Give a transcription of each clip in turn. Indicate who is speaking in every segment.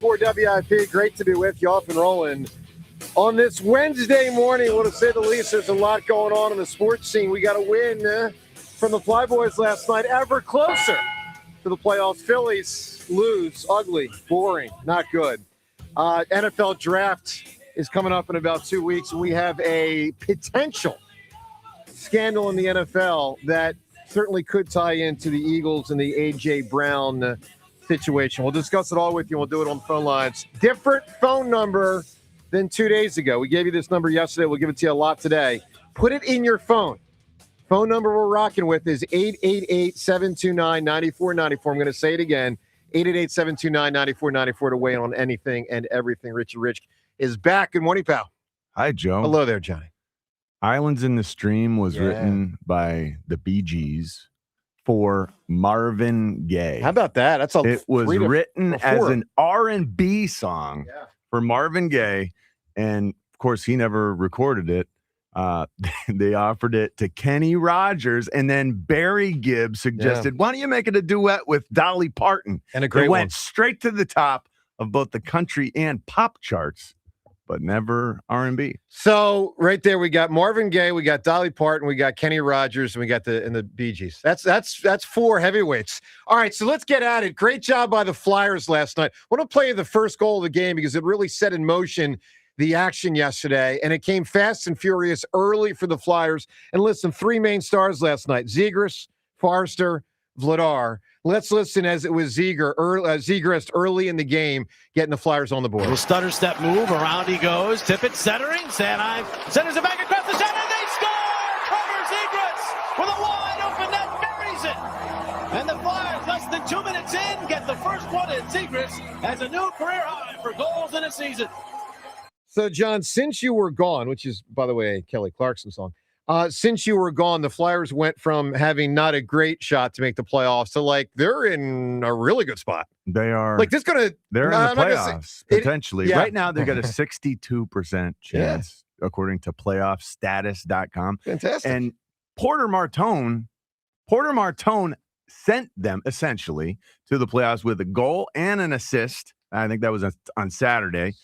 Speaker 1: For WIP, great to be with you, off and rolling. On this Wednesday morning, well, to say the least, there's a lot going on in the sports scene. We got a win from the Flyboys last night, ever closer to the playoffs. Phillies lose, ugly, boring, not good. NFL draft is coming up in about 2 weeks, and we have a potential scandal in the NFL that certainly could tie into the Eagles and the A.J. Brown situation. We'll discuss it all with you. We'll do it on the phone lines. Different phone number than 2 days ago. We gave you this number yesterday. We'll give it to you a lot today. Put it in your phone. Phone number we're rocking with is 888-729-9494. I'm going to say it again. 888-729-9494 to weigh in on anything and everything. Richie Rich is back. Good morning, pal.
Speaker 2: Hi, Joe.
Speaker 1: Hello there, Johnny.
Speaker 2: Islands in the Stream was written by the Bee Gees for Marvin Gaye.
Speaker 1: How about that?
Speaker 2: It was written as an R&B song for Marvin Gaye, and of course he never recorded it. They offered it to Kenny Rogers, and then Barry Gibb suggested, why don't you make it a duet with Dolly Parton?
Speaker 1: And a great
Speaker 2: it
Speaker 1: one.
Speaker 2: Went straight to the top of both the country and pop charts, but never R&B.
Speaker 1: So right there, we got Marvin Gaye, we got Dolly Parton, we got Kenny Rogers, and we got the Bee Gees. That's four heavyweights. All right, so let's get at it. Great job by the Flyers last night. I want to play you the first goal of the game because it really set in motion the action yesterday, and it came fast and furious early for the Flyers. And listen, three main stars last night: Zegras, Forster, Vladar. Let's listen as it was Zegras early in the game getting the Flyers on the board.
Speaker 3: Little stutter step move. Around he goes. Tippett centering. Sanheim centers it back across the center. They score! Trevor Zegras with a wide open net buries it. And the Flyers, less than 2 minutes in, get the first one, and Zegras has a new career high for goals in a season.
Speaker 1: So, John, since you were gone, which is, by the way, a Kelly Clarkson song, since you were gone, the Flyers went from having not a great shot to make the playoffs to, like, they're in a really good spot.
Speaker 2: They are.
Speaker 1: Like, this going to...
Speaker 2: They're in the playoffs, potentially. Right now, they've got a 62% chance, according to playoffstatus.com.
Speaker 1: Fantastic.
Speaker 2: And Porter Martone sent them, essentially, to the playoffs with a goal and an assist. I think that was on Saturday.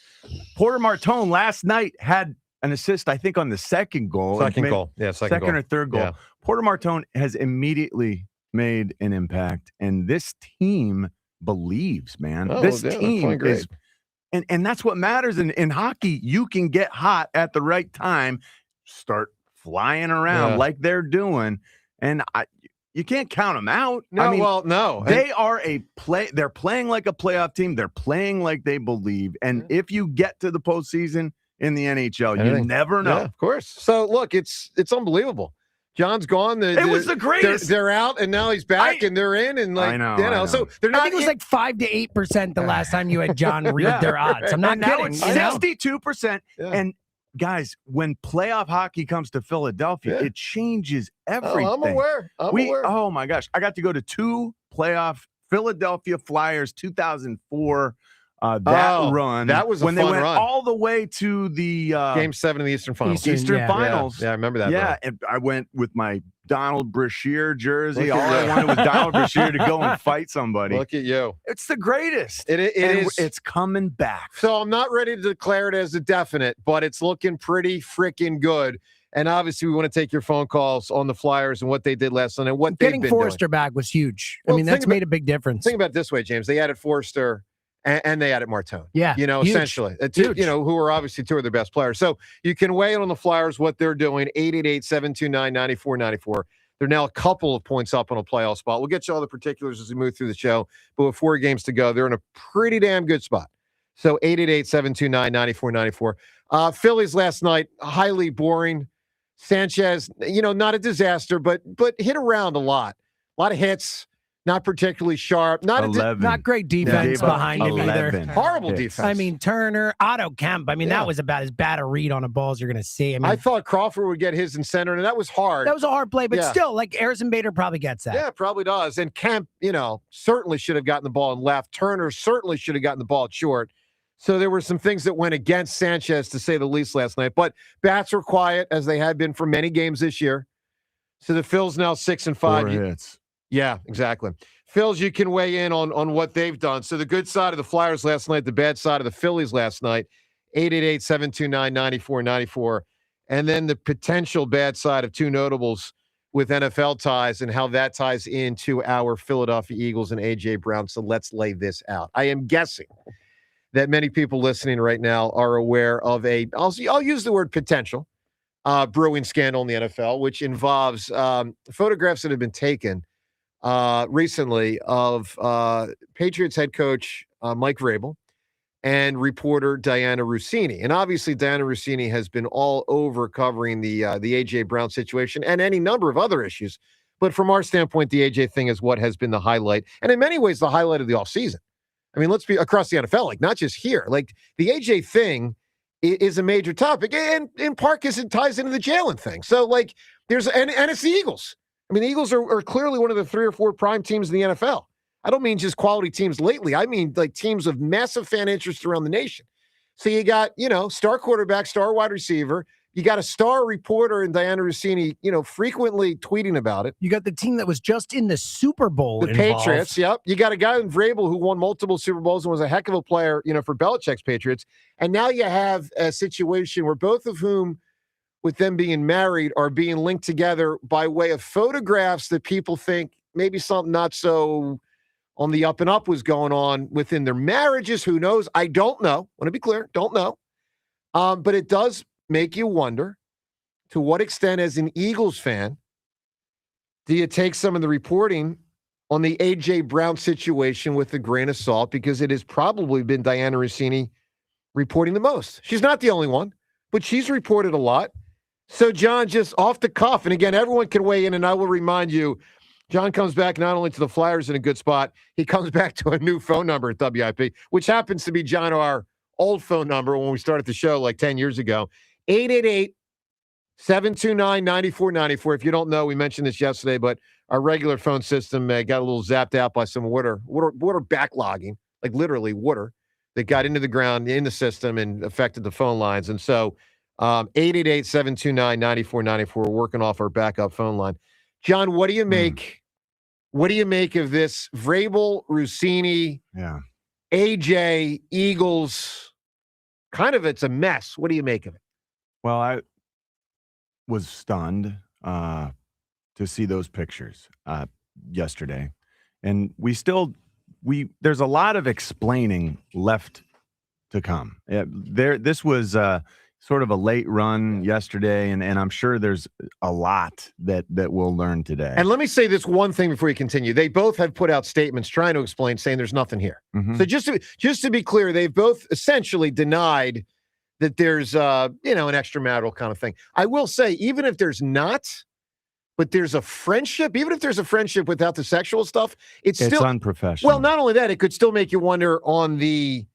Speaker 2: Porter Martone last night had an assist, I think, on the second goal.
Speaker 1: Second goal.
Speaker 2: Or third goal.
Speaker 1: Yeah.
Speaker 2: Porter Martone has immediately made an impact, and this team believes, man. This team is, and that's what matters in hockey. You can get hot at the right time, start flying around like they're doing, and you can't count them out.
Speaker 1: No.
Speaker 2: They are they're playing like a playoff team. They're playing like they believe, and if you get to the postseason in the NHL, you never know.
Speaker 1: Yeah, of course. So look, it's unbelievable. John's gone.
Speaker 2: It was the greatest.
Speaker 1: They're out, and now he's back, and they're in, and like, I know. So they're not.
Speaker 4: I think it was like 5 to 8% the last time you had John read their odds. I'm not kidding.
Speaker 2: It's 62%. And guys, when playoff hockey comes to Philadelphia, it changes everything.
Speaker 1: I'm aware. I'm aware.
Speaker 2: Oh my gosh, I got to go to 2 playoff Philadelphia Flyers 2004. Run.
Speaker 1: That was a
Speaker 2: when
Speaker 1: fun
Speaker 2: they went
Speaker 1: run.
Speaker 2: all the way to the
Speaker 1: Game 7 of the Eastern Finals.
Speaker 2: Eastern Finals.
Speaker 1: Yeah, I remember that.
Speaker 2: Yeah, and I went with my Donald Brashear jersey. All I wanted was Donald Brashear to go and fight somebody.
Speaker 1: Look at you.
Speaker 2: It's the greatest.
Speaker 1: It is.
Speaker 2: It's coming back.
Speaker 1: So I'm not ready to declare it as a definite, but it's looking pretty freaking good. And obviously, we want to take your phone calls on the Flyers and what they did last night and what they've been doing.
Speaker 4: Getting Forster back was huge.
Speaker 1: Well,
Speaker 4: I mean, that's made a big difference.
Speaker 1: Think about it this way, James. They added Forster. And they added Martone.
Speaker 4: Yeah.
Speaker 1: Huge. Essentially.
Speaker 4: Huge.
Speaker 1: Who are obviously two of their best players. So you can weigh in on the Flyers, what they're doing, 888-729-9494. They're now a couple of points up on a playoff spot. We'll get you all the particulars as we move through the show. But with 4 games to go, they're in a pretty damn good spot. So 888-729-9494. Phillies last night, highly boring. Sanchez, not a disaster, but hit around a lot. A lot of hits. Not particularly sharp.
Speaker 4: Not great defense behind him either.
Speaker 1: Horrible defense.
Speaker 4: I mean, Turner, Otto Kemp. I mean, that was about as bad a read on a ball as you're going to see.
Speaker 1: I thought Crawford would get his in center, and that was hard.
Speaker 4: That was a hard play, but still, like, Harrison Bader probably gets that.
Speaker 1: Yeah, probably does. And Kemp, certainly should have gotten the ball in left. Turner certainly should have gotten the ball short. So there were some things that went against Sanchez, to say the least, last night. But bats were quiet, as they had been for many games this year. So the Phils now 6-5.
Speaker 2: 4 hits.
Speaker 1: Yeah, exactly. Phils, you can weigh in on what they've done. So the good side of the Flyers last night, the bad side of the Phillies last night, 888-729-9494. And then the potential bad side of two notables with NFL ties and how that ties into our Philadelphia Eagles and A.J. Brown. So let's lay this out. I am guessing that many people listening right now are aware of I'll use the word potential, brewing scandal in the NFL, which involves photographs that have been taken recently of Patriots head coach Mike Vrabel and reporter Dianna Russini. And obviously, Dianna Russini has been all over covering the A.J. Brown situation and any number of other issues. But from our standpoint, the A.J. thing is what has been the highlight, and in many ways, the highlight of the offseason. I mean, let's be across the NFL, like not just here. Like the A.J. thing is a major topic, and in part because it ties into the Jalen thing. So, like, and it's the Eagles. I mean, the Eagles are clearly one of the 3 or 4 prime teams in the NFL. I don't mean just quality teams lately. I mean, like, teams of massive fan interest around the nation. So you got, star quarterback, star wide receiver. You got a star reporter in Dianna Russini, frequently tweeting about it.
Speaker 4: You got the team that was just in the Super Bowl.
Speaker 1: The
Speaker 4: involved.
Speaker 1: Patriots, yep. You got a guy in Vrabel who won multiple Super Bowls and was a heck of a player, for Belichick's Patriots. And now you have a situation where both of whom, with them being married, are being linked together by way of photographs that people think maybe something not so on the up and up was going on within their marriages. Who knows? I don't know. I want to be clear. Don't know. But it does make you wonder, to what extent, as an Eagles fan, do you take some of the reporting on the A.J. Brown situation with a grain of salt? Because it has probably been Dianna Russini reporting the most. She's not the only one, but she's reported a lot. So, John, just off the cuff, and again, everyone can weigh in, and I will remind you, John comes back not only to the Flyers in a good spot, he comes back to a new phone number at WIP, which happens to be, John, our old phone number when we started the show like 10 years ago. 888-729-9494. If you don't know, we mentioned this yesterday, but our regular phone system got a little zapped out by some water backlogging, like literally water that got into the ground in the system and affected the phone lines. And so 888-729-9494. We're working off our backup phone line. John, what do you make? What do you make of this Vrabel, Russini, AJ, Eagles? It's a mess. What do you make of it?
Speaker 2: Well, I was stunned to see those pictures yesterday, and there's a lot of explaining left to come. This was sort of a late run yesterday, and I'm sure there's a lot that we'll learn today.
Speaker 1: And let me say this one thing before you continue. They both have put out statements trying to explain, saying there's nothing here. Mm-hmm. So just to be clear, they've both essentially denied that there's an extramarital kind of thing. I will say, even if there's not, but there's a friendship, even if there's a friendship without the sexual stuff, it's still
Speaker 2: unprofessional.
Speaker 1: Well, not only that, it could still make you wonder on the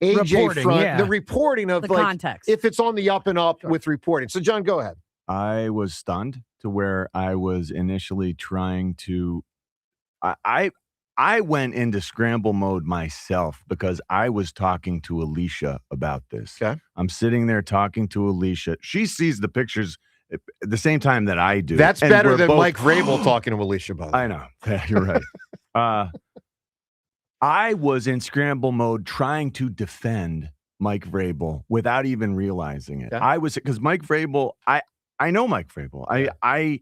Speaker 1: AJ front, the reporting of the context, if it's on the up and up with reporting. So, John, go ahead.
Speaker 2: I was stunned to where I was initially trying to. I went into scramble mode myself because I was talking to Alicia about this.
Speaker 1: Okay.
Speaker 2: I'm sitting there talking to Alicia. She sees the pictures at the same time that I do.
Speaker 1: That's better than Mike Vrabel talking to Alicia about it.
Speaker 2: I know. You're right. I was in scramble mode trying to defend Mike Vrabel without even realizing it.
Speaker 1: Yeah.
Speaker 2: I was, because Mike Vrabel, I know Mike Vrabel. I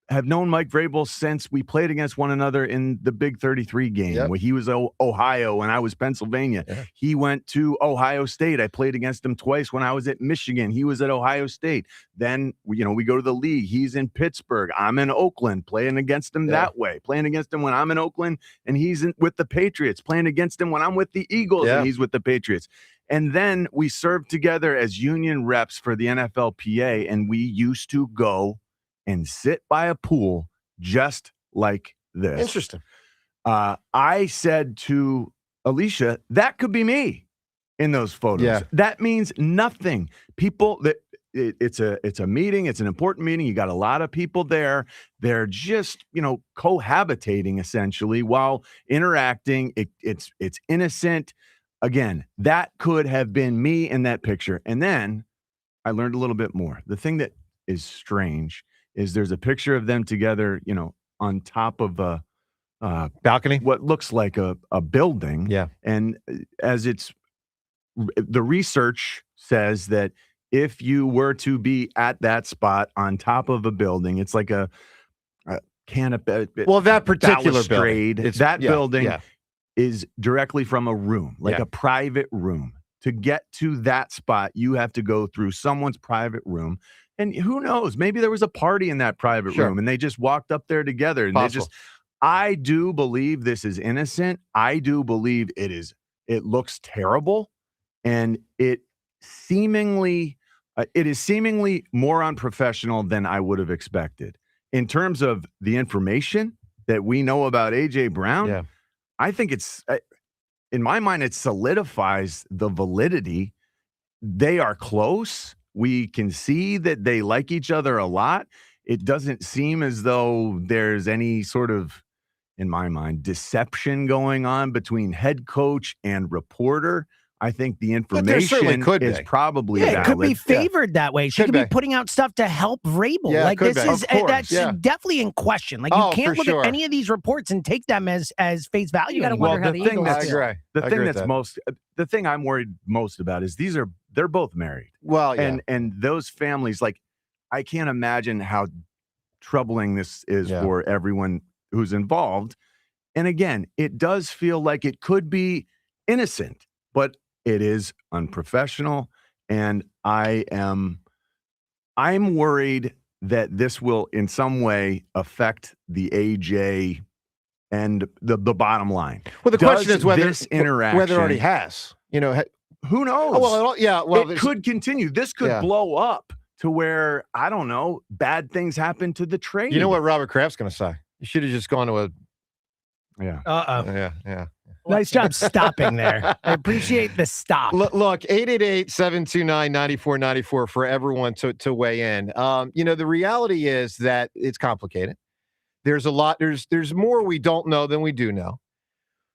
Speaker 2: have known Mike Vrabel since we played against one another in the Big 33 game where he was Ohio and I was Pennsylvania. Yeah. He went to Ohio State. I played against him twice when I was at Michigan. He was at Ohio State. Then, we go to the league. He's in Pittsburgh. I'm in Oakland, playing against him that way. Playing against him when I'm in Oakland and he's with the Patriots. Playing against him when I'm with the Eagles and he's with the Patriots. And then we served together as union reps for the NFLPA, and we used to go and sit by a pool just like this.
Speaker 1: Interesting.
Speaker 2: I said to Alicia, that could be me in those photos.
Speaker 1: Yeah.
Speaker 2: That means nothing. People it's a meeting. It's an important meeting. You got a lot of people there. They're just, cohabitating essentially while interacting. It's innocent. Again, that could have been me in that picture. And then I learned a little bit more. The thing that is strange is there's a picture of them together, on top of a
Speaker 5: balcony,
Speaker 2: what looks like a building.
Speaker 5: Yeah.
Speaker 2: And as the research says that if you were to be at that spot on top of a building, it's like a canopy.
Speaker 5: Well, that particular
Speaker 2: balustrade, building
Speaker 5: yeah.
Speaker 2: is directly from a room, like a private room. To get to that spot, you have to go through someone's private room. And who knows, maybe there was a party in that private room and they just walked up there together. And I do believe this is innocent. I do believe it looks terrible. And it is seemingly more unprofessional than I would have expected. In terms of the information that we know about A.J. Brown, I think in my mind, it solidifies the validity. They are close. We can see that they like each other a lot. It doesn't seem as though there's any sort of, in my mind, deception going on between head coach and reporter. I think the information is probably valid.
Speaker 4: It could be favored that way. She could be putting out stuff to help Vrabel.
Speaker 5: Yeah,
Speaker 4: like that's definitely in question. Like you can't look at any of these reports and take them as face value.
Speaker 6: You got to wonder how the Eagles feel.
Speaker 2: The thing I'm worried most about is they're both married.
Speaker 5: Well,
Speaker 2: and those families, like, I can't imagine how troubling this is for everyone who's involved. And again, it does feel like it could be innocent, but it is unprofessional, and I'm worried that this will in some way affect the AJ and the bottom line.
Speaker 5: Well, the question is whether
Speaker 2: this interaction,
Speaker 5: whether it already has.
Speaker 2: Who knows?
Speaker 5: Oh, well,
Speaker 2: it could continue. This could blow up to where, I don't know, bad things happen to the trade.
Speaker 5: You know what Robert Kraft's going to say? You should have just gone to a.
Speaker 2: Yeah.
Speaker 5: Yeah.
Speaker 4: Nice job stopping there. I appreciate the stop.
Speaker 5: Look, 888-729-9494 for everyone to weigh in. The reality is that it's complicated. There's a lot. There's more we don't know than we do know.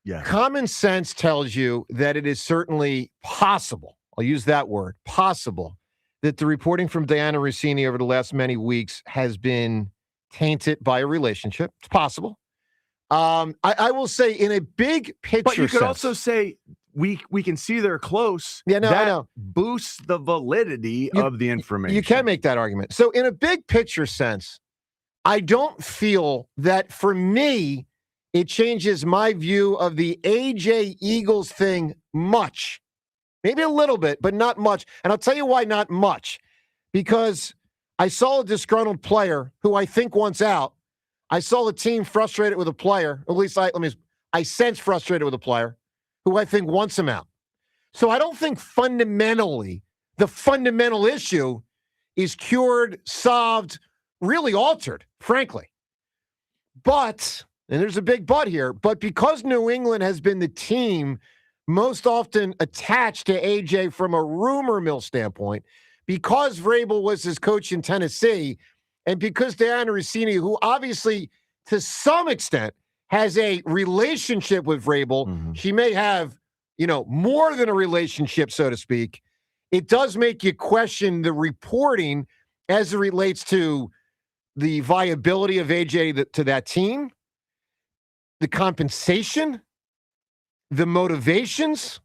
Speaker 2: Yeah.
Speaker 5: Common sense tells you that it is certainly possible. I'll use that word, possible, that the reporting from Dianna Russini over the last many weeks has been tainted by a relationship. It's possible. I will say in a big picture
Speaker 2: but you could
Speaker 5: sense,
Speaker 2: also say we can see they're close.
Speaker 5: Yeah, no,
Speaker 2: that
Speaker 5: I know.
Speaker 2: Boosts the validity of the information.
Speaker 5: You can make that argument. So in a big picture sense, I don't feel that for me it changes my view of the AJ Eagles thing much. Maybe a little bit, but not much. And I'll tell you why not much. Because I saw a disgruntled player who I think wants out. I saw the team frustrated with a player, at least I sense frustrated with a player who I think wants him out. So I don't think fundamentally the fundamental issue is cured, solved, really altered, frankly. But, and there's a big but here, but because New England has been the team most often attached to AJ from a rumor mill standpoint, because Vrabel was his coach in Tennessee, and because Dianna Russini, who obviously to some extent has a relationship with Vrabel, she may have, more than a relationship, so to speak. It does make you question the reporting as it relates to the viability of AJ to that team, the compensation, the motivations.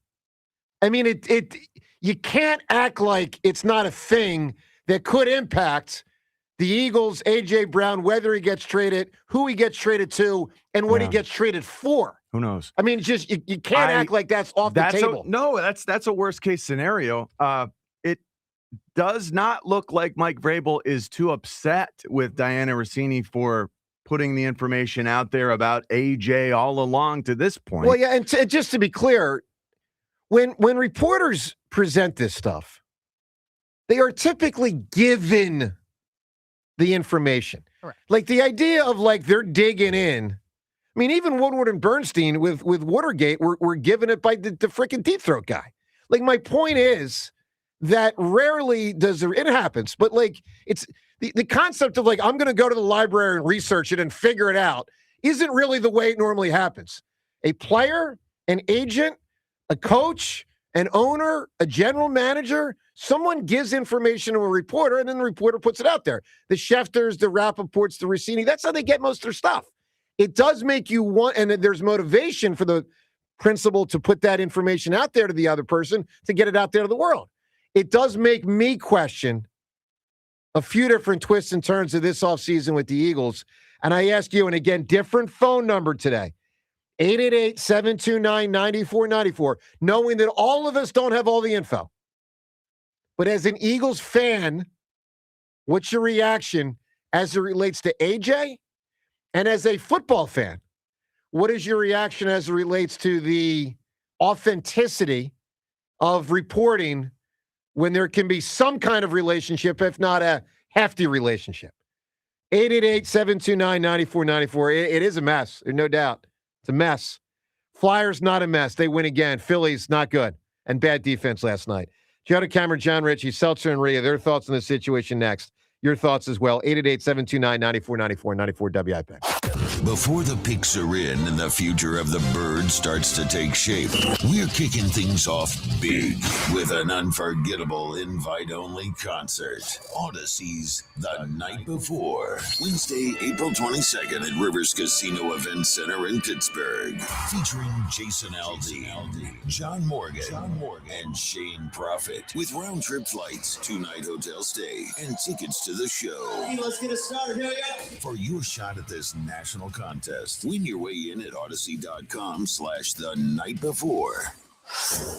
Speaker 5: I mean, you can't act like it's not a thing that could impact the Eagles, A.J. Brown, whether he gets traded, who he gets traded to, and what he gets traded for.
Speaker 2: Who knows?
Speaker 5: I mean, just you can't act like that's off the table.
Speaker 2: That's a worst case scenario. It does not look like Mike Vrabel is too upset with Dianna Russini for putting the information out there about AJ all along to this point.
Speaker 5: Well, yeah, and just to be clear, when reporters present this stuff, they are typically given the information.
Speaker 6: Correct.
Speaker 5: Like the idea of they're digging in. I mean, even Woodward and Bernstein with Watergate were given it by the freaking deep throat guy. Like, my point is that rarely does it happens, but it's the concept of I'm going to go to the library and research it and figure it out isn't really the way it normally happens. A player, an agent, a coach, an owner, a general manager, someone gives information to a reporter, and then the reporter puts it out there. The Schefters, the Rappaports, the Russini, that's how they get most of their stuff. it does make you want, and there's motivation for the principal to put that information out there to the other person to get it out there to the world. It does make me question a few different twists and turns of this offseason with the Eagles. And I ask you, and again, different phone number today, 888-729-9494, knowing that all of us don't have all the info. But as an Eagles fan, what's your reaction as it relates to AJ? And as a football fan, what is your reaction as it relates to the authenticity of reporting when there can be some kind of relationship, if not a hefty relationship? 888-729-9494. It is a mess, no doubt. It's a mess. Flyers, not a mess. They win again. Phillies, not good. And bad defense last night. Joe Cameron, John Ritchie, Seltzer, and Rhea, their thoughts on the situation next. Your thoughts as well. 888-729-9494, 94 WIP.
Speaker 6: Before the picks are in and the future of the bird starts to take shape, we're kicking things off big with an unforgettable invite-only concert. Odyssey's The Night Before. Wednesday, April 22nd at Rivers Casino Event Center in Pittsburgh. Featuring Jason Aldean, John Morgan, and Shane Prophet. With round-trip flights, 2-night hotel stay, and tickets to the show.
Speaker 3: Hey, let's get it started. Here we go.
Speaker 6: For your shot at this national contest, win your way in at Odyssey.com/the night before.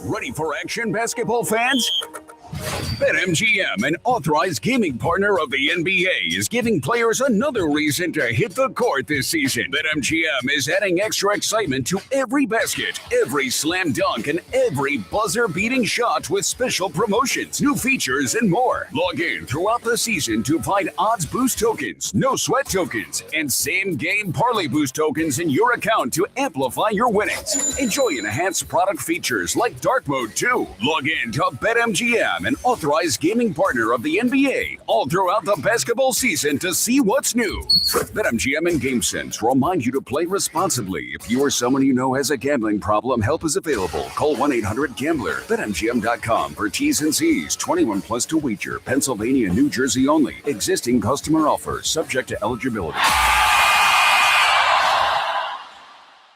Speaker 7: Ready for action, basketball fans? BetMGM, an authorized gaming partner of the NBA, is giving players another reason to hit the court this season. BetMGM is adding extra excitement to every basket, every slam dunk, and every buzzer-beating shot with special promotions, new features, and more. Log in throughout the season to find odds boost tokens, no sweat tokens, and same-game parlay boost tokens in your account to amplify your winnings. Enjoy enhanced product features like dark mode too. Log in to BetMGM, an authorized gaming partner of the NBA, all throughout the basketball season to see what's new. BetMGM and GameSense remind you to play responsibly. If you or someone you know has a gambling problem, help is available. Call 1-800-GAMBLER. BetMGM.com for T's and C's. 21 plus to wager. Pennsylvania, New Jersey only. Existing customer offer. Subject to eligibility.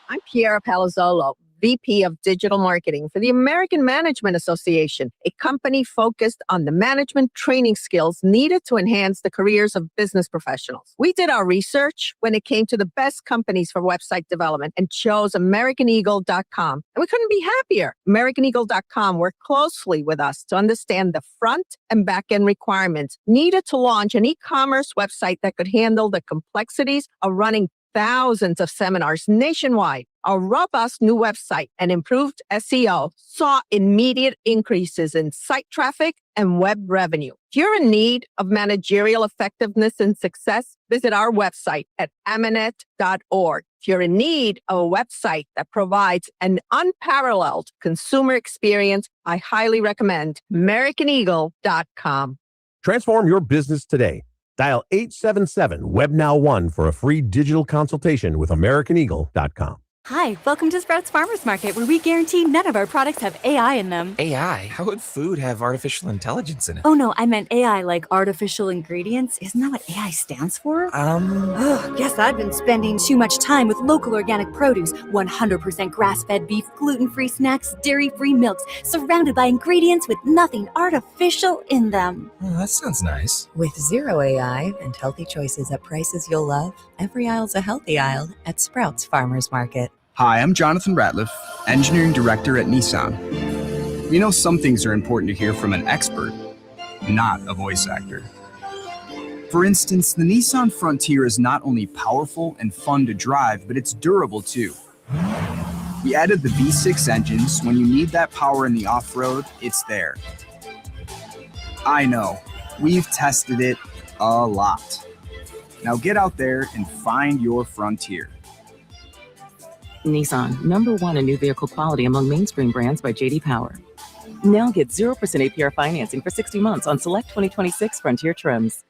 Speaker 8: I'm Piera Palazzolo, VP of Digital Marketing for the American Management Association, a company focused on the management training skills needed to enhance the careers of business professionals. We did our research when it came to the best companies for website development and chose AmericanEagle.com. And we couldn't be happier. AmericanEagle.com worked closely with us to understand the front and back end requirements needed to launch an e-commerce website that could handle the complexities of running thousands of seminars nationwide. Our robust new website and improved SEO saw immediate increases in site traffic and web revenue. If you're in need of managerial effectiveness and success, visit our website at amanet.org. If you're in need of a website that provides an unparalleled consumer experience, I highly recommend AmericanEagle.com.
Speaker 9: Transform your business today. Dial 877-WebNow1 for a free digital consultation with AmericanEagle.com.
Speaker 10: Hi, welcome to Sprouts Farmers Market, where we guarantee none of our products have AI in them.
Speaker 11: AI? How would food have artificial intelligence in it?
Speaker 10: Oh no, I meant AI like artificial ingredients. Isn't that what AI stands for? Guess I've been spending too much time with local organic produce, 100% grass-fed beef, gluten-free snacks, dairy-free milks, surrounded by ingredients with nothing artificial in them.
Speaker 11: Oh, that sounds nice.
Speaker 12: With zero AI and healthy choices at prices you'll love, every aisle's a healthy aisle at Sprouts Farmers Market.
Speaker 13: Hi, I'm Jonathan Ratliff, Engineering Director at Nissan. We know some things are important to hear from an expert, not a voice actor. For instance, the Nissan Frontier is not only powerful and fun to drive, but it's durable too. We added the V6 engines, so when you need that power in the off-road, it's there. I know, we've tested it a lot. Now get out there and find your Frontier.
Speaker 14: Nissan, #1 in new vehicle quality among mainstream brands by J.D. Power. Now get 0% APR financing for 60 months on select 2026 Frontier trims.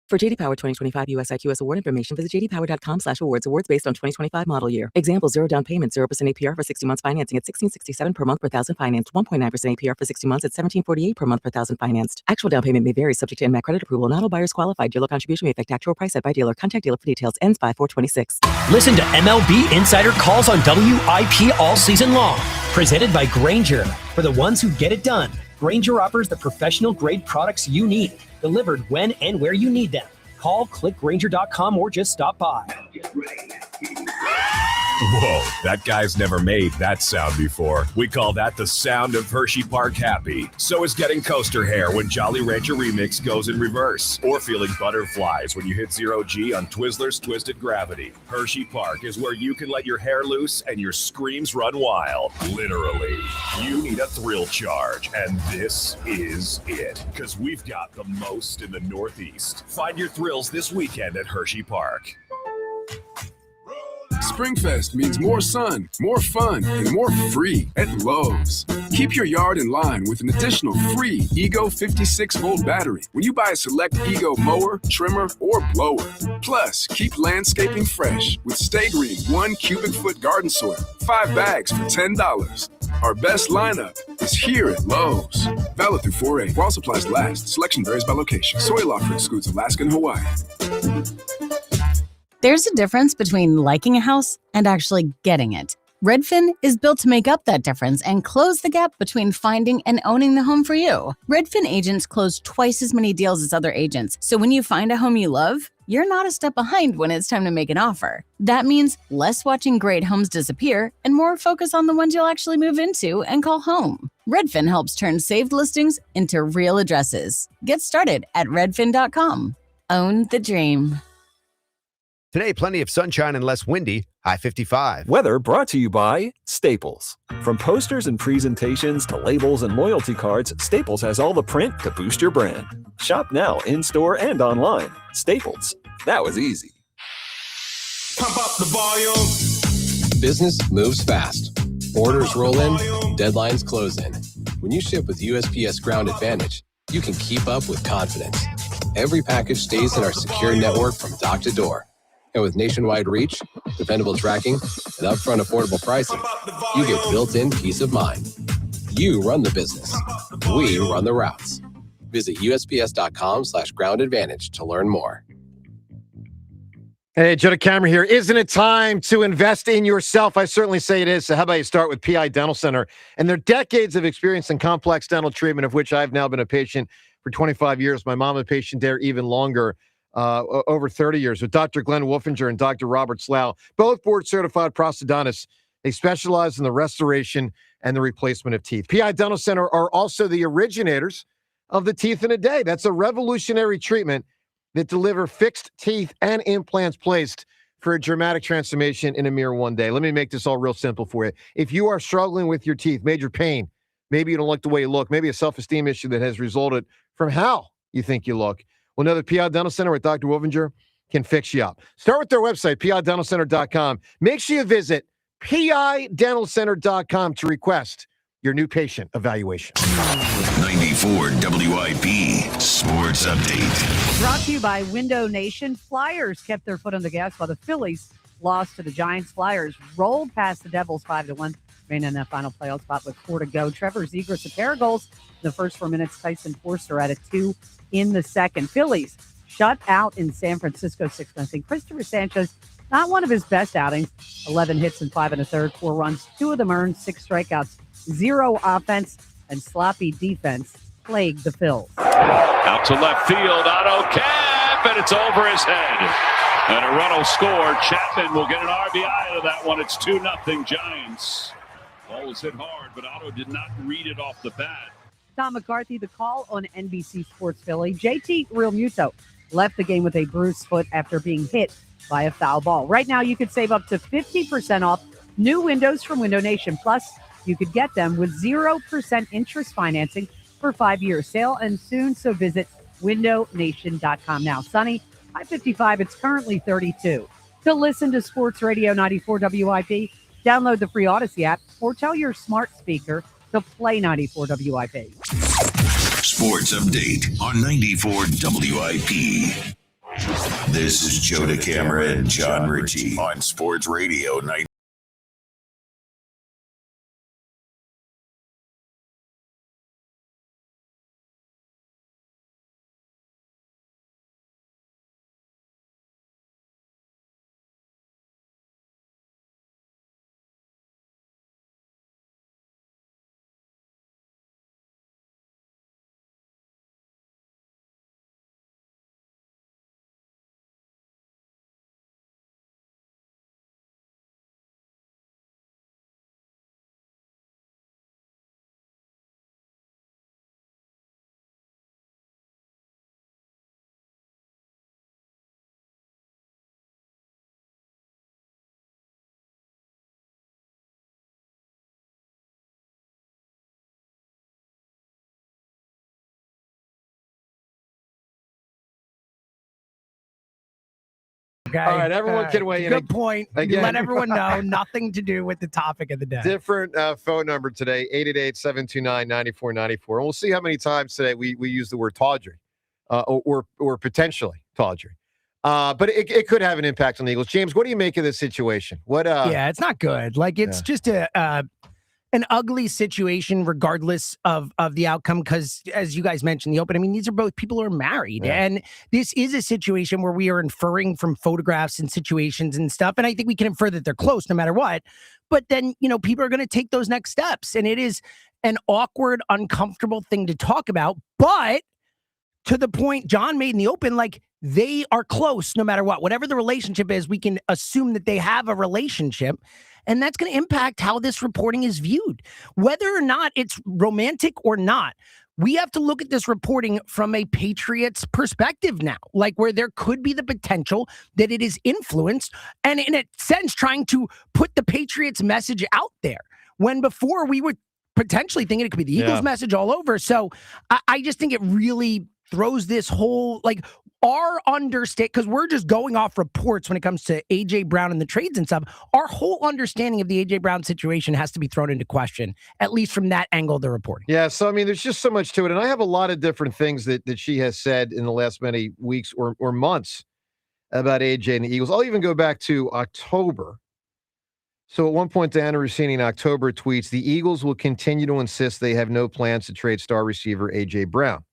Speaker 14: For JD Power 2025 US IQS award information, visit jdpower.com/awards. Awards based on 2025 model year. Example: 0 down payment, 0% APR for 60 months financing at $1,667 per month per thousand financed. 1.9% APR for 60 months at $1,748 per month per thousand financed. Actual down payment may vary, subject to NMAC credit approval. Not all buyers qualified. Dealer contribution may affect actual price set by dealer. Contact dealer for details. Ends 5/4/26.
Speaker 15: Listen to MLB Insider Calls on WIP all season long. Presented by Grainger. For the ones who get it done, Grainger offers the professional-grade products you need, delivered when and where you need them. Call, click Grainger.com, or just stop by.
Speaker 16: Whoa, that guy's never made that sound before. We call that the sound of Hershey Park happy. So is getting coaster hair when Jolly Rancher Remix goes in reverse, or feeling butterflies when you hit 0G on Twizzlers Twisted Gravity. Hershey Park is where you can let your hair loose and your screams run wild. Literally. You need a thrill charge, and this is it. Because we've got the most in the Northeast. Find your thrills this weekend at Hershey Park.
Speaker 17: Springfest means more sun, more fun, and more free at Lowe's. Keep your yard in line with an additional free Ego 56-volt battery when you buy a select Ego mower, trimmer, or blower. Plus, keep landscaping fresh with Stay Green 1 cubic foot garden soil, 5 bags for $10. Our best lineup is here at Lowe's. Valid through 4/8 while supplies last. Selection varies by location. Soil offer excludes Alaska and Hawaii.
Speaker 18: There's a difference between liking a house and actually getting it. Redfin is built to make up that difference and close the gap between finding and owning the home for you. Redfin agents close twice as many deals as other agents, so when you find a home you love, you're not a step behind when it's time to make an offer. That means less watching great homes disappear and more focus on the ones you'll actually move into and call home. Redfin helps turn saved listings into real addresses. Get started at redfin.com. Own the dream.
Speaker 19: Today, plenty of sunshine and less windy, high 55.
Speaker 20: Weather brought to you by Staples. From posters and presentations to labels and loyalty cards, Staples has all the print to boost your brand. Shop now in-store and online. Staples. That was easy.
Speaker 21: Pump up the volume. Business moves fast. Orders roll in, deadlines close in. When you ship with USPS Ground Advantage, you can keep up with confidence. Every package stays in our secure network from dock to door. And with nationwide reach, dependable tracking, and upfront affordable pricing, you get built-in peace of mind. You run the business. We run the routes. Visit USPS.com/groundadvantage to learn more.
Speaker 5: Hey, Joe DeCamera here. Isn't it time to invest in yourself? I certainly say it is. So how about you start with PI Dental Center and their decades of experience in complex dental treatment, of which I've now been a patient for 25 years. My mom a patient there even longer. Over 30 years with Dr. Glenn Wolfinger and Dr. Robert Slough, both board-certified prosthodontists. They specialize in the restoration and the replacement of teeth. PI Dental Center are also the originators of the Teeth in a Day. That's a revolutionary treatment that deliver fixed teeth and implants placed for a dramatic transformation in a mere one day. Let me make this all real simple for you. If you are struggling with your teeth, major pain, maybe you don't like the way you look, maybe a self-esteem issue that has resulted from how you think you look, well, know that PI Dental Center with Dr. Wolfinger can fix you up. Start with their website, pidentalcenter.com. Make sure you visit pidentalcenter.com to request your new patient evaluation.
Speaker 6: 94 WIP Sports Update.
Speaker 22: Brought to you by Window Nation. Flyers kept their foot on the gas while the Phillies lost to the Giants. Flyers rolled past the Devils 5-1. Remain in that final playoff spot with 4 to go. Trevor Zegras a pair of goals in the first 4 minutes. Tyson Forster at a 2 in the second. Phillies shut out in San Francisco 6-0. Christopher Sanchez, not one of his best outings. 11 hits and 5 1/3, 4 runs. 2 of them earned, 6 strikeouts, 0 offense, and sloppy defense plagued the Phils.
Speaker 23: Out to left field, auto cap, and it's over his head. And a run will score. Chapman will get an RBI out of that one. It's 2-0 Giants. Ball was hit hard, but Otto did not read it off the bat.
Speaker 22: Tom McCarthy, the call on NBC Sports Philly. JT Realmuto left the game with a bruised foot after being hit by a foul ball. Right now, you could save up to 50% off new windows from Window Nation. Plus, you could get them with 0% interest financing for 5 years. Sale and soon, so visit windownation.com. Now, sunny, high 55. It's currently 32. To listen to Sports Radio 94 WIP, download the free Odyssey app or tell your smart speaker to play 94 WIP.
Speaker 6: Sports Update on 94 WIP. This is Joe DeCamera and John Ritchie on Sports Radio 90.
Speaker 1: Okay.
Speaker 5: All right, everyone can weigh in.
Speaker 1: Good point.
Speaker 5: Again.
Speaker 1: Let everyone know nothing to do with the topic of the day.
Speaker 5: Different phone number today, 888-729-9494. And we'll see how many times today we use the word tawdry or potentially tawdry. But it could have an impact on the Eagles. James, what do you make of this situation?
Speaker 1: Yeah, it's not good. Like, it's just an ugly situation regardless of the outcome, because as you guys mentioned in the open, I mean, these are both people who are married.
Speaker 5: Yeah.
Speaker 1: And this is a situation where we are inferring from photographs and situations and stuff. And I think we can infer that they're close no matter what. But then, people are going to take those next steps. And it is an awkward, uncomfortable thing to talk about. But to the point John made in the open, like, they are close no matter what. Whatever the relationship is, we can assume that they have a relationship. And that's going to impact how this reporting is viewed. Whether or not it's romantic or not, we have to look at this reporting from a Patriots perspective now, like where there could be the potential that it is influenced and in a sense trying to put the Patriots message out there, when before we were potentially thinking it could be the Eagles message all over. So I just think it really throws this whole, like, our understand, because we're just going off reports when it comes to A.J. Brown and the trades and stuff. Our whole understanding of the A.J. Brown situation has to be thrown into question, at least from that angle of the reporting.
Speaker 5: Yeah, so, I mean, there's just so much to it. And I have a lot of different things that she has said in the last many weeks or months about A.J. and the Eagles. I'll even go back to October. So at one point, Dianna Russini in October tweets, the Eagles will continue to insist they have no plans to trade star receiver A.J. Brown.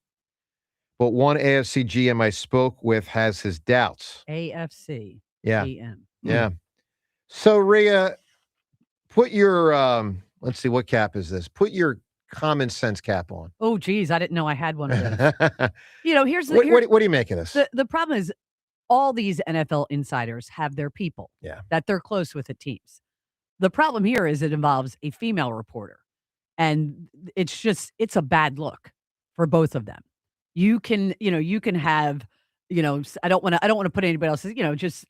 Speaker 5: But one AFC GM I spoke with has his doubts.
Speaker 22: AFC
Speaker 5: Yeah.
Speaker 22: GM.
Speaker 5: Yeah. So, Rhea, put your, let's see, what cap is this? Put your common sense cap on.
Speaker 22: Oh, geez, I didn't know I had one of those. Here's the
Speaker 5: what do you make of this?
Speaker 22: The problem is all these NFL insiders have their people that they're close with at teams. The problem here is it involves a female reporter, and it's a bad look for both of them. You can have, I don't want to put anybody else's, just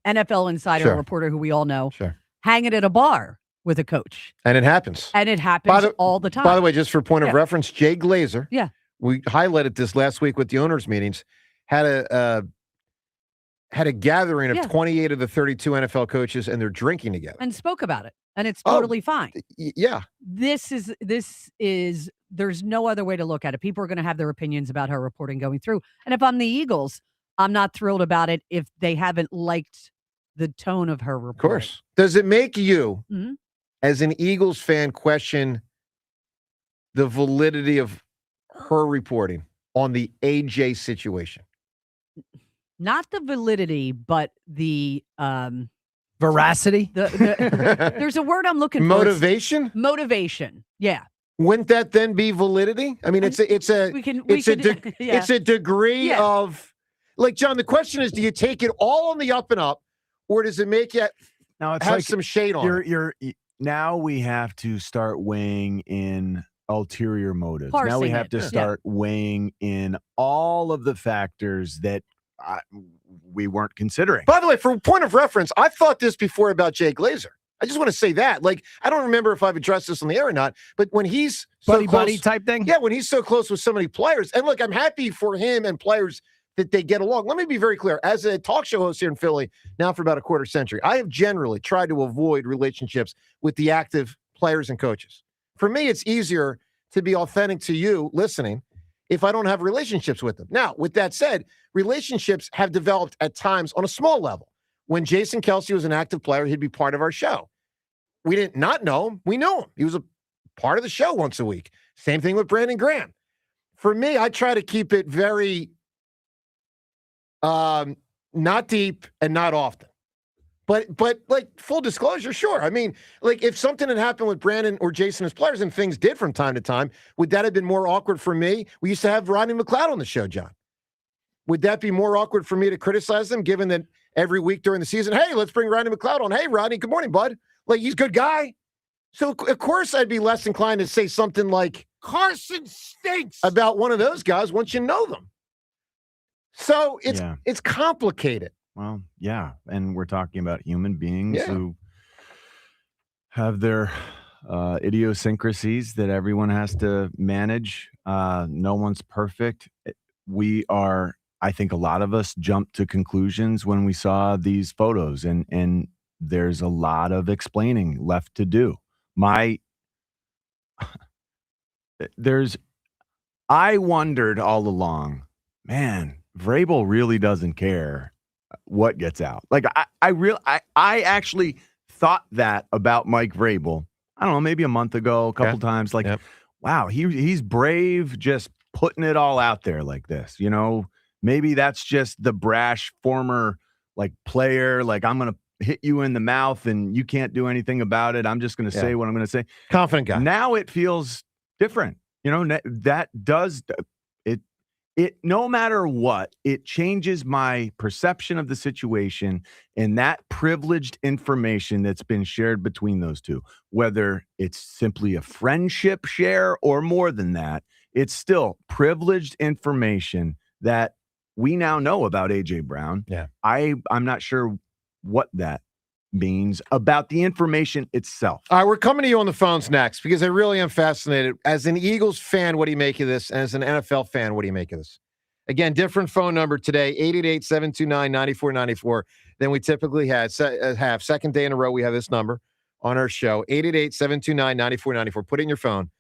Speaker 22: NFL insider reporter who we all know hanging at a bar with a coach.
Speaker 5: And it happens.
Speaker 22: And it happens all the time.
Speaker 5: By the way, just for point of reference, Jay Glazer, we highlighted this last week with the owners' meetings, had a gathering of 28 of the 32 NFL coaches, and they're drinking together.
Speaker 22: And spoke about it. And it's totally fine.
Speaker 5: Yeah.
Speaker 22: This is there's no other way to look at it. People are going to have their opinions about her reporting going through. And if I'm the Eagles, I'm not thrilled about it if they haven't liked the tone of her report.
Speaker 5: Of course. Does it make you, as an Eagles fan, question the validity of her reporting on the AJ situation?
Speaker 22: Not the validity, but the
Speaker 1: veracity.
Speaker 22: There's a word I'm looking for.
Speaker 5: Motivation?
Speaker 22: Motivation. Yeah.
Speaker 5: Wouldn't that then be validity? I mean, it's a degree of, like, John, the question is, do you take it all on the up and up, or does it make you have some shade on it?
Speaker 2: Now we have to start weighing in ulterior motives.
Speaker 22: Parsing
Speaker 2: now we have to
Speaker 22: it.
Speaker 2: start weighing in all of the factors that we weren't considering.
Speaker 5: By the way, for point of reference, I thought this before about Jay Glazer. I just want to say that. Like, I don't remember if I've addressed this on the air or not, but when he's
Speaker 1: buddy type thing?
Speaker 5: Yeah, when he's so close with so many players. And look, I'm happy for him and players that they get along. Let me be very clear. As a talk show host here in Philly, now for about a quarter century, I have generally tried to avoid relationships with the active players and coaches. For me, it's easier to be authentic to you listening if I don't have relationships with them. Now, with that said, relationships have developed at times on a small level. When Jason Kelce was an active player, he'd be part of our show. We didn't not know him. We knew him. He was a part of the show once a week. Same thing with Brandon Graham. For me, I try to keep it very not deep and not often. But like full disclosure, sure. I mean, like if something had happened with Brandon or Jason as players, and things did from time to time, would that have been more awkward for me? We used to have Rodney McLeod on the show, John. Would that be more awkward for me to criticize them, given that every week during the season, hey, let's bring Rodney McLeod on. Hey, Rodney, good morning, bud. Like, he's a good guy. So, of course, I'd be less inclined to say something like, Carson stinks, about one of those guys once you know them. So it's complicated.
Speaker 2: Well, yeah. And we're talking about human beings
Speaker 5: Yeah.
Speaker 2: who have their idiosyncrasies that everyone has to manage. No one's perfect. I think a lot of us jumped to conclusions when we saw these photos, and there's a lot of explaining left to do. I wondered all along, man, Vrabel really doesn't care what gets out. Like I actually thought that about Mike Vrabel. I don't know, maybe a month ago, a couple times. Like, wow, he's brave, just putting it all out there like this. You know, maybe that's just the brash former like player. Like, I'm gonna hit you in the mouth and you can't do anything about it. I'm just gonna say what I'm gonna say.
Speaker 5: Confident guy.
Speaker 2: Now it feels different. You know, that does it. No matter what, it changes my perception of the situation and that privileged information that's been shared between those two. Whether it's simply a friendship share or more than that, it's still privileged information that we now know about A.J. Brown.
Speaker 5: Yeah,
Speaker 2: I'm not sure what that means about the information itself.
Speaker 5: All right, we're coming to you on the phones next because I really am fascinated. As an Eagles fan, what do you make of this? And as an NFL fan, what do you make of this? Again, different phone number today, 888-729-9494 than we typically have. Second day in a row, we have this number on our show, 888-729-9494. Put it in your phone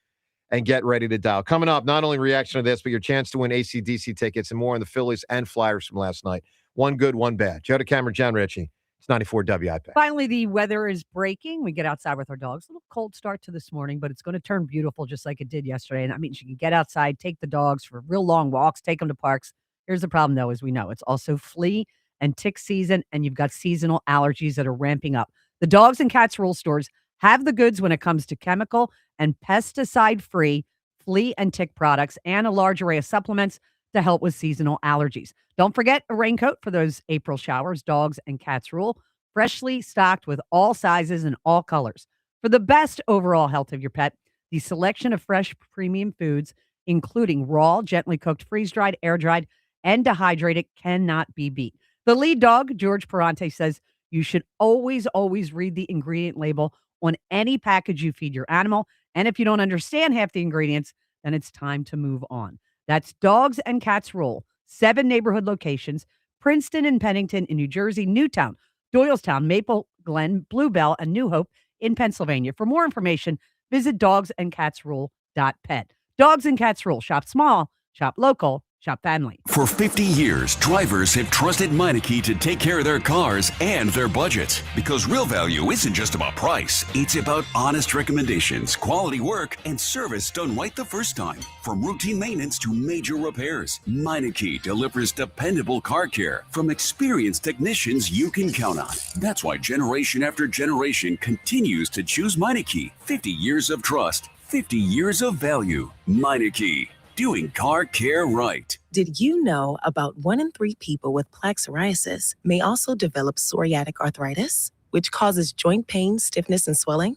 Speaker 5: and get ready to dial. Coming up, not only reaction to this, but your chance to win AC/DC tickets and more on the Phillies and Flyers from last night. One good, one bad. Joe DeCamera, John Ritchie. It's 94 WIP.
Speaker 22: Finally, the weather is breaking. We get outside with our dogs. A little cold start to this morning, but it's going to turn beautiful just like it did yesterday. And that means you can get outside, take the dogs for real long walks, take them to parks. Here's the problem, though, as we know. It's also flea and tick season, and you've got seasonal allergies that are ramping up. The Dogs and Cats Rule stores have the goods when it comes to chemical and pesticide-free flea and tick products and a large array of supplements to help with seasonal allergies. Don't forget a raincoat for those April showers. Dogs and Cats Rule, freshly stocked with all sizes and all colors. For the best overall health of your pet, the selection of fresh premium foods, including raw, gently cooked, freeze-dried, air-dried, and dehydrated, cannot be beat. The lead dog, George Parante, says you should always read the ingredient label on any package you feed your animal. And if you don't understand half the ingredients, then it's time to move on. That's Dogs and Cats Rule. 7 neighborhood locations: Princeton and Pennington in New Jersey, Newtown, Doylestown, Maple Glen, Bluebell, and New Hope in Pennsylvania. For more information, visit dogsandcatsrule.pet. Dogs and Cats Rule. Shop small, shop local, shop family.
Speaker 3: For 50 years, drivers have trusted Meineke to take care of their cars and their budgets. Because real value isn't just about price, it's about honest recommendations, quality work, and service done right the first time. From routine maintenance to major repairs, Meineke delivers dependable car care from experienced technicians you can count on. That's why generation after generation continues to choose Meineke. 50 years of trust, 50 years of value. Meineke. Doing car care right.
Speaker 14: Did you know about 1 in 3 people with plaque psoriasis may also develop psoriatic arthritis, which causes joint pain, stiffness, and swelling?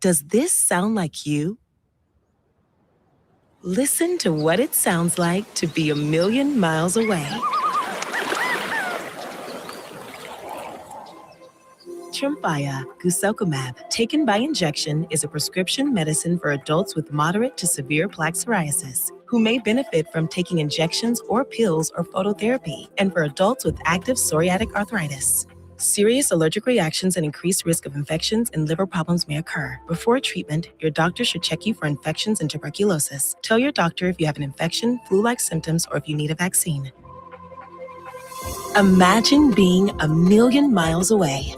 Speaker 14: Does this sound like you? Listen to what it sounds like to be 1,000,000 miles away. Tremfya guselkumab, taken by injection, is a prescription medicine for adults with moderate to severe plaque psoriasis who may benefit from taking injections or pills or phototherapy, and for adults with active psoriatic arthritis. Serious allergic reactions and increased risk of infections and liver problems may occur. Before treatment, your doctor should check you for infections and tuberculosis. Tell your doctor if you have an infection, flu-like symptoms, or if you need a vaccine. Imagine being a million miles away.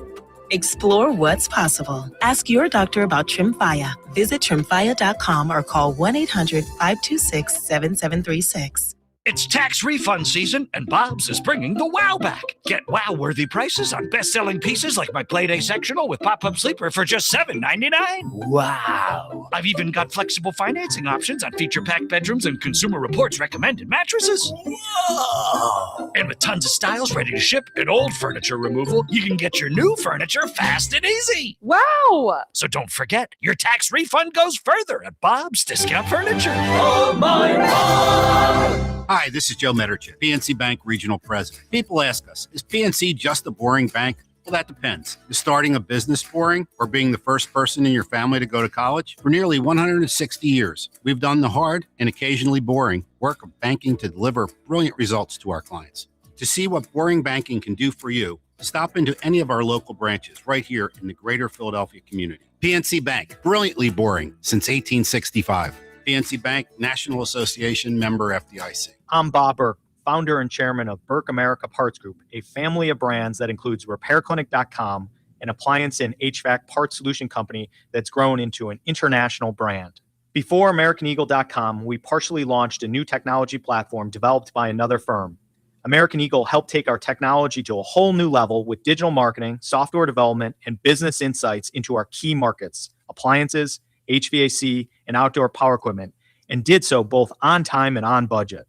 Speaker 14: Explore what's possible. Ask your doctor about Tremfya. Visit Tremfya.com or call 1-800-526-7736.
Speaker 4: It's tax refund season, and Bob's is bringing the wow back. Get wow-worthy prices on best-selling pieces like my Play-Day sectional with pop-up sleeper for just $7.99. Wow. I've even got flexible financing options on feature-packed bedrooms and Consumer Reports recommended mattresses. Whoa. And with tons of styles ready to ship and old furniture removal, you can get your new furniture fast and easy.
Speaker 22: Wow.
Speaker 4: So don't forget, your tax refund goes further at Bob's Discount Furniture.
Speaker 7: Oh, my God. Hi, this is Joe Mederchik, PNC Bank Regional President. People ask us, is PNC just a boring bank? Well, that depends. Is starting a business boring or being the first person in your family to go to college? For nearly 160 years, we've done the hard and occasionally boring work of banking to deliver brilliant results to our clients. To see what boring banking can do for you, stop into any of our local branches right here in the greater Philadelphia community. PNC Bank, brilliantly boring since 1865. PNC Bank, National Association, member FDIC.
Speaker 8: I'm Bob Burke, founder and chairman of Burke America Parts Group, a family of brands that includes RepairClinic.com, an appliance and HVAC parts solution company that's grown into an international brand. Before AmericanEagle.com, we partially launched a new technology platform developed by another firm. American Eagle helped take our technology to a whole new level with digital marketing, software development, and business insights into our key markets, appliances, HVAC, and outdoor power equipment, and did so both on time and on budget.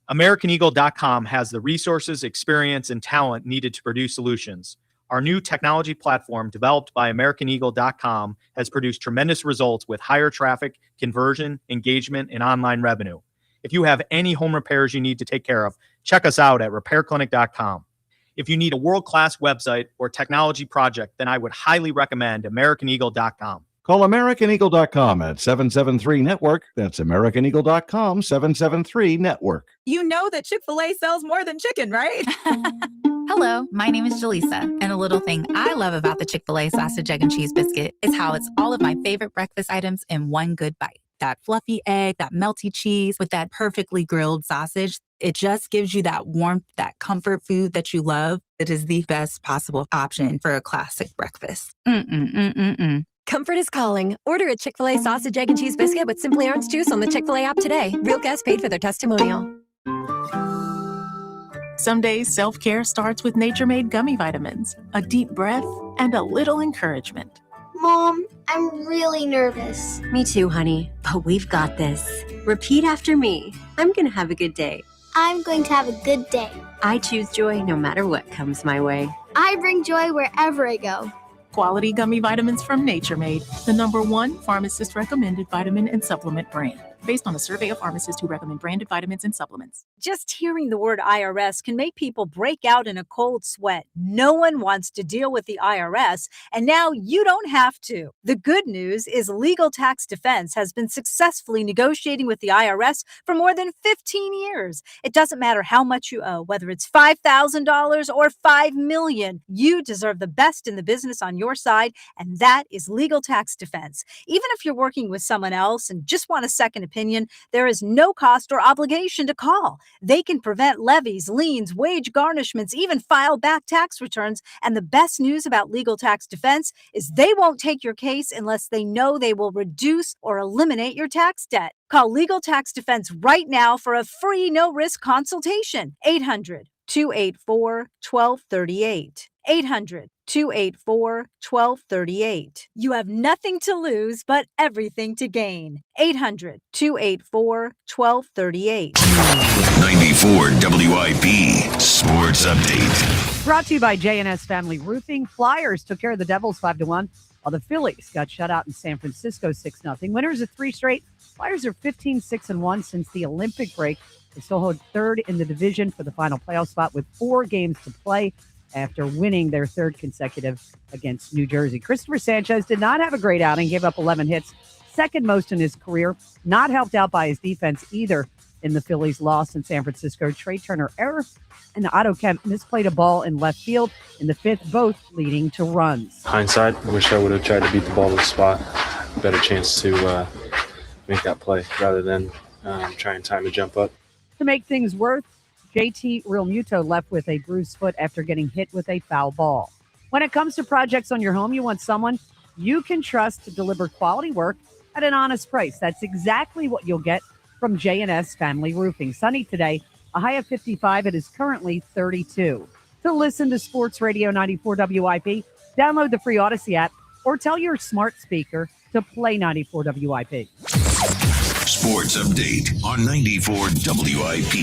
Speaker 8: AmericanEagle.com has the resources, experience, and talent needed to produce solutions. Our new technology platform, developed by AmericanEagle.com, has produced tremendous results with higher traffic, conversion, engagement, and online revenue. If you have any home repairs you need to take care of, check us out at RepairClinic.com. If you need a world-class website or technology project, then I would highly recommend AmericanEagle.com.
Speaker 24: Call AmericanEagle.com at 773-NETWORK. That's AmericanEagle.com, 773-NETWORK.
Speaker 25: You know that Chick-fil-A sells more than chicken, right?
Speaker 26: Hello, my name is Jaleesa, and a little thing I love about the Chick-fil-A sausage, egg, and cheese biscuit is how it's all of my favorite breakfast items in one good bite. That fluffy egg, that melty cheese with that perfectly grilled sausage. It just gives you that warmth, that comfort food that you love. It is the best possible option for a classic breakfast.
Speaker 27: Comfort is calling. Order a Chick-fil-A sausage, egg, and cheese biscuit with Simply Orange Juice on the Chick-fil-A app today. Real guests paid for their testimonial.
Speaker 14: Some days, self-care starts with Nature-Made gummy vitamins, a deep breath, and a little encouragement.
Speaker 28: Mom, I'm really nervous.
Speaker 10: Me too, honey, but we've got this. Repeat after me. I'm going to have a good day.
Speaker 28: I'm going to have a good day.
Speaker 10: I choose joy no matter what comes my way.
Speaker 28: I bring joy wherever I go.
Speaker 14: Quality gummy vitamins from Nature Made, the #1 pharmacist-recommended vitamin and supplement brand. Based on a survey of pharmacists who recommend branded vitamins and supplements.
Speaker 22: Just hearing the word IRS can make people break out in a cold sweat. No one wants to deal with the IRS, and now you don't have to. The good news is Legal Tax Defense has been successfully negotiating with the IRS for more than 15 years. It doesn't matter how much you owe, whether it's $5,000 or $5 million. You deserve the best in the business on your side, and that is Legal Tax Defense. Even if you're working with someone else and just want a second opinion, there is no cost or obligation to call. They can prevent levies, liens, wage garnishments, even file back tax returns. And the best news about Legal Tax Defense is they won't take your case unless they know they will reduce or eliminate your tax debt. Call Legal Tax Defense right now for a free no-risk consultation. 800-284-1238. 800-284-1238. You have nothing to lose, but everything to gain. 800-284-1238.
Speaker 6: 94 WIP Sports Update.
Speaker 22: Brought to you by J&S Family Roofing. Flyers took care of the Devils 5-1, while the Phillies got shut out in San Francisco 6-0. Winners of 3 straight. Flyers are 15-6-1 since the Olympic break. They still hold third in the division for the final playoff spot with 4 games to play after winning their 3rd consecutive against New Jersey. Christopher Sanchez did not have a great outing, gave up 11 hits, 2nd most in his career, not helped out by his defense either. in the Phillies' loss in San Francisco. Trey Turner error and Otto Kemp misplayed a ball in left field in the fifth, both leading to runs.
Speaker 9: Hindsight, wish I would have tried to beat the ball to the spot. Better chance to make that play rather than try and time to jump up.
Speaker 22: To make things worse, JT Realmuto left with a bruised foot after getting hit with a foul ball. When it comes to projects on your home, you want someone you can trust to deliver quality work at an honest price. That's exactly what you'll get from J&S Family Roofing. Sunny today, a high of 55. It is currently 32. To listen to Sports Radio 94 WIP, download the free Odyssey app or tell your smart speaker to play 94 WIP.
Speaker 6: Sports update on 94 WIP.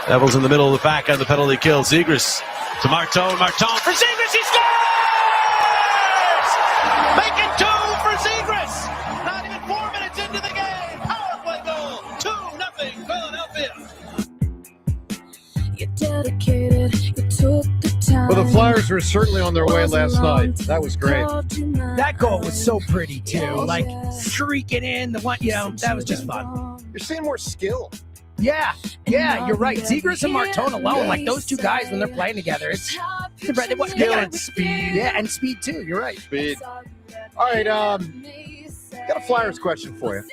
Speaker 11: Devils in the middle of the pack on the penalty kill. Zegras to Martin. Martin for Zegras. He scores! Make it 2 for Zegras. Not even 4 minutes into the game. Power play goal. 2-0 Philadelphia.
Speaker 12: You're dedicated. You took the time.
Speaker 5: Well, the Flyers were certainly on their way last night. That was great.
Speaker 1: That goal was so pretty too. Like streaking in the one, that was just fun.
Speaker 5: You're seeing more skill.
Speaker 1: Yeah, you're right. Zegras and Martin alone, like those two guys when they're playing together, it's skill and speed. Yeah, and speed too. You're right.
Speaker 5: Speed. All right, got a Flyers question for you.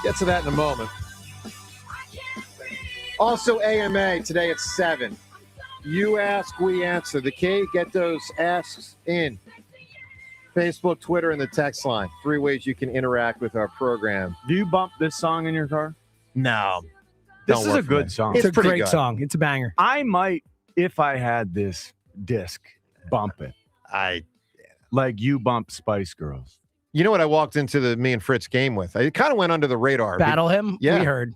Speaker 5: Get to that in a moment. Also, AMA today at 7. You ask, we answer. The key, get those asks in. Facebook, Twitter, and the text line. 3 ways you can interact with our program.
Speaker 2: Do you bump this song in your car?
Speaker 1: No.
Speaker 2: This is a good song.
Speaker 1: It's a great song. It's a banger.
Speaker 2: I might, if I had this disc, bump it. Like you bump Spice Girls.
Speaker 5: You know what I walked into the me and Fritz game with? I kind of went under the radar.
Speaker 1: Battle him?
Speaker 5: Yeah.
Speaker 1: We heard.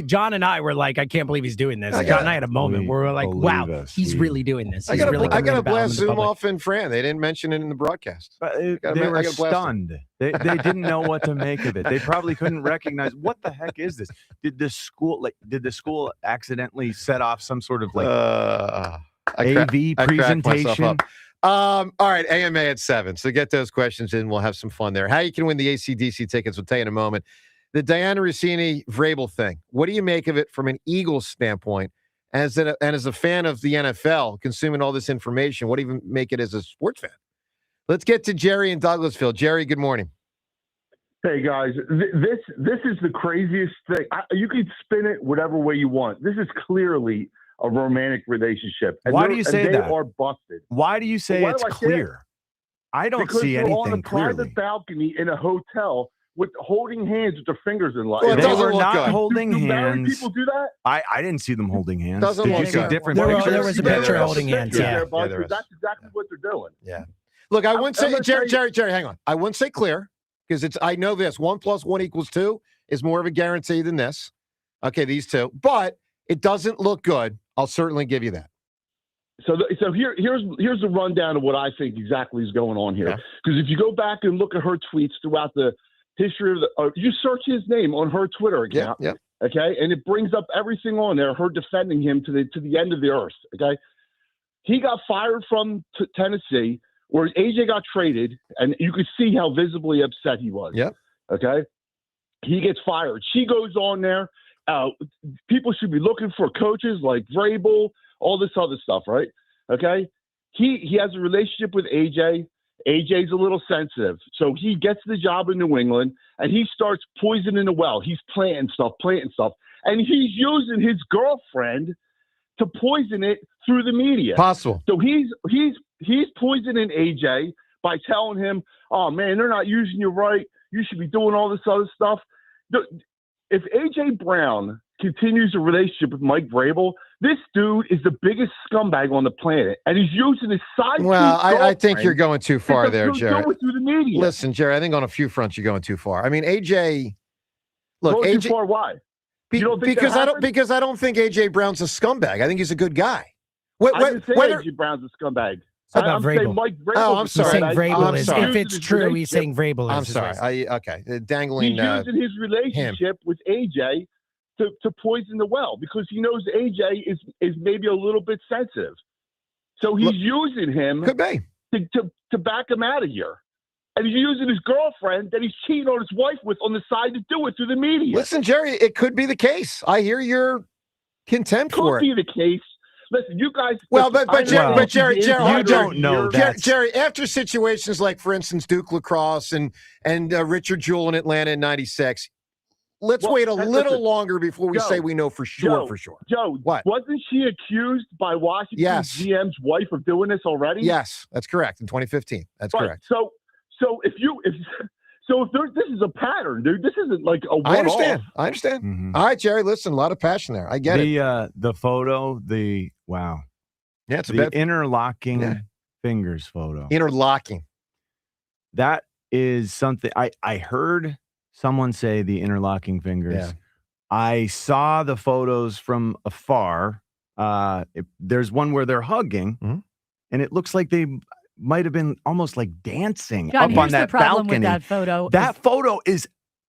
Speaker 1: John and I were like, I can't believe he's doing this. John and I had a moment where we were like, wow, he's really doing this.
Speaker 5: I got to blast Zoom off and Fran. They didn't mention it in the broadcast.
Speaker 2: They were stunned. They didn't know what to make of it. They probably couldn't recognize what the heck is this. Did the school accidentally set off some sort of AV presentation?
Speaker 5: All right, AMA at 7. So get those questions in. We'll have some fun there. How you can win the AC/DC tickets, we'll tell you in a moment. The Dianna Russini Vrabel thing. What do you make of it from an Eagles standpoint? And as a fan of the NFL, consuming all this information, what do you make it as a sports fan? Let's get to Jerry in Douglasville. Jerry, good morning.
Speaker 13: Hey, guys. This is the craziest thing. You can spin it whatever way you want. This is clearly a romantic relationship.
Speaker 2: Why do you say that?
Speaker 13: They are busted.
Speaker 2: Why do you say it's clear? I don't see anything
Speaker 13: on a
Speaker 2: clearly.
Speaker 13: private balcony in a hotel with holding hands with their fingers in line.
Speaker 2: Well, they were not holding
Speaker 13: do
Speaker 2: hands.
Speaker 13: People do that?
Speaker 2: I didn't see them holding hands.
Speaker 5: Doesn't
Speaker 2: Did you
Speaker 5: look
Speaker 2: see
Speaker 5: good.
Speaker 2: different
Speaker 1: There
Speaker 2: pictures?
Speaker 1: was a picture holding hands. Yeah.
Speaker 13: That's exactly what they're doing.
Speaker 5: Yeah. Look, I wouldn't say, Jerry, hang on. I wouldn't say clear because I know this. 1 + 1 = 2 is more of a guarantee than this. Okay, these two. But it doesn't look good. I'll certainly give you that.
Speaker 13: So here's the rundown of what I think exactly is going on here. Because if you go back and look at her tweets throughout the history of you search his name on her Twitter account.
Speaker 5: Yep.
Speaker 13: Okay, and it brings up everything on there. Her defending him to the end of the earth. Okay, he got fired from Tennessee, where AJ got traded, and you could see how visibly upset he was.
Speaker 5: Yep.
Speaker 13: Okay, he gets fired. She goes on there. People should be looking for coaches like Vrabel, all this other stuff, right? Okay, he has a relationship with AJ. AJ's a little sensitive. So he gets the job in New England, and he starts poisoning the well. He's planting stuff. And he's using his girlfriend to poison it through the media.
Speaker 5: Possible.
Speaker 13: So he's poisoning AJ by telling him, oh, man, they're not using you right. You should be doing all this other stuff. If AJ Brown continues a relationship with Mike Vrabel, this dude is the biggest scumbag on the planet, and he's using his side.
Speaker 5: Well, I think you're going too far there, Jerry.
Speaker 13: Through the media.
Speaker 5: Listen, Jerry, I think on a few fronts you're going too far. I mean, AJ. Look,
Speaker 13: going
Speaker 5: AJ.
Speaker 13: Too far? Why?
Speaker 5: Because I don't think AJ Brown's a scumbag. I think he's a good guy.
Speaker 13: I didn't say AJ Brown's a scumbag.
Speaker 1: I'm
Speaker 13: saying Mike Vrabel.
Speaker 5: Oh, I'm sorry.
Speaker 1: He's saying Vrabel is.
Speaker 5: sorry.
Speaker 1: If it's true, he's saying Vrabel is.
Speaker 5: I'm sorry. Dangling.
Speaker 13: He's using his relationship with AJ to poison the well because he knows AJ is maybe a little bit sensitive. So he's using him
Speaker 5: could be
Speaker 13: to back him out of here. and he's using his girlfriend that he's cheating on his wife with on the side to do it through the media.
Speaker 5: Listen, Jerry, it could be the case. I hear your contempt for it.
Speaker 13: Could be the case. Listen, you guys.
Speaker 5: Well,
Speaker 13: listen,
Speaker 5: but Jerry,
Speaker 2: you don't know that.
Speaker 5: Jerry, after situations like, for instance, Duke Lacrosse and Richard Jewell in Atlanta in '96, let's wait a little longer before we say we know for sure.
Speaker 13: Joe,
Speaker 5: what?
Speaker 13: Wasn't she accused by Washington GM's wife of doing this already?
Speaker 5: Yes, that's correct. In 2015, that's correct.
Speaker 13: So if this is a pattern, dude, this isn't like a one-off.
Speaker 5: I understand. Mm-hmm. All right, Jerry, listen, a lot of passion there. I get it.
Speaker 2: The photo, wow.
Speaker 5: Yeah, it's
Speaker 2: the interlocking fingers photo.
Speaker 5: Interlocking.
Speaker 2: That is something I heard someone say, the interlocking fingers.
Speaker 5: Yeah.
Speaker 2: I saw the photos from afar. There's one where they're hugging, and it looks like they might have been almost like dancing
Speaker 22: John,
Speaker 2: up on that
Speaker 22: the problem
Speaker 2: balcony.
Speaker 22: with that photo.
Speaker 2: That photo is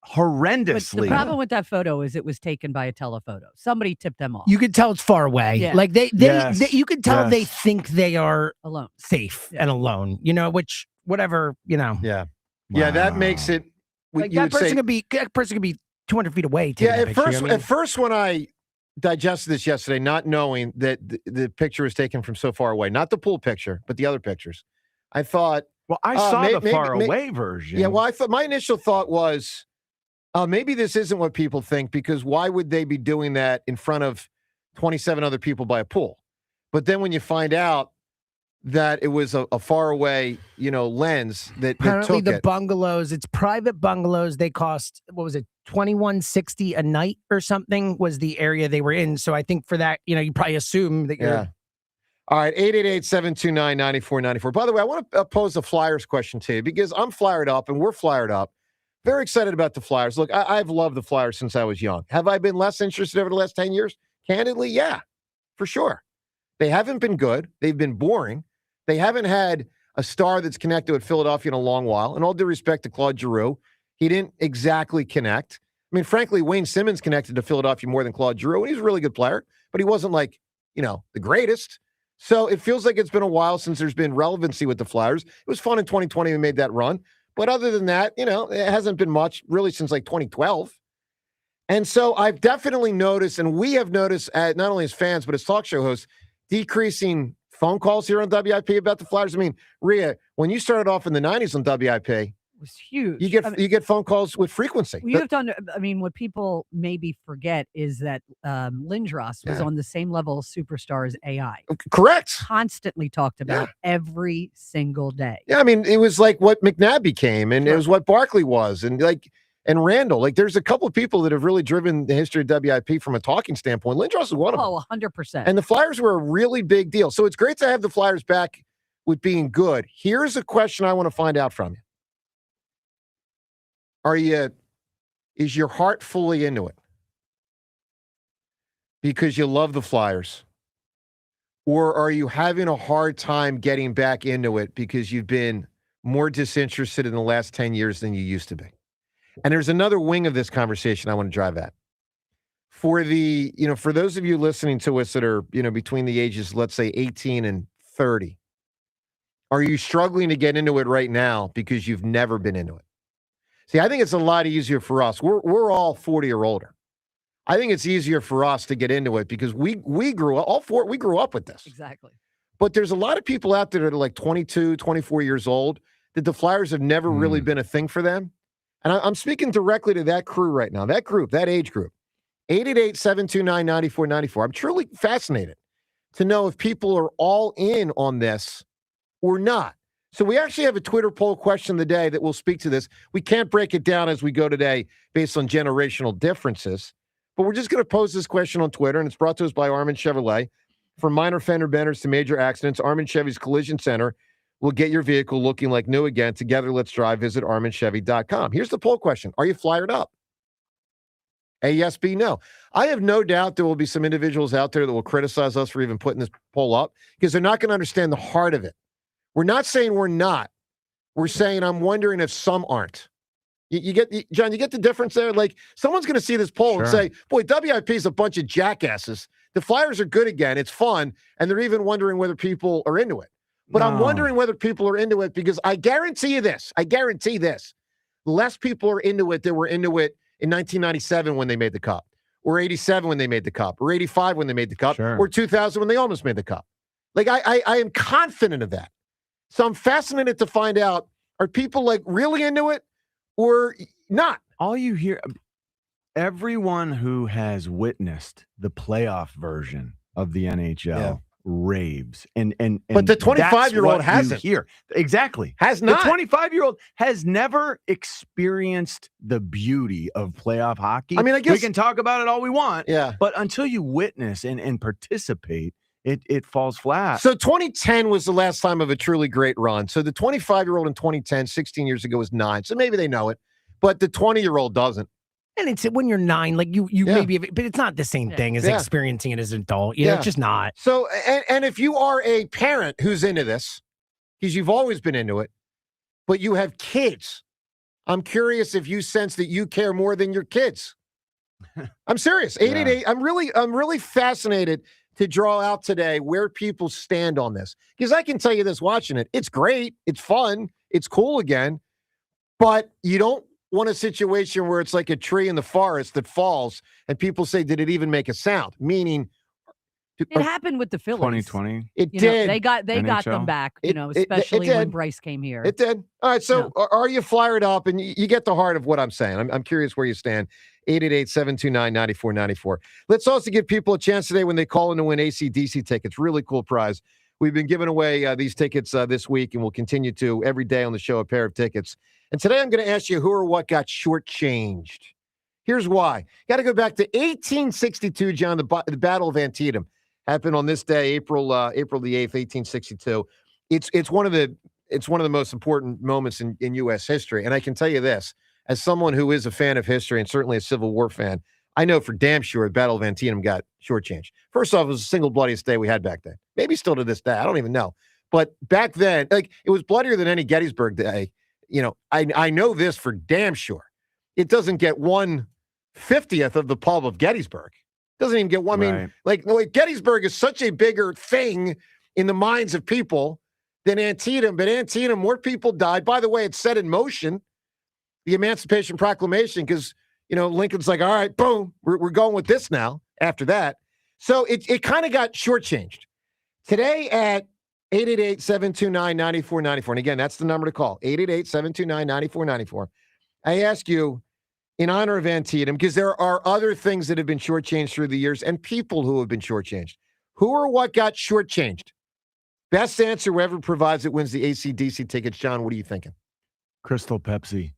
Speaker 2: horrendously.
Speaker 22: The problem with that photo is it was taken by a telephoto. Somebody tipped them off.
Speaker 1: You could tell it's far away.
Speaker 22: Yeah.
Speaker 1: Like they you could tell they think they are
Speaker 22: alone,
Speaker 1: safe and alone. Which whatever.
Speaker 5: Yeah, yeah, that makes it.
Speaker 1: Like that person could be 200 feet away.
Speaker 5: Yeah, at first when I digested this yesterday, not knowing that the picture was taken from so far away, not the pool picture, but the other pictures, I thought.
Speaker 2: Well, I saw the far away version.
Speaker 5: Yeah, well, I thought my initial thought was, maybe this isn't what people think, because why would they be doing that in front of 27 other people by a pool? But then when you find out that it was a far away, lens that
Speaker 1: apparently
Speaker 5: took
Speaker 1: the
Speaker 5: it.
Speaker 1: Bungalows, it's private bungalows. They cost, what was it, $21.60 a night or something was the area they were in. So I think for that, you probably assume that you're.
Speaker 5: Yeah. All right, 888-729-9494. By the way, I want to pose a Flyers question to you because I'm flyered up and we're flyered up. Very excited about the Flyers. Look, I've loved the Flyers since I was young. Have I been less interested over the last 10 years? Candidly, yeah, for sure. They haven't been good. They've been boring. They haven't had a star that's connected with Philadelphia in a long while. And all due respect to Claude Giroux, he didn't exactly connect. I mean, frankly, Wayne Simmons connected to Philadelphia more than Claude Giroux, and he's a really good player, but he wasn't like, the greatest. So it feels like it's been a while since there's been relevancy with the Flyers. It was fun in 2020 we made that run. But other than that, it hasn't been much really since like 2012. And so I've definitely noticed, and we have noticed not only as fans, but as talk show hosts, decreasing phone calls here on WIP about the Flyers. I mean, Rhea, when you started off in the 90s on WIP,
Speaker 22: it was huge.
Speaker 5: You get phone calls with frequency.
Speaker 22: You have to. What people maybe forget is that Lindros was on the same level of superstar as AI.
Speaker 5: Correct.
Speaker 22: Constantly talked about every single day.
Speaker 5: Yeah, I mean, it was like what McNabb became, and it was what Barkley was, and Randall. Like, there's a couple of people that have really driven the history of WIP from a talking standpoint. Lindros is one of them.
Speaker 22: Oh, 100%.
Speaker 5: And the Flyers were a really big deal. So it's great to have the Flyers back with being good. Here's a question I want to find out from you. Is your heart fully into it? Because you love the Flyers? Or are you having a hard time getting back into it because you've been more disinterested in the last 10 years than you used to be? And there's another wing of this conversation I want to drive at. For for those of you listening to us that are, between the ages, let's say 18 and 30, are you struggling to get into it right now because you've never been into it? See, I think it's a lot easier for us. We're all 40 or older. I think it's easier for us to get into it because we grew up, we grew up with this.
Speaker 22: Exactly.
Speaker 5: But there's a lot of people out there that are like 22, 24 years old that the Flyers have never really been a thing for them. And I'm speaking directly to that crew right now, that group, that age group. 888-729-9494. I'm truly fascinated to know if people are all in on this or not. So we actually have a Twitter poll question of the day that will speak to this. We can't break it down as we go today based on generational differences, but we're just going to pose this question on Twitter, and it's brought to us by Armin Chevrolet. From minor fender benders to major accidents, Armin Chevy's Collision Center will get your vehicle looking like new again. Together, let's drive. Visit ArminChevy.com. Here's the poll question. Are you flyered up? A, yes, B, no. I have no doubt there will be some individuals out there that will criticize us for even putting this poll up because they're not going to understand the heart of it. We're not saying we're not. We're saying I'm wondering if some aren't. John, you get the difference there? Like, someone's going to see this poll and say, boy, WIP is a bunch of jackasses. The Flyers are good again. It's fun. And they're even wondering whether people are into it. But I'm
Speaker 2: No.
Speaker 5: wondering whether people are into it because I guarantee this. Less people are into it than were into it in 1997 when they made the Cup, or 87 when they made the Cup, or 85 when they made the Cup, or 2000 when they almost made the Cup. Like, I am confident of that. So I'm fascinated to find out, are people like really into it or not?
Speaker 2: All you hear, everyone who has witnessed the playoff version of the NHL raves. And
Speaker 5: But the
Speaker 2: that's
Speaker 5: 25-year-old
Speaker 2: what you
Speaker 5: hasn't.
Speaker 2: hear. Exactly.
Speaker 5: Has not.
Speaker 2: The 25-year-old has never experienced the beauty of playoff hockey.
Speaker 5: I mean, I guess
Speaker 2: we can talk about it all we want.
Speaker 5: Yeah.
Speaker 2: But until you witness and participate, it falls flat.
Speaker 5: So 2010 was the last time of a truly great run. So the 25-year-old in 2010, 16 years ago, was 9. So maybe they know it, but the 20-year-old doesn't.
Speaker 1: And it's when you're 9, like you maybe, but it's not the same thing as experiencing it as an adult. You know, it's just not.
Speaker 5: So, and if you are a parent who's into this, because you've always been into it, but you have kids, I'm curious if you sense that you care more than your kids. I'm serious. 888. I'm really fascinated to draw out today where people stand on this. Because I can tell you this, watching it, it's great, it's fun, it's cool again, but you don't want a situation where it's like a tree in the forest that falls and people say, did it even make a sound? Meaning,
Speaker 22: it happened with the Phillies.
Speaker 2: 2020.
Speaker 5: It
Speaker 22: You
Speaker 5: did.
Speaker 22: know, they got
Speaker 2: NHL.
Speaker 22: them back,
Speaker 5: It
Speaker 22: especially
Speaker 5: did.
Speaker 22: when Bryce came here.
Speaker 5: It did. All right. So are you fired up? And you get the heart of what I'm saying. I'm curious where you stand. 888-729-9494. Let's also give people a chance today when they call in to win AC/DC tickets. Really cool prize. We've been giving away these tickets this week, and we'll continue to every day on the show, a pair of tickets. And today I'm going to ask you who or what got shortchanged. Here's why. Got to go back to 1862, John, the Battle of Antietam. Happened on this day, April the 8th, 1862. It's one of the most important moments in U.S. history. And I can tell you this, as someone who is a fan of history and certainly a Civil War fan, I know for damn sure the Battle of Antietam got shortchanged. First off, it was the single bloodiest day we had back then. Maybe still to this day. I don't even know. But back then, like, it was bloodier than any Gettysburg Day. You know, I know this for damn sure. It doesn't get 1/50th of the pulp of Gettysburg. Doesn't even get one. I mean, like Gettysburg is such a bigger thing in the minds of people than Antietam. But Antietam, more people died. By the way, it set in motion the Emancipation Proclamation because, you know, Lincoln's like, all right, boom, we're going with this now after that. So it kind of got shortchanged. Today at 888-729-9494. And again, that's the number to call, 888-729-9494. I ask you, in honor of Antietam, because there are other things that have been shortchanged through the years and people who have been shortchanged. Who or what got shortchanged? Best answer, whoever provides it wins the AC/DC tickets. John, what are you thinking?
Speaker 2: Crystal Pepsi.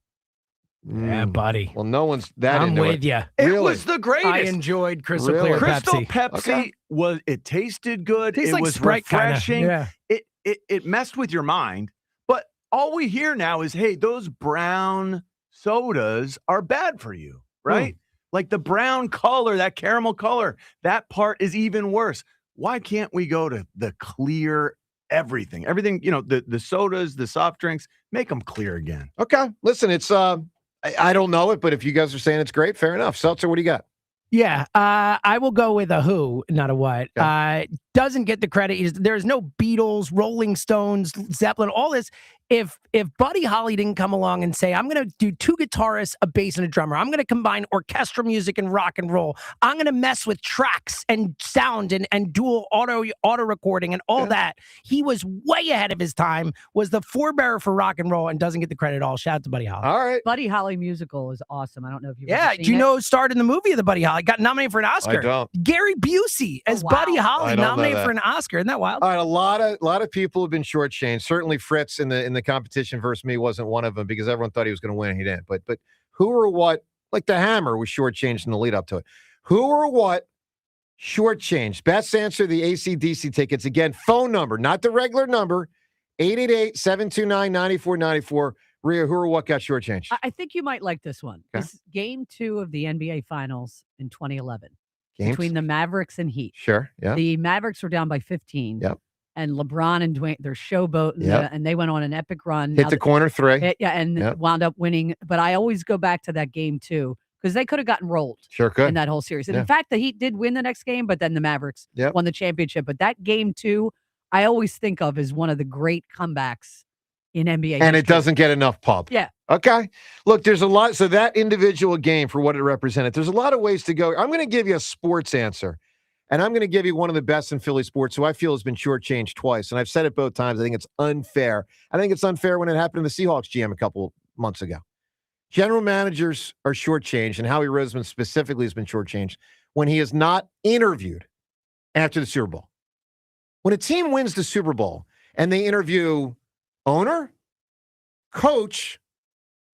Speaker 1: Yeah, buddy.
Speaker 5: Well, no one's that
Speaker 1: I'm
Speaker 5: into
Speaker 1: with you.
Speaker 2: It was the greatest.
Speaker 1: I enjoyed Crystal
Speaker 5: Really?
Speaker 1: Clear
Speaker 2: Crystal
Speaker 1: Pepsi.
Speaker 2: Pepsi it tasted good.
Speaker 1: Tastes
Speaker 2: it
Speaker 1: like
Speaker 2: was
Speaker 1: Sprite kinda,
Speaker 2: refreshing.
Speaker 1: yeah.
Speaker 2: It messed with your mind. But all we hear now is, hey, those brown sodas are bad for you, right? Like the brown color, that caramel color, that part is even worse. Why can't we go to the clear everything? Everything, you know, the sodas, the soft drinks, make them clear again.
Speaker 5: Okay. Listen, it's I don't know it, but if you guys are saying it's great, fair enough. Seltzer, what do you got?
Speaker 1: Yeah, I will go with a who, not a what. Doesn't get the credit. There's no Beatles, Rolling Stones, Zeppelin, all this. If Buddy Holly didn't come along and say, I'm going to do 2 guitarists, a bass, and a drummer. I'm going to combine orchestral music and rock and roll. I'm going to mess with tracks and sound and dual auto recording and all that. He was way ahead of his time, was the forebearer for rock and roll, and doesn't get the credit at all. Shout out to Buddy Holly.
Speaker 5: All right.
Speaker 22: Buddy Holly musical is awesome. I don't know if you've
Speaker 1: Yeah,
Speaker 22: ever seen
Speaker 1: do you
Speaker 22: it?
Speaker 1: know who starred in the movie of the Buddy Holly? Got nominated for an Oscar.
Speaker 5: I don't.
Speaker 1: Gary Busey as
Speaker 22: wow.
Speaker 1: Buddy
Speaker 5: I
Speaker 1: Holly,
Speaker 5: don't know
Speaker 1: nominated
Speaker 5: that.
Speaker 1: for an Oscar. Isn't that wild?
Speaker 5: All right, a lot of people have been shortchanged. Certainly Fritz in the competition versus me wasn't one of them because everyone thought he was going to win and he didn't. But who or what, like the Hammer was shortchanged in the lead up to it. Who or what shortchanged? Best answer, the AC/DC tickets. Again, phone number, not the regular number, 888-729-9494. Rhea, who or what got shortchanged?
Speaker 22: I think you might like this one.
Speaker 5: Okay.
Speaker 22: This is game 2 of the NBA Finals in 2011
Speaker 5: Games?
Speaker 22: between the Mavericks and Heat.
Speaker 5: Sure, yeah.
Speaker 22: The Mavericks were down by 15.
Speaker 5: Yep.
Speaker 22: And LeBron and Dwayne, they're showboating,
Speaker 5: Yep.
Speaker 22: and they went on an epic run.
Speaker 5: Hit the corner 3.
Speaker 22: And
Speaker 5: Yep.
Speaker 22: wound up winning. But I always go back to that game 2 because they could have gotten rolled
Speaker 5: Sure could.
Speaker 22: in that whole series. And
Speaker 5: Yeah.
Speaker 22: in fact, the Heat did win the next game, but then the Mavericks
Speaker 5: Yep.
Speaker 22: won the championship. But that game 2, I always think of as one of the great comebacks in NBA
Speaker 5: And
Speaker 22: history.
Speaker 5: it doesn't get enough pub.
Speaker 22: Yeah.
Speaker 5: Okay. Look, there's a lot. So that individual game, for what it represented, there's a lot of ways to go. I'm going to give you a sports answer. And I'm going to give you one of the best in Philly sports who I feel has been shortchanged twice. And I've said it both times. I think it's unfair. I think it's unfair when it happened to the Seahawks GM a couple months ago. General managers are shortchanged, and Howie Roseman specifically has been shortchanged when he is not interviewed after the Super Bowl. When a team wins the Super Bowl and they interview owner, coach,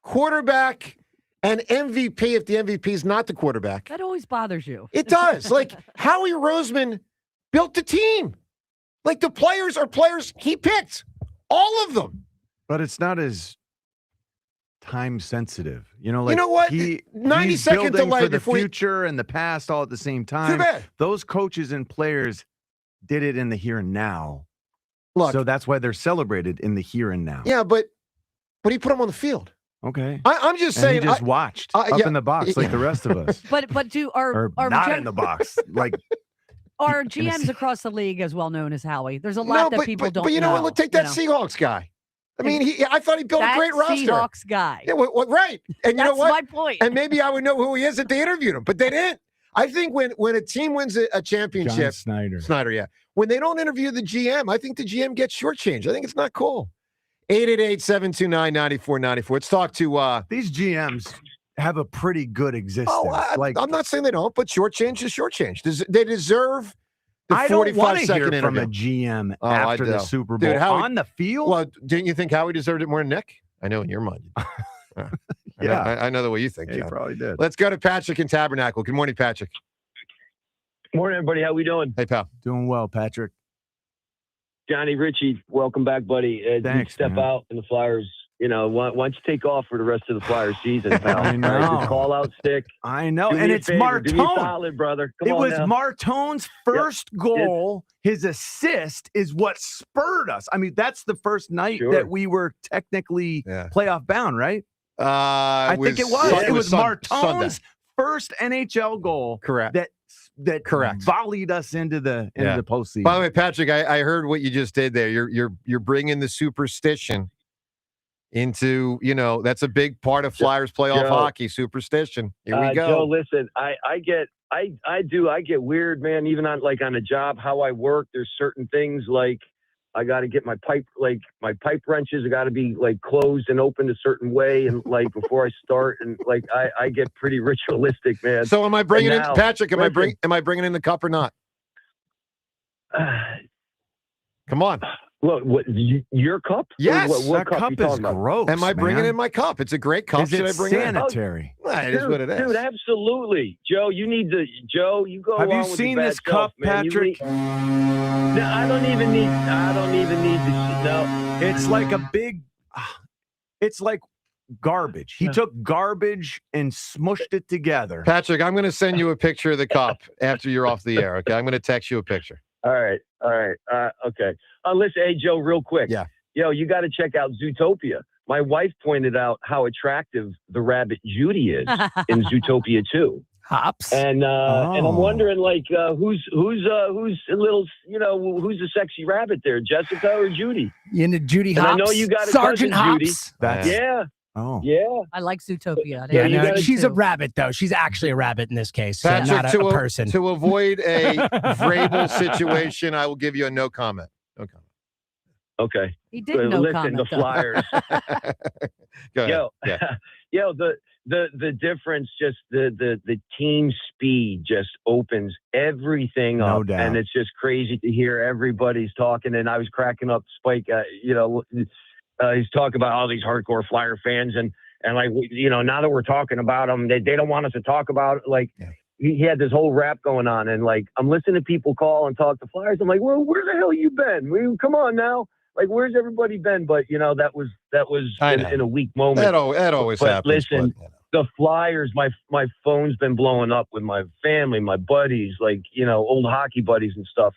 Speaker 5: quarterback, and MVP if the MVP is not the quarterback.
Speaker 22: That always bothers you.
Speaker 5: It does. Like, Howie Roseman built the team. Like, the players are players he picked. All of them.
Speaker 2: But it's not as time sensitive. Like,
Speaker 5: you know what? 90
Speaker 2: he's
Speaker 5: second
Speaker 2: building
Speaker 5: delay
Speaker 2: for the
Speaker 5: before
Speaker 2: future and the past all at the same time.
Speaker 5: Too bad.
Speaker 2: Those coaches and players did it in the here and now.
Speaker 5: Look,
Speaker 2: so that's why they're celebrated in the here and now.
Speaker 5: Yeah, but he put them on the field.
Speaker 2: Okay.
Speaker 5: I'm just
Speaker 2: And
Speaker 5: saying.
Speaker 2: he just watched up in the box like the rest of us.
Speaker 22: But do
Speaker 2: Or not in the box. Like,
Speaker 22: are GMs across the league as well known as Howie? There's a lot that people don't know.
Speaker 5: But you know what? Let's take that Seahawks guy. I mean, I thought he built a great roster.
Speaker 22: Seahawks guy.
Speaker 5: Yeah, right. And you know what?
Speaker 22: That's my point.
Speaker 5: And maybe I would know who he is if they interviewed him, but they didn't. I think when a team wins a championship,
Speaker 2: John Snyder,
Speaker 5: yeah. When they don't interview the GM, I think the GM gets shortchanged. I think it's not cool. 888-729-9494. Let's talk to
Speaker 2: these GMs have a pretty good existence.
Speaker 5: I'm not saying they don't, but shortchange is shortchange. They deserve the
Speaker 2: I don't want to
Speaker 5: 45-second
Speaker 2: hear from
Speaker 5: interview.
Speaker 2: a GM after the Super Bowl.
Speaker 5: Dude,
Speaker 2: on the field?
Speaker 5: Well, didn't you think Howie deserved it more than Nick? I know in your mind.
Speaker 2: Yeah.
Speaker 5: I know the way you think.
Speaker 2: Yeah, he
Speaker 5: John.
Speaker 2: probably did.
Speaker 5: Let's go to Patrick in Tabernacle. Good morning, Patrick.
Speaker 15: Morning, everybody. How we doing?
Speaker 5: Hey, pal.
Speaker 2: Doing well, Patrick.
Speaker 15: Johnny Ritchie, welcome back, buddy.
Speaker 2: Thanks,
Speaker 15: step
Speaker 2: man.
Speaker 15: out in the Flyers. Why don't you take off for the rest of the Flyers season, pal?
Speaker 2: I know.
Speaker 15: All right, just call out stick.
Speaker 2: I know.
Speaker 15: Do me
Speaker 2: And
Speaker 15: a
Speaker 2: it's
Speaker 15: favor. Do me a
Speaker 2: Martone.
Speaker 15: solid, brother. Come
Speaker 2: It
Speaker 15: on
Speaker 2: was
Speaker 15: now.
Speaker 2: Martone's first goal. His assist is what spurred us. I mean, that's the first night that we were technically playoff bound, right? I think it was. It was Martone's first NHL goal.
Speaker 5: Correct.
Speaker 2: That volleyed us into the postseason.
Speaker 5: By the way, Patrick, I heard what you just did there. You're bringing the superstition into, that's a big part of Flyers playoff hockey. Superstition. Here we go.
Speaker 15: Joe, listen, I get weird, man. Even on a job, how I work, there's certain things like I got to get my pipe wrenches. I got to be closed and opened a certain way, and before I start, and I get pretty ritualistic, man.
Speaker 5: So am I bringing in Patrick? Am I bringing in the cup or not? Come on.
Speaker 15: Look, your cup?
Speaker 5: Yes,
Speaker 15: what cup you talking about?
Speaker 2: gross.
Speaker 5: Am I bringing in my cup? It's a great cup.
Speaker 2: Is it
Speaker 5: Should I bring
Speaker 2: sanitary?
Speaker 5: it in? It is what it is.
Speaker 15: Dude, absolutely. Joe, you need to. Joe, you go.
Speaker 2: Have you
Speaker 15: on with
Speaker 2: seen
Speaker 15: your
Speaker 2: this
Speaker 15: bad self,
Speaker 2: cup,
Speaker 15: man.
Speaker 2: Patrick?
Speaker 15: No, I don't even need to see. No,
Speaker 2: It's like a big. It's like garbage. He took garbage and smushed it together.
Speaker 5: Patrick, I'm going to send you a picture of the cup after you're off the air. Okay, I'm going to text you a picture.
Speaker 15: All right. Okay. Listen, hey, Joe, real quick.
Speaker 5: Yeah.
Speaker 15: Yo, you got to check out Zootopia. My wife pointed out how attractive the rabbit Judy is in Zootopia 2.
Speaker 1: Hops.
Speaker 15: And I'm wondering, who's a little, who's the sexy rabbit there, Jessica or Judy?
Speaker 1: You into Judy
Speaker 15: And
Speaker 1: Hops?
Speaker 15: I know you got a
Speaker 1: Sergeant
Speaker 15: cousin, Judy.
Speaker 1: Hops.
Speaker 15: Yeah.
Speaker 2: Oh.
Speaker 15: Yeah.
Speaker 22: I like Zootopia.
Speaker 1: Yeah,
Speaker 15: you
Speaker 1: no,
Speaker 15: gotta
Speaker 1: she's a
Speaker 22: too.
Speaker 1: rabbit, though. She's actually a rabbit in this case, so
Speaker 5: Patrick,
Speaker 1: not a person.
Speaker 5: To avoid a Vrabel situation, I will give you a no comment. No comment.
Speaker 15: Okay.
Speaker 22: He did no
Speaker 15: listen,
Speaker 22: comment,
Speaker 15: the
Speaker 22: though.
Speaker 15: Flyers.
Speaker 5: Go ahead.
Speaker 15: Yo,
Speaker 5: Yeah.
Speaker 15: the difference, just the team speed just opens everything
Speaker 2: No
Speaker 15: up,
Speaker 2: doubt.
Speaker 15: and it's just crazy to hear everybody's talking. And I was cracking up, Spike. He's talking about all these hardcore Flyer fans, and now that we're talking about them, they don't want us to talk about it. He had this whole rap going on, and I'm listening to people call and talk to Flyers. I'm like, well, where the hell you been? Come on now. Where's everybody been? But that was in a weak moment.
Speaker 5: That always
Speaker 15: But
Speaker 5: happens.
Speaker 15: listen, the Flyers, my phone's been blowing up with my family, my buddies, old hockey buddies and stuff.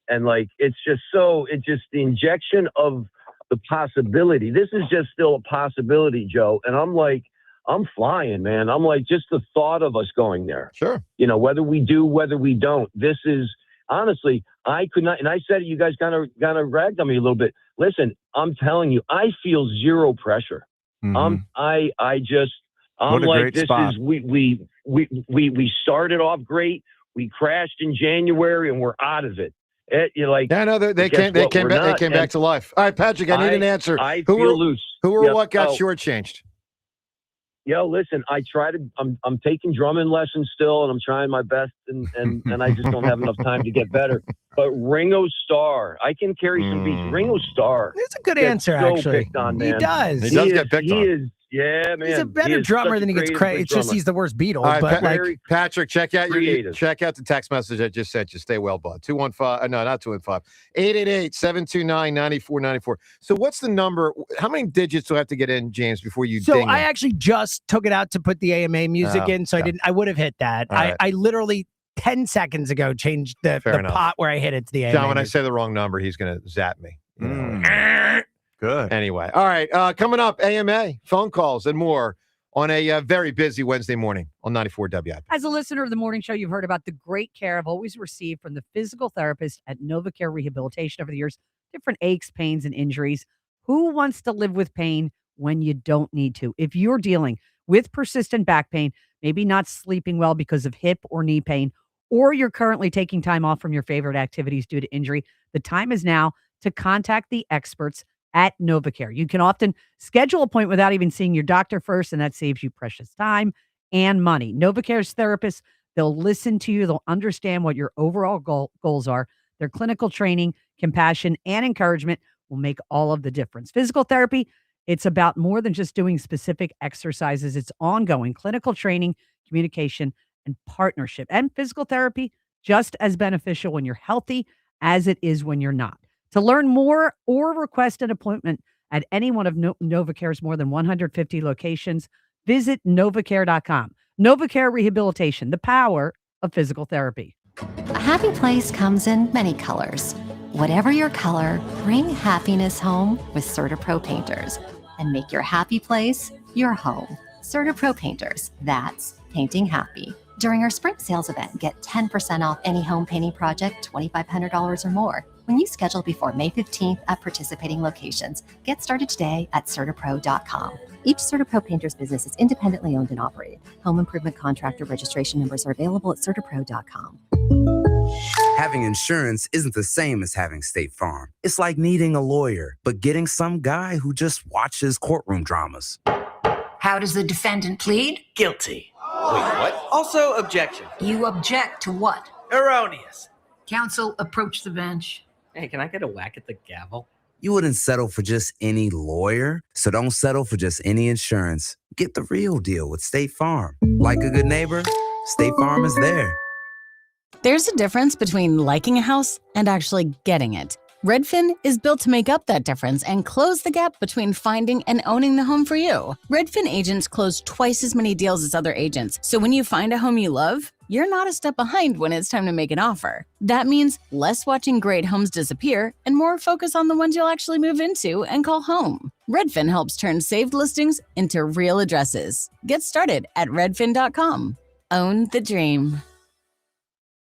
Speaker 15: And it's just the injection of the possibility. This is just still a possibility, Joe. And I'm flying, man. I'm just the thought of us going there.
Speaker 5: Sure.
Speaker 15: Whether we do, whether we don't, this is honestly, I could not, and I said it, you guys kind of ragged on me a little bit. Listen, I'm telling you, I feel zero pressure. I'm
Speaker 2: What a
Speaker 15: like,
Speaker 2: great
Speaker 15: this
Speaker 2: spot.
Speaker 15: is, we started off great. We crashed in January and we're out of it. You're like,
Speaker 5: Yeah, no, they came back to life. All right, Patrick, I need an answer.
Speaker 15: I feel loose.
Speaker 5: Who or
Speaker 15: Yep.
Speaker 5: what got shortchanged?
Speaker 15: Yo, listen, I'm taking drumming lessons still, and I'm trying my best, and I just don't have enough time to get better. But Ringo Starr, I can carry some beats. Ringo Starr.
Speaker 1: That's a good
Speaker 15: gets
Speaker 1: answer,
Speaker 15: so
Speaker 1: actually.
Speaker 15: picked on,
Speaker 1: He
Speaker 15: man.
Speaker 1: does.
Speaker 5: He does get picked on.
Speaker 15: He is, yeah, man.
Speaker 1: He's a better drummer than he gets credit. It's just he's the worst Beatle.
Speaker 5: All right,
Speaker 1: but
Speaker 5: Patrick, check out
Speaker 15: creative.
Speaker 5: check out the text message I just sent you. Stay well, bud. 215. No, not 215. 888-729-9494. So what's the number? How many digits do I have to get in, James, before you
Speaker 1: So
Speaker 5: ding
Speaker 1: I
Speaker 5: me?
Speaker 1: actually just took it out to put the AMA music in, so I would have hit that.
Speaker 5: All right.
Speaker 1: I literally 10 seconds ago changed the
Speaker 5: enough.
Speaker 1: pot where I hit it to the AMA.
Speaker 5: John, when I
Speaker 1: music.
Speaker 5: say the wrong number, he's going to zap me.
Speaker 2: Good.
Speaker 5: Anyway, all right. Coming up, AMA, phone calls, and more on a very busy Wednesday morning on 94 WIP.
Speaker 22: As a listener of the morning show, you've heard about the great care I've always received from the physical therapist at NovaCare Rehabilitation over the years. Different aches, pains, and injuries. Who wants to live with pain when you don't need to? If you're dealing with persistent back pain, maybe not sleeping well because of hip or knee pain, or you're currently taking time off from your favorite activities due to injury, the time is now to contact the experts at NovaCare. You can often schedule an appointment without even seeing your doctor first, and that saves you precious time and money. NovaCare's therapists, they'll listen to you. They'll understand what your overall goals are. Their clinical training, compassion, and encouragement will make all of the difference. Physical therapy, it's about more than just doing specific exercises. It's ongoing clinical training, communication, and partnership. And physical therapy, just as beneficial when you're healthy as it is when you're not. To learn more or request an appointment at any one of NovaCare's more than 150 locations, visit NovaCare.com. NovaCare Rehabilitation, the power of physical therapy.
Speaker 3: A happy place comes in many colors. Whatever your color, bring happiness home with CertaPro Painters and make your happy place your home. CertaPro Painters, that's painting happy. During our spring sales event, get 10% off any home painting project, $2,500 or more. When you schedule before May 15th at participating locations, get started today at CertaPro.com. Each CertaPro Painters business is independently owned and operated. Home improvement contractor registration numbers are available at CertaPro.com.
Speaker 16: Having insurance isn't the same as having State Farm. It's like needing a lawyer, but getting some guy who just watches courtroom dramas.
Speaker 17: How does the defendant plead?
Speaker 18: Guilty. Wait, what? Also, objection.
Speaker 17: You object to what?
Speaker 18: Erroneous.
Speaker 17: Counsel, approach the bench.
Speaker 18: Hey, can I get a whack at the gavel?
Speaker 16: You wouldn't settle for just any lawyer, so don't settle for just any insurance. Get the real deal with State Farm. Like a good neighbor, State Farm is there.
Speaker 19: There's a difference between liking a house and actually getting it. Redfin is built to make up that difference and close the gap between finding and owning the home for you. Redfin agents close twice as many deals as other agents, so when you find a home you love, you're not a step behind when it's time to make an offer. That means less watching great homes disappear and more focus on the ones you'll actually move into and call home. Redfin helps turn saved listings into real addresses. Get started at redfin.com. Own the dream.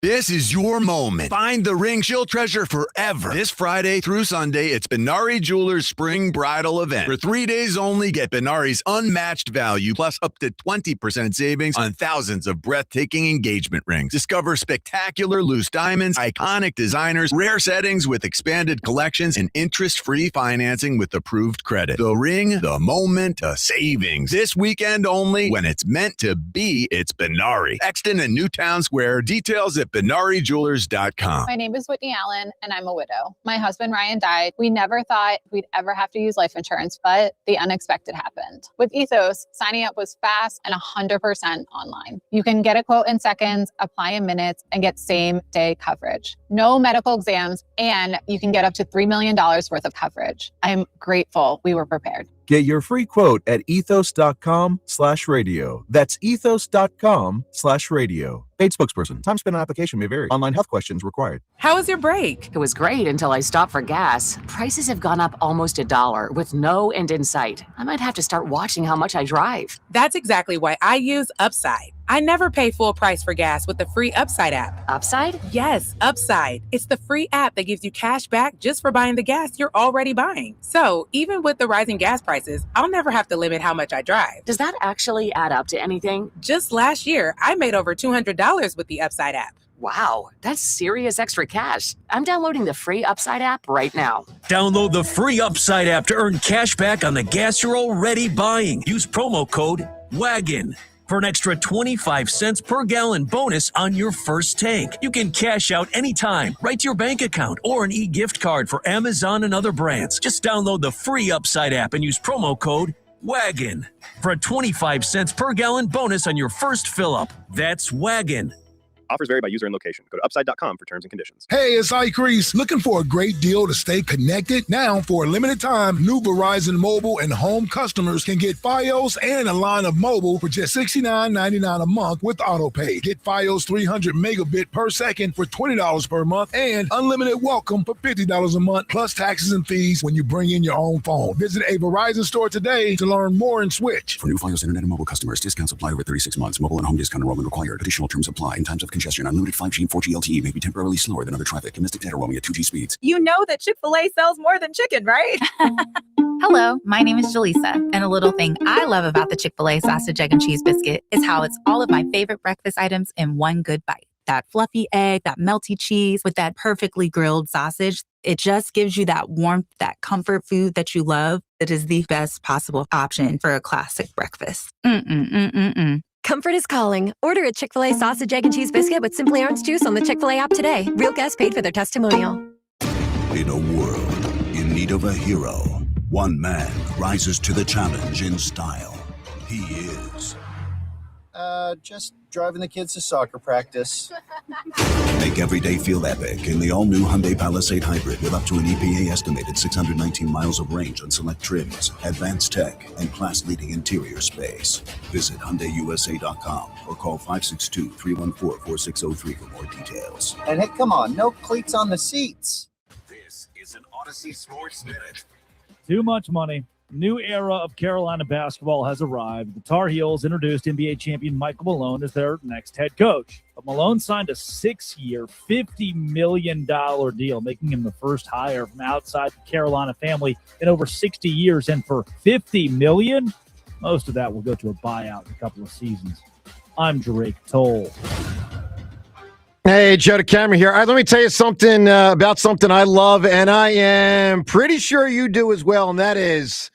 Speaker 20: This is your moment. Find the ring she'll treasure forever. This Friday through Sunday, it's Benari Jewelers Spring Bridal Event. For 3 days only, get Benari's unmatched value plus up to 20% savings on thousands of breathtaking engagement rings. Discover spectacular loose diamonds, iconic designers, rare settings with expanded collections, and interest-free financing with approved credit. The ring, the moment, the savings. This weekend only, when it's meant to be, it's Benari. Exton and Newtown Square. Details at BenariJewelers.com.
Speaker 21: My name is Whitney Allen, and I'm a widow. My husband, Ryan, died. We never thought we'd ever have to use life insurance, but the unexpected happened. With Ethos, signing up was fast and 100% online. You can get a quote in seconds, apply in minutes, and get same-day coverage. No medical exams, and you can get up to $3 million worth of coverage. I'm grateful we were prepared.
Speaker 23: Get your free quote at ethos.com/radio. That's ethos.com/radio. Paid spokesperson. Time spent on application may vary. Online health questions required.
Speaker 29: How was your break?
Speaker 30: It was great until I stopped for gas. Prices have gone up almost $1 with no end in sight. I might have to start watching how much I drive.
Speaker 29: That's exactly why I use Upside.
Speaker 4: I never pay full price for gas with the free Upside app.
Speaker 30: Upside?
Speaker 4: Yes, Upside. It's the free app that gives you cash back just for buying the gas you're already buying. So even with the rising gas prices, I'll never have to limit how much I drive.
Speaker 30: Does that actually add up to anything?
Speaker 4: Just last year, I made over $200 with the Upside app.
Speaker 30: Wow, that's serious extra cash. I'm downloading the free Upside app right now.
Speaker 7: Download the free Upside app to earn cash back on the gas you're already buying. Use promo code WAGON for an extra 25 cents per gallon bonus on your first tank. You can cash out anytime, right to your bank account, or an e-gift card for Amazon and other brands. Just download the free Upside app and use promo code WAGON for a 25 cents per gallon bonus on your first fill-up. That's WAGON.
Speaker 8: Offers vary by user and location. Go to upside.com for terms and conditions.
Speaker 10: Hey, it's Ike Reese. Looking for a great deal to stay connected? Now, for a limited time, new Verizon mobile and home customers can get Fios and a line of mobile for just $69.99 a month with AutoPay. Get Fios 300 megabit per second for $20 per month and unlimited welcome for $50 a month, plus taxes and fees when you bring in your own phone. Visit a Verizon store today to learn more and switch.
Speaker 24: For new Fios Internet and mobile customers, discounts apply over 36 months. Mobile and home discount enrollment required. Additional terms apply. In times of congestion, unlimited 5G and 4G LTE may be temporarily slower than other traffic. Domestic data roaming at 2G speeds.
Speaker 25: You know that Chick-fil-A sells more than chicken, right?
Speaker 26: Hello, my name is Jaleesa, and a little thing I love about the Chick-fil-A sausage, egg, and cheese biscuit is how it's all of my favorite breakfast items in one good bite. That fluffy egg, that melty cheese with that perfectly grilled sausage. It just gives you that warmth, that comfort food that you love. It is the best possible option for a classic breakfast.
Speaker 27: Comfort is calling. Order a Chick-fil-A sausage, egg, and cheese biscuit with Simply Orange Juice on the Chick-fil-A app today. Real guests paid for their testimonial.
Speaker 6: In a world in need of a hero, one man rises to the challenge in style. He is.
Speaker 28: Just driving the kids to soccer practice.
Speaker 6: Make every day feel epic in the all-new Hyundai Palisade Hybrid with up to an EPA estimated 619 miles of range on select trims, advanced tech, and class-leading interior space. Visit HyundaiUSA.com or call 562-314-4603 for more details.
Speaker 28: And hey, come on, no cleats on the seats.
Speaker 6: This is an Odyssey Sports Minute.
Speaker 29: Too much money. New era of Carolina basketball has arrived. The Tar Heels introduced NBA champion Michael Malone as their next head coach. But Malone signed a 6-year, $50 million deal, making him the first hire from outside the Carolina family in over 60 years. And for $50 million, most of that will go to a buyout in a couple of seasons. I'm Drake Toll.
Speaker 5: Hey, Joe DeCamera here. All right, let me tell you something about something I love, and I am pretty sure you do as well, and that is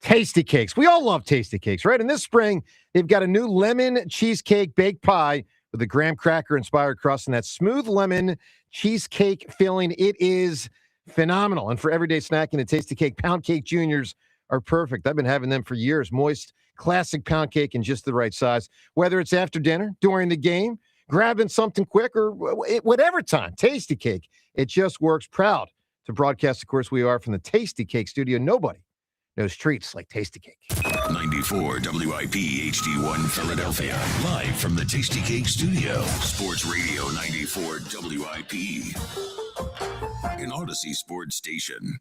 Speaker 5: Tasty Cakes. We all love Tasty Cakes, right? And this spring, they've got a new lemon cheesecake baked pie with a graham cracker-inspired crust and that smooth lemon cheesecake filling. It is phenomenal. And for everyday snacking, the Tasty Cake Pound Cake Juniors are perfect. I've been having them for years. Moist, classic pound cake in just the right size. Whether it's after dinner, during the game, grabbing something quick, or whatever time, Tasty Cake. It just works. Proud to broadcast, of course, we are from the Tasty Cake studio. Nobody knows treats like Tasty Cake.
Speaker 6: 94 WIP HD1 Philadelphia. Live from the Tasty Cake Studio. Sports Radio 94 WIP. An Odyssey Sports Station.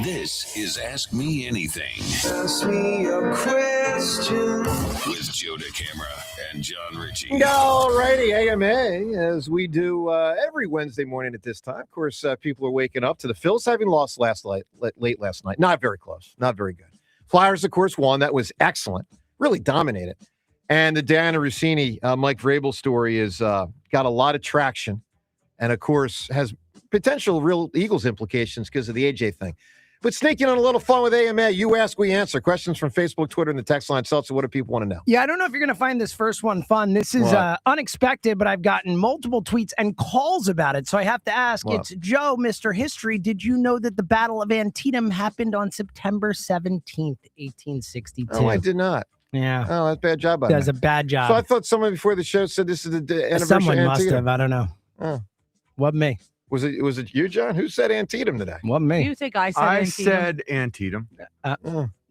Speaker 6: This is Ask Me Anything.
Speaker 11: Ask me a question.
Speaker 6: With Joe DeCamera and John Ritchie.
Speaker 5: All righty, AMA, as we do every Wednesday morning at this time. Of course, people are waking up to the Phillies having lost late last night. Not very close. Not very good. Flyers, of course, won. That was excellent. Really dominated. And the Dianna Russini, Mike Vrabel story has got a lot of traction and, of course, has potential real Eagles implications because of the AJ thing. But sneaking on a little fun with AMA, you ask, we answer. Questions from Facebook, Twitter, and the text line. Seltzer, what do people want to know?
Speaker 1: Yeah, I don't know if you're going to find this first one fun. This is unexpected, but I've gotten multiple tweets and calls about it. So I have to ask, It's Joe, Mr. History. Did you know that the Battle of Antietam happened on September 17th, 1862?
Speaker 5: Oh, I did not.
Speaker 1: Yeah.
Speaker 5: Oh, that's a bad job.
Speaker 1: That's a bad job.
Speaker 5: So I thought someone before the show said this is the anniversary
Speaker 1: Someone
Speaker 5: of
Speaker 1: must
Speaker 5: Antietam.
Speaker 1: have. I don't know.
Speaker 5: Oh.
Speaker 1: What me?
Speaker 5: Was it you, John? Who said Antietam today?
Speaker 1: What me?
Speaker 22: You think I said
Speaker 2: I
Speaker 22: Antietam?
Speaker 2: said Antietam.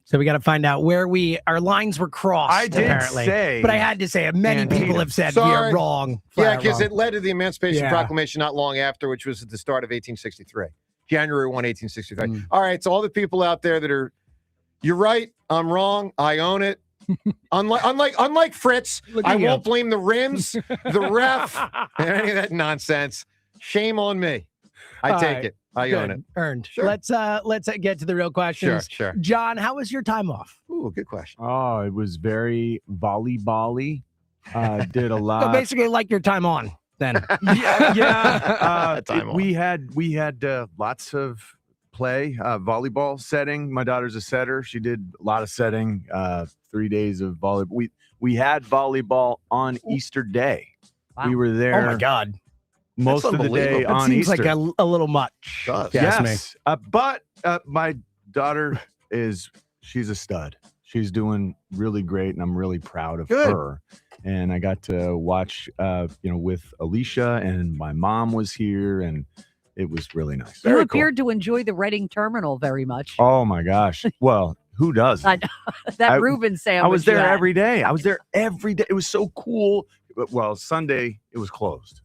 Speaker 1: So we got to find out where our lines were crossed.
Speaker 2: I did
Speaker 1: apparently.
Speaker 2: say
Speaker 1: but I had to say it. Many
Speaker 2: Antietam.
Speaker 1: people have said
Speaker 5: Sorry.
Speaker 1: we're wrong.
Speaker 5: Yeah,
Speaker 1: flat
Speaker 5: because
Speaker 1: wrong.
Speaker 5: it led to the Emancipation
Speaker 1: Yeah.
Speaker 5: Proclamation not long after, which was at the start of 1863. January 1, 1863. All right, so all the people out there that are, you're right, I'm wrong, I own it. Unlike Fritz,
Speaker 1: Look
Speaker 5: I
Speaker 1: at you.
Speaker 5: won't blame the rims, the ref, and any of that nonsense. Shame on me. I
Speaker 1: All
Speaker 5: take
Speaker 1: right.
Speaker 5: it. I own it.
Speaker 1: Earned.
Speaker 5: Sure.
Speaker 1: Let's get to the real questions.
Speaker 5: Sure.
Speaker 1: John, how was your time off?
Speaker 5: Ooh, good question.
Speaker 2: Oh, it was very volleyball-y. Did a
Speaker 1: So
Speaker 2: lot.
Speaker 1: basically, like your time on then.
Speaker 2: Yeah.
Speaker 5: Time
Speaker 2: we had lots of play, volleyball setting. My daughter's a setter. She did a lot of setting. 3 days of volleyball. We had volleyball on Easter Day.
Speaker 22: Wow.
Speaker 2: We were there.
Speaker 1: Oh my God.
Speaker 2: Most
Speaker 5: That's
Speaker 2: of the day
Speaker 5: unbelievable.
Speaker 1: That
Speaker 2: on
Speaker 1: seems
Speaker 2: Easter.
Speaker 1: like a little much.
Speaker 5: Does.
Speaker 2: Yes. But my daughter she's a stud. She's doing really great, and I'm really proud of
Speaker 5: Good.
Speaker 2: her. And I got to watch, with Alicia, and my mom was here, and it was really nice.
Speaker 22: You
Speaker 5: Very
Speaker 22: appeared to enjoy the Reading terminal very much.
Speaker 2: Oh my gosh. Well, who doesn't?
Speaker 22: I know. That Reuben sandwich.
Speaker 2: I was there
Speaker 22: you had.
Speaker 2: every day. I was there every day. It was so cool. Well, Sunday, it was closed.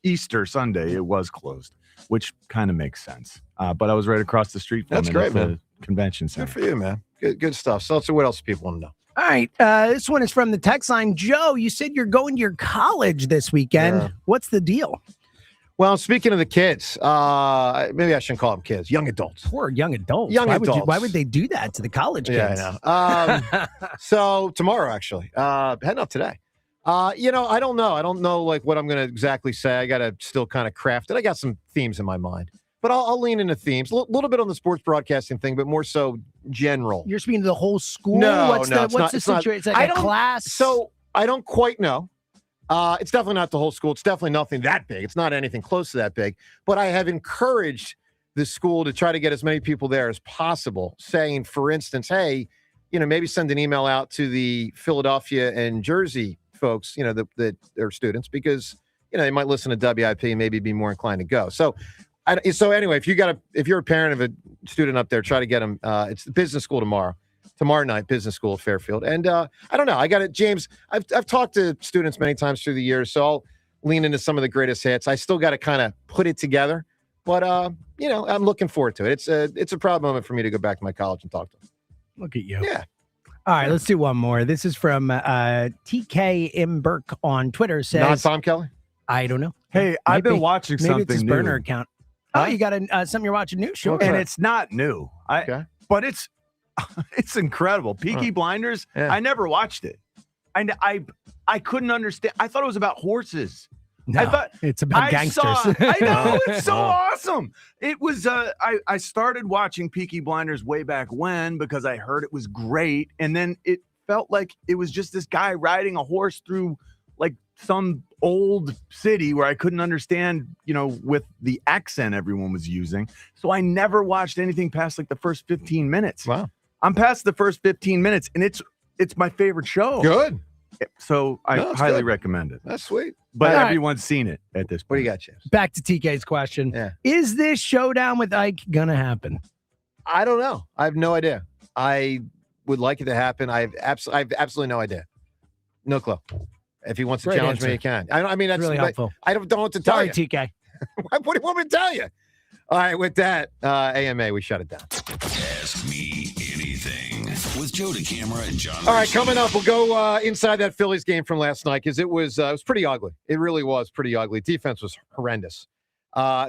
Speaker 2: Easter Sunday, it was closed, which kind of makes sense. But I was right across the street from
Speaker 5: That's
Speaker 2: it
Speaker 5: great,
Speaker 2: at the
Speaker 5: man.
Speaker 2: convention
Speaker 5: Good
Speaker 2: center.
Speaker 5: for you, man. Good stuff. So what else do people want to know?
Speaker 1: All right. This one is from the text line. Joe, you said you're going to your college this weekend.
Speaker 5: Yeah.
Speaker 1: What's the deal?
Speaker 5: Well, speaking of the kids, maybe I shouldn't call them kids, young adults.
Speaker 1: Poor young adults.
Speaker 5: Young
Speaker 1: why
Speaker 5: adults.
Speaker 1: why would they do that to the college
Speaker 5: Yeah,
Speaker 1: kids?
Speaker 5: I know. So tomorrow, actually, heading up today. I don't know. I don't know like what I'm going to exactly say. I got to still kind of craft it. I got some themes in my mind, but I'll lean into themes. A little bit on the sports broadcasting thing, but more so general.
Speaker 1: You're speaking to the whole school?
Speaker 5: No,
Speaker 1: what's
Speaker 5: no,
Speaker 1: the situation? It's like
Speaker 5: I
Speaker 1: a
Speaker 5: don't-
Speaker 1: class?
Speaker 5: So I don't quite know. It's definitely not the whole school. It's definitely nothing that big. It's not anything close to that big. But I have encouraged the school to try to get as many people there as possible, saying, for instance, hey, maybe send an email out to the Philadelphia and Jersey folks, that are students, because, they might listen to WIP and maybe be more inclined to go. So anyway, if you're a parent of a student up there, try to get them. It's the business school tomorrow night, business school at Fairfield. And I don't know. I got it, James. I've talked to students many times through the years, so I'll lean into some of the greatest hits. I still got to kind of put it together, but I'm looking forward to it. It's a proud moment for me to go back to my college and talk to them.
Speaker 1: Look at you.
Speaker 5: Yeah.
Speaker 1: All right, let's do one more. This is from TK M. Burke on Twitter. Says,
Speaker 5: Not Tom Kelly?
Speaker 1: I don't know.
Speaker 2: Hey, I've been watching
Speaker 1: Maybe
Speaker 2: something
Speaker 1: it's his
Speaker 2: new.
Speaker 1: burner account. Oh, you got something you're watching new? Sure.
Speaker 2: And it's not new. But it's incredible. Peaky Blinders.
Speaker 5: Yeah.
Speaker 2: I never watched it. And I couldn't understand. I thought it was about horses.
Speaker 1: No,
Speaker 2: I thought
Speaker 1: it's about gangsters.
Speaker 2: I know, it's so awesome. It was I started watching Peaky Blinders way back when because I heard it was great, and then it felt like it was just this guy riding a horse through like some old city where I couldn't understand, with the accent everyone was using. So I never watched anything past like the first 15 minutes.
Speaker 5: Wow.
Speaker 2: I'm past the first 15 minutes, and it's my favorite show.
Speaker 5: Good.
Speaker 2: So I
Speaker 5: No, that's
Speaker 2: highly
Speaker 5: good.
Speaker 2: recommend it.
Speaker 5: That's sweet.
Speaker 2: But
Speaker 1: All right.
Speaker 2: everyone's seen it at this point.
Speaker 5: What do you got, James?
Speaker 1: Back to TK's question.
Speaker 5: Yeah.
Speaker 1: Is this showdown with Ike gonna happen?
Speaker 5: I don't know. I have no idea. I would like it to happen. I have absolutely no idea. No clue. If he wants to
Speaker 1: Great
Speaker 5: challenge me,
Speaker 1: answer.
Speaker 5: he can. I mean, that's
Speaker 1: Really helpful.
Speaker 5: I don't know what to tell
Speaker 1: Sorry,
Speaker 5: you.
Speaker 1: TK.
Speaker 5: What do you want me to tell you? All right, with that, AMA, we shut it down.
Speaker 6: Ask Me Anything with Joe DeCamera and John.
Speaker 5: All right,
Speaker 6: Russini.
Speaker 5: coming up, we'll go inside that Phillies game from last night because it was pretty ugly. It really was pretty ugly. Defense was horrendous.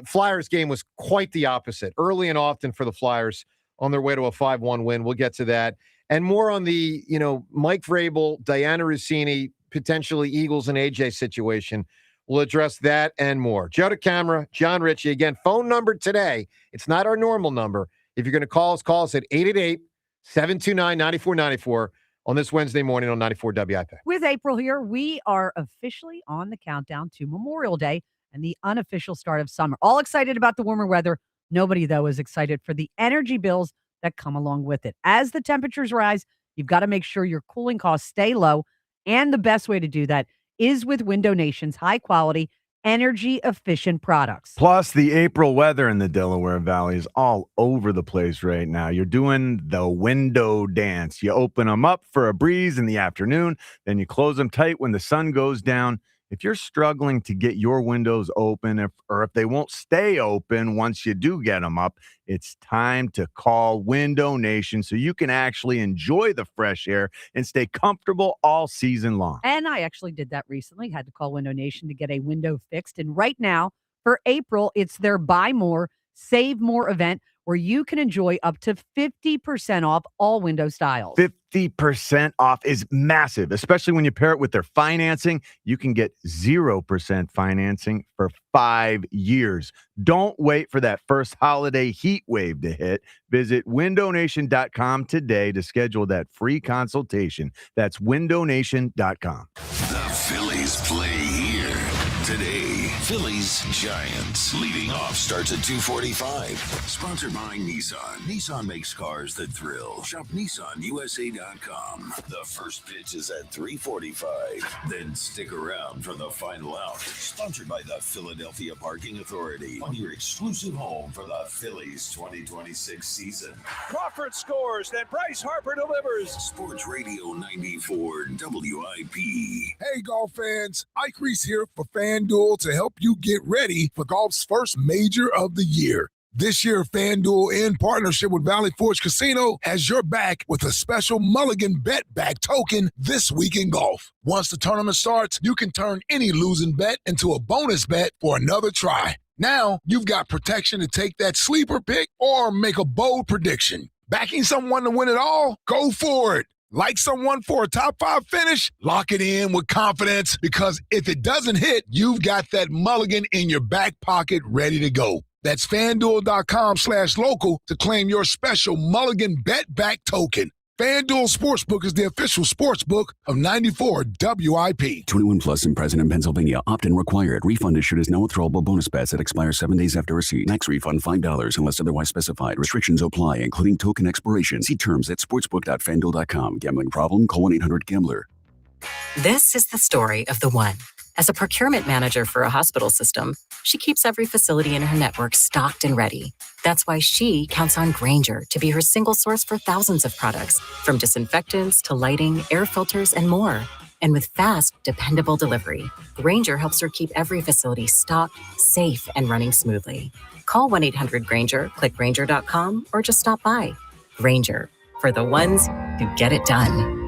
Speaker 5: Flyers game was quite the opposite. Early and often for the Flyers on their way to a 5-1 win. We'll get to that. And more on the, Mike Vrabel, Dianna Russini, potentially Eagles and AJ situation. We'll address that and more. Joe DeCamera, John Ritchie. Again, phone number today. It's not our normal number. If you're going to call us at 888-729-9494 on this Wednesday morning on 94 WIP.
Speaker 22: With April here, we are officially on the countdown to Memorial Day and the unofficial start of summer. All excited about the warmer weather. Nobody, though, is excited for the energy bills that come along with it. As the temperatures rise, you've got to make sure your cooling costs stay low. And the best way to do that is with Window Nation's high-quality, energy-efficient products.
Speaker 2: Plus, the April weather in the Delaware Valley is all over the place right now. You're doing the window dance. You open them up for a breeze in the afternoon, then you close them tight when the sun goes down. If you're struggling to get your windows open, or if they won't stay open once you do get them up, it's time to call Window Nation so you can actually enjoy the fresh air and stay comfortable all season long.
Speaker 22: And I actually did that recently. Had to call Window Nation to get a window fixed. And right now, for April, it's their Buy More, Save More event where you can enjoy up to 50% off all window styles.
Speaker 2: 50% off is massive, especially when you pair it with their financing. You can get 0% financing for 5 years. Don't wait for that first holiday heat wave to hit. Visit windownation.com today to schedule that free consultation. That's windownation.com.
Speaker 6: The Phillies play here today. Phillies Giants. Leading off starts at 2:45. Sponsored by Nissan. Nissan makes cars that thrill. Shop NissanUSA.com. The first pitch is at 3:45. Then stick around for the final out. Sponsored by the Philadelphia Parking Authority. On your exclusive home for the Phillies 2026 season.
Speaker 11: Crawford scores, then Bryce Harper delivers.
Speaker 6: Sports Radio 94 WIP.
Speaker 10: Hey, golf fans. Ike Reese here for FanDuel to help you get ready for golf's first major of the year. This year, FanDuel, in partnership with Valley Forge Casino, has your back with a special Mulligan Bet Back token this week in golf. Once the tournament starts, you can turn any losing bet into a bonus bet for another try. Now, you've got protection to take that sleeper pick or make a bold prediction. Backing someone to win it all? Go for it. Like someone for a top 5 finish? Lock it in with confidence, because if it doesn't hit, you've got that mulligan in your back pocket ready to go. That's FanDuel.com/local to claim your special Mulligan Bet Back token. FanDuel Sportsbook is the official sportsbook of 94 WIP.
Speaker 24: 21 plus and present in Pennsylvania. Opt-in required. Refund issued as no withdrawable bonus bets that expire 7 days after receipt. Next refund $5 unless otherwise specified. Restrictions apply, including token expiration. See terms at sportsbook.fanduel.com. Gambling problem? Call 1-800-GAMBLER.
Speaker 30: This is the story of the one. As a procurement manager for a hospital system, she keeps every facility in her network stocked and ready. That's why she counts on Grainger to be her single source for thousands of products, from disinfectants to lighting, air filters, and more. And with fast, dependable delivery, Grainger helps her keep every facility stocked, safe, and running smoothly. Call 1-800-GRAINGER, click Grainger.com, or just stop by. Grainger, for the ones who get it done.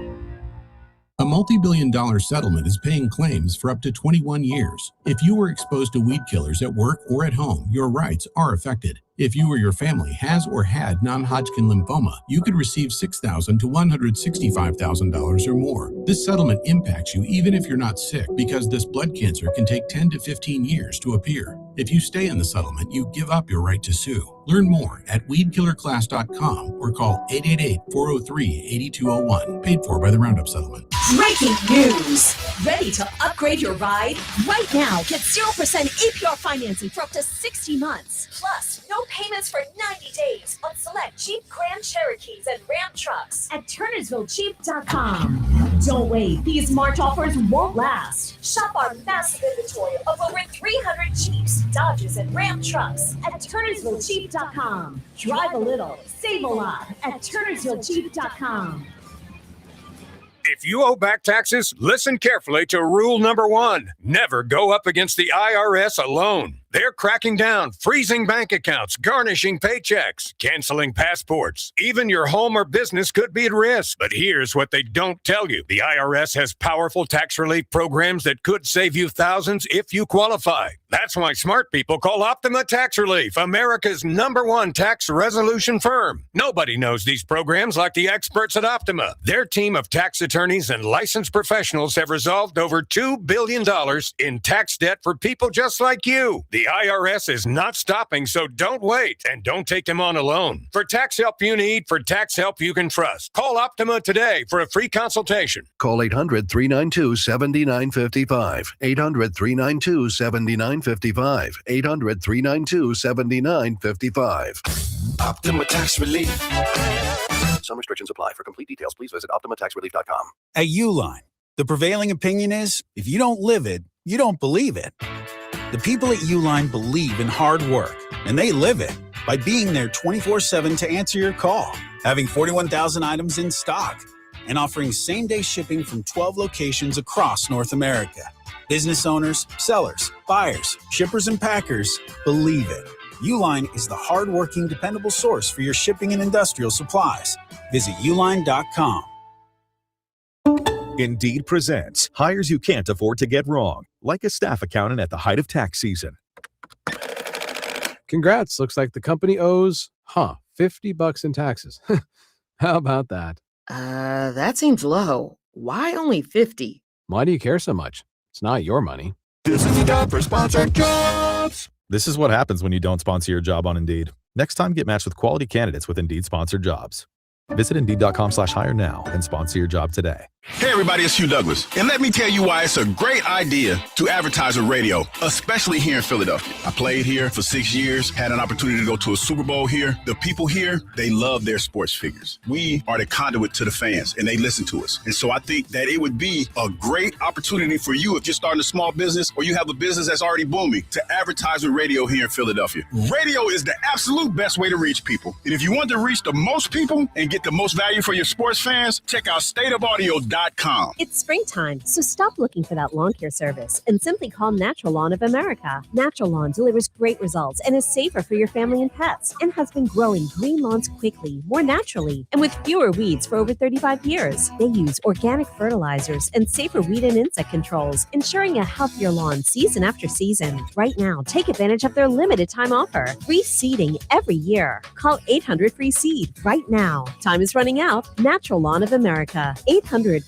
Speaker 3: A multi-billion-dollar settlement is paying claims for up to 21 years. If you were exposed to weed killers at work or at home, your rights are affected. If you or your family has or had non-Hodgkin lymphoma, you could receive $6,000 to $165,000 or more. This settlement impacts you even if you're not sick, because this blood cancer can take 10 to 15 years to appear. If you stay in the settlement, you give up your right to sue. Learn more at weedkillerclass.com or call 888-403-8201. Paid for by the Roundup Settlement.
Speaker 9: Breaking news! Ready to upgrade your ride? Right now, get 0% APR financing for up to 60 months. Plus, no payments for 90 days on select Jeep Grand Cherokees and Ram trucks at TurnersvilleJeep.com. Don't wait. These March offers won't last. Shop our massive inventory of over 300 Jeeps, Dodges, and Ram trucks at TurnersvilleJeep.com. Drive a little, save a lot at TurnersvilleJeep.com.
Speaker 12: If you owe back taxes, listen carefully to rule number 1. Never go up against the IRS alone. They're cracking down, freezing bank accounts, garnishing paychecks, canceling passports. Even your home or business could be at risk. But here's what they don't tell you. The IRS has powerful tax relief programs that could save you thousands if you qualify. That's why smart people call Optima Tax Relief, America's #1 tax resolution firm. Nobody knows these programs like the experts at Optima. Their team of tax attorneys and licensed professionals have resolved over $2 billion in tax debt for people just like you. The IRS is not stopping, so don't wait, and don't take them on alone. For tax help you need, for tax help you can trust, call Optima today for a free consultation.
Speaker 13: Call 800-392-7955. 800-392-7955. 800-392-7955.
Speaker 6: Optima Tax Relief.
Speaker 24: Some restrictions apply. For complete details, please visit OptimaTaxRelief.com.
Speaker 14: At Uline, the prevailing opinion is, if you don't live it, you don't believe it. The people at Uline believe in hard work, and they live it by being there 24/7 to answer your call, having 41,000 items in stock, and offering same-day shipping from 12 locations across North America. Business owners, sellers, buyers, shippers, and packers believe it. Uline is the hardworking, dependable source for your shipping and industrial supplies. Visit uline.com.
Speaker 4: Indeed presents hires you can't afford to get wrong, like a staff accountant at the height of tax season.
Speaker 13: Congrats. Looks like the company owes, $50 in taxes. How about that?
Speaker 15: That seems low. Why only 50?
Speaker 13: Why do you care so much? It's not your money.
Speaker 4: This is the job for sponsored jobs. This is what happens when you don't sponsor your job on Indeed. Next time, get matched with quality candidates with Indeed sponsored jobs. Visit Indeed.com/hire now and sponsor your job today.
Speaker 16: Hey everybody, it's Hugh Douglas. And let me tell you why it's a great idea to advertise on radio, especially here in Philadelphia. I played here for 6 years, had an opportunity to go to a Super Bowl here. The people here, they love their sports figures. We are the conduit to the fans and they listen to us. And so I think that it would be a great opportunity for you if you're starting a small business or you have a business that's already booming to advertise with radio here in Philadelphia. Radio is the absolute best way to reach people. And if you want to reach the most people and get the most value for your sports fans, check out stateofaudio.com.
Speaker 9: It's springtime, so stop looking for that lawn care service and simply call Natural Lawn of America. Natural Lawn delivers great results and is safer for your family and pets and has been growing green lawns quickly, more naturally, and with fewer weeds for over 35 years. They use organic fertilizers and safer weed and insect controls, ensuring a healthier lawn season after season. Right now, take advantage of their limited time offer. Free seeding every year. Call 800-FREE-SEED right now. Time is running out. Natural Lawn of America. 800-FREE-SEED.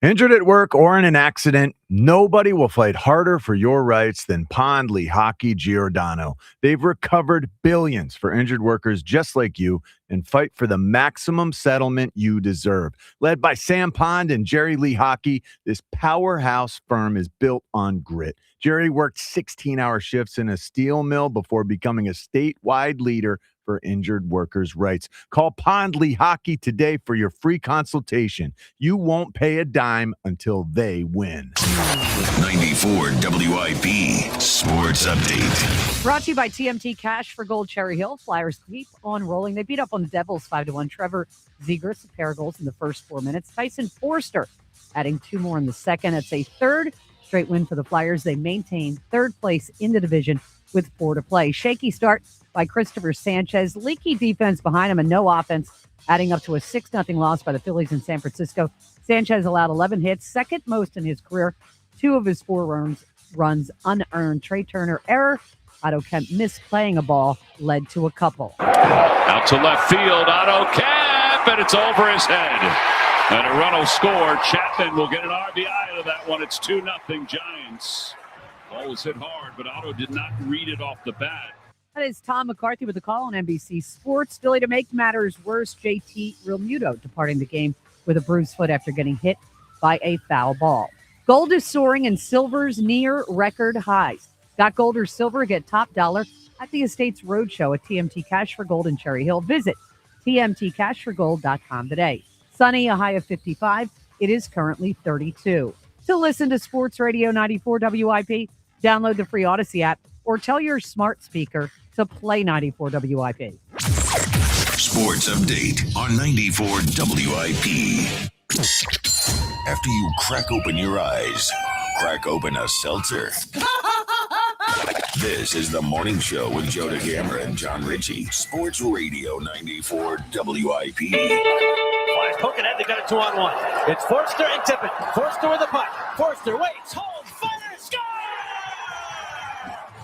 Speaker 2: Injured at work or in an accident, nobody will fight harder for your rights than Pond Lehocky Giordano. They've recovered billions for injured workers just like you and fight for the maximum settlement you deserve. Led by Sam Pond and Jerry Lehocky, this powerhouse firm is built on grit. Jerry worked 16-hour shifts in a steel mill before becoming a statewide leader for injured workers' rights. Call Pond Lehocky today for your free consultation. You won't pay a dime until they win.
Speaker 6: 94 WIP Sports Update.
Speaker 22: Brought to you by TMT Cash for Gold Cherry Hill. Flyers keep on rolling. They beat up on the Devils 5-1. Trevor Zegras, a pair of goals in the first 4 minutes. Tyson Forster adding 2 more in the second. It's a third straight win for the Flyers. They maintain third place in the division with 4 to play. Shaky start by Christopher Sanchez. Leaky defense behind him and no offense, adding up to a 6-0 loss by the Phillies in San Francisco. Sanchez allowed 11 hits, second most in his career. 2 of his 4 runs unearned. Trey Turner error. Otto Kemp misplaying a ball led to a couple.
Speaker 17: Out to left field, Otto Kemp, and it's over his head. And a run will score. Chapman will get an RBI out of that one. It's 2-0 Giants. Ball was hit hard, but Otto did not read it off the bat.
Speaker 22: That is Tom McCarthy with the call on NBC Sports. Philly, to make matters worse, JT Realmuto departing the game with a bruised foot after getting hit by a foul ball. Gold is soaring and silver's near record highs. Got gold or silver? Get top dollar at the Estates Roadshow at TMT Cash for Gold in Cherry Hill. Visit tmtcashforgold.com today. Sunny, a high of 55. It is currently 32. To listen to Sports Radio 94 WIP, download the free Odyssey app or tell your smart speaker to play 94 WIP.
Speaker 6: Sports Update on 94 WIP. After you crack open your eyes, crack open a seltzer. This is the morning show with Joe DeGammer and John Ritchie. Sports Radio 94 WIP.
Speaker 11: Flies poking at, they got a 2-on-1. It's Forster and Tippett. Forster with the puck. Forster waits, holds, fires, score!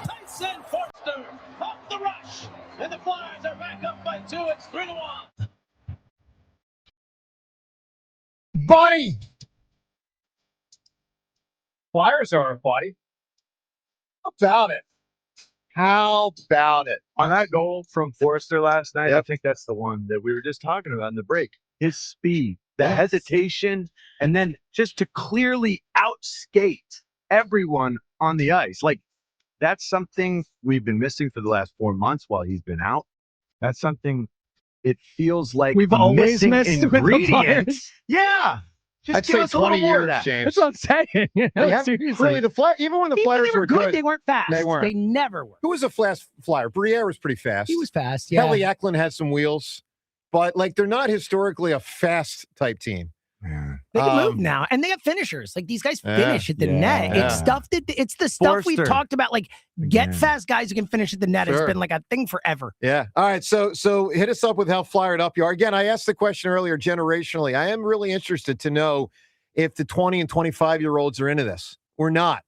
Speaker 11: Tyson Forster off the rush. And the Flyers are back up by 2. It's 3-1.
Speaker 18: Buddy! Flyers are a buddy. How about it? How about it?
Speaker 19: On that goal from Forrester last night, I think that's the one that we were just talking about in the break. His speed, the hesitation, and then just to clearly outskate everyone on the ice. Like, that's something we've been missing for the last 4 months while he's been out. That's something it feels like
Speaker 18: we've always missed
Speaker 2: ingredient.
Speaker 18: Yeah.
Speaker 5: I'd say 20 years, James.
Speaker 18: That's what I'm saying. You know, seriously.
Speaker 5: Really, even when the Flyers were good,
Speaker 1: they weren't fast.
Speaker 5: They weren't.
Speaker 1: They never were.
Speaker 5: Who was a fast Flyer? Briere was pretty fast.
Speaker 1: He was fast, yeah.
Speaker 5: Kelly Eklund had some wheels, but like they're not historically a fast type team.
Speaker 2: Yeah.
Speaker 1: They can move now, and they have finishers. Like these guys finish at the net.
Speaker 2: yeah.
Speaker 1: It's the stuff we've
Speaker 2: Forster.
Speaker 1: talked about. Like get fast guys who can finish at the net has been like a thing forever.
Speaker 5: Yeah. All right. So hit us up with how fired up you are. Again, I asked the question earlier generationally. I am really interested to know if the 20 and 25-year-olds are into this or not,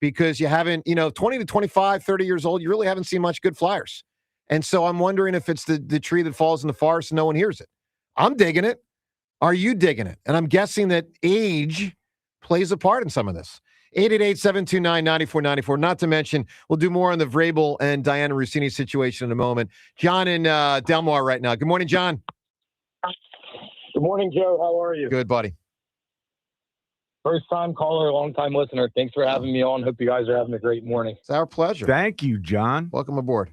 Speaker 5: because you haven't, 20 to 25, 30 years old, you really haven't seen much good Flyers. And so I'm wondering if it's the tree that falls in the forest and no one hears it. I'm digging it. Are you digging it? And I'm guessing that age plays a part in some of this. 888-729-9494. Not to mention, we'll do more on the Vrabel and Dianna Russini situation in a moment. John in Del Mar right now. Good morning, John.
Speaker 7: Good morning, Joe. How are you?
Speaker 5: Good, buddy.
Speaker 7: First-time caller, long-time listener. Thanks for having me on. Hope you guys are having a great morning.
Speaker 5: It's our pleasure.
Speaker 2: Thank you, John.
Speaker 5: Welcome aboard.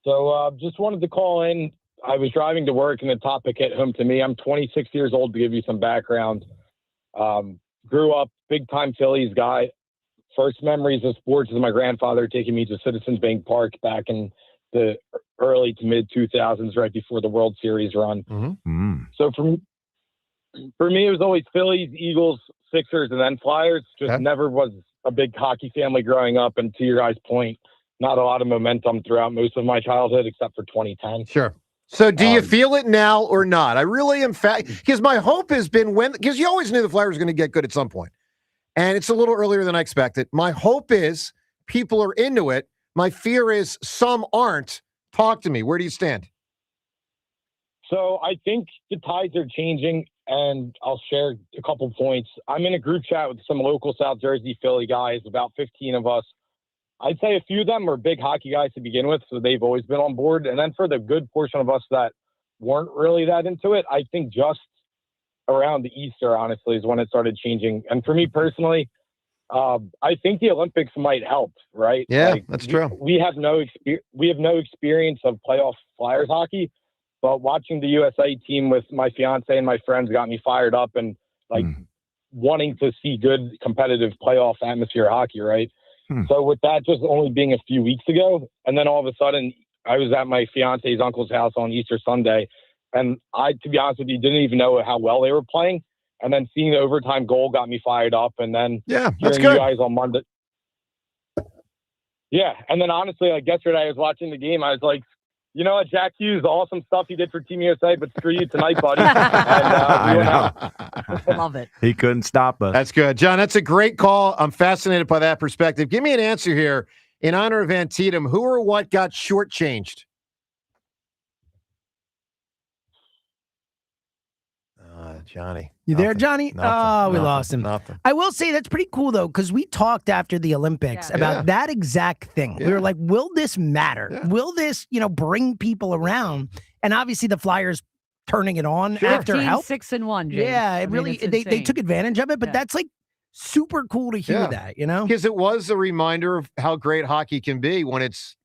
Speaker 7: So just wanted to call in. I was driving to work and the topic hit home to me. I'm 26 years old, to give you some background. Grew up big-time Phillies guy. First memories of sports is my grandfather taking me to Citizens Bank Park back in the early to mid-2000s, right before the World Series run.
Speaker 5: Mm-hmm.
Speaker 7: So for me, it was always Phillies, Eagles, Sixers, and then Flyers. Just never was a big hockey family growing up. And to your guys' point, not a lot of momentum throughout most of my childhood, except for 2010.
Speaker 5: Sure. So do you feel it now or not? I really am because my hope has been because you always knew the Flyers were going to get good at some point. And it's a little earlier than I expected. My hope is people are into it. My fear is some aren't. Talk to me. Where do you stand?
Speaker 7: So I think the tides are changing, and I'll share a couple points. I'm in a group chat with some local South Jersey Philly guys, about 15 of us. I'd say a few of them are big hockey guys to begin with, so they've always been on board. And then for the good portion of us that weren't really that into it, I think just around the Easter, honestly, is when it started changing. And for me personally, I think the Olympics might help, right?
Speaker 5: Yeah, that's true.
Speaker 7: We have no experience of playoff Flyers hockey, but watching the USA team with my fiance and my friends got me fired up and wanting to see good competitive playoff atmosphere hockey, right? So with that just only being a few weeks ago, and then all of a sudden I was at my fiance's uncle's house on Easter Sunday, and I, to be honest with you, didn't even know how well they were playing. And then seeing the overtime goal got me fired up. And then
Speaker 5: that's
Speaker 7: hearing
Speaker 5: good.
Speaker 7: you guys on Monday. Yeah. And then honestly, like yesterday I was watching the game. I was like, you know what, Jack Hughes, awesome stuff he did for Team USA, but screw you tonight, buddy. And,
Speaker 2: I know.
Speaker 22: Love it.
Speaker 2: He couldn't stop us.
Speaker 5: That's good. John, that's a great call. I'm fascinated by that perspective. Give me an answer here. In honor of Antietam, who or what got shortchanged? Johnny.
Speaker 1: You there, Johnny? We lost him.
Speaker 5: Nothing.
Speaker 1: I will say that's pretty cool, though, because we talked after the Olympics about that exact thing. We were like, will this matter? Will this, bring people around? And obviously the Flyers turning it on after help.
Speaker 22: 6-1, James.
Speaker 1: Yeah, it really, they took advantage of it, but that's like super cool to hear that,
Speaker 5: Because it was a reminder of how great hockey can be when it's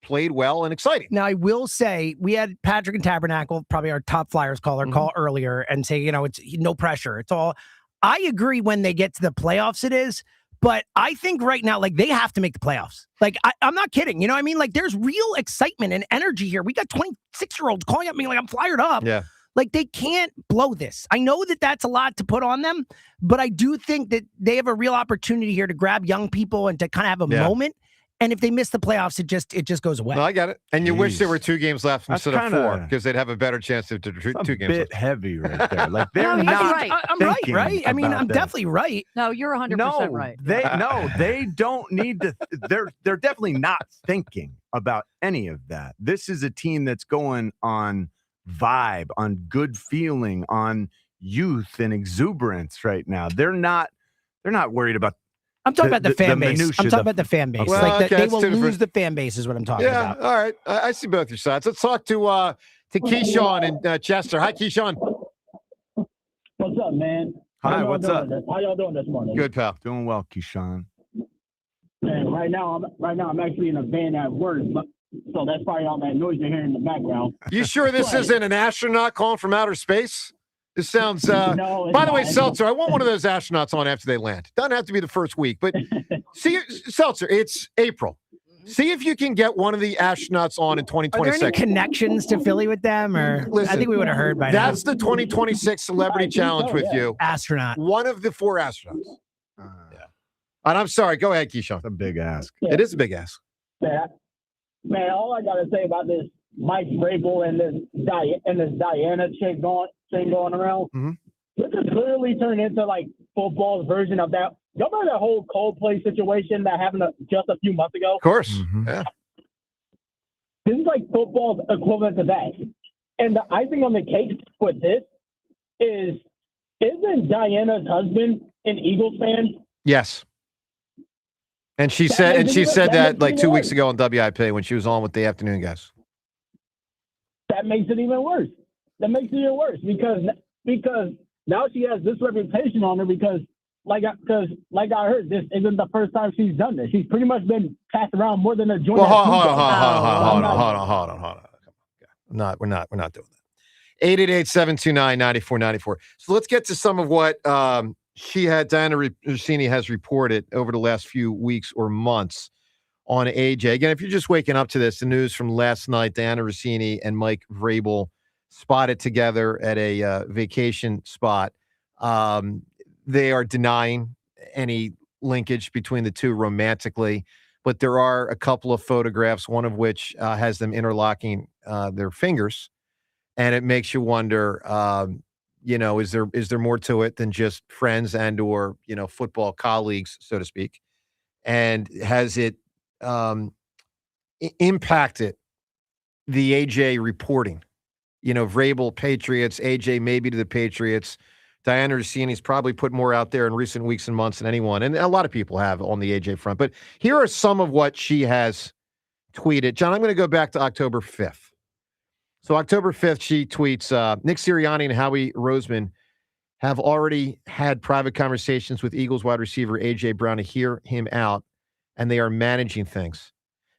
Speaker 5: played well and exciting.
Speaker 1: Now, I will say we had Patrick and Tabernacle, probably our top Flyers caller, call earlier and say, it's no pressure. It's all. I agree when they get to the playoffs, it is. But I think right now, like, they have to make the playoffs. Like, I'm not kidding. You know what I mean? Like, there's real excitement and energy here. We got 26-year-olds calling at me like I'm fired up.
Speaker 5: Yeah.
Speaker 1: Like, they can't blow this. I know that that's a lot to put on them, but I do think that they have a real opportunity here to grab young people and to kind of have a moment. And if they miss the playoffs, it just goes away.
Speaker 5: No, I get it. And you wish there were 2 games left
Speaker 2: That's
Speaker 5: instead of 4
Speaker 2: kinda-
Speaker 5: because they'd have a better chance to 2 games
Speaker 2: a bit
Speaker 5: left.
Speaker 2: heavy right there. Like they're
Speaker 22: No, he's
Speaker 2: not.
Speaker 22: right.
Speaker 1: I'm right,
Speaker 2: thinking
Speaker 1: right? I mean,
Speaker 2: about
Speaker 1: I'm
Speaker 2: that.
Speaker 1: definitely right.
Speaker 22: No, you're 100% right.
Speaker 2: They don't need to. They're definitely not thinking about any of that. This is a team that's going on vibe, on good feeling, on youth and exuberance right now. They're not worried about.
Speaker 1: I'm talking about the fan base.
Speaker 2: minutia,
Speaker 1: I'm talking about the fan base.
Speaker 5: Well,
Speaker 1: like
Speaker 5: okay,
Speaker 1: they
Speaker 5: that's
Speaker 1: will
Speaker 5: two different-
Speaker 1: lose the fan base is what I'm talking
Speaker 5: Yeah,
Speaker 1: about.
Speaker 5: all right. I see both your sides. Let's talk to Keyshawn in Chester. Hi, Keyshawn.
Speaker 8: What's up, man?
Speaker 2: Hi, what's up?
Speaker 8: How y'all doing this morning?
Speaker 5: Good, pal.
Speaker 2: Doing well, Keyshawn.
Speaker 8: Man, right now I'm actually in a van at work, so that's probably all that noise you're hearing in the background.
Speaker 5: You sure this
Speaker 8: But-
Speaker 5: isn't an astronaut calling from outer space? This sounds.
Speaker 8: No, it's
Speaker 5: by the way,
Speaker 8: not.
Speaker 5: Seltzer, I want one of those astronauts on after they land. Doesn't have to be the first week, but see, Seltzer, it's April. See if you can get one of the astronauts on in
Speaker 1: Are there any
Speaker 5: 2026.
Speaker 1: connections to Philly with them? Or
Speaker 5: Listen,
Speaker 1: I think we would have heard by
Speaker 5: that's
Speaker 1: now.
Speaker 5: the 2026 Celebrity Challenge with you.
Speaker 1: Astronaut.
Speaker 5: One of the 4 astronauts. Yeah. And I'm sorry. Go ahead, Keyshawn.
Speaker 2: A big ask.
Speaker 5: It is a big ask.
Speaker 8: Man, all I gotta say about this Mike Vrabel and this Dianna chick going around, this has clearly turned into like football's version of that. Y'all remember that whole Coldplay situation that happened just a few months ago?
Speaker 5: Of course. Yeah.
Speaker 8: This is like football's equivalent to that. And the icing on the cake with this isn't Diana's husband an Eagles fan?
Speaker 5: Yes. And she said that like 2 weeks ago on WIP when she was on with the afternoon guys.
Speaker 8: That makes it even worse. Because now she has this reputation on her because I heard, this isn't the first time she's done this. She's pretty much been passed around more than a joint.
Speaker 5: Well, hold on. We're not doing that. 888-729-9494. So let's get to some of what Dianna Russini has reported over the last few weeks or months on AJ. Again, if you're just waking up to this, the news from last night, Dianna Russini and Mike Vrabel spotted together at a vacation spot. They are denying any linkage between the two romantically, but there are a couple of photographs, one of which has them interlocking their fingers, and it makes you wonder, is there more to it than just friends and or football colleagues, so to speak, and has it impacted the AJ reporting? Vrabel Patriots, AJ maybe to the Patriots. Dianna Russini's probably put more out there in recent weeks and months than anyone, and a lot of people have on the AJ front. But here are some of what she has tweeted. John, I'm going to go back to October 5th. So October 5th, she tweets, Nick Sirianni and Howie Roseman have already had private conversations with Eagles wide receiver A.J. Brown to hear him out, and they are managing things.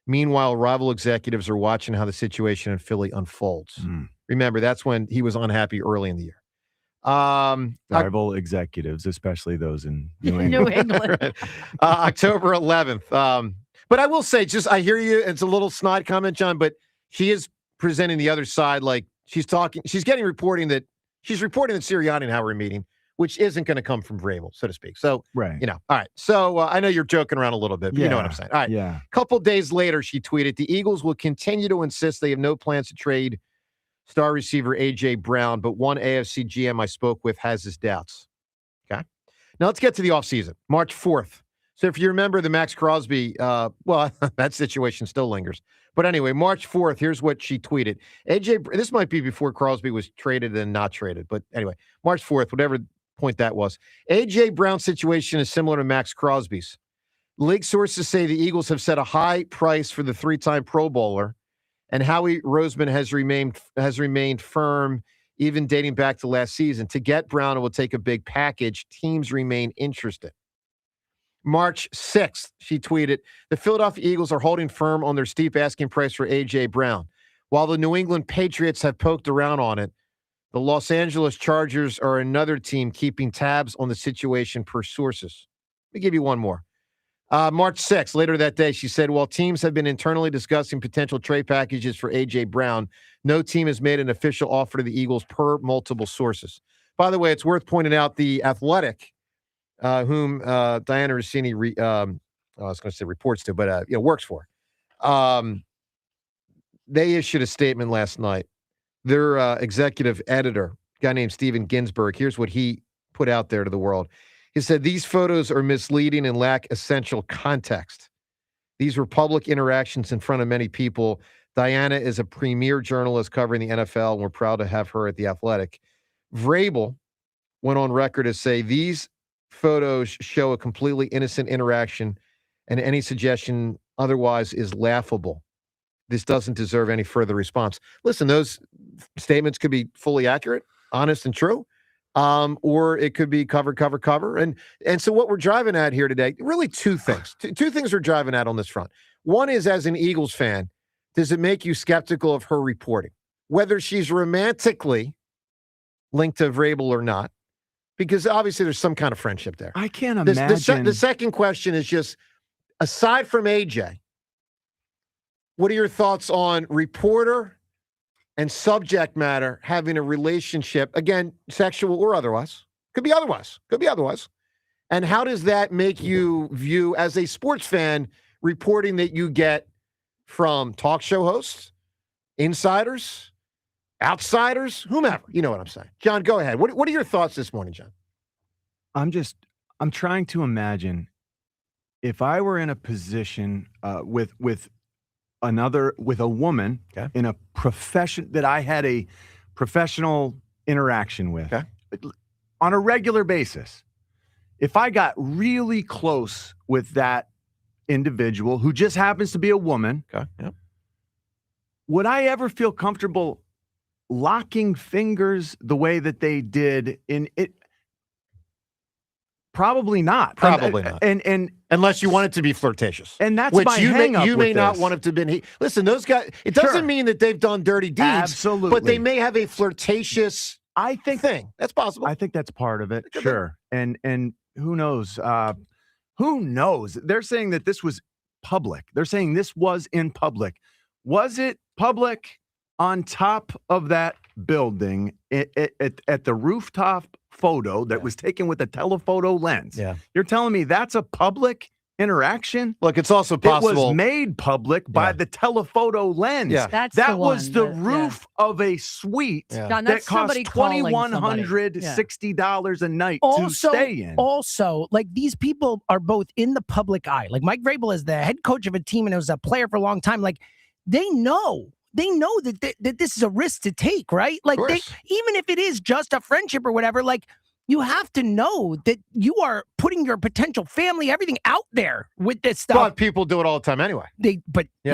Speaker 5: Meanwhile, rival executives are watching how the situation in Philly unfolds. Remember, that's when he was unhappy early in the year.
Speaker 2: Rival executives, especially those in New England.
Speaker 5: Right. October 11th. But I will say, I hear you. It's a little snide comment, John, but she is presenting the other side. Like she's reporting that Sirianni and Howie are meeting, which isn't going to come from Vrabel, so to speak. So,
Speaker 2: right.
Speaker 5: All right. So I know you're joking around a little bit, but you know what I'm saying. All right.
Speaker 2: Yeah.
Speaker 5: A couple days later, she tweeted, the Eagles will continue to insist they have no plans to trade star receiver A.J. Brown, but one AFC GM I spoke with has his doubts. Okay. Now let's get to the offseason. March 4th. So if you remember the Max Crosby, that situation still lingers. But anyway, March 4th, here's what she tweeted. This might be before Crosby was traded and not traded. But anyway, March 4th, whatever point that was. A.J. Brown's situation is similar to Max Crosby's. League sources say the Eagles have set a high price for the 3-time Pro Bowler, and Howie Roseman has remained firm, even dating back to last season. To get Brown, it will take a big package. Teams remain interested. March 6th, she tweeted, the Philadelphia Eagles are holding firm on their steep asking price for A.J. Brown. While the New England Patriots have poked around on it, the Los Angeles Chargers are another team keeping tabs on the situation per sources. Let me give you one more. March 6th, later that day, she said, while teams have been internally discussing potential trade packages for A.J. Brown, no team has made an official offer to the Eagles per multiple sources. By the way, it's worth pointing out the Athletic, whom Dianna Russini reports to, but works for. They issued a statement last night. Their executive editor, a guy named Steven Ginsberg, here's what he put out there to the world. He said, these photos are misleading and lack essential context. These were public interactions in front of many people. Dianna is a premier journalist covering the NFL, and we're proud to have her at The Athletic. Vrabel went on record to say, these photos show a completely innocent interaction, and any suggestion otherwise is laughable. This doesn't deserve any further response. Listen, those statements could be fully accurate, honest, and true. Or it could be cover. And so what we're driving at here today, really two things. Two things we're driving at on this front. One is, as an Eagles fan, does it make you skeptical of her reporting? Whether she's romantically linked to Vrabel or not, because obviously there's some kind of friendship there.
Speaker 2: I can't imagine.
Speaker 5: The second question is just, aside from AJ, What are your thoughts on reporter and subject matter having a relationship, again, sexual or otherwise? Could be otherwise. And how does that make you view, as a sports fan, reporting that you get from talk show hosts, insiders, outsiders, whomever? You know what I'm saying. John, go ahead. What are your thoughts this morning, John?
Speaker 2: I'm trying to imagine if I were in a position with a woman in a profession that I had a professional interaction with on a regular basis. If I got really close with that individual who just happens to be a woman, would I ever feel comfortable locking fingers the way that they did in it? Probably not.
Speaker 5: Probably not. And unless you want it to be flirtatious.
Speaker 2: And that's
Speaker 5: which
Speaker 2: my
Speaker 5: you
Speaker 2: hang up
Speaker 5: you may
Speaker 2: with
Speaker 5: not
Speaker 2: this.
Speaker 5: want it to be. Listen, those guys, it doesn't mean that they've done dirty deeds.
Speaker 2: Absolutely.
Speaker 5: But they may have a flirtatious thing. That's possible.
Speaker 2: I think that's part of it. Sure. And who knows? Who knows? They're saying that this was public. They're saying this was in public. Was it public on top of that building at the rooftop photo that was taken with a telephoto lens?
Speaker 5: Yeah.
Speaker 2: You're telling me that's a public interaction?
Speaker 5: Look, it's also possible.
Speaker 2: It was made public by the telephoto lens.
Speaker 5: Yeah.
Speaker 22: That's
Speaker 2: that
Speaker 22: the
Speaker 2: was
Speaker 22: one
Speaker 2: the roof of a suite
Speaker 22: John,
Speaker 2: that
Speaker 22: that's
Speaker 2: cost
Speaker 22: somebody calling somebody.
Speaker 2: $2,160 a night
Speaker 1: Also,
Speaker 2: to stay in.
Speaker 1: Also, like, these people are both in the public eye. Like, Mike Vrabel is the head coach of a team and was a player for a long time. Like, they know that this is a risk to take, right? Like, even if it is just a friendship or whatever, like, you have to know that you are putting your potential family, everything out there with this stuff.
Speaker 5: But people do it all the time anyway.
Speaker 1: You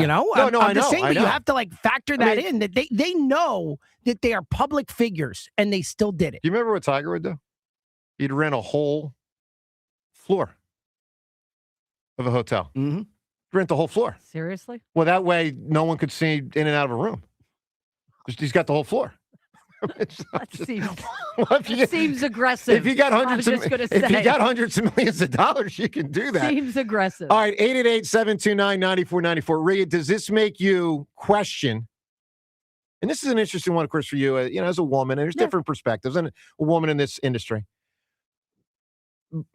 Speaker 1: know,
Speaker 5: I
Speaker 1: I'm
Speaker 5: know.
Speaker 1: just saying,
Speaker 5: I
Speaker 1: but
Speaker 5: know.
Speaker 1: you have to, like, factor that in, that they know that they are public figures and they still did it.
Speaker 5: Do you remember what Tiger would do? He'd rent a whole floor of a hotel.
Speaker 1: Mm-hmm.
Speaker 5: Rent the whole floor.
Speaker 22: Seriously?
Speaker 5: Well, that way no one could see in and out of a room. He's got the whole floor.
Speaker 22: Seems aggressive.
Speaker 5: If you got hundreds of millions of dollars, you can do that.
Speaker 22: Seems aggressive.
Speaker 5: All right, 888-729-9494. Rhea, does this make you question? And this is an interesting one, of course, for you, as a woman, and there's different perspectives, and a woman in this industry.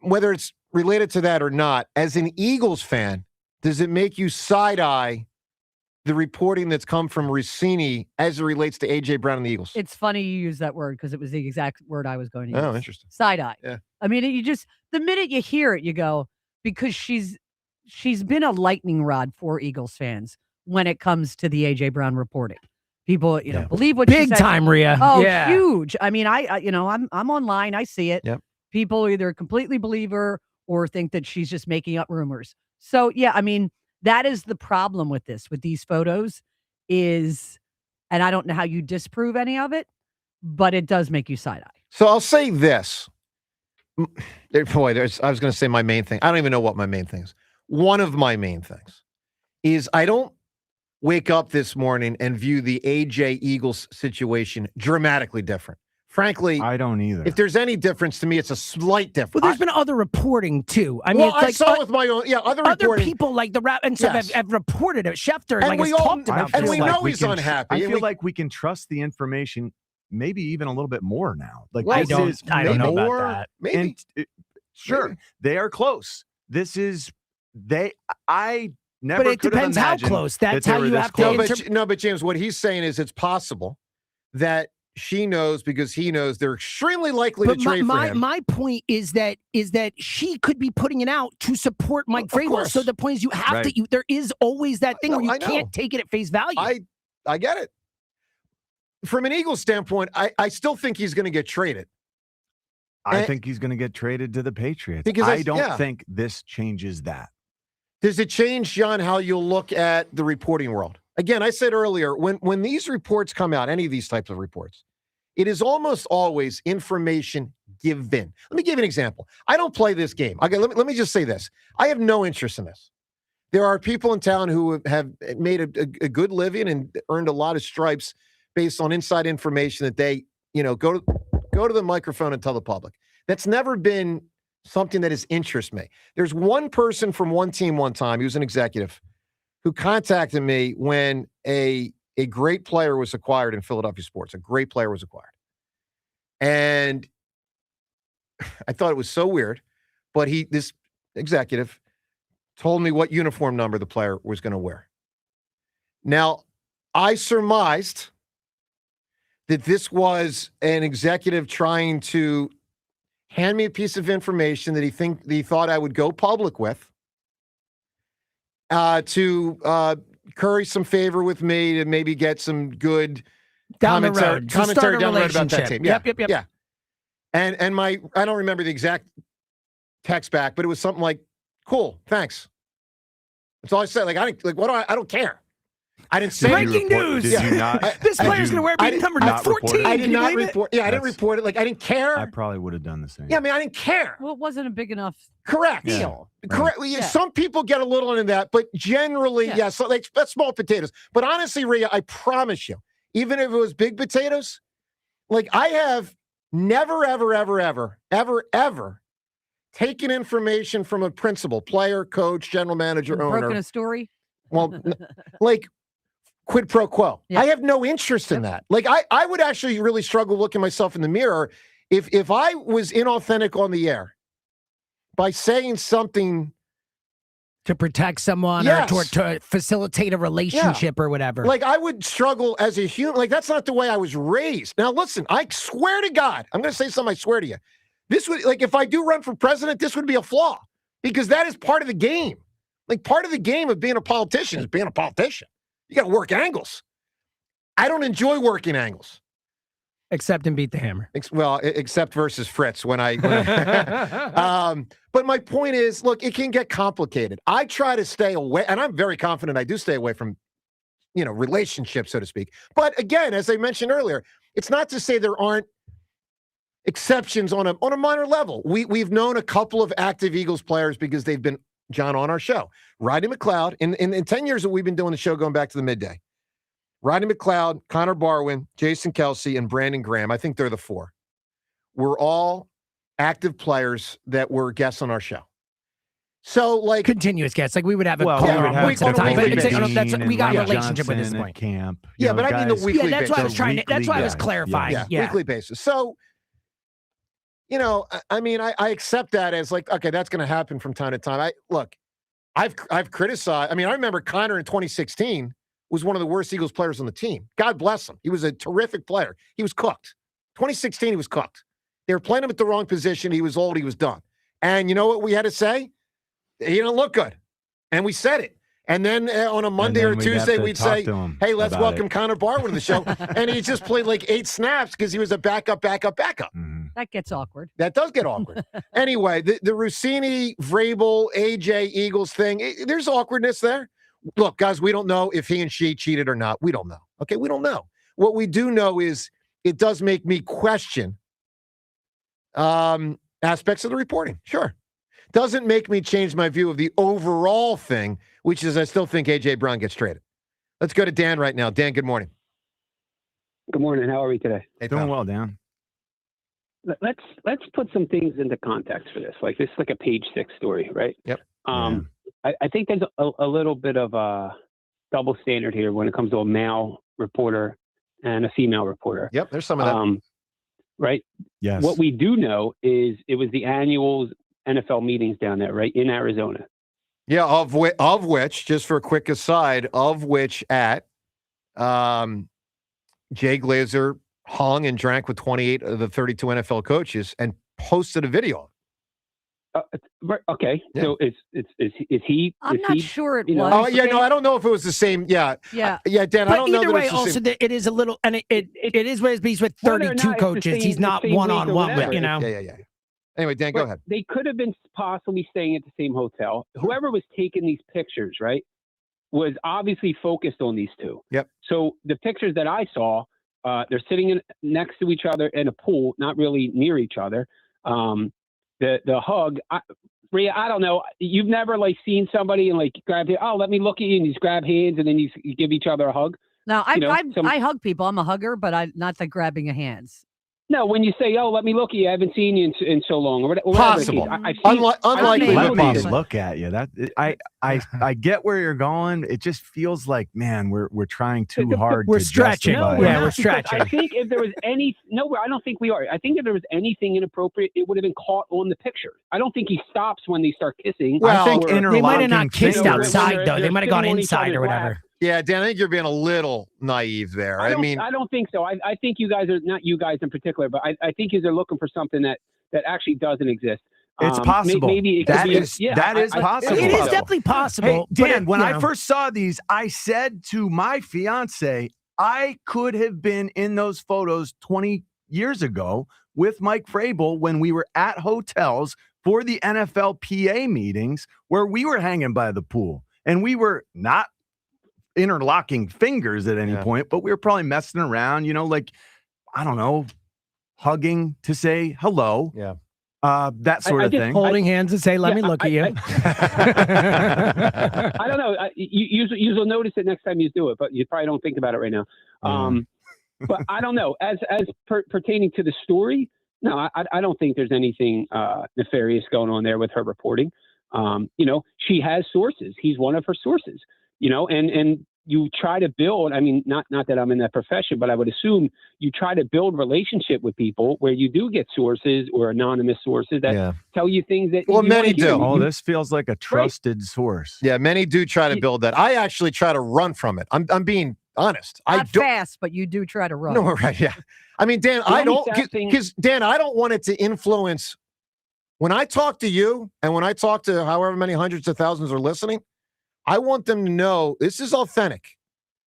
Speaker 5: Whether it's related to that or not, as an Eagles fan, does it make you side-eye the reporting that's come from Russini as it relates to A.J. Brown and the Eagles?
Speaker 22: It's funny you use that word because it was the exact word I was going to use.
Speaker 5: Oh, interesting.
Speaker 22: Side eye.
Speaker 5: Yeah.
Speaker 22: I mean, the minute you hear it, you go, because she's been a lightning rod for Eagles fans when it comes to the A.J. Brown reporting. People, believe what she
Speaker 1: Big
Speaker 22: said.
Speaker 1: time, Rhea.
Speaker 22: Oh,
Speaker 1: yeah.
Speaker 22: huge. I mean, I'm online. I see it.
Speaker 5: Yep.
Speaker 22: People either completely believe her or think that she's just making up rumors. So, yeah, I mean, that is the problem with these photos is, and I don't know how you disprove any of it, but it does make you side eye.
Speaker 5: So I'll say this. Boy, I was going to say my main thing. I don't even know what my main thing is. One of my main things is I don't wake up this morning and view the AJ Eagles situation dramatically different. Frankly,
Speaker 2: I don't either.
Speaker 5: If there's any difference to me, it's a slight difference.
Speaker 1: Well, there's been other reporting too. I mean,
Speaker 5: Well,
Speaker 1: it's
Speaker 5: I
Speaker 1: like
Speaker 5: saw it with my own. Yeah, other reporting.
Speaker 1: people like the rap and stuff
Speaker 5: Yes.
Speaker 1: have reported it. Schefter
Speaker 5: And
Speaker 1: like
Speaker 5: we
Speaker 1: has
Speaker 5: all-
Speaker 1: talked about
Speaker 5: and
Speaker 1: this.
Speaker 5: we
Speaker 1: Like,
Speaker 5: know he's unhappy.
Speaker 2: I
Speaker 5: and
Speaker 2: feel
Speaker 5: we-
Speaker 2: like we can trust the information maybe even a little bit more now. Like,
Speaker 1: I
Speaker 2: this
Speaker 1: don't-
Speaker 2: is
Speaker 1: I don't know about
Speaker 2: more-
Speaker 1: that.
Speaker 5: Maybe.
Speaker 2: and, sure, they are close. This is I never.
Speaker 1: But it
Speaker 2: could have
Speaker 1: depends how
Speaker 2: imagined
Speaker 1: close.
Speaker 2: that
Speaker 1: That's
Speaker 2: they
Speaker 1: how
Speaker 2: were
Speaker 1: you
Speaker 2: this
Speaker 1: have to
Speaker 2: close.
Speaker 5: No, but James, what he's saying is it's possible that she knows because he knows they're extremely likely to
Speaker 1: But
Speaker 5: trade for him.
Speaker 1: my point is that she could be putting it out to support Mike Vrabel.
Speaker 5: course.
Speaker 1: So the point is you have
Speaker 2: Right.
Speaker 1: to. There is always that thing
Speaker 5: No,
Speaker 1: where you
Speaker 5: I know.
Speaker 1: can't take it at face value.
Speaker 5: I get it. From an Eagles standpoint, I still think he's going to get traded.
Speaker 2: I think he's going to get traded to the Patriots.
Speaker 5: Because
Speaker 2: I
Speaker 5: that's-
Speaker 2: don't
Speaker 5: yeah.
Speaker 2: think this changes that.
Speaker 5: Does it change, John, how you'll look at the reporting world? Again, I said earlier, when these reports come out, any of these types of reports, it is almost always information given. Let me give you an example. I don't play this game. Okay, let me just say this. I have no interest in this. There are people in town who have made a good living and earned a lot of stripes based on inside information that they, go to the microphone and tell the public. That's never been something that has interested me. There's one person from one team one time, he was an executive, who contacted me when a great player was acquired in Philadelphia sports. A great player was acquired. And I thought it was so weird, but this executive told me what uniform number the player was going to wear. Now, I surmised that this was an executive trying to hand me a piece of information that he thought I would go public with to curry some favor with me, to maybe get some good commentary down the road about that team. Yeah. And I don't remember the exact text back, but it was something like, "Cool, thanks." That's all I said. I don't care. I didn't say
Speaker 1: breaking news.
Speaker 2: Did you not?
Speaker 1: This player's going to wear number 14.
Speaker 5: I did not report. Yeah, I didn't report it. I didn't care.
Speaker 2: I probably would have done the same.
Speaker 5: Yeah, I mean, I didn't care.
Speaker 22: Well, it wasn't a big enough
Speaker 5: Correct.
Speaker 22: deal.
Speaker 5: Correct.
Speaker 22: Yeah.
Speaker 5: Some people get a little into that, but generally, so that's small potatoes. But honestly, Rhea, I promise you, even if it was big potatoes, I have never, ever, ever, ever, ever, ever taken information from a principal, player, coach, general manager, owner.
Speaker 22: Broken a story?
Speaker 5: Well, quid pro quo. Yeah. I have no interest in that. I would actually really struggle looking myself in the mirror if I was inauthentic on the air by saying something
Speaker 1: to protect someone or to facilitate a relationship or whatever.
Speaker 5: I would struggle as a human. That's not the way I was raised. Now, listen, I swear to God, I'm going to say something I swear to you. This would, if I do run for president, this would be a flaw because that is part of the game. Part of the game of being a politician is being a politician. You got to work angles. I don't enjoy working angles.
Speaker 1: Except in Beat the Hammer.
Speaker 5: Except versus Fritz when I but my point is, look, it can get complicated. I try to stay away, and I'm very confident I do stay away from, relationships, so to speak. But again, as I mentioned earlier, it's not to say there aren't exceptions on a minor level. We've known a couple of active Eagles players because they've been, John, on our show. Rodney McLeod, in 10 years that we've been doing the show going back to the midday, Rodney McLeod, Connor Barwin, Jason Kelsey, and Brandon Graham, I think they're the four, were all active players that were guests on our show. So,
Speaker 1: continuous guests, we would have a call once at a time. But we got a relationship with this point.
Speaker 2: Camp.
Speaker 5: Yeah, but I mean the weekly basis.
Speaker 1: That's why I was trying to. That's why I was clarifying.
Speaker 5: Yeah, weekly basis. So, I mean, I accept that as okay, that's going to happen from time to time. I've criticized. I mean, I remember Connor in 2016 was one of the worst Eagles players on the team. God bless him. He was a terrific player. He was cooked. 2016, he was cooked. They were playing him at the wrong position. He was old. He was done. And you know what we had to say? He didn't look good. And we said it. And then on a Monday or Tuesday, we'd say, hey, let's welcome Connor Barwin to the show. And he just played 8 snaps because he was a backup.
Speaker 2: Mm-hmm.
Speaker 22: That gets awkward.
Speaker 5: That does get awkward. Anyway, the Russini, Vrabel, AJ, Eagles thing, there's awkwardness there. Look, guys, we don't know if he and she cheated or not. We don't know. Okay, we don't know. What we do know is it does make me question aspects of the reporting. Sure. Doesn't make me change my view of the overall thing, which is I still think A.J. Brown gets traded. Let's go to Dan right now. Dan, good morning.
Speaker 10: Good morning. How are we today?
Speaker 5: Hey,
Speaker 2: doing well, Dan.
Speaker 10: Let's put some things into context for this. This is a page 6 story, right?
Speaker 5: Yep.
Speaker 10: I think there's a little bit of a double standard here when it comes to a male reporter and a female reporter.
Speaker 5: Yep, there's some of that.
Speaker 10: Right?
Speaker 2: Yes.
Speaker 10: What we do know is it was the annual NFL meetings down there, right, in Arizona.
Speaker 5: Yeah, of which, just for a quick aside, at Jay Glazer hung and drank with 28 of the 32 NFL coaches and posted a video.
Speaker 10: Okay, yeah. So is he?
Speaker 22: I'm not sure it was.
Speaker 5: Oh yeah, no, I don't know if it was the same. Yeah, Dan.
Speaker 1: But
Speaker 5: I don't know.
Speaker 1: Either way,
Speaker 5: it's
Speaker 1: also it is a little, and it is what he's with 32 coaches. He's not one-on-one with,
Speaker 5: Yeah. Anyway, Dan, go ahead.
Speaker 10: They could have been possibly staying at the same hotel. Whoever was taking these pictures, right, was obviously focused on these two.
Speaker 5: Yep.
Speaker 10: So the pictures that I saw, they're sitting next to each other in a pool, not really near each other. The hug, Rhea, I don't know. You've never seen somebody and grab it. Oh, let me look at you, and you just grab hands and then you give each other a hug.
Speaker 22: No, I hug people. I'm a hugger, but not the grabbing of hands.
Speaker 10: No, when you say, "Oh, let me look at you," I haven't seen you in so long, or whatever.
Speaker 5: Possible. Unlikely.
Speaker 2: Let me look at you. That I get where you're going. It just feels like, man, we're trying too hard.
Speaker 1: We're
Speaker 2: to
Speaker 1: stretching.
Speaker 2: justify
Speaker 1: Yeah,
Speaker 2: it.
Speaker 1: we're stretching.
Speaker 10: I think if there was any, no, I don't think we are. I think if there was anything inappropriate, it would have been caught on the picture. I don't think he stops when they start kissing.
Speaker 2: Well, I think
Speaker 1: they might have not kissed
Speaker 2: fingers.
Speaker 1: outside though. They might have gone inside or whatever.
Speaker 5: Yeah, Dan, I think you're being a little naive there.
Speaker 10: I don't think so. I think you guys are, not you guys in particular, but I think they're looking for something that actually doesn't exist.
Speaker 2: It's possible.
Speaker 10: Maybe it
Speaker 2: that
Speaker 10: could be,
Speaker 2: is
Speaker 10: yeah,
Speaker 2: that is possible.
Speaker 1: It is definitely possible.
Speaker 2: Hey, Dan,
Speaker 1: but
Speaker 2: when I first saw these, I said to my fiance, I could have been in those photos 20 years ago with Mike Vrabel when we were at hotels for the NFL PA meetings where we were hanging by the pool. And we were not interlocking fingers at any point, but we were probably messing around, like, I don't know, hugging to say hello.
Speaker 5: Yeah.
Speaker 2: That sort of thing.
Speaker 1: Holding hands and say, let me look at you.
Speaker 10: I don't know. You'll notice it next time you do it, but you probably don't think about it right now. But I don't know. As pertaining to the story, no, I don't think there's anything nefarious going on there with her reporting. She has sources. He's one of her sources. And you try to build, I mean, not that I'm in that profession, but I would assume you try to build relationship with people where you do get sources or anonymous sources that tell you things that
Speaker 5: many do.
Speaker 2: Oh, this feels like a trusted source.
Speaker 5: Yeah, many do try to build that. I actually try to run from it. I'm being honest.
Speaker 22: Not fast, but you do try to run.
Speaker 5: No, right, yeah. I mean, Dan, I don't, because Dan, I don't want it to influence. When I talk to you and when I talk to however many hundreds of thousands are listening, I want them to know this is authentic.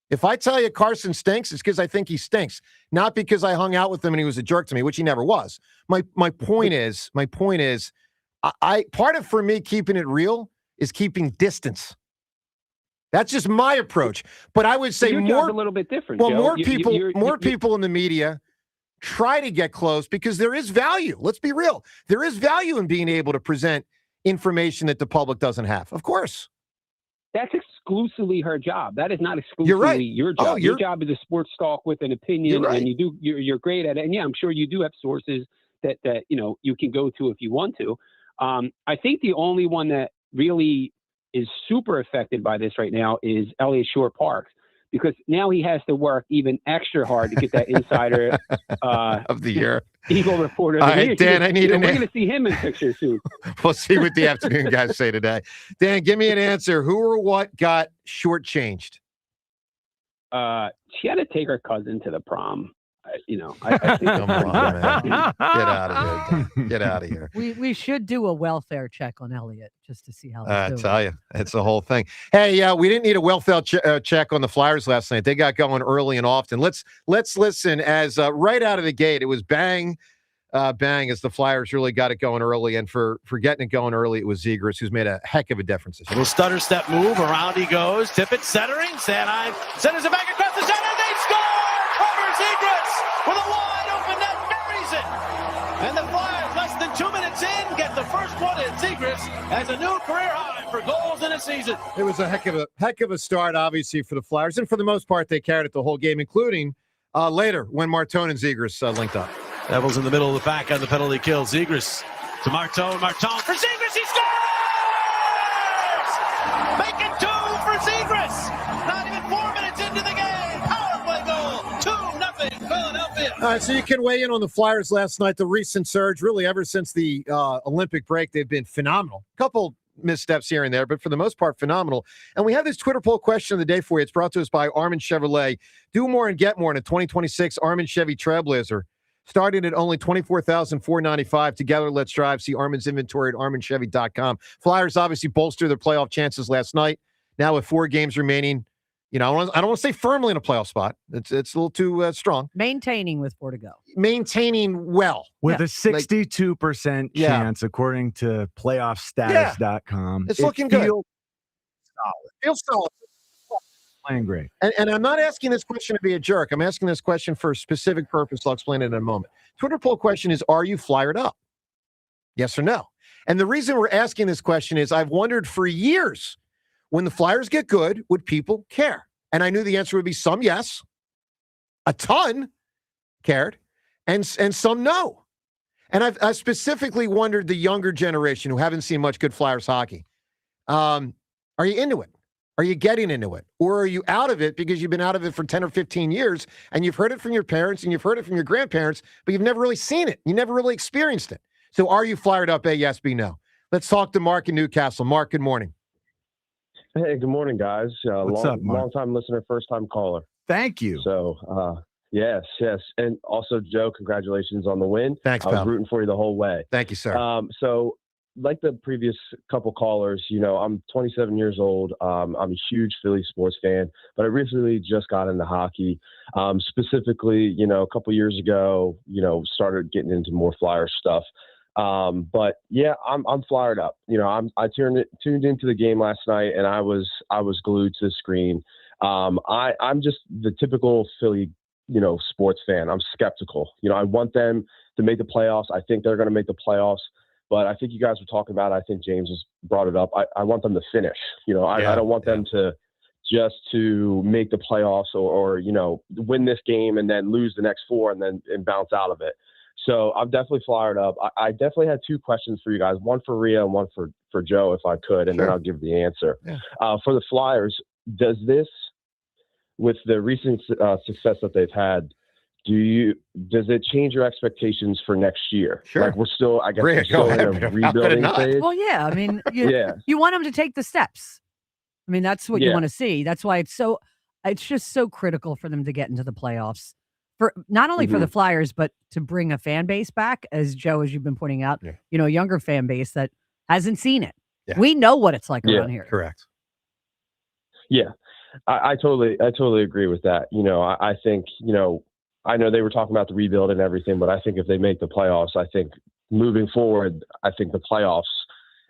Speaker 5: If I tell you Carson stinks, it's because I think he stinks, not because I hung out with him and he was a jerk to me, which he never was. My point is, I part of, for me, keeping it real is keeping distance. That's just my approach. But I would say
Speaker 10: your
Speaker 5: more
Speaker 10: job's a little bit different.
Speaker 5: Well,
Speaker 10: Joe.
Speaker 5: more people in the media try to get close because there is value. Let's be real. There is value in being able to present information that the public doesn't have. Of course.
Speaker 10: That's exclusively her job. That is not exclusively your job. Your job is a sports talk with an opinion, and you're great at it. And yeah, I'm sure you do have sources that you can go to if you want to. I think the only one that really is super affected by this right now is Elliott Shore-Parks, because now he has to work even extra hard to get that insider
Speaker 5: of the year.
Speaker 10: Eagle reporter.
Speaker 5: All right, Dan, I need
Speaker 10: We're going to see him in pictures soon.
Speaker 5: We'll see what the afternoon guys say today. Dan, give me an answer. Who or what got shortchanged?
Speaker 10: She had to take her cousin to the prom. I think
Speaker 5: Come on, man. Get out of here. Get out of here.
Speaker 22: We should do a welfare check on Elliott just to see how he's
Speaker 5: I
Speaker 22: doing.
Speaker 5: tell you, it's the whole thing. Hey, we didn't need a welfare check on the Flyers last night. They got going early and often. Let's listen as right out of the gate, it was bang as the Flyers really got it going early. And for getting it going early, it was Zegras, who's made a heck of a difference.
Speaker 11: Little stutter step move. Around he goes. Tippett centering. Sanheim centers it back across the center. They score! Trevor Zegras with a wide open net buries it. And the Flyers, less than 2 minutes in, get the first one in. Zegras has a new career high for goals in a season.
Speaker 5: It was a heck of a start, obviously, for the Flyers. And for the most part, they carried it the whole game, including later when Martone and Zegras linked up.
Speaker 11: Devils in the middle of the pack on the penalty kill. Zegras to Martone. Martone for Zegras. He scores! Making two for Zegras. Not even 4 minutes into the game. Power play goal. 2-0 Philadelphia.
Speaker 5: All right, so you can weigh in on the Flyers last night. The recent surge, really ever since the Olympic break, they've been phenomenal. Couple missteps here and there, but for the most part, phenomenal. And we have this Twitter poll question of the day for you. It's brought to us by Armin Chevrolet. Do more and get more in a 2026 Armin Chevy Trailblazer. Starting at only $24,495. Together, let's drive. See Armin's inventory at arminchevy.com. Flyers obviously bolstered their playoff chances last night. Now with 4 games remaining, I don't want to say firmly in a playoff spot. It's a little too strong.
Speaker 22: Maintaining with 4 to go.
Speaker 5: Maintaining well.
Speaker 2: With a 62% chance, according to playoffstatus.com.
Speaker 5: It's looking good.
Speaker 2: Solid.
Speaker 5: Feels solid.
Speaker 2: Playing great.
Speaker 5: And I'm not asking this question to be a jerk. I'm asking this question for a specific purpose. I'll explain it in a moment. Twitter poll question is, are you flyered up? Yes or no? And the reason we're asking this question is I've wondered for years, when the Flyers get good, would people care? And I knew the answer would be some yes, a ton cared, and some no. And I specifically wondered the younger generation who haven't seen much good Flyers hockey. Are you into it? Are you getting into it? Or are you out of it because you've been out of it for 10 or 15 years and you've heard it from your parents and you've heard it from your grandparents, but you've never really seen it. You never really experienced it. So are you fired up? A, yes, B, no. Let's talk to Mark in Newcastle. Mark, good morning.
Speaker 3: Hey, good morning, guys.
Speaker 2: What's up, Mark?
Speaker 3: Long-time listener, first-time caller.
Speaker 2: Thank you.
Speaker 3: So, yes. And also, Joe, congratulations on the win.
Speaker 5: Thanks,
Speaker 3: I was
Speaker 5: pal.
Speaker 3: rooting for you the whole way.
Speaker 5: Thank you, sir.
Speaker 3: So, like the previous couple callers, I'm 27 years old. I'm a huge Phillies sports fan, but I recently just got into hockey. Specifically, a couple years ago, started getting into more Flyer stuff. But yeah, I'm fired up. I tuned into the game last night, and I was glued to the screen. I'm just the typical Philly, sports fan. I'm skeptical. I want them to make the playoffs. I think they're going to make the playoffs. But I think you guys were talking about, I think James has brought it up. I want them to finish. I don't want them to just to make the playoffs or win this game and then lose the next four and bounce out of it. So I'm definitely fired up. I definitely had two questions for you guys, one for Rhea and one for Joe, if I could, and then I'll give the answer.
Speaker 5: Yeah.
Speaker 3: For the Flyers, does this, with the recent success that they've had, does it change your expectations for next year?
Speaker 5: Sure.
Speaker 3: Like we're still, I guess,
Speaker 5: Rhea,
Speaker 3: we're still in a rebuilding phase.
Speaker 22: Well, yeah. I mean, you want them to take the steps. I mean, that's what you want to see. That's why it's just so critical for them to get into the playoffs. For not only for the Flyers, but to bring a fan base back, as Joe, as you've been pointing out, a younger fan base that hasn't seen it.
Speaker 5: Yeah.
Speaker 22: We know what it's like around here.
Speaker 5: Correct.
Speaker 3: Yeah, I totally agree with that. I think, I know they were talking about the rebuild and everything, but I think if they make the playoffs, I think moving forward, I think the playoffs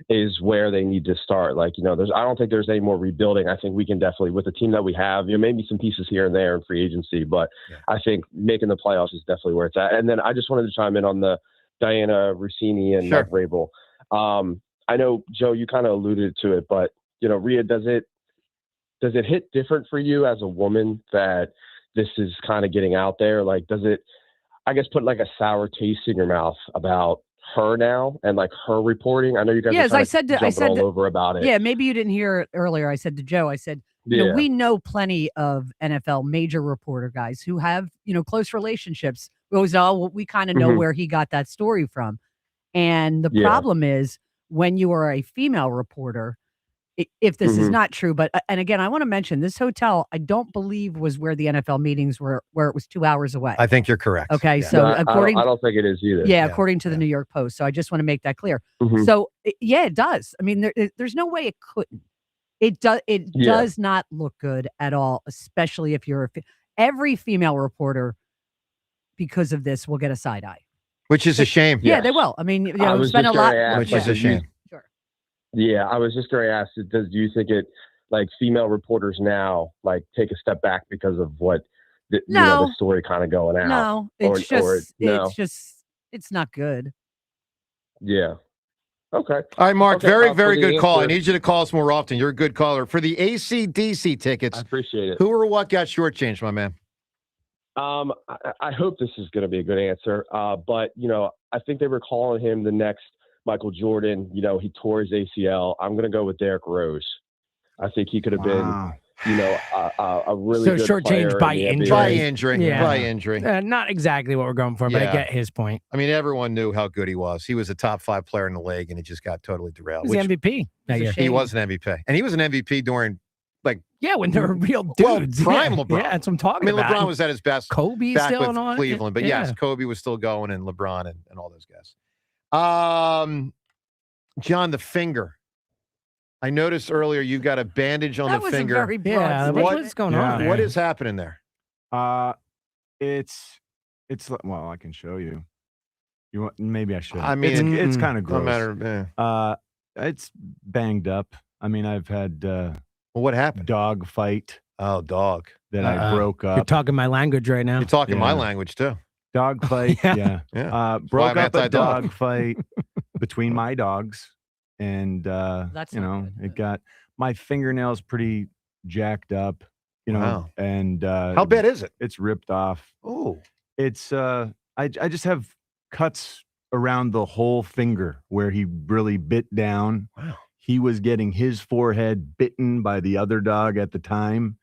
Speaker 3: is where they need to start. I don't think there's any more rebuilding. I think we can definitely, with the team that we have, maybe some pieces here and there in free agency, but I think making the playoffs is definitely where it's at. And then I just wanted to chime in on the Dianna Russini and Mike Vrabel. I know, Joe, you kind of alluded to it, but Rhea, does it hit different for you as a woman that this is kind of getting out there? Does it, I guess, put a sour taste in your mouth about her now and her reporting? I know you guys
Speaker 22: as I said
Speaker 3: all over about it.
Speaker 22: Yeah, maybe you didn't hear it earlier. I said to Joe, we know plenty of NFL major reporter guys who have, close relationships. We always know, we kind of know where he got that story from. And the problem is when you are a female reporter, if this is not true, but, and again, I want to mention this hotel, I don't believe was where the NFL meetings were, where it was 2 hours away.
Speaker 5: I think you're correct.
Speaker 22: Okay.
Speaker 5: Yeah.
Speaker 22: So
Speaker 3: No,
Speaker 22: according,
Speaker 3: I don't think it is either.
Speaker 22: Yeah, according to the New York Post. So I just want to make that clear. So it does. I mean, there's no way it couldn't. It does not look good at all, especially if you're every female reporter, because of this, will get a side eye.
Speaker 5: Which is a shame.
Speaker 22: Yeah, they will. I mean,
Speaker 3: I
Speaker 22: spend a lot.
Speaker 5: Which is a shame.
Speaker 3: Yeah, I was just going to ask, do you think it, female reporters now, take a step back because of what, the story kind of going out?
Speaker 22: No, it's not good.
Speaker 3: Yeah. Okay.
Speaker 5: All right, Mark,
Speaker 3: Okay,
Speaker 5: very, very good call. I
Speaker 3: answer.
Speaker 5: need you to call us more often. You're a good caller. For the AC/DC tickets,
Speaker 3: I appreciate it.
Speaker 5: who or what got shortchanged, my man?
Speaker 3: I hope this is going to be a good answer. But, I think they were calling him the next Michael Jordan. He tore his ACL. I'm going to go with Derrick Rose. I think he could have been, a really good
Speaker 1: shortchanged
Speaker 3: player
Speaker 1: by
Speaker 3: in the
Speaker 1: injury.
Speaker 3: NBA.
Speaker 5: By injury.
Speaker 1: Yeah.
Speaker 5: By injury.
Speaker 1: Not exactly what we're going for, but I get his point.
Speaker 5: I mean, everyone knew how good he was. He was a top 5 player in the league, and he just got totally derailed.
Speaker 1: He was the MVP.
Speaker 5: He was an MVP. And he was an MVP during,
Speaker 1: when they were real dudes.
Speaker 5: Prime
Speaker 1: yeah.
Speaker 5: LeBron.
Speaker 1: Yeah, that's what I'm talking about.
Speaker 5: LeBron was at his best.
Speaker 1: Kobe
Speaker 5: back
Speaker 1: still
Speaker 5: with
Speaker 1: and all.
Speaker 5: Cleveland. But
Speaker 1: yeah.
Speaker 5: yes, Kobe was still going, and LeBron and all those guys. John, the finger. I noticed earlier you got a bandage on the finger.
Speaker 22: Very broad.
Speaker 1: What's going on there?
Speaker 5: What is happening there?
Speaker 2: It's well, I can show you. You want? Maybe I should.
Speaker 5: I mean,
Speaker 2: it's kind of gross.
Speaker 5: No matter.
Speaker 2: It's banged up. I mean, I've had
Speaker 5: what happened?
Speaker 2: Dog fight.
Speaker 5: Oh, dog.
Speaker 2: That I broke up.
Speaker 1: You're talking my language right now.
Speaker 5: You're talking my language too.
Speaker 2: Dog fight.
Speaker 1: Yeah.
Speaker 2: Broke up a dog fight between my dogs, and
Speaker 22: That's not good.
Speaker 2: it got my fingernails pretty jacked up.
Speaker 5: Wow.
Speaker 2: And
Speaker 5: How bad is it?
Speaker 2: It's ripped off.
Speaker 5: Oh,
Speaker 2: It's I just have cuts around the whole finger where he really bit down.
Speaker 5: Wow.
Speaker 2: He was getting his forehead bitten by the other dog at the time.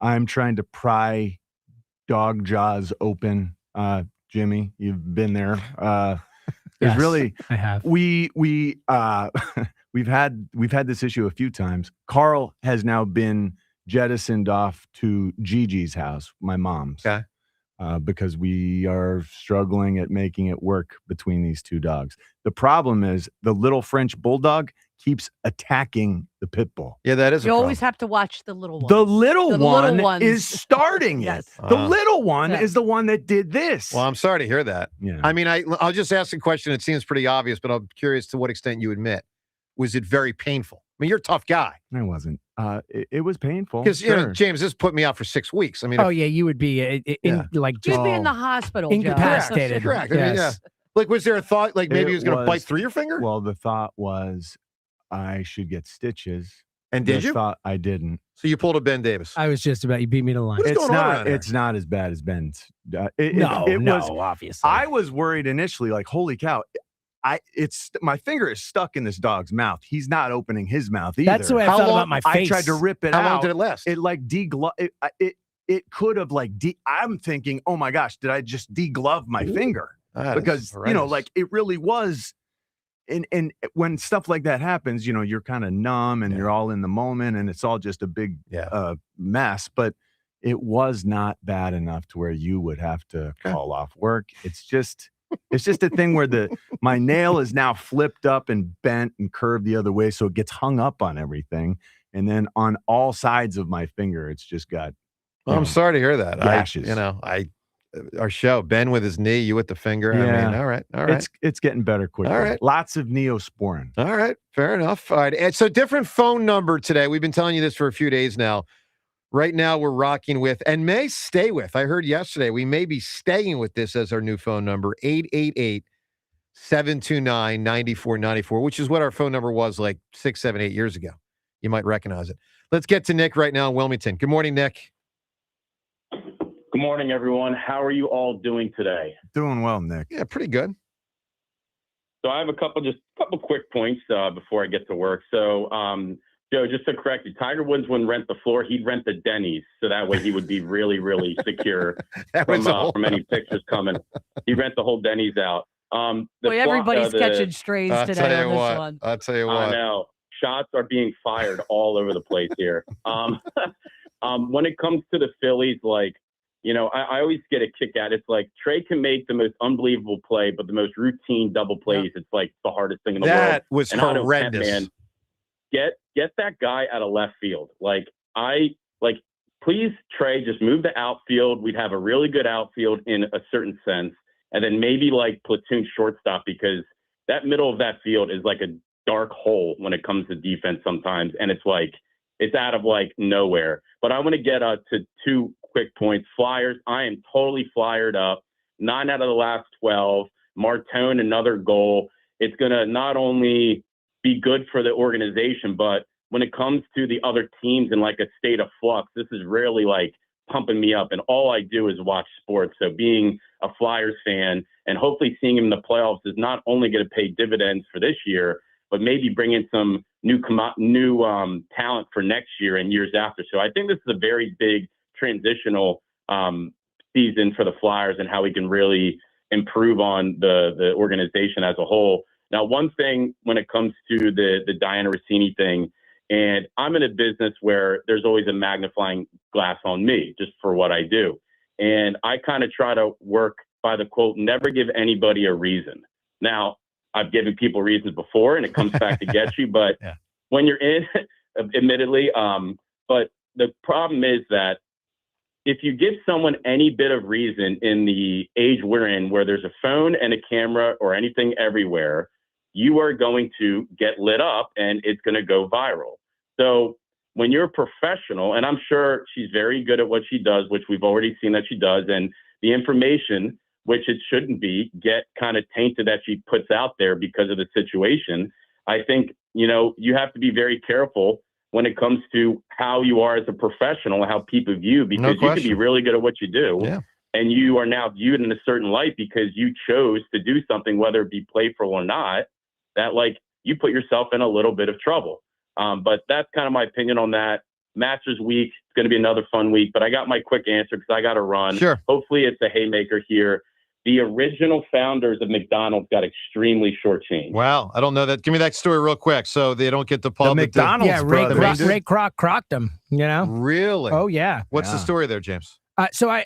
Speaker 2: I'm trying to pry dog jaws open. Jimmy, you've been there. There's
Speaker 1: Yes,
Speaker 2: really,
Speaker 1: I have.
Speaker 2: we've had this issue a few times. Carl has now been jettisoned off to Gigi's house, my mom's.
Speaker 5: Okay.
Speaker 2: Because we are struggling at making it work between these two dogs. The problem is the little French bulldog keeps attacking the pit bull.
Speaker 5: Yeah, that is
Speaker 22: You always have to watch the little ones.
Speaker 2: The little
Speaker 22: The
Speaker 2: one
Speaker 22: little ones.
Speaker 2: is starting
Speaker 22: Yes.
Speaker 2: it. The little one is the one that did this.
Speaker 5: Well, I'm sorry to hear that.
Speaker 2: Yeah.
Speaker 5: I mean, I'll just ask a question. It seems pretty obvious, but I'm curious to what extent you admit. Was it very painful? I mean, you're a tough guy.
Speaker 2: It wasn't. It was painful.
Speaker 5: Because,
Speaker 2: Sure.
Speaker 5: James, this put me out for 6 weeks. I mean,
Speaker 1: Oh yeah, you would be like just
Speaker 22: You'd be in the hospital,
Speaker 1: incapacitated.
Speaker 5: correct. I mean, yeah. Like, was there a thought, like maybe he was going to bite through your finger?
Speaker 2: Well, the thought was I should get stitches.
Speaker 5: And did you?
Speaker 2: Thought I didn't.
Speaker 5: So you pulled a Ben Davis.
Speaker 1: I was just about, you beat me to the line.
Speaker 5: What's going on around here?
Speaker 2: It's not as bad as Ben's.
Speaker 1: No, obviously.
Speaker 2: I was worried initially, like, holy cow. My finger is stuck in this dog's mouth. He's not opening his mouth either.
Speaker 1: That's the way I felt about my face.
Speaker 2: I tried to rip it out.
Speaker 5: How long did it last?
Speaker 2: It like it could have like I'm thinking, oh my gosh, did I just deglove my finger? Because like it really was. And when stuff like that happens, you're kind of numb and you're all in the moment and it's all just a big mess. But it was not bad enough to where you would have to call off work. It's just a thing where my nail is now flipped up and bent and curved the other way, so it gets hung up on everything. And then on all sides of my finger, it's just got.
Speaker 5: Well, I'm sorry to hear that.
Speaker 2: Gashes.
Speaker 5: Our show, Ben with his knee, you with the finger.
Speaker 2: Yeah.
Speaker 5: I mean, all right.
Speaker 2: It's getting better quickly.
Speaker 5: All right.
Speaker 2: Lots of Neosporin.
Speaker 5: All right, fair enough. All right, and so different phone number today. We've been telling you this for a few days now. Right now, we're rocking with, and may stay with, I heard yesterday, we may be staying with this as our new phone number, 888-729-9494, which is what our phone number was like 6, 7, 8 years ago. You might recognize it. Let's get to Nick right now in Wilmington. Good morning, Nick.
Speaker 12: Good morning, everyone. How are you all doing today?
Speaker 2: Doing well, Nick.
Speaker 5: Yeah, pretty good.
Speaker 12: So I have a couple quick points before I get to work. So, Joe, just to correct you, Tiger Woods wouldn't rent the floor. He'd rent the Denny's. So that way he would be really, really secure from any pictures coming. He'd rent the whole Denny's out.
Speaker 22: Boy, everybody's catching strays today on this one.
Speaker 5: I'll tell you what.
Speaker 12: I know. Shots are being fired all over the place here. When it comes to the Phillies, I always get a kick at it. It's like Trey can make the most unbelievable play, but the most routine double plays, it's like the hardest thing in the world.
Speaker 5: That was horrendous.
Speaker 12: Man, get that guy out of left field. Please, Trey, just move the outfield. We'd have a really good outfield in a certain sense. And then maybe platoon shortstop, because that middle of that field is like a dark hole when it comes to defense sometimes. And it's out of nowhere. But I want to get to two quick points. Flyers, I am totally flyered up. 9 out of the last 12. Martone, another goal. It's going to not only be good for the organization, but when it comes to the other teams in a state of flux, this is really pumping me up. And all I do is watch sports. So being a Flyers fan and hopefully seeing him in the playoffs is not only going to pay dividends for this year, but maybe bring in some new talent for next year and years after. So I think this is a very big transitional season for the Flyers and how we can really improve on the organization as a whole. Now, one thing when it comes to the Dianna Russini thing, and I'm in a business where there's always a magnifying glass on me just for what I do. And I kind of try to work by the quote, never give anybody a reason. Now, I've given people reasons before and it comes back to get you, but when you're in, admittedly, but the problem is that if you give someone any bit of reason in the age we're in, where there's a phone and a camera or anything everywhere, you are going to get lit up and it's going to go viral. So when you're a professional, and I'm sure she's very good at what she does, which we've already seen that she does, and the information, which it shouldn't be, get kind of tainted that she puts out there because of the situation. I think, you have to be very careful when it comes to how you are as a professional, how people view you, because you can be really good at what you do.
Speaker 5: Yeah.
Speaker 12: and you are now viewed in a certain light because you chose to do something, whether it be playful or not, that like you put yourself in a little bit of trouble. But that's kind of my opinion on that. Masters week, it's going to be another fun week, but I got my quick answer because I got to run.
Speaker 5: Sure.
Speaker 12: Hopefully it's a haymaker here. The original founders of McDonald's got extremely shortchanged.
Speaker 5: Wow, I don't know that. Give me that story real quick so they don't get the pub.
Speaker 2: The McDonald's
Speaker 1: Yeah, Ray Kroc crocked him, you know?
Speaker 5: Really?
Speaker 1: Oh, yeah.
Speaker 5: What's the story there, James?
Speaker 1: So I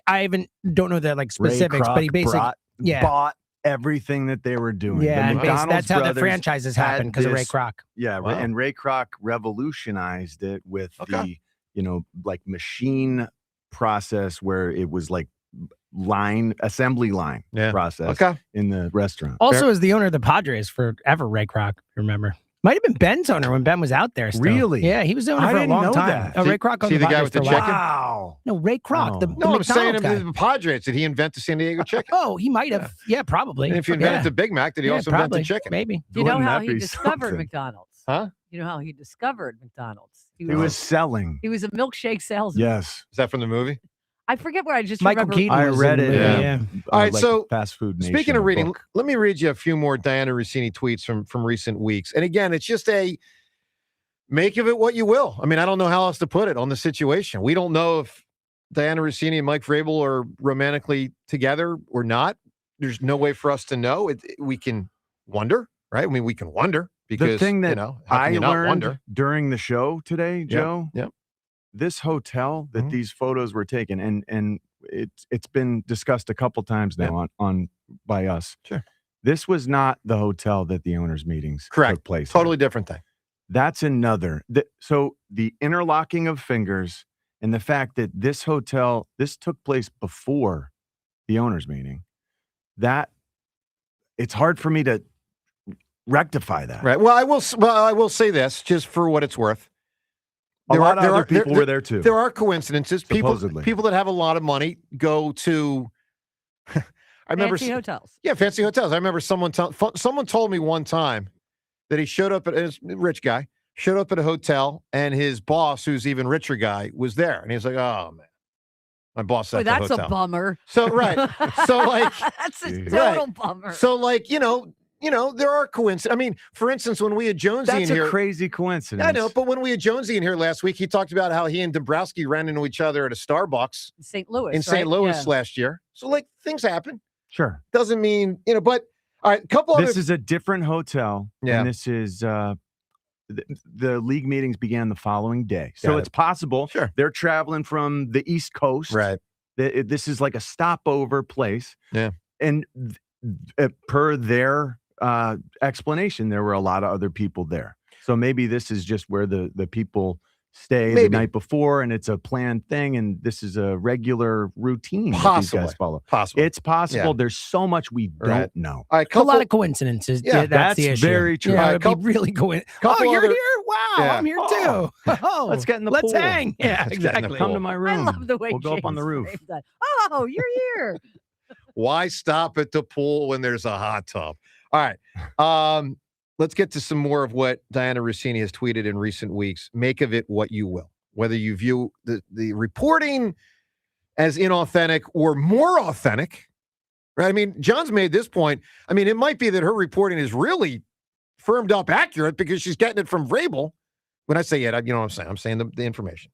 Speaker 1: don't know the like specifics,
Speaker 2: Ray
Speaker 1: but he
Speaker 2: Kroc
Speaker 1: basically
Speaker 2: bought everything that they were doing.
Speaker 1: Yeah,
Speaker 2: The
Speaker 1: and
Speaker 2: McDonald's
Speaker 1: that's how the
Speaker 2: brothers
Speaker 1: franchises
Speaker 2: had
Speaker 1: happen because of Ray
Speaker 2: this-
Speaker 1: Kroc.
Speaker 2: Yeah,
Speaker 1: Wow.
Speaker 2: and Ray Kroc revolutionized it with the, like machine process where it was like assembly line process in the restaurant.
Speaker 1: Also, as the owner of the Padres forever, Ray Kroc, remember. Might have been Ben's owner when Ben was out there still.
Speaker 2: Really?
Speaker 1: Yeah, he was the owner
Speaker 2: I
Speaker 1: for a
Speaker 2: didn't
Speaker 1: long
Speaker 2: know
Speaker 1: time.
Speaker 2: that.
Speaker 1: Oh, Ray Kroc owned
Speaker 5: See the guy
Speaker 1: Padres
Speaker 5: with the
Speaker 1: for a while.
Speaker 5: chicken?
Speaker 2: Wow.
Speaker 1: No, Ray Kroc, the
Speaker 5: No, I'm saying
Speaker 1: McDonald's guy.
Speaker 5: the Padres. Did he invent the San Diego chicken?
Speaker 1: Oh, he might have. Yeah, probably.
Speaker 5: And if he invented the Big Mac, did he also invent the chicken?
Speaker 1: Maybe.
Speaker 22: You know
Speaker 2: Wouldn't
Speaker 22: how
Speaker 2: that
Speaker 22: he
Speaker 2: be
Speaker 22: discovered
Speaker 2: something?
Speaker 22: McDonald's?
Speaker 5: Huh?
Speaker 22: You know how he discovered McDonald's?
Speaker 2: He was selling.
Speaker 22: He was a milkshake salesman.
Speaker 2: Yes.
Speaker 5: Is that from the movie?
Speaker 22: I forget where I just
Speaker 1: Michael
Speaker 22: remember.
Speaker 1: Keaton
Speaker 2: I
Speaker 1: was
Speaker 2: read
Speaker 1: in
Speaker 2: it.
Speaker 1: the movie, yeah.
Speaker 5: All right,
Speaker 2: like
Speaker 5: so
Speaker 2: Fast Food Nation.
Speaker 5: Speaking of reading,
Speaker 2: book.
Speaker 5: let me read you a few more Dianna Russini tweets from recent weeks. And again, it's just make of it what you will. I mean, I don't know how else to put it on the situation. We don't know if Dianna Russini and Mike Vrabel are romantically together or not. There's no way for us to know. We can wonder, right? I mean, we can wonder because
Speaker 2: the thing that
Speaker 5: how can
Speaker 2: I
Speaker 5: you not
Speaker 2: learned
Speaker 5: wonder?
Speaker 2: during the show today, Joe.
Speaker 5: Yep.
Speaker 2: This hotel that
Speaker 5: Mhm.
Speaker 2: these photos were taken, and it's been discussed a couple times now on by us.
Speaker 5: Sure.
Speaker 2: This was not the hotel that the owners' meetings took place.
Speaker 5: Totally different thing.
Speaker 2: That's another. So the interlocking of fingers and the fact that this took place before the owners' meeting, that it's hard for me to rectify that.
Speaker 5: Right. Well, I will say this just for what it's worth.
Speaker 2: A lot of other people were there too.
Speaker 5: There are coincidences.
Speaker 2: Supposedly.
Speaker 5: People that have a lot of money go to. I remember
Speaker 22: Fancy hotels.
Speaker 5: Yeah, fancy hotels. I remember someone told me one time that he showed up at a rich guy, showed up at a hotel, and his boss, who's even richer guy, was there, and he was like, "Oh man, my boss
Speaker 22: Boy,
Speaker 5: at the
Speaker 22: that's
Speaker 5: hotel."
Speaker 22: a bummer.
Speaker 5: So right, so like
Speaker 22: That's a
Speaker 5: Jeez.
Speaker 22: total
Speaker 5: Right.
Speaker 22: bummer.
Speaker 5: So like there are coincidences. I mean, for instance, when we had Jonesy
Speaker 2: That's
Speaker 5: in here,
Speaker 2: a crazy coincidence.
Speaker 5: I know, but when we had Jonesy in here last week, he talked about how he and Dombrowski ran into each other at a Starbucks
Speaker 22: St. Louis.
Speaker 5: in St.
Speaker 22: right?
Speaker 5: Louis
Speaker 22: Yeah.
Speaker 5: last year. So like things happen.
Speaker 2: Sure.
Speaker 5: Doesn't mean but all right, a couple
Speaker 2: This
Speaker 5: other
Speaker 2: is a different hotel.
Speaker 5: Yeah.
Speaker 2: And this is the league meetings began the following day. So
Speaker 5: Got it.
Speaker 2: it's possible
Speaker 5: Sure.
Speaker 2: they're traveling from the East Coast.
Speaker 5: Right.
Speaker 2: This is like a stopover place.
Speaker 5: Yeah.
Speaker 2: And per their explanation, there were a lot of other people there. So maybe this is just where the people stay the
Speaker 5: Maybe.
Speaker 2: night before, and it's a planned thing, and this is a regular routine that these
Speaker 5: Possibly.
Speaker 2: guys follow.
Speaker 5: Possible.
Speaker 2: It's possible.
Speaker 5: Yeah.
Speaker 2: There's so much we
Speaker 5: Right.
Speaker 2: don't know.
Speaker 5: All right,
Speaker 1: A lot of coincidences.
Speaker 5: Yeah,
Speaker 1: Yeah, that's the
Speaker 2: that's
Speaker 1: issue.
Speaker 2: very true.
Speaker 1: Yeah,
Speaker 2: All right,
Speaker 1: it'd
Speaker 2: couple-
Speaker 1: be really coincidental. Oh,
Speaker 5: couple
Speaker 1: you're
Speaker 5: other-
Speaker 1: here? Wow,
Speaker 5: Yeah.
Speaker 1: I'm here
Speaker 2: Oh,
Speaker 1: too. Oh,
Speaker 2: let's get in the
Speaker 1: let's
Speaker 2: pool.
Speaker 1: hang. Yeah,
Speaker 5: Let's get in the
Speaker 1: exactly.
Speaker 2: Come to my
Speaker 22: I
Speaker 2: room.
Speaker 22: love the way
Speaker 2: We'll go up on the
Speaker 22: James
Speaker 2: roof.
Speaker 22: framed that. Oh, you're here.
Speaker 5: Why stop at the pool when there's a hot tub? All right. Let's get to some more of what Dianna Russini has tweeted in recent weeks. Make of it what you will. Whether you view the reporting as inauthentic or more authentic, right? I mean, John's made this point. I mean, it might be that her reporting is really firmed up accurate because she's getting it from Vrabel. When I say it, you know what I'm saying? I'm saying the information.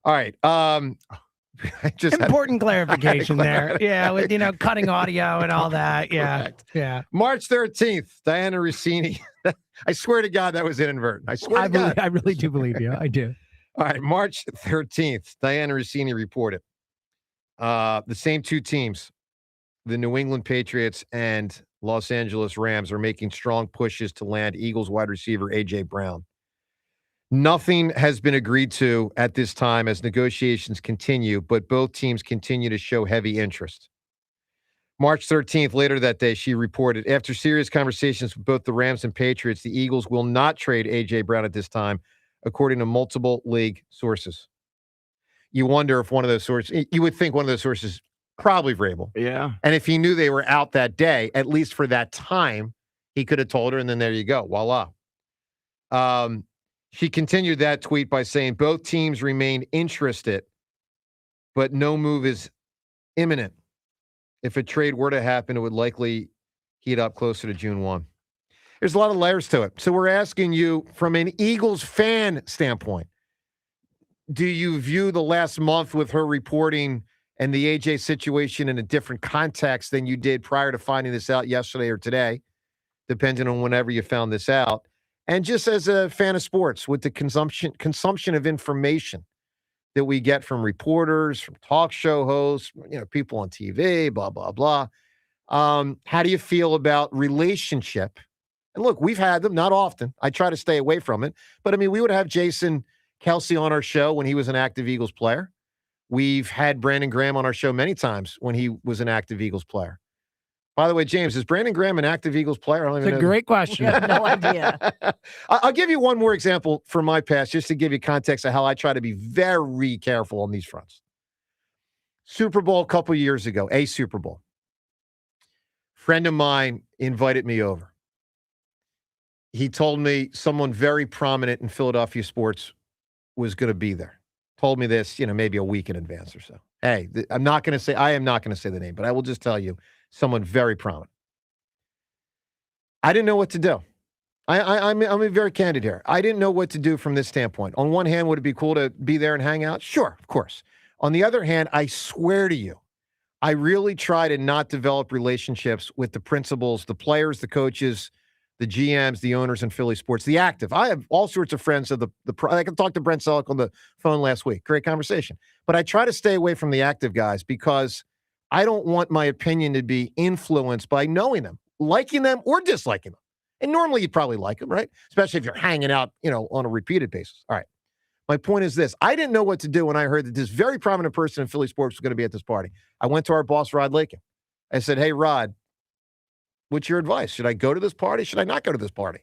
Speaker 5: All right. I just had-
Speaker 1: Important clarification there.
Speaker 5: Clarify.
Speaker 1: Yeah, with cutting audio and all that. Yeah.
Speaker 5: Correct.
Speaker 1: Yeah.
Speaker 5: March 13th, Dianna Russini. I swear to God that was inadvertent. I swear to God.
Speaker 1: I really do believe you. I do.
Speaker 5: All right, March 13th, Dianna Russini reported the same two teams, the New England Patriots and Los Angeles Rams, are making strong pushes to land Eagles wide receiver A.J. Brown. Nothing has been agreed to at this time as negotiations continue, but both teams continue to show heavy interest. March 13th, later that day, she reported, after serious conversations with both the Rams and Patriots, the Eagles will not trade A.J. Brown at this time, according to multiple league sources. You wonder if one of those sources, you would think one of those sources, probably Vrabel.
Speaker 2: Yeah.
Speaker 5: And if he knew they were out that day, at least for that time, he could have told her, and then there you go. Voila. She continued that tweet by saying both teams remain interested, but no move is imminent. If a trade were to happen, it would likely heat up closer to June 1. There's a lot of layers to it. So we're asking you from an Eagles fan standpoint, do you view the last month with her reporting and the AJ situation in a different context than you did prior to finding this out yesterday or today, depending on whenever you found this out? And just as a fan of sports, with the consumption of information that we get from reporters, from talk show hosts, people on TV, blah, blah, blah. How do you feel about relationship? And look, we've had them, not often. I try to stay away from it. But, we would have Jason Kelsey on our show when he was an active Eagles player. We've had Brandon Graham on our show many times when he was an active Eagles player. By the way, James, is Brandon Graham an active Eagles player? I don't even know.
Speaker 1: It's a great question.
Speaker 22: I have no idea.
Speaker 5: I'll give you one more example from my past, just to give you context of how I try to be very careful on these fronts. Super Bowl a couple years ago, a Super Bowl. Friend of mine invited me over. He told me someone very prominent in Philadelphia sports was going to be there. Told me this, maybe a week in advance or so. Hey, I am not going to say the name, but I will just tell you, someone very prominent. I didn't know what to do. I'm being very candid here. I didn't know what to do from this standpoint. On one hand, would it be cool to be there and hang out? Sure, of course. On the other hand, I swear to you, I really try to not develop relationships with the principals, the players, the coaches, the GMs, the owners in Philly sports, the active. I have all sorts of friends of I can talk to Brent Selleck on the phone last week. Great conversation. But I try to stay away from the active guys because I don't want my opinion to be influenced by knowing them, liking them, or disliking them. And normally you'd probably like them, right? Especially if you're hanging out, on a repeated basis. All right. My point is this. I didn't know what to do when I heard that this very prominent person in Philly sports was going to be at this party. I went to our boss, Rod Lakin. I said, hey, Rod, what's your advice? Should I go to this party? Should I not go to this party?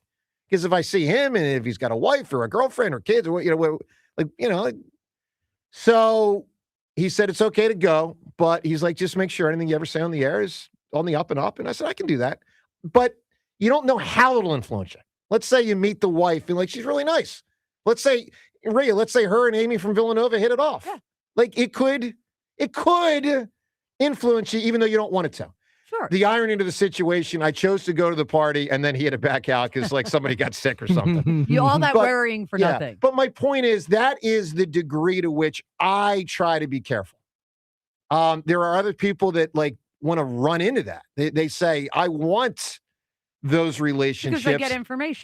Speaker 5: Because if I see him and if he's got a wife or a girlfriend or kids or, so he said, it's okay to go, but he's like, just make sure anything you ever say on the air is on the up and up. And I said, I can do that. But you don't know how it'll influence you. Let's say you meet the wife and she's really nice. Let's say her and Amy from Villanova hit it off. Yeah. It could influence you even though you don't want it to.
Speaker 22: Sure.
Speaker 5: The irony to the situation, I chose to go to the party and then he had to back out because somebody got sick or something.
Speaker 22: All that worrying for nothing.
Speaker 5: But my point is that is the degree to which I try to be careful. There are other people that want to run into that. They say, I want those relationships.
Speaker 22: Because they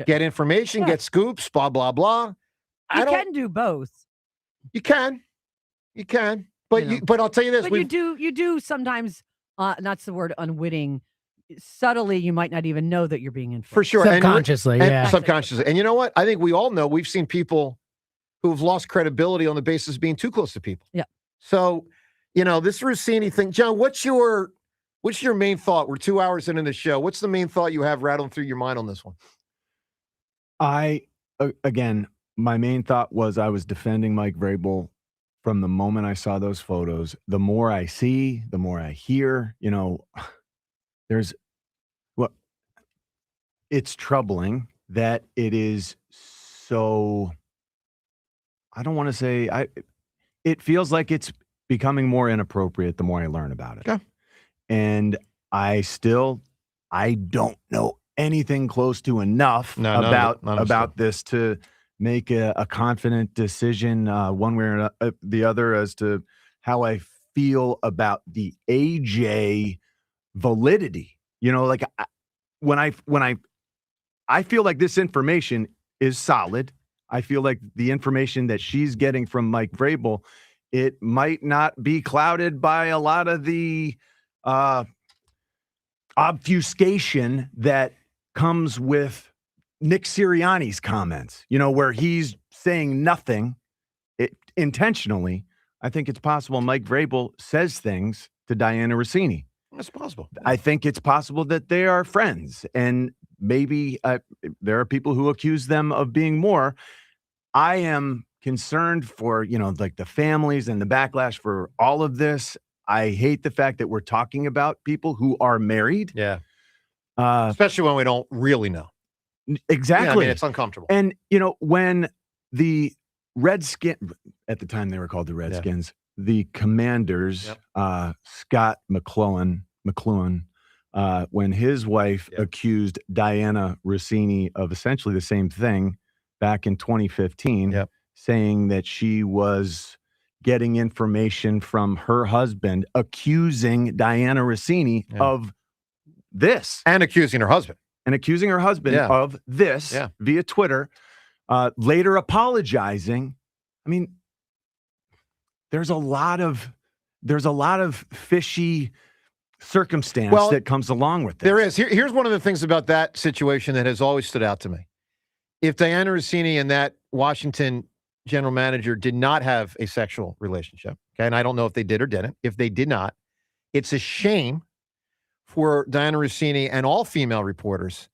Speaker 22: get information.
Speaker 5: Get scoops, blah, blah, blah.
Speaker 22: You can do both.
Speaker 5: You can. But I'll tell you this.
Speaker 22: But you do sometimes, not the word unwitting, subtly, you might not even know that you're being influenced.
Speaker 5: For sure.
Speaker 1: Subconsciously, yeah.
Speaker 5: Subconsciously. And you know what? I think we all know we've seen people who have lost credibility on the basis of being too close to people.
Speaker 22: Yeah.
Speaker 5: So, this Russini thing, John, what's your main thought? We're 2 hours into the show. What's the main thought you have rattling through your mind on this one?
Speaker 2: Again, my main thought was I was defending Mike Vrabel from the moment I saw those photos. The more I see, the more I hear, it's troubling that it is so, I don't want to say, it feels like it's becoming more inappropriate the more I learn about it.
Speaker 5: Yeah.
Speaker 2: And I don't know anything close to enough about this to make a confident decision one way or the other as to how I feel about the AJ validity. When I feel like this information is solid. I feel like the information that she's getting from Mike Vrabel, it might not be clouded by a lot of the obfuscation that comes with Nick Sirianni's comments, where he's saying nothing intentionally. I think it's possible Mike Vrabel says things to Dianna Russini.
Speaker 5: It's possible.
Speaker 2: I think it's possible that they are friends, and maybe there are people who accuse them of being more. I am concerned for, the families and the backlash for all of this. I hate the fact that we're talking about people who are married.
Speaker 5: Yeah. Especially when we don't really know.
Speaker 2: Exactly.
Speaker 5: Yeah, it's uncomfortable.
Speaker 2: And, when the Redskins, at the time they were called the Redskins, the Commanders, Scott McCloughan, McLuhan, when his wife accused Dianna Russini of essentially the same thing back in 2015, saying that she was getting information from her husband, accusing Dianna Russini of this.
Speaker 5: And accusing her husband.
Speaker 2: Of this via Twitter, later apologizing. I mean, there's a lot of fishy circumstance that comes along with this.
Speaker 5: There is. Here's one of the things about that situation that has always stood out to me. If Dianna Russini and that Washington general manager did not have a sexual relationship, okay, and I don't know if they did or didn't. If they did not, it's a shame for Dianna Russini and all female reporters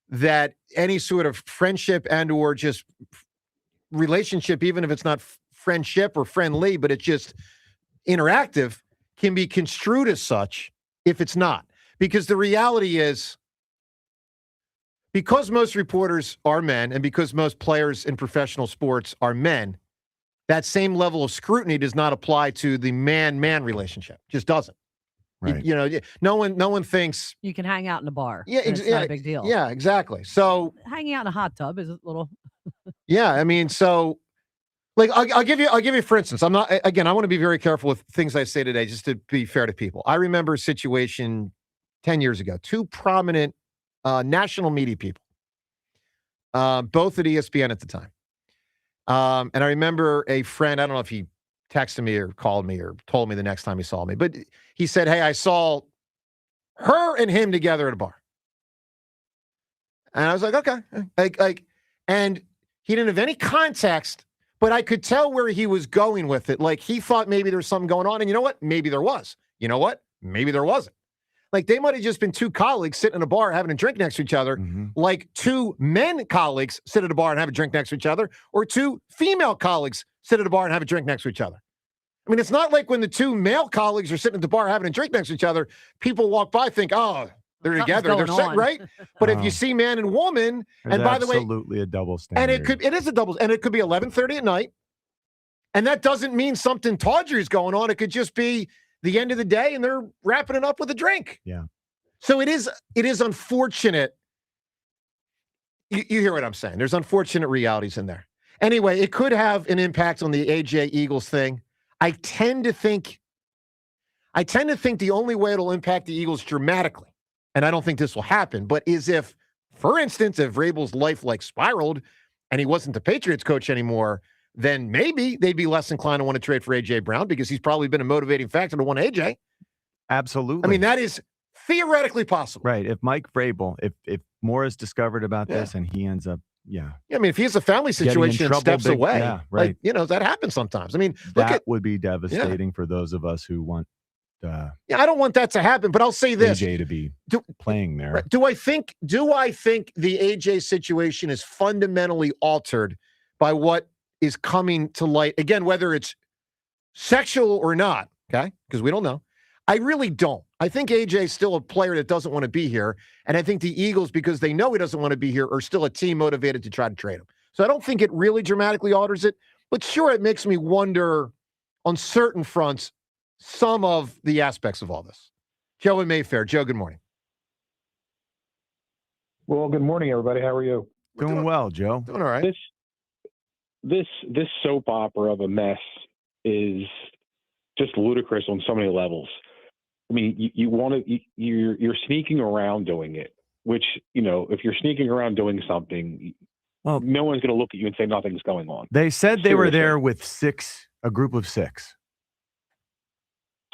Speaker 5: that any sort of friendship and or just relationship, even if it's not friendship or friendly, but it's just interactive, can be construed as such if it's not. Because the reality is, because most reporters are men and because most players in professional sports are men, that same level of scrutiny does not apply to the man-man relationship. Just doesn't.
Speaker 2: Right.
Speaker 5: No one thinks
Speaker 22: You can hang out in a bar.
Speaker 5: Yeah,
Speaker 22: and it's not a big deal.
Speaker 5: Yeah, exactly. So
Speaker 22: hanging out in a hot tub is a little.
Speaker 5: yeah, I mean, so like I'll give you for instance. I want to be very careful with things I say today, just to be fair to people. I remember a situation 10 years ago. Two prominent national media people, both at ESPN at the time, and I remember a friend. I don't know if he texted me or called me or told me the next time he saw me, but he said, "Hey, I saw her and him together at a bar," and I was like, "Okay," and he didn't have any context, but I could tell where he was going with it. Like he thought maybe there was something going on, and you know what? Maybe there was. You know what? Maybe there wasn't. Like they might have just been two colleagues sitting in a bar having a drink next to each other, like two men colleagues sit at a bar and have a drink next to each other, or two female colleagues sit at a bar and have a drink next to each other. I mean, it's not like when the two male colleagues are sitting at the bar having a drink next to each other, people walk by think, oh, they're together, they're sitting, right? But if you see man and woman, and by the way,
Speaker 2: absolutely a double standard.
Speaker 5: and it is a double, and it could be 11:30 at night, and that doesn't mean something tawdry is going on. It could just be the end of the day, and they're wrapping it up with a drink.
Speaker 2: Yeah.
Speaker 5: So it is unfortunate. You hear what I'm saying? There's unfortunate realities in there. Anyway, it could have an impact on the AJ Eagles thing. I tend to think the only way it'll impact the Eagles dramatically, and I don't think this will happen, but is if, for instance, if Vrabel's life spiraled and he wasn't the Patriots coach anymore, then maybe they'd be less inclined to want to trade for A.J. Brown because he's probably been a motivating factor to want A.J.
Speaker 2: Absolutely.
Speaker 5: I mean, that is theoretically possible.
Speaker 2: Right. If Mike Vrabel, if more is discovered about this and he ends up,
Speaker 5: I mean, if he has a family situation and steps away,
Speaker 2: right.
Speaker 5: That happens sometimes. I mean,
Speaker 2: that would be devastating for those of us who want
Speaker 5: I don't want that to happen, but I'll say this.
Speaker 2: AJ to be playing there.
Speaker 5: Right. Do I think the AJ situation is fundamentally altered by what is coming to light? Again, whether it's sexual or not, okay? Because we don't know. I really don't. I think AJ is still a player that doesn't want to be here. And I think the Eagles, because they know he doesn't want to be here, are still a team motivated to try to trade him. So I don't think it really dramatically alters it. But sure, it makes me wonder on certain fronts some of the aspects of all this. Joe in Mayfair. Joe, good morning.
Speaker 20: Well, good morning, everybody. How are you?
Speaker 2: Doing well, Joe.
Speaker 5: Doing all right.
Speaker 20: This soap opera of a mess is just ludicrous on so many levels. I mean, you're sneaking around doing it, which, if you're sneaking around doing something, well, no one's going to look at you and say nothing's going on.
Speaker 2: They said they were there with a group of six.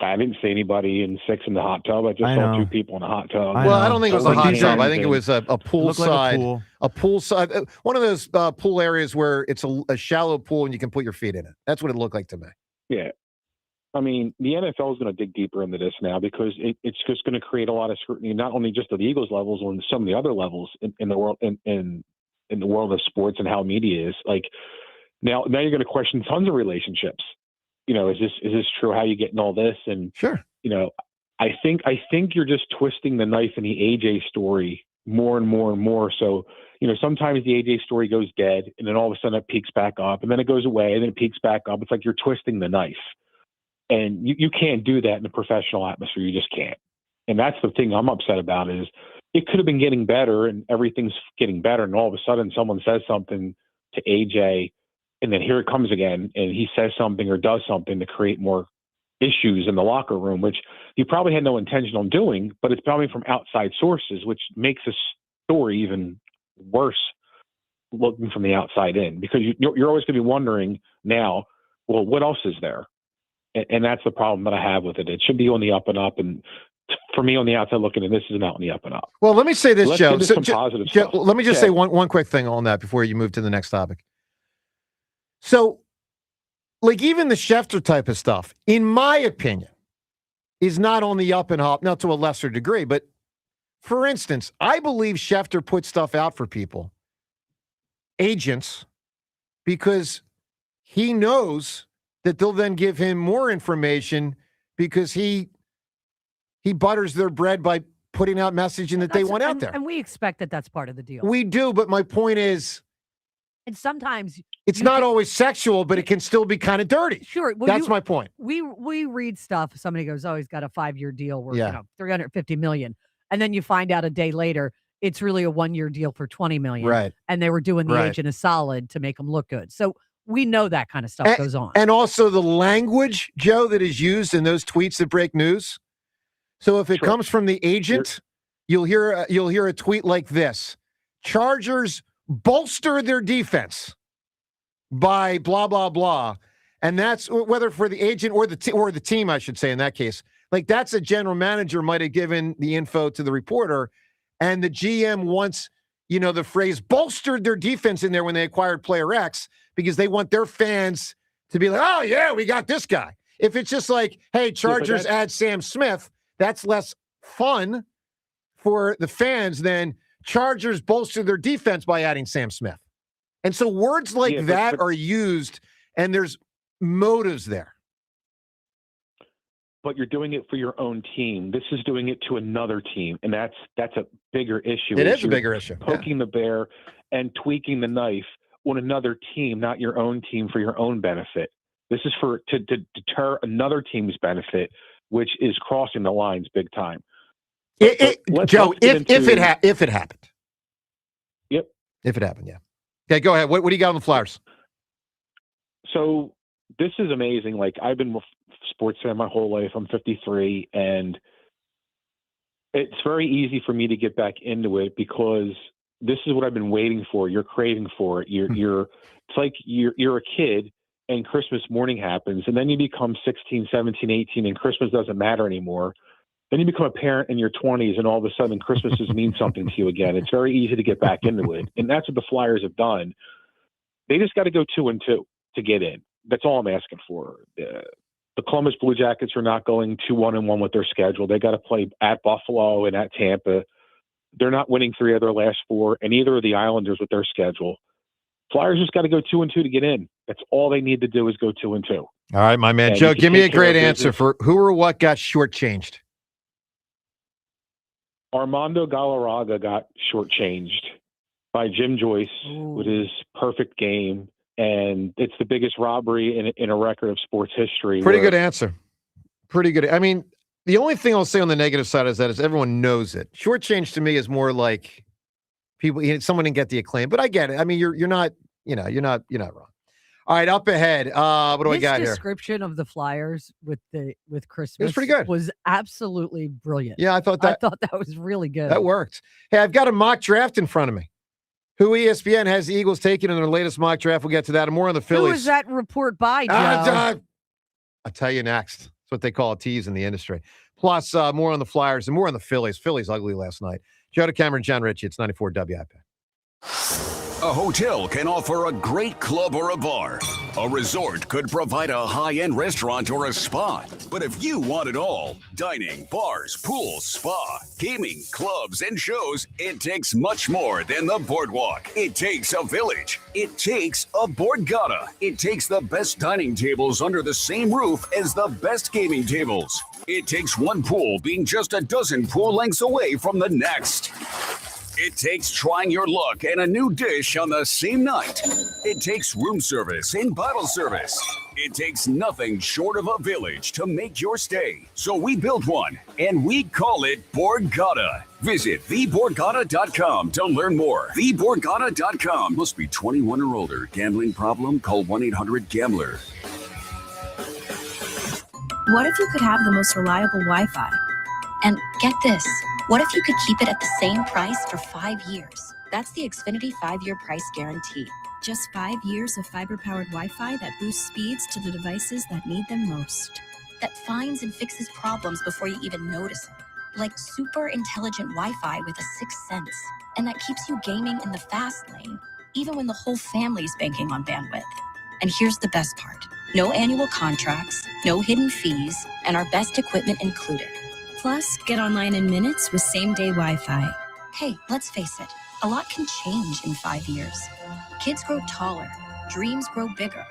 Speaker 20: I didn't see anybody in six in the hot tub. I just saw two people in the hot tub.
Speaker 5: Well, I don't think it was a hot tub. I think it was a poolside, a poolside, one of those pool areas where it's a shallow pool and you can put your feet in it. That's what it looked like to me.
Speaker 20: Yeah. I mean, the NFL is going to dig deeper into this now because it's just going to create a lot of scrutiny, not only just at the Eagles levels, on some of the other levels in the world, in the world of sports and how media is. Like now you're going to question tons of relationships. Is this true? How you getting all this? And
Speaker 5: sure,
Speaker 20: I think you're just twisting the knife in the AJ story more and more and more. So, sometimes the AJ story goes dead, and then all of a sudden it peaks back up, and then it goes away, and then it peaks back up. It's like you're twisting the knife, and you can't do that in a professional atmosphere. You just can't. And that's the thing I'm upset about is it could have been getting better and everything's getting better. And all of a sudden someone says something to AJ and then here it comes again. And he says something or does something to create more issues in the locker room, which he probably had no intention on doing, but it's probably from outside sources, which makes the story even worse looking from the outside in, because you're always going to be wondering now, well, what else is there? And that's the problem that I have with it. It should be on the up and up. And for me on the outside looking, and this is not on the up and up.
Speaker 5: Well, let me say this,
Speaker 20: Let's
Speaker 5: Joe.
Speaker 20: get into some positive stuff.
Speaker 5: Let me just say one quick thing on that before you move to the next topic. So, like even the Schefter type of stuff, in my opinion, is not on the up and up, now to a lesser degree. But for instance, I believe Schefter put stuff out for people, agents, because he knows that they'll then give him more information because he butters their bread by putting out messaging that they want out there.
Speaker 22: And we expect that that's part of the deal.
Speaker 5: We do, but my point is,
Speaker 22: and sometimes
Speaker 5: it's not always sexual, but it can still be kind of dirty.
Speaker 22: Sure. Well,
Speaker 5: that's my point.
Speaker 22: We read stuff. Somebody goes, "Oh, he's got a 5-year deal worth $350 million," and then you find out a day later it's really a 1-year deal for $20 million.
Speaker 5: Right.
Speaker 22: And they were doing the agent a solid to make him look good. So we know that kind of stuff goes on.
Speaker 5: And also the language, Joe, that is used in those tweets that break news. So if it comes from the agent, you'll hear a tweet like this: Chargers bolster their defense by blah blah blah, and that's whether for the agent or the team, I should say in that case. Like that's a general manager might have given the info to the reporter, and the GM wants the phrase bolstered their defense in there when they acquired player X because they want their fans to be like, oh yeah, we got this guy. If it's just like, hey, Chargers add Sam Smith, that's less fun for the fans than Chargers bolster their defense by adding Sam Smith. And so words like that are used, and there's motives there.
Speaker 20: But you're doing it for your own team. This is doing it to another team, and that's a bigger issue.
Speaker 5: It is a bigger issue.
Speaker 20: Poking the bear and tweaking the knife on another team, not your own team, for your own benefit. This is to deter another team's benefit, which is crossing the lines big time.
Speaker 5: Joe, if it happened.
Speaker 20: Yep.
Speaker 5: If it happened, yeah. Okay, go ahead. What do you got on the Flyers?
Speaker 20: So this is amazing. Like I've been a sports fan my whole life. I'm 53, and it's very easy for me to get back into it because this is what I've been waiting for. You're craving for it. It's like you're a kid and Christmas morning happens, and then you become 16, 17, 18, and Christmas doesn't matter anymore. Then you become a parent in your 20s, and all of a sudden Christmases mean something to you again. It's very easy to get back into it, and that's what the Flyers have done. They just got to go 2-2 to get in. That's all I'm asking for. The Columbus Blue Jackets are not going 2-1-1 with their schedule. They got to play at Buffalo and at Tampa. They're not winning 3 of their last 4, and either of the Islanders with their schedule. Flyers just got to go 2-2 to get in. That's all they need to do is go 2-2.
Speaker 5: All right, my man. And Joe, give me a great answer for who or what got shortchanged.
Speaker 20: Armando Galarraga got shortchanged by Jim Joyce with his perfect game, and it's the biggest robbery in a record of sports history.
Speaker 5: Pretty good answer. Pretty good. I mean, the only thing I'll say on the negative side is everyone knows it. Shortchanged to me is more like someone didn't get the acclaim, but I get it. I mean, you're not wrong. All right, up ahead. What do I got here?
Speaker 22: This description of the Flyers with Christmas
Speaker 5: it was pretty good.
Speaker 22: Was absolutely brilliant.
Speaker 5: Yeah, I thought that
Speaker 22: was really good.
Speaker 5: That worked. Hey, I've got a mock draft in front of me. Who ESPN has the Eagles taking in their latest mock draft? We'll get to that and more on the Phillies.
Speaker 22: Who was that report by, Joe?
Speaker 5: I'll tell you next. That's what they call a tease in the industry. Plus, more on the Flyers and more on the Phillies. Phillies ugly last night. Joe DeCamera and John Ritchie. It's 94 WIP.
Speaker 6: A hotel can offer a great club or a bar. A resort could provide a high-end restaurant or a spa. But if you want it all, dining, bars, pools, spa, gaming, clubs, and shows, it takes much more than the Boardwalk. It takes a village. It takes a Borgata. It takes the best dining tables under the same roof as the best gaming tables. It takes one pool being just a dozen pool lengths away from the next.
Speaker 14: It takes trying your luck and a new dish on the same night. It takes room service and bottle service. It takes nothing short of a village to make your stay. So we built one, and we call it Borgata. Visit theborgata.com to learn more. Theborgata.com. Must be 21 or older. Gambling problem? Call 1-800-GAMBLER.
Speaker 21: What if you could have the most reliable Wi-Fi? And get this, what if you could keep it at the same price for 5 years? That's the Xfinity 5-year price guarantee. Just 5 years of fiber-powered Wi-Fi that boosts speeds to the devices that need them most. That finds and fixes problems before you even notice them. Like super intelligent Wi-Fi with a sixth sense. And that keeps you gaming in the fast lane, even when the whole family's banking on bandwidth. And here's the best part. No annual contracts, no hidden fees, and our best equipment included. Plus, get online in minutes with same-day Wi-Fi. Hey, let's face it, a lot can change in 5 years. Kids grow taller, dreams grow bigger,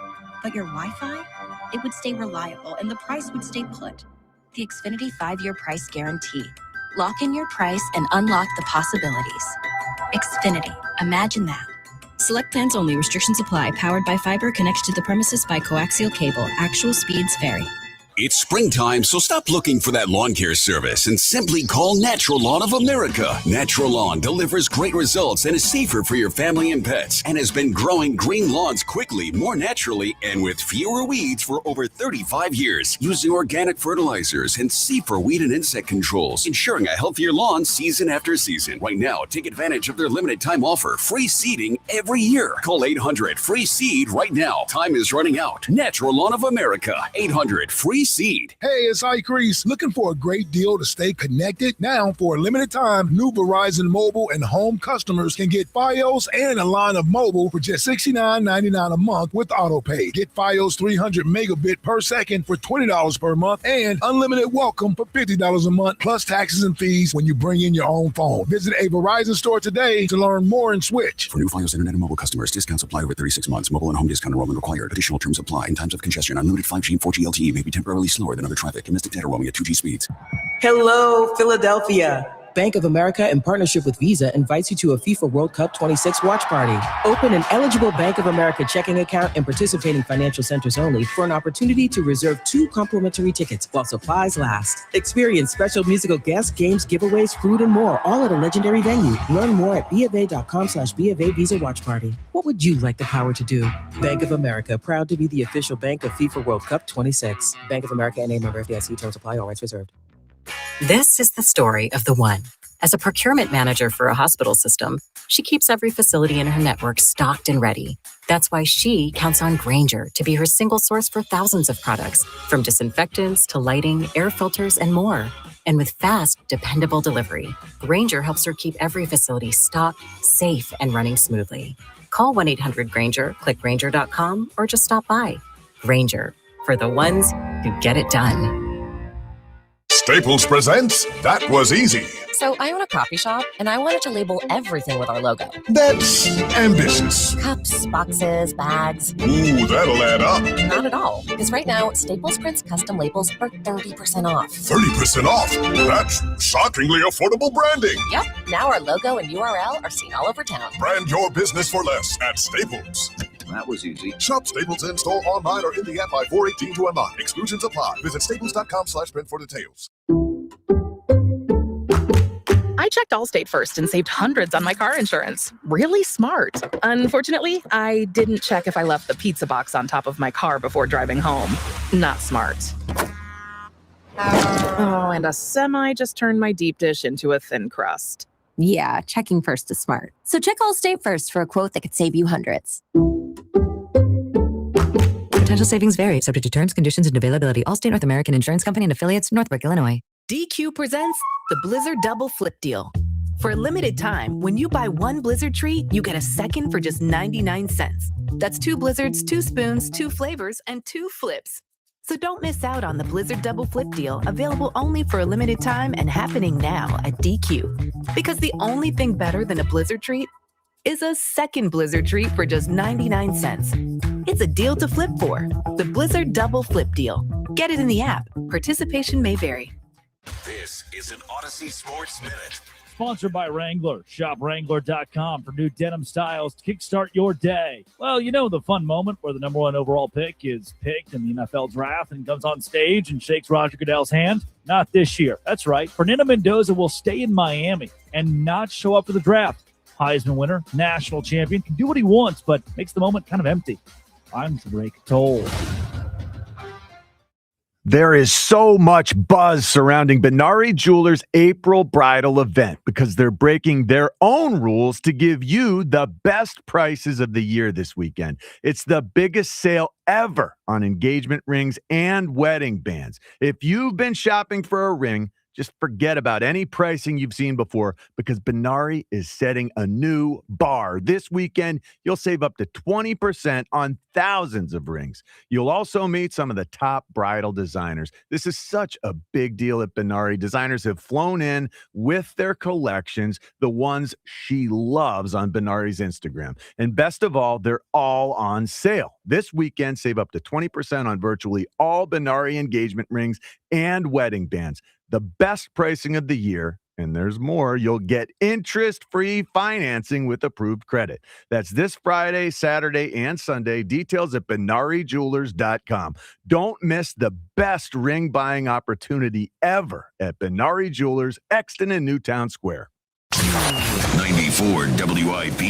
Speaker 21: but your Wi-Fi, it would stay reliable and the price would stay put. The Xfinity 5-year price guarantee. Lock in your price and unlock the possibilities. Xfinity, imagine that. Select plans only. Restrictions apply. Powered by fiber. Connected to the premises by coaxial cable. Actual speeds vary.
Speaker 14: It's springtime, so stop looking for that lawn care service and simply call Natural Lawn of America. Natural Lawn delivers great results and is safer for your family and pets and has been growing green lawns quickly, more naturally, and with fewer weeds for over 35 years, using organic fertilizers and safer weed and insect controls, ensuring a healthier lawn season after season. Right now, take advantage of their limited time offer, free seeding every year. Call 800-FREE-SEED right now. Time is running out. Natural Lawn of America, 800-FREE-SEED.
Speaker 23: Hey, it's Ike Reese. Looking for a great deal to stay connected? Now, for a limited time, new Verizon mobile and home customers can get Fios and a line of mobile for just $69.99 a month with AutoPay. Get Fios 300 megabit per second for $20 per month and unlimited welcome for $50 a month, plus taxes and fees when you bring in your own phone. Visit a Verizon store today to learn more and switch.
Speaker 14: For new Fios Internet and mobile customers, discounts apply over 36 months. Mobile and home discount enrollment required. Additional terms apply. In times of congestion, unlimited 5G and 4G LTE may be temporarily slower than other traffic. Domestic data roaming at 2G speeds.
Speaker 24: Hello, Philadelphia. Bank of America, in partnership with Visa, invites you to a FIFA World Cup 26 watch party. Open an eligible Bank of America checking account in participating financial centers only for an opportunity to reserve 2 complimentary tickets while supplies last. Experience special musical guests, games, giveaways, food, and more, all at a legendary venue. Learn more at BofA.com/BofA Visa Watch Party. What would you like the power to do? Bank of America, proud to be the official bank of FIFA World Cup 26. Bank of America and a member FDIC. Terms apply. All rights reserved.
Speaker 25: This is the story of the one. As a procurement manager for a hospital system, she keeps every facility in her network stocked and ready. That's why she counts on Grainger to be her single source for thousands of products, from disinfectants to lighting, air filters, and more. And with fast, dependable delivery, Grainger helps her keep every facility stocked, safe, and running smoothly. Call 1-800-GRAINGER, click Grainger.com, or just stop by. Grainger, for the ones who get it done.
Speaker 26: Staples presents That Was Easy.
Speaker 27: So I own a coffee shop, and I wanted to label everything with our logo.
Speaker 26: That's ambitious.
Speaker 27: Cups, boxes, bags.
Speaker 26: Ooh, that'll add up.
Speaker 27: Not at all, because right now, Staples prints custom labels for 30% off.
Speaker 26: 30% off? That's shockingly affordable branding.
Speaker 27: Yep, now our logo and URL are seen all over town.
Speaker 26: Brand your business for less at Staples.
Speaker 14: That was easy.
Speaker 26: Shop Staples in-store, online, or in the app by 4/18 to unlock. Exclusions apply. Visit staples.com/print for details.
Speaker 28: I checked Allstate first and saved hundreds on my car insurance. Really smart. Unfortunately, I didn't check if I left the pizza box on top of my car before driving home. Not smart. Oh, and a semi just turned my deep dish into a thin crust.
Speaker 29: Yeah, checking first is smart. So check Allstate first for a quote that could save you hundreds.
Speaker 30: Potential savings vary, subject to terms, conditions, and availability. Allstate North American Insurance Company and affiliates, Northbrook, Illinois.
Speaker 31: DQ presents the Blizzard Double Flip Deal. For a limited time, when you buy one Blizzard treat, you get a second for just 99 cents. That's 2 Blizzards, 2 spoons, 2 flavors, and 2 flips. So don't miss out on the Blizzard Double Flip Deal, available only for a limited time and happening now at DQ. Because the only thing better than a Blizzard treat is a second Blizzard treat for just 99 cents. It's a deal to flip for. The Blizzard Double Flip Deal. Get it in the app. Participation may vary.
Speaker 14: This is an Odyssey Sports Minute.
Speaker 4: Sponsored by Wrangler. Shop Wrangler.com for new denim styles to kickstart your day. Well, you know the fun moment where the number one overall pick is picked in the NFL draft and comes on stage and shakes Roger Goodell's hand? Not this year. That's right. Fernando Mendoza will stay in Miami and not show up for the draft. Heisman winner, national champion, can do what he wants, but makes the moment kind of empty. Time to break toll.
Speaker 2: There is so much buzz surrounding Benari Jewelers' April bridal event because they're breaking their own rules to give you the best prices of the year this weekend. It's the biggest sale ever on engagement rings and wedding bands. If you've been shopping for a ring, just forget about any pricing you've seen before because Benari is setting a new bar. This weekend, you'll save up to 20% on thousands of rings. You'll also meet some of the top bridal designers. This is such a big deal at Benari. Designers have flown in with their collections, the ones she loves on Benari's Instagram. And best of all, they're all on sale. This weekend, save up to 20% on virtually all Benari engagement rings and wedding bands. The best pricing of the year, and there's more. You'll get interest-free financing with approved credit. That's this Friday, Saturday, and Sunday. Details at BenariJewelers.com. Don't miss the best ring buying opportunity ever at Benari Jewelers, Exton and Newtown Square.
Speaker 6: 94 WIP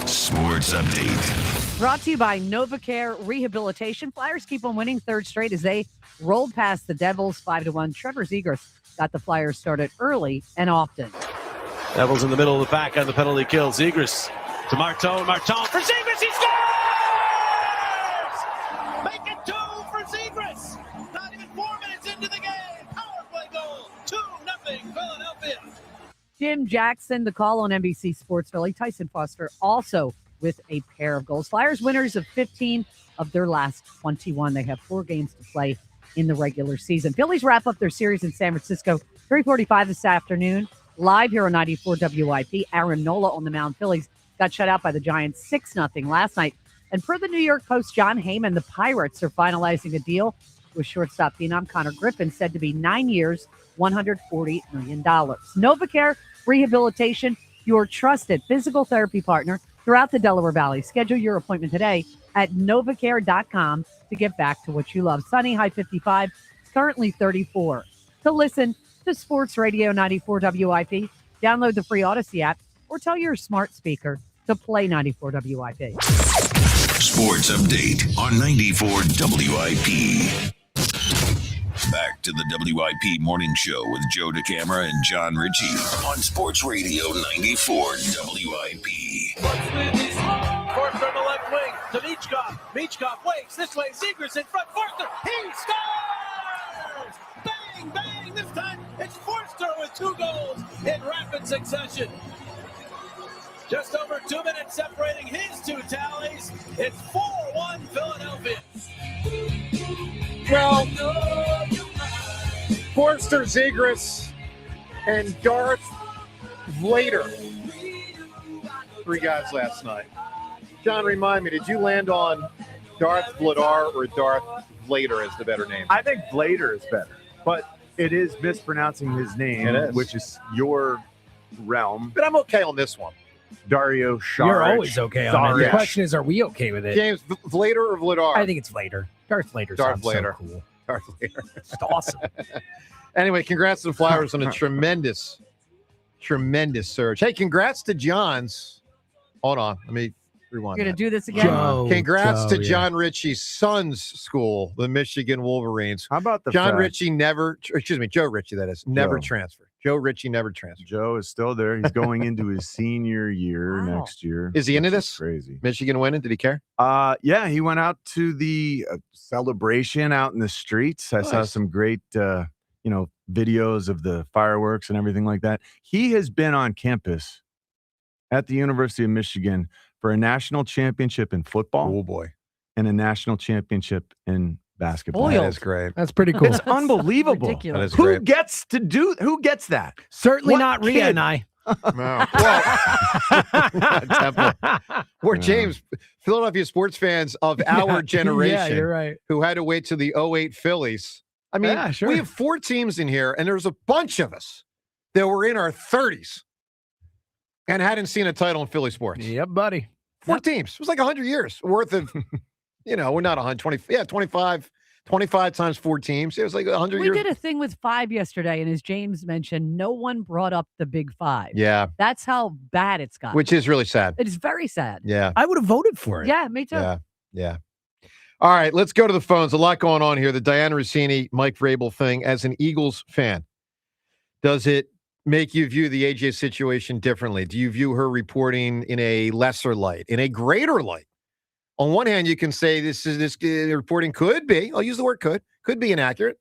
Speaker 6: Sports Update.
Speaker 22: Brought to you by NovaCare Rehabilitation. Flyers keep on winning third straight as they rolled past the Devils 5-1. Trevor Zegras got the Flyers started early and often.
Speaker 11: Devils in the middle of the pack on the penalty kill. Zegras to Martin. Martin for Zegras. He scores! Make it 2 for Zegras. Not even 4 minutes into the game. Power play goal. 2-0 Philadelphia.
Speaker 22: Jim Jackson, the call on NBC Sports Philly. Tyson Foster also with a pair of goals. Flyers winners of 15 of their last 21. They have 4 games to play in the regular season. Phillies wrap up their series in San Francisco, 3:45 this afternoon, live here on 94 WIP. Aaron Nola on the mound. Phillies got shut out by the Giants 6-0 last night. And per the New York Post, John Heyman, the Pirates are finalizing a deal with shortstop phenom Connor Griffin, said to be 9 years, $140 million. NovaCare Rehabilitation, your trusted physical therapy partner throughout the Delaware Valley. Schedule your appointment today at novacare.com to get back to what you love. Sunny, high 55, currently 34. To listen to Sports Radio 94 WIP, download the free Odyssey app or tell your smart speaker to play 94 WIP.
Speaker 6: Sports Update on 94 WIP. Back to the WIP Morning Show with Joe DeCamara and John Ritchie on Sports Radio 94 WIP.
Speaker 11: Forster on the left wing to Michkov. Michkov waits this way. Zegras in front. Forster. He scores! Bang, bang. This time it's Forster with 2 goals in rapid succession. Just over 2 minutes separating his 2 tallies. It's 4-1 Philadelphia.
Speaker 5: Well, Forster, Zegras, and Darth Vlader. 3 guys last night. John, remind me, did you land on Darth Vladar or Darth Vlader as the better name?
Speaker 2: I think Vlader is better, but it is mispronouncing his name, which is your realm.
Speaker 5: But I'm okay on this one.
Speaker 2: Dario Saric.
Speaker 1: You're always okay on it. The question is, are we okay with it?
Speaker 5: James, Vlader or Vladar?
Speaker 1: I think it's Vlader. Darth Vlader sounds so cool.
Speaker 5: Darth Vlader.
Speaker 1: That's awesome.
Speaker 5: Anyway, congrats to the Flyers on a tremendous surge. Hey, congrats to John's. Hold on. Let me rewind.
Speaker 22: You're going to do this again?
Speaker 5: Congrats to John Ritchie's son's school, the Michigan Wolverines.
Speaker 2: How about the
Speaker 5: Joe Ritchie, that is, never transferred. Joe Ritchie never transferred.
Speaker 2: Joe is still there. He's going into his senior year next year.
Speaker 5: Is he into this?
Speaker 2: Crazy.
Speaker 5: Michigan winning? Did he care?
Speaker 2: Yeah, he went out to the celebration out in the streets. I saw some great, videos of the fireworks and everything like that. He has been on campus at the University of Michigan for a national championship in football.
Speaker 5: Oh boy.
Speaker 2: And a national championship in basketball.
Speaker 5: That is great.
Speaker 1: That's pretty cool.
Speaker 2: It's unbelievable.
Speaker 22: Ridiculous.
Speaker 5: That is great.
Speaker 2: Who gets that?
Speaker 1: Certainly
Speaker 2: What
Speaker 1: not Rhea
Speaker 2: kid?
Speaker 1: and I.
Speaker 5: No. Temple. Or James, Philadelphia sports fans of our generation
Speaker 1: Yeah, you're right.
Speaker 5: who had to wait till the 08 Phillies. I mean,
Speaker 1: Yeah, sure.
Speaker 5: we have 4 teams in here, and there's a bunch of us that were in our 30s And hadn't seen a title in Philly sports.
Speaker 1: Yep, buddy.
Speaker 5: 4 teams. It was like 100 years worth of, we're not 120. 25 times 4 teams. It was like 100 years.
Speaker 22: We did a thing with 5 yesterday, and as James mentioned, no one brought up the big 5.
Speaker 5: Yeah.
Speaker 22: That's how bad it's got.
Speaker 5: Which is really sad.
Speaker 22: It is very sad.
Speaker 5: Yeah.
Speaker 1: I would have voted for it.
Speaker 22: Yeah, me too.
Speaker 5: Yeah. All right, let's go to the phones. A lot going on here. The Dianna Russini, Mike Vrabel thing. As an Eagles fan, does it make you view the AJ situation differently? Do you view her reporting in a lesser light, in a greater light? On one hand, you can say this reporting could be, I'll use the word could be inaccurate.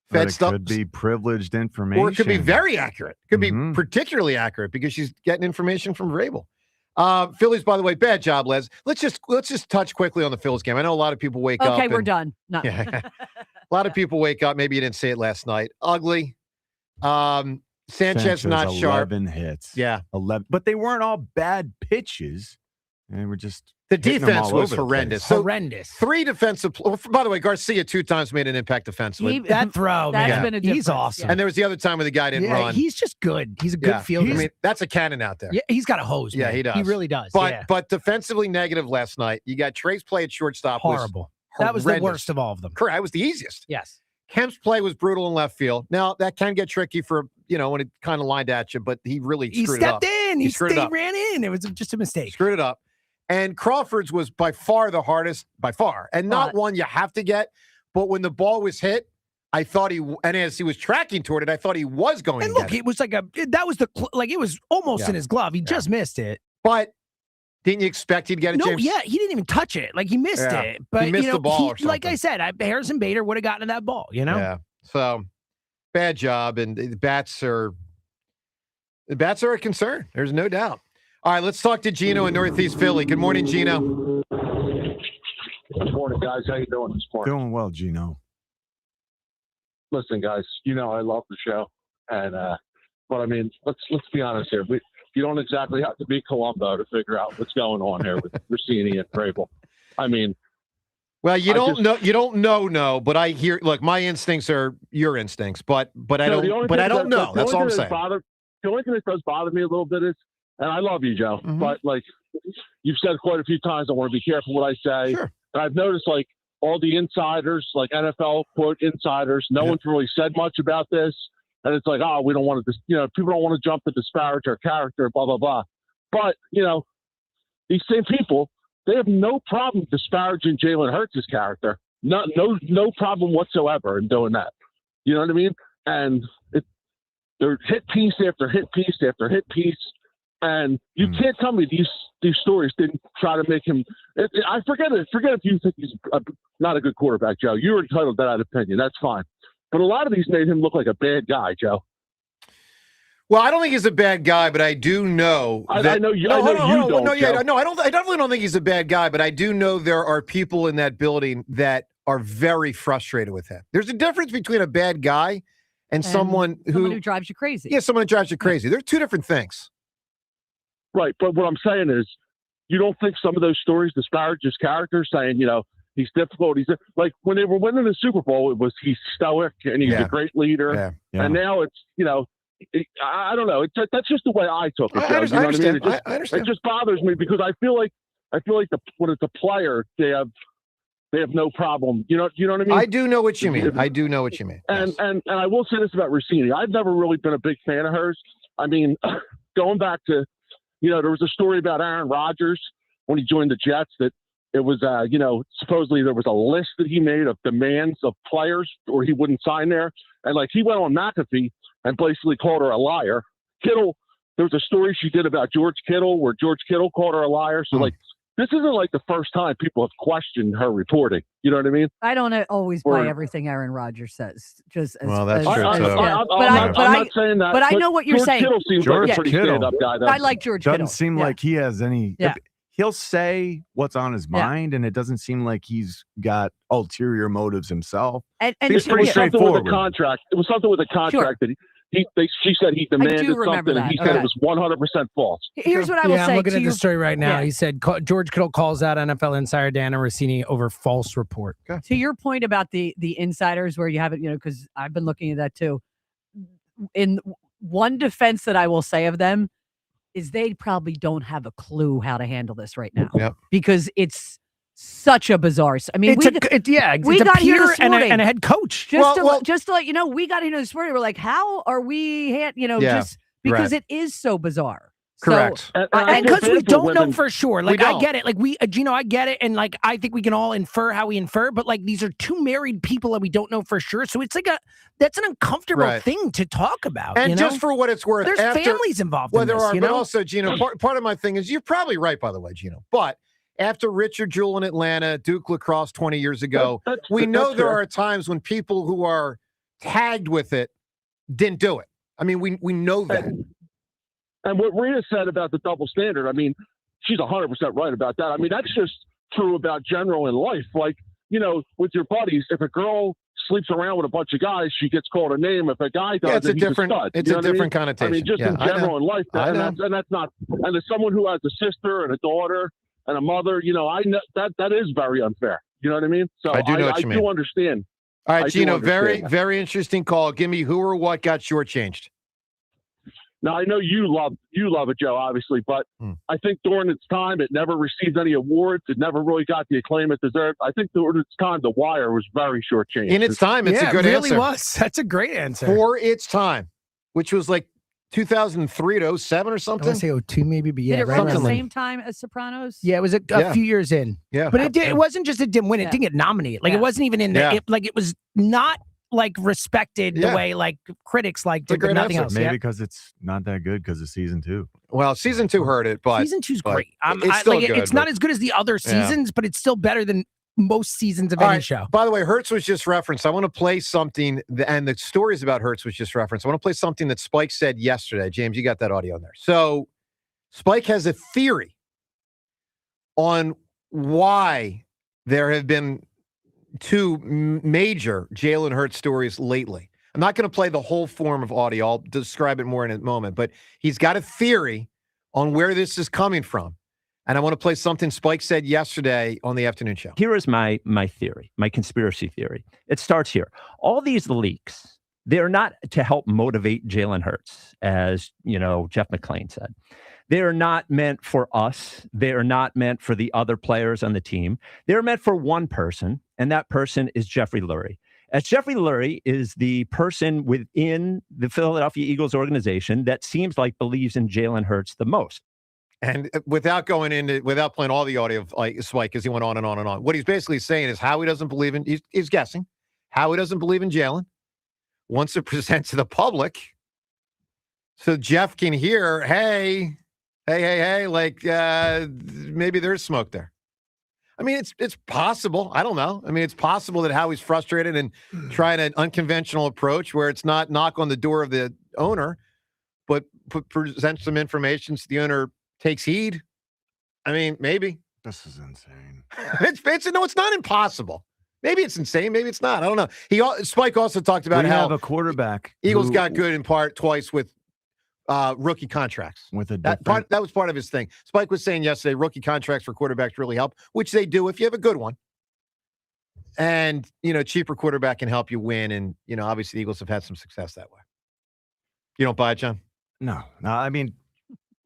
Speaker 2: Fed stuff could be privileged information.
Speaker 5: Or it could be very accurate. Could be particularly accurate because she's getting information from Vrabel. Phillies, by the way, bad job, Les. Let's just touch quickly on the Phillies game. I know a lot of people wake up.
Speaker 22: Okay, we're done. No.
Speaker 5: Yeah. A lot of people wake up. Maybe you didn't say it last night. Ugly. Sanchez not
Speaker 2: 11
Speaker 5: sharp.
Speaker 2: 11 hits.
Speaker 5: Yeah.
Speaker 2: 11. But they weren't all bad pitches. They were just
Speaker 5: the defense was horrendous. So
Speaker 1: horrendous.
Speaker 5: 3 defensive. By the way, Garcia 2 times made an impact defensively.
Speaker 1: That throw,
Speaker 22: that's been a difference.
Speaker 1: He's awesome.
Speaker 5: And there was the other time where the guy didn't run.
Speaker 1: He's just good. He's a good fielder.
Speaker 5: I mean, that's a cannon out there.
Speaker 1: Yeah, he's got a hose.
Speaker 5: Yeah,
Speaker 1: man.
Speaker 5: he does.
Speaker 1: He really does.
Speaker 5: But defensively negative last night. You got Trey's play at shortstop.
Speaker 1: Horrible. That was the worst of all of them.
Speaker 5: Correct. That was the easiest.
Speaker 1: Yes.
Speaker 5: Kemp's play was brutal in left field. Now, that can get tricky for, when it kind of lined at you, but he really screwed it up.
Speaker 1: He stepped in.
Speaker 5: He
Speaker 1: ran in. It was just a mistake.
Speaker 5: Screwed it up. And Crawford's was by far the hardest, by far. And not one you have to get, but when the ball was hit, I thought and as he was tracking toward it, I thought he was going to get it.
Speaker 1: It was like it was almost in his glove. He just missed it.
Speaker 5: But didn't you expect he'd get it, James?
Speaker 1: Yeah, he didn't even touch it. Like, he missed it. But,
Speaker 5: he missed the ball or something.
Speaker 1: Like I said, Harrison Bader would have gotten to that ball,
Speaker 5: Yeah. So, bad job. And the bats are a concern. There's no doubt. All right, let's talk to Gino in Northeast Philly. Good morning, Gino.
Speaker 3: Good morning, guys. How you doing this morning?
Speaker 2: Doing well, Gino.
Speaker 3: Listen, guys, I love the show. And, but I mean, let's be honest here. You don't exactly have to be Columbo to figure out what's going on here with Russini and Vrabel. I mean,
Speaker 5: well, you don't know, but I hear. Look, my instincts are your instincts, but I don't know. That's all I'm saying.
Speaker 3: The only thing that does bother me a little bit is, and I love you, Joe, but like you've said quite a few times, I want to be careful what I say.
Speaker 5: Sure.
Speaker 3: And I've noticed like all the insiders, like NFL quote insiders, no one's really said much about this. And it's like, we don't want to, people don't want to jump to disparage our character, blah, blah, blah. But, these same people, they have no problem disparaging Jalen Hurts' character. No problem whatsoever in doing that. You know what I mean? And they're hit piece after hit piece after hit piece. And you can't tell me these stories didn't try to make him. I forget if you think he's not a good quarterback, Joe. You're entitled to that opinion. That's fine. But a lot of these made him look like a bad guy, Joe.
Speaker 5: Well, I don't think he's a bad guy, but I do know.
Speaker 3: I know you don't.
Speaker 5: I definitely don't think he's a bad guy, but I do know there are people in that building that are very frustrated with him. There's a difference between a bad guy and someone who
Speaker 22: drives you crazy.
Speaker 5: Yeah, someone who drives you crazy. They're 2 different things.
Speaker 3: Right, but what I'm saying is, you don't think some of those stories disparage his character, saying, he's difficult. He's like when they were winning the Super Bowl, it was he's stoic and he's a great leader. Yeah. And now it's, I don't know. That's just the way I took it.
Speaker 5: I understand. I understand.
Speaker 3: It just bothers me because I feel like when it's a player, they have no problem. You know what I mean?
Speaker 5: I do know what you mean.
Speaker 3: And I will say this about Russini. I've never really been a big fan of hers. I mean, going back to, there was a story about Aaron Rodgers when he joined the Jets that it was, supposedly there was a list that he made of demands of players or he wouldn't sign there. And like he went on McAfee and basically called her a liar. Kittle, there was a story she did about George Kittle where George Kittle called her a liar. So like, this isn't like the first time people have questioned her reporting. You know what I mean?
Speaker 22: I don't always buy everything Aaron Rodgers says.
Speaker 5: That's true. I'm
Speaker 3: not saying that.
Speaker 22: But I know what you're saying.
Speaker 3: George Kittle seems like a pretty stand-up guy.
Speaker 22: I like George Kittle.
Speaker 2: Doesn't seem like he has any. Yeah. He'll say what's on his mind, and it doesn't seem like he's got ulterior motives himself.
Speaker 3: And
Speaker 2: it's pretty straightforward.
Speaker 3: It was something with a contract that she said he demanded something, and he said it was 100% false.
Speaker 22: Here's what I will say.
Speaker 1: I'm looking at the story right now. He said George Kittle calls out NFL insider Dianna Russini over false report.
Speaker 22: Okay. To your point about the insiders, where you have it, because I've been looking at that too. In one defense that I will say of them is they probably don't have a clue how to handle this right now.
Speaker 5: Yep.
Speaker 22: Because it's such a bizarre. I mean,
Speaker 1: it's
Speaker 22: we
Speaker 1: a
Speaker 22: got here
Speaker 1: peer
Speaker 22: this
Speaker 1: and
Speaker 22: morning.
Speaker 1: a head coach.
Speaker 22: Just to let you know, we got here this morning. We're like, how are we? Just because it is so bizarre.
Speaker 5: Correct.
Speaker 22: So,
Speaker 1: and because we don't know for sure. Like, I
Speaker 5: don't.
Speaker 1: get it. Like, Gino, I get it. And like, I think we can all infer how we infer, but like, these are two married people that we don't know for sure. So it's like that's an uncomfortable thing to talk about.
Speaker 5: And
Speaker 1: you know?
Speaker 5: just for what it's worth,
Speaker 1: there's families involved in this,
Speaker 5: but also, Gino, part of my thing is, you're probably right, by the way, Gino, but after Richard Jewell in Atlanta, Duke lacrosse 20 years ago, we know there are times when people who are tagged with it didn't do it. I mean, we know that.
Speaker 3: And what Rita said about the double standard, I mean, she's 100% right about that. I mean, that's just true about general in life. Like, you know, with your buddies, if a girl sleeps around with a bunch of guys, she gets called a name. If a guy does,
Speaker 5: it's a different connotation.
Speaker 3: I mean, just in general in life, and that's not. And as someone who has a sister and a daughter and a mother, you know, I know that is very unfair. You know what I mean? So
Speaker 5: I do know what you mean.
Speaker 3: I do understand.
Speaker 5: All right, Gino, very, very interesting call. Give me who or what got shortchanged.
Speaker 3: Now, I know you love it, Joe, obviously, but I think during its time, it never received any awards. It never really got the acclaim it deserved. I think during its time, The Wire was very shortchanged.
Speaker 5: In its time, it's a good answer.
Speaker 1: It really was. That's a great answer.
Speaker 5: For its time, which was like 2003 to 07 or something.
Speaker 1: I want to say 02 maybe, but yeah.
Speaker 22: Did it run
Speaker 1: right
Speaker 22: the
Speaker 1: around
Speaker 22: same time as Sopranos?
Speaker 1: Yeah, it was a few years in.
Speaker 5: Yeah.
Speaker 1: But it wasn't just it didn't win. It didn't get nominated. Like, it wasn't even in there. It was not like respected the way like critics liked it, but nothing else.
Speaker 2: Maybe because it's not that good because of season 2.
Speaker 5: Well, season 2 heard it, but
Speaker 1: season 2's great.
Speaker 5: It's still good,
Speaker 1: it's not as good as the other seasons, but it's still better than most seasons of any show.
Speaker 5: By the way, Hertz was just referenced. I want to play something, and the stories about Hertz was just referenced. I want to play something that Spike said yesterday. James, you got that audio in there. So Spike has a theory on why there have been two major Jalen Hurts stories lately. I'm not going to play the whole form of audio. I'll describe it more in a moment, but he's got a theory on where this is coming from. And I want to play something Spike said yesterday on the afternoon show.
Speaker 7: Here is my theory, my conspiracy theory. It starts here. All these leaks, they're not to help motivate Jalen Hurts, as Jeff McClain said. They are not meant for us. They are not meant for the other players on the team. They're meant for one person, and that person is Jeffrey Lurie. As Jeffrey Lurie is the person within the Philadelphia Eagles organization that seems like believes in Jalen Hurts the most.
Speaker 5: And without playing all the audio of Spike, because he went on and on and on, what he's basically saying is how he doesn't believe in, he's guessing, how he doesn't believe in Jalen, wants to present to the public so Jeff can hear, hey, like maybe there's smoke there. I mean, it's possible. I don't know. I mean, it's possible that Howie's frustrated and trying an unconventional approach where it's not knock on the door of the owner, but present some information so the owner takes heed. I mean, maybe.
Speaker 2: This is insane.
Speaker 5: It's not impossible. Maybe it's insane. Maybe it's not. I don't know. Spike also talked about how
Speaker 2: have a quarterback.
Speaker 5: Eagles got good in part twice with rookie contracts.
Speaker 2: With a
Speaker 5: that was part of his thing. Spike was saying yesterday, rookie contracts for quarterbacks really help, which they do if you have a good one. And, cheaper quarterback can help you win. And, obviously the Eagles have had some success that way. You don't buy it, John?
Speaker 2: No, I mean,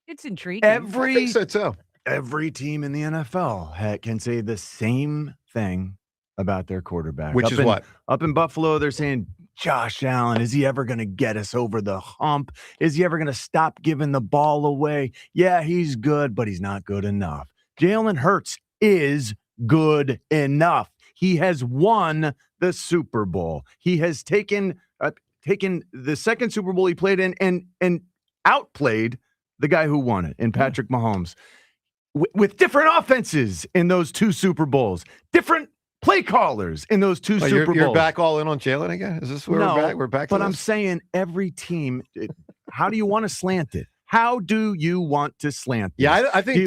Speaker 22: it's intriguing.
Speaker 5: I think so too.
Speaker 2: Every team in the NFL can say the same thing about their quarterback.
Speaker 5: Which is what?
Speaker 2: Up in Buffalo, they're saying, Josh Allen, is he ever going to get us over the hump? Is he ever going to stop giving the ball away? Yeah, he's good, but he's not good enough. Jalen Hurts is good enough. He has won the Super Bowl. He has taken the second Super Bowl he played in and outplayed the guy who won it in Patrick Mahomes with different offenses in those two Super Bowls, different play callers in those two Super Bowls.
Speaker 5: You're back all in on Jalen again? Is this where we're back? We're back to
Speaker 2: but
Speaker 5: this?
Speaker 2: I'm saying every team, how do you want to slant it? How do you want to slant this?
Speaker 5: Yeah, I think
Speaker 2: do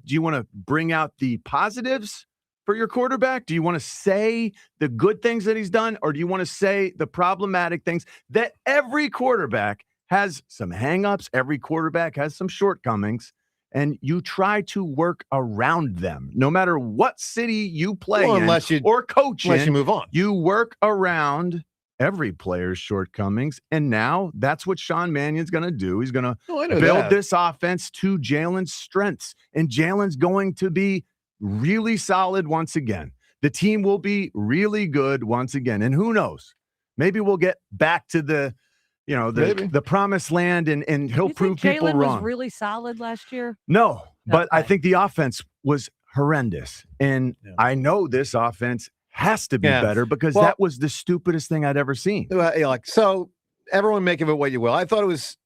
Speaker 2: you want to bring out the positives for your quarterback? Do you want to say the good things that he's done, or do you want to say the problematic things that every quarterback has some hangups, every quarterback has some shortcomings, and you try to work around them, no matter what city you play in or coach in.
Speaker 5: Unless you move on.
Speaker 2: You work around every player's shortcomings. And now that's what Sean Mannion's going to do. He's going to build
Speaker 5: that.
Speaker 2: this offense to Jalen's strengths. And Jalen's going to be really solid once again. The team will be really good once again. And who knows? Maybe we'll get back to the promised land and he'll prove people
Speaker 22: Jalen
Speaker 2: wrong.
Speaker 22: was really solid last year?
Speaker 2: No, but I think the offense was horrendous. And I know this offense has to be better because that was the stupidest thing I'd ever seen.
Speaker 5: So everyone make of it what you will. I thought it was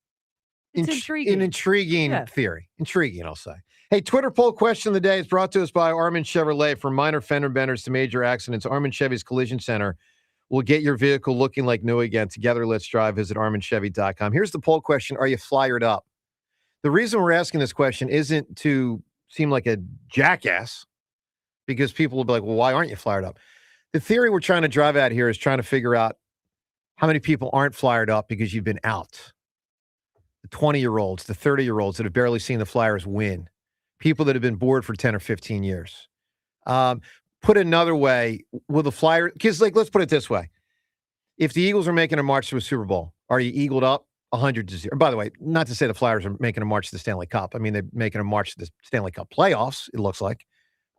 Speaker 22: intriguing.
Speaker 5: An intriguing theory. Intriguing, I'll say. Hey, Twitter poll question of the day is brought to us by Armin Chevrolet. From minor fender benders to major accidents, Armin Chevy's Collision Center will get your vehicle looking like new again. Together, let's drive. Visit ArminChevy.com. Here's the poll question. Are you flyered up? The reason we're asking this question isn't to seem like a jackass, because people will be like, well, why aren't you flyered up? The theory we're trying to drive at here is trying to figure out how many people aren't flyered up because you've been out. The 20-year-olds, the 30-year-olds that have barely seen the Flyers win. People that have been bored for 10 or 15 years. Put another way, will the Flyers, because let's put it this way. If the Eagles are making a march to a Super Bowl, are you eagled up 100-0? By the way, not to say the Flyers are making a march to the Stanley Cup. I mean, they're making a march to the Stanley Cup playoffs, it looks like.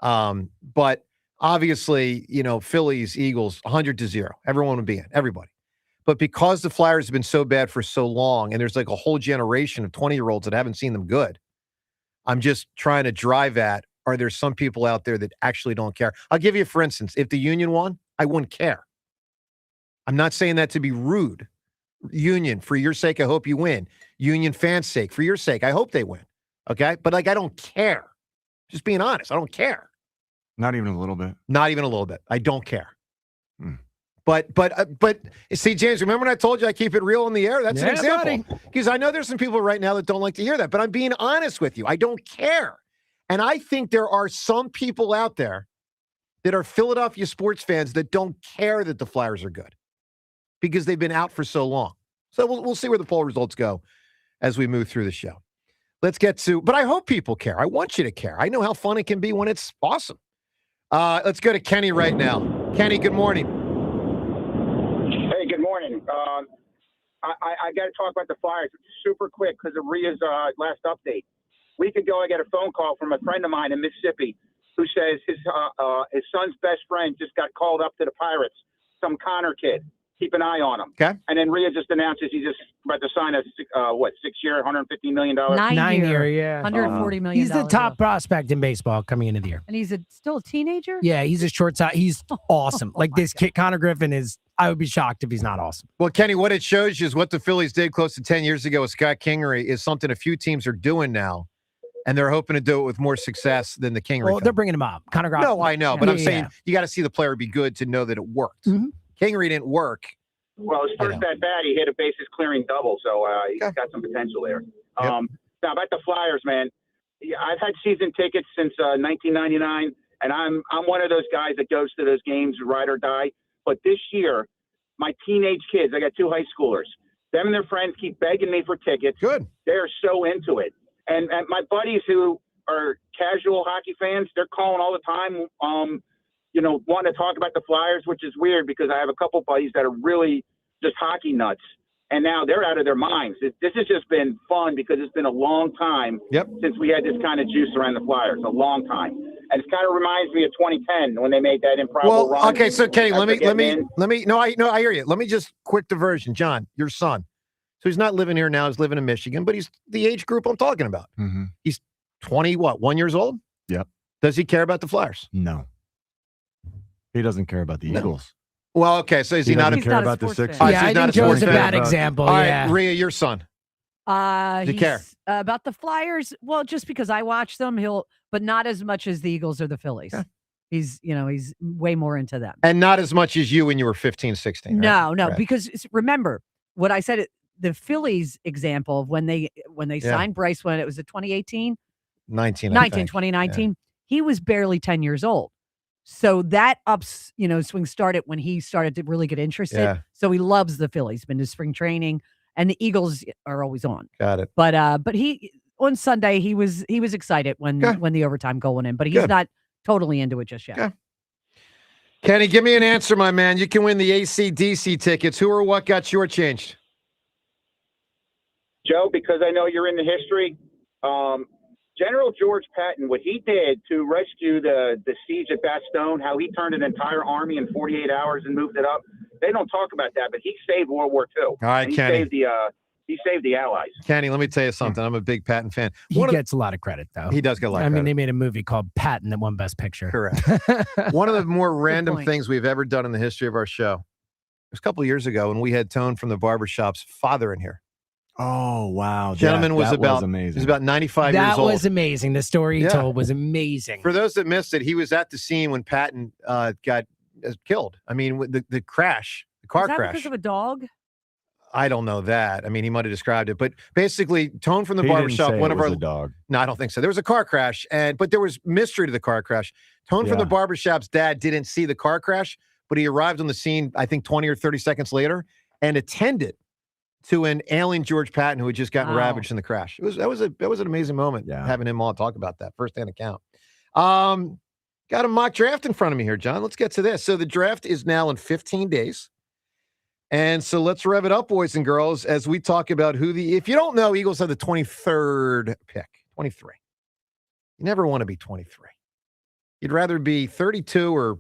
Speaker 5: But obviously, Phillies, Eagles, 100-0. Everyone would be in, everybody. But because the Flyers have been so bad for so long, and there's like a whole generation of 20-year-olds that haven't seen them good, I'm just trying to drive at, are there some people out there that actually don't care? I'll give you, for instance, if the Union won, I wouldn't care. I'm not saying that to be rude. Union, for your sake, I hope you win. Union fans' sake, for your sake, I hope they win. Okay? But I don't care. Just being honest, I don't care.
Speaker 2: Not even a little bit.
Speaker 5: Not even a little bit. I don't care. But see, James, remember when I told you I keep it real in the air? That's an example. Because I know there's some people right now that don't like to hear that, but I'm being honest with you. I don't care. And I think there are some people out there that are Philadelphia sports fans that don't care that the Flyers are good because they've been out for so long. So we'll see where the poll results go as we move through the show. Let's get to, but I hope people care. I want you to care. I know how fun it can be when it's awesome. Let's go to Kenny right now. Kenny, good morning.
Speaker 8: Hey, good morning. I got to talk about the Flyers super quick because of Rhea's last update. A week ago, I got a phone call from a friend of mine in Mississippi who says his son's best friend just got called up to the Pirates, some Connor kid. Keep an eye on him.
Speaker 5: Okay.
Speaker 8: And then Rhea just announces he's just about to sign a 6-year, $150 million.
Speaker 22: 9-year,
Speaker 1: yeah.
Speaker 22: $140 million.
Speaker 1: He's the top prospect in baseball coming into the year.
Speaker 22: And he's still a teenager?
Speaker 1: Yeah, he's a shortstop. He's awesome. Like this kid, Connor Griffin is, I would be shocked if he's not awesome.
Speaker 5: Well, Kenny, what it shows you is what the Phillies did close to 10 years ago with Scott Kingery is something a few teams are doing now. And they're hoping to do it with more success than the Kingery.
Speaker 1: Well, they're bringing him up. Connor Griffin.
Speaker 5: No, I know. But I'm saying you got to see the player be good to know that it worked. Kingery didn't work.
Speaker 8: Well, his first at bat, he hit a bases clearing double, so he's got some potential there. Now, about the Flyers, man, I've had season tickets since 1999, and I'm one of those guys that goes to those games, ride or die. But this year, my teenage kids, I got 2 high schoolers, them and their friends keep begging me for tickets.
Speaker 5: Good.
Speaker 8: They're so into it. And my buddies who are casual hockey fans, they're calling all the time, wanting to talk about the Flyers, which is weird because I have a couple buddies that are really just hockey nuts, and now they're out of their minds. This has just been fun because it's been a long time since we had this kind of juice around the Flyers, a long time. And it kind of reminds me of 2010 when they made that improbable run.
Speaker 5: Okay, so Kenny, let me. No, I hear you. Let me just quick diversion. John, your son. So he's not living here now. He's living in Michigan, but he's the age group I'm talking about. He's 1 years old?
Speaker 2: Yep.
Speaker 5: Does he care about the Flyers?
Speaker 2: No. He doesn't care about the Eagles.
Speaker 5: Well, okay, so is he not
Speaker 2: care about the Sixers?
Speaker 1: Yeah, I think Joe's a bad example.
Speaker 5: All right, Rhea, your son.
Speaker 22: Does
Speaker 5: he care?
Speaker 22: About the Flyers? Well, just because I watch them, but not as much as the Eagles or the Phillies. Yeah. He's way more into them.
Speaker 5: And not as much as you when you were 15, 16. Right?
Speaker 22: No,
Speaker 5: right.
Speaker 22: Because remember what I said, the Phillies example of when they signed Bryce, when it was 2018? 2019. He was barely 10 years old. So that swing started when he started to really get interested.
Speaker 5: Yeah.
Speaker 22: So he loves the Phillies, been to spring training, and the Eagles are always on.
Speaker 5: Got it.
Speaker 22: But he on Sunday he was excited when the overtime goal went in, but he's not totally into it just yet.
Speaker 5: Kenny, give me an answer, my man. You can win the AC/DC tickets. Who or what got shortchanged?
Speaker 8: Joe, because I know you're in the history, General George Patton, what he did to rescue the siege at Bastogne, how he turned an entire army in 48 hours and moved it up. They don't talk about that, but he saved World War II.
Speaker 5: All right,
Speaker 8: and
Speaker 5: Kenny.
Speaker 8: He saved the Allies.
Speaker 5: Kenny, let me tell you something. I'm a big Patton fan.
Speaker 1: He gets a lot of credit, though.
Speaker 5: He does get a lot of
Speaker 1: credit. I mean,
Speaker 5: credit.
Speaker 1: they made a movie called Patton that won Best Picture.
Speaker 5: Correct. One of the more random things we've ever done in the history of our show, it was a couple of years ago when we had Tone from the Barbershop's father in here.
Speaker 2: Oh, wow.
Speaker 5: Gentleman was
Speaker 2: amazing.
Speaker 5: He was about 95 years old.
Speaker 1: That was amazing. The story he told was amazing.
Speaker 5: For those that missed it, he was at the scene when Patton got killed. I mean, the crash, the car
Speaker 22: Is that
Speaker 5: crash.
Speaker 22: because of a dog?
Speaker 5: I don't know that. I mean, he might have described it, but basically, Tone from the
Speaker 2: He
Speaker 5: Barbershop,
Speaker 2: didn't say
Speaker 5: one
Speaker 2: it
Speaker 5: of
Speaker 2: was
Speaker 5: our
Speaker 2: a dog.
Speaker 5: No, I don't think so. There was a car crash, but there was mystery to the car crash. Tone from the Barbershop's dad didn't see the car crash, but he arrived on the scene, I think 20 or 30 seconds later, and attended to an ailing George Patton who had just gotten ravaged in the crash. That was an amazing moment. Having him on talk about that firsthand account. Got a mock draft in front of me here, John. Let's get to this. So the draft is now in 15 days. And so let's rev it up, boys and girls, as we talk about if you don't know, Eagles have the 23rd pick, 23. You never want to be 23. You'd rather be 32 or,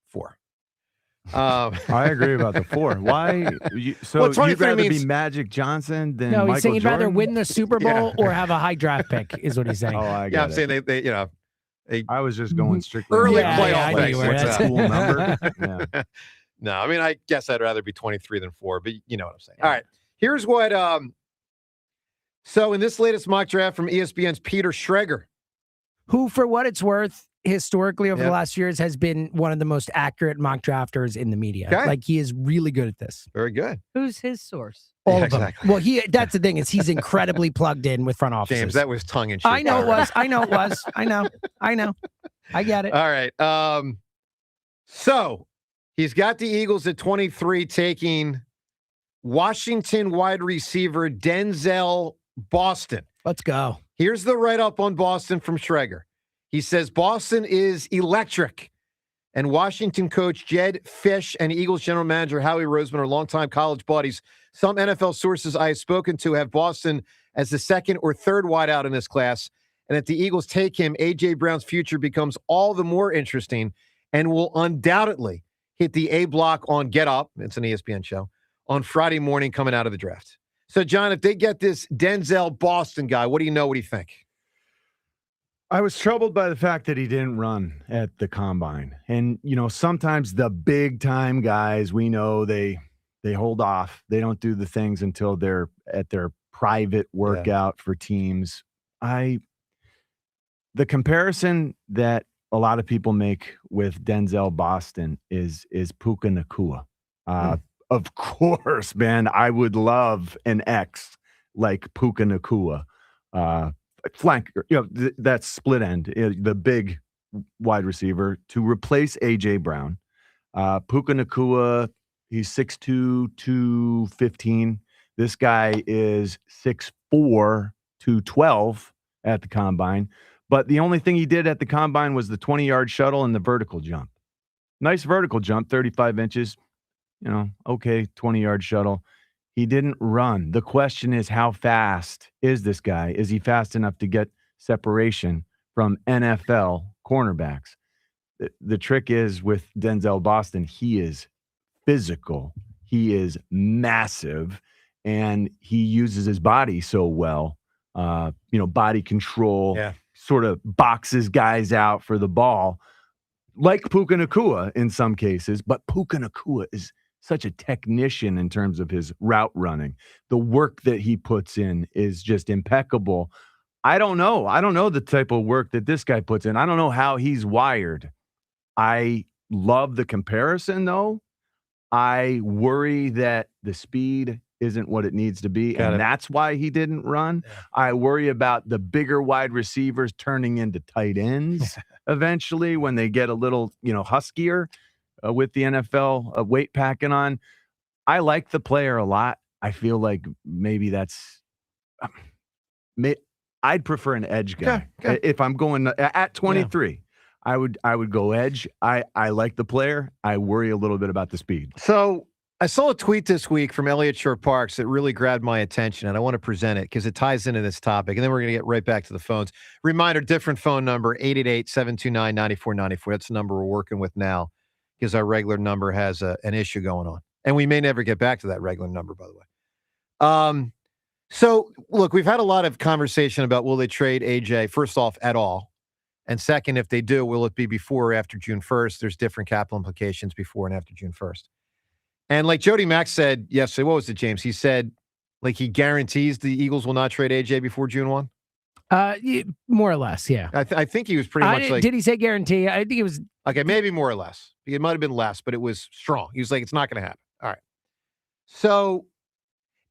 Speaker 5: 4.
Speaker 2: I agree about the 4. Why? You'd rather be Magic Johnson than
Speaker 1: No,
Speaker 2: Michael
Speaker 1: he's saying he'd rather
Speaker 2: Jordan?
Speaker 1: win the Super Bowl or have a high draft pick, is what he's saying.
Speaker 2: Oh, I
Speaker 5: Yeah,
Speaker 2: get
Speaker 5: I'm
Speaker 2: it.
Speaker 5: saying they
Speaker 2: I was just going strictly
Speaker 5: early
Speaker 2: on
Speaker 5: playoff
Speaker 1: I knew
Speaker 5: picks.
Speaker 1: you were.
Speaker 5: What's
Speaker 1: That's
Speaker 5: that?
Speaker 2: cool number. Yeah.
Speaker 5: No, I mean, I guess I'd rather be 23 than 4, but you know what I'm saying. All right, here's what. So in this latest mock draft from ESPN's Peter Schrager,
Speaker 1: who, for what it's worth, historically over the last years has been one of the most accurate mock drafters in the media.
Speaker 5: Okay.
Speaker 1: Like, he is really good at this.
Speaker 5: Very good.
Speaker 22: Who's his source?
Speaker 1: All of them. Well, that's the thing, is he's incredibly plugged in with front offices.
Speaker 5: James, that was tongue in cheek.
Speaker 1: I know it was. I know it was. I know. I get it.
Speaker 5: All right. So he's got the Eagles at 23, taking Washington wide receiver Denzel Boston.
Speaker 1: Let's go.
Speaker 5: Here's the write-up on Boston from Schrager. He says Boston is electric, and Washington coach Jed Fish and Eagles general manager Howie Roseman are longtime college buddies. Some NFL sources I have spoken to have Boston as the second or third wideout in this class, and if the Eagles take him, A.J. Brown's future becomes all the more interesting and will undoubtedly hit the A block on Get Up, it's an ESPN show, on Friday morning coming out of the draft. So, John, if they get this Denzel Boston guy, what do you know? What do you think?
Speaker 2: I was troubled by the fact that he didn't run at the combine. And, sometimes the big time guys, we know they hold off. They don't do the things until they're at their private workout for teams. The comparison that a lot of people make with Denzel Boston is Puka Nacua. Of course, man, I would love an X like Puka Nacua. Flanker, that split end, the big wide receiver to replace A.J. Brown. Puka Nacua, he's 6'2", 215. This guy is 6'4", 212 at the combine. But the only thing he did at the combine was the 20-yard shuttle and the vertical jump. Nice vertical jump, 35 inches. Okay, 20-yard shuttle. He didn't run. The question is, how fast is this guy? Is he fast enough to get separation from NFL cornerbacks? The trick is with Denzel Boston, he is physical. He is massive, and he uses his body so well. Body control, sort of boxes guys out for the ball, like Puka Nacua in some cases. But Puka Nacua is such a technician in terms of his route running. The work that he puts in is just impeccable. I don't know the type of work that this guy puts in. I don't know how he's wired. I love the comparison, though. I worry that the speed isn't what it needs to be, that's why he didn't run. Yeah. I worry about the bigger wide receivers turning into tight ends eventually when they get a little, huskier. With the NFL weight packing on. I like the player a lot. I feel like maybe I'd prefer an edge guy. If I'm going at 23. I would go edge. I like the player. I worry a little bit about the speed.
Speaker 5: So I saw a tweet this week from Elliot Shore-Parks that really grabbed my attention, and I want to present it because it ties into this topic, and then we're going to get right back to the phones. Reminder, different phone number, 888-729-9494. That's the number we're working with now because our regular number has an issue going on. And we may never get back to that regular number, by the way. So, look, we've had a lot of conversation about will they trade AJ, first off, at all? And second, if they do, will it be before or after June 1st? There's different capital implications before and after June 1st. And like Jody Mack said yesterday, what was it, James? He said, like, he guarantees the Eagles will not trade AJ before June 1?
Speaker 1: More or less, yeah.
Speaker 5: I think he was pretty much like...
Speaker 1: Did he say guarantee? I think it was...
Speaker 5: Okay, maybe more or less. It might have been less, but it was strong. He was like, it's not going to happen. All right. So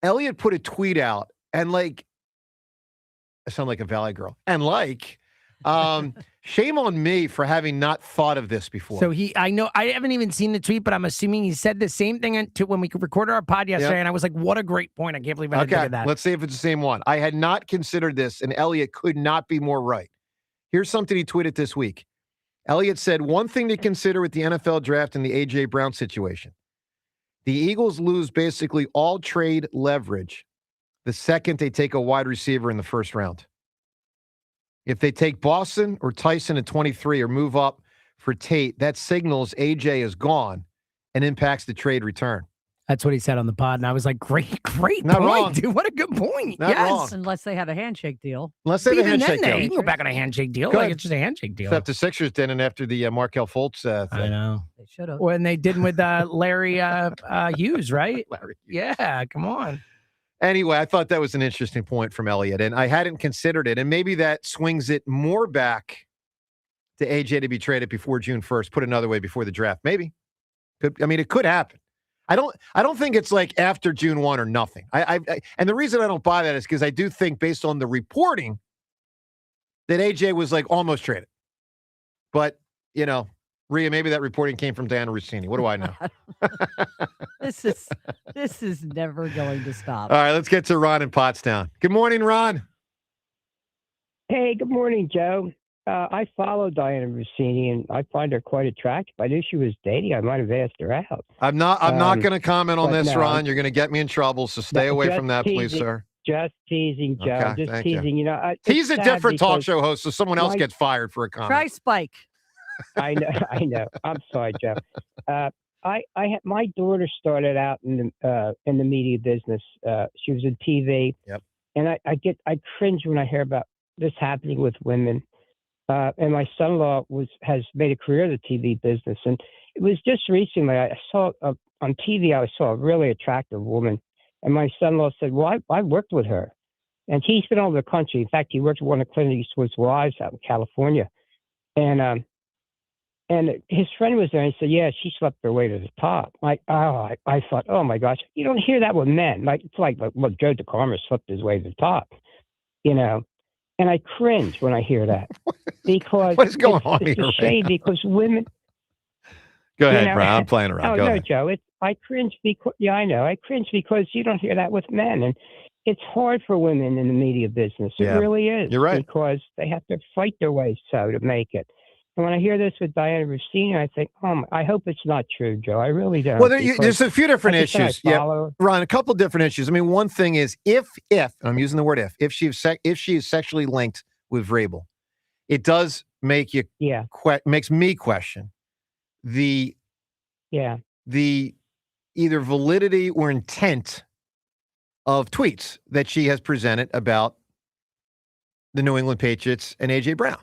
Speaker 5: Elliot put a tweet out, and like, I sound like a Valley girl. And like... shame on me for having not thought of this before.
Speaker 1: So I know I haven't even seen the tweet, but I'm assuming he said the same thing to when we recorded our pod yesterday, and I was like, what a great point. I can't believe I didn't think of that.
Speaker 5: Let's see if it's the same one. I had not considered this, and Elliot could not be more right. Here's something he tweeted this week. Elliot said, one thing to consider with the NFL draft and the A.J. Brown situation. The Eagles lose basically all trade leverage the second they take a wide receiver in the first round. If they take Boston or Tyson at 23 or move up for Tate, that signals AJ is gone and impacts the trade return.
Speaker 1: That's what he said on the pod, and I was like, great
Speaker 5: Not
Speaker 1: point,
Speaker 5: wrong.
Speaker 1: dude. What a good point.
Speaker 5: Not wrong.
Speaker 22: Unless they had a handshake deal.
Speaker 5: Unless they have a handshake deal.
Speaker 1: You can go back on a handshake deal.
Speaker 5: Good.
Speaker 1: Like it's just a handshake deal.
Speaker 5: Except the Sixers didn't after the Markelle Fultz thing.
Speaker 1: I know.
Speaker 22: They should have.
Speaker 1: When they did with Larry Hughes, right?
Speaker 5: Larry Hughes.
Speaker 1: Yeah, come on.
Speaker 5: Anyway, I thought that was an interesting point from Elliot, and I hadn't considered it, and maybe that swings it more back to AJ to be traded before June 1st. Put another way, before the draft. Maybe. It could happen. I don't think it's like after June 1 or nothing. And the reason I don't buy that is because I do think, based on the reporting, that AJ was like almost traded. But, Rhea, maybe that reporting came from Dianna Russini. What do I know?
Speaker 22: This is never going to stop.
Speaker 5: All right, let's get to Ron in Pottstown. Good morning, Ron.
Speaker 9: Hey, good morning, Joe. I follow Dianna Russini, and I find her quite attractive. I knew she was dating. I might have asked her out.
Speaker 5: I'm not going to comment on this,
Speaker 9: no.
Speaker 5: Ron. You're going to get me in trouble, so stay away from that, please, sir.
Speaker 9: Just teasing, Joe.
Speaker 5: Okay,
Speaker 9: just teasing.
Speaker 5: You.
Speaker 9: It's
Speaker 5: He's a
Speaker 9: sad
Speaker 5: different talk
Speaker 9: because
Speaker 5: show host, so someone else gets fired for a comment.
Speaker 22: Try Spike.
Speaker 9: I know. I'm sorry, Joe. My daughter started out in the media business. She was in TV.
Speaker 5: Yep.
Speaker 9: And I cringe when I hear about this happening with women. And my son-in-law has made a career in the TV business. And it was just recently I saw on TV. I saw a really attractive woman, and my son-in-law said, "Well, I worked with her," and he's been all over the country. In fact, he worked at one of Clint Eastwood's wives out in California, and his friend was there, and he said, "Yeah, she slept her way to the top." I thought, oh my gosh, you don't hear that with men. Like it's like look, Joe DeCarmo slept his way to the top, And I cringe when I hear that because
Speaker 5: what is going on
Speaker 9: it's
Speaker 5: here?
Speaker 9: A shame because women.
Speaker 5: Go ahead, bro. I'm playing around. Go ahead.
Speaker 9: Joe. I cringe because I know. I cringe because you don't hear that with men, and it's hard for women in the media business. It really is.
Speaker 5: You're right,
Speaker 9: because they have to fight their way to make it. And when I hear this with Dianna Russini, I think, I hope it's not true, Joe. I really don't.
Speaker 5: Well, there's a few different issues.
Speaker 9: Yeah,
Speaker 5: Ron, a couple different issues. I mean, one thing is if, and I'm using the word if she is sexually linked with Vrabel, it does make you makes me question the either validity or intent of tweets that she has presented about the New England Patriots and A.J. Brown.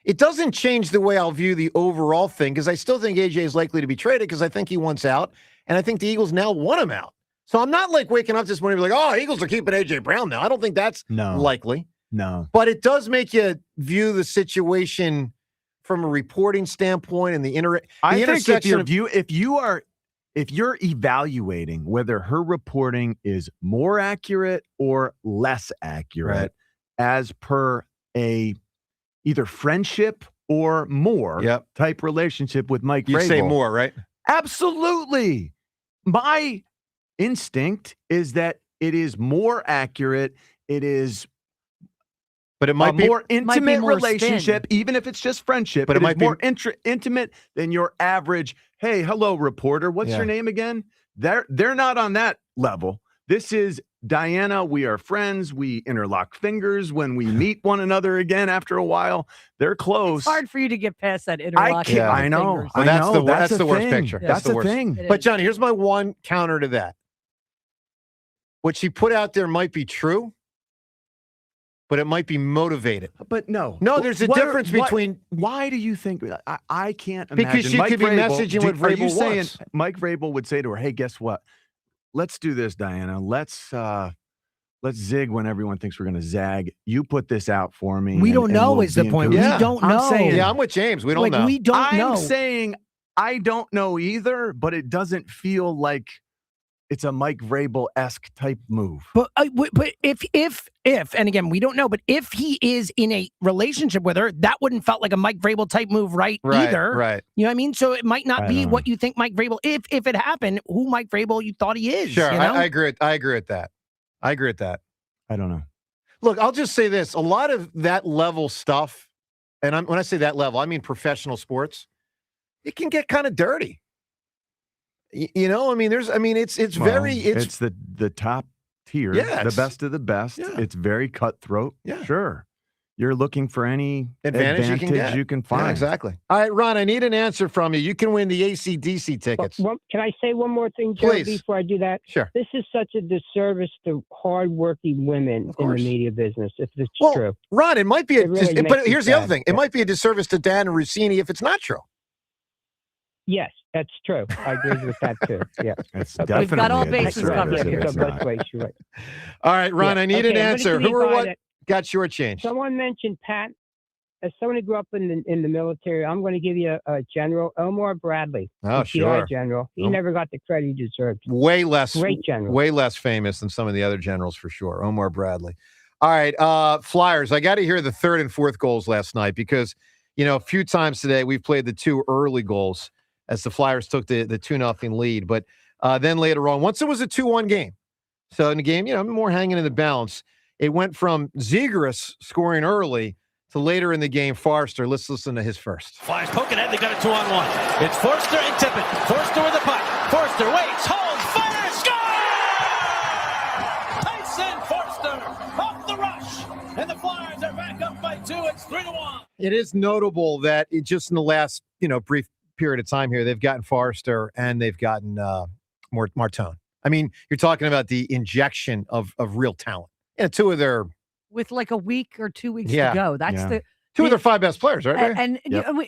Speaker 5: It doesn't change the way I'll view the overall thing because I still think AJ is likely to be traded because I think he wants out, and I think the Eagles now want him out. So I'm not like waking up this morning and be like, oh, Eagles are keeping AJ Brown now. I don't think that's likely.
Speaker 2: No.
Speaker 5: But it does make you view the situation from a reporting standpoint and the intersection.
Speaker 2: If you're evaluating whether her reporting is more accurate or less accurate as per a either friendship or more type relationship with Mike Vrabel.
Speaker 5: You say more, right?
Speaker 2: Absolutely. My instinct is that it is more accurate. It is
Speaker 5: But it might be
Speaker 2: more intimate
Speaker 22: more
Speaker 2: relationship, even if it's just friendship.
Speaker 5: But it might be
Speaker 2: more intimate than your average. Hey, hello, reporter. What's your name again? They're not on that level. This is Dianna. We are friends. We interlock fingers when we meet one another again after a while. They're close.
Speaker 22: It's hard for you to get past that interlocking.
Speaker 2: I know.
Speaker 22: fingers.
Speaker 5: Well, that's the worst picture.
Speaker 2: That's the
Speaker 5: worst.
Speaker 2: thing.
Speaker 5: But Johnny, here's my one counter to that. What she put out there might be true, but it might be motivated.
Speaker 2: But no,
Speaker 5: there's a difference between.
Speaker 2: Why do you think? I can't imagine.
Speaker 5: Because she could be messaging what
Speaker 2: Are you
Speaker 5: Vrabel
Speaker 2: saying
Speaker 5: wants.
Speaker 2: Mike Vrabel would say to her, "Hey, guess what? Let's do this, Dianna. Let's zig when everyone thinks we're going to zag. You put this out for me.
Speaker 1: We don't know is the point. We don't know.
Speaker 2: I'm saying,
Speaker 5: I'm with James. We don't know.
Speaker 1: We don't know.
Speaker 2: I'm saying I don't know either, but it doesn't feel like it's a Mike Vrabel-esque type move.
Speaker 1: But if and again, we don't know, but if he is in a relationship with her, that wouldn't felt like a Mike Vrabel type move, either.
Speaker 5: Right.
Speaker 1: You know what I mean? So it might not be what you think Mike Vrabel, if it happened, who Mike Vrabel you thought he is.
Speaker 5: Sure,
Speaker 1: you know?
Speaker 5: I agree with that. I agree with that.
Speaker 2: I don't know.
Speaker 5: Look, I'll just say this. A lot of that level stuff, and when I say that level, I mean professional sports, it can get kind of dirty. You know, I mean, it's
Speaker 2: the top tier, the best of the best.
Speaker 5: Yeah.
Speaker 2: It's very cutthroat.
Speaker 5: Yeah.
Speaker 2: Sure. You're looking for any
Speaker 5: advantage
Speaker 2: you can find.
Speaker 5: Yeah, exactly. All right, Ron, I need an answer from you. You can win the AC/DC tickets.
Speaker 9: Can I say one more thing, Joe,
Speaker 5: Please.
Speaker 9: before I do that?
Speaker 5: Sure.
Speaker 9: This is such a disservice to hardworking women in the media business, if it's true.
Speaker 5: Ron, it might be
Speaker 9: really
Speaker 5: but
Speaker 9: makes me
Speaker 5: here's the other
Speaker 9: sad.
Speaker 5: thing. It might be a disservice to Dianna Russini if it's not true.
Speaker 9: Yes, that's true. I agree with that, too. Yeah.
Speaker 2: It's
Speaker 22: We've got all
Speaker 2: definitely a
Speaker 22: bases
Speaker 2: disservice
Speaker 22: covered
Speaker 2: if
Speaker 22: here.
Speaker 2: it's
Speaker 9: Both
Speaker 2: not.
Speaker 9: ways, you're right.
Speaker 5: All right, Ron,
Speaker 9: Yeah.
Speaker 5: I need an
Speaker 9: Okay, I'm
Speaker 5: answer.
Speaker 9: gonna
Speaker 5: Who or
Speaker 9: divide
Speaker 5: what
Speaker 9: it.
Speaker 5: got shortchanged?
Speaker 9: Someone mentioned Pat. As someone who grew up in the military, I'm going to give you a general, Omar Bradley.
Speaker 5: Oh,
Speaker 9: the GI
Speaker 5: sure.
Speaker 9: general. He never got the credit he deserved.
Speaker 5: Way less famous than some of the other generals for sure. Omar Bradley. All right, Flyers. I got to hear the third and fourth goals last night because, a few times today we've played the two early goals as the Flyers took the 2-0 lead. But then later on, once it was a 2-1 game, so in the game, more hanging in the balance, it went from Zegras scoring early to later in the game, Forster. Let's listen to his first.
Speaker 11: Flyers poking ahead. They got a 2-on-1. It's Forster and Tippett. Forster with the puck. Forster waits, holds, fires, score! Tyson Forster off the rush. And the Flyers are back up by 2. It's 3-1.
Speaker 5: It is notable that just in the last, brief period of time here, they've gotten Forster and they've gotten Martone. I mean, you're talking about the injection of real talent. Yeah, two of their
Speaker 22: With like a week or 2 weeks to go. That's
Speaker 5: two of their 5 best players, right?
Speaker 22: And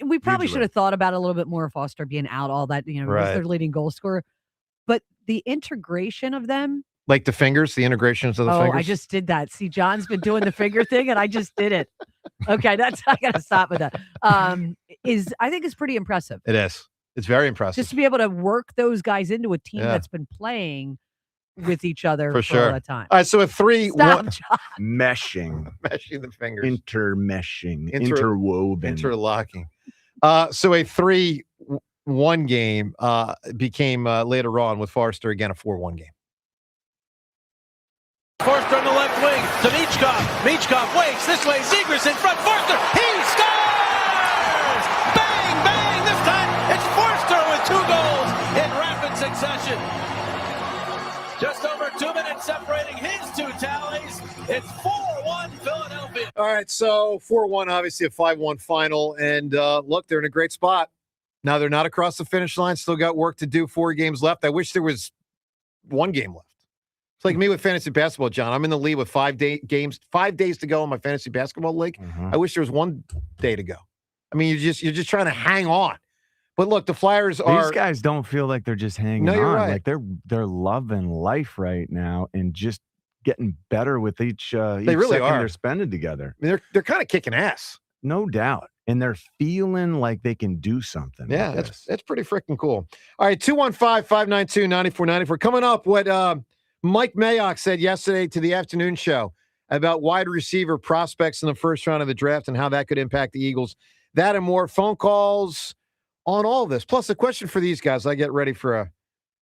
Speaker 22: we probably should have thought about a little bit more of Foster being out, all that, was their leading goal scorer. But the integration of them.
Speaker 5: Like the fingers, the integrations of the fingers.
Speaker 22: I just did that. See, John's been doing the finger thing and I just did it. Okay, I got to stop with that. I think is pretty impressive.
Speaker 5: It is. It's very impressive.
Speaker 22: Just to be able to work those guys into a team that's been playing with each other
Speaker 5: for
Speaker 22: a lot of time.
Speaker 5: All right, so a 3-1
Speaker 2: meshing
Speaker 5: the fingers,
Speaker 2: intermeshing, interwoven,
Speaker 5: interlocking. So a 3-1 game became later on with Forster again a 4-1 game.
Speaker 11: Forster on the left wing to Michkov. Michkov waits this way. Zegras in front. Forster. He scores! Bang, bang. This time it's Forster with 2 goals in rapid succession. Just over 2 minutes separating his 2 tallies. It's 4-1 Philadelphia.
Speaker 5: All right, so 4-1, obviously a 5-1 final. And look, they're in a great spot. Now they're not across the finish line. Still got work to do. 4 games left. I wish there was 1 game left. It's like me with fantasy basketball, John. I'm in the lead with 5 days to go in my fantasy basketball league. I wish there was 1 day to go. I mean, you're just trying to hang on. But look, the Flyers are.
Speaker 2: These guys don't feel like they're just hanging on.
Speaker 5: You're right.
Speaker 2: Like they're loving life right now and just getting better with each really second
Speaker 5: are.
Speaker 2: They're spending together.
Speaker 5: I mean, they're kind of kicking ass,
Speaker 2: no doubt, and they're feeling like they can do something.
Speaker 5: Yeah, that's pretty freaking cool. All right, 215-592-9494. Coming up, what Mike Mayock said yesterday to the afternoon show about wide receiver prospects in the first round of the draft and how that could impact the Eagles. That and more phone calls on all this. Plus, a question for these guys. I get ready for I don't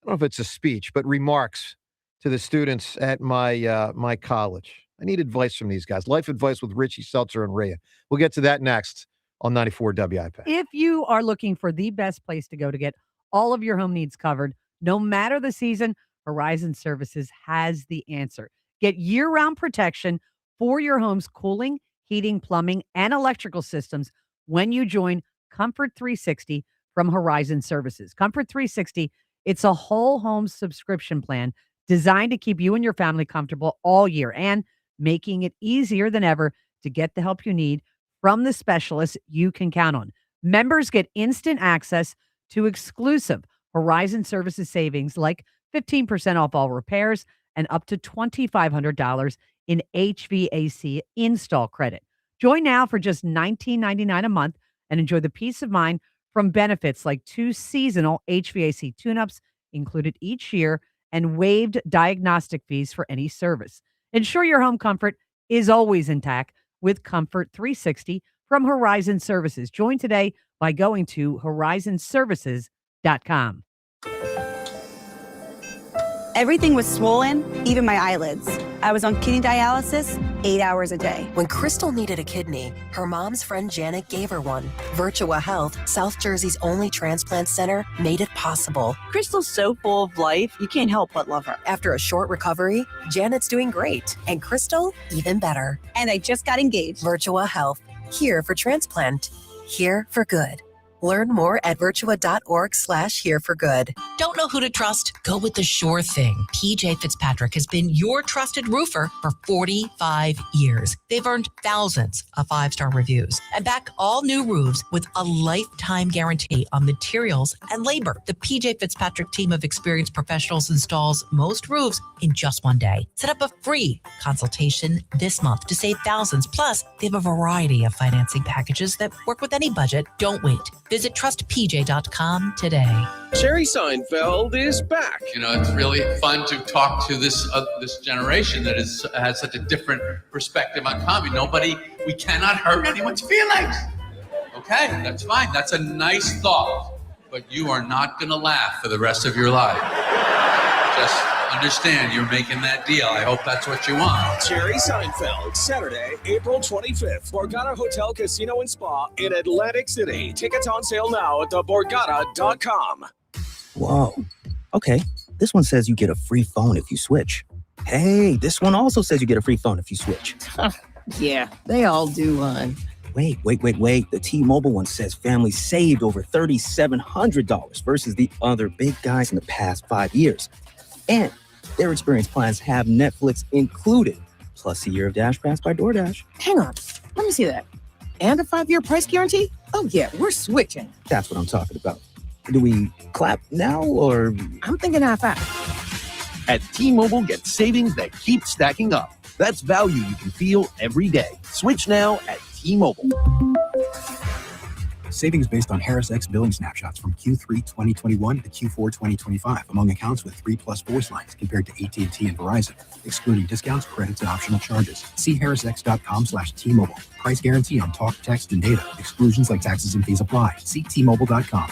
Speaker 5: know if it's a speech, but remarks to the students at my college. I need advice from these guys. Life advice with Richie, Seltzer, and Rhea. We'll get to that next on 94 WIP.
Speaker 22: If you are looking for the best place to go to get all of your home needs covered, no matter the season, Horizon Services has the answer. Get year-round protection for your home's cooling, heating, plumbing, and electrical systems when you join Comfort 360 from Horizon Services. Comfort 360, it's a whole home subscription plan designed to keep you and your family comfortable all year and making it easier than ever to get the help you need from the specialists you can count on. Members get instant access to exclusive Horizon Services savings like 15% off all repairs and up to $2,500 in HVAC install credit. Join now for just $19.99 a month and enjoy the peace of mind from benefits like 2 seasonal HVAC tune-ups included each year and waived diagnostic fees for any service. Ensure your home comfort is always intact with Comfort 360 from Horizon Services. Join today by going to horizonservices.com.
Speaker 10: Everything was swollen, even my eyelids. I was on kidney dialysis 8 hours a day.
Speaker 27: When Crystal needed a kidney, her mom's friend Janet gave her one. Virtua Health, South Jersey's only transplant center, made it possible.
Speaker 10: Crystal's so full of life, you can't help but love her.
Speaker 27: After a short recovery, Janet's doing great. And Crystal, even better.
Speaker 10: And I just got engaged.
Speaker 27: Virtua Health, here for transplant, here for good. Learn more at virtua.org/hereforgood.
Speaker 12: Don't know who to trust? Go with the sure thing. PJ Fitzpatrick has been your trusted roofer for 45 years. They've earned thousands of 5-star reviews and back all new roofs with a lifetime guarantee on materials and labor. The PJ Fitzpatrick team of experienced professionals installs most roofs in just one day. Set up a free consultation this month to save thousands. Plus, they have a variety of financing packages that work with any budget. Don't wait. Visit trustpj.com today.
Speaker 13: Jerry Seinfeld is back.
Speaker 15: You know, it's really fun to talk to this generation that has such a different perspective on comedy. We cannot hurt anyone's feelings. Okay, that's fine. That's a nice thought. But you are not going to laugh for the rest of your life. Just understand you're making that deal. I hope that's what you want.
Speaker 13: Jerry Seinfeld, Saturday, April 25th, Borgata Hotel, Casino and Spa in Atlantic City. Tickets on sale now at theborgata.com.
Speaker 16: Whoa. Okay. This one says you get a free phone if you switch. Hey, this one also says you get a free phone if you switch.
Speaker 10: Yeah, they all do, hon.
Speaker 16: Wait. The T-Mobile one says families saved over $3,700 versus the other big guys in the past 5 years. And their experience plans have Netflix included, plus a year of Dash Pass by DoorDash.
Speaker 10: Hang on. Let me see that. And a 5-year price guarantee? Oh, yeah, we're switching.
Speaker 16: That's what I'm talking about. Do we clap now or?
Speaker 10: I'm thinking half-half.
Speaker 17: At T-Mobile, get savings that keep stacking up. That's value you can feel every day. Switch now at T-Mobile.
Speaker 18: Savings based on Harris X billing snapshots from Q3 2021 to Q4 2025 among accounts with 3+4 lines compared to AT&T and Verizon, excluding discounts, credits, and optional charges. See harrisx.com/T-Mobile. Price guarantee on talk, text, and data. Exclusions like taxes and fees apply. See T-Mobile.com.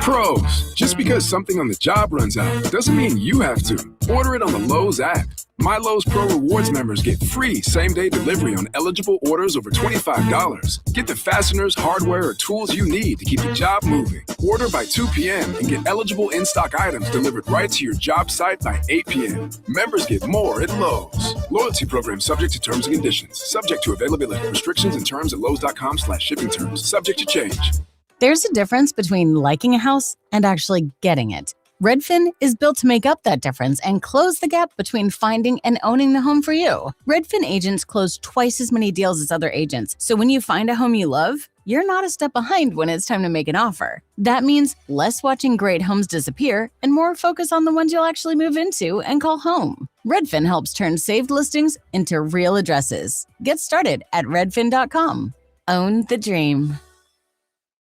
Speaker 19: Pros, just because something on the job runs out doesn't mean you have to. Order it on the Lowe's app. My Lowe's Pro Rewards members get free same-day delivery on eligible orders over $25. Get the fasteners, hardware, or tools you need to keep the job moving. Order by 2 p.m. and get eligible in-stock items delivered right to your job site by 8 p.m. Members get more at Lowe's. Loyalty program subject to terms and conditions. Subject to availability. Restrictions and terms at Lowes.com/shipping terms. Subject to change.
Speaker 20: There's a difference between liking a house and actually getting it. Redfin is built to make up that difference and close the gap between finding and owning the home for you. Redfin agents close twice as many deals as other agents, so when you find a home you love, you're not a step behind when it's time to make an offer. That means less watching great homes disappear and more focus on the ones you'll actually move into and call home. Redfin helps turn saved listings into real addresses. Get started at redfin.com. Own the dream.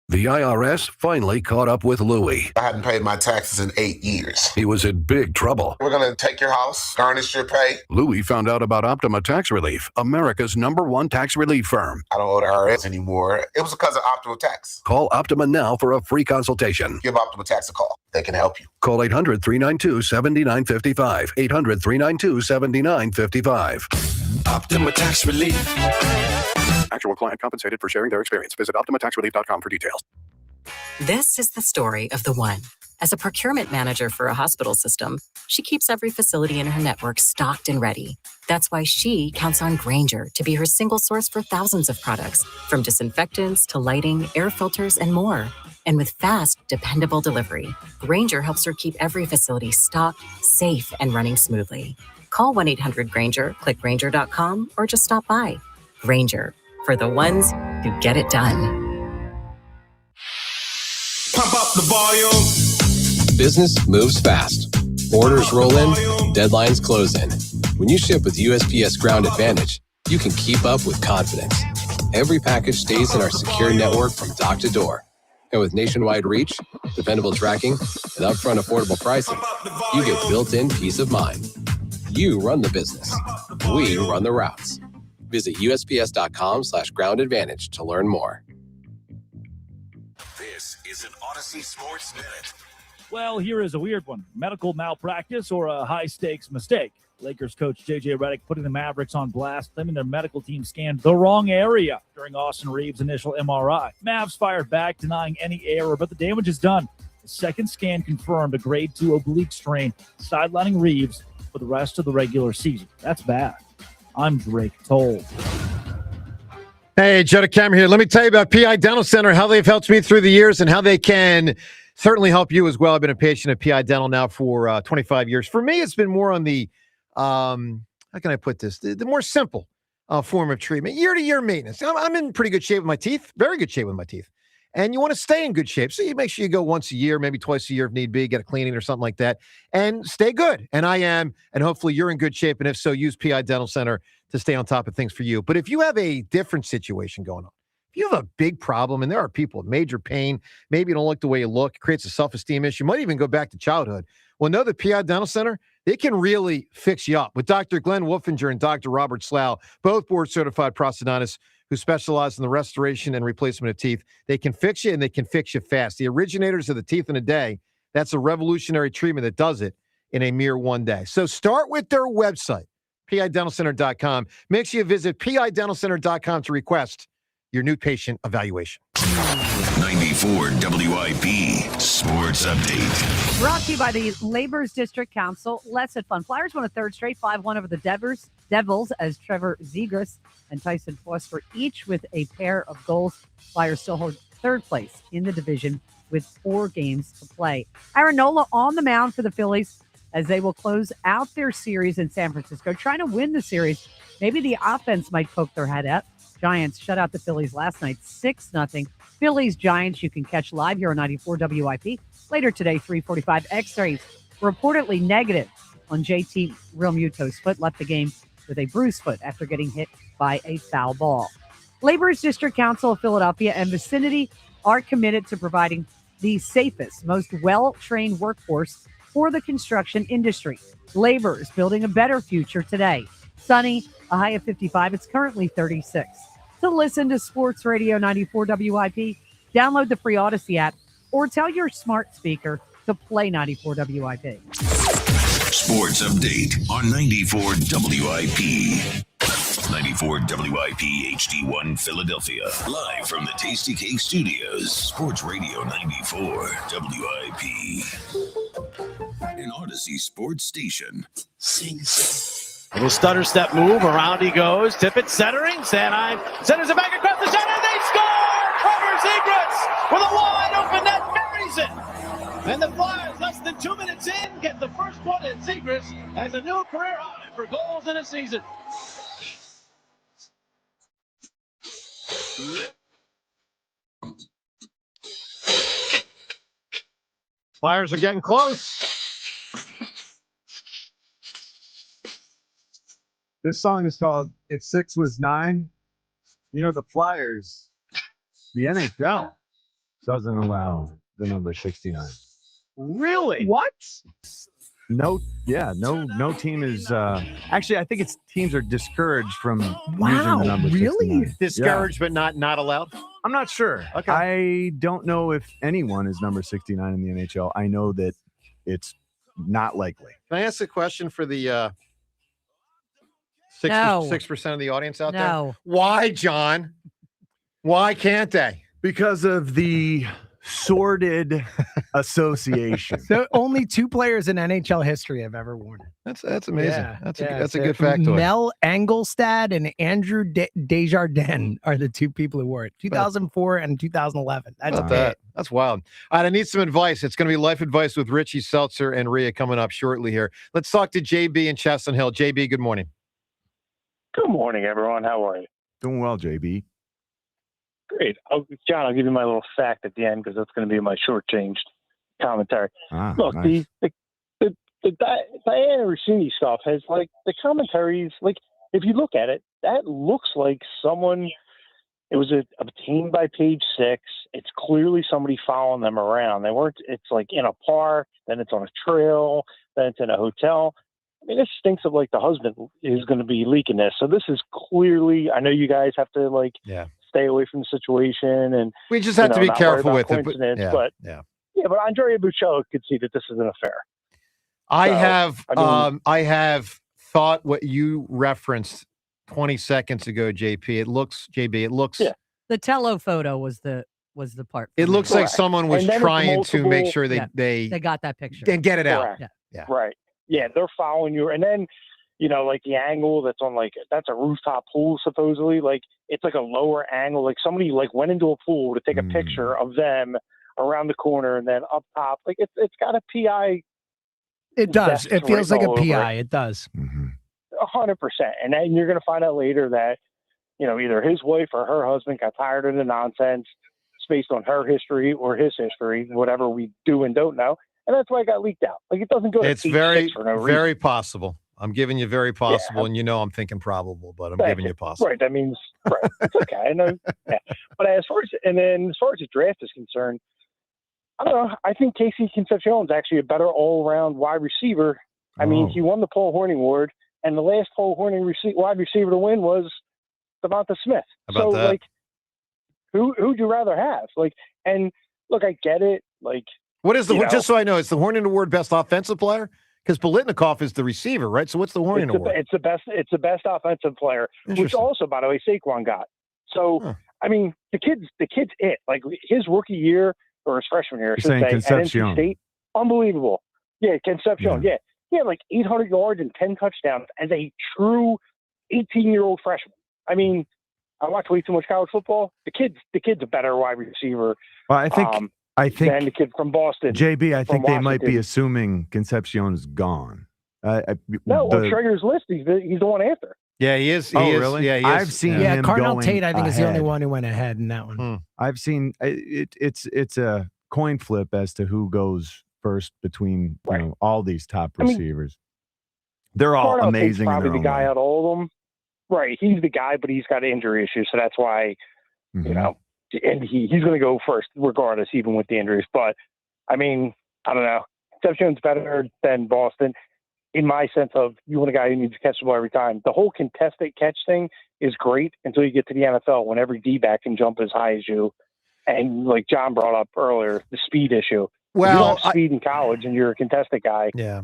Speaker 21: The IRS finally caught up with Louie.
Speaker 23: I hadn't paid my taxes in 8 years.
Speaker 21: He was in big trouble.
Speaker 23: We're going to take your house, garnish your pay.
Speaker 21: Louie found out about Optima Tax Relief, America's #1 tax relief firm.
Speaker 23: I don't owe the IRS anymore. It was because of Optima Tax.
Speaker 21: Call Optima now for a free consultation.
Speaker 23: Give Optima Tax a call. that can help you.
Speaker 21: Call 800-392-7955. 800-392-7955.
Speaker 13: Optima Tax Relief.
Speaker 21: Actual client compensated for sharing their experience. Visit OptimaTaxRelief.com for details.
Speaker 12: This is the story of the one. As a procurement manager for a hospital system, she keeps every facility in her network stocked and ready. That's why she counts on Grainger to be her single source for thousands of products, from disinfectants to lighting, air filters, and more. And with fast, dependable delivery, Grainger helps her keep every facility stocked, safe, and running smoothly. Call 1-800-GRAINGER, click Grainger.com, or just stop by. Grainger, for the ones who get it done.
Speaker 13: Pump up the volume.
Speaker 3: Business moves fast. Orders roll in, deadlines close in. When you ship with USPS Ground Advantage, you can keep up with confidence. Every package stays in our secure network from dock to door. And with nationwide reach, dependable tracking, and upfront affordable pricing, you get built-in peace of mind. You run the business. We run the routes. Visit USPS.com/Ground Advantage to learn more.
Speaker 13: This is an Odyssey Sports Minute.
Speaker 4: Well, here is a weird one. Medical malpractice or a high-stakes mistake. Lakers coach J.J. Redick putting the Mavericks on blast, claiming their medical team scanned the wrong area during Austin Reeves' initial MRI. Mavs fired back, denying any error, but the damage is done. The second scan confirmed a grade 2 oblique strain, sidelining Reeves for the rest of the regular season. That's bad. I'm Drake Toll.
Speaker 5: Hey, Joe DeCamera here. Let me tell you about PI Dental Center, how they've helped me through the years and how they can certainly help you as well. I've been a patient at PI Dental now for 25 years. For me, it's been more on the, how can I put this, the more simple form of treatment, year-to-year maintenance. I'm in pretty good shape with my teeth, very good shape with my teeth. And you want to stay in good shape. So you make sure you go once a year, maybe twice a year if need be, get a cleaning or something like that, and stay good. And I am, and hopefully you're in good shape. And if so, use PI Dental Center to stay on top of things for you. But if you have a different situation going on, if you have a big problem, and there are people with major pain, maybe you don't like the way you look, it creates a self-esteem issue, might even go back to childhood. Well, know that PI Dental Center, they can really fix you up. With Dr. Glenn Wolfinger and Dr. Robert Slough, both board-certified prosthodontists who specialize in the restoration and replacement of teeth, they can fix you, and they can fix you fast. The originators of the teeth in a day, that's a revolutionary treatment that does it in a mere one day. So start with their website, PIDentalCenter.com. Make sure you visit PIDentalCenter.com to request your new patient evaluation.
Speaker 6: 94 WIP Sports Update.
Speaker 22: Brought to you by the Labor's District Council. Less at fun. Flyers won a third straight, 5-1 over the Devils as Trevor Zegras and Tyson Foster each with a pair of goals. Flyers still hold third place in the division with 4 games to play. Aaron Nola on the mound for the Phillies as they will close out their series in San Francisco, trying to win the series. Maybe the offense might poke their head out. Giants shut out the Phillies last night, 6-0. Phillies Giants you can catch live here on 94 WIP. Later today, 3:45. X-rays reportedly negative on JT Realmuto's foot. Left the game with a bruised foot after getting hit by a foul ball. Labor's District Council of Philadelphia and vicinity are committed to providing the safest, most well-trained workforce for the construction industry. Labor is building a better future today. Sunny, a high of 55. It's currently 36. To listen to Sports Radio 94 WIP, download the free Odyssey app or tell your smart speaker to play 94 WIP.
Speaker 6: Sports Update on 94 WIP. 94 WIP HD1 Philadelphia. Live from the Tasty Cake Studios. Sports Radio 94 WIP. An Odyssey sports station. Sing.
Speaker 11: Little stutter step move. Around he goes. Tippett centering. Sanheim centers it back across the center. They score! Trevor Zegras with a wide open net buries it. And the Flyers, less than 2 minutes in, get the first one, and Zegras has a new career high for goals in a season.
Speaker 5: Flyers are getting close.
Speaker 2: This song is called If 6 Was 9. You know, the Flyers, the NHL doesn't allow the number 69.
Speaker 5: Really?
Speaker 2: What? No team is actually. I think it's teams are discouraged from using the number 69.
Speaker 5: Discouraged, but not allowed?
Speaker 2: I'm not sure.
Speaker 5: Okay.
Speaker 2: I don't know if anyone is number 69 in the NHL. I know that it's not likely.
Speaker 5: Can I ask a question for the 6% of the audience out there?
Speaker 22: No.
Speaker 5: Why, John? Why can't they?
Speaker 2: Because of the sordid association.
Speaker 1: So only 2 players in NHL history have ever worn it.
Speaker 5: That's amazing.
Speaker 1: Yeah,
Speaker 5: That's
Speaker 1: yeah.
Speaker 5: a good factoid.
Speaker 1: Mel Engelstad and Andrew Desjardins are the 2 people who wore it. 2004 and 2011. That's it.
Speaker 5: That's wild. All right, I need some advice. It's going to be life advice with Richie Seltzer and Rhea coming up shortly here. Let's talk to JB in Chestnut Hill. JB, good morning.
Speaker 7: Good morning, everyone. How are you?
Speaker 2: Doing well, JB.
Speaker 7: Great. John, I'll give you my little fact at the end because that's going to be my shortchanged commentary. Look,
Speaker 2: nice.
Speaker 7: the Dianna Russini stuff has, like, the commentaries, like, if you look at it, that looks like someone, it was obtained by Page 6. It's clearly somebody following them around. It's like in a park, then it's on a trail, then it's in a hotel. I mean, this stinks of, like, the husband is going to be leaking this. So this is clearly, I know you guys have to, like, stay away from the situation, and
Speaker 5: we just have to be careful with it.
Speaker 7: But Andrea Bocello could see that this is an affair.
Speaker 5: I have thought what you referenced 20 seconds ago, JB. It looks
Speaker 22: The Tello photo was the part.
Speaker 5: It looks like someone was trying to make sure they
Speaker 22: got that picture
Speaker 5: and get it out.
Speaker 22: Yeah.
Speaker 7: Right. Yeah, they're following you, and then, you know, like the angle that's on, like, that's a rooftop pool, supposedly. Like, it's like a lower angle. Like, somebody, like, went into a pool to take a picture of them around the corner, and then up top. Like, it's got a PI.
Speaker 1: It does. It feels like a PI. It does.
Speaker 7: 100%. And then you're going to find out later that, you know, either his wife or her husband got tired of the nonsense. It's based on her history or his history, whatever we do and don't know. And that's why it got leaked out. Like, it doesn't go to
Speaker 5: It's
Speaker 7: Page
Speaker 5: very,
Speaker 7: 6 for no reason.
Speaker 5: very possible. I'm giving you very possible, and you know I'm thinking probable, but I'm giving you possible.
Speaker 7: Right. That means right. It's okay. I know. Yeah. But as far as the draft is concerned, I don't know. I think Casey Concepcion is actually a better all-around wide receiver. I mean, he won the Paul Hornung Award, and the last Paul Hornung wide receiver to win was Devonta Smith.
Speaker 5: How about that?
Speaker 7: Like, who'd you rather have? Like, and look, I get it. Like,
Speaker 5: what is just so I know, it's the Hornung Award best offensive player? Because Biletnikoff is the receiver, right? So what's the Hornung Award?
Speaker 7: It's the best offensive player, which also, by the way, Saquon got. So I mean, the kid's it. Like, his rookie year or his freshman year, I should say, at NC State, unbelievable. Yeah, Concepcion. Yeah, he had like 800 yards and 10 touchdowns as a true 18-year-old freshman. I mean, I watch way too much college football. The kid's a better wide receiver.
Speaker 2: Well, I think
Speaker 7: than the kid from Boston.
Speaker 2: JB, I think they might be
Speaker 7: Washington.
Speaker 2: assuming Concepcion is gone.
Speaker 7: No, on Traeger's list, he's the one after.
Speaker 5: Yeah, he is.
Speaker 2: Really?
Speaker 5: Yeah, he is.
Speaker 2: I've seen him
Speaker 1: Cardinal
Speaker 2: going
Speaker 1: Tate, I think, is the only
Speaker 2: ahead.
Speaker 1: one who went ahead in that one.
Speaker 2: I've seen it's a coin flip as to who goes first between you know, all these top receivers. They're all
Speaker 7: Cardinal Tate's
Speaker 2: amazing.
Speaker 7: probably
Speaker 2: in their
Speaker 7: the
Speaker 2: own
Speaker 7: guy
Speaker 2: way.
Speaker 7: out of all of them. Right, he's the guy, but he's got injury issues, so that's why you know, and he's going to go first regardless, even with the injuries. But I mean, I don't know. Concepcion's better than Boston in my sense of you want a guy who needs to catch the ball every time. The whole contested catch thing is great until you get to the NFL when every D-back can jump as high as you. And like John brought up earlier, the speed issue.
Speaker 5: Well,
Speaker 7: you don't have speed in college and you're a contested guy.
Speaker 5: Yeah.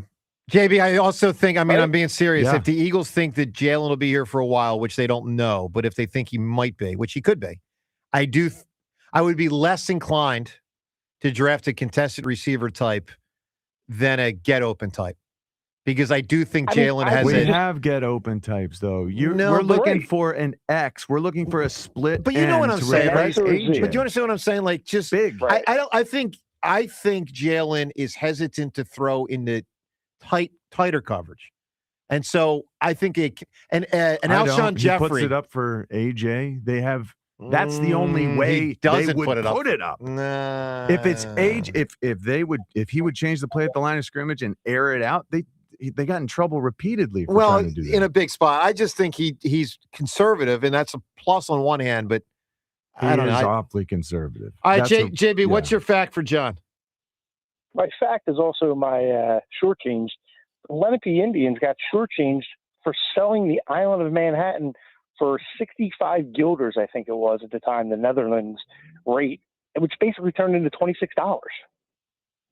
Speaker 5: JB, I also think, I mean, I'm being serious.
Speaker 2: Yeah.
Speaker 5: If the Eagles think that Jalen will be here for a while, which they don't know, but if they think he might be, which he could be, I would be less inclined to draft a contested receiver type than a get open type. Because I do think Jalen has
Speaker 2: We
Speaker 5: it.
Speaker 2: have get open types, though.
Speaker 5: No,
Speaker 2: we're
Speaker 5: but-
Speaker 2: looking for an X. We're looking for a split.
Speaker 5: But you know what
Speaker 2: end
Speaker 5: I'm
Speaker 2: to
Speaker 5: saying, right?
Speaker 2: replace AJ.
Speaker 5: But you understand what I'm saying? Like, just
Speaker 2: big.
Speaker 5: I think Jalen is hesitant to throw in the tighter coverage, and so I think and Alshon Jeffrey
Speaker 2: puts it up for AJ. They have. That's the only way
Speaker 5: he doesn't
Speaker 2: they would
Speaker 5: put it up.
Speaker 2: Nah. If it's age, if he would change the play at the line of scrimmage and air it out, they got in trouble repeatedly for trying to do that.
Speaker 5: in a big spot. I just think he's conservative, and that's a plus on one hand, but I don't know.
Speaker 2: He's awfully conservative.
Speaker 5: All right, JB, what's your fact for John?
Speaker 7: My fact is also my shortchanged. Lenape Indians got shortchanged for selling the island of Manhattan for 65 guilders, I think it was at the time, the Netherlands rate, which basically turned into $26.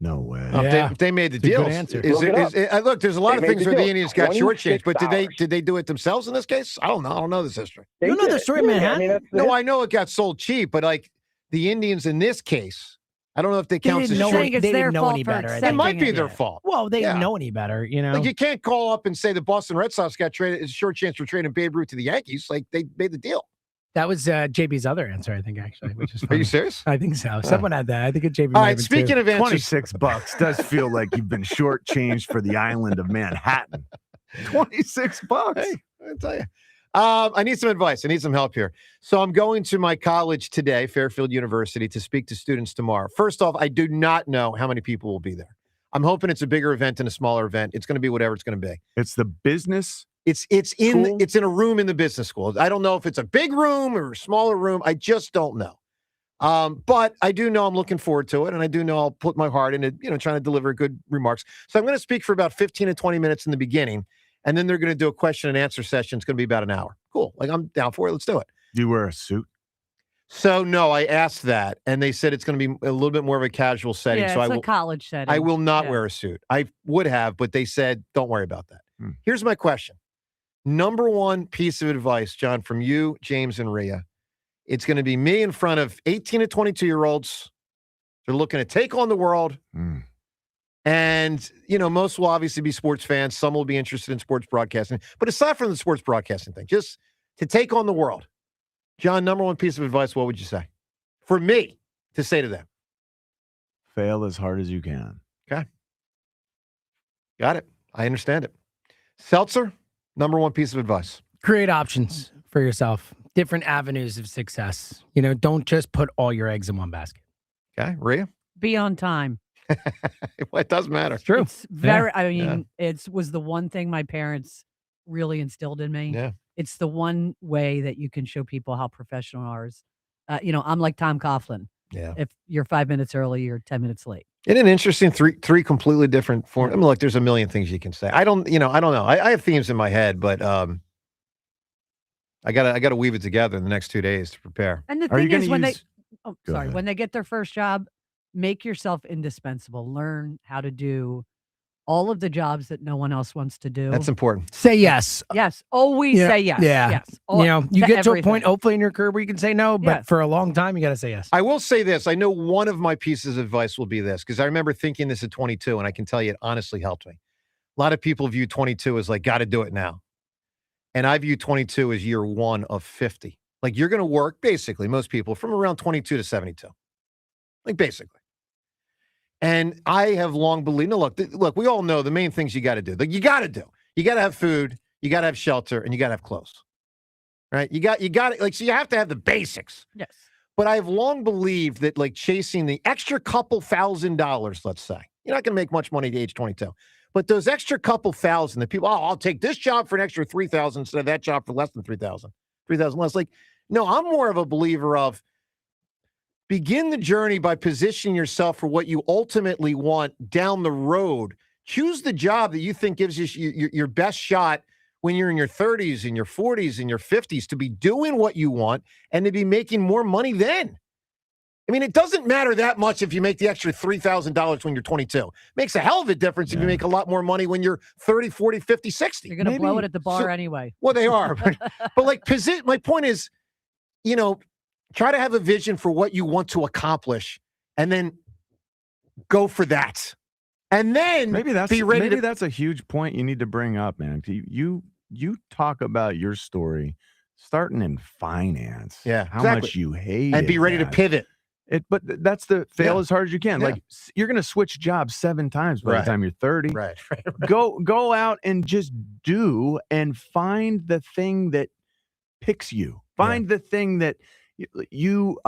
Speaker 2: No way.
Speaker 5: If they made the
Speaker 1: It's a good
Speaker 5: deals.
Speaker 1: answer.
Speaker 5: Look, there's a lot
Speaker 7: They
Speaker 5: of
Speaker 7: made
Speaker 5: things
Speaker 7: the
Speaker 5: where the
Speaker 7: deal.
Speaker 5: Indians got shortchanged, but
Speaker 7: $26.
Speaker 5: did they do it themselves in this case? I don't know. I don't know this history.
Speaker 1: You know the story of Manhattan?
Speaker 5: No, I know it got sold cheap, but like the Indians in this case, I don't know if they count as
Speaker 1: They
Speaker 5: short.
Speaker 1: didn't know any better.
Speaker 5: It might be their fault.
Speaker 1: Well, they didn't know any better, you know.
Speaker 5: Like you can't call up and say the Boston Red Sox got traded is a short chance for trading Babe Ruth to the Yankees. Like they made the deal.
Speaker 1: That was JB's other answer, I think, actually. Which is
Speaker 5: Are
Speaker 1: funny.
Speaker 5: you serious?
Speaker 1: I think so. Someone had that. I think it JB.
Speaker 5: All right. Speaking of answers,
Speaker 2: $26 does feel like you've been shortchanged for the island of Manhattan. $26.
Speaker 5: Hey, I tell you. I need some advice. I need some help here. So I'm going to my college today, Fairfield University, to speak to students tomorrow. First off, I do not know how many people will be there. I'm hoping it's a bigger event than a smaller event. It's going to be whatever it's going to be.
Speaker 2: It's the business.
Speaker 5: It's in a room in the business school. I don't know if it's a big room or a smaller room. I just don't know. But I do know I'm looking forward to it, and I do know I'll put my heart into trying to deliver good remarks. So I'm going to speak for about 15 to 20 minutes in the beginning, and then they're going to do a question and answer session. It's going to be about an hour. Cool. Like I'm down for it. Let's do it.
Speaker 2: Do you wear a suit?
Speaker 5: So no, I asked that, and they said it's going to be a little bit more of a casual setting.
Speaker 22: Yeah,
Speaker 5: so
Speaker 22: it's
Speaker 5: I
Speaker 22: a
Speaker 5: will,
Speaker 22: college setting.
Speaker 5: I will not
Speaker 22: Yeah.
Speaker 5: wear a suit. I would have, but they said don't worry about that. Here's my question. Number one piece of advice, John, from you, James, and Rhea. It's going to be me in front of 18 to 22-year-olds. They're looking to take on the world. And, most will obviously be sports fans. Some will be interested in sports broadcasting. But aside from the sports broadcasting thing, just to take on the world. John, number one piece of advice, what would you say? For me to say to them.
Speaker 2: Fail as hard as you can.
Speaker 5: Okay. Got it. I understand it. Seltzer, number one piece of advice.
Speaker 1: Create options for yourself. Different avenues of success. Don't just put all your eggs in one basket.
Speaker 5: Okay. Rhea?
Speaker 22: Be on time.
Speaker 5: Well, it does matter.
Speaker 1: It's true.
Speaker 22: It's very, it was the one thing my parents really instilled in me.
Speaker 5: Yeah.
Speaker 22: It's the one way that you can show people how professional ours. I'm like Tom Coughlin.
Speaker 5: Yeah.
Speaker 22: If you're 5 minutes early, you're 10 minutes late.
Speaker 5: Isn't it interesting? Three completely different forms. I mean, look, there's a million things you can say. I don't know. I have themes in my head, but I gotta weave it together in the next 2 days to prepare.
Speaker 22: And the thing is, when they get their first job, make yourself indispensable. Learn how to do all of the jobs that no one else wants to do.
Speaker 5: That's important.
Speaker 1: Say yes.
Speaker 22: Yes. Always say yes.
Speaker 1: Yeah.
Speaker 22: Yes.
Speaker 1: You get to a
Speaker 22: everything.
Speaker 1: point, hopefully, in your career where you can say no, but
Speaker 22: Yes.
Speaker 1: for a long time, you got to say yes.
Speaker 5: I will say this. I know one of my pieces of advice will be this, because I remember thinking this at 22, and I can tell you it honestly helped me. A lot of people view 22 as like, got to do it now. And I view 22 as year one of 50. Like you're going to work, basically, most people, from around 22 to 72. Like basically. And I have long believed, look, we all know the main things you got to do. Like you got to do. You got to have food, you got to have shelter, and you got to have clothes. Right? You got so you have to have the basics.
Speaker 22: Yes.
Speaker 5: But I've long believed that like chasing the extra couple $1,000s, let's say, you're not going to make much money at age 22. But those extra couple thousand that people, I'll take this job for an extra 3,000 instead of that job for less than 3,000 less. Like, no, I'm more of a believer of begin the journey by positioning yourself for what you ultimately want down the road. Choose the job that you think gives you your best shot when you're in your 30s and your 40s and your 50s to be doing what you want and to be making more money then. I mean, it doesn't matter that much if you make the extra $3,000 when you're 22. Makes a hell of a difference if you make a lot more money when you're 30, 40, 50, 60.
Speaker 22: You're going to blow it at the bar anyway.
Speaker 5: Well, they are. But like, my point is, try to have a vision for what you want to accomplish and then go for that. And then
Speaker 2: maybe that's a huge point you need to bring up, man. You talk about your story starting in finance.
Speaker 5: Yeah,
Speaker 2: how much you hate
Speaker 5: and be ready to pivot.
Speaker 2: But that's the fail as hard as you can. Yeah. Like you're going to switch jobs 7 times by the time you're 30.
Speaker 5: Right.
Speaker 2: Go out and just do and find the thing that picks you. Find the thing that you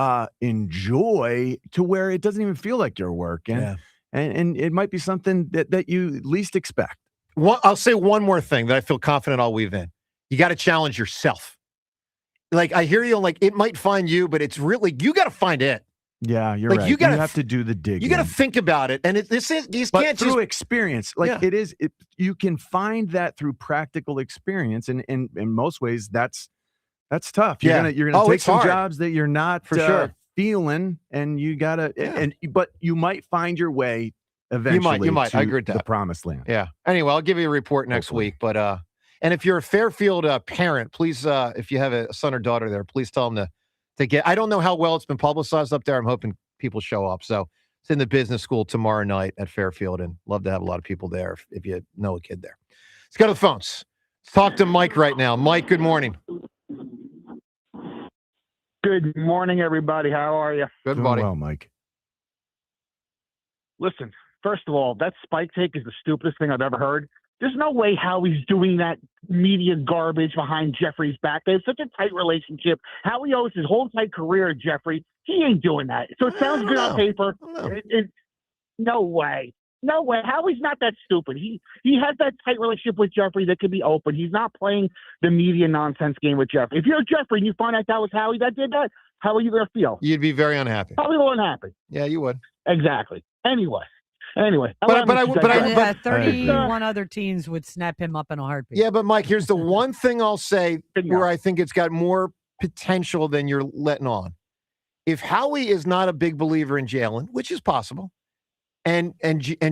Speaker 2: enjoy to where it doesn't even feel like your work. And it might be something that you least expect.
Speaker 5: I'll say one more thing that I feel confident I'll weave in. You got to challenge yourself. Like I hear you, like it might find you, but it's really, you got to find it.
Speaker 2: Yeah, you're
Speaker 5: Like,
Speaker 2: right.
Speaker 5: you gotta
Speaker 2: have to do the digging.
Speaker 5: You got to think about it, and these
Speaker 2: But
Speaker 5: can't
Speaker 2: through
Speaker 5: just
Speaker 2: experience. Like you can find that through practical experience, and in most ways, that's tough. You're gonna take
Speaker 5: it's
Speaker 2: some
Speaker 5: hard.
Speaker 2: jobs that you're not
Speaker 5: For sure.
Speaker 2: feeling, and you gotta but you might find your way eventually.
Speaker 5: You might.
Speaker 2: To
Speaker 5: I agree with
Speaker 2: the
Speaker 5: that.
Speaker 2: promised land.
Speaker 5: Yeah. Anyway, I'll give you a report next week. But and if you're a Fairfield parent, please, if you have a son or daughter there, please tell them to get. I don't know how well it's been publicized up there. I'm hoping people show up. So it's in the business school tomorrow night at Fairfield, and love to have a lot of people there if you know a kid there. Let's go to the phones. Let's talk to Mike right now. Mike, good morning.
Speaker 8: Good morning, everybody. How are you?
Speaker 5: Good,
Speaker 2: Doing
Speaker 5: buddy.
Speaker 2: well, Mike.
Speaker 8: Listen, first of all, that spike take is the stupidest thing I've ever heard. There's no way Howie's doing that media garbage behind Jeffrey's back. They have such a tight relationship. Howie owes his whole tight career to Jeffrey. He ain't doing that. So it sounds good on paper. No way. No way. Howie's not that stupid. He has that tight relationship with Jeffrey that could be open. He's not playing the media nonsense game with Jeffrey. If you're Jeffrey and you find out that was Howie that did that, how are you going to feel?
Speaker 5: You'd be very unhappy.
Speaker 8: Probably unhappy.
Speaker 5: Yeah, you would.
Speaker 8: Exactly. Anyway,
Speaker 5: but
Speaker 22: 31 other teams would snap him up in a heartbeat.
Speaker 5: Yeah, but Mike, here's the one thing I'll say where I think it's got more potential than you're letting on. If Howie is not a big believer in Jalen, which is possible, and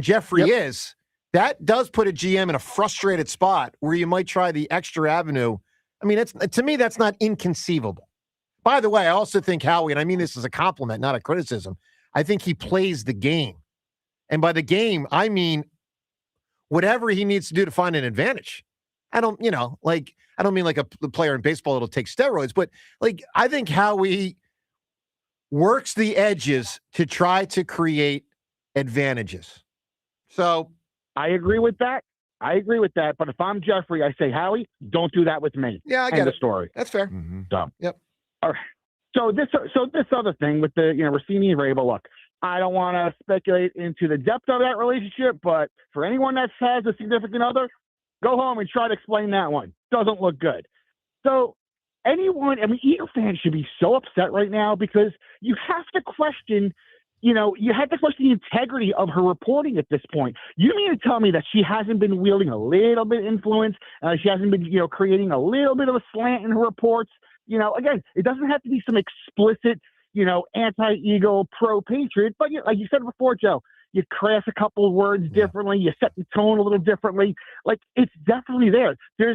Speaker 5: Jeffrey is, that does put a GM in a frustrated spot where you might try the extra avenue. I mean, to me, that's not inconceivable. By the way, I also think Howie, and I mean this as a compliment, not a criticism, I think he plays the game. And by the game, I mean whatever he needs to do to find an advantage. I don't mean like a player in baseball that'll take steroids, but like I think Howie works the edges to try to create advantages. So
Speaker 8: I agree with that. But if I'm Jeffrey, I say, Howie, don't do that with me.
Speaker 5: Yeah, I get
Speaker 8: the story.
Speaker 5: That's fair.
Speaker 8: So,
Speaker 5: yep.
Speaker 8: All right. So this other thing with the Russini and Vrabel, look, I don't want to speculate into the depth of that relationship, but for anyone that has a significant other, go home and try to explain that one. Doesn't look good. So Eagle fans should be so upset right now because you have to question, the integrity of her reporting at this point. You mean to tell me that she hasn't been wielding a little bit of influence? She hasn't been, creating a little bit of a slant in her reports? Again, it doesn't have to be some explicit, anti-Eagle, pro-Patriot, but like you said before, Joe, you craft a couple of words differently, you set the tone a little differently. Like, it's definitely there. There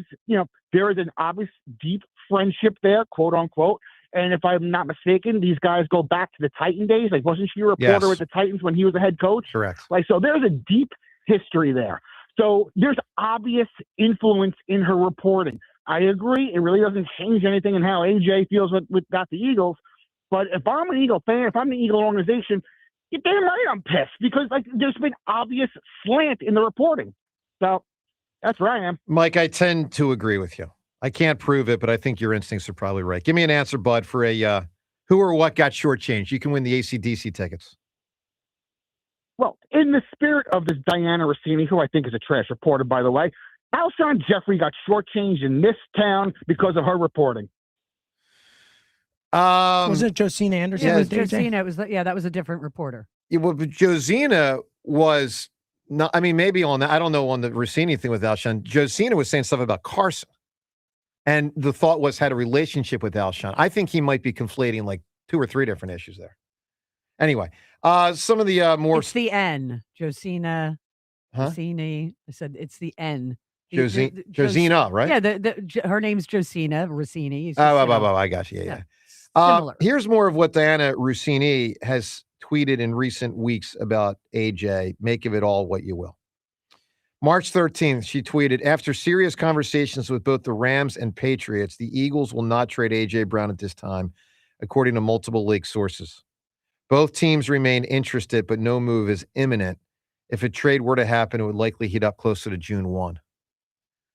Speaker 8: is an obvious deep friendship there, quote unquote. And if I'm not mistaken, these guys go back to the Titan days. Like, wasn't she a reporter with the Titans when he was a head coach?
Speaker 5: Correct.
Speaker 8: Like, so there's a deep history there. So there's obvious influence in her reporting. I agree. It really doesn't change anything in how AJ feels with the Eagles. But if I'm an Eagle fan, if I'm the Eagle organization, you're damn right I'm pissed because there's been obvious slant in the reporting. So that's where I am.
Speaker 5: Mike, I tend to agree with you. I can't prove it, but I think your instincts are probably right. Give me an answer, bud, for a who or what got shortchanged. You can win the AC/DC tickets.
Speaker 8: Well, in the spirit of this Dianna Russini, who I think is a trash reporter, by the way, Alshon Jeffrey got shortchanged in this town because of her reporting.
Speaker 1: Was it Josina Anderson?
Speaker 22: Yeah, it was Josina. It was that was a different reporter.
Speaker 5: Yeah, well, but Josina was not. I mean, maybe on that. I don't know on the Russini thing with Alshon. Josina was saying stuff about Carson, and the thought was had a relationship with Alshon. I think he might be conflating like 2 or 3 different issues there. Anyway, some of the more.
Speaker 22: It's the N. Josina.
Speaker 5: Huh?
Speaker 22: Russini. I said it's the N.
Speaker 5: Josina, right?
Speaker 22: Yeah, her name's Josina Russini.
Speaker 5: I got you. Yeah. Here's more of what Dianna Russini has tweeted in recent weeks about AJ. Make of it all what you will. March 13th, she tweeted, after serious conversations with both the Rams and Patriots, the Eagles will not trade AJ Brown at this time, according to multiple league sources. Both teams remain interested, but no move is imminent. If a trade were to happen, it would likely heat up closer to June 1.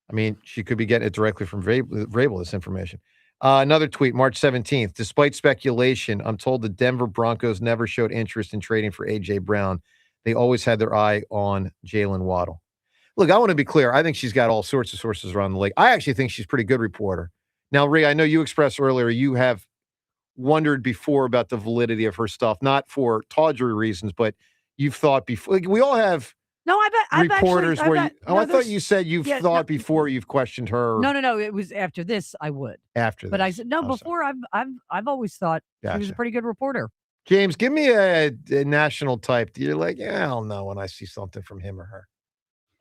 Speaker 5: I mean, she could be getting it directly from Vrabel, this information. Another tweet, March 17th. Despite speculation, I'm told the Denver Broncos never showed interest in trading for A.J. Brown. They always had their eye on Jalen Waddle. Look, I want to be clear. I think she's got all sorts of sources around the league. I actually think she's a pretty good reporter. Now, Rhea, I know you expressed earlier you have wondered before about the validity of her stuff, not for tawdry reasons, but you've thought before. Like, we all have
Speaker 22: No, I've
Speaker 5: reporters
Speaker 22: actually,
Speaker 5: where
Speaker 22: I've,
Speaker 5: you. Oh,
Speaker 22: no,
Speaker 5: I thought
Speaker 22: there's-
Speaker 5: you said you've
Speaker 22: yeah,
Speaker 5: thought
Speaker 22: no,
Speaker 5: before you've questioned her.
Speaker 22: No. It was after this. I would.
Speaker 5: After this.
Speaker 22: But I said no. Before I've always thought she was a
Speaker 5: Gotcha.
Speaker 22: pretty good reporter.
Speaker 5: James, give me a national type. You're like, yeah, I'll know when I see something from him or her.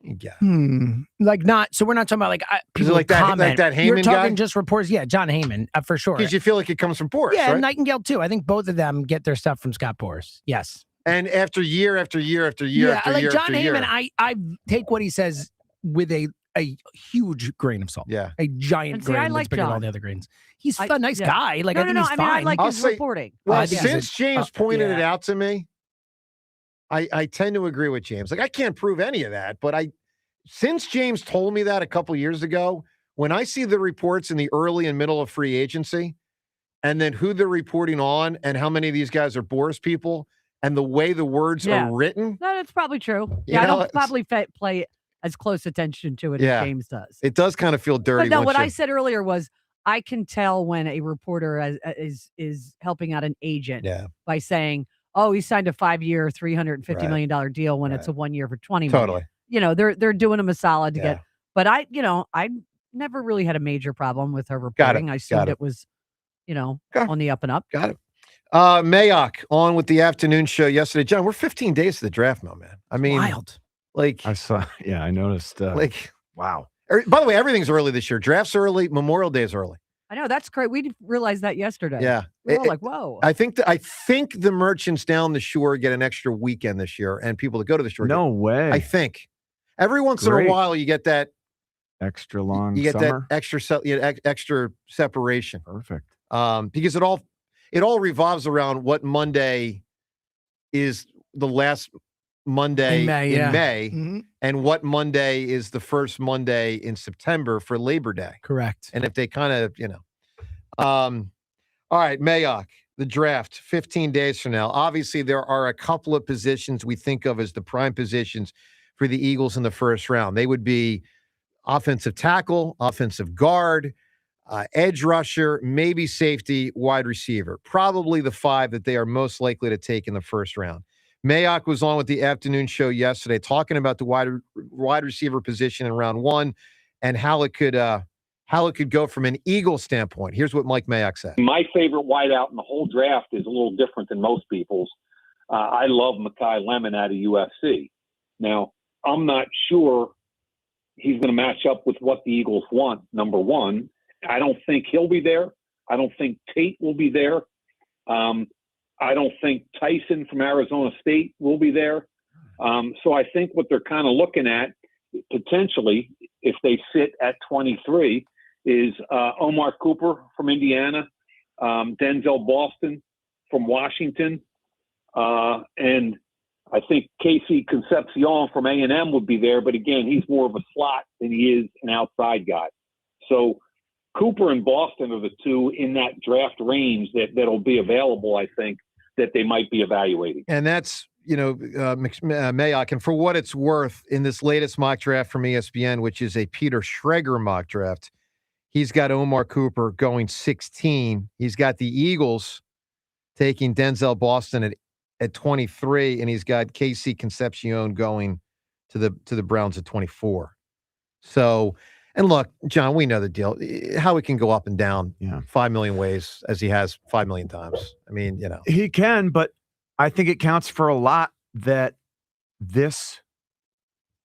Speaker 5: You get it.
Speaker 1: Like not. So we're not talking about like people
Speaker 5: like that-
Speaker 1: comment.
Speaker 5: like that
Speaker 1: You're
Speaker 5: Heyman
Speaker 1: talking
Speaker 5: guy?
Speaker 1: just reports. Yeah, John Heyman for sure.
Speaker 5: Because you feel like it comes from Boris,
Speaker 1: Yeah,
Speaker 5: right?
Speaker 1: and Nightingale too. I think both of them get their stuff from Scott Boris. Yes.
Speaker 5: And after year after year after year
Speaker 1: Yeah,
Speaker 5: after
Speaker 1: like
Speaker 5: year
Speaker 1: John
Speaker 5: after
Speaker 1: Heyman,
Speaker 5: year.
Speaker 1: I take what he says with a huge grain of salt.
Speaker 5: Yeah.
Speaker 1: A giant
Speaker 22: And see,
Speaker 1: grain
Speaker 22: I
Speaker 1: that's
Speaker 22: like
Speaker 1: bigger than all
Speaker 22: John.
Speaker 1: the other grains. He's a nice guy. Like
Speaker 22: no,
Speaker 1: I think
Speaker 22: no.
Speaker 1: he's
Speaker 22: I
Speaker 1: fine.
Speaker 22: mean, I like
Speaker 5: I'll
Speaker 22: his
Speaker 5: say-
Speaker 22: reporting.
Speaker 5: Well,
Speaker 1: I think he's
Speaker 5: since James pointed it
Speaker 1: yeah.
Speaker 5: out to me, I tend to agree with James. Like, I can't prove any of that, but since James told me that a couple years ago, when I see the reports in the early and middle of free agency, and then who they're reporting on, and how many of these guys are Boris people, and the way the words are written,
Speaker 22: No, that's probably true.
Speaker 5: You
Speaker 22: Yeah, I
Speaker 5: know,
Speaker 22: don't
Speaker 5: it's-
Speaker 22: probably play as close attention to it
Speaker 5: Yeah.
Speaker 22: as James does.
Speaker 5: it does kind of feel dirty.
Speaker 22: But no,
Speaker 5: once
Speaker 22: what
Speaker 5: you-
Speaker 22: I said earlier was I can tell when a reporter is helping out an agent by saying, "Oh, he signed a 5-year, $350 million deal," when it's a 1 year for $20 million.
Speaker 5: Totally.
Speaker 22: You know, they're doing him a solid to
Speaker 5: Yeah.
Speaker 22: get. But I never really had a major problem with her
Speaker 5: Got it.
Speaker 22: reporting. I assumed
Speaker 5: Got it.
Speaker 22: it was, on the up and up.
Speaker 5: Got it. Mayock on with the afternoon show yesterday. John, we're 15 days to the draft now, man. I mean,
Speaker 1: wild.
Speaker 5: Like,
Speaker 2: I saw. Yeah, I noticed.
Speaker 5: like,
Speaker 2: wow.
Speaker 5: By the way, everything's early this year. Draft's early. Memorial Day's early.
Speaker 22: I know that's great. We realized that yesterday.
Speaker 5: Yeah.
Speaker 22: we were all like, "Whoa!"
Speaker 5: I think the merchants down the shore get an extra weekend this year, and people that go to the shore.
Speaker 2: No way.
Speaker 5: I think every once in a
Speaker 2: Great.
Speaker 5: while you get that
Speaker 2: Extra long
Speaker 5: you get
Speaker 2: summer.
Speaker 5: that extra separation.
Speaker 2: Perfect.
Speaker 5: Because it all revolves around what Monday is the last Monday
Speaker 1: In May,
Speaker 5: in
Speaker 1: yeah.
Speaker 5: May,
Speaker 1: Mhm.
Speaker 5: and what Monday is the first Monday in September for Labor Day.
Speaker 1: Correct.
Speaker 5: And if they kind of, all right, Mayock, the draft, 15 days from now. Obviously, there are a couple of positions we think of as the prime positions for the Eagles in the first round. They would be offensive tackle, offensive guard, edge rusher, maybe safety, wide receiver. Probably the 5 that they are most likely to take in the first round. Mayock was on with the afternoon show yesterday talking about the wide receiver position in round 1 and how it could go from an Eagle standpoint. Here's what Mike Mayock said.
Speaker 9: My favorite wideout in the whole draft is a little different than most people's. I love Mekhi Lemon out of USC. Now, I'm not sure he's going to match up with what the Eagles want, number one. I don't think he'll be there. I don't think Tate will be there. I don't think Tyson from Arizona State will be there. So I think what they're kind of looking at, potentially, if they sit at 23, is Omar Cooper from Indiana, Denzel Boston from Washington, and I think Casey Concepcion from A&M would be there. But again, he's more of a slot than he is an outside guy. So Cooper and Boston are the two in that draft range that'll be available, I think, that they might be evaluating.
Speaker 5: And that's, Mayock. And for what it's worth, in this latest mock draft from ESPN, which is a Peter Schrager mock draft, he's got Omar Cooper going 16. He's got the Eagles taking Denzel Boston at 23, and he's got Casey Concepcion going to the Browns at 24. So, and look, John, we know the deal. How it can go up and down 5 million ways, as he has 5 million times. I mean,
Speaker 2: He can, but I think it counts for a lot that this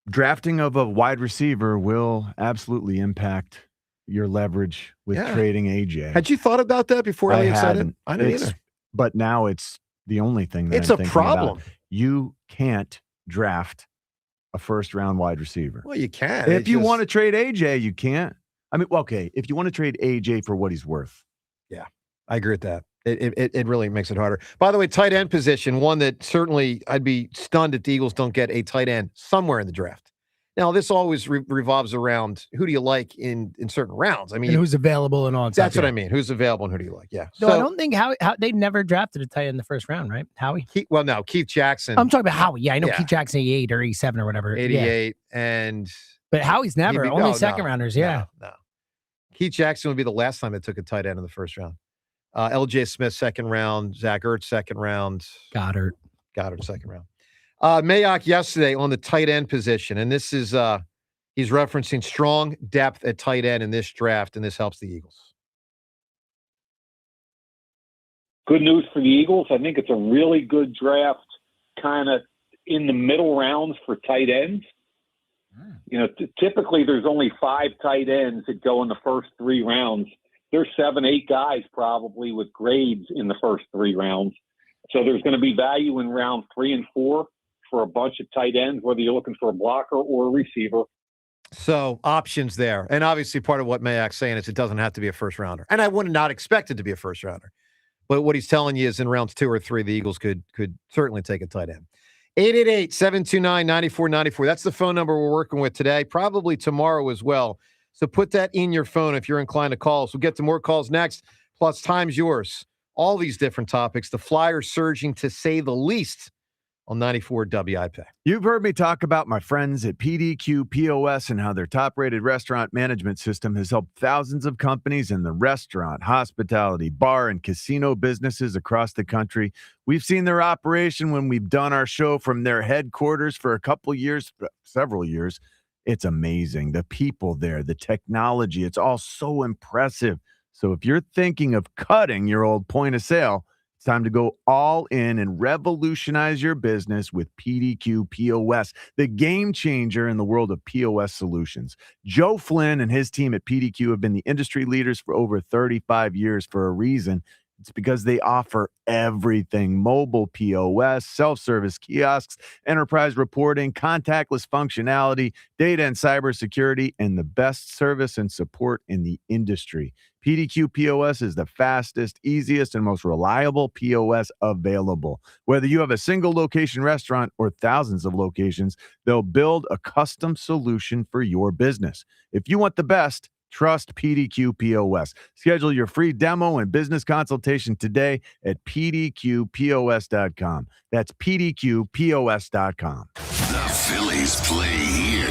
Speaker 2: drafting of a wide receiver will absolutely impact your leverage with trading AJ.
Speaker 5: Had you thought about that before Elliott said it?
Speaker 2: hadn't.
Speaker 5: I didn't
Speaker 2: It's-
Speaker 5: either.
Speaker 2: But now it's the only thing that
Speaker 5: It's
Speaker 2: I'm
Speaker 5: a
Speaker 2: thinking
Speaker 5: problem.
Speaker 2: about. You can't draft a first-round wide receiver.
Speaker 5: Well, you can.
Speaker 2: If you want to trade AJ, you can't. I mean, okay, if you want to trade AJ for what he's worth.
Speaker 5: Yeah, I agree with that. It really makes it harder. By the way, tight end position, one that certainly I'd be stunned if the Eagles don't get a tight end somewhere in the draft. Now, this always revolves around who do you like in certain rounds. I mean,
Speaker 1: And who's available and all that
Speaker 5: that's
Speaker 1: stuff,
Speaker 5: what
Speaker 1: yeah.
Speaker 5: I mean. Who's available and who do you like? Yeah.
Speaker 1: No, I don't think how they never drafted a tight end in the first round, right? Howie?
Speaker 5: No, Keith Jackson.
Speaker 1: I'm talking about Howie. Yeah, I know
Speaker 5: Yeah.
Speaker 1: Keith Jackson 88 or 87 or whatever.
Speaker 5: 88 and
Speaker 1: But Howie's never. Only second rounders, yeah.
Speaker 5: No. Keith Jackson would be the last time they took a tight end in the first round. LJ Smith, second round. Zach Ertz, second round.
Speaker 1: Goddard,
Speaker 5: second round. Mayock yesterday on the tight end position, and this is he's referencing strong depth at tight end in this draft, and this helps the Eagles.
Speaker 9: Good news for the Eagles. I think it's a really good draft, kind of in the middle rounds for tight ends. You know, typically there's only 5 tight ends that go in the first 3 rounds. There's 7, 8 guys probably with grades in the first 3 rounds. So there's going to be value in round 3 and 4 for a bunch of tight ends, whether you're looking for a blocker or a receiver.
Speaker 5: So options there. And obviously part of what Mayock's saying is it doesn't have to be a first rounder. And I would not expect it to be a first rounder. But what he's telling you is in rounds 2 or 3, the Eagles could certainly take a tight end. 888-729-9494. That's the phone number we're working with today, probably tomorrow as well. So put that in your phone if you're inclined to call us. We'll get to more calls next, plus time's yours. All these different topics. The Flyers surging, to say the least, on 94 WIP.
Speaker 2: You've heard me talk about my friends at PDQ POS and how their top-rated restaurant management system has helped thousands of companies in the restaurant, hospitality, bar, and casino businesses across the country. We've seen their operation when we've done our show from their headquarters for a couple years, several years. It's amazing. The people there, the technology, it's all so impressive. So if you're thinking of cutting your old point of sale, it's time to go all in and revolutionize your business with PDQ POS, the game changer in the world of POS solutions. Joe Flynn and his team at PDQ have been the industry leaders for over 35 years for a reason. It's because they offer everything: mobile POS, self-service kiosks, enterprise reporting, contactless functionality, data and cybersecurity, and the best service and support in the industry. PDQ POS is the fastest, easiest, and most reliable POS available. Whether you have a single location restaurant or thousands of locations, they'll build a custom solution for your business. If you want the best, trust PDQ POS. Schedule your free demo and business consultation today at pdqpos.com. That's pdqpos.com.
Speaker 6: The Phillies play here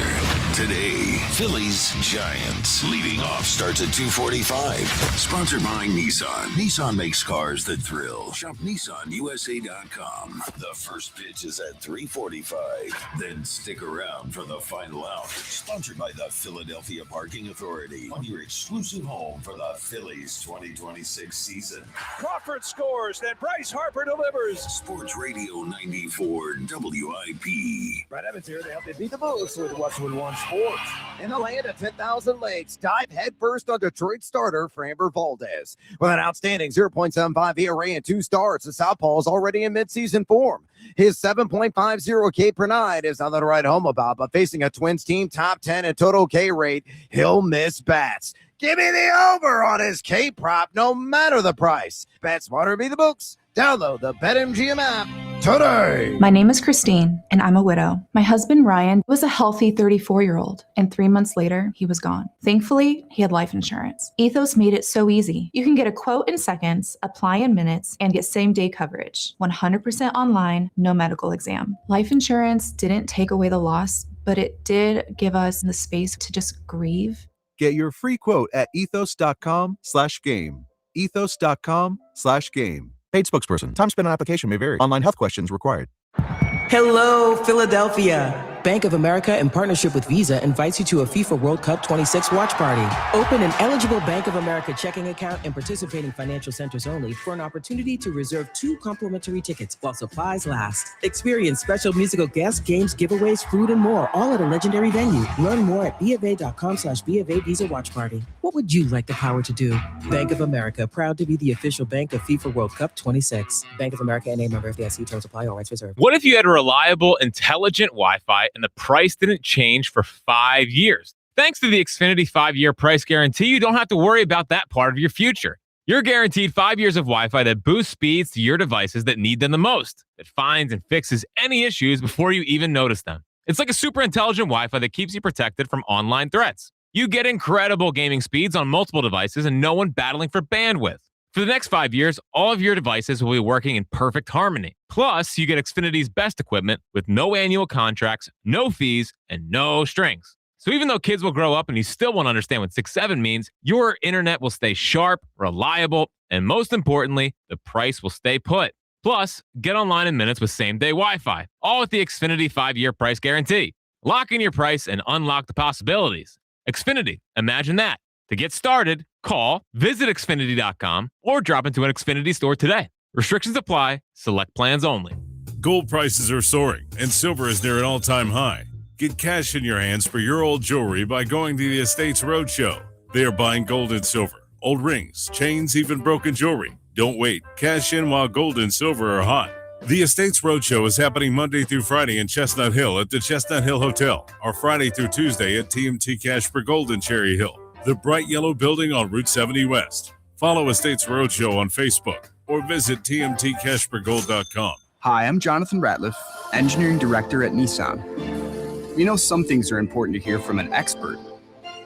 Speaker 6: today. Phillies Giants. Leading off starts at 2:45. Sponsored by Nissan. Nissan makes cars that thrill. Shop NissanUSA.com. The first pitch is at 3:45. Then stick around for the final out. Sponsored by the Philadelphia Parking Authority. On your exclusive home for the Phillies 2026 season.
Speaker 13: Crawford scores, then Bryce Harper delivers.
Speaker 6: Sports Radio 94 WIP.
Speaker 14: Brad Evans here to help you beat the Bulls with What's With One Sports. In the land of 10,000 lakes, dive headfirst on Detroit starter Framber Valdez. With an outstanding 0.75 ERA and 2 starts, the Southpaw is already in midseason form. His 7.50 K per night is nothing to write home about, but facing a Twins team top 10 in total K rate, he'll miss bats. Give me the over on his K prop, no matter the price. Bet smarter, be the books. Download the BetMGM app today.
Speaker 15: My name is Christine, and I'm a widow. My husband, Ryan, was a healthy 34-year-old, and 3 months later, he was gone. Thankfully, he had life insurance. Ethos made it so easy. You can get a quote in seconds, apply in minutes, and get same-day coverage. 100% online, no medical exam. Life insurance didn't take away the loss, but it did give us the space to just grieve.
Speaker 16: Get your free quote at ethos.com/game. Ethos.com/game. Paid spokesperson. Time spent on application may vary. Online health questions required.
Speaker 24: Hello, Philadelphia. Bank of America, in partnership with Visa, invites you to a FIFA World Cup 26 watch party. Open an eligible Bank of America checking account in participating financial centers only for an opportunity to reserve 2 complimentary tickets while supplies last. Experience special musical guests, games, giveaways, food, and more, all at a legendary venue. Learn more at BofA.com/BofA Visa Watch Party. What would you like the power to do? Bank of America, proud to be the official bank of FIFA World Cup 26. Bank of America and a member of the FDIC. Terms apply. All rights reserved.
Speaker 25: What if you had reliable, intelligent Wi-Fi and the price didn't change for 5 years? Thanks to the Xfinity 5-year price guarantee, you don't have to worry about that part of your future. You're guaranteed 5 years of Wi-Fi that boosts speeds to your devices that need them the most, that finds and fixes any issues before you even notice them. It's like a super intelligent Wi-Fi that keeps you protected from online threats. You get incredible gaming speeds on multiple devices and no one battling for bandwidth. For the next 5 years, all of your devices will be working in perfect harmony. Plus, you get Xfinity's best equipment with no annual contracts, no fees, and no strings. So even though kids will grow up and you still won't understand what 6-7 means, your internet will stay sharp, reliable, And most importantly, the price will stay put. Plus, get online in minutes with same-day Wi-Fi, all with the Xfinity 5-year price guarantee. Lock in your price and unlock the possibilities. Xfinity, imagine that. To get started, call, visit Xfinity.com, or drop into an Xfinity store today. Restrictions apply. Select plans only.
Speaker 10: Gold prices are soaring, and silver is near an all-time high. Get cash in your hands for your old jewelry by going to the Estates Roadshow. They are buying gold and silver, old rings, chains, even broken jewelry. Don't wait. Cash in while gold and silver are hot. The Estates Roadshow is happening Monday through Friday in Chestnut Hill at the Chestnut Hill Hotel, or Friday through Tuesday at TMT Cash for Gold in Cherry Hill, the bright yellow building on Route 70 West. Follow Estates Roadshow on Facebook or visit tmtcashforgold.com.
Speaker 17: Hi, I'm Jonathan Ratliff, Engineering Director at Nissan. We know some things are important to hear from an expert,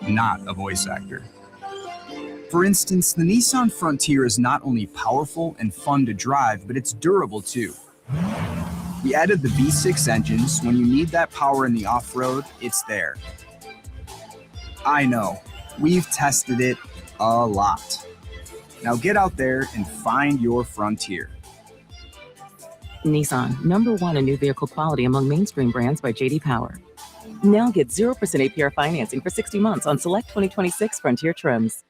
Speaker 17: not a voice actor. For instance, the Nissan Frontier is not only powerful and fun to drive, but it's durable too. We added the V6 engines. When you need that power in the off-road, it's there. I know, we've tested it a lot. Now get out there and find your Frontier.
Speaker 18: Nissan, #1 in new vehicle quality among mainstream brands by J.D. Power. Now get 0% APR financing for 60 months on select 2026 Frontier trims.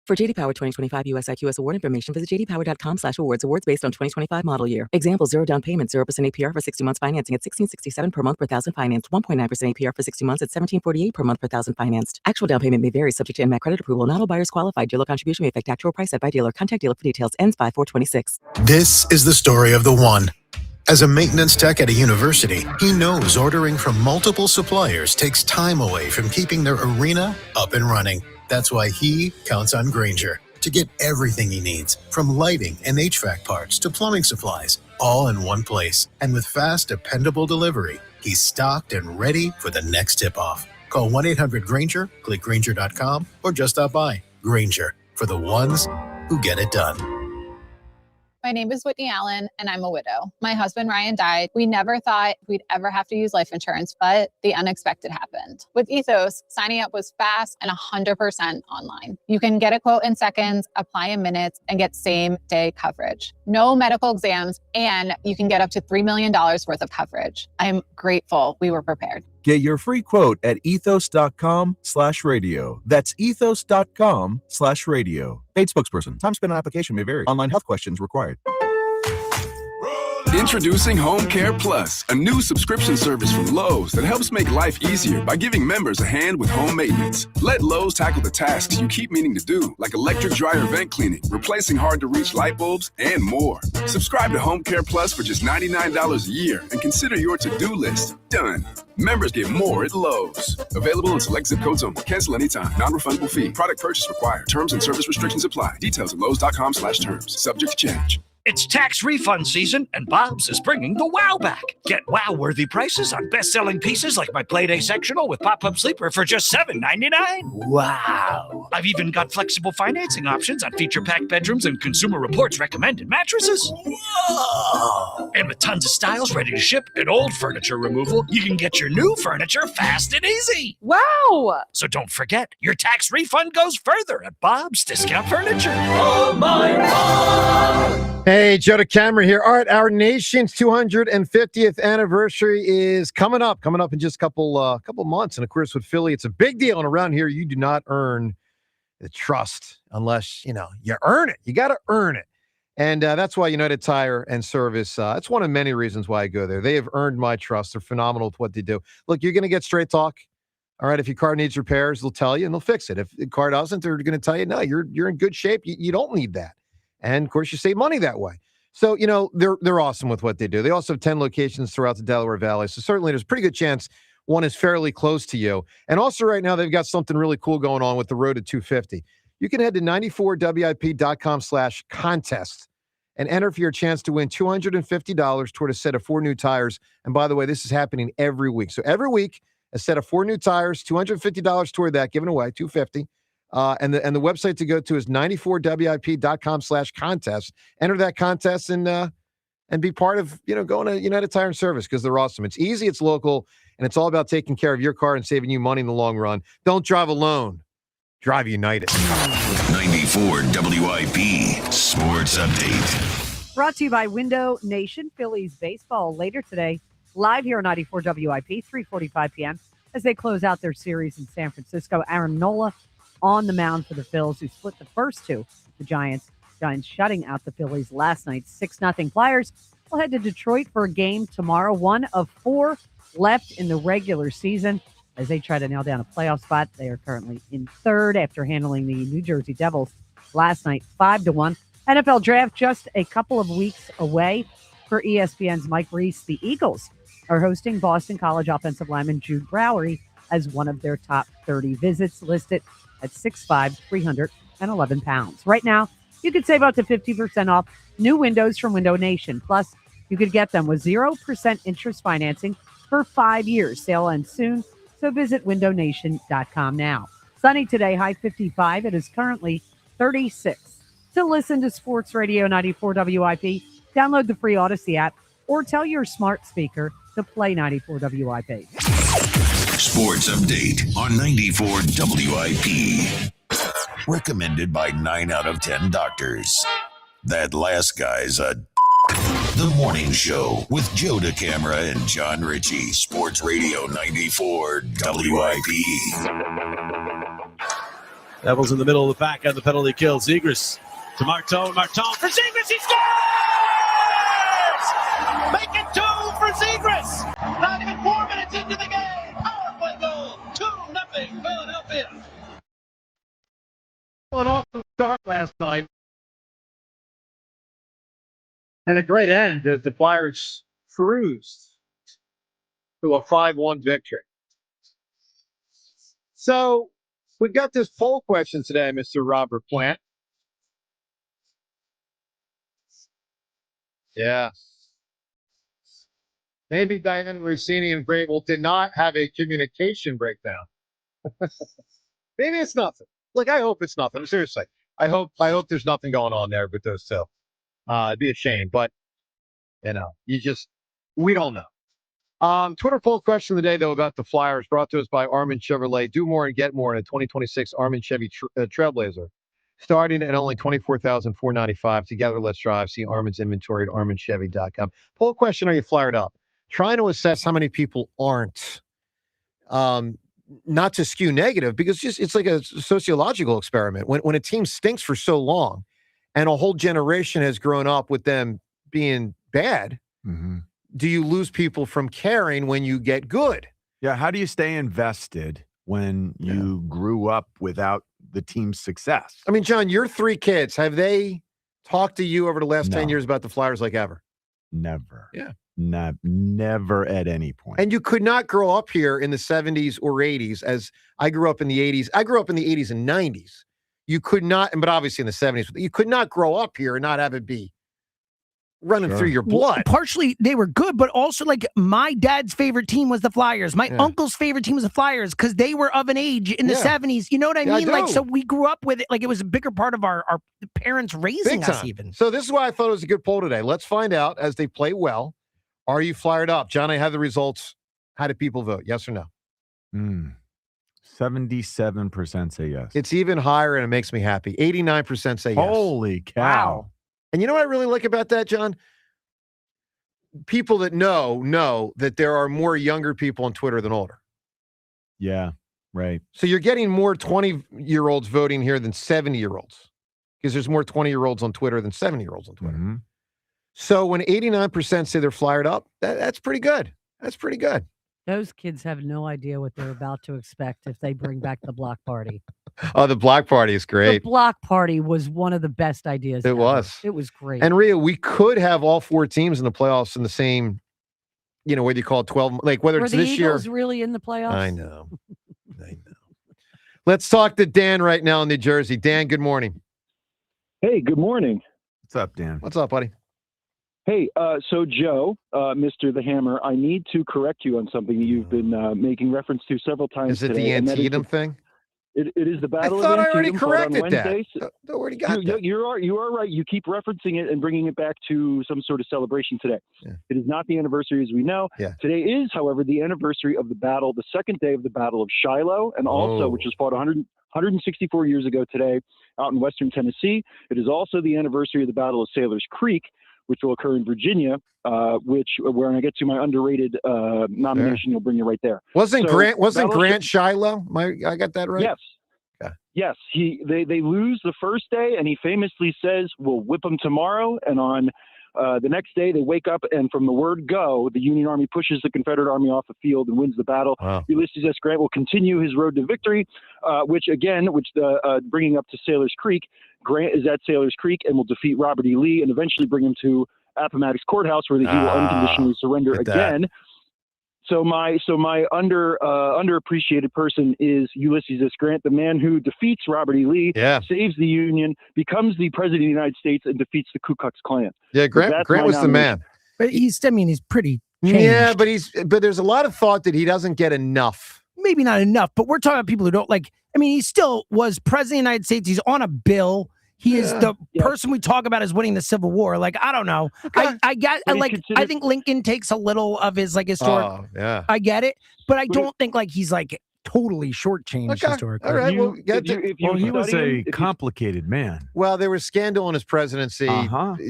Speaker 18: For J.D. Power 2025 US IQS award information, visit jdpower.com/awards. Awards based on 2025 model year. Example: 0 down payment, 0% APR for 60 months financing at $1,667 per month per thousand financed. 1.9% APR for 60 months at $1,748 per month per thousand financed. Actual down payment may vary, subject to NMAC credit approval. Not all buyers qualified. Dealer contribution may affect actual price set by dealer. Contact dealer for details. Ends 5/4/26.
Speaker 19: This is the story of the one. As a maintenance tech at a university, he knows ordering from multiple suppliers takes time away from keeping their arena up and running. That's why he counts on Grainger to get everything he needs, from lighting and HVAC parts to plumbing supplies, all in one place. And with fast, dependable delivery, he's stocked and ready for the next tip-off. Call 1-800-GRAINGER, click Grainger.com, or just stop by. Grainger, for the ones who get it done.
Speaker 20: My name is Whitney Allen, and I'm a widow. My husband, Ryan, died. We never thought we'd ever have to use life insurance, but the unexpected happened. With Ethos, signing up was fast and 100% online. You can get a quote in seconds, apply in minutes, and get same-day coverage. No medical exams, and you can get up to $3 million worth of coverage. I'm grateful we were prepared.
Speaker 16: Get your free quote at ethos.com/radio. That's ethos.com/radio. Paid spokesperson. Time spent on application may vary. Online health questions required.
Speaker 26: Introducing Home Care Plus, a new subscription service from Lowe's that helps make life easier by giving members a hand with home maintenance. Let Lowe's tackle the tasks you keep meaning to do, like electric dryer vent cleaning, replacing hard-to-reach light bulbs, and more. Subscribe to Home Care Plus for just $99 a year and consider your to-do list done. Members get more at Lowe's. Available in select zip codes only. Cancel anytime. Non-refundable fee. Product purchase required. Terms and service restrictions apply. Details at lowes.com/terms. Subject to change.
Speaker 27: It's tax refund season, and Bob's is bringing the wow back. Get wow-worthy prices on best-selling pieces like my Play-Day sectional with pop-up sleeper for just $7.99. Wow! I've even got flexible financing options on feature-packed bedrooms and Consumer Reports recommended mattresses. Whoa! And with tons of styles ready to ship and old furniture removal, you can get your new furniture fast and easy.
Speaker 22: Wow!
Speaker 27: So don't forget, your tax refund goes further at Bob's Discount Furniture.
Speaker 5: Oh, my God! Hey, Joe DeCamera here. All right, our nation's 250th anniversary is coming up in just a couple months. And of course, with Philly, it's a big deal. And around here, you do not earn the trust unless, you earn it. You got to earn it. And that's why United Tire and Service, it's one of many reasons why I go there. They have earned my trust. They're phenomenal with what they do. Look, you're going to get straight talk. All right, if your car needs repairs, they'll tell you and they'll fix it. If the car doesn't, they're going to tell you, no, you're in good shape. You don't need that. And of course, you save money that way. So, they're awesome with what they do. They also have 10 locations throughout the Delaware Valley. So certainly there's a pretty good chance one is fairly close to you. And also right now, they've got something really cool going on with the road to 250. You can head to 94wip.com/contest and enter for your chance to win $250 toward a set of 4 new tires. And by the way, this is happening every week. So every week, a set of 4 new tires, $250 toward that, given away, $250. And the website to go to is 94wip.com/contest. Enter that contest and be part of, going to United Tire and Service because they're awesome. It's easy, it's local, and it's all about taking care of your car and saving you money in the long run. Don't drive alone. Drive United.
Speaker 6: 98 94 WIP Sports Update.
Speaker 22: Brought to you by Window Nation. Phillies baseball later today, live here on 94 WIP, 3:45 p.m. as they close out their series in San Francisco. Aaron Nola on the mound for the Phils, who split the first two. The Giants shutting out the Phillies last night, 6-0. Flyers will head to Detroit for a game tomorrow, one of 4 left in the regular season as they try to nail down a playoff spot. They are currently in third after handling the New Jersey Devils last night 5-1. NFL draft just a couple of weeks away for ESPN's Mike Reese. The Eagles are hosting Boston College offensive lineman Jude Browery as one of their top 30 visits, listed at 6'5", 311 pounds. Right now, you could save up to 50% off new windows from Window Nation. Plus, you could get them with 0% interest financing for 5 years. Sale ends soon, so visit windownation.com now. Sunny today, high 55. It is currently 36. To listen to Sports Radio 94 WIP, download the free Odyssey app or tell your smart speaker to play 94 WIP.
Speaker 6: Sports Update on 94 WIP. Recommended by 9 out of 10 doctors. That last guy's a The Morning Show with Joe DeCamara and John Ritchie. Sports Radio 94 WIP.
Speaker 3: Devils in the middle of the pack on the penalty kill. Zegras to Martin for Zegras. He scores! Make it 2 for Zegras. Not even 4 minutes into the game. Power play goal. 2-0 Philadelphia.
Speaker 4: An awesome start last night. And a great end as the Flyers cruised to a 5-1 victory. So we've got this poll question today, Mr. Robert Plant. Yeah. Maybe Dianna Russini and Vrabel did not have a communication breakdown. Maybe it's nothing. Look, I hope it's nothing. Seriously. I hope there's nothing going on there with those two. It'd be a shame, but we don't know. Twitter poll question of the day, though, about the Flyers, brought to us by Armin Chevrolet. Do more and get more in a 2026 Armin Chevy Trailblazer. Starting at only $24,495. Together, let's drive. See Armin's inventory at arminchevy.com. Poll question: are you fired up? Trying to assess how many people aren't. Not to skew negative, because it's like a sociological experiment. When a team stinks for so long, and a whole generation has grown up with them being bad, do you lose people from caring when you get good?
Speaker 2: Yeah. How do you stay invested when you grew up without the team's success?
Speaker 5: I mean, John, your 3 kids, have they talked to you over the last 10 years about the Flyers like ever?
Speaker 2: Never.
Speaker 5: Yeah.
Speaker 2: Never at any point.
Speaker 5: And you could not grow up here in the 70s or 80s, as I grew up in the 80s. I grew up in the 80s and 90s. You could not, but obviously in the 70s, you could not grow up here and not have it be running through your blood.
Speaker 1: Well, partially, they were good, but also, like, my dad's favorite team was the Flyers. My uncle's favorite team was the Flyers because they were of an age in the 70s. You know what I mean? Like, so we grew up with it. Like, it was a bigger part of our parents raising us even.
Speaker 5: So this is why I thought it was a good poll today. Let's find out, as they play well, are you fired up? John, I have the results. How did people vote? Yes or no?
Speaker 2: 77% say yes.
Speaker 5: It's even higher, and it makes me happy. 89% say yes.
Speaker 2: Holy cow.
Speaker 5: Wow. And you know what I really like about that, John? People that know that there are more younger people on Twitter than older.
Speaker 2: Yeah, right.
Speaker 5: So you're getting more 20-year-olds voting here than 70-year-olds, because there's more 20-year-olds on Twitter than 70-year-olds on Twitter. So when 89% say they're fired up, that's pretty good. That's pretty good.
Speaker 22: Those kids have no idea what they're about to expect if they bring back the block party.
Speaker 5: Oh, the block party is great.
Speaker 22: The block party was one of the best ideas
Speaker 5: It
Speaker 22: ever.
Speaker 5: was.
Speaker 22: It was great.
Speaker 5: And Rhea, we could have all 4 teams in the playoffs in the same, whether you call it 12, like whether
Speaker 22: Were
Speaker 5: it's
Speaker 22: the
Speaker 5: this
Speaker 22: Eagles
Speaker 5: year.
Speaker 22: really in the playoffs?
Speaker 5: I know. Let's talk to Dan right now in New Jersey. Dan, good morning.
Speaker 7: Hey, good morning.
Speaker 2: What's up, Dan?
Speaker 5: What's up, buddy?
Speaker 7: Hey, so Joe, Mr. The Hammer, I need to correct you on something you've been making reference to several times
Speaker 5: Is it
Speaker 7: today,
Speaker 5: the
Speaker 7: and that is
Speaker 5: Antietam thing?
Speaker 7: It is the
Speaker 5: I
Speaker 7: battle
Speaker 5: thought
Speaker 7: of
Speaker 5: I already
Speaker 7: Antietam, fought on
Speaker 5: corrected that.
Speaker 7: Wednesday.
Speaker 5: I already got that.
Speaker 7: You are right. You keep referencing it and bringing it back to some sort of celebration today.
Speaker 5: Yeah.
Speaker 7: It is not the anniversary as we know.
Speaker 5: Yeah.
Speaker 7: Today is, however, the anniversary of the battle, the second day of the Battle of Shiloh, and also, which was fought 164 years ago today out in western Tennessee. It is also the anniversary of the Battle of Sailor's Creek, which will occur in Virginia, when I get to my underrated nomination, you'll bring you right there.
Speaker 5: Wasn't
Speaker 7: So,
Speaker 5: Grant Shiloh? I got that right?
Speaker 7: Yes.
Speaker 5: Okay.
Speaker 7: Yes. They lose the first day, and he famously says, "We'll whip them tomorrow." And on the next day, they wake up, and from the word go, the Union Army pushes the Confederate Army off the field and wins the battle.
Speaker 5: Wow.
Speaker 7: Ulysses S. Grant will continue his road to victory, bringing up to Sailor's Creek. Grant is at Sailor's Creek and will defeat Robert E. Lee and eventually bring him to Appomattox Courthouse, where he will unconditionally surrender again. So my underappreciated person is Ulysses S. Grant, the man who defeats Robert E. Lee, saves the Union, becomes the president of the United States, and defeats the Ku Klux Klan.
Speaker 5: Yeah, Grant was the man.
Speaker 1: But he's pretty changed.
Speaker 5: Yeah, but there's a lot of thought that he doesn't get enough.
Speaker 1: Maybe not enough, but we're talking about people who don't like. I mean, he still was president of the United States. He's on a bill. He is the person we talk about as winning the Civil War. Like, I don't know.
Speaker 5: Okay.
Speaker 1: I think Lincoln takes a little of his historic.
Speaker 5: Oh, yeah.
Speaker 1: I get it, but I don't think he's totally shortchanged historically.
Speaker 5: All right.
Speaker 2: He was a complicated man.
Speaker 5: Well, there was scandal in his presidency.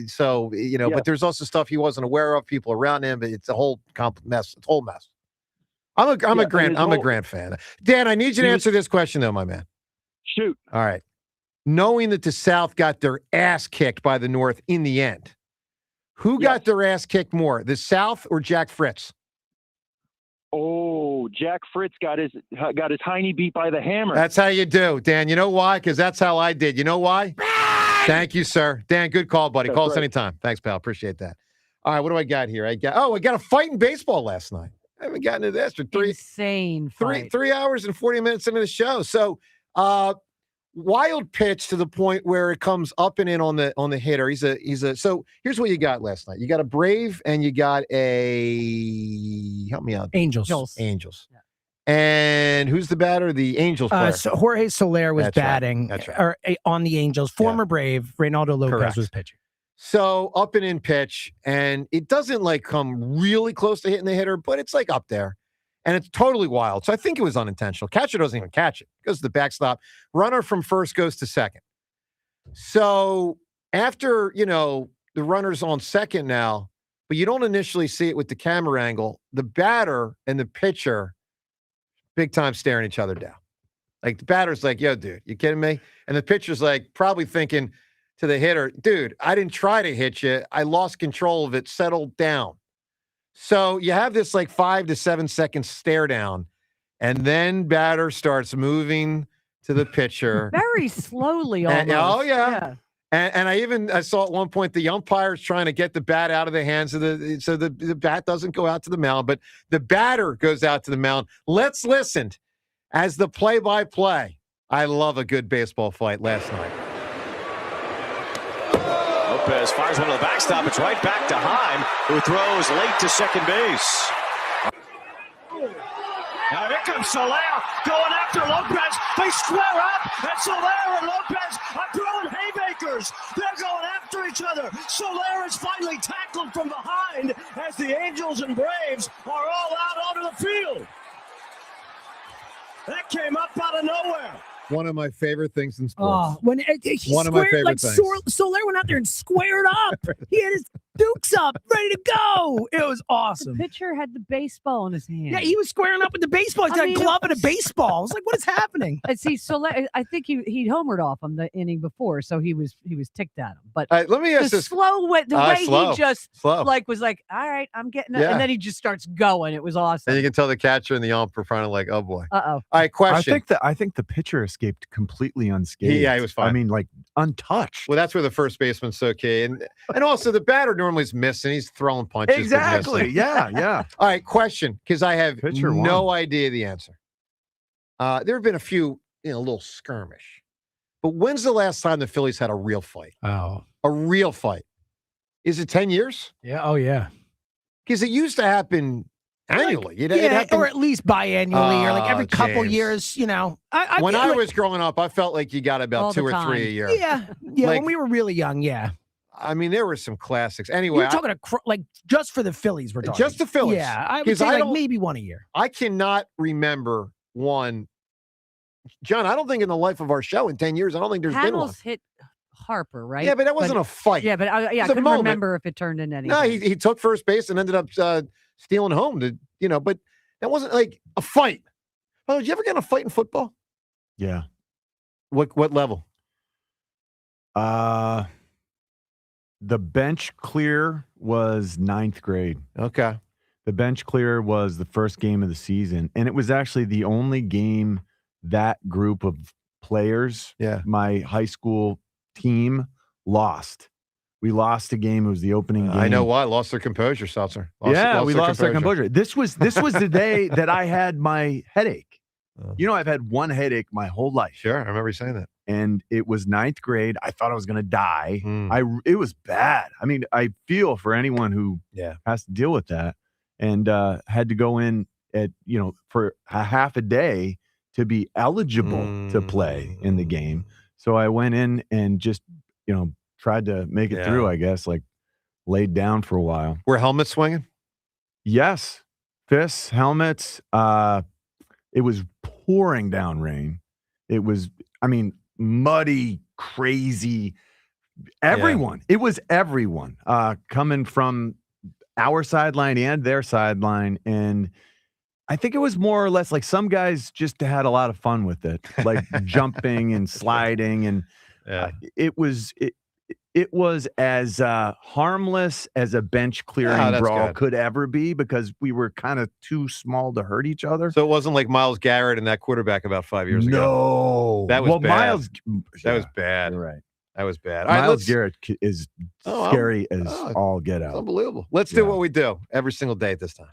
Speaker 5: So, but there's also stuff he wasn't aware of, people around him. But it's a whole mess. It's a whole mess. I'm a Grant fan. Dan, I need you to answer this question, though, my man.
Speaker 7: Shoot.
Speaker 5: All right. Knowing that the South got their ass kicked by the North in the end, who got their ass kicked more, the South or Jack Fritz?
Speaker 7: Oh, Jack Fritz got his hiney beat by the hammer.
Speaker 5: That's how you do, Dan. You know why? Because that's how I did. You know why? Thank you, sir. Dan, good call, buddy. Call us anytime. Thanks, pal. Appreciate that. All right, what do I got here? I got a fight in baseball last night. I haven't gotten into this for
Speaker 22: insane fight.
Speaker 5: 3 hours and 40 minutes into the show. So, wild pitch to the point where it comes up and in on the hitter. So here's what you got last night. You got a Brave and you got help me out.
Speaker 1: Angels.
Speaker 5: Yeah. And who's the batter? The Angels player.
Speaker 1: So Jorge Soler was batting on the Angels. Former Brave, Reynaldo Lopez was pitching.
Speaker 5: So up and in pitch, and it doesn't come really close to hitting the hitter, but it's up there. And it's totally wild. So I think it was unintentional. Catcher doesn't even catch it. Goes to the backstop. Runner from first goes to second. So after, the runner's on second now, but you don't initially see it with the camera angle, the batter and the pitcher big time staring each other down. Like the batter's like, yo, dude, you kidding me? And the pitcher's probably thinking to the hitter, dude, I didn't try to hit you. I lost control of it. Settled down. So you have this 5 to 7 second stare down, and then batter starts moving to the pitcher.
Speaker 22: Very slowly almost.
Speaker 5: And I saw at one point the umpire's trying to get the bat out of the hands of the bat doesn't go out to the mound, but the batter goes out to the mound. Let's listen as the play-by-play. I love a good baseball fight last night.
Speaker 3: Lopez fires one to the backstop. It's right back to Heim, who throws late to second base. Now here comes Soler going after Lopez. They square up, and Soler and Lopez are throwing haymakers. They're going after each other. Soler is finally tackled from behind as the Angels and Braves are all out onto the field. That came up out of nowhere.
Speaker 5: One of my favorite things in sports.
Speaker 1: One of my favorite things. Soler went out there and squared up. He had his dukes up, ready to go. It was awesome.
Speaker 22: The pitcher had the baseball in his hand.
Speaker 1: Yeah, he was squaring up with the baseball. He's got a glove and a baseball. I was like, what is happening?
Speaker 22: And see, Soler, I think he homered off him the inning before, so he was ticked at him. But
Speaker 5: let me ask this.
Speaker 22: The way
Speaker 5: slow.
Speaker 22: he just
Speaker 5: slow.
Speaker 22: was like, all right, I'm getting it. And then he just starts going. It was awesome.
Speaker 5: And you can tell the catcher and the ump are front of oh boy.
Speaker 22: Uh-oh.
Speaker 5: All right, question.
Speaker 2: I think the pitcher escaped completely unscathed.
Speaker 5: He was fine.
Speaker 2: I mean, untouched.
Speaker 5: Well, that's where the first baseman's okay. And also the batter normally is missing. He's throwing punches.
Speaker 2: Exactly. Yeah.
Speaker 5: All right, question, because I have no idea the answer. There have been a few, little skirmish. But when's the last time the Phillies had a real fight?
Speaker 1: Oh.
Speaker 5: A real fight. Is it 10 years?
Speaker 1: Yeah. Oh, yeah.
Speaker 5: Because it used to happen Annually?
Speaker 1: Or at least biannually, or like every couple
Speaker 5: James.
Speaker 1: years,
Speaker 5: When I was growing up, I felt like you got about 2 or 3 a year.
Speaker 1: Yeah, when we were really young, yeah.
Speaker 5: I mean, there were some classics. Anyway,
Speaker 1: You're talking like just for the Phillies, we're talking.
Speaker 5: Just the Phillies.
Speaker 1: Yeah, I would say like maybe one a year.
Speaker 5: I cannot remember one. John, I don't think in the life of our show in 10 years, I don't think there's been one.
Speaker 22: Hamels hit Harper, right?
Speaker 5: Yeah, but that wasn't a fight.
Speaker 22: Yeah, but I couldn't remember if it turned into anything.
Speaker 5: No, he took first base and ended up stealing home. But that wasn't like a fight. Oh, did you ever get in a fight in football?
Speaker 2: Yeah.
Speaker 5: What level?
Speaker 2: The bench clear was 9th grade.
Speaker 5: Okay.
Speaker 2: The bench clear was the first game of the season, and it was actually the only game that group of players, my high school team, lost. We lost a game. It was the opening game.
Speaker 5: I know why. Lost their composure, Seltzer.
Speaker 2: We lost our composure. This was the day that I had my headache. I've had one headache my whole life.
Speaker 5: Sure, I remember you saying that.
Speaker 2: And it was 9th grade. I thought I was going to die. It was bad. I mean, I feel for anyone who has to deal with that, and had to go in at for a half a day to be eligible to play in the game. So I went in and just tried to make it through. I guess like laid down for a while.
Speaker 5: Were helmets swinging?
Speaker 2: Yes, fists, helmets. It was pouring down rain. It was, muddy, crazy. Everyone. It was everyone coming from our sideline and their sideline. And I think it was more or less like some guys just had a lot of fun with it, like jumping and sliding. And it was as harmless as a bench clearing brawl could ever be, because we were kind of too small to hurt each other.
Speaker 5: So it wasn't like Myles Garrett and that quarterback about 5 years ago.
Speaker 2: No.
Speaker 5: That was bad. That was bad.
Speaker 2: You're right.
Speaker 5: That was bad.
Speaker 2: Myles Garrett is scary as all get out.
Speaker 5: Unbelievable. Let's do what we do every single day at this time.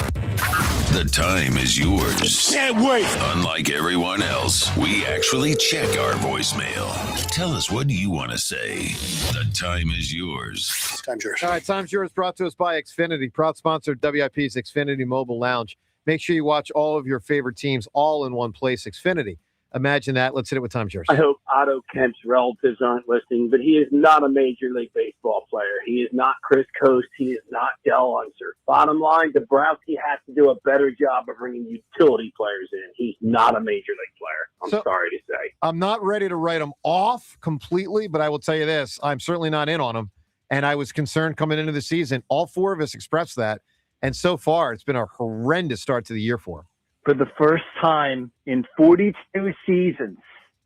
Speaker 6: The time is yours.
Speaker 3: Can't wait.
Speaker 6: Unlike everyone else, we actually check our voicemail. Tell us, what do you want to say? The time is yours.
Speaker 5: Time's yours. All right, time's yours. Brought to us by Xfinity, proud sponsor of WIP's Xfinity Mobile Lounge. Make sure you watch all of your favorite teams all in one place. Xfinity. Imagine that. Let's hit it with time's yours.
Speaker 8: I hope Otto Kemp's relatives aren't listening, but he is not a Major League Baseball player. He is not Chris Coast. He is not Del Unser. Bottom line, Dabrowski has to do a better job of bringing utility players in. He's not a Major League player. I'm sorry to say.
Speaker 5: I'm not ready to write him off completely, but I will tell you this. I'm certainly not in on him, and I was concerned coming into the season. All four of us expressed that, and so far it's been a horrendous start to the year for him.
Speaker 8: For the first time in 42 seasons,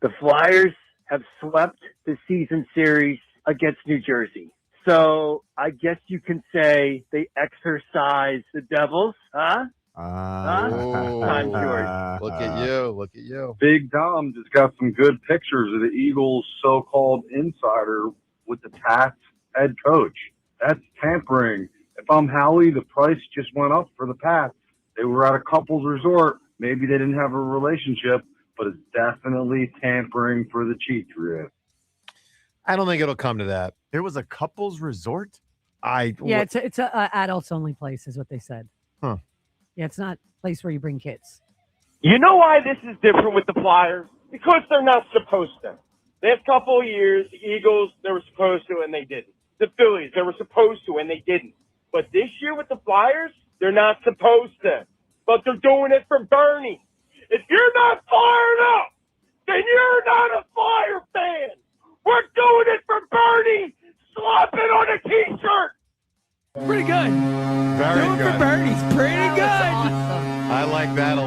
Speaker 8: the Flyers have swept the season series against New Jersey. So I guess you can say they exercise the Devils, huh? Time's yours.
Speaker 5: Look at you. Look at you.
Speaker 9: Big Dom just got some good pictures of the Eagles' so-called insider with the Pats head coach. That's tampering. If I'm Howie, the price just went up for the Pats. They were at a couple's resort. Maybe they didn't have a relationship, but it's definitely tampering for the Cheatria.
Speaker 5: I don't think it'll come to that.
Speaker 2: It was a couple's resort?
Speaker 22: It's a adults only place is what they said.
Speaker 5: Huh.
Speaker 22: Yeah, it's not a place where you bring kids.
Speaker 11: You know why this is different with the Flyers? Because they're not supposed to. Last couple of years, the Eagles, they were supposed to and they didn't. The Phillies, they were supposed to and they didn't. But this year with the Flyers, they're not supposed to, but they're doing it for Bernie. If you're not fired up, then you're not a Flyer fan. We're doing it for Bernie. Slap it on a T-shirt.
Speaker 1: Pretty good.
Speaker 5: Very
Speaker 1: Doing
Speaker 5: good.
Speaker 1: for Bernie's pretty good.
Speaker 22: Awesome.
Speaker 5: I like that a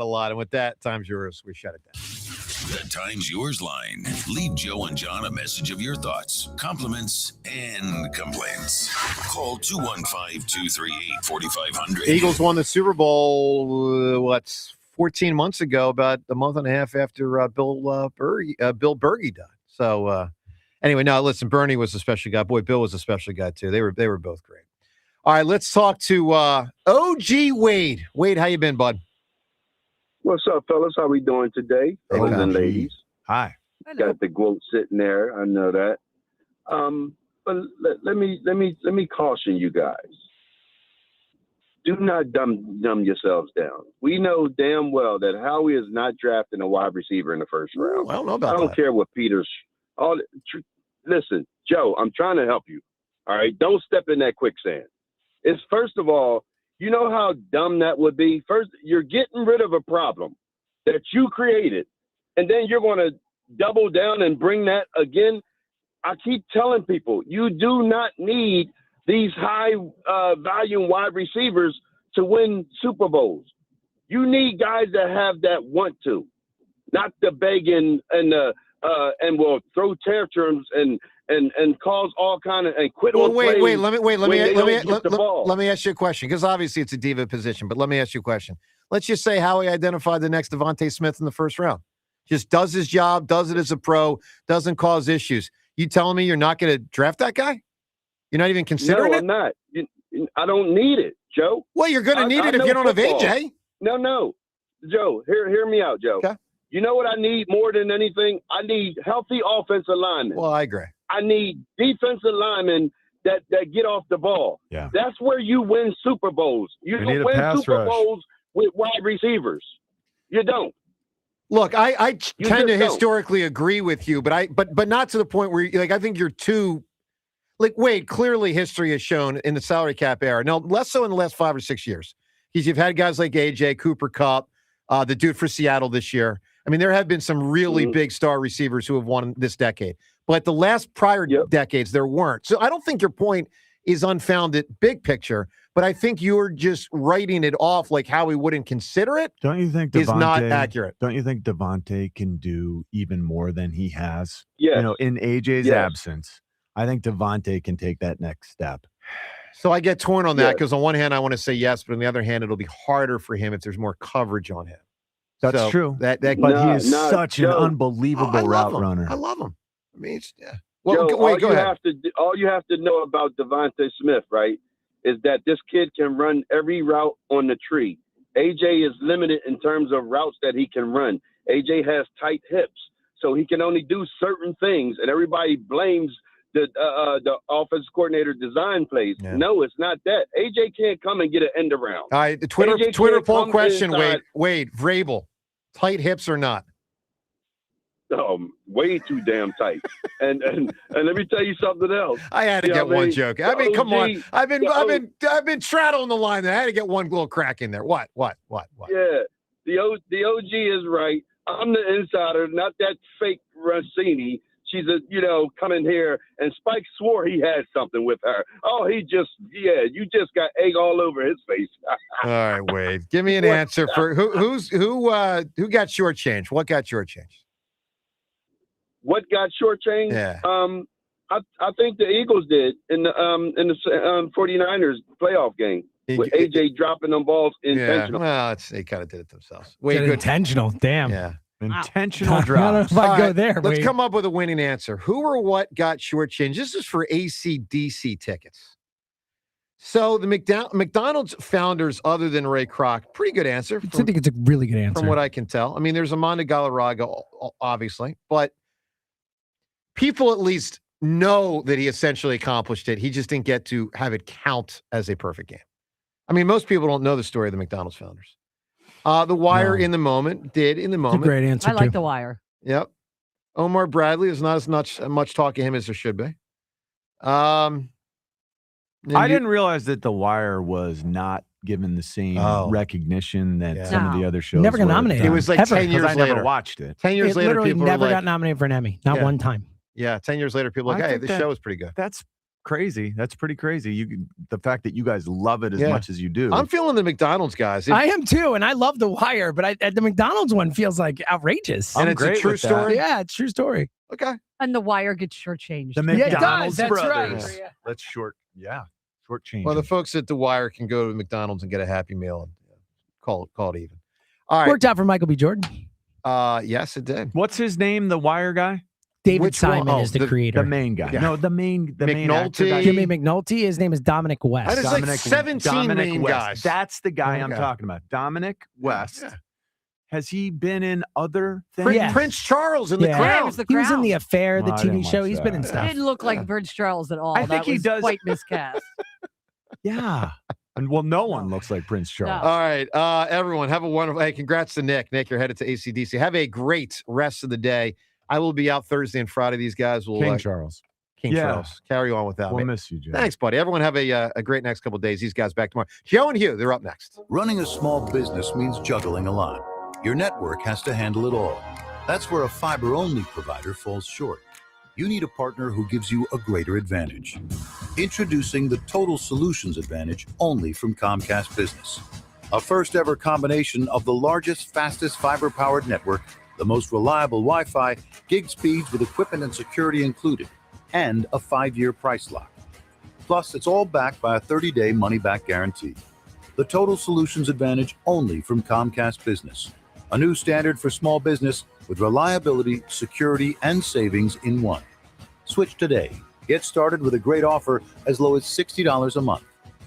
Speaker 5: lot. And with that, time's yours. We shut it down.
Speaker 6: The time's yours line. Leave Joe and John a message of your thoughts, compliments, and complaints. Call 215-238-4500.
Speaker 5: Eagles won the Super Bowl, 14 months ago, about a month and a half after Bill Berge died. So anyway, now listen, Bernie was a special guy. Boy, Bill was a special guy too. They were both great. All right, let's talk to OG Wade. Wade, how you been, bud?
Speaker 12: What's up, fellas? How we doing today, fellas and ladies?
Speaker 2: Hi.
Speaker 12: Got the quote sitting there. I know that. But let me caution you guys. do not dumb yourselves down. We know damn well that Howie is not drafting a wide receiver in the first round.
Speaker 5: I don't know about
Speaker 12: I don't
Speaker 5: that.
Speaker 12: care what Peters. Listen, Joe, I'm trying to help you. All right, don't step in that quicksand. It's first of all, you know how dumb that would be. First, you're getting rid of a problem that you created, and then you're going to double down and bring that again. I keep telling people, you do not need these high volume wide receivers to win Super Bowls. You need guys that have that want to, not the begging and will throw tantrums and cause all kind of and quit
Speaker 5: Well,
Speaker 12: on
Speaker 5: wait.
Speaker 12: plays
Speaker 5: Let me
Speaker 12: when they don't get the ball.
Speaker 5: let me ask you a question, because obviously it's a diva position. But let me ask you a question. Let's just say Howie identified the next Devontae Smith in the first round. Just does his job, does it as a pro, doesn't cause issues. You telling me you're not going to draft that guy? You're not even considering it?
Speaker 12: No, I'm not. I don't need it, Joe.
Speaker 5: Well, you're going to need it if you don't have AJ.
Speaker 12: No. Joe, hear me out, Joe.
Speaker 5: Okay.
Speaker 12: You know what I need more than anything? I need healthy offensive linemen.
Speaker 5: Well, I agree.
Speaker 12: I need defensive linemen that get off the ball.
Speaker 2: Yeah.
Speaker 12: That's where you win Super Bowls. You
Speaker 2: We need
Speaker 12: don't
Speaker 2: a
Speaker 12: win
Speaker 2: pass
Speaker 12: Super
Speaker 2: rush.
Speaker 12: Bowls with wide receivers. You don't.
Speaker 5: Look, I
Speaker 12: You
Speaker 5: tend to
Speaker 12: just don't.
Speaker 5: historically agree with you, but not to the point where I think you're too Wade, clearly history has shown in the salary cap era. Now, less so in the last 5 or 6 years. You've had guys like AJ, Cooper Kupp, the dude for Seattle this year. I mean, there have been some really big star receivers who have won this decade. But the last prior decades, there weren't. So I don't think your point is unfounded big picture, but I think you're just writing it off like how we wouldn't consider it.
Speaker 2: Don't you think
Speaker 5: is not accurate?
Speaker 2: Don't you think Devontae can do even more than he has?
Speaker 12: Yes.
Speaker 2: You know, in AJ's
Speaker 12: Yes.
Speaker 2: absence, I think Devontae can take that next step.
Speaker 5: So I get torn on that because on one hand, I want to say yes, but on the other hand, it'll be harder for him if there's more coverage on him.
Speaker 2: That's
Speaker 5: So
Speaker 2: true.
Speaker 5: But
Speaker 2: But he is such an
Speaker 12: Joe.
Speaker 2: unbelievable route runner.
Speaker 5: I love him. I mean,
Speaker 12: Joe,
Speaker 5: wait, go ahead.
Speaker 12: All you have to know about Devontae Smith, right, is that this kid can run every route on the tree. AJ is limited in terms of routes that he can run. AJ has tight hips, so he can only do certain things, and everybody blames the offensive coordinator design plays.
Speaker 5: Yeah.
Speaker 12: No, it's not that. AJ can't come and get an end around.
Speaker 5: All right, the
Speaker 12: AJ
Speaker 5: Twitter
Speaker 12: can't
Speaker 5: poll
Speaker 12: come
Speaker 5: question,
Speaker 12: inside.
Speaker 5: Wade, Vrabel, tight hips or not?
Speaker 12: Way too damn tight. and let me tell you something else.
Speaker 5: I had to get one joke. I mean, come on. I've been straddling the line there. I had to get one little crack in there. What?
Speaker 12: Yeah, the OG is right. I'm the insider, not that fake Russini. She's coming here, and Spike swore he had something with her. Oh, you just got egg all over his face.
Speaker 5: All right, Wade, give me an answer for who got shortchanged? What got shortchanged?
Speaker 12: What got shortchanged?
Speaker 5: Yeah.
Speaker 12: I think the Eagles did in the 49ers playoff game with AJ dropping them balls intentional.
Speaker 5: Yeah, well, they kind of did it themselves.
Speaker 1: Wait, intentional. Damn.
Speaker 5: Yeah.
Speaker 2: Intentional
Speaker 1: I
Speaker 2: drop.
Speaker 1: don't know if I'd go
Speaker 5: right,
Speaker 1: there.
Speaker 5: Let's
Speaker 1: Wade.
Speaker 5: come up with a winning answer. Who or what got shortchanged? This is for AC/DC tickets. So the McDonald's founders, other than Ray Kroc, pretty good answer.
Speaker 1: I think it's a really good answer.
Speaker 5: From what I can tell. I mean, there's Amanda Galarraga, obviously, but people at least know that he essentially accomplished it. He just didn't get to have it count as a perfect game. I mean, most people don't know the story of the McDonald's founders. The Wire
Speaker 1: No.
Speaker 5: in the moment did in the moment.
Speaker 1: It's a great answer.
Speaker 22: I like
Speaker 1: too.
Speaker 22: The Wire.
Speaker 5: Yep. Omar Bradley is not as much talk of him as there should be.
Speaker 2: I didn't realize that The Wire was not given the same recognition that some of the other shows.
Speaker 1: Never got
Speaker 2: were at the
Speaker 1: nominated.
Speaker 2: time.
Speaker 5: It was like
Speaker 1: Ever.
Speaker 5: 10 years
Speaker 2: I
Speaker 5: later.
Speaker 2: never watched it.
Speaker 5: 10 years
Speaker 1: It
Speaker 5: later,
Speaker 1: literally
Speaker 5: people
Speaker 1: never
Speaker 5: were like,
Speaker 1: got nominated for an Emmy. Not one time.
Speaker 5: Yeah, 10 years later, people were like,
Speaker 2: I
Speaker 5: hey,
Speaker 2: think
Speaker 5: this
Speaker 2: that-
Speaker 5: show was pretty good.
Speaker 2: That's crazy. That's pretty crazy. The fact that you guys love it as
Speaker 5: Yeah.
Speaker 2: much as you do.
Speaker 5: I'm feeling the McDonald's guys.
Speaker 1: I am too, and I love The Wire, but the McDonald's one feels like outrageous.
Speaker 5: And it's a true story?
Speaker 1: Yeah, it's a true story.
Speaker 5: Okay.
Speaker 22: And The Wire gets shortchanged.
Speaker 2: The
Speaker 1: Yeah, it does.
Speaker 2: McDonald's
Speaker 1: That's
Speaker 2: brothers.
Speaker 1: right. Yeah.
Speaker 2: Let's short change.
Speaker 5: Well, the folks at The Wire can go to McDonald's and get a Happy Meal and call it even. All right.
Speaker 1: Worked out for Michael B. Jordan.
Speaker 5: Yes, it did.
Speaker 2: What's his name? The Wire guy?
Speaker 1: David
Speaker 5: Which one?
Speaker 1: Simon
Speaker 5: Oh,
Speaker 1: is the creator.
Speaker 2: The main guy.
Speaker 5: Yeah.
Speaker 2: No, the main actor
Speaker 5: McNulty.
Speaker 2: guy.
Speaker 1: Jimmy McNulty. His name is Dominic West.
Speaker 5: That is like 17 main
Speaker 2: West.
Speaker 5: guys.
Speaker 2: That's the guy I'm
Speaker 5: Okay.
Speaker 2: talking about. Dominic West.
Speaker 5: Yeah.
Speaker 2: Has he been in other things?
Speaker 1: Yeah.
Speaker 5: Prince Charles in The
Speaker 1: Yeah.
Speaker 22: Yeah,
Speaker 5: Crown.
Speaker 22: it was The
Speaker 1: He was in
Speaker 22: Crown.
Speaker 1: The Affair, the
Speaker 2: Oh, I didn't
Speaker 1: TV show.
Speaker 2: watch
Speaker 1: He's been in
Speaker 2: that.
Speaker 1: stuff.
Speaker 22: It didn't look like Bridge Charles at all.
Speaker 2: I think
Speaker 22: that
Speaker 2: he
Speaker 22: was
Speaker 2: does-
Speaker 22: quite miscast.
Speaker 2: Yeah. And well, no one looks like Prince Charles.
Speaker 4: All right, everyone, have a wonderful. Hey, congrats to Nick. Nick, you're headed to ACDC. Have a great rest of the day. I will be out Thursday and Friday. These guys will.
Speaker 2: King Charles.
Speaker 4: Charles. Carry on without me.
Speaker 2: We'll miss you, Joe.
Speaker 4: Thanks, buddy. Everyone have a great next couple of days. These guys back tomorrow. Joe and Hugh, they're up next.
Speaker 13: Running a small business means juggling a lot. Your network has to handle it all. That's where a fiber-only provider falls short. You need a partner who gives you a greater advantage. Introducing the Total Solutions Advantage only from Comcast Business. A first-ever combination of the largest, fastest fiber-powered network, the most reliable Wi-Fi, gig speeds with equipment and security included, and a 5-year price lock. Plus, it's all backed by a 30-day money-back guarantee. The Total Solutions Advantage only from Comcast Business. A new standard for small business with reliability, security, and savings in one. Switch today. Get started with a great offer as low as $60 a month.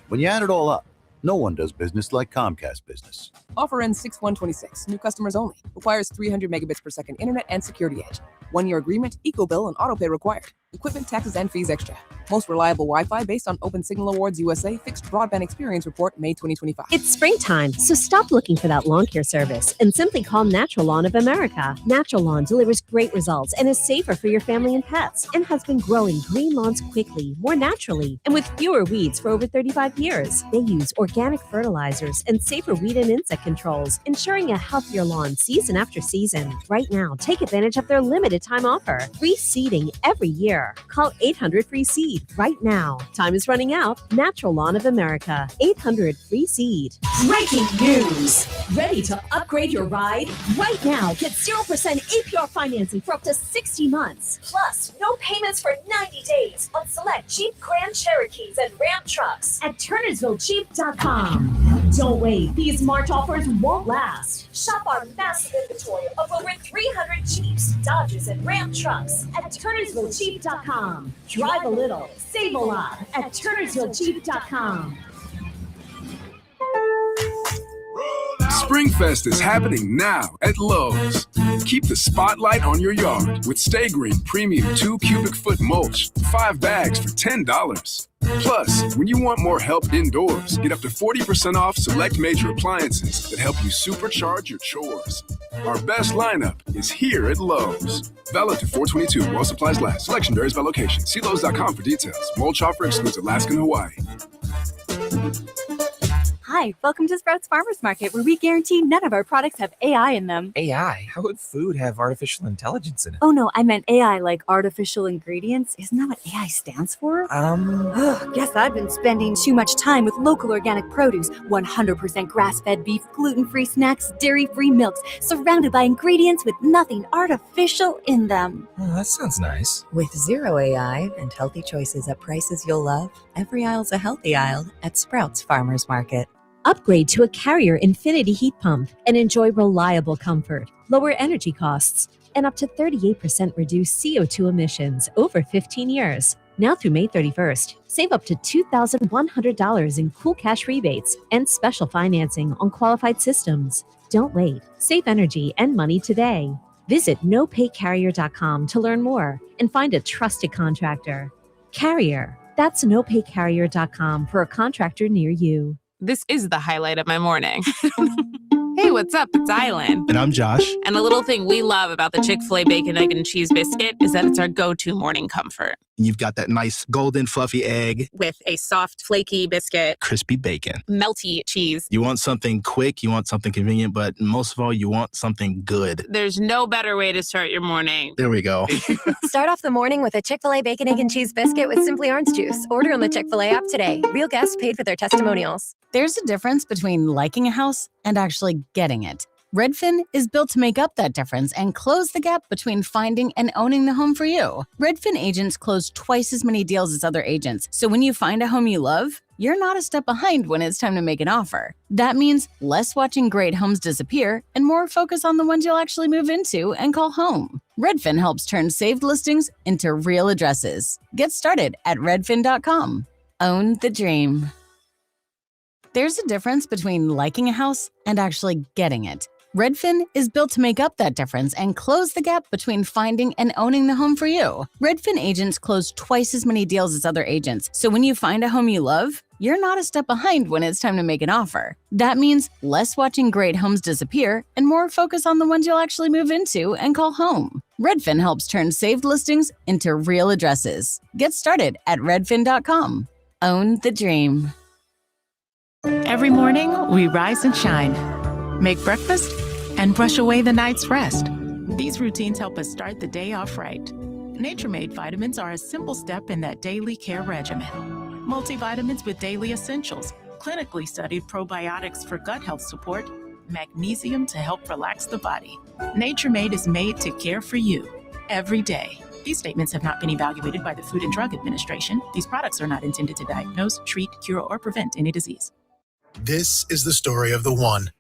Speaker 13: When you add it all up, no one does business like Comcast Business.
Speaker 14: Offer ends 6/1/26. New customers only. Requires 300 megabits per second internet and security edge. 1-year agreement, eco-bill, and autopay required. Equipment, taxes, and fees extra. Most reliable Wi-Fi based on Open Signal Awards USA Fixed Broadband Experience Report, May 2025.
Speaker 15: It's springtime, so stop looking for that lawn care service and simply call Natural Lawn of America. Natural Lawn delivers great results and is safer for your family and pets and has been growing green lawns quickly, more naturally, and with fewer weeds for over 35 years. They use organic fertilizers and safer weed and insect controls, ensuring a healthier lawn season after season. Right now, take advantage of their limited time offer. Free seeding every year. Call 800-FREE-SEED right now. Time is running out. Natural Lawn of America. 800-FREE-SEED.
Speaker 21: Breaking news! Ready to upgrade your ride? Right now, get 0% APR financing for up to 60 months. Plus, no payments for 90 days on select Jeep Grand Cherokees and Ram trucks at TurnersvilleJeep.com. Don't wait. These March offers won't last. Shop our massive inventory of over 300 Jeeps, Dodges, and Ram trucks at TurnersvilleJeep.com. Drive a little, save a lot at TurnersvilleJeep.com.
Speaker 26: Springfest is happening now at Lowe's. Keep the spotlight on your yard with Stay Green Premium 2 cubic foot mulch, 5 bags for $10. Plus, when you want more help indoors, get up to 40% off select major appliances that help you supercharge your chores. Our best lineup is here at Lowe's. Valid to 4/22 while supplies last. Selection varies by location. See Lowe's.com for details. Mulch offer excludes Alaska and Hawaii.
Speaker 23: Hi, welcome to Sprouts Farmers Market, where we guarantee none of our products have AI in them.
Speaker 24: AI? How would food have artificial intelligence in it?
Speaker 23: Oh no, I meant AI like artificial ingredients. Isn't that what AI stands for? Guess I've been spending too much time with local organic produce, 100% grass-fed beef, gluten-free snacks, dairy-free milks, surrounded by ingredients with nothing artificial in them.
Speaker 24: Oh, that sounds nice.
Speaker 18: With zero AI and healthy choices at prices you'll love, every aisle's a healthy aisle at Sprouts Farmers Market.
Speaker 15: Upgrade to a Carrier Infinity heat pump and enjoy reliable comfort, lower energy costs, and up to 38% reduced CO2 emissions over 15 years. Now through May 31st, save up to $2,100 in cool cash rebates and special financing on qualified systems. Don't wait. Save energy and money today. Visit nopaycarrier.com to learn more and find a trusted contractor. Carrier. That's nopaycarrier.com for a contractor near you.
Speaker 25: This is the highlight of my morning. Hey, what's up? It's Island.
Speaker 28: And I'm Josh.
Speaker 25: And a little thing we love about the Chick-fil-A Bacon, Egg, and Cheese Biscuit is that it's our go-to morning comfort.
Speaker 28: You've got that nice golden fluffy egg.
Speaker 25: With a soft, flaky biscuit.
Speaker 28: Crispy bacon.
Speaker 25: Melty cheese.
Speaker 28: You want something quick, you want something convenient, but most of all, you want something good.
Speaker 25: There's no better way to start your morning.
Speaker 28: There we go.
Speaker 29: Start off the morning with a Chick-fil-A Bacon, Egg, and Cheese Biscuit with Simply Orange Juice. Order on the Chick-fil-A app today. Real guests paid for their testimonials.
Speaker 30: There's a difference between liking a house and actually getting it. Redfin is built to make up that difference and close the gap between finding and owning the home for you. Redfin agents close twice as many deals as other agents, so when you find a home you love, you're not a step behind when it's time to make an offer. That means less watching great homes disappear and more focus on the ones you'll actually move into and call home. Redfin helps turn saved listings into real addresses. Get started at redfin.com. Own the dream. There's a difference between liking a house and actually getting it. Redfin is built to make up that difference and close the gap between finding and owning the home for you. Redfin agents close twice as many deals as other agents, so when you find a home you love, you're not a step behind when it's time to make an offer. That means less watching great homes disappear and more focus on the ones you'll actually move into and call home. Redfin helps turn saved listings into real addresses. Get started at redfin.com. Own the dream.
Speaker 25: Every morning, we rise and shine, make breakfast, and brush away the night's rest. These routines help us start the day off right. Nature-Made vitamins are a simple step in that daily care regimen. Multivitamins with daily essentials, clinically studied probiotics for gut health support, magnesium to help relax the body. Nature-Made is made to care for you every day. These statements have not been evaluated by the Food and Drug Administration. These products are not intended to diagnose, treat, cure, or prevent any disease.
Speaker 13: This is the story of the one.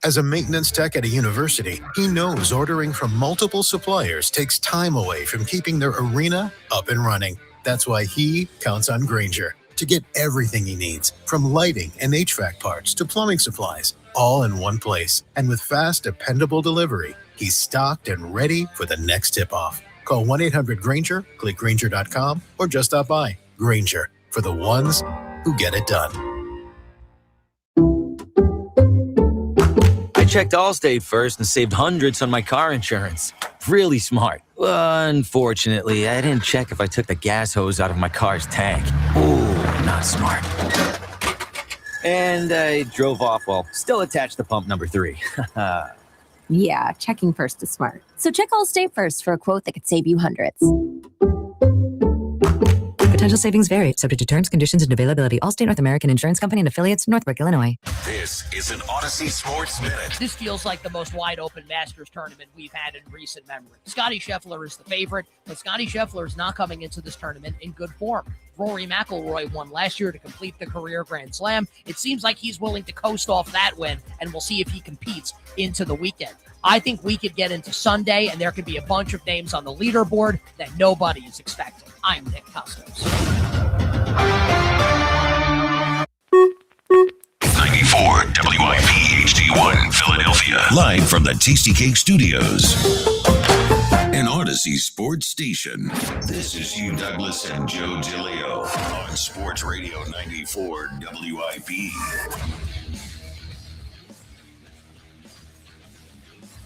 Speaker 13: As a maintenance tech at a university, he knows ordering from multiple suppliers takes time away from keeping their arena up and running. That's why he counts on Grainger to get everything he needs, from lighting and HVAC parts to plumbing supplies, all in one place. And with fast, dependable delivery, he's stocked and ready for the next tip-off. Call 1-800-GRAINGER, click Grainger.com, or just stop by. Grainger, for the ones who get it done.
Speaker 3: I checked Allstate first and saved hundreds on my car insurance. Really smart. Unfortunately, I didn't check if I took the gas hose out of my car's tank. Ooh, not smart. And I drove off while still attached to pump number 3.
Speaker 29: Yeah, checking first is smart. So check Allstate first for a quote that could save you hundreds.
Speaker 7: Potential savings vary, subject to terms, conditions, and availability. Allstate North American Insurance Company and affiliates, Northbrook, Illinois.
Speaker 6: This is an Odyssey Sports Minute.
Speaker 8: This feels like the most wide-open Masters tournament we've had in recent memory. Scottie Scheffler is the favorite, but Scottie Scheffler is not coming into this tournament in good form. Rory McIlroy won last year to complete the career Grand Slam. It seems like he's willing to coast off that win, and we'll see if he competes into the weekend. I think we could get into Sunday, and there could be a bunch of names on the leaderboard that nobody is expecting. I'm Nick Costos.
Speaker 6: 94 WIP HD1 Philadelphia. Live from the Tasty Cake Studios. An Odyssey sports station. This is Hugh Douglas and Joe DeLeo on Sports Radio 94 WIP.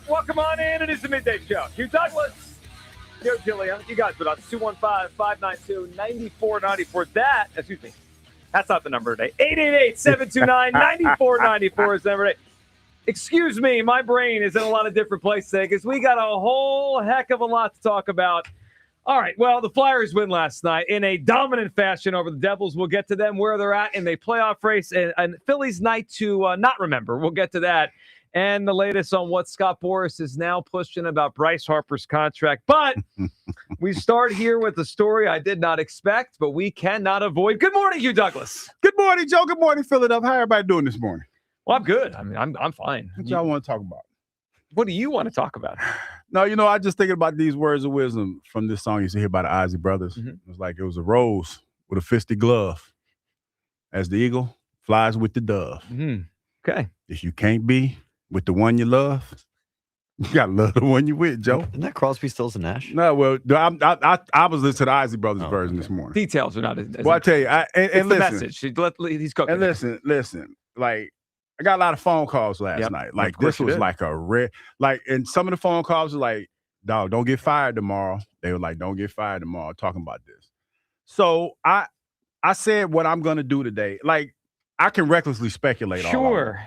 Speaker 9: Welcome on in. It is the Midday Show. Hugh Douglas, Joe Gilliam. You guys with us. 215-592-9494. That's not the number today. 888-729-9494 is the number today. Excuse me, my brain is in a lot of different places today because we got a whole heck of a lot to talk about. All right, well, the Flyers win last night in a dominant fashion over the Devils. We'll get to them, where they're at in the playoff race, and Phillies night to not remember. We'll get to that. And the latest on what Scott Boras is now pushing about Bryce Harper's contract. But we start here with a story I did not expect, but we cannot avoid. Good morning, Hugh Douglas.
Speaker 10: Good morning, Joe. Good morning, Philadelphia. How everybody doing this morning?
Speaker 9: Well, I'm good. I mean, I'm fine.
Speaker 10: What y'all want to talk about?
Speaker 9: What do you want to talk about?
Speaker 10: No, I just thinking about these words of wisdom from this song you see here by the Ozzy Brothers. Mm-hmm. It was like it was a rose with a fisted glove as the eagle flies with the dove.
Speaker 9: Mm-hmm. Okay.
Speaker 10: If you can't be with the one you love, you gotta love the one you with, Joe.
Speaker 16: Isn't that Crosby, Stills, and Nash?
Speaker 10: No, well, I was listening to the Ozzy Brothers version this morning.
Speaker 9: Details are not as
Speaker 10: well, I tell you,
Speaker 9: it's
Speaker 10: listen,
Speaker 9: the message. He's cooking.
Speaker 10: And listen, like I got a lot of phone calls last night. Like this was like a rare, and some of the phone calls were like, "Dog, don't get fired tomorrow." They were like, "Don't get fired tomorrow," talking about this. So I said what I'm gonna do today. Like I can recklessly speculate.
Speaker 9: Sure.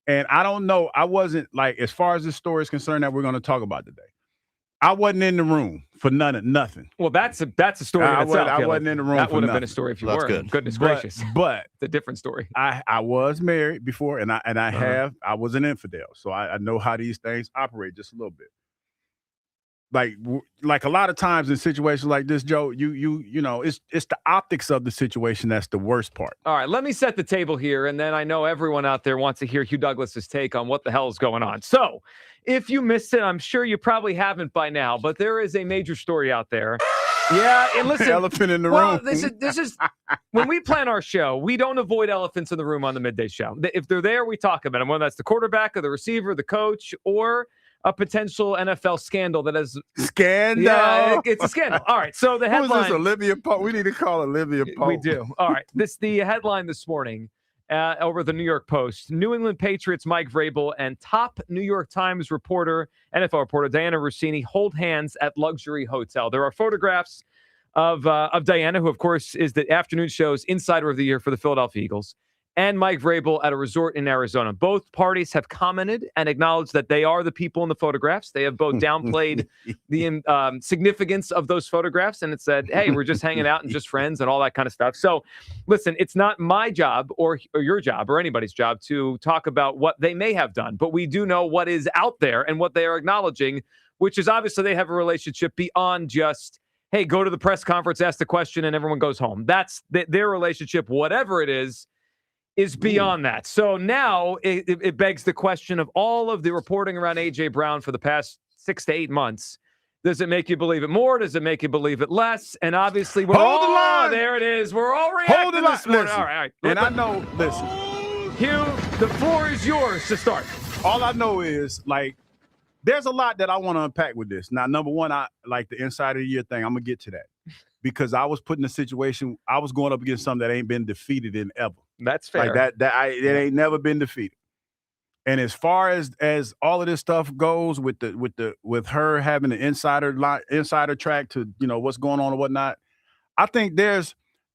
Speaker 10: And I don't know. I wasn't like, as far as this story is concerned that we're going to talk about today, I wasn't in the room for nothing.
Speaker 9: Well, that's a story in itself.
Speaker 10: I wasn't in the room.
Speaker 9: That
Speaker 10: for
Speaker 9: would have
Speaker 10: nothing.
Speaker 9: been a story if you
Speaker 10: That's
Speaker 9: were.
Speaker 10: good.
Speaker 9: Goodness gracious.
Speaker 10: But
Speaker 9: it's a different story.
Speaker 10: I was married before, and I was an infidel, so I know how these things operate just a little bit. Like a lot of times in situations like this, Joe, you know, it's the optics of the situation that's the worst part.
Speaker 9: All right, let me set the table here, and then I know everyone out there wants to hear Hugh Douglas's take on what the hell is going on. So, if you missed it, I'm sure you probably haven't by now, but there is a major story out there. Yeah, and listen,
Speaker 10: elephant in the room.
Speaker 9: This is when we plan our show, we don't avoid elephants in the room on the midday show. If they're there, we talk about them, whether that's the quarterback or the receiver, the coach, or a potential NFL scandal that has
Speaker 10: scandal.
Speaker 9: Yeah, it's a scandal. All right. So the headline.
Speaker 10: Who is this, Olivia Pope? We need to call Olivia Pope.
Speaker 9: We do. All right. The headline this morning over the New York Post: New England Patriots Mike Vrabel and top New York Times reporter, NFL reporter Dianna Russini hold hands at luxury hotel. There are photographs of Dianna, who of course is the afternoon show's Insider of the Year for the Philadelphia Eagles, and Mike Vrabel at a resort in Arizona. Both parties have commented and acknowledged that they are the people in the photographs. They have both downplayed the significance of those photographs, and it said, hey, we're just hanging out and just friends and all that kind of stuff. So listen, it's not my job or your job or anybody's job to talk about what they may have done, but we do know what is out there and what they are acknowledging, which is obviously they have a relationship beyond just, hey, go to the press conference, ask the question, and everyone goes home. That's their relationship, whatever it is beyond that. So now it begs the question of all of the reporting around A.J. Brown for the past 6 to 8 months. Does it make you believe it more? Does it make you believe it less? And obviously, we're
Speaker 10: Hold the line.
Speaker 9: There it is. We're all reacting
Speaker 10: Hold the line.
Speaker 9: this morning.
Speaker 10: Listen.
Speaker 9: All right.
Speaker 10: And I know, listen.
Speaker 9: Hugh, the floor is yours to start.
Speaker 10: All I know is, like, there's a lot that I want to unpack with this. Now, number one, I like the Insider of the Year thing. I'm going to get to that. Because I was put in a situation, I was going up against something that ain't been defeated in ever.
Speaker 9: That's fair.
Speaker 10: Like it ain't never been defeated. And as far as all of this stuff goes with her having the insider track to, you know, what's going on and whatnot, I think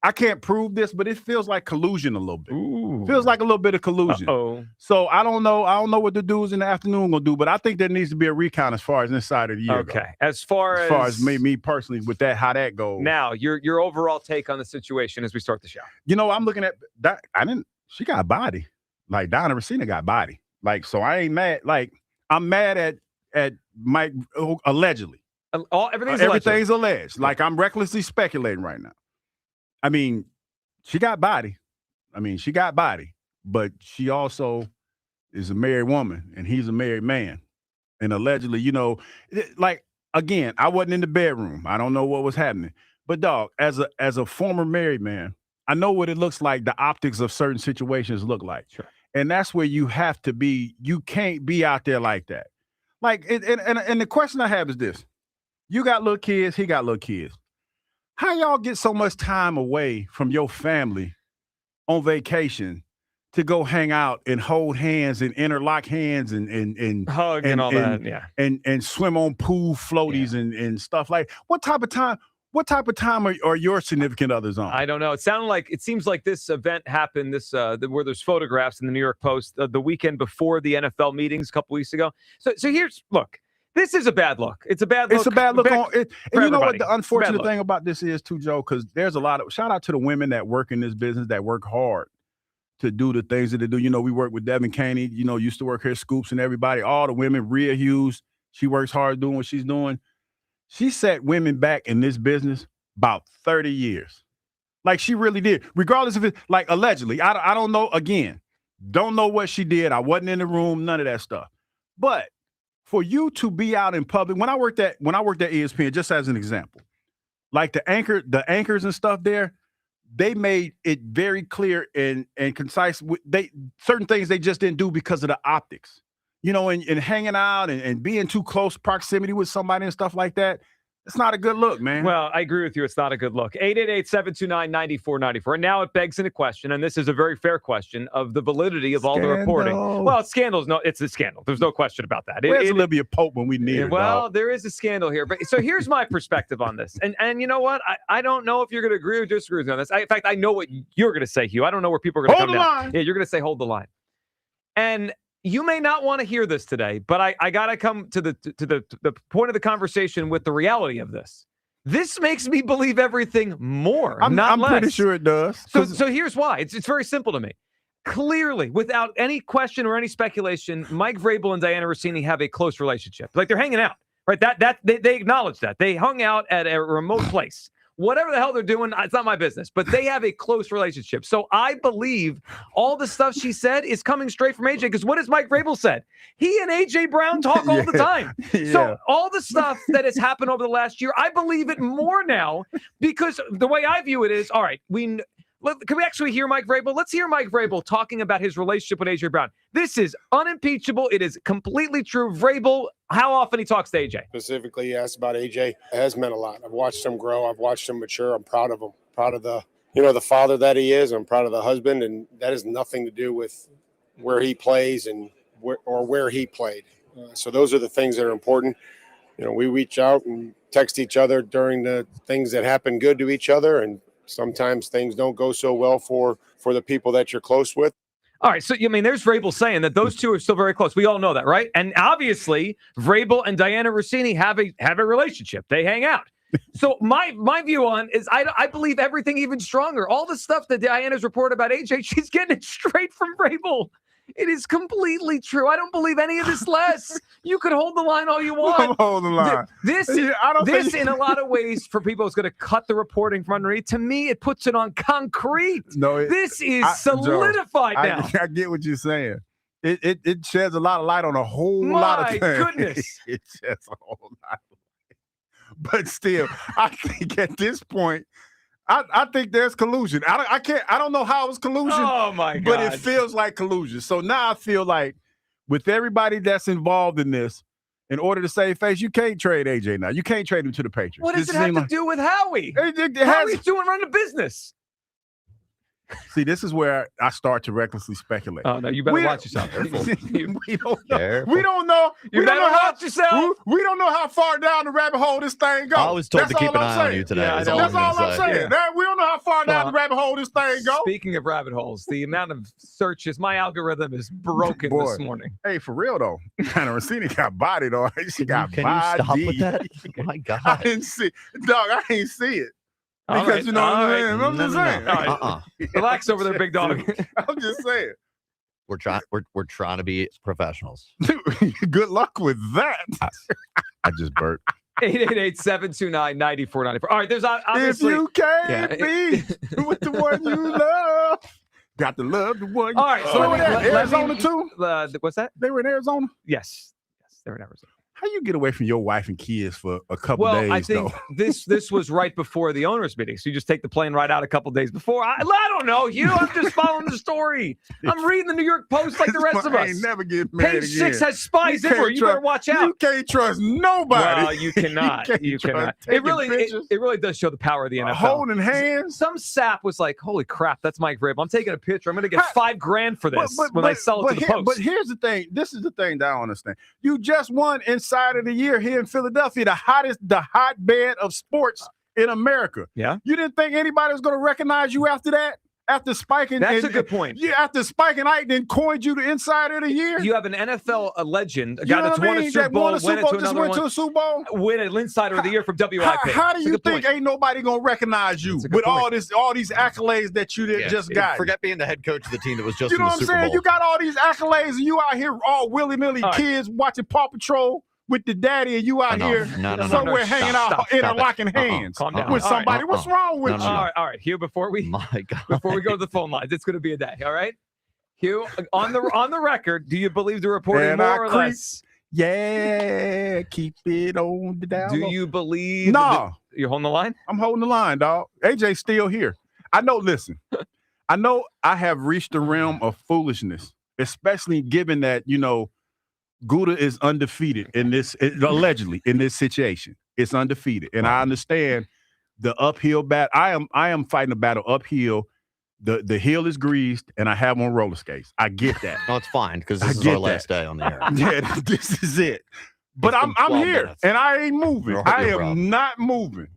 Speaker 10: I can't prove this, but it feels like collusion a little bit.
Speaker 9: Ooh.
Speaker 10: Feels like a little bit of collusion.
Speaker 9: Uh-oh.
Speaker 10: So I don't know what the dudes in the afternoon gonna do, but I think there needs to be a recount as far as Insider of the Year.
Speaker 9: Okay.
Speaker 10: Goes.
Speaker 9: As far
Speaker 10: as me personally with that, how that goes.
Speaker 9: Now, your overall take on the situation as we start the show.
Speaker 10: You know, I'm looking at that. She got a body. Like Dianna Russini got body. Like, so I ain't mad. Like, I'm mad at Mike allegedly. Everything's alleged. Like, I'm recklessly speculating right now. I mean, she got body. But she also is a married woman and he's a married man. And allegedly, you know, like, again, I wasn't in the bedroom. I don't know what was happening. But dog, as a former married man, I know what it looks like, the optics of certain situations look like.
Speaker 9: Sure.
Speaker 10: And that's where you have to be. You can't be out there like that. Like, and the question I have is this. You got little kids, he got little kids. How y'all get so much time away from your family on vacation to go hang out and hold hands and interlock hands and
Speaker 9: hug and all that, yeah.
Speaker 10: And swim on pool floaties and stuff like what type of time are your significant others on?
Speaker 9: I don't know. It seems like this event happened where there's photographs in the New York Post the weekend before the NFL meetings a couple weeks ago. So look. This is a bad look. It's a bad look.
Speaker 10: It's a bad look on it. And you know what the
Speaker 9: It's
Speaker 10: unfortunate thing about this is too, Joe, because there's a lot of shout out to the women that work in this business, that work hard to do the things that they do. You know, we work with Devin Caney, you know, used to work here, Scoops and everybody, all the women, Rhea Hughes, she works hard doing what she's doing. She set women back in this business about 30 years. Like she really did, regardless of it, like allegedly. I don't know, again, don't know what she did. I wasn't in the room, none of that stuff. But for you to be out in public, when I worked at ESPN, just as an example, like the anchors and stuff there, they made it very clear and concise. Certain things they just didn't do because of the optics, you know, and hanging out and being too close proximity with somebody and stuff like that. It's not a good look, man.
Speaker 9: Well, I agree with you. It's not a good look. 888-729-9494. And now it begs into question, and this is a very fair question, of the validity of all the reporting. Well, scandals. No, it's a scandal. There's no question about that.
Speaker 10: Where's Olivia Pope when we need her?
Speaker 9: Well, there is a scandal here. But so here's my perspective on this. And you know what? I don't know if you're going to agree or disagree with me on this. In fact, I know what you're going to say, Hugh. I don't know where people are going to come down.
Speaker 10: Hold the line.
Speaker 9: Yeah, you're going to say hold the line. And you may not want to hear this today, but I got to come to the point of the conversation with the reality of this. This makes me believe everything more, not less.
Speaker 10: I'm pretty sure it does.
Speaker 9: So here's why. It's very simple to me. Clearly, without any question or any speculation, Mike Vrabel and Dianna Russini have a close relationship. Like they're hanging out, right? They acknowledge that. They hung out at a remote place. Whatever the hell they're doing, it's not my business. But they have a close relationship. So I believe all the stuff she said is coming straight from AJ. Because what has Mike Vrabel said? He and AJ Brown talk all the time.
Speaker 10: Yeah.
Speaker 9: So all the stuff that has happened over the last year, I believe it more now. Because the way I view it is, all right, Can we actually hear Mike Vrabel? Let's hear Mike Vrabel talking about his relationship with A.J. Brown. This is unimpeachable. It is completely true. Vrabel, how often he talks to A.J.?
Speaker 1: Specifically, you asked about A.J. It has meant a lot. I've watched him grow. I've watched him mature. I'm proud of him. Proud of the father that he is. I'm proud of the husband, and that has nothing to do with where he plays and where he played. So those are the things that are important. We reach out and text each other during the things that happen good to each other, and sometimes things don't go so well for the people that you're close with.
Speaker 9: All right, so there's Vrabel saying that those two are still very close. We all know that, right? And obviously, Vrabel and Dianna Russini have a relationship. They hang out. So my view on is I believe everything even stronger. All the stuff that Diana's reported about AJ, she's getting it straight from Vrabel. It is completely true. I don't believe any of this less. You could hold the line all you want.
Speaker 10: Hold the line.
Speaker 9: This in a lot of ways, for people, is going to cut the reporting from underneath. To me, it puts it on concrete. This is solidified now.
Speaker 10: I get what you're saying. It sheds a lot of light on a whole lot of things.
Speaker 9: My goodness.
Speaker 10: It sheds a whole lot of light. But still, I think at this point, I think there's collusion. I don't know how it's collusion.
Speaker 9: Oh my God.
Speaker 10: But it feels like collusion. So now I feel like with everybody that's involved in this, in order to save face, you can't trade AJ now. You can't trade him to the Patriots.
Speaker 9: What does it have to do with Howie? Howie's running a business.
Speaker 10: See, this is where I start to recklessly speculate.
Speaker 9: Oh no, you better watch yourself.
Speaker 10: We don't know. We don't know.
Speaker 9: You better watch yourself.
Speaker 10: We don't know how far down the rabbit hole this thing goes.
Speaker 5: I was told to keep an eye on you today.
Speaker 10: That's all I'm saying. We don't know how far down the rabbit hole this thing goes.
Speaker 9: Speaking of rabbit holes, the amount of searches, my algorithm is broken this morning.
Speaker 10: Hey, for real though, Dianna Russini got bodied on. She got
Speaker 5: Can
Speaker 10: bodied.
Speaker 5: you stop with that? Oh my God.
Speaker 10: I didn't see, dog. I didn't see it. Because you know what I'm just saying.
Speaker 9: All right. Relax over there, big dog.
Speaker 10: I'm just saying.
Speaker 5: We're trying to be professionals.
Speaker 10: Good luck with that. I just burped.
Speaker 9: 888-729-9494. All right, there's obviously...
Speaker 10: If you can't be with the one you love, got to love the one you love.
Speaker 9: All right, so
Speaker 10: Arizona too?
Speaker 9: What's that?
Speaker 10: They were in Arizona?
Speaker 9: Yes, they were in Arizona.
Speaker 10: How you get away from your wife and kids for a couple days?
Speaker 9: Well, I think this was right before the owners' meeting, so you just take the plane right out a couple days before. I don't know, Hugh. I'm just following the story. I'm reading the New York Post like the rest of us.
Speaker 10: I ain't never get married
Speaker 9: Page 6 has spies everywhere. You better watch out.
Speaker 10: You can't trust nobody.
Speaker 9: Well, you cannot. you cannot. It really does show the power of the NFL.
Speaker 10: Holding hands.
Speaker 9: Some sap was like, "Holy crap, that's Mike Vrabel. I'm taking a picture. I'm going to get $5,000 for this when I sell it to the Post."
Speaker 10: But here's the thing. This is the thing that I don't understand. You just won Insider of the Year here in Philadelphia, the hotbed of sports in America.
Speaker 9: Yeah.
Speaker 10: You didn't think anybody was going to recognize you after that? After spiking,
Speaker 9: that's a good point.
Speaker 10: Yeah, after Spike and Ike then coined you the Insider of the Year.
Speaker 9: You have an NFL legend, a guy that's won a Super Bowl, went to
Speaker 10: a Super Bowl,
Speaker 9: win an Insider of the Year from WIP.
Speaker 10: How do you think ain't nobody gonna recognize you with all these accolades that you just got?
Speaker 5: Forget being the head coach of the team that was just
Speaker 10: you know
Speaker 5: in the
Speaker 10: what I'm
Speaker 5: Super
Speaker 10: saying?
Speaker 5: Bowl.
Speaker 10: You got all these accolades, and you out here all willy-nilly kids watching Paw Patrol with the daddy, and you out here somewhere hanging out, interlocking hands with somebody. What's wrong with you?
Speaker 9: All right, Hugh. Before we go to the phone lines, it's going to be a day. All right, Hugh. On the record, do you believe the reporting more or less?
Speaker 10: Yeah, keep it on the down.
Speaker 9: Do you believe?
Speaker 10: No,
Speaker 9: you're holding the line.
Speaker 10: I'm holding the line, dog. AJ's still here. I know. Listen, I know I have reached the realm of foolishness, especially given that Gouda is undefeated in this, allegedly in this situation. It's undefeated, and I understand the uphill battle. I am fighting a battle uphill. The hill is greased, and I have on roller skates. I get that.
Speaker 5: No, it's fine because this is our last day on the air.
Speaker 10: Yeah, this is it. But I'm here, and I ain't moving. I am not moving.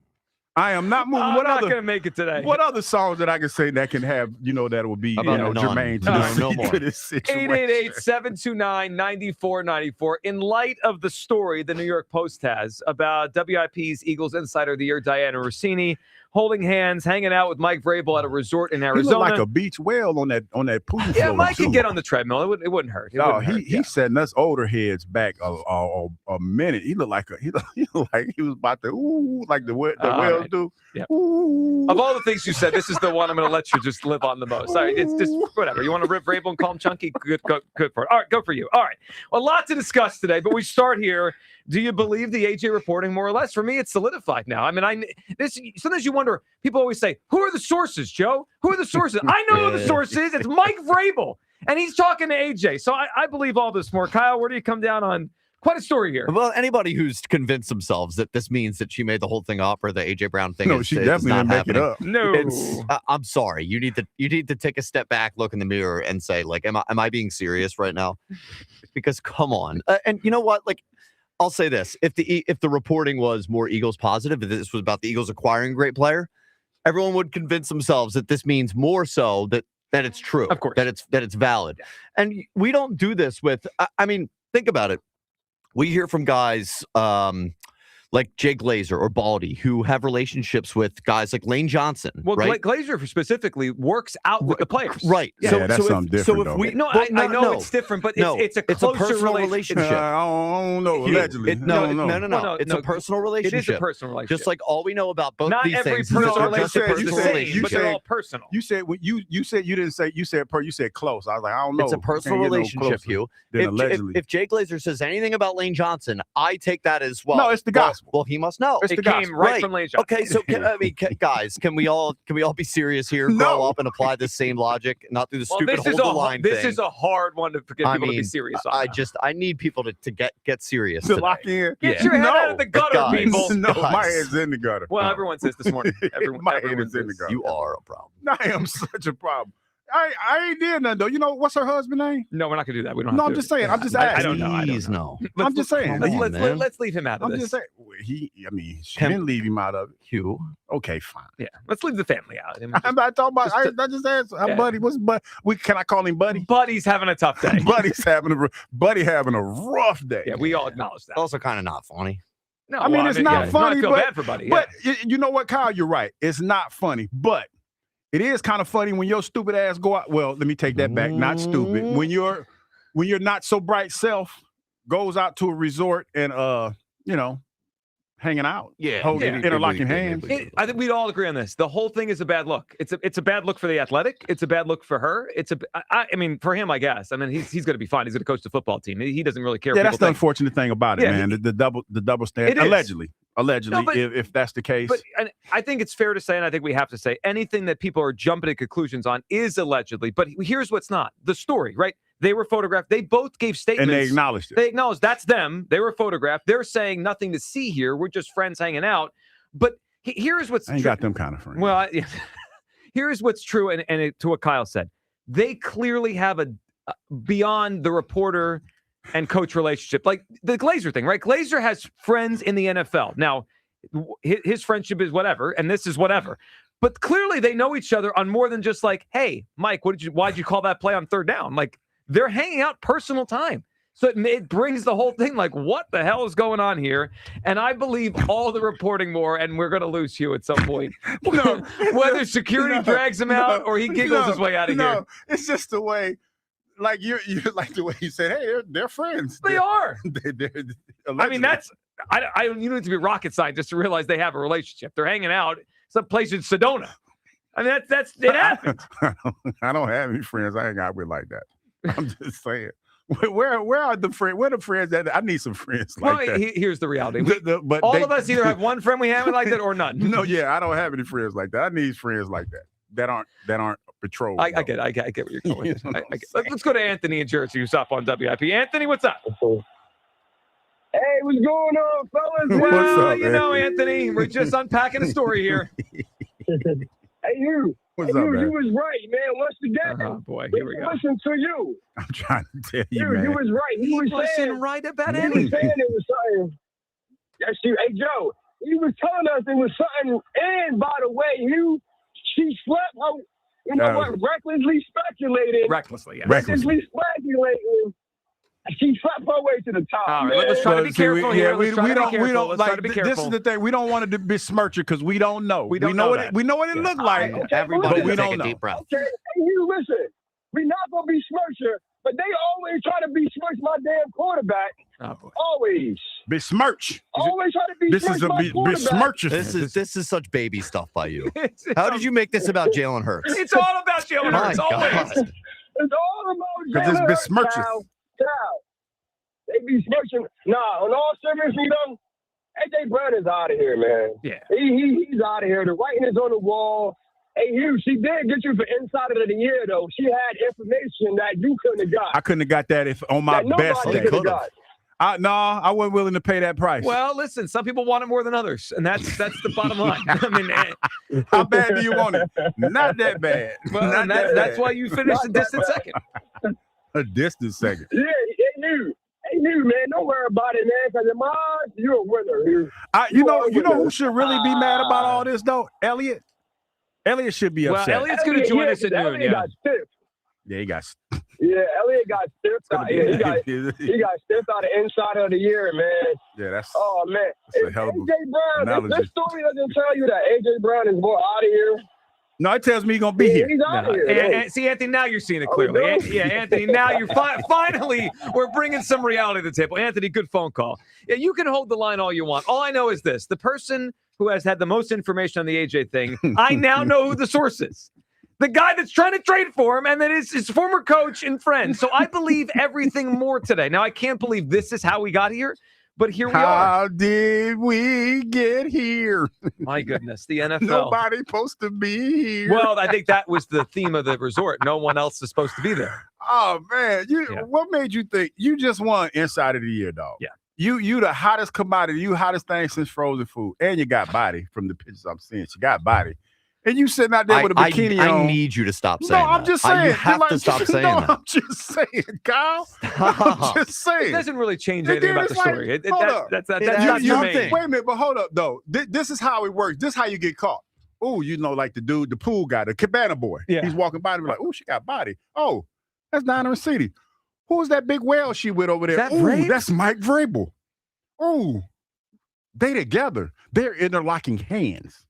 Speaker 10: I am not moving.
Speaker 9: I'm not going to make it today.
Speaker 10: What other songs that I can say that can have, that will be, germane to this situation?
Speaker 9: 888-729-9494. In light of the story the New York Post has about WIP's Eagles Insider of the Year, Dianna Russini, holding hands, hanging out with Mike Vrabel at a resort in Arizona.
Speaker 10: He looked like a beach whale on that pool floor.
Speaker 9: Yeah, Mike could get on the treadmill. It wouldn't hurt.
Speaker 10: He's setting us older heads back a minute. He looked like he was about to like the whales do.
Speaker 9: Yeah. Of all the things you said, this is the one I'm going to let you just live on the most. Sorry, it's just whatever. You want to rip Vrabel and call him chunky? Good for it. All right, go for you. All right. Well, a lot to discuss today, but we start here. Do you believe the AJ reporting more or less? For me, it's solidified now. I mean, sometimes you want wonder, people always say, who are the sources, Joe? Who are the sources? I know who the source is. It's Mike Vrabel. And he's talking to AJ. So I believe all this more. Kyle, where do you come down on quite a story here?
Speaker 5: Well, anybody who's convinced themselves that this means that she made the whole thing up or the AJ Brown thing
Speaker 10: No, she definitely
Speaker 5: not
Speaker 10: didn't make
Speaker 5: happening.
Speaker 10: it up.
Speaker 9: No.
Speaker 5: I'm sorry. You need to take a step back, look in the mirror, and say, like, am I being serious right now? Because come on. And you know what? Like, I'll say this: if the reporting was more Eagles positive, if this was about the Eagles acquiring a great player, everyone would convince themselves that this means more so that it's true,
Speaker 9: of course,
Speaker 5: that it's valid. Yeah. And we don't do this with. I mean, think about it. We hear from guys like Jay Glazer or Baldy who have relationships with guys like Lane Johnson.
Speaker 9: Well,
Speaker 5: right?
Speaker 9: Glazer specifically works out with the players.
Speaker 5: Right.
Speaker 10: Yeah, that's something different, though.
Speaker 9: I know it's different, but it's a closer
Speaker 5: personal relationship.
Speaker 10: I don't know. Allegedly.
Speaker 5: No.
Speaker 9: Well,
Speaker 5: It's a personal relationship.
Speaker 9: It is a personal relationship.
Speaker 5: Just like all we know about both these things.
Speaker 9: Not every personal
Speaker 5: relationship
Speaker 9: is the same, but they're all personal.
Speaker 10: You said you said close. I was like, I don't know.
Speaker 5: It's a personal relationship, Hugh. If Jay Glazer says anything about Lane Johnson, I take that as well.
Speaker 10: No, it's the gospel.
Speaker 5: Well, he must know.
Speaker 9: It came right from Lane Johnson.
Speaker 5: Okay, so guys, can we all be serious here?
Speaker 10: No.
Speaker 5: Grow up and apply the same logic, not through the stupid hold the line thing.
Speaker 9: This is a hard one to get people to be serious on.
Speaker 5: I need people to get serious.
Speaker 10: To lock in.
Speaker 9: Get your head out of the gutter, people.
Speaker 10: No, my head's in the gutter.
Speaker 9: Well, everyone says this morning.
Speaker 10: My head is in the gutter.
Speaker 5: You are a problem.
Speaker 10: I am such a problem. I ain't did nothing though. You know what's her husband's name?
Speaker 9: No, we're not gonna do that. We don't.
Speaker 10: No,
Speaker 9: have
Speaker 10: I'm
Speaker 9: to
Speaker 10: just saying. I'm just asking.
Speaker 9: I don't know.
Speaker 5: Please, no.
Speaker 10: I'm just saying.
Speaker 9: Let's leave him out of this.
Speaker 10: I'm just saying. She didn't leave him out of it.
Speaker 5: Hugh.
Speaker 10: Okay, fine.
Speaker 9: Yeah, let's leave the family out.
Speaker 10: I'm not talking about. I just asked. Buddy, what's can I call him Buddy?
Speaker 9: Buddy's having a tough day.
Speaker 10: Buddy's having a rough day.
Speaker 9: Yeah, we all acknowledge that.
Speaker 5: Also, kind of not funny.
Speaker 9: No,
Speaker 10: I mean it's not funny.
Speaker 9: I feel bad for Buddy.
Speaker 10: But you know what, Kyle? You're right. It's not funny, but it is kind of funny when your stupid ass go out. Well, let me take that back. Not stupid. When your not so bright self goes out to a resort and hanging out.
Speaker 5: Yeah.
Speaker 10: Interlocking hands.
Speaker 9: I think we'd all agree on this. The whole thing is a bad look. It's a bad look for the Athletic. It's a bad look for her. I mean, for him, I guess. I mean, he's going to be fine. He's going to coach the football team. He doesn't really care.
Speaker 10: Yeah, that's the unfortunate thing about it, man. The double standard. Allegedly,
Speaker 9: No,
Speaker 10: if that's the case.
Speaker 9: But I think it's fair to say, and I think we have to say, anything that people are jumping to conclusions on is allegedly. But here's what's not. The story, right? They were photographed. They both gave statements.
Speaker 10: And they acknowledged it.
Speaker 9: They acknowledged that's them. They were photographed. They're saying nothing to see here. We're just friends hanging out. But here's what's
Speaker 10: I ain't got them kind of friends.
Speaker 9: Well, here's what's true, and to what Kyle said. They clearly have a beyond the reporter and coach relationship, like the Glazer thing, right? Glazer has friends in the NFL. Now, his friendship is whatever, and this is whatever. But clearly, they know each other on more than just like, "Hey, Mike, why'd you call that play on third down?" Like they're hanging out personal time. So it brings the whole thing like, what the hell is going on here? And I believe all the reporting more, and we're going to lose Hugh at some point. Whether security drags him out or he giggles his way out of here.
Speaker 10: It's just the way. Like you like the way you said, hey, they're friends.
Speaker 9: They are.
Speaker 10: I
Speaker 9: mean, that's you don't need to be a rocket scientist to realize they have a relationship. They're hanging out someplace in Sedona. I mean, that's it happens.
Speaker 10: I don't have any friends I hang out with like that. I'm just saying. Where are the friends? Where are the friends that I need some friends like that?
Speaker 9: Here's the reality.
Speaker 10: But
Speaker 9: all of us either have one friend we have like that or none.
Speaker 10: No, yeah, I don't have any friends like that. I need friends like that aren't patrol.
Speaker 9: I get where you're going. Let's go to Anthony in Jersey, who's up on WIP. Anthony, what's up?
Speaker 2: Hey, what's going on, fellas?
Speaker 10: What's up,
Speaker 9: you know, Anthony, we're just unpacking a story here.
Speaker 2: Hey, you.
Speaker 10: What's up, man?
Speaker 2: You was right, man. Once again.
Speaker 9: Oh, boy, here we go.
Speaker 2: Listen to you.
Speaker 10: I'm trying to tell you, man.
Speaker 2: You was right. He was saying
Speaker 9: right about
Speaker 2: he
Speaker 9: anything.
Speaker 2: was saying it was something. That's you. Hey, Joe, he was telling us it was something. And by the way, she slept her. You know what? Recklessly speculated.
Speaker 9: Recklessly, yeah.
Speaker 2: Recklessly speculating. She slept her way to the top.
Speaker 9: All right, let's try to be careful here.
Speaker 10: We don't like. This is the thing. We don't want to besmirch it because we don't know. We know what it looked like.
Speaker 2: Okay,
Speaker 5: Everybody,
Speaker 2: but
Speaker 5: we don't know. Deep breath.
Speaker 2: Okay, hey, you listen. We're not gonna besmirch her, but they always try to besmirch my damn quarterback. Always.
Speaker 10: Besmirch.
Speaker 2: Always try to besmirch
Speaker 10: This is a
Speaker 2: my quarterback.
Speaker 10: besmirch.
Speaker 5: This is such baby stuff by you. How did you make this about Jalen Hurts?
Speaker 9: It's all about Jalen Hurts. Always.
Speaker 2: It's all about
Speaker 10: Because
Speaker 2: Jalen
Speaker 10: it's besmirches.
Speaker 2: Hurts. They besmirching. Nah, on all seriousness, though, AJ Brown is out of here, man.
Speaker 9: Yeah.
Speaker 2: He's out of here. The writing is on the wall. Hey, Hugh, she did get you for Insider of the Year, though. She had information that you couldn't have got.
Speaker 10: I couldn't have got that if on my best day. No, I wasn't willing to pay that price.
Speaker 9: Well, listen, some people want it more than others, and that's the bottom line. I mean,
Speaker 10: how bad do you want it? Not that bad.
Speaker 9: Well, that's why you finished a distant second.
Speaker 10: A distant second.
Speaker 2: Yeah, he knew, man. Don't worry about it, man. Because in my eyes, you're a winner.
Speaker 10: You know who should really be mad about all this though? Elliot. Elliot should be upset.
Speaker 9: Well, Elliot's going to join us at noon.
Speaker 2: Elliot got stiff.
Speaker 10: Yeah, he got.
Speaker 2: Yeah, Elliot got stiffed out. Yeah, he got stiffed out of Insider of the Year, man.
Speaker 10: Yeah, that's.
Speaker 2: Oh man,
Speaker 10: that's a hell of a
Speaker 2: AJ Brown.
Speaker 10: analogy.
Speaker 2: This story doesn't tell you that AJ Brown is more out of here.
Speaker 10: No, it tells me he's gonna be here.
Speaker 2: He's out of here.
Speaker 9: And see, Anthony, now you're seeing it clearly. Anthony, now you're finally we're bringing some reality to the table. Anthony, good phone call. Yeah, you can hold the line all you want. All I know is this: the person who has had the most information on the AJ thing, I now know who the source is. The guy that's trying to trade for him, and that is his former coach and friend. So I believe everything more today. Now, I can't believe this is how we got here, but here we are.
Speaker 10: How did we get here?
Speaker 9: My goodness, the NFL.
Speaker 10: Nobody supposed to be here.
Speaker 9: Well, I think that was the theme of the resort. No one else is supposed to be there.
Speaker 10: Oh, man. What made you think? You just won Inside of the Year, dog.
Speaker 9: Yeah.
Speaker 10: You the hottest commodity. You hottest thing since frozen food. And you got body from the pictures I'm seeing. She got body. And you sitting out there with a bikini on.
Speaker 5: I need you to stop saying
Speaker 10: I'm just saying.
Speaker 5: You have to stop saying that.
Speaker 10: I'm just saying, Kyle. I'm just saying.
Speaker 9: It doesn't really change anything about the story. That's not
Speaker 10: Wait a minute, but hold up, though. This is how it works. This is how you get caught. Oh, like the dude, the pool guy, the cabana boy.
Speaker 9: Yeah.
Speaker 10: He's walking by and be like, oh, she got body. Oh, that's Dianna Russini. Who's that big whale she with over there? Oh, that's Mike Vrabel. Oh, they together. They're interlocking hands.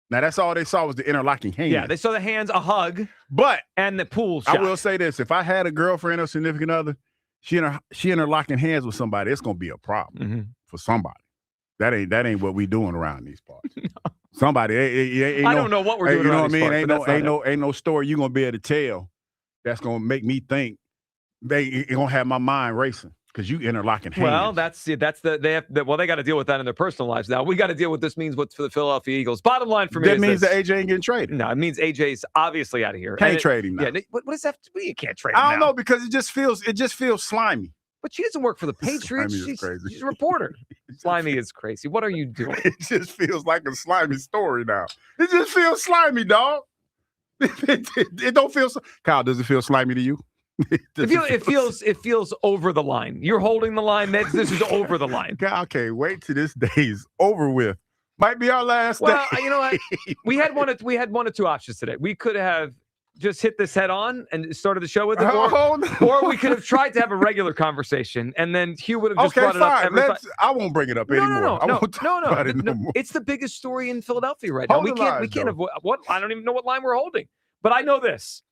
Speaker 10: Now, that's all they saw was the interlocking hands.
Speaker 9: Yeah, they saw the hands, a hug, and the pool shot.
Speaker 10: I will say this. If I had a girlfriend or significant other, she interlocking hands with somebody, it's going to be a problem for somebody. That ain't what we doing around these parts. No. Somebody,
Speaker 9: I don't know what we're doing around these parts.
Speaker 10: Ain't no story you're going to be able to tell that's going to make me think it going to have my mind racing. Because you interlocking hands.
Speaker 9: Well, they got to deal with that in their personal lives now. We got to deal with this means what for the Philadelphia Eagles. Bottom line for me
Speaker 10: that means that AJ ain't getting traded.
Speaker 9: No, it means AJ's obviously out of here.
Speaker 10: Can't trade him now.
Speaker 9: Yeah, what does that mean? You can't trade him
Speaker 10: I don't know because it just feels slimy.
Speaker 9: But she doesn't work for the Patriots. She's a reporter. Slimy is crazy. What are you doing?
Speaker 10: It just feels like a slimy story now. It just feels slimy, dog. It don't feel so. Kyle, does it feel slimy to you?
Speaker 9: It feels over the line. You're holding the line. This is over the line.
Speaker 10: God, okay, wait till this day's over with. Might be our last day.
Speaker 9: Well, you know what? We had one of two options today. We could have just hit this head on and started the show with it, or we could have tried to have a regular conversation, and then Hugh would have just brought it up every time.
Speaker 10: I won't bring it up anymore.
Speaker 9: No. It's the biggest story in Philadelphia right now. We can't avoid what. I don't even know what line we're holding, but I know this.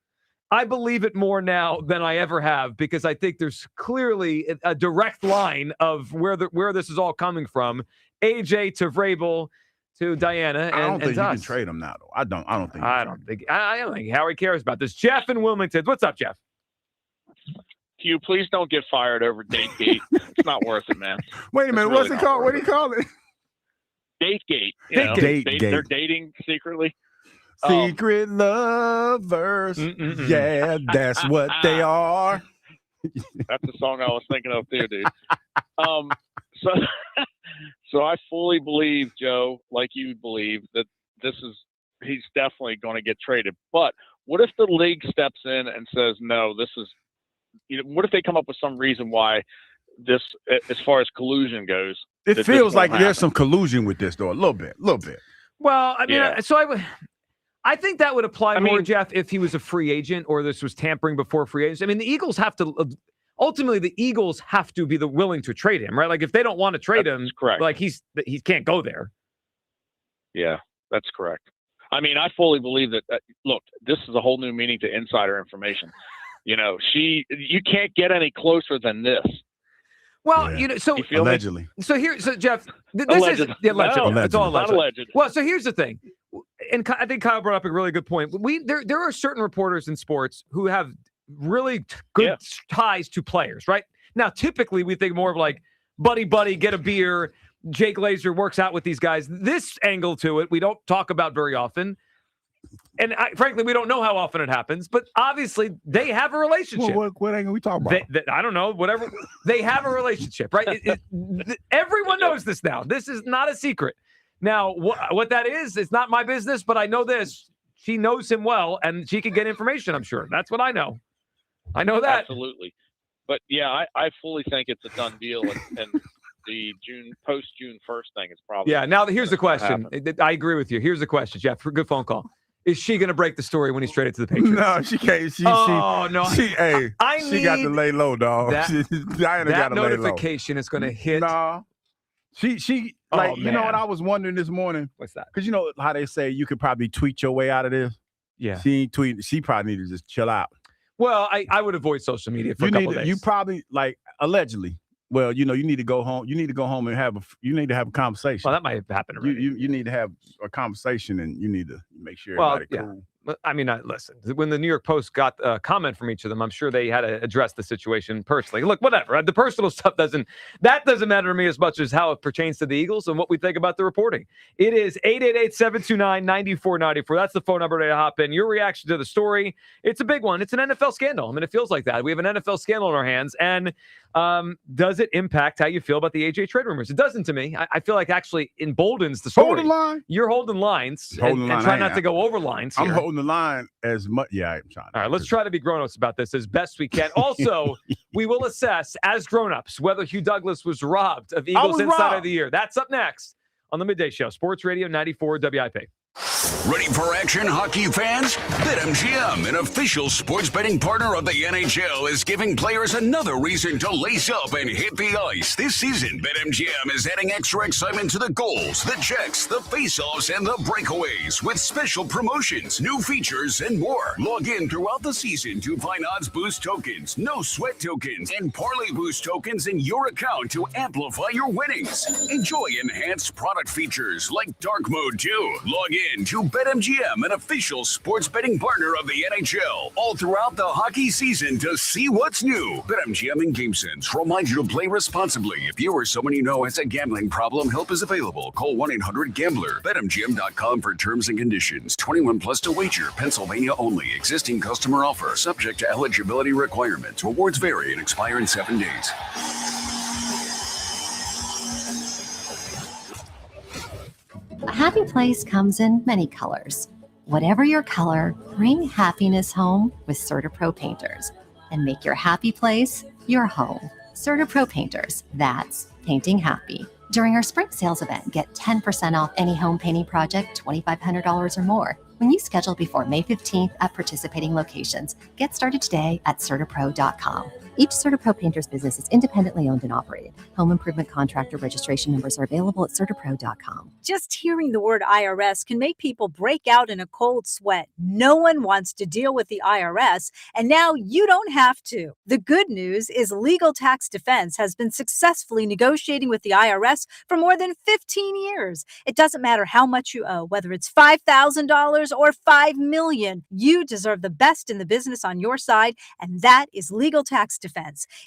Speaker 9: I believe it more now than I ever have because I think there's clearly a direct line of where this is all coming from. AJ to Vrabel to Dianna.
Speaker 10: I don't think you
Speaker 9: us.
Speaker 10: can trade him now, though. I don't think.
Speaker 9: I don't think Howie cares about this. Jeff in Wilmington. What's up, Jeff?
Speaker 4: Hugh, please don't get fired over Dategate. It's not worth it, man.
Speaker 10: Wait a minute. What's it called? What do you call it?
Speaker 4: Dategate.
Speaker 10: Dategate.
Speaker 4: They're dating secretly.
Speaker 10: Secret lovers. Yeah, that's what they are.
Speaker 4: That's the song I was thinking of too, dude. So I fully believe, Joe, like you believe, that he's definitely going to get traded. But what if the league steps in and says, no, this is, what if they come up with some reason why this, as far as collusion goes?
Speaker 10: It feels like there's some collusion with this, though, a little bit.
Speaker 9: Well, I mean, I think that would apply more, Jeff, if he was a free agent or this was tampering before free agents. I mean, the Eagles have to ultimately be willing to trade him, right? Like if they don't want to trade him,
Speaker 4: correct.
Speaker 9: Like he can't go there.
Speaker 4: Yeah, that's correct. I mean, I fully believe that. Look, this is a whole new meaning to insider information. You can't get any closer than this.
Speaker 9: Well,
Speaker 10: allegedly.
Speaker 9: So Jeff, this
Speaker 4: alleged.
Speaker 9: is allegedly. It's all alleged.
Speaker 4: Not alleged.
Speaker 9: Well, so here's the thing, and I think Kyle brought up a really good point. There are certain reporters in sports who have really good ties to players, right? Now, typically we think more of like buddy, get a beer, Jake Glazer works out with these guys. This angle to it, we don't talk about very often. And frankly, we don't know how often it happens, but obviously they have a relationship.
Speaker 10: What angle we talking about?
Speaker 9: I don't know, whatever. They have a relationship, right? Everyone knows this now. This is not a secret. Now, what that is, it's not my business, but I know this. She knows him well, and she can get information, I'm sure. That's what I know. I know that.
Speaker 4: Absolutely. But, yeah, I fully think it's a done deal, and the post-June 1st thing is probably...
Speaker 9: Yeah, now here's the question. I agree with you. Here's the question, Jeff. Good phone call. Is she going to break the story when he's traded to the Patriots?
Speaker 10: No, she can't. She got to lay low, dog. Dianna got to lay low.
Speaker 9: That notification is going to hit.
Speaker 10: No. You know what I was wondering this morning?
Speaker 9: What's that?
Speaker 10: Because you know how they say you could probably tweet your way out of this?
Speaker 9: Yeah.
Speaker 10: She ain't tweeting. She probably need to just chill out.
Speaker 9: Well, I would avoid social media for a couple days.
Speaker 10: You probably, allegedly. Well, you need to go home. You need to go home and have a conversation.
Speaker 9: Well, that might have happened already.
Speaker 10: You need to have a conversation, and you need to make sure everybody cool.
Speaker 9: I mean, listen, when the New York Post got a comment from each of them, I'm sure they had to address the situation personally. Look, whatever. The personal stuff doesn't matter to me as much as how it pertains to the Eagles and what we think about the reporting. It is 888-729-9494. That's the phone number to hop in. Your reaction to the story. It's a big one. It's an NFL scandal. I mean, it feels like that. We have an NFL scandal in our hands. And does it impact how you feel about the AJ trade rumors? It doesn't to me. I feel like actually emboldens the story.
Speaker 10: Holding line?
Speaker 9: You're holding lines. And try not to go over lines here.
Speaker 10: I'm holding the line as much. Yeah, I'm trying.
Speaker 9: All right, let's try to be grown-ups about this as best we can. Also, we will assess as grown-ups whether Hugh Douglas was robbed of Eagles Insider of the Year. That's up next on the Midday Show, Sports Radio 94 WIP.
Speaker 6: Ready for action, hockey fans? BetMGM, an official sports betting partner of the NHL, is giving players another reason to lace up and hit the ice. This season, BetMGM is adding extra excitement to the goals, the checks, the faceoffs, and the breakaways with special promotions, new features, and more. Log in throughout the season to find odds boost tokens, no sweat tokens, and parlay boost tokens in your account to amplify your winnings. Enjoy enhanced product features like dark mode too. Log in to BetMGM, an official sports betting partner of the NHL, all throughout the hockey season to see what's new. BetMGM and GameSense remind you to play responsibly. If you or someone you know has a gambling problem, help is available. Call 1-800-GAMBLER. BetMGM.com for terms and conditions. 21 plus to wager. Pennsylvania only. Existing customer offer. Subject to eligibility requirements. Rewards vary and expire in 7 days.
Speaker 11: A happy place comes in many colors. Whatever your color, bring happiness home with CertaPro Painters and make your happy place your home. CertaPro Painters, that's painting happy. During our spring sales event, get 10% off any home painting project, $2,500 or more. When you schedule before May 15th at participating locations, get started today at CertaPro.com. Each CertaPro Painters business is independently owned and operated. Home improvement contractor registration numbers are available at CertaPro.com.
Speaker 12: Just hearing the word IRS can make people break out in a cold sweat. No one wants to deal with the IRS, and now you don't have to. The good news is Legal Tax Defense has been successfully negotiating with the IRS for more than 15 years. It doesn't matter how much you owe, whether it's $5,000 or $5 million. You deserve the best in the business on your side, and that is Legal Tax Defense.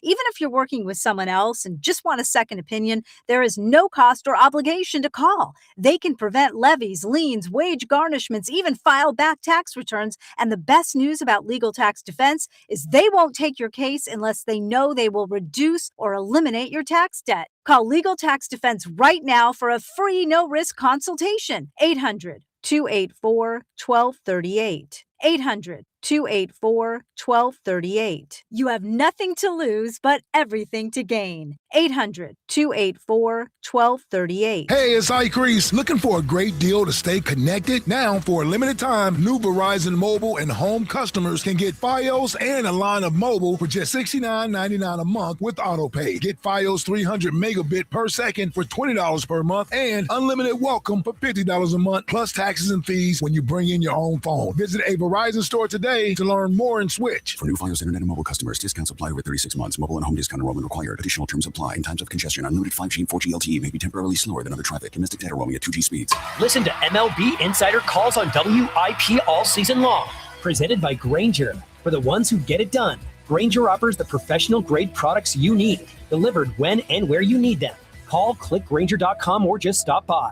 Speaker 12: Even if you're working with someone else and just want a second opinion, there is no cost or obligation to call. They can prevent levies, liens, wage garnishments, even file back tax returns. And the best news about Legal Tax Defense is they won't take your case unless they know they will reduce or eliminate your tax debt. Call Legal Tax Defense right now for a free no-risk consultation. 800-284-1238. 800-284-1238. You have nothing to lose, but everything to gain. 800-284-1238.
Speaker 14: Hey, it's Ike Reese. Looking for a great deal to stay connected? Now, for a limited time, new Verizon mobile and home customers can get Fios and a line of mobile for just $69.99 a month with AutoPay. Get Fios 300 megabit per second for $20 per month and unlimited welcome for $50 a month, plus taxes and fees when you bring in your own phone. Visit a Verizon store today to learn more and switch.
Speaker 16: For new Fios internet and mobile customers, discounts apply over 36 months. Mobile and home discount enrollment required. Additional terms apply. In times of congestion, unlimited 5G and 4G LTE may be temporarily slower than other traffic. Domestic data roaming at 2G speeds.
Speaker 17: Listen to MLB Insider Calls on WIP all season long. Presented by Grainger. For the ones who get it done, Grainger offers the professional-grade products you need, delivered when and where you need them. Call, click Grainger.com, or just stop by.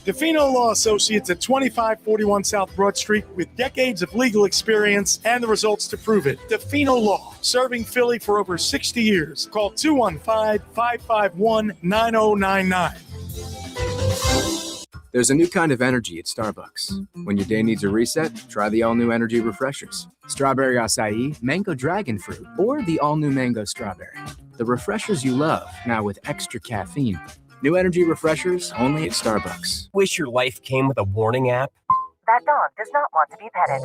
Speaker 15: DeFino Law Associates at 2541 South Broad Street with decades of legal experience and the results to prove it. DeFino Law, serving Philly for over 60 years. Call 215-551-9099.
Speaker 18: There's a new kind of energy at Starbucks. When your day needs a reset, try the all-new energy refreshers. Strawberry acai, mango dragon fruit, or the all-new mango strawberry. The refreshers you love, now with extra caffeine. New energy refreshers only at Starbucks.
Speaker 19: Wish your life came with a warning app?
Speaker 20: That dog does not want to be petted.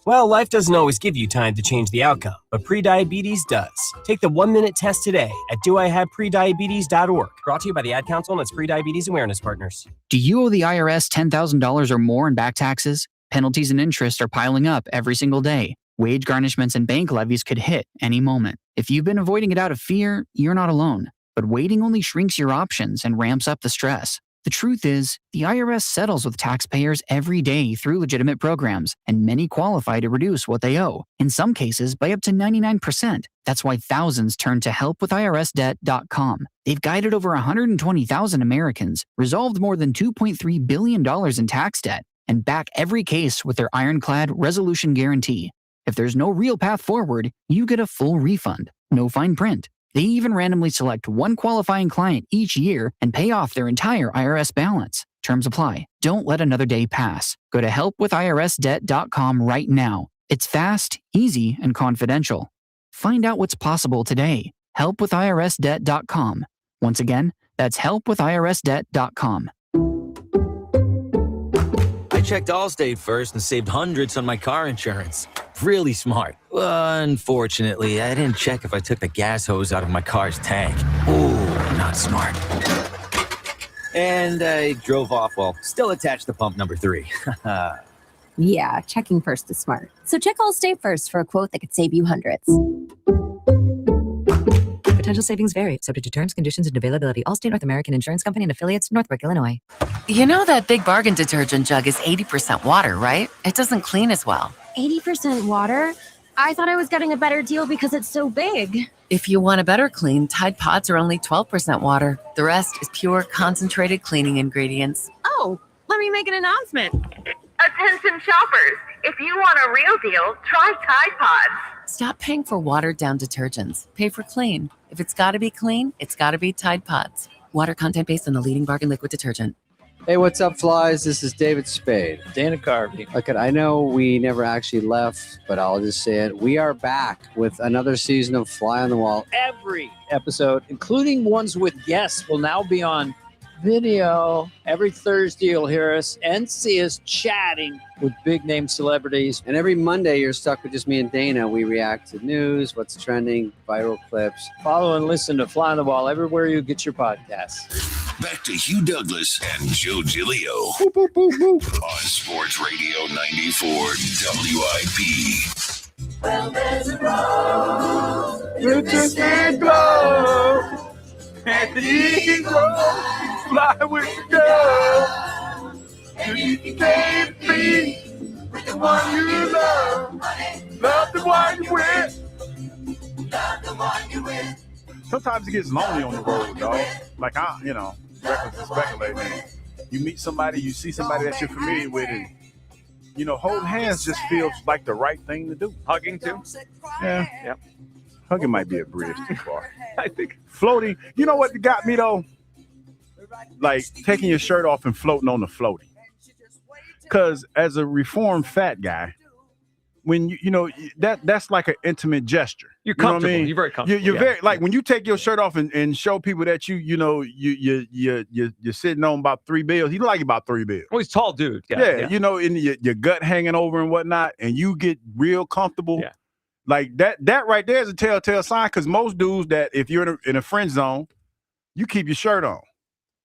Speaker 19: Well, life doesn't always give you time to change the outcome, but prediabetes does. Take the 1-minute test today at doihaveprediabetes.org. Brought to you by the Ad Council and its Prediabetes Awareness Partners.
Speaker 21: Do you owe the IRS $10,000 or more in back taxes? Penalties and interest are piling up every single day. Wage garnishments and bank levies could hit any moment. If you've been avoiding it out of fear, you're not alone. But waiting only shrinks your options and ramps up the stress. The truth is, the IRS settles with taxpayers every day through legitimate programs, and many qualify to reduce what they owe, in some cases by up to 99%. That's why thousands turn to helpwithirsdebt.com. They've guided over 120,000 Americans, resolved more than $2.3 billion in tax debt, and back every case with their ironclad resolution guarantee. If there's no real path forward, you get a full refund, no fine print. They even randomly select one qualifying client each year and pay off their entire IRS balance. Terms apply. Don't let another day pass. Go to helpwithirsdebt.com right now. It's fast, easy, and confidential. Find out what's possible today. Helpwithirsdebt.com. Once again, that's helpwithirsdebt.com.
Speaker 3: I checked Allstate first and saved hundreds on my car insurance. Really smart. Unfortunately, I didn't check if I took the gas hose out of my car's tank. Ooh, not smart. And I drove off while still attached to pump number 3.
Speaker 22: Yeah, checking first is smart. So check Allstate first for a quote that could save you hundreds.
Speaker 7: Potential savings vary, subject to terms, conditions, and availability. Allstate North American Insurance Company and affiliates, Northbrook, Illinois.
Speaker 23: You know that Big Bargain detergent jug is 80% water, right? It doesn't clean as well.
Speaker 22: 80% water? I thought I was getting a better deal because it's so big.
Speaker 23: If you want a better clean, Tide Pods are only 12% water. The rest is pure, concentrated cleaning ingredients.
Speaker 22: Oh, let me make an announcement.
Speaker 20: Attention shoppers, if you want a real deal, try Tide Pods.
Speaker 23: Stop paying for watered-down detergents. Pay for clean. If it's got to be clean, it's got to be Tide Pods. Water content based on the leading bargain liquid detergent.
Speaker 24: Hey, what's up, flies? This is David Spade.
Speaker 26: Dana Carvey.
Speaker 24: Okay, I know we never actually left, but I'll just say it. We are back with another season of Fly on the Wall.
Speaker 26: Every episode, including ones with guests, will now be on video. Every Thursday, you'll hear us and see us chatting with big-name celebrities.
Speaker 24: And every Monday, you're stuck with just me and Dana. We react to news, what's trending, viral clips.
Speaker 26: Follow and listen to Fly on the Wall everywhere you get your podcasts.
Speaker 6: Back to Hugh Douglas and Joe Giglio
Speaker 14: Boop, boop, boop, boop.
Speaker 6: on Sports Radio 94 WIP.
Speaker 20: Well, there's a road.
Speaker 14: You just can't go. And the eagle fly with the girl. And if you can't be with the one you love, love the one you with.
Speaker 20: Love the one you with.
Speaker 10: Sometimes it gets lonely on the road, dog. Like, reckless and speculating. You meet somebody, you see somebody that you're familiar with, and, holding hands just feels like the right thing to do.
Speaker 9: Hugging, too?
Speaker 10: Yeah. Yep. Hugging might be a bridge too far. I think floating, you know what got me, though? Like, taking your shirt off and floating on the floaty. Because as a reformed fat guy, when that's like an intimate gesture.
Speaker 9: You're comfortable.
Speaker 10: You know what I mean?
Speaker 9: You're very comfortable.
Speaker 10: You're very like when you take your shirt off and show people that you're sitting on about $3 bills. He look like about $3 bills.
Speaker 9: Oh, he's a tall dude. Yeah.
Speaker 10: And your gut hanging over and whatnot, and you get real comfortable. Yeah. Like that right there is a telltale sign, because most dudes that if you're in a friend zone, you keep your shirt on.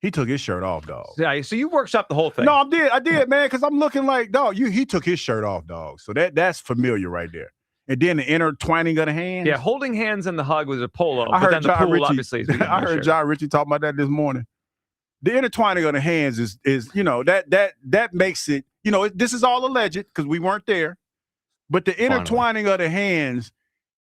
Speaker 10: He took his shirt off, dog.
Speaker 9: Yeah, so you workshopped the whole thing.
Speaker 10: No, I did, man, because I'm looking like, dog, he took his shirt off, dog. So that's familiar right there. And then the intertwining of the hands.
Speaker 9: Yeah, holding hands in the hug was a polo.
Speaker 10: I heard
Speaker 9: then the
Speaker 10: John
Speaker 9: pool,
Speaker 10: Ritchie,
Speaker 9: obviously, is
Speaker 10: I heard John Ritchie talk about that this morning. The intertwining of the hands is that makes it, this is all alleged because we weren't there. But the intertwining of the hands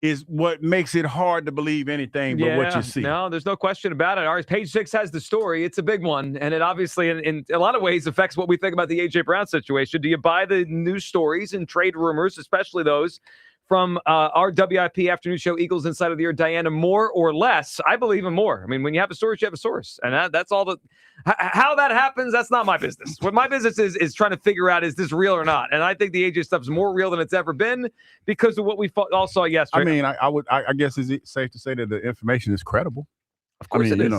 Speaker 10: is what makes it hard to believe anything but what you see.
Speaker 9: No, there's no question about it. All right, page 6 has the story. It's a big one, and it obviously, in a lot of ways, affects what we think about the A.J. Brown situation. Do you buy the news stories and trade rumors, especially those from our WIP afternoon show, Eagles Inside of the Year, Dianna, more or less? I believe in more. I mean, when you have a source, you have a source. And that's all how that happens, that's not my business. What my business is trying to figure out, is this real or not? And I think the AJ stuff is more real than it's ever been because of what we all saw yesterday.
Speaker 10: I mean, I guess is it safe to say that the information is credible?
Speaker 9: Of course it
Speaker 10: is.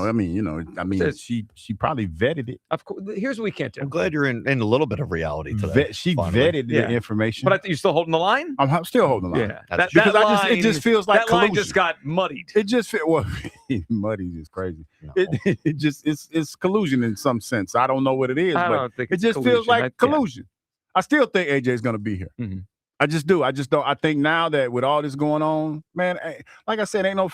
Speaker 10: She probably vetted it.
Speaker 9: Of course. Here's what we can't do.
Speaker 1: I'm glad you're in a little bit of reality today.
Speaker 10: She vetted the information.
Speaker 9: But you're still holding the line?
Speaker 10: I'm still holding the line.
Speaker 9: Yeah.
Speaker 10: Because it just feels like
Speaker 9: that
Speaker 10: collusion.
Speaker 9: line just got muddied.
Speaker 10: It just muddy is crazy. No. It's collusion in some sense. I don't know what it is,
Speaker 9: I
Speaker 10: but
Speaker 9: don't think
Speaker 10: it
Speaker 9: it's
Speaker 10: just feels
Speaker 9: collusion.
Speaker 10: like collusion. I still think AJ is going to be here.
Speaker 9: Mm-hmm.
Speaker 10: I just do. I just don't. I think now that with all this going on, man, like I said, ain't no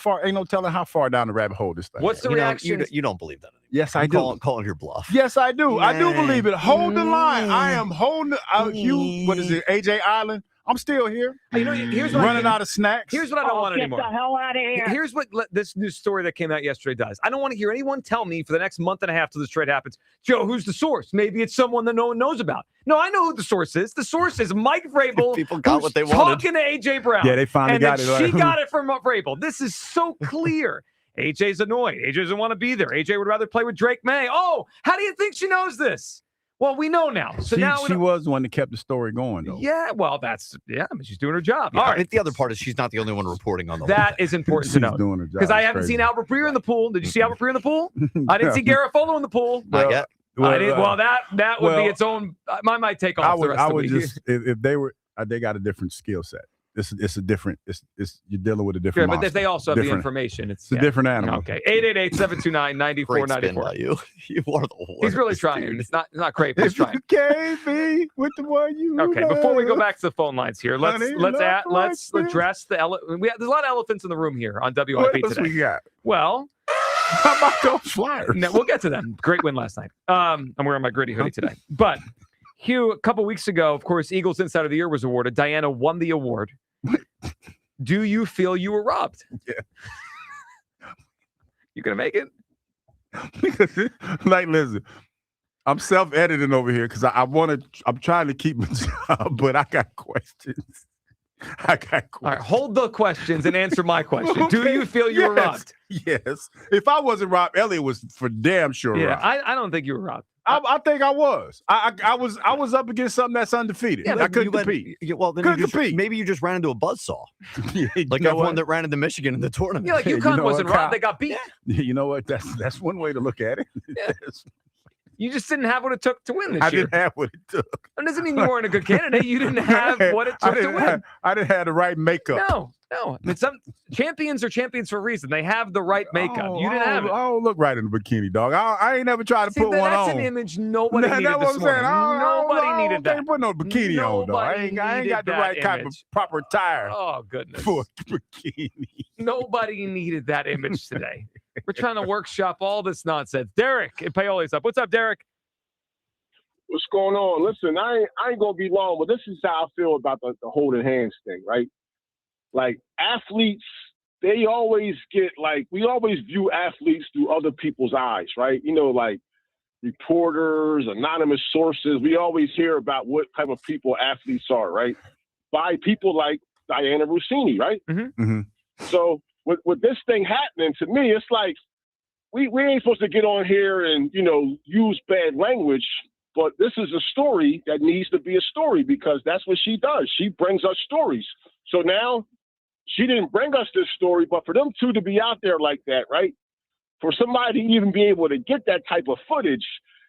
Speaker 10: telling how far down the rabbit hole this thing.
Speaker 9: What's the reaction?
Speaker 1: You don't believe that anymore.
Speaker 10: Yes, I do.
Speaker 1: Calling your bluff.
Speaker 10: Yes, I do. I do believe it. Hold the line. I am holding Hugh. What is it? AJ Island. I'm still here.
Speaker 9: Here's
Speaker 10: what running out of snacks.
Speaker 9: Here's what I don't want anymore.
Speaker 20: Get the hell out of here.
Speaker 9: Here's what this news story that came out yesterday does. I don't want to hear anyone tell me for the next month and a half till this trade happens, Joe, who's the source? Maybe it's someone that no one knows about. No, I know who the source is. The source is Mike Vrabel.
Speaker 1: People got
Speaker 9: who's
Speaker 1: what they wanted.
Speaker 9: Talking to AJ Brown.
Speaker 10: Yeah, they finally got it.
Speaker 9: She got it from Vrabel. This is so clear. AJ's annoyed. AJ doesn't want to be there. AJ would rather play with Drake May. Oh, how do you think she knows this? Well, we know now. So
Speaker 10: she was the one that kept the story going, though.
Speaker 9: Yeah, well, I mean, she's doing her job.
Speaker 1: Yeah,
Speaker 9: all right.
Speaker 1: I mean, the other part is she's not the only one reporting on the
Speaker 9: That is important to know.
Speaker 10: Doing her job.
Speaker 9: Because I haven't seen Albert Breer in the pool. Did you see Albert Breer in the pool? I didn't see Garofolo in the pool.
Speaker 1: Not yet.
Speaker 9: That would be its own. I might take off the rest of the week.
Speaker 10: If they were, they got a different skill set. It's a different. It's you're dealing with a different.
Speaker 9: Yeah, but if they also have the information, it's
Speaker 10: a different animal.
Speaker 9: Okay, 888-729-9494.
Speaker 1: You are the worst.
Speaker 9: He's really trying.
Speaker 1: Dude.
Speaker 9: It's not great, but he's trying.
Speaker 10: KB with the one you.
Speaker 9: Okay, before we go back to the phone lines here, let's address the there's a lot of elephants in the room here on WIP
Speaker 10: what
Speaker 9: today.
Speaker 10: What we got?
Speaker 9: Well,
Speaker 10: how about those Flyers?
Speaker 9: No, we'll get to them. Great win last night. I'm wearing my gritty hoodie today, but. Hugh, a couple weeks ago, of course, Eagles Inside of the Year was awarded. Dianna won the award. Do you feel you were robbed?
Speaker 10: Yeah.
Speaker 9: You gonna make it?
Speaker 10: Listen, I'm self-editing over here because I'm trying to keep my job, but I got questions. All
Speaker 9: right, hold the questions and answer my question. Okay. Do you feel you were robbed?
Speaker 10: Yes. If I wasn't robbed, Elliot was for damn sure robbed.
Speaker 9: I don't think you were robbed.
Speaker 10: I think I was. I was up against something that's undefeated. Yeah, I couldn't compete.
Speaker 1: Maybe you just ran into a buzzsaw. Like everyone that ran into Michigan in the tournament.
Speaker 9: Yeah, like UConn wasn't robbed. They got beat.
Speaker 10: You know what? That's one way to look at it.
Speaker 9: Yeah. You just didn't have what it took to win this year.
Speaker 10: I didn't have what it took.
Speaker 9: That doesn't mean you weren't a good candidate. You didn't have what it took to win.
Speaker 10: I didn't have the right makeup.
Speaker 9: No. I mean, some champions are champions for a reason. They have the right makeup. You didn't have it.
Speaker 10: I don't look right in the bikini, dog. I ain't never tried to put one on.
Speaker 9: That's an image nobody needed this morning. Nobody needed that.
Speaker 10: I ain't putting no bikini on, dog. I ain't got the right type of proper attire.
Speaker 9: Oh, goodness.
Speaker 10: For a bikini.
Speaker 9: Nobody needed that image today. We're trying to workshop all this nonsense. Derek in Paoli's up. What's up, Derek?
Speaker 2: What's going on? Listen, I ain't going to be long, but this is how I feel about the holding hands thing, right? Like, athletes, they always we always view athletes through other people's eyes, right? You know, like reporters, anonymous sources. We always hear about what type of people athletes are, right? By people like Dianna Russini, right?
Speaker 9: Mm-hmm.
Speaker 10: Mm-hmm.
Speaker 2: So with this thing happening, to me, it's like we ain't supposed to get on here and, use bad language. But this is a story that needs to be a story because that's what she does. She brings us stories. So now she didn't bring us this story, but for them two to be out there like that, right? For somebody to even be able to get that type of footage,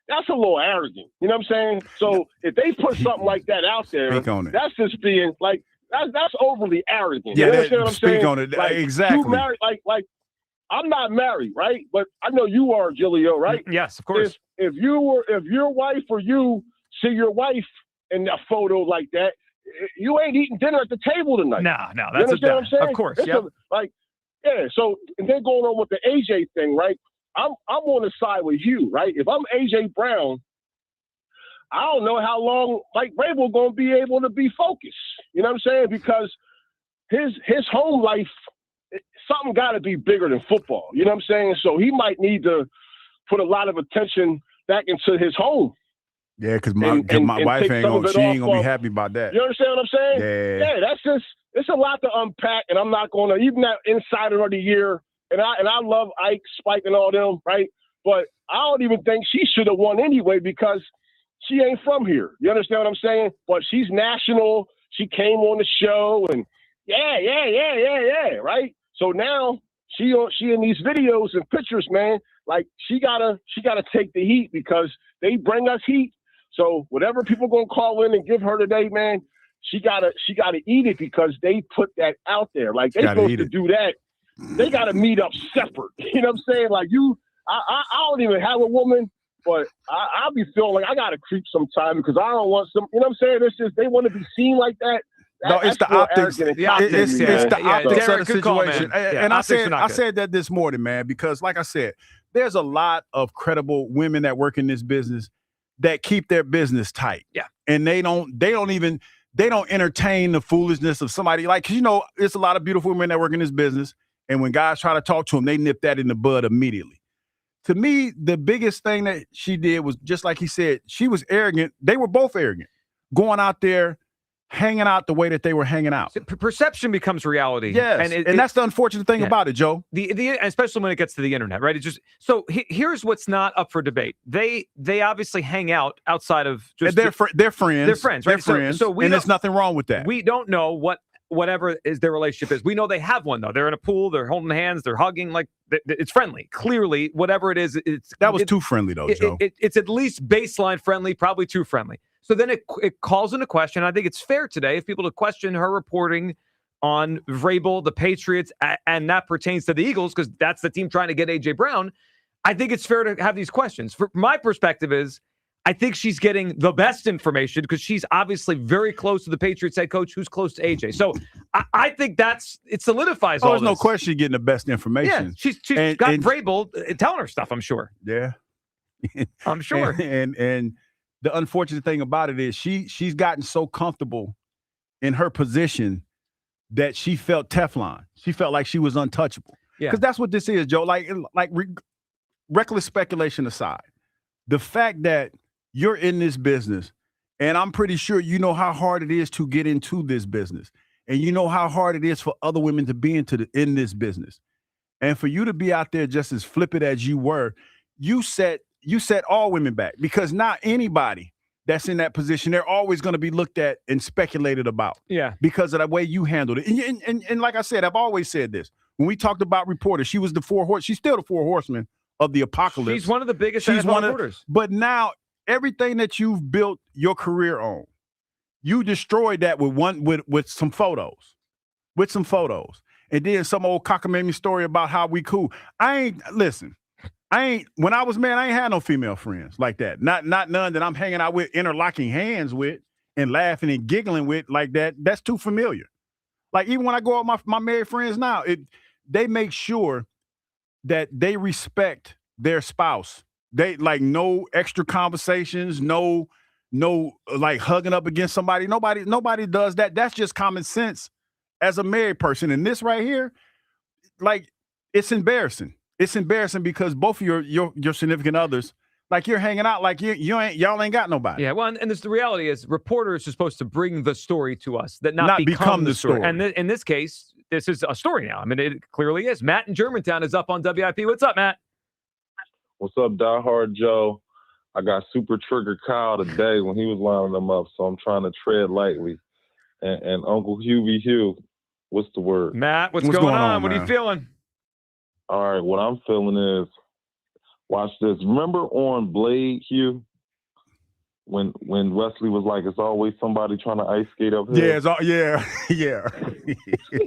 Speaker 2: that's a little arrogant. You know what I'm saying? So if they put something like that out there, that's just being like, that's overly arrogant.
Speaker 10: Yeah,
Speaker 2: you understand what I'm saying?
Speaker 10: Speak on it.
Speaker 2: Like,
Speaker 10: exactly.
Speaker 2: You married, like I'm not married, right? But I know you are, Giglio, right?
Speaker 9: Yes, of course.
Speaker 2: If your wife or you see your wife in a photo like that, you ain't eating dinner at the table tonight.
Speaker 9: No, that's
Speaker 2: what I'm saying?
Speaker 9: Of course, yeah.
Speaker 2: So and then going on with the AJ thing, right? I'm on the side with Hugh, right? If I'm AJ Brown, I don't know how long Mike Vrabel gonna be able to be focused. You know what I'm saying? Because his home life, something got to be bigger than football. You know what I'm saying? So he might need to put a lot of attention back into his home.
Speaker 10: Yeah, because my wife ain't gonna be happy about that.
Speaker 2: You understand what I'm saying?
Speaker 10: Yeah.
Speaker 2: That's just, it's a lot to unpack, and I'm not going to, even that insider of the year, and I love Ike, Spike, and all them, right? But I don't even think she should have won anyway because she ain't from here. You understand what I'm saying? But she's national. She came on the show, and yeah, right? So now she in these videos and pictures, man. Like she gotta take the heat because they bring us heat. So whatever people gonna call in and give her today, man, she gotta eat it because they put that out there. Like they supposed to do that. They gotta meet up separate. You know what I'm saying? Like I don't even have a woman, but I'll be feeling like I gotta creep sometime because I don't want some. You know what I'm saying? It's just they want to be seen like that.
Speaker 10: No, it's the optics. It's the optics of the situation.
Speaker 9: Call,
Speaker 10: and I said that this morning, man, because like I said, there's a lot of credible women that work in this business that keep their business tight.
Speaker 9: Yeah.
Speaker 10: And they don't entertain the foolishness of somebody like, 'cause, you know, there's a lot of beautiful women that work in this business. And when guys try to talk to them, they nip that in the bud immediately. To me, the biggest thing that she did was just like he said, she was arrogant. They were both arrogant, going out there, hanging out the way that they were hanging out.
Speaker 9: Perception becomes reality.
Speaker 10: Yes, and that's the unfortunate thing about it, Joe.
Speaker 9: Especially when it gets to the internet, right? It's just so. Here's what's not up for debate. They obviously hang out outside of just
Speaker 10: they're friends.
Speaker 9: They're friends, right?
Speaker 10: They're friends. So there's nothing wrong with that.
Speaker 9: We don't know whatever is their relationship is. We know they have one though. They're in a pool. They're holding hands. They're hugging. Like it's friendly. Clearly, whatever it is,
Speaker 10: that was too friendly though, Joe.
Speaker 9: It's at least baseline friendly. Probably too friendly. So then it calls into question. I think it's fair today if people to question her reporting on Vrabel, the Patriots, and that pertains to the Eagles because that's the team trying to get A.J. Brown. I think it's fair to have these questions. For my perspective is I think she's getting the best information because she's obviously very close to the Patriots head coach who's close to A.J. So I think it solidifies all
Speaker 10: this.
Speaker 9: There's
Speaker 10: no question getting the best information.
Speaker 9: Yeah, she's got Vrabel telling her stuff, I'm sure.
Speaker 10: Yeah.
Speaker 9: I'm sure.
Speaker 10: And the unfortunate thing about it is she's gotten so comfortable in her position that she felt Teflon. She felt like she was untouchable.
Speaker 9: Yeah.
Speaker 10: Because that's what this is, Joe. Like reckless speculation aside, the fact that you're in this business, and I'm pretty sure you know how hard it is to get into this business, and you know how hard it is for other women to be in this business, and for you to be out there just as flippant as you were, you set all women back because not anybody that's in that position, they're always going to be looked at and speculated about.
Speaker 9: Yeah.
Speaker 10: Because of the way you handled it. And like I said, I've always said this. When we talked about reporters, she's still the four horsemen of the apocalypse.
Speaker 9: She's one of the biggest NFL reporters.
Speaker 10: But now everything that you've built your career on, you destroyed that with some photos. With some photos. And then some old cockamamie story about how we cool. When I was married, I ain't had no female friends like that. Not none that I'm hanging out with, interlocking hands with, and laughing and giggling with like that. That's too familiar. Like even when I go out with my married friends now, they make sure that they respect their spouse. They like no extra conversations, no like hugging up against somebody. Nobody does that. That's just common sense as a married person. And this right here, like it's embarrassing. It's embarrassing because both of your significant others, like you're hanging out like y'all ain't got nobody.
Speaker 9: Yeah, well, and the reality is reporters are supposed to bring the story to us, that not become the story. And in this case, this is a story now. I mean, it clearly is. Matt in Germantown is up on WIP. What's up, Matt?
Speaker 4: What's up, Die Hard Joe? I got super trigger Kyle today when he was lining them up, so I'm trying to tread lightly. And Uncle Hugh, what's the word?
Speaker 9: Matt, what's going on? What are you feeling?
Speaker 4: All right, what I'm feeling is, watch this. Remember on Blade, Hugh, when Wesley was like, "It's always somebody trying to ice skate up here."
Speaker 10: Yeah.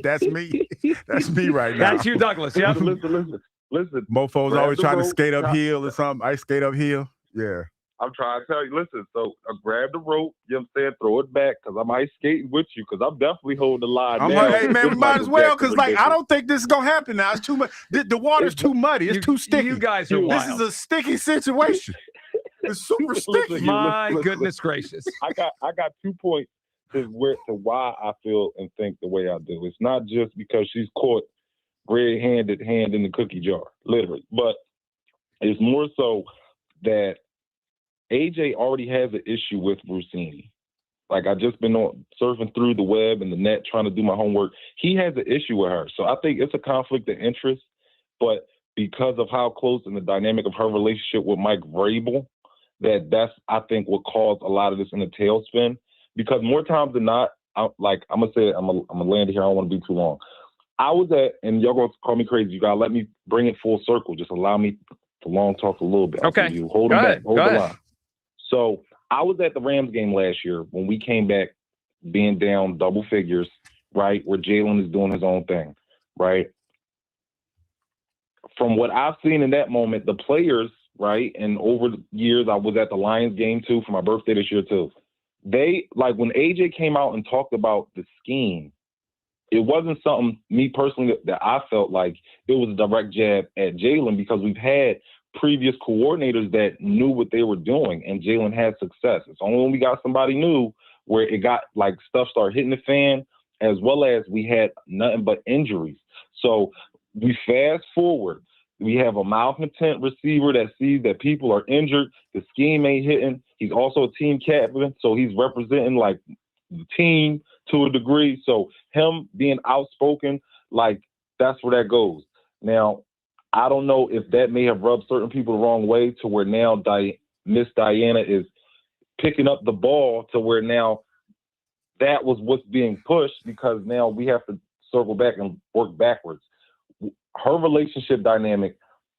Speaker 10: That's me. That's me right now.
Speaker 9: That's Hugh Douglas. Yeah.
Speaker 4: Listen.
Speaker 10: Mofo's always trying to skate uphill or something. Ice skate uphill. Yeah.
Speaker 4: I'm trying to tell you, listen, so I grab the rope, you know what I'm saying, throw it back, because I'm ice skating with you, because I'm definitely holding the line
Speaker 10: I'm
Speaker 4: now.
Speaker 10: like, hey, man, we might as well, because, like, I don't think this is going to happen now. It's too much. The water's too muddy. It's too sticky.
Speaker 9: You guys are wild.
Speaker 10: This is a sticky situation. It's super sticky.
Speaker 9: My goodness gracious.
Speaker 4: I got 2 points is why I feel and think the way I do. It's not just because she's caught red-handed hand in the cookie jar, literally, but it's more so that AJ already has an issue with Russini. Like, I've just been surfing through the web and the net trying to do my homework. He has an issue with her. So I think it's a conflict of interest, but because of how close and the dynamic of her relationship with Mike Vrabel, that's, I think, what caused a lot of this in the tailspin. Because more times than not, I'm going to say it, I'm going to land here. I don't want to be too long. I was and y'all going to call me crazy. You got to let me bring it full circle. Just allow me to long talk a little bit.
Speaker 9: Okay.
Speaker 4: Hold them back. Hold the
Speaker 9: ahead.
Speaker 4: line. So I was at the Rams game last year when we came back being down double figures, right, where Jalen is doing his own thing, right? From what I've seen in that moment, the players, right, and over the years, I was at the Lions game, too, for my birthday this year, too. They, like, when AJ came out and talked about the scheme, it wasn't something, me personally, that I felt like it was a direct jab at Jalen because we've had previous coordinators that knew what they were doing, and Jalen had success. It's only when we got somebody new where it got, like, stuff started hitting the fan, as well as we had nothing but injuries. So we fast forward. We have a malcontent receiver that sees that people are injured. The scheme ain't hitting. He's also a team captain, so he's representing, like, the team to a degree. So him being outspoken, like, that's where that goes. Now, I don't know if that may have rubbed certain people the wrong way to where now Miss Dianna is picking up the ball to where now that was what's being pushed because now we have to circle back and work backwards. Her relationship dynamic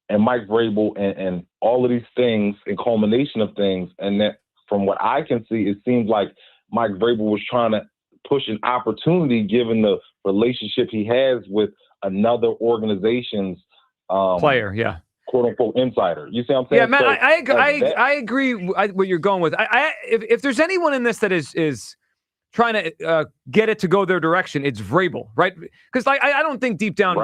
Speaker 4: and Mike Vrabel and all of these things and culmination of things, and that from what I can see, it seems like Mike Vrabel was trying to push an opportunity given the relationship he has with another organization's
Speaker 9: player, yeah,
Speaker 4: quote unquote insider. You see what I'm saying?
Speaker 9: Yeah, man,
Speaker 4: So,
Speaker 9: I agree what you're going with. If there's anyone in this that is trying to get it to go their direction, it's Vrabel, right? Because I don't think deep down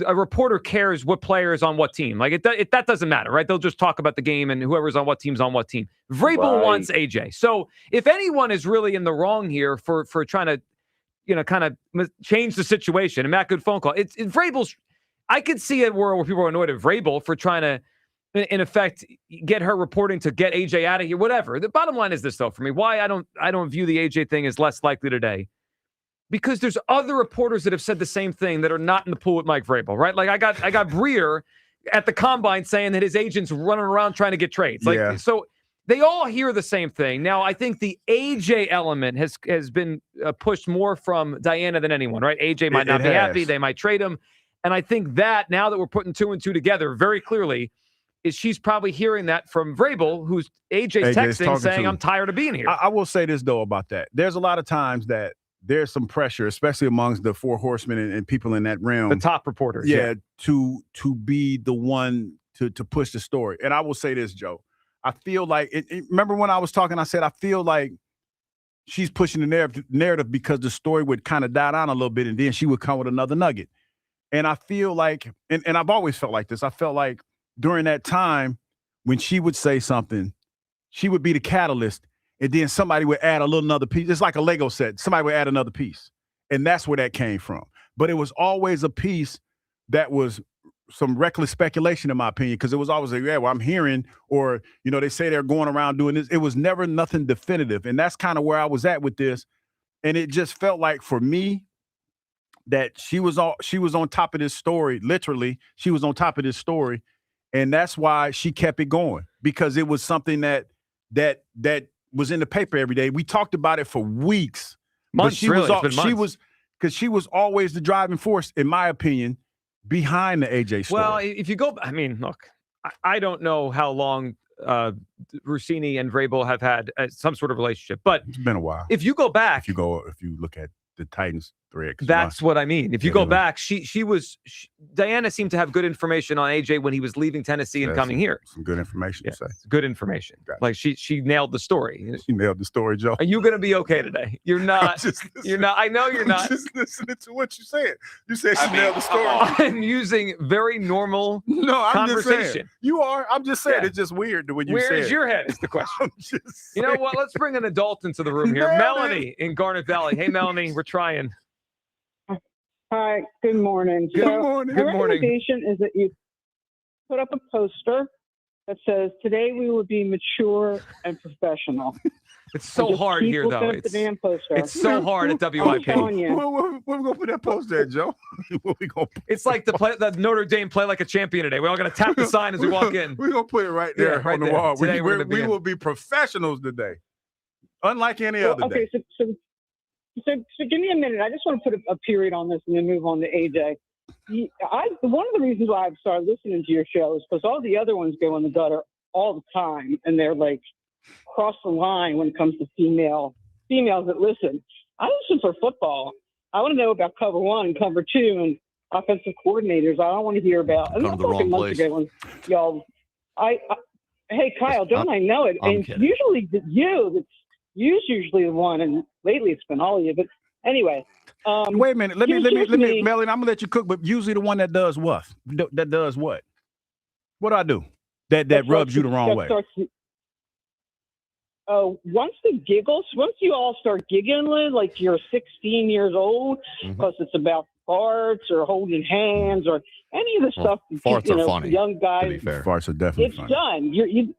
Speaker 9: a reporter cares what player is on what team. Like that doesn't matter, right? They'll just talk about the game and whoever's on what team's on what team. Vrabel wants AJ. So if anyone is really in the wrong here for trying to, kind of change the situation and make a good phone call, it's Vrabel's. I could see a world where people are annoyed at Vrabel for trying to, in effect, get her reporting to get AJ out of here, whatever. The bottom line is this, though, for me, why I don't view the AJ thing as less likely today. Because there's other reporters that have said the same thing that are not in the pool with Mike Vrabel, right? Like I got Breer at the combine saying that his agent's running around trying to get trades. Like so they all hear the same thing. Now, I think the AJ element has been pushed more from Dianna than anyone, right? AJ might not be happy. They might trade him. And I think that now that we're putting 2 and 2 together very clearly, is she's probably hearing that from Vrabel, who's AJ's texting saying, I'm tired of being here.
Speaker 10: I will say this, though, about that. There's a lot of times that there's some pressure, especially amongst the four horsemen and people in that realm.
Speaker 9: The top reporters.
Speaker 10: Yeah, to be the one to push the story. And I will say this, Joe. I feel like, remember when I was talking, I said, I feel like she's pushing the narrative because the story would kind of die down a little bit and then she would come with another nugget. And I feel like, and I've always felt like this, I felt like during that time when she would say something, she would be the catalyst, and then somebody would add another piece. It's like a Lego set. Somebody would add another piece. And that's where that came from. But it was always a piece that was some reckless speculation, in my opinion, because it was always like, yeah, well, I'm hearing, or, they say they're going around doing this. It was never nothing definitive. And that's kind of where I was at with this. And it just felt like, for me, that she was on top of this story. Literally, she was on top of this story, and that's why she kept it going, because it was something that was in the paper every day. We talked about it for weeks.
Speaker 9: Months,
Speaker 10: because she was always the driving force, in my opinion, behind the AJ story.
Speaker 9: Well, if you go, I mean, look, I don't know how long Russini and Vrabel have had some sort of relationship, but
Speaker 10: it's been a while.
Speaker 9: If you go back,
Speaker 10: if you look at the Titans thread.
Speaker 9: That's what I mean. If you go back, Dianna seemed to have good information on AJ when he was leaving Tennessee and coming here.
Speaker 10: Some good information to say.
Speaker 9: Good information. Gotcha. Like she nailed the story.
Speaker 10: She nailed the story, Joe.
Speaker 9: Are you going to be okay today? You're not. You're not. I know you're not.
Speaker 10: I'm just listening to what you said. You said she nailed the story.
Speaker 9: I'm using very normal conversation.
Speaker 10: Just saying. You are. I'm just saying. It's just weird the way you said.
Speaker 9: Where is your head is the question. You know what? Let's bring an adult into the room here. Melanie in Garnet Valley. Hey, Melanie, we're trying.
Speaker 5: Hi, good morning.
Speaker 9: Good morning.
Speaker 5: My recommendation is that you put up a poster that says, "Today we will be mature and professional."
Speaker 9: It's so hard here, though. It's so hard at WIP.
Speaker 5: Where we
Speaker 10: going to put that poster at, Joe?
Speaker 9: It's like the Notre Dame play like a champion today. We're all going to tap the sign as we walk in.
Speaker 10: We're going to put it right there
Speaker 9: right
Speaker 10: on the
Speaker 9: there.
Speaker 10: wall.
Speaker 9: Today
Speaker 10: We will be professionals today, unlike any other day.
Speaker 5: So give me a minute. I just want to put a period on this and then move on to AJ. One of the reasons why I've started listening to your show is because all the other ones go in the gutter all the time, and they're like cross the line when it comes to females that listen. I listen for football. I want to know about cover 1 and cover 2 and offensive coordinators. I don't want to hear about. I'm talking months ago when y'all. Hey Kyle, don't I know it? And
Speaker 1: kidding.
Speaker 5: Usually you're usually the one, and lately it's been all of you. But anyway,
Speaker 10: wait a minute. Let me, Melanie. I'm gonna let you cook, but usually the one that does what? That does what? What do I do? That rubs you the wrong way.
Speaker 5: Once you all start giggling like you're 16 years old, because it's about farts or holding hands or any of the stuff.
Speaker 1: Farts are funny.
Speaker 5: Young guys.
Speaker 1: To be fair.
Speaker 10: Farts are definitely
Speaker 5: It's
Speaker 10: funny.
Speaker 5: done.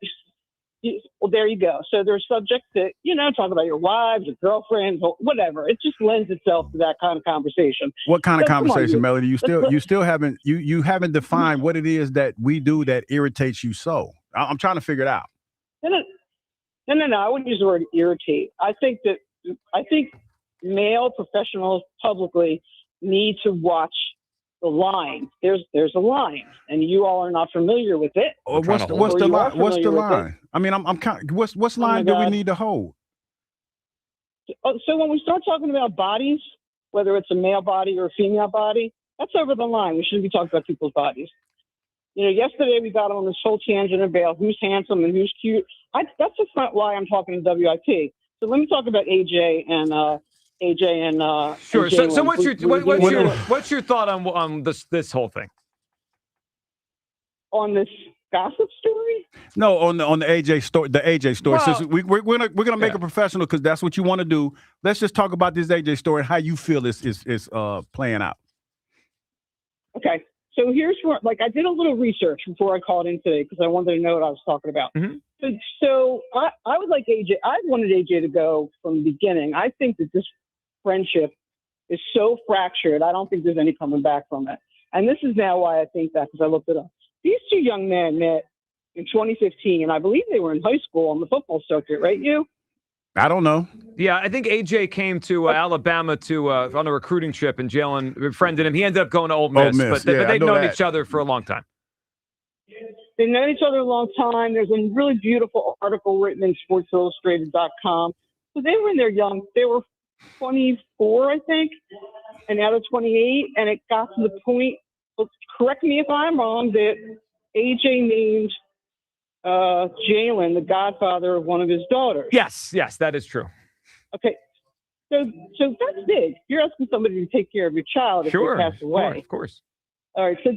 Speaker 5: Well, there you go. So they're subject to, talk about your wives, your girlfriends, or whatever. It just lends itself to that kind of conversation.
Speaker 10: What kind of conversation, Melody? You still haven't defined what it is that we do that irritates you so. I'm trying to figure it out.
Speaker 5: No. I wouldn't use the word irritate. I think male professionals publicly need to watch the line. There's a line, and you all are not familiar with it.
Speaker 10: What's the line? What's the line? I mean, I'm kind. What's line do we need to hold?
Speaker 5: So when we start talking about bodies, whether it's a male body or a female body, that's over the line. We shouldn't be talking about people's bodies. Yesterday we got on this whole tangent about who's handsome and who's cute. That's just not why I'm talking to WIP. So let me talk about AJ and
Speaker 9: Sure.
Speaker 5: And
Speaker 9: so what's your thought on this whole thing?
Speaker 5: On this gossip story?
Speaker 10: No, on the AJ story. The AJ story.
Speaker 9: Well,
Speaker 10: Since we're gonna make it professional because that's what you want to do. Let's just talk about this AJ story and how you feel is playing out.
Speaker 5: Okay. So here's where, I did a little research before I called in today because I wanted to know what I was talking about.
Speaker 9: Mm-hmm.
Speaker 5: So I would like AJ. I wanted AJ to go from the beginning. I think that this friendship is so fractured. I don't think there's any coming back from it. And this is now why I think that, because I looked it up. These two young men met in 2015, and I believe they were in high school on the football circuit, right?
Speaker 10: I don't know.
Speaker 9: Yeah, I think AJ came to Alabama on a recruiting trip, and Jalen befriended him. He ended up going to Ole Miss, but they've known each other for a long time.
Speaker 5: They've known each other a long time. There's a really beautiful article written in SportsIllustrated.com. So they were in their young. They were 24, I think, and now they're 28. And it got to the point. Correct me if I'm wrong. That AJ named Jalen the godfather of one of his daughters.
Speaker 9: Yes, that is true.
Speaker 5: Okay, so that's big. You're asking somebody to take care of your child if they pass away.
Speaker 9: Of course.
Speaker 5: All right, so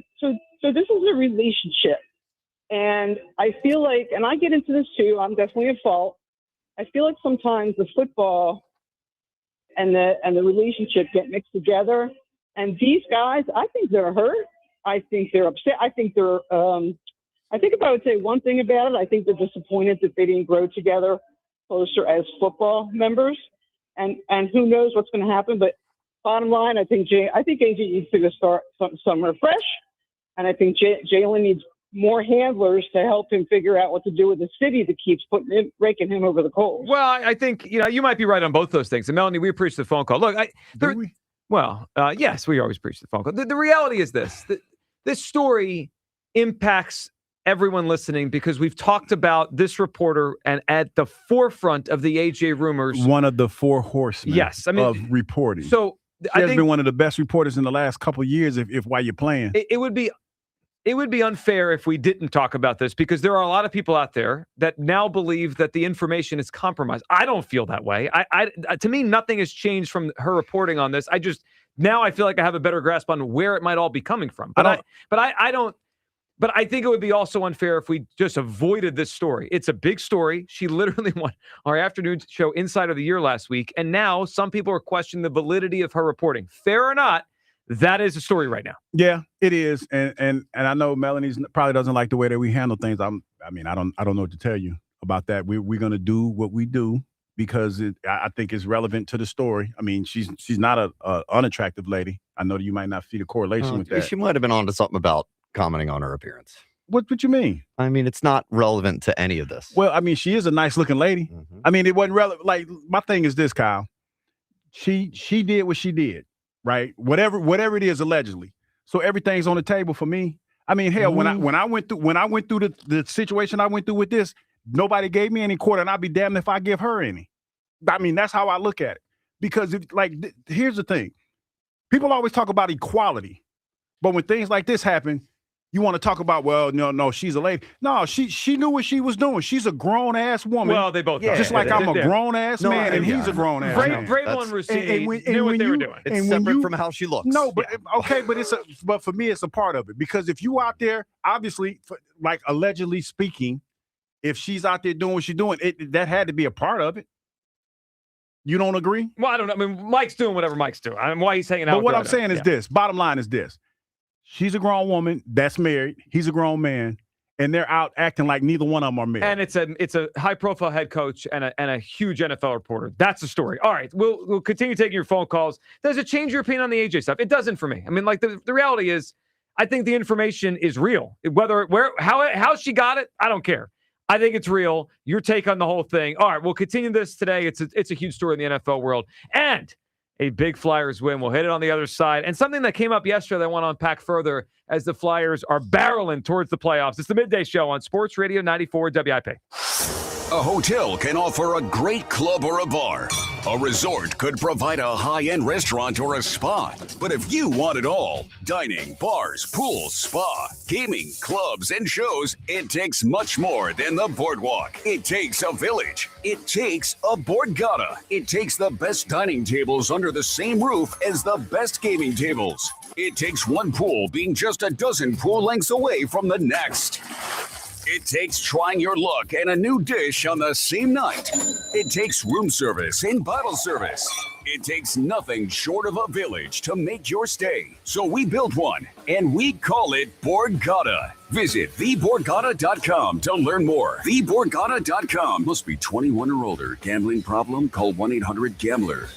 Speaker 5: this is a relationship, and I feel like, and I get into this too. I'm definitely at fault. I feel like sometimes the football and the relationship get mixed together. And these guys, I think they're hurt. I think they're upset. I think they're. I think if I would say one thing about it, I think they're disappointed that they didn't grow together closer as football members. And who knows what's going to happen. But bottom line, I think AJ needs to start somewhere fresh. And I think Jalen needs more handlers to help him figure out what to do with the city that keeps raking him over the coals.
Speaker 9: Well, I think you might be right on both those things. And Melanie, we appreciate the phone call. Look, yes, we always preach the phone call. The reality is this: this story impacts everyone listening, because we've talked about this reporter and at the forefront of the AJ rumors.
Speaker 10: One of the four horsemen
Speaker 9: yes, I mean,
Speaker 10: of reporting.
Speaker 9: So
Speaker 10: she has been one of the best reporters in the last couple of years if while you're playing.
Speaker 9: It would be unfair if we didn't talk about this, because there are a lot of people out there that now believe that the information is compromised. I don't feel that way. To me, nothing has changed from her reporting on this. Now I feel like I have a better grasp on where it might all be coming from. But I think it would be also unfair if we just avoided this story. It's a big story. She literally won our afternoon show Insider of the Year last week, and now some people are questioning the validity of her reporting. Fair or not, that is a story right now.
Speaker 10: Yeah, it is, and I know Melanie probably doesn't like the way that we handle things. I don't know what to tell you about that. We're gonna do what we do because I think it's relevant to the story. I mean, she's not a unattractive lady. I know that you might not see the correlation with that.
Speaker 1: She might have been onto something about commenting on her appearance.
Speaker 10: What you mean?
Speaker 1: I mean, it's not relevant to any of this.
Speaker 10: Well, I mean, she is a nice looking lady. Mm-hmm. I mean, it wasn't relevant. Like, my thing is this, Kyle. She did what she did. Right, whatever it is, allegedly. So everything's on the table for me. I mean, hell, when I went through the situation I went through with this, nobody gave me any quarter, and I'd be damned if I give her any. I mean, that's how I look at it. Because here's the thing: people always talk about equality, but when things like this happen, you want to talk about, well, no, she's a lady. No, she knew what she was doing. She's a grown ass woman.
Speaker 9: Well, they both are.
Speaker 10: Just like I'm a grown ass man, and he's a grown ass man.
Speaker 9: Vrabel and Russini knew what they were doing.
Speaker 1: It's separate from how she looks.
Speaker 10: No, but okay, but for me, it's a part of it, because if you out there, obviously, like allegedly speaking, if she's out there doing what she's doing, that had to be a part of it. You don't agree?
Speaker 9: Well, I don't know. I mean, Mike's doing whatever Mike's doing. I mean, why he's hanging out.
Speaker 10: But what I'm saying is this. Bottom line is this. She's a grown woman that's married. He's a grown man, and they're out acting like neither one of them are married.
Speaker 9: And it's a high-profile head coach and a huge NFL reporter. That's the story. All right, we'll continue taking your phone calls. Does it change your opinion on the AJ stuff? It doesn't for me. I mean, like the reality is, I think the information is real. How she got it, I don't care. I think it's real. Your take on the whole thing. All right, we'll continue this today. It's a huge story in the NFL world. And a big Flyers win. We'll hit it on the other side. And something that came up yesterday that I want to unpack further as the Flyers are barreling towards the playoffs. It's the Midday Show on Sports Radio 94 WIP.
Speaker 6: A hotel can offer a great club or a bar. A resort could provide a high-end restaurant or a spa. But if you want it all, dining, bars, pools, spa, gaming, clubs, and shows, it takes much more than the Boardwalk. It takes a village. It takes a Borgata. It takes the best dining tables under the same roof as the best gaming tables. It takes one pool being just a dozen pool lengths away from the next. It takes trying your luck and a new dish on the same night. It takes room service and bottle service. It takes nothing short of a village to make your stay. So we built one, and we call it Borgata. Visit theborgata.com to learn more. Theborgata.com. Must be 21 or older. Gambling problem? Call 1-800-GAMBLER.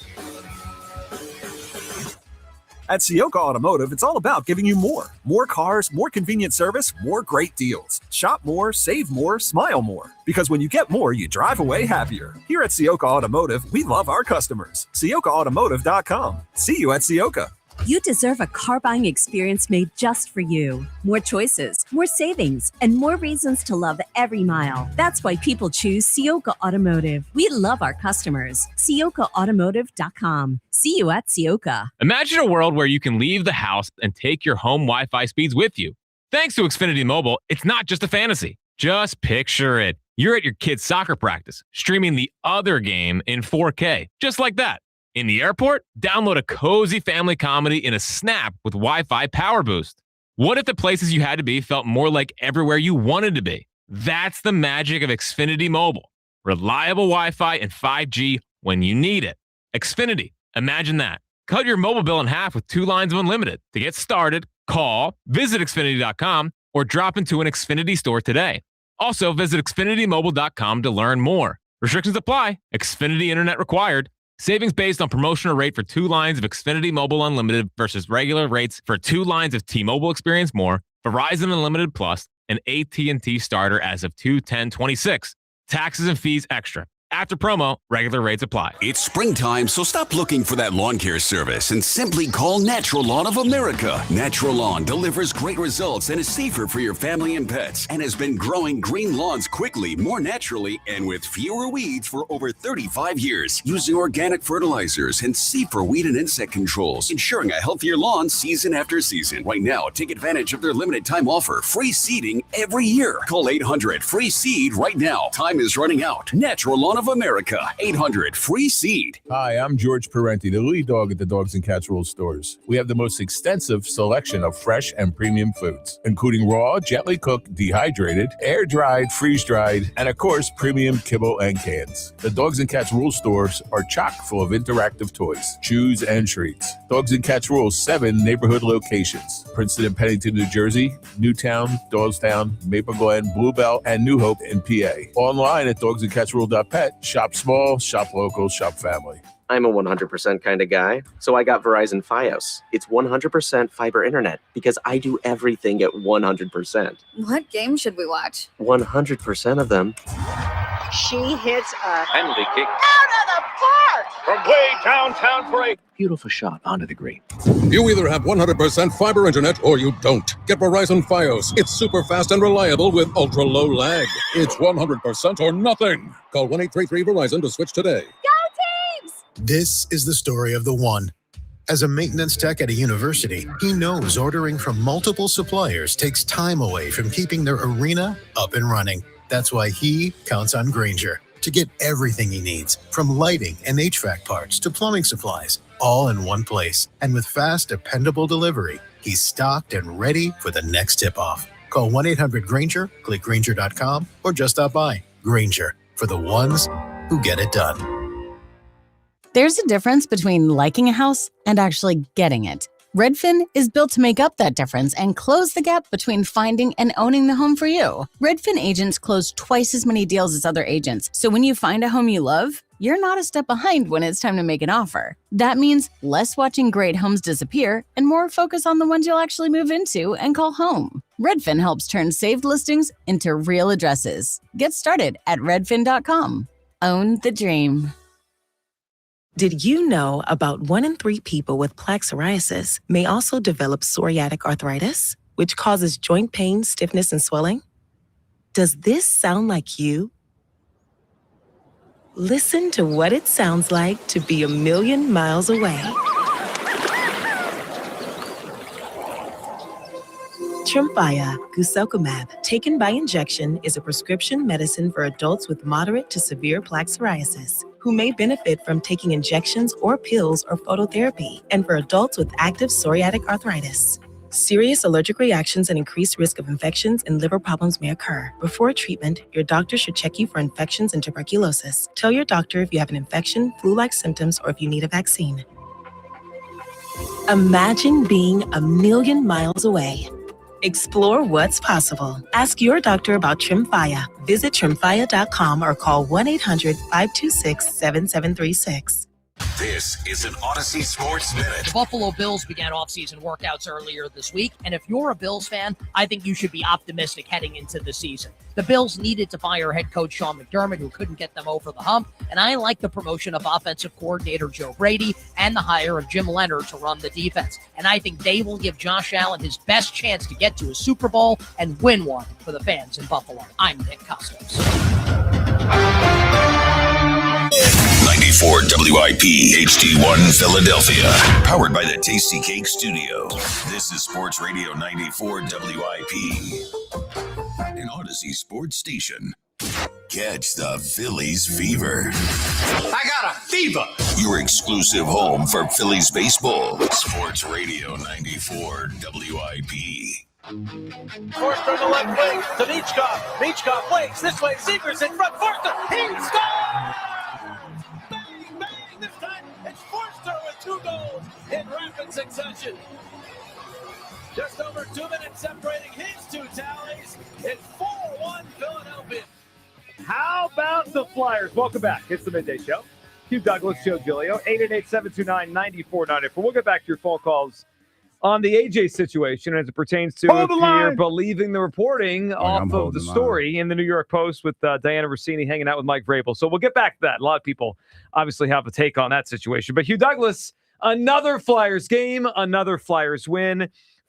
Speaker 8: At Sioka Automotive, it's all about giving you more. More cars, more convenient service, more great deals. Shop more, save more, smile more. Because when you get more, you drive away happier. Here at Sioka Automotive, we love our customers. SiokaAutomotive.com. See you at Sioka.
Speaker 22: You deserve a car buying experience made just for you. More choices, more savings, and more reasons to love every mile. That's why people choose Sioka Automotive. We love our customers. SiokaAutomotive.com. See you at Sioka.
Speaker 11: Imagine a world where you can leave the house and take your home Wi-Fi speeds with you. Thanks to Xfinity Mobile, it's not just a fantasy. Just picture it. You're at your kid's soccer practice, streaming the other game in 4K, just like that. In the airport, download a cozy family comedy in a snap with Wi-Fi Power Boost. What if the places you had to be felt more like everywhere you wanted to be? That's the magic of Xfinity Mobile. Reliable Wi-Fi and 5G when you need it. Xfinity, imagine that. Cut your mobile bill in half with 2 lines of unlimited. To get started, call, visit Xfinity.com, or drop into an Xfinity store today. Also, visit XfinityMobile.com to learn more. Restrictions apply. Xfinity Internet required. Savings based on promotional rate for 2 lines of Xfinity Mobile Unlimited versus regular rates for 2 lines of T-Mobile Experience More, Verizon Unlimited Plus, and AT&T Starter as of 2/10/26. Taxes and fees extra. After promo, regular rates apply.
Speaker 12: It's springtime, so stop looking for that lawn care service and simply call Natural Lawn of America. Natural Lawn delivers great results and is safer for your family and pets, and has been growing green lawns quickly, more naturally, and with fewer weeds for over 35 years, using organic fertilizers and safer weed and insect controls, ensuring a healthier lawn season after season. Right now, take advantage of their limited time offer, free seeding every year. Call 800-FREE-SEED right now. Time is running out. Natural Lawn of America, 800-FREE-SEED.
Speaker 13: Hi, I'm George Parenti, the lead dog at the Dogs and Cats Rules stores. We have the most extensive selection of fresh and premium foods, including raw, gently cooked, dehydrated, air-dried, freeze-dried, and of course, premium kibble and cans. The Dogs and Cats Rules stores are chock full of interactive toys, chews, and treats. Dogs and Cats Rules, 7 neighborhood locations: Princeton and Pennington, New Jersey, Newtown, Doylestown, Maple Glen, Bluebell, and New Hope in PA. Online at dogsandcatsrule.pet. Shop small, shop local, shop family.
Speaker 15: I'm a 100% kind of guy, so I got Verizon Fios. It's 100% fiber internet because I do everything at 100%.
Speaker 16: What game should we watch?
Speaker 15: 100% of them.
Speaker 16: She hits a
Speaker 15: penalty kick
Speaker 16: out of the park
Speaker 15: from way downtown for a beautiful shot onto the green.
Speaker 17: You either have 100% fiber internet or you don't. Get Verizon Fios. It's super fast and reliable with ultra low lag. It's 100% or nothing. Call 1-833-VERIZON to switch today.
Speaker 25: This is the story of the one. As a maintenance tech at a university, he knows ordering from multiple suppliers takes time away from keeping their arena up and running. That's why he counts on Grainger to get everything he needs, from lighting and HVAC parts to plumbing supplies, all in one place. And with fast, dependable delivery, he's stocked and ready for the next tip-off. Call 1-800-GRAINGER, click Grainger.com, or just stop by. Grainger, for the ones who get it done.
Speaker 27: There's a difference between liking a house and actually getting it. Redfin is built to make up that difference and close the gap between finding and owning the home for you. Redfin agents close twice as many deals as other agents, so when you find a home you love, you're not a step behind when it's time to make an offer. That means less watching great homes disappear and more focus on the ones you'll actually move into and call home. Redfin helps turn saved listings into real addresses. Get started at redfin.com. Own the dream.
Speaker 28: Did you know about 1 in 3 people with plaque psoriasis may also develop psoriatic arthritis, which causes joint pain, stiffness, and swelling? Does this sound like you? Listen to what it sounds like to be a million miles away. Tremfya guselkumab, taken by injection, is a prescription medicine for adults with moderate to severe plaque psoriasis who may benefit from taking injections or pills or phototherapy, and for adults with active psoriatic arthritis. Serious allergic reactions and increased risk of infections and liver problems may occur. Before treatment, your doctor should check you for infections and tuberculosis. Tell your doctor if you have an infection, flu-like symptoms, or if you need a vaccine. Imagine being a million miles away. Explore what's possible. Ask your doctor about Tremfya. Visit Tremfya.com or call 1-800-526-7736.
Speaker 6: This is an Odyssey Sports Minute.
Speaker 29: Buffalo Bills began off-season workouts earlier this week, and if you're a Bills fan, I think you should be optimistic heading into the season. The Bills needed to fire head coach Sean McDermott, who couldn't get them over the hump, and I like the promotion of offensive coordinator Joe Brady and the hire of Jim Leonard to run the defense. And I think they will give Josh Allen his best chance to get to a Super Bowl and win one for the fans in Buffalo. I'm Nick Costos.
Speaker 6: 94 WIP HD1 Philadelphia. Powered by the Tasty Cake Studio. This is Sports Radio 94 WIP. An Odyssey Sports Station. Catch the Phillies fever.
Speaker 30: I got a fever.
Speaker 6: Your exclusive home for Phillies baseball. Sports Radio 94 WIP.
Speaker 30: Forster on the left wing to Michkov. Michkov waits this way. Seegers in front. Forster. He scores! Bang, bang. This time it's Forster with 2 goals in rapid succession. Just over 2 minutes separating his 2 tallies. It's 4-1 Philadelphia.
Speaker 9: How about the Flyers? Welcome back. It's the Midday Show. Hugh Douglas, Joe Giglio, 888-729-9494. We'll get back to your phone calls on the AJ situation as it pertains to if you're believing the reporting off of the story in the New York Post with Dianna Russini hanging out with Mike Vrabel. So we'll get back to that. A lot of people obviously have a take on that situation. But Hugh Douglas, another Flyers game, another Flyers win,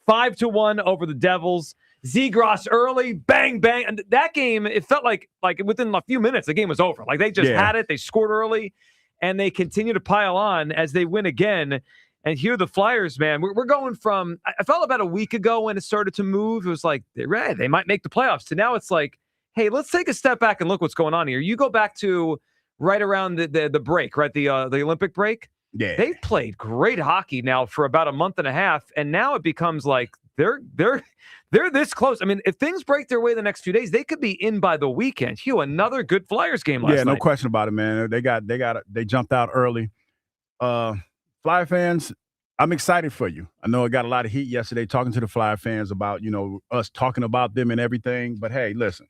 Speaker 9: 5-1 over the Devils. Zegras early, bang, bang. And that game, it felt like within a few minutes, the game was over. Like they just had it. They scored early, and they continue to pile on as they win again. And here the Flyers, man, we're going from, I felt about a week ago when it started to move, it was like, they might make the playoffs. To now it's like, hey, let's take a step back and look what's going on here. You go back to right around the break, right? The Olympic break.
Speaker 10: Yeah.
Speaker 9: They've played great hockey now for about a month and a half, and now it becomes like they're this close. I mean, if things break their way the next few days, they could be in by the weekend. Hugh, another good Flyers game last night.
Speaker 10: Yeah, no question about it, man. They jumped out early. Flyer fans, I'm excited for you. I know I got a lot of heat yesterday talking to the Flyer fans about, us talking about them and everything. But hey, listen,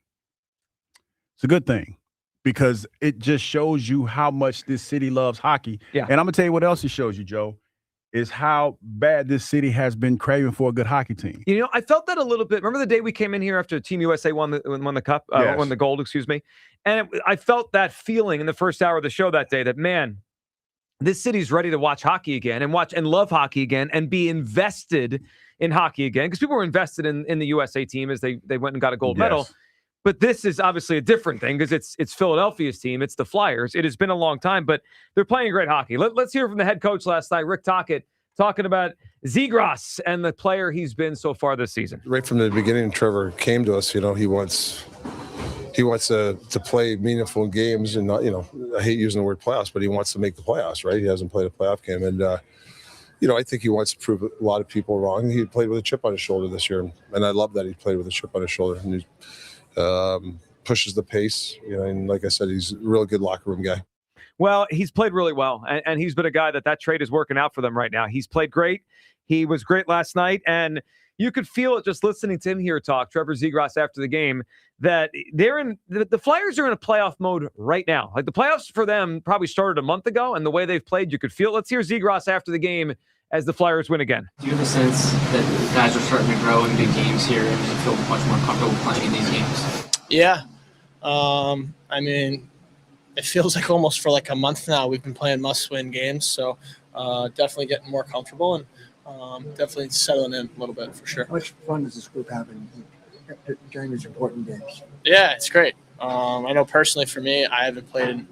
Speaker 10: it's a good thing because it just shows you how much this city loves hockey.
Speaker 9: Yeah.
Speaker 10: And I'm going to tell you what else it shows you, Joe, is how bad this city has been craving for a good hockey team.
Speaker 9: I felt that a little bit. Remember the day we came in here after Team USA won the cup,
Speaker 10: Yes.
Speaker 9: won the gold, excuse me. And I felt that feeling in the first hour of the show that day that, man, this city's ready to watch hockey again and watch and love hockey again and be invested in hockey again because people were invested in the USA team as they went and got a gold medal. But this is obviously a different thing because it's Philadelphia's team. It's the Flyers. It has been a long time, but they're playing great hockey. Let's hear from the head coach last night, Rick Tocchet, talking about Zegras and the player he's been so far this season.
Speaker 3: Right from the beginning, Trevor came to us. He wants to play meaningful games, and not, I hate using the word playoffs, but he wants to make the playoffs, right? He hasn't played a playoff game, and I think he wants to prove a lot of people wrong. He played with a chip on his shoulder this year, and I love that he played with a chip on his shoulder, and he pushes the pace. And like I said, he's a real good locker room guy.
Speaker 9: Well, he's played really well, and he's been a guy that trade is working out for them right now. He's played great. He was great last night, and you could feel it just listening to him here talk, Trevor Zegras, after the game, that the Flyers are in a playoff mode right now. Like the playoffs for them probably started a month ago, and the way they've played, you could feel it. Let's hear Zegras after the game as the Flyers win again.
Speaker 7: Do you have a sense that guys are starting to grow in big games here and feel much more comfortable playing in these games?
Speaker 14: Yeah. I mean, it feels like almost for like a month now we've been playing must-win games, so definitely getting more comfortable and definitely settling in a little bit for sure.
Speaker 18: How much fun does this group have during these important games?
Speaker 14: Yeah, it's great. I know personally for me, I haven't played in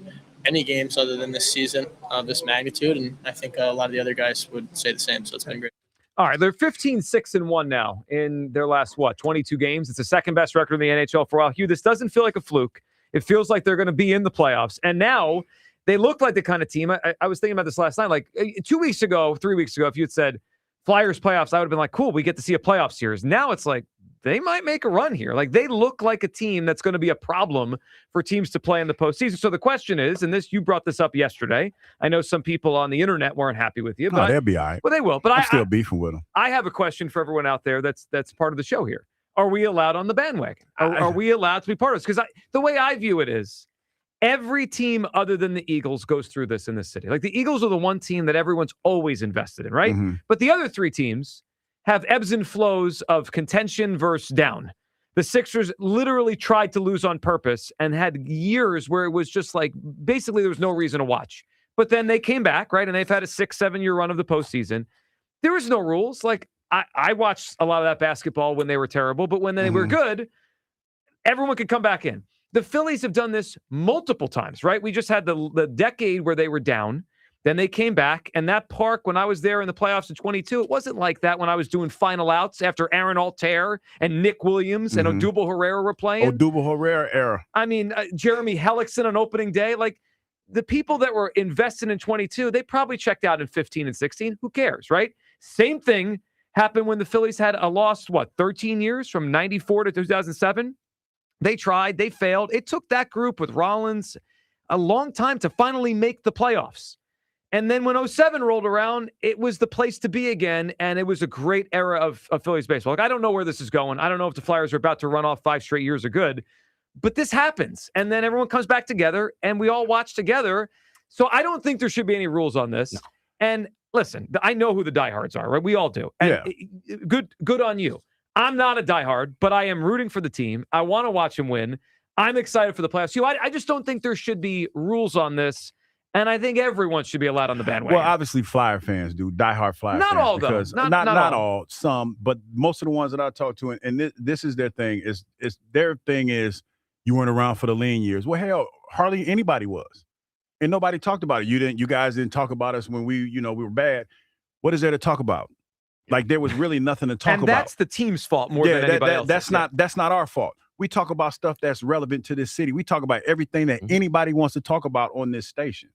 Speaker 14: any games other than this season of this magnitude, and I think a lot of the other guys would say the same, so it's been great.
Speaker 9: All right, they're 15-6-1 now in their last, 22 games. It's the second best record in the NHL for a while. Hugh, this doesn't feel like a fluke. It feels like they're going to be in the playoffs. And now they look like the kind of team. I was thinking about this last night. Like 3 weeks ago, if you had said Flyers playoffs, I would have been like, cool, we get to see a playoff series. Now it's like they might make a run here. Like they look like a team that's going to be a problem for teams to play in the postseason. So the question is, and you brought this up yesterday. I know some people on the internet weren't happy with you. But
Speaker 10: they'll be all right.
Speaker 9: Well, they will. But
Speaker 10: I'm still beefing with them.
Speaker 9: I have a question for everyone out there that's part of the show here. Are we allowed on the bandwagon? Are we allowed to be part of this? Because the way I view it is every team other than the Eagles goes through this in this city. Like the Eagles are the one team that everyone's always invested in, right?
Speaker 10: Mm-hmm.
Speaker 9: But the other three teams have ebbs and flows of contention versus down. The Sixers literally tried to lose on purpose and had years where it was just like basically there was no reason to watch. But then they came back, right? And they've had a 6-7 year run of the postseason. There was no rules. Like I watched a lot of that basketball when they were terrible, but when they were good, everyone could come back in. The Phillies have done this multiple times, right? We just had the decade where they were down. Then they came back, and that park, when I was there in the playoffs in 22, it wasn't like that when I was doing final outs after Aaron Altair and Nick Williams and Odubel Herrera were playing.
Speaker 10: Odubel Herrera era.
Speaker 9: I mean, Jeremy Hellickson on opening day. Like, the people that were invested in 22, they probably checked out in 15 and 16. Who cares, right? Same thing happened when the Phillies had a lost, 13 years from 94 to 2007? They tried. They failed. It took that group with Rollins a long time to finally make the playoffs. And then when 07 rolled around, it was the place to be again, and it was a great era of Phillies baseball. Like, I don't know where this is going. I don't know if the Flyers are about to run off 5 straight years of good, but this happens. And then everyone comes back together, and we all watch together. So I don't think there should be any rules on this. No. And listen, I know who the diehards are, right? We all do. And good on you. I'm not a diehard, but I am rooting for the team. I want to watch him win. I'm excited for the playoffs. I just don't think there should be rules on this, and I think everyone should be allowed on the bandwagon.
Speaker 10: Well, obviously, Flyer fans do, diehard Flyer fans.
Speaker 9: Not all, though.
Speaker 10: Because not all, some, but most of the ones that I talk to, and this is their thing, is their thing is you weren't around for the lean years. Well, hell, hardly anybody was. And nobody talked about it. You guys didn't talk about us when we were bad. What is there to talk about? Like, there was really nothing to talk about.
Speaker 9: And that's the team's fault more than anybody else.
Speaker 10: That's not our fault. We talk about stuff that's relevant to this city. We talk about everything that anybody wants to talk about on this station.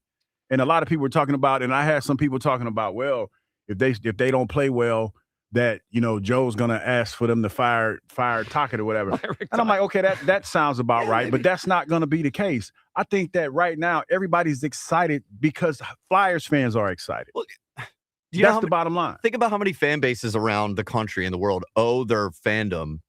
Speaker 10: And a lot of people were talking about, and I had some people talking about, well, if they don't play well, that Joe's gonna ask for them to fire Tockett or whatever. And I'm like, okay, that sounds about right, but that's not gonna be the case. I think that right now everybody's excited because Flyers fans are excited.
Speaker 1: Well,
Speaker 10: that's the bottom line.
Speaker 1: Think about how many fan bases around the country and the world owe their fandom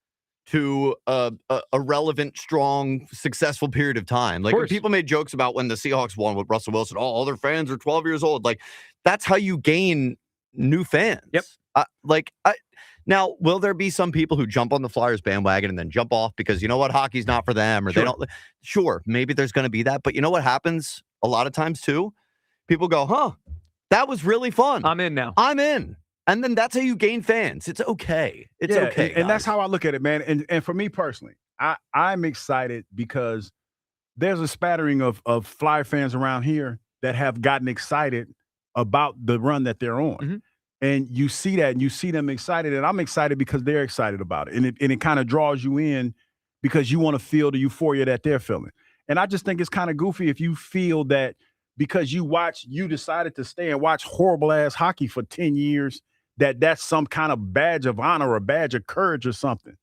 Speaker 1: to a relevant, strong, successful period of time. Like, when people made jokes about when the Seahawks won with Russell Wilson, all their fans are 12 years old. Like, that's how you gain new fans.
Speaker 9: Yep.
Speaker 1: Now, will there be some people who jump on the Flyers bandwagon and then jump off because, you know what, hockey's not for them, or they don't? Sure, maybe there's going to be that. But you know what happens a lot of times too? People go, that was really fun.
Speaker 9: I'm in now.
Speaker 1: I'm in. And then that's how you gain fans. It's okay. It's okay.
Speaker 10: And that's how I look at it, man. And for me personally, I'm excited because there's a spattering of Flyer fans around here that have gotten excited about the run that they're on.
Speaker 9: Mm-hmm.
Speaker 10: And you see that, and you see them excited, and I'm excited because they're excited about it. And it kind of draws you in because you want to feel the euphoria that they're feeling. And I just think it's kind of goofy if you feel that because you decided to stay and watch horrible ass hockey for 10 years, that's some kind of badge of honor or badge of courage or something.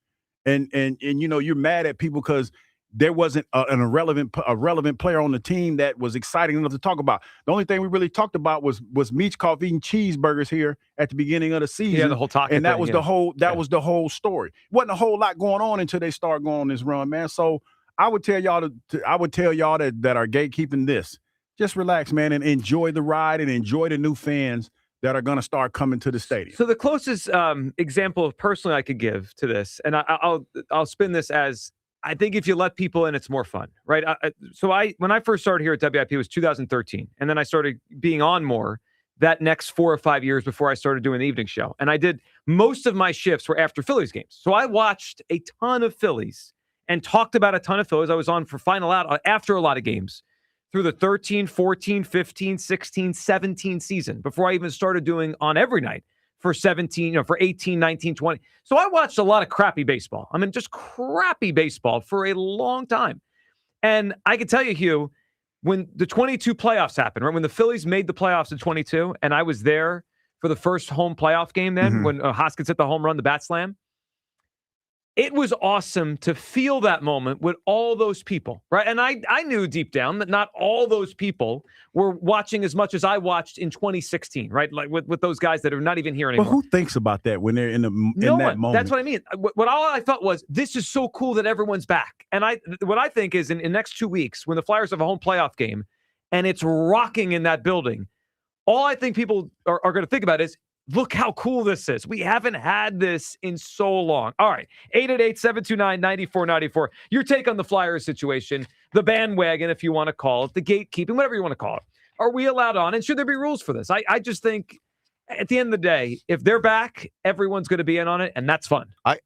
Speaker 10: And you're mad at people because there wasn't a relevant player on the team that was exciting enough to talk about. The only thing we really talked about was Michkov eating cheeseburgers here at the beginning of the season.
Speaker 9: Yeah, the whole talk.
Speaker 10: And that was the whole story. Wasn't a whole lot going on until they start going on this run, man. So I would tell y'all that are gatekeeping this. Just relax, man, and enjoy the ride and enjoy the new fans that are going to start coming to the stadium.
Speaker 9: So the closest example personally I could give to this, and I'll spin this as, I think if you let people in, it's more fun, right? When I first started here at WIP, it was 2013, and then I started being on more that next 4 or 5 years before I started doing the evening show. And I did most of my shifts were after Phillies games. So I watched a ton of Phillies and talked about a ton of Phillies. I was on for Final Out after a lot of games through the 13, 14, 15, 16, 17 season before I even started doing on every night for 17, for 18, 19, 20. So I watched a lot of crappy baseball. I mean, just crappy baseball for a long time. And I can tell you, Hugh, when the 22 playoffs happened, right, when the Phillies made the playoffs in 22, and I was there for the first home playoff game then, when Hoskins hit the home run, the bat slam, it was awesome to feel that moment with all those people, right? And I knew deep down that not all those people were watching as much as I watched in 2016, right? Like with those guys that are not even here anymore.
Speaker 10: But who thinks about that when they're in that moment?
Speaker 9: That's what I mean. What all I thought was, this is so cool that everyone's back. And what I think is in the next 2 weeks, when the Flyers have a home playoff game and it's rocking in that building, all I think people are going to think about is, look how cool this is. We haven't had this in so long. All right. 888-729-9494. Your take on the Flyers situation, the bandwagon, if you want to call it, the gatekeeping, whatever you want to call it. Are we allowed on? And should there be rules for this? I just think at the end of the day, if they're back, everyone's going to be in on it, and that's fun.
Speaker 1: I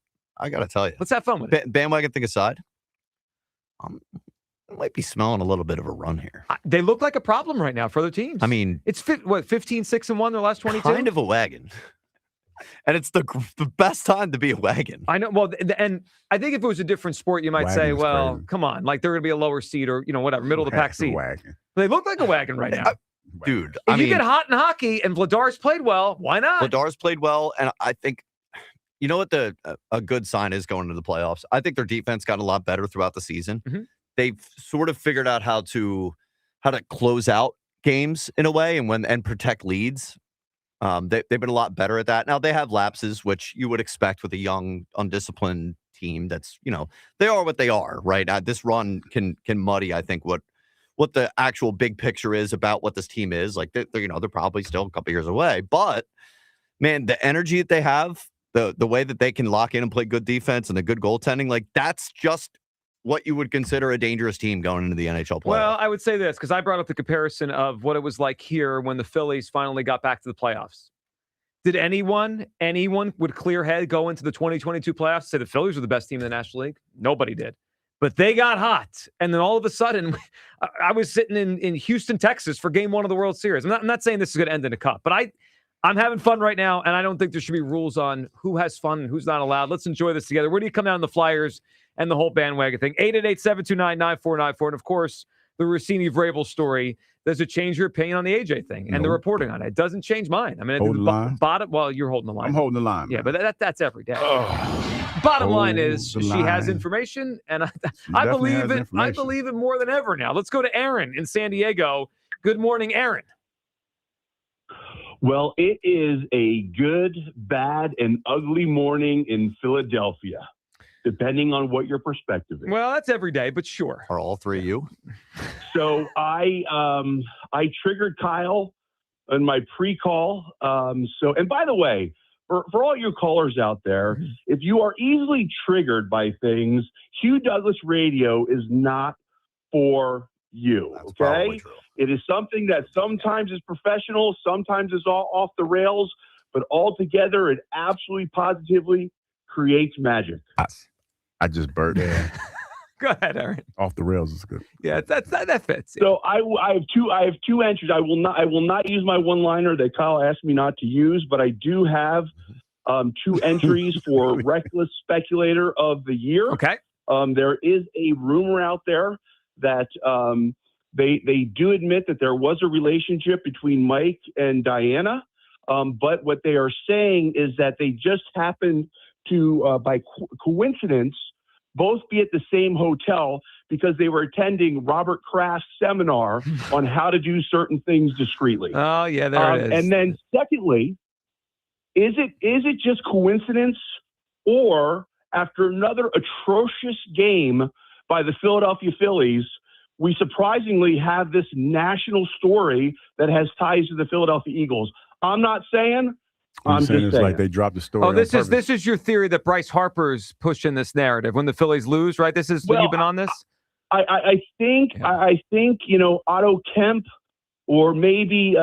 Speaker 1: got to tell you.
Speaker 9: Let's have fun with it.
Speaker 1: Bandwagon thing aside, might be smelling a little bit of a run here.
Speaker 9: They look like a problem right now for other teams.
Speaker 1: I mean,
Speaker 9: it's 15-6-1 their last 22.
Speaker 1: Kind of a wagon. And it's the best time to be a wagon.
Speaker 9: I know. Well, and I think if it was a different sport, you might say, well,
Speaker 10: crazy.
Speaker 9: Come on. Like, they're going to be a lower seed or, whatever, middle of the pack seed.
Speaker 10: Wagon.
Speaker 9: They look like a wagon right now.
Speaker 1: Dude,
Speaker 9: if you get hot in hockey and Vladar's played well, why not?
Speaker 1: Vladar's played well, and I think, you know what a good sign is going into the playoffs? I think their defense got a lot better throughout the season.
Speaker 9: Mm-hmm.
Speaker 1: They've sort of figured out how to close out games in a way and protect leads. They've been a lot better at that. Now they have lapses, which you would expect with a young, undisciplined team. That's they are what they are, right? This run can muddy, I think, what what the actual big picture is about what this team is. Like, they're probably still a couple years away. But, man, the energy that they have, the way that they can lock in and play good defense and the good goaltending, like, that's just what you would consider a dangerous team going into the NHL playoffs.
Speaker 9: Well, I would say this, because I brought up the comparison of what it was like here when the Phillies finally got back to the playoffs. Did anyone with clear head go into the 2022 playoffs and say the Phillies were the best team in the National League? Nobody did. But they got hot. And then all of a sudden, I was sitting in Houston, Texas for game 1 of the World Series. I'm not saying this is going to end in a cup, but I'm having fun right now, and I don't think there should be rules on who has fun and who's not allowed. Let's enjoy this together. Where do you come down on the Flyers and the whole bandwagon thing? 888-729-9494. And, of course, the Russini Vrabel story. Does it change your opinion on the AJ thing and the reporting on it? It doesn't change mine. I mean,
Speaker 10: holding the line?
Speaker 9: Well, you're holding the line.
Speaker 10: I'm holding the line.
Speaker 9: Yeah,
Speaker 10: Man.
Speaker 9: but that's every day. Bottom line is she has information, and I believe it. I believe it more than ever now. Let's go to Aaron in San Diego. Good morning, Aaron.
Speaker 2: Well, it is a good, bad, and ugly morning in Philadelphia, depending on what your perspective is.
Speaker 9: Well, that's every day, but sure.
Speaker 1: Are all three of you?
Speaker 2: So I triggered Kyle in my pre-call. And by the way, for all your callers out there, if you are easily triggered by things, Hugh Douglas Radio is not for you. Okay? It is something that sometimes is professional, sometimes is all off the rails, but altogether it absolutely positively creates magic.
Speaker 10: I just burnt it.
Speaker 9: Go ahead, Aaron.
Speaker 10: Off the rails is good.
Speaker 9: Yeah, that fits.
Speaker 2: So I have two entries. I will not use my one-liner that Kyle asked me not to use, but I do have 2 entries for Reckless Speculator of the Year.
Speaker 9: Okay.
Speaker 2: There is a rumor out there that they do admit that there was a relationship between Mike and Dianna, but what they are saying is that they just happened to, by coincidence, both be at the same hotel because they were attending Robert Kraft's seminar on how to do certain things discreetly.
Speaker 9: Oh, yeah, there it is.
Speaker 2: And then secondly, is it just coincidence, or after another atrocious game by the Philadelphia Phillies, we surprisingly have this national story that has ties to the Philadelphia Eagles? I'm not saying. I'm
Speaker 10: saying
Speaker 2: just
Speaker 10: it's
Speaker 2: saying.
Speaker 10: like they dropped the story.
Speaker 9: Oh, this is your theory that Bryce Harper's pushing this narrative when the Phillies lose, right? This is when you've been on this.
Speaker 2: I think Otto Kemp or maybe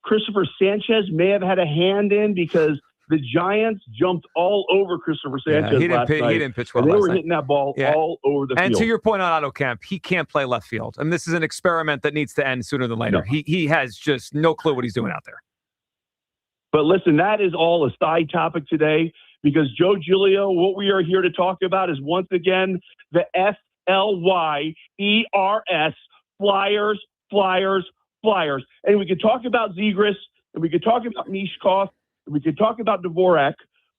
Speaker 2: Christopher Sanchez may have had a hand in, because the Giants jumped all over Christopher Sanchez last night.
Speaker 9: He didn't pitch well.
Speaker 2: And they
Speaker 9: last
Speaker 2: were
Speaker 9: night.
Speaker 2: hitting that ball all over the field.
Speaker 9: And to your point on Otto Kemp, he can't play left field. I mean, this is an experiment that needs to end sooner than later.
Speaker 2: No.
Speaker 9: He has just no clue what he's doing out there.
Speaker 2: But listen, that is all a side topic today, because Joe Giglio, what we are here to talk about is once again the FLYERS, Flyers, Flyers, Flyers. And we could talk about Zegras, and we could talk about Mishkov, and we could talk about Dvorak,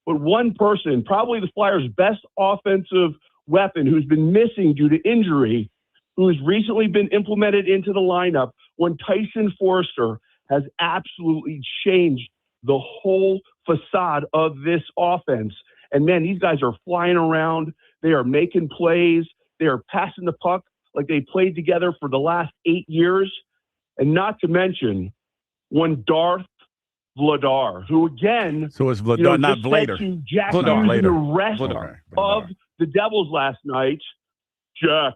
Speaker 2: but one person, probably the Flyers' best offensive weapon, who's been missing due to injury, who has recently been implemented into the lineup, when Tyson Forster has absolutely changed the whole facade of this offense. And man, these guys are flying around. They are making plays. They are passing the puck like they played together for the last 8 years. And not to mention one Darth Vladar, who again,
Speaker 10: so it's Vladar, not Vlader.
Speaker 2: Jack
Speaker 10: Vladar.
Speaker 2: using the rest
Speaker 10: Vladar.
Speaker 2: of the Devils last night. Jack,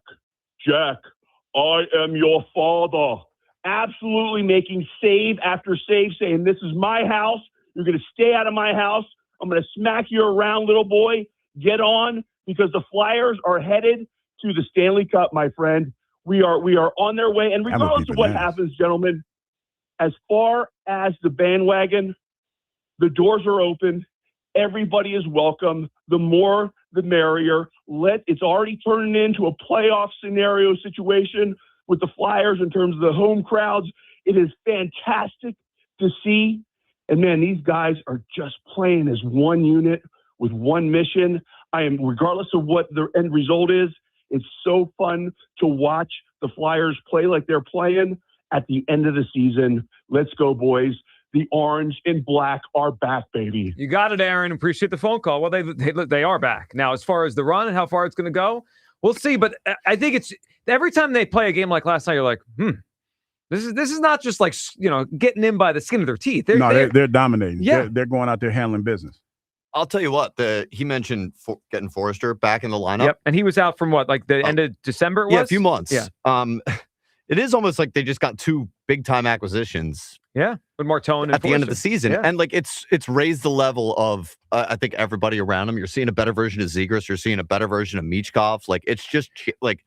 Speaker 2: I am your father. Absolutely making save after save, saying, this is my house. You're going to stay out of my house. I'm going to smack you around, little boy. Get on, because the Flyers are headed to the Stanley Cup, my friend. We are on their way. And regardless of what happens, gentlemen, as far as the bandwagon, the doors are open. Everybody is welcome. The more, the merrier. It's already turning into a playoff scenario situation with the Flyers in terms of the home crowds. It is fantastic to see. And man, these guys are just playing as one unit with one mission. Regardless of what the end result is, it's so fun to watch the Flyers play like they're playing at the end of the season. Let's go, boys. The orange and black are back, baby.
Speaker 9: You got it, Aaron. Appreciate the phone call. Well, they are back. Now, as far as the run and how far it's going to go, We'll see, but I think it's every time they play a game like last night, you're like, this is not just like, getting in by the skin of their teeth.
Speaker 10: They're dominating.
Speaker 9: Yeah.
Speaker 10: They're going out there handling business.
Speaker 1: I'll tell you what, he mentioned getting Forrester back in the lineup.
Speaker 9: Yep, and he was out from what, like the end of December?
Speaker 1: Yeah, a few months.
Speaker 9: Yeah.
Speaker 1: It is almost like they just got 2 big-time acquisitions.
Speaker 9: Yeah, with Martone and
Speaker 1: at the end of the season.
Speaker 9: Yeah.
Speaker 1: And like it's raised the level of I think everybody around him. You're seeing a better version of Zegras. You're seeing a better version of Michkov. Like it's just like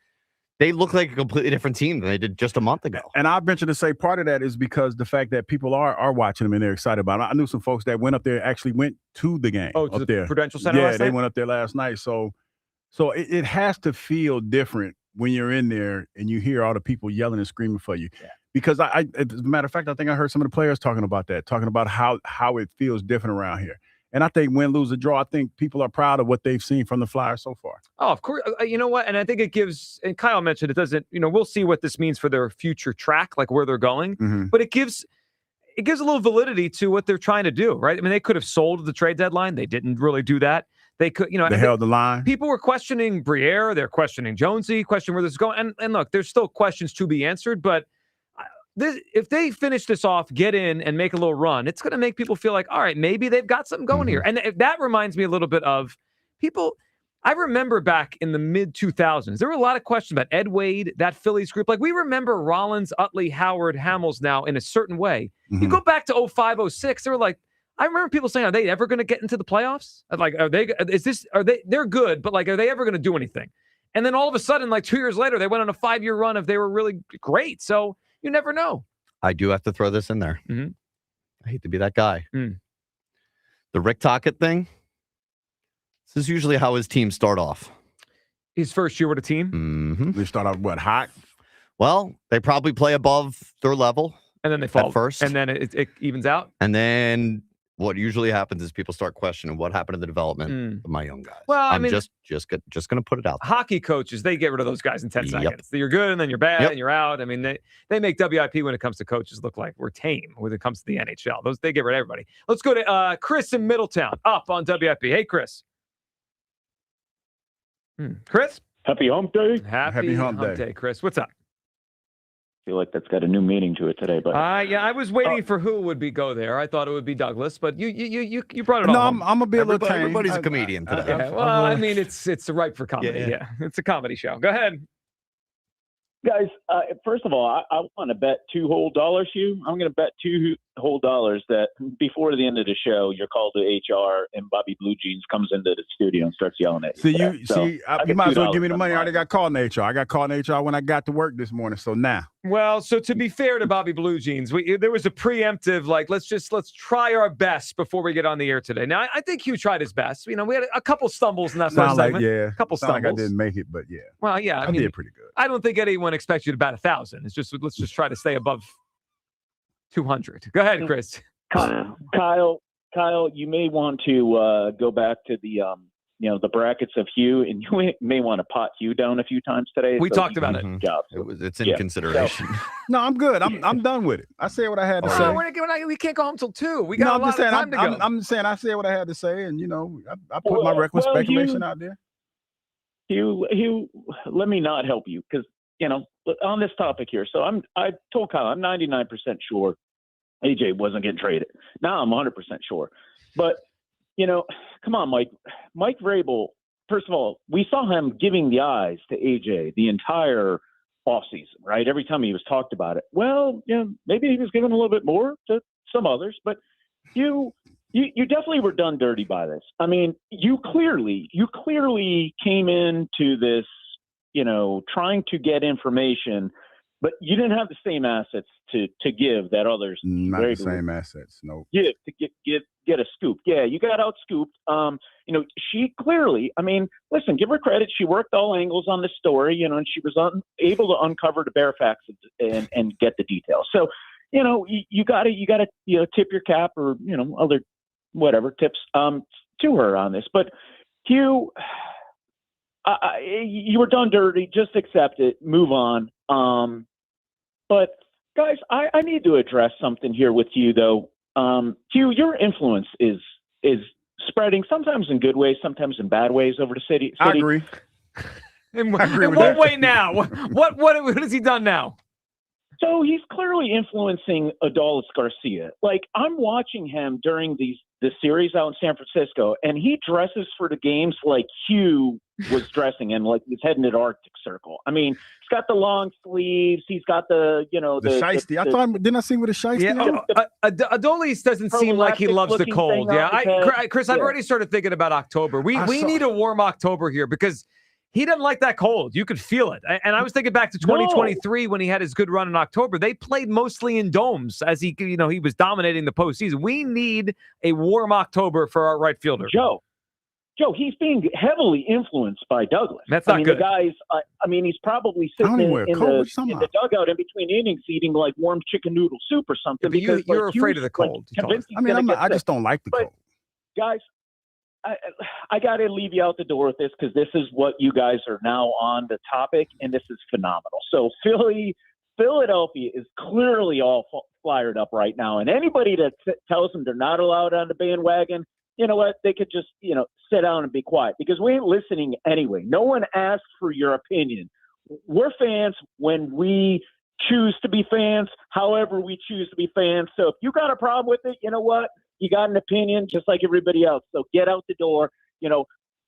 Speaker 1: they look like a completely different team than they did just a month ago.
Speaker 10: And I venture to say part of that is because the fact that people are watching them and they're excited about it. I knew some folks that went up there, actually went to the game.
Speaker 9: Oh, to
Speaker 10: up
Speaker 9: the
Speaker 10: there.
Speaker 9: Prudential Center
Speaker 10: Yeah,
Speaker 9: last
Speaker 10: they
Speaker 9: night?
Speaker 10: went up there last night. So it has to feel different when you're in there and you hear all the people yelling and screaming for you.
Speaker 9: Yeah.
Speaker 10: Because as a matter of fact, I think I heard some of the players talking about how it feels different around here. And I think win, lose, or draw, I think people are proud of what they've seen from the Flyers so far.
Speaker 9: Oh, of course. You know what? And I think it gives, and Kyle mentioned it doesn't, we'll see what this means for their future track, like where they're going.
Speaker 10: Mm-hmm.
Speaker 9: But it gives a little validity to what they're trying to do, right? I mean, they could have sold at the trade deadline. They didn't really do that. They could,
Speaker 10: they held the line.
Speaker 9: People were questioning Briere. They're questioning Jonesy, questioning where this is going. And look, there's still questions to be answered, but if they finish this off, get in and make a little run, it's going to make people feel like, all right, maybe they've got something going here. And that reminds me a little bit of people. I remember back in the mid 2000s, there were a lot of questions about Ed Wade, that Phillies group. Like we remember Rollins, Utley, Howard, Hamels now in a certain way. You go back to 05, 06, they were like, I remember people saying, are they ever going to get into the playoffs? Like, they're good, but like, are they ever going to do anything? And then all of a sudden, like 2 years later, they went on a 5-year run if they were really great. So you never know.
Speaker 1: I do have to throw this in there.
Speaker 9: Mm-hmm.
Speaker 1: I hate to be that guy. The Rick Tocchet thing. This is usually how his teams start off.
Speaker 9: His first year with a team?
Speaker 1: Mm-hmm.
Speaker 10: They start out, hot?
Speaker 1: Well, they probably play above their level.
Speaker 9: And then they fall
Speaker 1: at first.
Speaker 9: And then it evens out.
Speaker 1: And then what usually happens is people start questioning what happened to the development of my young guys.
Speaker 9: Well,
Speaker 1: I'm just going to put it out there.
Speaker 9: Hockey coaches, they get rid of those guys in 10 seconds. You're good, and then you're bad, and you're out. I mean, they make WIP when it comes to coaches look like we're tame when it comes to the NHL. They get rid of everybody. Let's go to Chris in Middletown, up on WIP. Hey, Chris. Chris?
Speaker 4: Happy hump day.
Speaker 9: Happy hump day, Chris. What's up?
Speaker 4: I feel like that's got a new meaning to it today, but
Speaker 9: yeah, I was waiting for who would go there. I thought it would be Douglas, but you brought it on.
Speaker 10: No, I'm gonna be a little tame.
Speaker 1: Everybody's a comedian today.
Speaker 9: Okay. Well, I mean, it's ripe for comedy. Yeah, it's a comedy show. Go ahead,
Speaker 4: guys. First of all, I want to bet $2 whole dollars. I'm going to bet $2 whole dollars that before the end of the show, you're called to HR and Bobby Blue Jeans comes into the studio and starts yelling at you.
Speaker 10: You might as well give me the money. I already got called in HR. I got called in HR when I got to work this morning. So now.
Speaker 9: Well, so to be fair to Bobby Blue Jeans, there was a preemptive, like, let's try our best before we get on the air today. Now, I think Hugh tried his best. We had a couple stumbles in that first segment. A couple stumbles.
Speaker 10: Like I didn't make it, but yeah.
Speaker 9: Well, yeah.
Speaker 10: I did pretty good.
Speaker 9: I don't think anyone expects you to bat 1,000. It's just, let's just try to stay above 200. Go ahead, Chris.
Speaker 4: Kyle, you may want to go back to the brackets of Hugh, and you may want to pot Hugh down a few times today.
Speaker 9: We talked about it.
Speaker 1: It's in consideration.
Speaker 10: No, I'm good. I'm done with it. I said what I had to say.
Speaker 9: We can't go home till 2. We got a lot of time to go.
Speaker 10: I'm just saying I said what I had to say, and I put my reckless speculation out there.
Speaker 4: Hugh, let me not help you because on this topic here. So I told Kyle I'm 99% sure AJ wasn't getting traded. Now I'm 100% sure. But, come on, Mike. Mike Vrabel, first of all, we saw him giving the eyes to AJ the entire offseason, right? Every time he was talked about it. Well, maybe he was giving a little bit more to some others, but you definitely were done dirty by this. I mean, you clearly came into this, trying to get information, but you didn't have the same assets to give that others.
Speaker 10: Not the same assets, no.
Speaker 4: Give to get a scoop. Yeah, you got out scooped. She clearly, listen, give her credit. She worked all angles on the story, and she was able to uncover the bare facts and get the details. So, you gotta tip your cap or other whatever tips to her on this. But Hugh, you were done dirty. Just accept it. Move on. But guys, I need to address something here with you, though. Hugh, your influence is spreading sometimes in good ways, sometimes in bad ways over the city.
Speaker 10: I agree.
Speaker 9: In
Speaker 10: agree with
Speaker 9: what
Speaker 10: that.
Speaker 9: way now? What has he done now?
Speaker 4: So he's clearly influencing Adolis Garcia. Like, I'm watching him during the series out in San Francisco, and he dresses for the games like Hugh was dressing in, like he's heading to the Arctic Circle. I mean, he's got the long sleeves. He's got the
Speaker 10: shiesty. I thought, didn't I see with a shiesty?
Speaker 9: Yeah, Adolis doesn't seem like he loves the cold. Yeah, Chris, I've already started thinking about October. We need a warm October here because he doesn't like that cold. You could feel it. And I was thinking back to 2023 when he had his good run in October. They played mostly in domes as he was dominating the postseason. We need a warm October for our right fielder.
Speaker 4: Joe, he's being heavily influenced by Douglas.
Speaker 9: That's not good.
Speaker 4: The guy's, he's probably sitting in the dugout in between innings eating like warm chicken noodle soup or something.
Speaker 9: Yeah,
Speaker 4: because
Speaker 9: you're afraid of the cold.
Speaker 10: I just don't like the cold.
Speaker 4: Guys, I got to leave you out the door with this because this is what you guys are now on the topic, and this is phenomenal. So Philadelphia is clearly all fired up right now, and anybody that tells them they're not allowed on the bandwagon, you know what? They could just, sit down and be quiet because we ain't listening anyway. No one asked for your opinion. We're fans when we choose to be fans, however we choose to be fans. So if you got a problem with it, you know what? You got an opinion just like everybody else. So get out the door,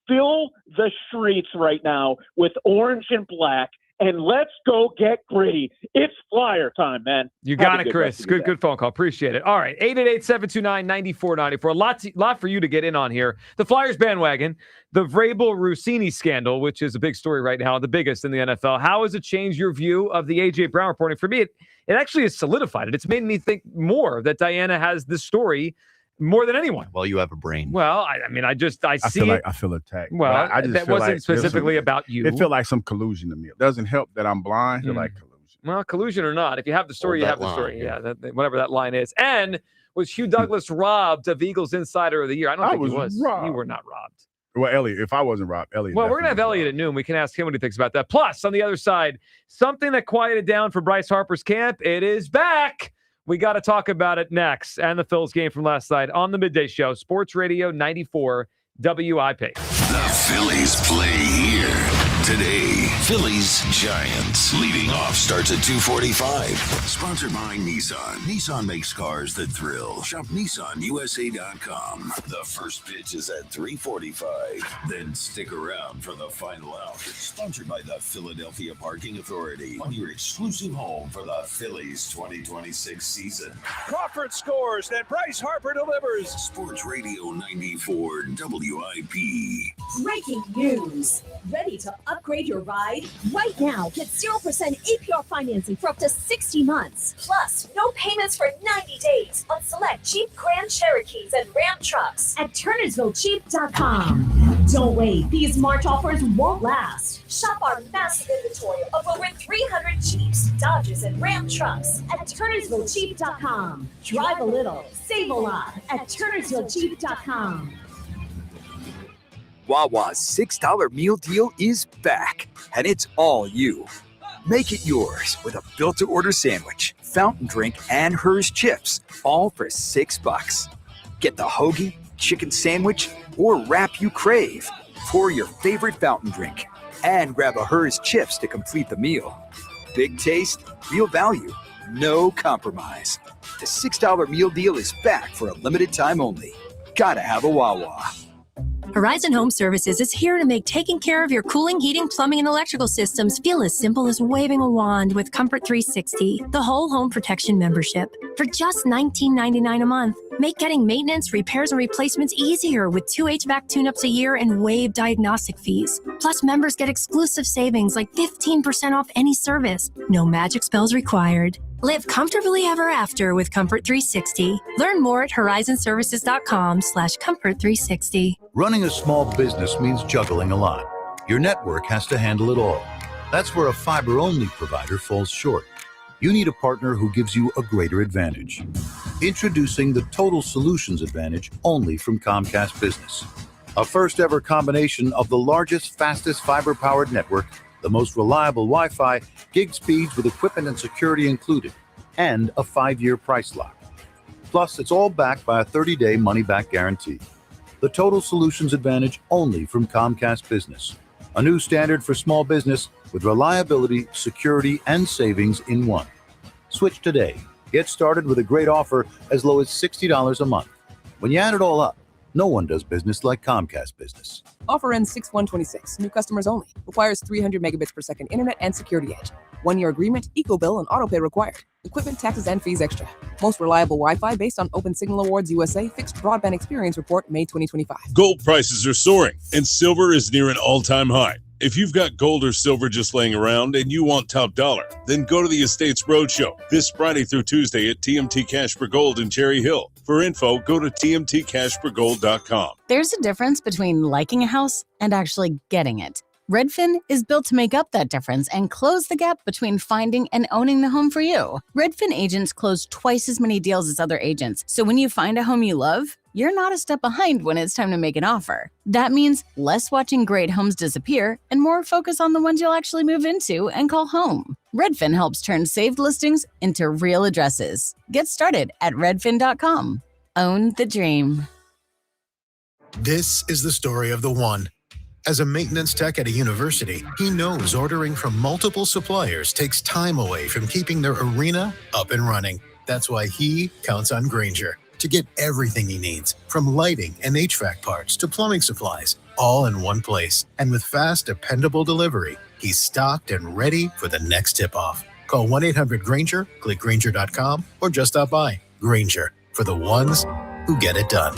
Speaker 4: fill the streets right now with orange and black. And let's go get gritty. It's Flyer time, man.
Speaker 9: You got it, Chris. Good phone call. Appreciate it. All right, 888-729-9494. A lot for you to get in on here. The Flyers bandwagon, the Vrabel Russini scandal, which is a big story right now, the biggest in the NFL. How has it changed your view of the A.J. Brown reporting? For me, it actually has solidified it. It's made me think more that Dianna has this story more than anyone.
Speaker 1: Well, you have a brain.
Speaker 9: Well, I
Speaker 10: feel attacked.
Speaker 9: Well,
Speaker 10: I just
Speaker 9: that
Speaker 10: feel
Speaker 9: wasn't specifically about you.
Speaker 10: It felt like some collusion to me. It doesn't help that I'm blind. You're like collusion.
Speaker 9: Well, collusion or not, if you have the story, you have the story. Yeah, whatever that line is. And was Hugh Douglas robbed of Eagles Insider of the Year? I don't think he was.
Speaker 10: Robbed.
Speaker 9: You were not robbed.
Speaker 10: Well, Elliot, if I wasn't robbed, Elliot.
Speaker 9: Well, we're going to have Elliot at noon. We can ask him what he thinks about that. Plus, on the other side, something that quieted down for Bryce Harper's camp. It is back. We got to talk about it next. And the Phillies game from last night on the Midday Show. Sports Radio 94 WIP.
Speaker 6: The Phillies play here today. Phillies Giants. Leading off starts at 2:45. Sponsored by Nissan. Nissan makes cars that thrill. Shop NissanUSA.com. The first pitch is at 3:45. Then stick around for the final out. Sponsored by the Philadelphia Parking Authority. On your exclusive home for the Phillies 2026 season.
Speaker 30: Crawford scores, then Bryce Harper delivers.
Speaker 6: Sports Radio 94 WIP.
Speaker 5: Breaking news. Ready to upgrade your ride? Right now, get 0% APR financing for up to 60 months. Plus, no payments for 90 days on select Jeep Grand Cherokees and Ram trucks at TurnersvilleJeep.com. Don't wait. These March offers won't last. Shop our massive inventory of over 300 Jeeps, Dodges, and Ram trucks at TurnersvilleJeep.com. Drive a little, save a lot at TurnersvilleJeep.com.
Speaker 8: Wawa's $6 meal deal is back, and it's all you. Make it yours with a built-to-order sandwich, fountain drink, and Hers chips, all for $6. Get the hoagie, chicken sandwich, or wrap you crave. Pour your favorite fountain drink, and grab a Hers chips to complete the meal. Big taste, real value, no compromise. The $6 meal deal is back for a limited time only. Gotta have a Wawa.
Speaker 11: Horizon Home Services is here to make taking care of your cooling, heating, plumbing, and electrical systems feel as simple as waving a wand with Comfort 360, the whole home protection membership. For just $19.99 a month, make getting maintenance, repairs, and replacements easier with 2 HVAC tune-ups a year and waived diagnostic fees. Plus, members get exclusive savings like 15% off any service. No magic spells required. Live comfortably ever after with Comfort 360. Learn more at horizonservices.com/comfort360.
Speaker 19: Running a small business means juggling a lot. Your network has to handle it all. That's where a fiber-only provider falls short. You need a partner who gives you a greater advantage. Introducing the Total Solutions Advantage only from Comcast Business. A first-ever combination of the largest, fastest fiber-powered network, the most reliable Wi-Fi, gig speeds with equipment and security included, and a 5-year price lock. Plus, it's all backed by a 30-day money-back guarantee. The Total Solutions Advantage only from Comcast Business. A new standard for small business with reliability, security, and savings in one. Switch today. Get started with a great offer as low as $60 a month. When you add it all up, no one does business like Comcast Business.
Speaker 12: Offer ends 6/1/26. New customers only. Requires 300 megabits per second internet and security edge. 1-year agreement, eco bill, and autopay required. Equipment, taxes, and fees extra. Most reliable Wi-Fi based on Open Signal Awards USA Fixed Broadband Experience Report, May 2025.
Speaker 13: Gold prices are soaring, and silver is near an all-time high. If you've got gold or silver just laying around and you want top dollar, then go to the Estates Roadshow this Friday through Tuesday at TMT Cash for Gold in Cherry Hill. For info, go to tmtcashforgold.com.
Speaker 27: There's a difference between liking a house and actually getting it. Redfin is built to make up that difference and close the gap between finding and owning the home for you. Redfin agents close twice as many deals as other agents, so when you find a home you love, you're not a step behind when it's time to make an offer. That means less watching great homes disappear and more focus on the ones you'll actually move into and call home. Redfin helps turn saved listings into real addresses. Get started at redfin.com. Own the dream.
Speaker 25: This is the story of the one. As a maintenance tech at a university, he knows ordering from multiple suppliers takes time away from keeping their arena up and running. That's why he counts on Grainger to get everything he needs, from lighting and HVAC parts to plumbing supplies, all in one place. And with fast, dependable delivery, he's stocked and ready for the next tip-off. Call 1-800-GRAINGER, click Grainger.com, or just stop by. Grainger, for the ones who get it done.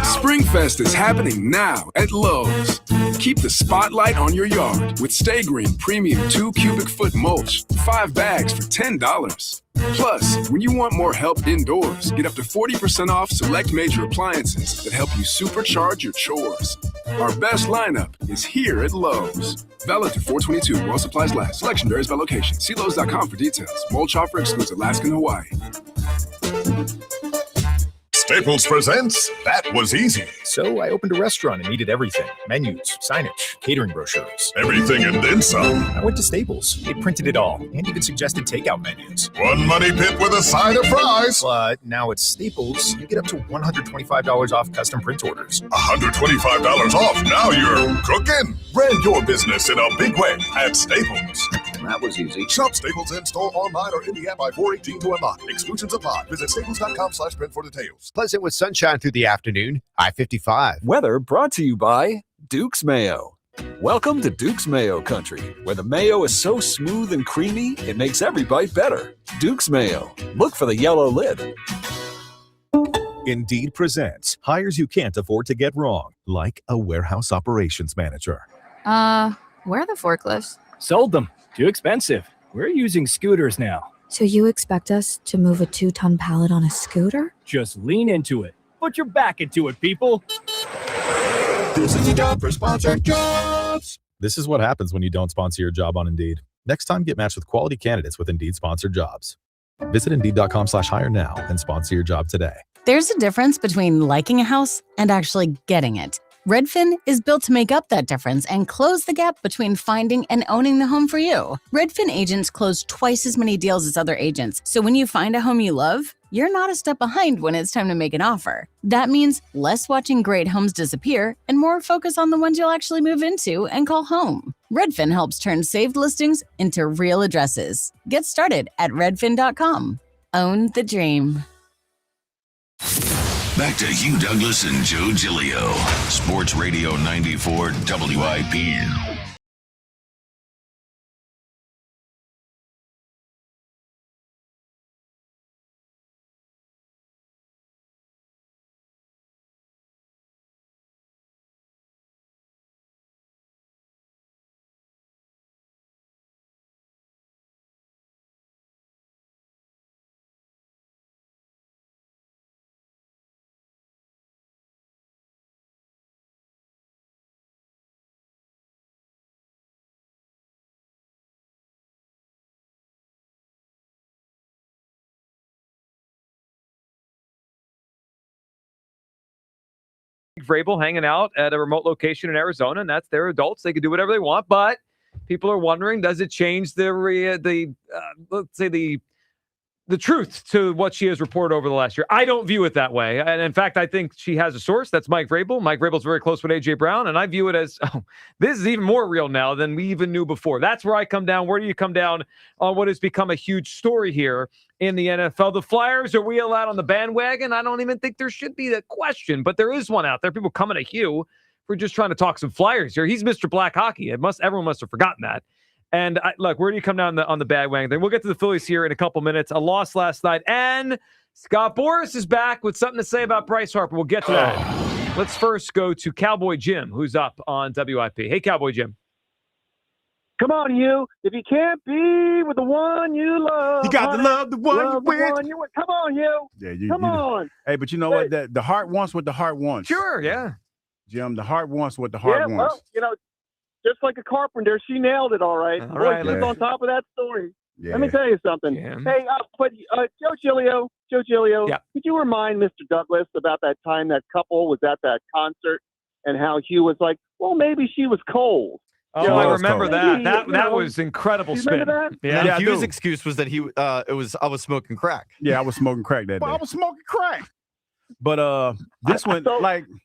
Speaker 15: Springfest is happening now at Lowe's. Keep the spotlight on your yard with Stay Green Premium 2 cubic foot mulch, 5 bags for $10. Plus, when you want more help indoors, get up to 40% off select major appliances that help you supercharge your chores. Our best lineup is here at Lowe's. Valid to 4/22 while supplies last. Selection varies by location. See Lowe's.com for details. Mulch offer excludes Alaska and Hawaii.
Speaker 16: Staples presents That Was Easy.
Speaker 20: So I opened a restaurant and needed everything. Menus, signage, catering brochures.
Speaker 16: Everything and then some.
Speaker 20: I went to Staples. They printed it all and even suggested takeout menus.
Speaker 16: One money pit with a side of fries.
Speaker 20: But now at Staples, you get up to $125 off custom print orders.
Speaker 16: $125 off. Now you're cooking. Brand your business in a big way at Staples.
Speaker 20: That was easy.
Speaker 16: Shop Staples in-store, online, or in the app by 4/18 to unlock. Exclusions apply. Visit staples.com/print for details.
Speaker 21: Pleasant with sunshine through the afternoon. I-55.
Speaker 22: Weather brought to you by Duke's Mayo. Welcome to Duke's Mayo Country, where the mayo is so smooth and creamy, it makes every bite better. Duke's Mayo. Look for the yellow lid.
Speaker 23: Indeed presents hires you can't afford to get wrong, like a warehouse operations manager.
Speaker 24: Where are the forklifts?
Speaker 26: Sold them. Too expensive. We're using scooters now.
Speaker 24: So you expect us to move a 2-ton pallet on a scooter?
Speaker 26: Just lean into it. Put your back into it, people.
Speaker 16: This is the job for sponsored jobs.
Speaker 23: This is what happens when you don't sponsor your job on Indeed. Next time, get matched with quality candidates with Indeed sponsored jobs. Visit Indeed.com/hire now and sponsor your job today.
Speaker 27: There's a difference between liking a house and actually getting it. Redfin is built to make up that difference and close the gap between finding and owning the home for you. Redfin agents close twice as many deals as other agents, so when you find a home you love, you're not a step behind when it's time to make an offer. That means less watching great homes disappear and more focus on the ones you'll actually move into and call home. Redfin helps turn saved listings into real addresses. Get started at redfin.com. Own the dream.
Speaker 6: Back to Hugh Douglas and Joe Giglio. Sports Radio 94 WIP.
Speaker 9: Vrabel hanging out at a remote location in Arizona, and that's their adults. They can do whatever they want, but people are wondering, does it change let's say the the truth to what she has reported over the last year. I don't view it that way. And in fact, I think she has a source. That's Mike Vrabel. Mike Vrabel's very close with A.J. Brown, and I view it as, this is even more real now than we even knew before. That's where I come down. Where do you come down on what has become a huge story here in the NFL? The Flyers, are we allowed on the bandwagon? I don't even think there should be that question, but there is one out there. People coming at Hugh for just trying to talk some Flyers here. He's Mr. Black Hockey. Everyone must have forgotten that. And look, where do you come down on the bandwagon thing? We'll get to the Phillies here in a couple minutes. A loss last night, and Scott Boras is back with something to say about Bryce Harper. We'll get to that. Let's first go to Cowboy Jim, who's up on WIP. Hey, Cowboy Jim.
Speaker 1: Come on, you. If you can't be with the one you love,
Speaker 10: you got to love the one you with.
Speaker 1: Come on, you.
Speaker 10: Yeah,
Speaker 1: Come on.
Speaker 10: Hey, but you know what? The heart wants what the heart wants.
Speaker 9: Sure, yeah.
Speaker 10: Jim, the heart wants what the heart wants.
Speaker 1: Well, just like a carpenter, she nailed it all right.
Speaker 9: All right,
Speaker 1: she's on top of that story.
Speaker 10: Yeah.
Speaker 1: Let me tell you something.
Speaker 9: Yeah.
Speaker 1: Hey, Joe Giglio,
Speaker 9: yeah.
Speaker 1: Could you remind Mr. Douglas about that time that couple was at that concert and how Hugh was like, well, maybe she was cold.
Speaker 9: Oh, I remember that. That was incredible spin.
Speaker 1: Remember that?
Speaker 2: Yeah, Hugh's excuse was that I was smoking crack.
Speaker 10: Yeah, I was smoking crack that day.
Speaker 1: I was smoking crack.
Speaker 10: But this one,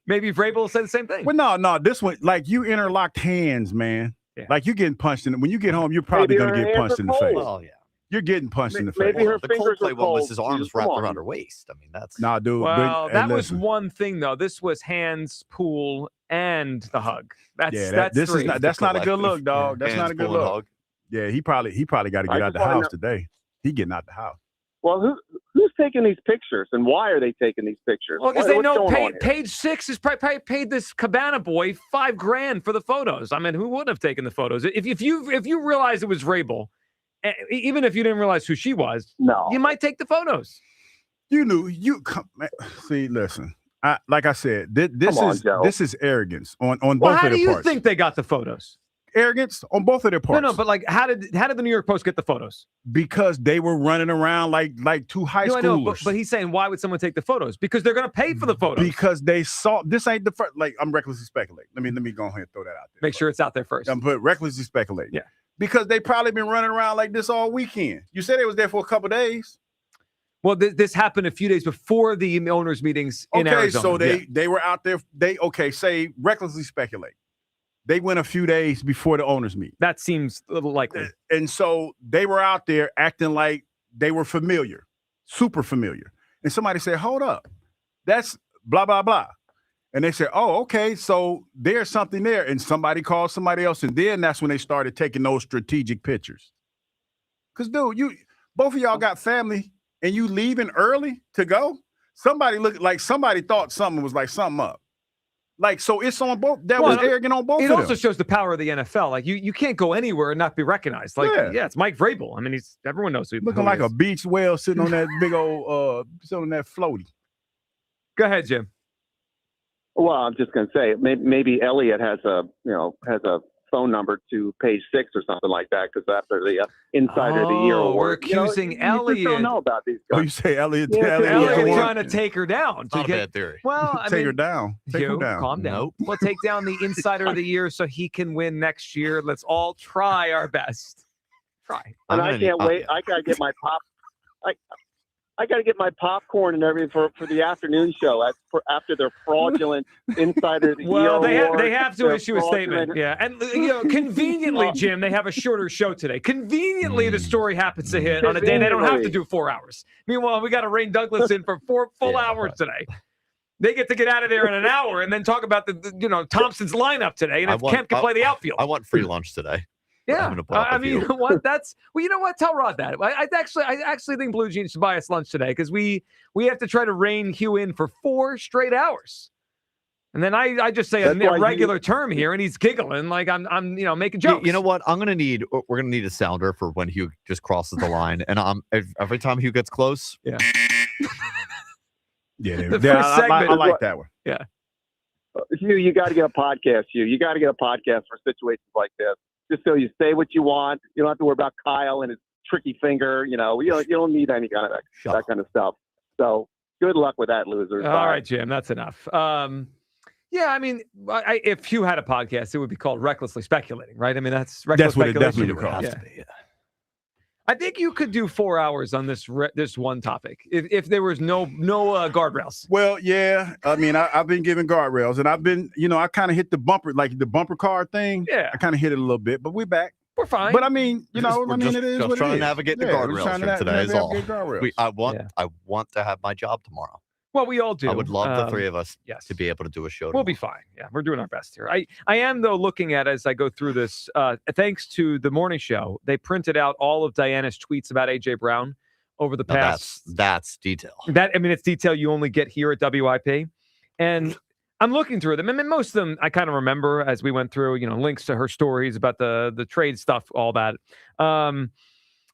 Speaker 9: maybe Vrabel will say the same thing.
Speaker 10: Well, no, this one, like you interlocked hands, man.
Speaker 9: Yeah.
Speaker 10: Like you getting punched in. When you get home, you're probably going to get punched in the face.
Speaker 2: Oh yeah,
Speaker 10: you're getting punched in the face.
Speaker 1: Maybe her
Speaker 2: the
Speaker 1: fingers
Speaker 2: Coldplay
Speaker 1: are
Speaker 2: one was
Speaker 1: cold.
Speaker 2: his arms wrapped around her waist. I mean, that's
Speaker 10: dude.
Speaker 9: Well,
Speaker 10: but,
Speaker 9: that was
Speaker 10: listen.
Speaker 9: one thing though. This was hands, pool, and the hug. That's
Speaker 10: not a good look, dog. That's not a good look.
Speaker 2: Hug.
Speaker 10: Yeah, he probably got to get out the house today. He getting out the house.
Speaker 1: Well, who's taking these pictures, and why are they taking these pictures?
Speaker 9: Well, because they know page 6 is probably paid this Cabana boy $5,000 for the photos. I mean, who wouldn't have taken the photos? If you realized it was Vrabel, even if you didn't realize who she was, you might take the photos.
Speaker 10: You knew see. Listen, like I said, this is arrogance on both of their parts.
Speaker 9: How do you think they got the photos?
Speaker 10: Arrogance on both of their parts.
Speaker 9: No, but like, how did the New York Post get the photos?
Speaker 10: Because they were running around like two high schoolers.
Speaker 9: I know, but he's saying, why would someone take the photos? Because they're going to pay for the photos.
Speaker 10: Because they saw this ain't the first. Like, I'm recklessly speculating. Let me go ahead and throw that out there.
Speaker 9: Make sure it's out there first.
Speaker 10: But recklessly speculating.
Speaker 9: Yeah.
Speaker 10: Because they probably been running around like this all weekend. You said they was there for a couple of days.
Speaker 9: Well, this happened a few days before the owners' meetings in Arizona.
Speaker 10: So they were out there. Say recklessly speculate. They went a few days before the owners meet.
Speaker 9: That seems a little likely.
Speaker 10: And so they were out there acting like they were familiar, super familiar. And somebody said, hold up, that's blah, blah, blah. And they said, oh, okay, so there's something there. And somebody called somebody else. And then that's when they started taking those strategic pictures. Because, dude, both of y'all got family and you leaving early to go? Somebody thought something was like something up. Like, so it's on both. That was arrogant on both of them.
Speaker 9: It also shows the power of the NFL. Like, you can't go anywhere and not be recognized. Like, yeah it's Mike Vrabel. I mean, everyone knows who he is.
Speaker 10: Looking like a beach whale sitting on that big old, sitting on that floaty.
Speaker 9: Go ahead, Jim.
Speaker 1: Well, I'm just going to say maybe Elliot has a phone number to page 6 or something like that, because after the Insider of the Year award,
Speaker 9: we're accusing Elliot.
Speaker 1: You just don't know about these guys.
Speaker 10: Oh, you say Elliot?
Speaker 1: Yeah,
Speaker 9: Elliot trying to take her down.
Speaker 2: Not a bad theory.
Speaker 9: Well,
Speaker 10: take her down. Take her down.
Speaker 9: Calm down.
Speaker 2: Nope.
Speaker 9: We'll take down the Insider of the Year so he can win next year. Let's all try our best. Try.
Speaker 1: And I can't wait. I gotta get my pop. I got to get my popcorn and everything for the afternoon show after their fraudulent Insider of the Year.
Speaker 9: Well, they have to issue a statement. Yeah. And, conveniently, Jim, they have a shorter show today. Conveniently, the story happens to hit on a day they don't have to do 4 hours. Meanwhile, we got to rein Douglas in for 4 full hours today. They get to get out of there in an hour and then talk about Thomps's lineup today. And if Kemp can play the outfield.
Speaker 2: I want free lunch today.
Speaker 9: Yeah, I mean, you know what? You know what? Tell Rod that. I actually think Blue Jeans should buy us lunch today, because we have to try to rein Hugh in for 4 straight hours, and then I just say a regular term here, and he's giggling like I'm making jokes.
Speaker 2: You know what? We're gonna need a sounder for when Hugh just crosses the line, and every time Hugh gets close.
Speaker 9: Yeah.
Speaker 10: I like that one.
Speaker 9: Yeah.
Speaker 1: Hugh, you got to get a podcast. You got to get a podcast for situations like this. Just so you say what you want. You don't have to worry about Kyle and his tricky finger. You don't need any kind of that kind of stuff. So good luck with that, losers.
Speaker 9: All right, Jim, that's enough. Yeah, I mean, if Hugh had a podcast, it would be called Recklessly Speculating, right? I mean, that's
Speaker 10: what it definitely would call.
Speaker 9: Yeah. I think you could do 4 hours on this one topic if there was no guardrails.
Speaker 10: Well, yeah. I mean, I've been giving guardrails, and I've been, I kind of hit the bumper card thing.
Speaker 9: Yeah.
Speaker 10: I kind of hit it a little bit, but we're back.
Speaker 9: We're fine.
Speaker 10: But I mean, it is
Speaker 2: just
Speaker 10: what it is.
Speaker 2: trying to navigate the guardrails for today is all. I want to have my job tomorrow.
Speaker 9: Well, we all do.
Speaker 2: I would love the three of us to be able to do a show.
Speaker 9: We'll be fine. Yeah, we're doing our best here. I am, though, looking at as I go through this, thanks to the morning show, they printed out all of Diana's tweets about A.J. Brown over the past.
Speaker 2: That's detail.
Speaker 9: It's detail you only get here at WIP. And I'm looking through them. I mean, most of them I kind of remember as we went through, links to her stories about the trade stuff, all that.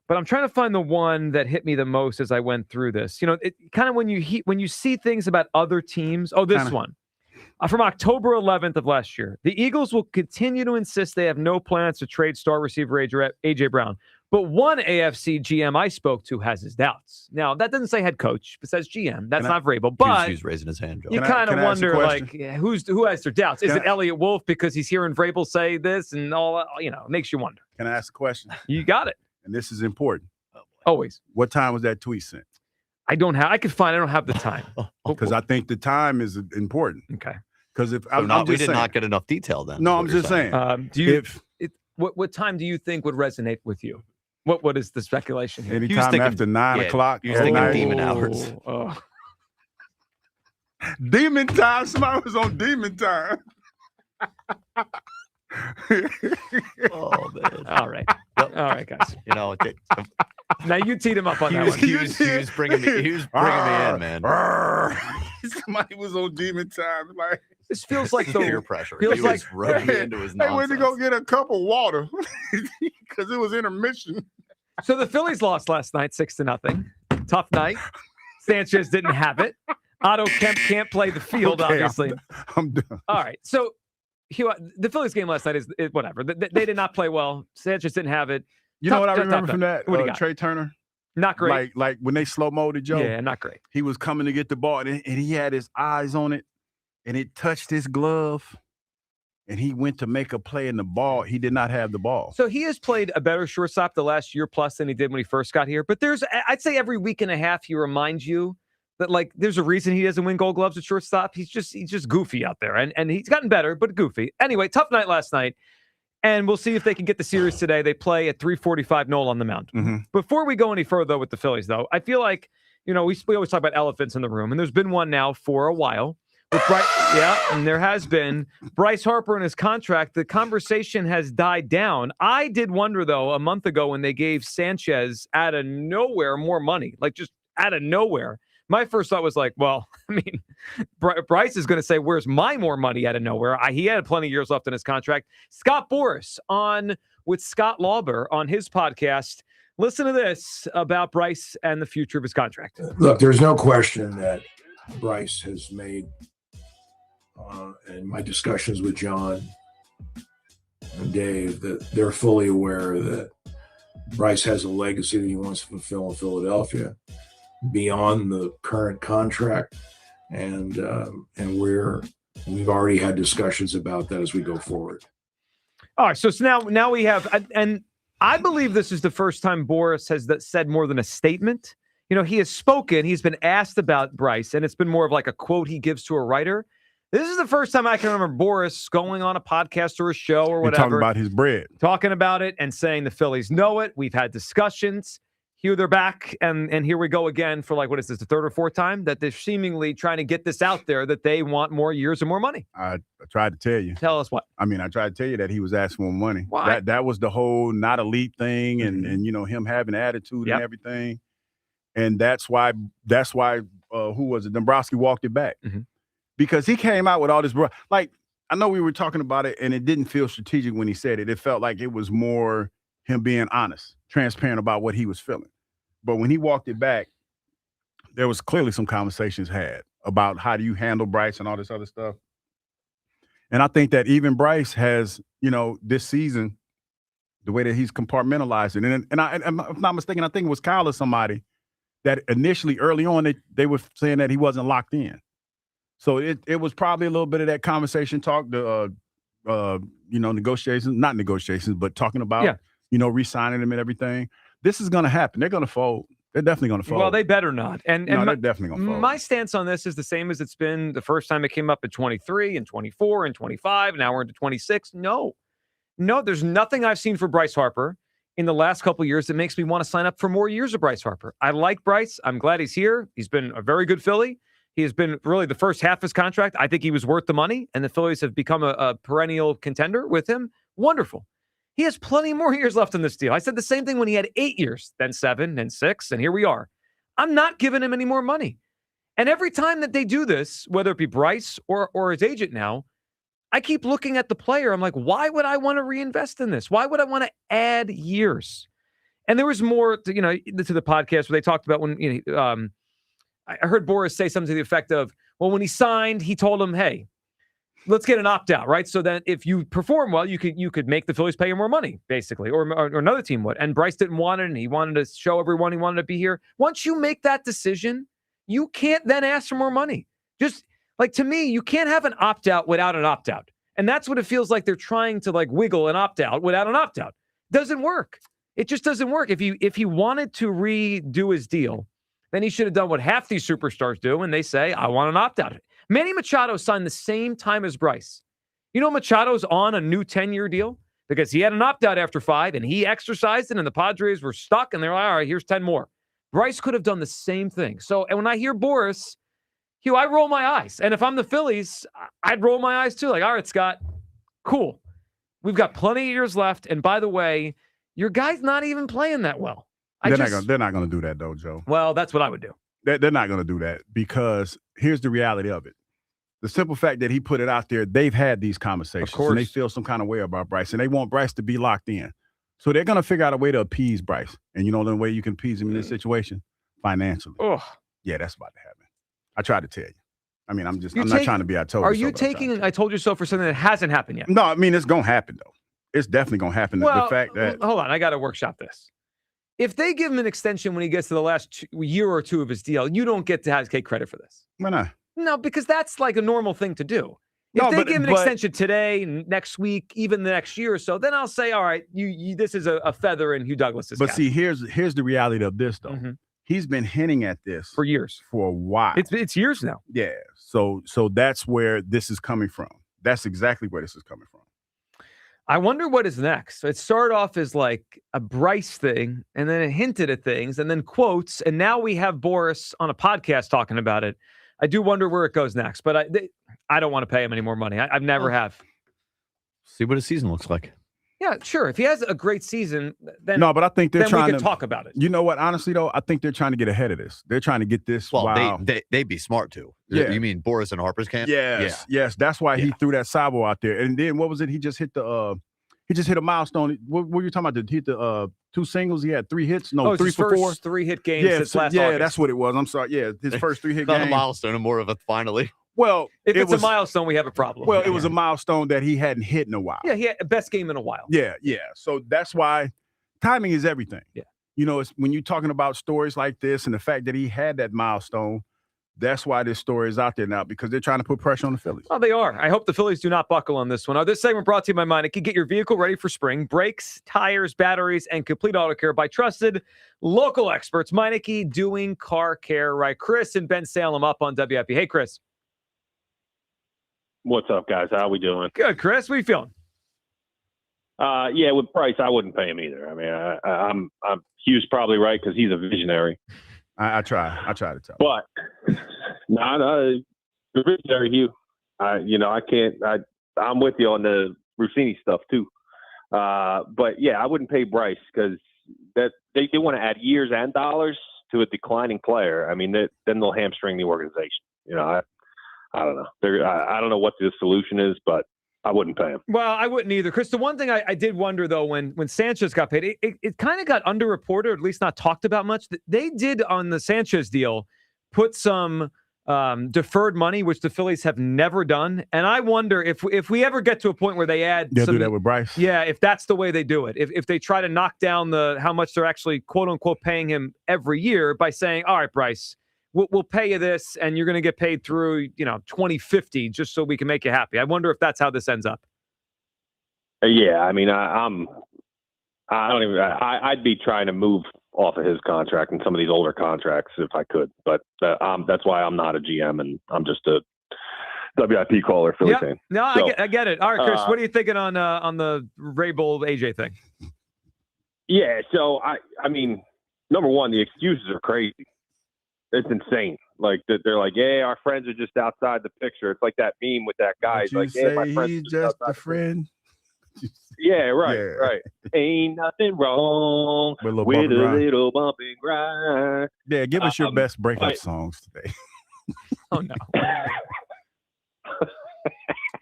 Speaker 9: But I'm trying to find the one that hit me the most as I went through this. It kind of when you see things about other teams. Oh, this one from October 11th of last year. The Eagles will continue to insist they have no plans to trade star receiver A.J. Brown. But one AFC GM I spoke to has his doubts. Now, that doesn't say head coach. It says GM. That's not Vrabel. But
Speaker 2: he's raising his hand, Joe.
Speaker 9: You kind of wonder, who has their doubts? Is it Elliott Wolf because he's hearing Vrabel say this and all? It makes you wonder.
Speaker 10: Can I ask a question?
Speaker 9: You got it.
Speaker 10: And this is important.
Speaker 9: Always.
Speaker 10: What time was that tweet sent?
Speaker 9: I don't have the time.
Speaker 10: Because I think the time is important.
Speaker 9: Okay.
Speaker 10: Because
Speaker 2: we did not get enough detail then.
Speaker 10: No, I'm just saying.
Speaker 9: What time do you think would resonate with you? What is the speculation here?
Speaker 10: Anytime after 9 o'clock.
Speaker 2: He was thinking demon hours.
Speaker 10: Demon time. Somebody was on demon time.
Speaker 2: Oh man!
Speaker 9: All right, guys.
Speaker 2: Now
Speaker 9: you teed him up on that one.
Speaker 2: He was bringing me in, man.
Speaker 10: Somebody was on demon time. Like
Speaker 9: this feels like the
Speaker 2: peer pressure.
Speaker 9: Feels
Speaker 2: he
Speaker 9: like
Speaker 2: was running into his nonsense.
Speaker 10: They went to go get a cup of water because it was intermission.
Speaker 9: So the Phillies lost last night 6-0. Tough night. Sanchez didn't have it. Otto Kemp can't play the field, obviously.
Speaker 10: I'm done.
Speaker 9: All right. So the Phillies game last night is whatever. They did not play well. Sanchez didn't have it.
Speaker 10: You know what I remember from that? Trey Turner?
Speaker 9: Not great.
Speaker 10: Like when they slow-mo'd Joe.
Speaker 9: Yeah, not great.
Speaker 10: He was coming to get the ball, and he had his eyes on it, and it touched his glove, and he went to make a play in the ball. He did not have the ball.
Speaker 9: So he has played a better shortstop the last year plus than he did when he first got here. But I'd say every week and a half he reminds you that there's a reason he doesn't win Gold Gloves at shortstop. He's just goofy out there, and he's gotten better, but goofy. Anyway, tough night last night, and we'll see if they can get the series today. They play at 3:45 Noel on the mound.
Speaker 10: Mm-hmm.
Speaker 9: Before we go any further with the Phillies, though, I feel like we always talk about elephants in the room, and there's been one now for a while. And there has been Bryce Harper and his contract. The conversation has died down. I did wonder, though, a month ago when they gave Sanchez out of nowhere more money, just out of nowhere. My first thought was Bryce is going to say, where's my more money out of nowhere? He had plenty of years left in his contract. Scott Boras on with Scott Lauber on his podcast. Listen to this about Bryce and the future of his contract.
Speaker 3: Look, there's no question that Bryce has made, in my discussions with John and Dave, that they're fully aware that Bryce has a legacy that he wants to fulfill in Philadelphia beyond the current contract, and we've already had discussions about that as we go forward.
Speaker 9: All right, so now we have, and I believe this is the first time Boras has said more than a statement. He has spoken. He's been asked about Bryce, and it's been more of like a quote he gives to a writer. This is the first time I can remember Boras going on a podcast or a show or whatever.
Speaker 10: Talking about his bread.
Speaker 9: Talking about it and saying the Phillies know it. We've had discussions. Here they're back, and here we go again for what is this, the third or fourth time that they're seemingly trying to get this out there that they want more years and more money.
Speaker 10: I tried to tell you.
Speaker 9: Tell us what.
Speaker 10: I tried to tell you that he was asking for money.
Speaker 9: Why?
Speaker 10: That was the whole not elite thing, and him having attitude and everything. And that's why who was it? Dombrowski walked it back because he came out with all this. I know we were talking about it, and it didn't feel strategic when he said it. It felt like it was more him being honest, transparent about what he was feeling. But when he walked it back, there was clearly some conversations had about how do you handle Bryce and all this other stuff. And I think that even Bryce has, this season, the way that he's compartmentalized it. And if I'm not mistaken, I think it was Kyle or somebody that initially early on they were saying that he wasn't locked in. So it was probably a little bit of that conversation talk, negotiations, not negotiations, but talking about, re-signing him and everything. this is going to happen. They're going to fold. They're definitely going to fold.
Speaker 9: Well, they better not. And
Speaker 10: they're definitely going to fold.
Speaker 9: My stance on this is the same as it's been the first time it came up at 23 and 24 and 25. Now we're into 26. No, there's nothing I've seen for Bryce Harper in the last couple of years that makes me want to sign up for more years of Bryce Harper. I like Bryce. I'm glad he's here. He's been a very good Philly. He has been really the first half of his contract. I think he was worth the money, and the Phillies have become a perennial contender with him. Wonderful. He has plenty more years left in this deal. I said the same thing when he had 8 years, then 7, then 6, and here we are. I'm not giving him any more money. And every time that they do this, whether it be Bryce or his agent now, I keep looking at the player. I'm like, why would I want to reinvest in this? Why would I want to add years? And there was more to the podcast where they talked about when I heard Boris say something to the effect of, well, when he signed, he told him, hey, let's get an opt-out, right? So that if you perform well, you could make the Phillies pay you more money, basically, or another team would. And Bryce didn't want it, and he wanted to show everyone he wanted to be here. Once you make that decision, you can't then ask for more money. Just like, to me, you can't have an opt-out without an opt-out. And that's what it feels like they're trying to wiggle an opt-out without an opt-out. Doesn't work. It just doesn't work. If he wanted to redo his deal, then he should have done what half these superstars do, and they say, I want an opt-out. Manny Machado signed the same time as Bryce. You know Machado's on a new 10-year deal because he had an opt-out after 5, and he exercised it, and the Padres were stuck, and they're like, all right, here's 10 more. Bryce could have done the same thing. So, and when I hear Boris, Hugh, I roll my eyes. And if I'm the Phillies, I'd roll my eyes too. Like, all right, Scott, cool. We've got plenty of years left. And by the way, your guy's not even playing that well.
Speaker 10: They're not going to do that, though, Joe.
Speaker 9: Well, that's what I would do.
Speaker 10: They're not going to do that because here's the reality of it. The simple fact that he put it out there, they've had these conversations. Of course. And they feel some kind of way about Bryce, and they want Bryce to be locked in. So they're going to figure out a way to appease Bryce. And you know the way you can appease him in this situation? Financially.
Speaker 9: Oh.
Speaker 10: Yeah, that's about to happen. I tried to tell you. I mean, I'm not trying to be I told you so.
Speaker 9: Are you taking I told you so for something that hasn't happened yet?
Speaker 10: No, I mean, it's going to happen, though. It's definitely going to happen.
Speaker 9: Well,
Speaker 10: the fact that
Speaker 9: hold on, I got to workshop this. If they give him an extension when he gets to the last year or two of his deal, you don't get to take credit for this.
Speaker 10: Why not?
Speaker 9: No, because that's like a normal thing to do. If they give him an extension today, next week, even the next year or so, then I'll say, all right, this is a feather in Hugh Douglas's cap.
Speaker 10: See, here's the reality of this, though. Mm-hmm. He's been hinting at this
Speaker 9: for years,
Speaker 10: for a while.
Speaker 9: It's years now.
Speaker 10: Yeah. So that's where this is coming from. That's exactly where this is coming from.
Speaker 9: I wonder what is next. It started off as like a Bryce thing, and then it hinted at things, and then quotes, and now we have Boris on a podcast talking about it. I do wonder where it goes next, but I don't want to pay him any more money. I've never have.
Speaker 2: See what his season looks like.
Speaker 9: Yeah, sure. If he has a great season, then
Speaker 10: no, but I think they're trying
Speaker 9: to talk about it.
Speaker 10: You know what? Honestly, though, I think they're trying to get ahead of this. They're trying to get this.
Speaker 2: Well, they'd be smart too.
Speaker 10: Yeah.
Speaker 2: You mean Boris and Harper's camp?
Speaker 10: Yes. That's why he threw that cyber out there. And then what was it? He just hit a milestone. What were you talking about? Did he hit the 2 singles? He had 3 hits. No, 3 for 4.
Speaker 9: 3-hit games since last August.
Speaker 10: That's what it was. I'm sorry. Yeah, his first 3-hit game.
Speaker 2: Not a milestone, and more of a finally.
Speaker 10: Well,
Speaker 9: if it's a milestone, we have a problem.
Speaker 10: Well, it was a milestone that he hadn't hit in a while.
Speaker 9: Yeah, he had a best game in a while.
Speaker 10: Yeah. So that's why timing is everything.
Speaker 9: Yeah.
Speaker 10: You know, it's when you're talking about stories like this and the fact that he had that milestone, that's why this story is out there now, because they're trying to put pressure on the Phillies.
Speaker 9: Oh, they are. I hope the Phillies do not buckle on this one. This segment brought to you by Meineke. Get your vehicle ready for spring. Brakes, tires, batteries, and complete auto care by trusted local experts. Meineke, doing car care right. Chris and Ben Salem up on WIP. Hey, Chris.
Speaker 4: What's up, guys? How we doing?
Speaker 9: Good, Chris. What are you feeling?
Speaker 4: Yeah, with Price, I wouldn't pay him either. I mean, I'm Hugh's probably right because he's a visionary.
Speaker 10: I try to tell.
Speaker 4: But no, the visionary Hugh. I can't. I'm with you on the Russini stuff too. But yeah, I wouldn't pay Bryce because that they want to add years and dollars to a declining player. I mean, then they'll hamstring the organization. I don't know. I don't know what the solution is, but I wouldn't pay him.
Speaker 9: Well, I wouldn't either. Chris, the one thing I did wonder, though, when Sanchez got paid, it kind of got underreported, or at least not talked about much. They did on the Sanchez deal put some deferred money, which the Phillies have never done. And I wonder if we ever get to a point where they add
Speaker 10: They'll do that with Bryce.
Speaker 9: Yeah, if that's the way they do it. If they try to knock down how much they're actually, quote unquote, paying him every year by saying, all right, Bryce, we'll pay you this, and you're going to get paid through 2050 just so we can make you happy. I wonder if that's how this ends up.
Speaker 4: Yeah, I mean, I'm I don't even. I'd be trying to move off of his contract and some of these older contracts if I could, but that's why I'm not a GM and I'm just a WIP caller, Philly fan.
Speaker 9: No, so, I get it. All right, Chris, what are you thinking on the Vrabel AJ thing?
Speaker 4: Yeah, so I mean, number one, the excuses are crazy. It's insane. Like they're like, yeah, our friends are just outside the picture. It's like that meme with that guy. He's like, yeah, my friends
Speaker 10: he's just a friend.
Speaker 4: Yeah, right. Ain't nothing wrong with a little bump and grind.
Speaker 10: Yeah, give us your best breakup songs today.
Speaker 9: Oh, no.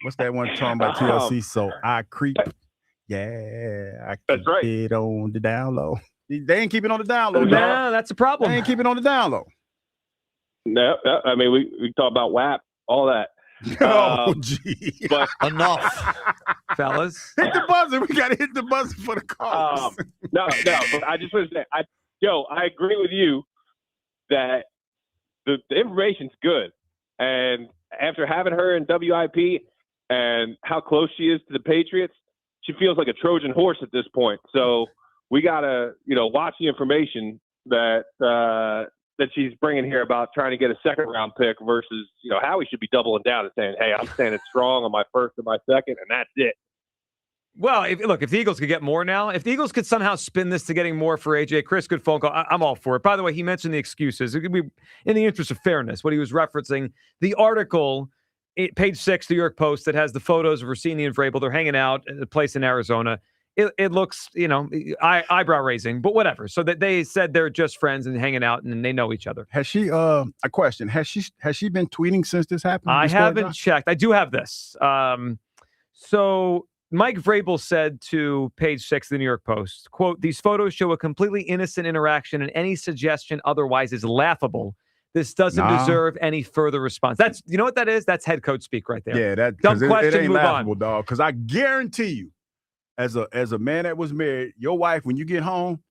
Speaker 10: What's that one talking about TLC? So I creep. Yeah, I keep it on the down low. They ain't keeping on the down low.
Speaker 9: No, that's a problem.
Speaker 10: They ain't keeping on the down low.
Speaker 4: No, I mean, we talk about WAP, all that.
Speaker 10: Gee.
Speaker 4: But
Speaker 2: enough,
Speaker 9: fellas.
Speaker 10: Hit the buzzer. We got to hit the buzzer for the calls.
Speaker 4: No, but I just want to say, I agree with you that the information's good. And after having her in WIP and how close she is to the Patriots, she feels like a Trojan horse at this point. So we got to, watch the information that she's bringing here about trying to get a second-round pick versus, Howie should be doubling down and saying, hey, I'm standing strong on my first and my second, and that's it.
Speaker 9: Well, if the Eagles could get more now, if the Eagles could somehow spin this to getting more for AJ, Chris, good phone call. I'm all for it. By the way, he mentioned the excuses. It could be, in the interest of fairness, what he was referencing, the article, page 6, New York Post, that has the photos of Russini and Vrabel. They're hanging out at a place in Arizona. It looks, eyebrow raising, but whatever. So that they said they're just friends and hanging out and they know each other.
Speaker 10: Has she? A question. Has she been tweeting since this happened?
Speaker 9: I haven't checked. I do have this. So Mike Vrabel said to page 6 of the New York Post, quote, "These photos show a completely innocent interaction, and any suggestion otherwise is laughable. This doesn't deserve any further response." That's, you know what that is? That's head coach speak right there.
Speaker 10: Yeah, that
Speaker 9: dumb question.
Speaker 10: It ain't
Speaker 9: move
Speaker 10: laughable,
Speaker 9: on.
Speaker 10: dog. Because I guarantee you, as a man that was married, your wife, when you get home,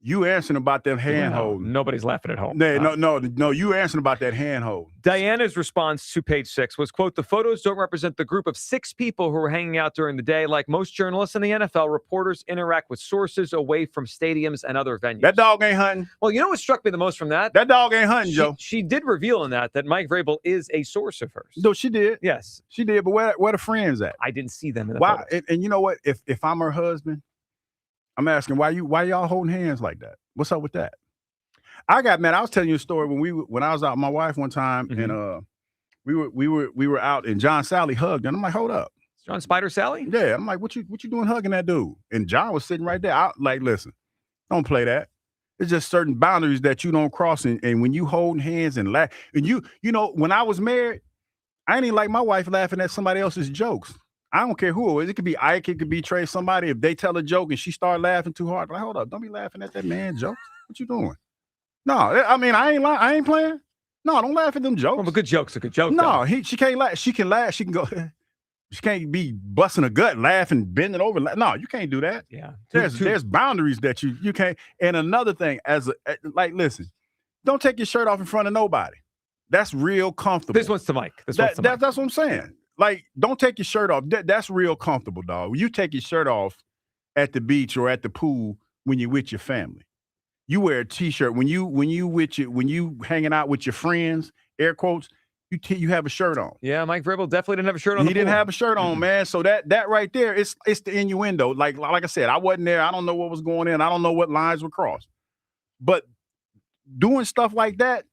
Speaker 10: you answering about them hand holding.
Speaker 9: Nobody's laughing at home.
Speaker 10: No, you answering about that hand hold.
Speaker 9: Diana's response to page 6 was, quote, "The photos don't represent the group of 6 people who were hanging out during the day. Like most journalists in the NFL, reporters interact with sources away from stadiums and other venues."
Speaker 10: That dog ain't hunting.
Speaker 9: Well, you know what struck me the most from that?
Speaker 10: That dog ain't hunting, Joe.
Speaker 9: She did reveal in that Mike Vrabel is a source of hers.
Speaker 10: No, she did.
Speaker 9: Yes.
Speaker 10: She did, but where the friends at?
Speaker 9: I didn't see them in the
Speaker 10: why?
Speaker 9: photos.
Speaker 10: And you know what? If I'm her husband, I'm asking why y'all holding hands like that? What's up with that? I was telling you a story when I was out with my wife one time, and we were out, and John Sally hugged, and I'm like, hold up,
Speaker 9: John Spider Sally?
Speaker 10: Yeah, I'm like, what you doing hugging that dude? And John was sitting right there. I like, listen, don't play that. It's just certain boundaries that you don't cross, and when you holding hands and laugh, and you know, when I was married, I ain't even like my wife laughing at somebody else's jokes. I don't care who it is. It could be Ike, it could be Trey, somebody. If they tell a joke and she start laughing too hard, like, hold up, don't be laughing at that man's jokes. What you doing? No, I mean, I ain't playing. No, don't laugh at them jokes.
Speaker 9: Well, but good joke's a good joke.
Speaker 10: No, she can't laugh. She can laugh. She can go. She can't be busting a gut, laughing, bending over. No, you can't do that.
Speaker 9: Yeah,
Speaker 10: there's boundaries that you can't. And another thing, listen, don't take your shirt off in front of nobody. That's real comfortable.
Speaker 9: This one's to Mike.
Speaker 10: That's what I'm saying. Like, don't take your shirt off. That's real comfortable, dog. You take your shirt off at the beach or at the pool when you're with your family. You wear a t-shirt when you hanging out with your friends, air quotes. You have a shirt on.
Speaker 9: Yeah, Mike Vrabel definitely didn't have a shirt on.
Speaker 10: He didn't have a shirt on, man. So that right there, it's the innuendo. Like I said, I wasn't there. I don't know what was going on. I don't know what lines were crossed. But doing stuff like that,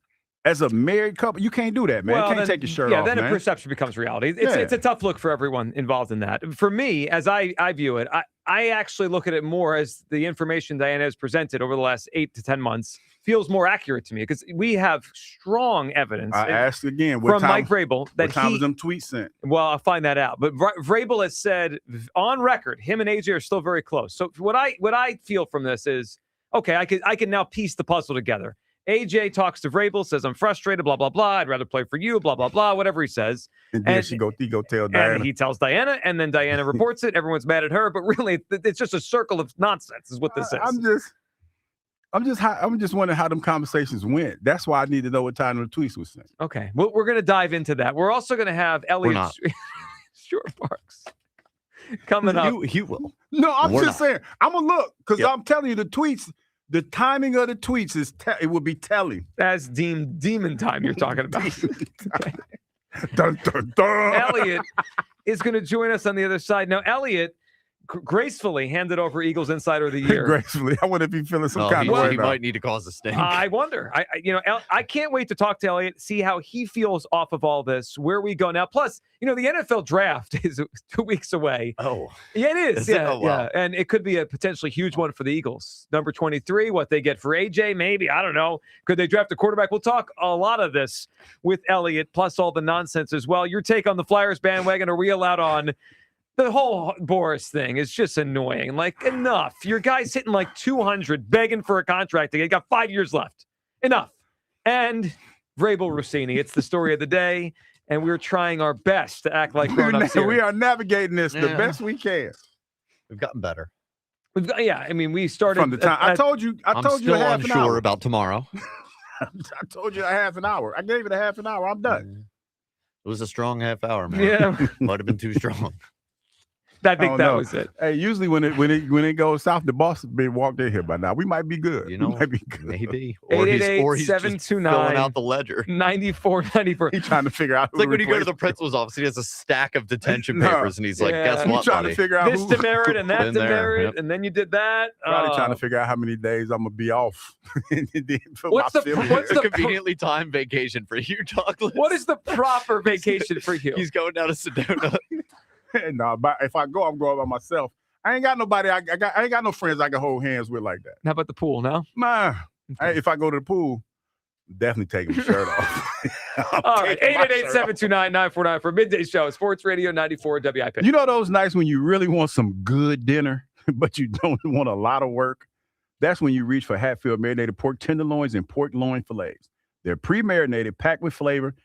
Speaker 10: as a married couple, you can't do that, man. You can't take your shirt off,
Speaker 9: Yeah, then
Speaker 10: man.
Speaker 9: a perception becomes reality. It's a tough look for everyone involved in that. For me, as I view it, I actually look at it more as the information Diana has presented over the last 8 to 10 months feels more accurate to me because we have strong evidence.
Speaker 10: I asked again
Speaker 9: from Mike Vrabel that
Speaker 10: what time was them tweets sent?
Speaker 9: Well, I'll find that out. But Vrabel has said on record, him and AJ are still very close. So what I feel from this is, okay, I can now piece the puzzle together. AJ talks to Vrabel, says, "I'm frustrated, blah, blah, blah. I'd rather play for you, blah, blah, blah," whatever he says.
Speaker 10: And then he go tell Diana.
Speaker 9: And he tells Diana, and then Diana reports it. Everyone's mad at her, but really, it's just a circle of nonsense is what this is.
Speaker 10: I'm just wondering how them conversations went. That's why I need to know what time the tweets was sent.
Speaker 9: Okay. Well, we're going to dive into that. We're also going to have Elliot Shore Parks. Coming up.
Speaker 2: You will.
Speaker 10: No, I'm
Speaker 2: We're
Speaker 10: just
Speaker 2: not.
Speaker 10: saying. I'm going to look because
Speaker 2: Yep.
Speaker 10: I'm telling you the tweets, the timing of the tweets it will be telling.
Speaker 9: That's demon time you're talking about.
Speaker 10: Dun, dun, dun.
Speaker 9: Elliot is going to join us on the other side. Now, Elliot gracefully handed over Eagles Insider of the Year.
Speaker 10: Gracefully. I wonder if he's feeling some kind of way
Speaker 2: He
Speaker 10: now.
Speaker 2: might need to cause a stink.
Speaker 9: I wonder. I can't wait to talk to Elliot, see how he feels off of all this, where we go now. Plus, the NFL draft is 2 weeks away.
Speaker 2: Oh.
Speaker 9: Yeah, it is.
Speaker 2: Is it?
Speaker 9: Yeah,
Speaker 2: Oh, wow.
Speaker 9: yeah. And it could be a potentially huge one for the Eagles. Number 23, what they get for AJ, maybe. I don't know. Could they draft a quarterback? We'll talk a lot of this with Elliot, plus all the nonsense as well. Your take on the Flyers bandwagon. Are we allowed on? The whole Boris thing is just annoying. Like, enough. Your guy's hitting like 200, begging for a contract again. Got 5 years left. Enough. And Vrabel Russini. It's the story of the day, and we're trying our best to act like grown-ups here.
Speaker 10: We are navigating this the best we can.
Speaker 2: We've gotten better.
Speaker 9: We started
Speaker 10: From the time I told you
Speaker 2: I'm
Speaker 10: still
Speaker 2: still
Speaker 10: half an
Speaker 2: unsure
Speaker 10: hour
Speaker 2: about tomorrow.
Speaker 10: I told you a half an hour. I gave it a half an hour. I'm done.
Speaker 2: It was a strong half hour, man.
Speaker 9: Yeah.
Speaker 2: Might have been too strong.
Speaker 9: I think that
Speaker 10: know.
Speaker 9: was it.
Speaker 10: Hey, usually when it goes south, the boss has been walked in here by now. We might be good.
Speaker 2: You know,
Speaker 10: we might be good.
Speaker 2: Maybe. Or he's just filling out the ledger.
Speaker 9: 9494.
Speaker 10: He's trying to figure out.
Speaker 2: It's like when you go to the principal's office, he has a stack of detention
Speaker 10: No.
Speaker 2: papers, and he's like, "Guess what,
Speaker 10: He's trying
Speaker 2: buddy?
Speaker 10: to figure out
Speaker 9: This
Speaker 10: who.
Speaker 9: demerit and that
Speaker 2: Been there,
Speaker 9: demerit,
Speaker 2: yep.
Speaker 9: and then you did that.
Speaker 10: Probably trying to figure out how many days I'm gonna be off.
Speaker 9: What's
Speaker 2: It's a conveniently timed vacation for you, Douglas.
Speaker 9: What is the proper vacation for you?
Speaker 2: He's going down to Sedona.
Speaker 10: No, but if I go, I'm going by myself. I ain't got nobody. I ain't got no friends I can hold hands with like that.
Speaker 9: How about the pool? No,
Speaker 10: man. If I go to the pool, definitely taking my shirt off.
Speaker 9: All right, 888-729-9494 for midday show. Sports Radio 94 WIP.
Speaker 10: You know those nights when you really want some good dinner, but you don't want a lot of work? That's when you reach for Hatfield marinated pork tenderloins and pork loin fillets. They're pre-marinated, packed with flavor,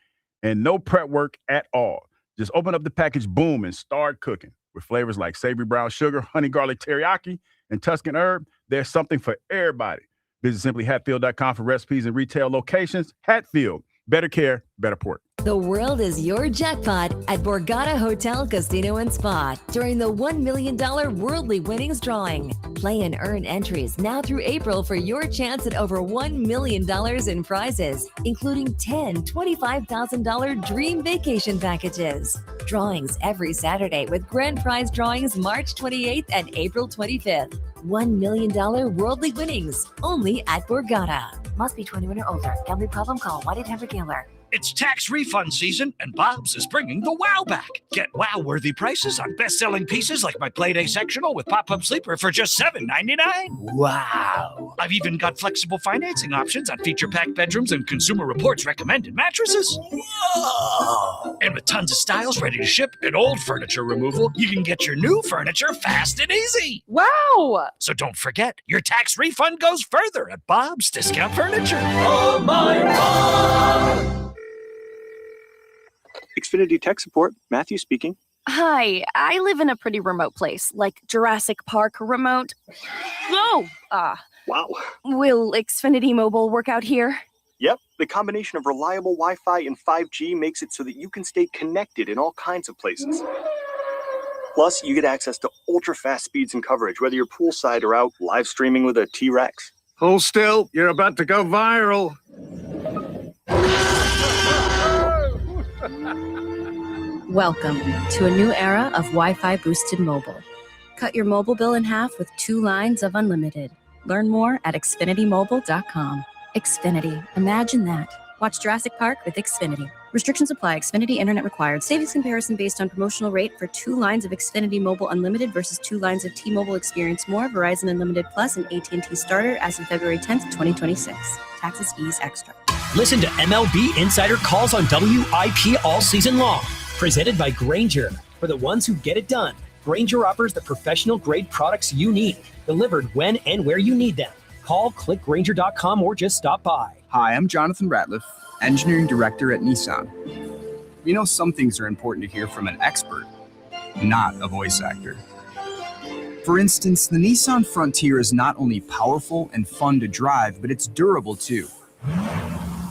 Speaker 10: and no prep work at all. Just open up the package, boom, and start cooking. With flavors like savory brown sugar, honey garlic teriyaki, and Tuscan herb, there's something for everybody. Visit simplyhatfield.com for recipes and retail locations. Hatfield, better care, better pork.
Speaker 5: The world is your jackpot at Borgata Hotel, Casino and Spa during the $1 million Worldly Winnings drawing. Play and earn entries now through April for your chance at over $1 million in prizes, including 10 $25,000 dream vacation packages. Drawings every Saturday with grand prize drawings March 28th and April 25th. $1 million Worldly Winnings only at Borgata. Must be 21 or older. Gambling problem? Call 1-800-GAMBLER.
Speaker 7: It's tax refund season, and Bob's is bringing the wow back. Get wow-worthy prices on best-selling pieces like my Playday sectional with pop-up sleeper for just $7.99. Wow! I've even got flexible financing options on feature-packed bedrooms and Consumer Reports recommended mattresses. Whoa! And with tons of styles ready to ship and old furniture removal, you can get your new furniture fast and easy.
Speaker 8: Wow!
Speaker 7: So don't forget, your tax refund goes further at Bob's Discount Furniture.
Speaker 8: Oh, my Bob!
Speaker 11: Xfinity Tech Support, Matthew speaking.
Speaker 8: Hi, I live in a pretty remote place, like Jurassic Park remote. Oh!
Speaker 11: Wow.
Speaker 8: Will Xfinity Mobile work out here?
Speaker 11: Yep, the combination of reliable Wi-Fi and 5G makes it so that you can stay connected in all kinds of places. Plus, you get access to ultra-fast speeds and coverage, whether you're poolside or out live streaming with a T-Rex.
Speaker 14: Hold still, you're about to go viral.
Speaker 27: Welcome to a new era of Wi-Fi boosted mobile. Cut your mobile bill in half with 2 lines of unlimited. Learn more at xfinitymobile.com. Xfinity, imagine that. Watch Jurassic Park with Xfinity. Restrictions apply. Xfinity Internet required. Savings comparison based on promotional rate for 2 lines of Xfinity Mobile Unlimited versus 2 lines of T-Mobile Experience More, Verizon Unlimited Plus, and AT&T Starter as of February 10th, 2026. Taxes, fees, extra.
Speaker 17: Listen to MLB Insider Calls on WIP all season long. Presented by Grainger. For the ones who get it done, Grainger offers the professional-grade products you need, delivered when and where you need them. Call, click Grainger.com, or just stop by.
Speaker 18: Hi, I'm Jonathan Ratliff, Engineering Director at Nissan. You know, some things are important to hear from an expert, not a voice actor. For instance, the Nissan Frontier is not only powerful and fun to drive, but it's durable too.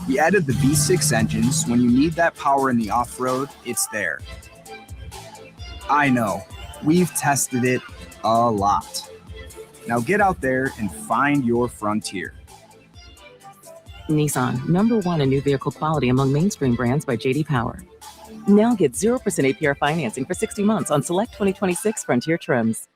Speaker 18: We added the V6 engines. When you need that power in the off-road, it's there. I know, We've tested it a lot. Now get out there and find your frontier.
Speaker 12: Nissan, #1 in new vehicle quality among mainstream brands by J.D. Power. Now get 0% APR financing for 60 months on select 2026 Frontier trims.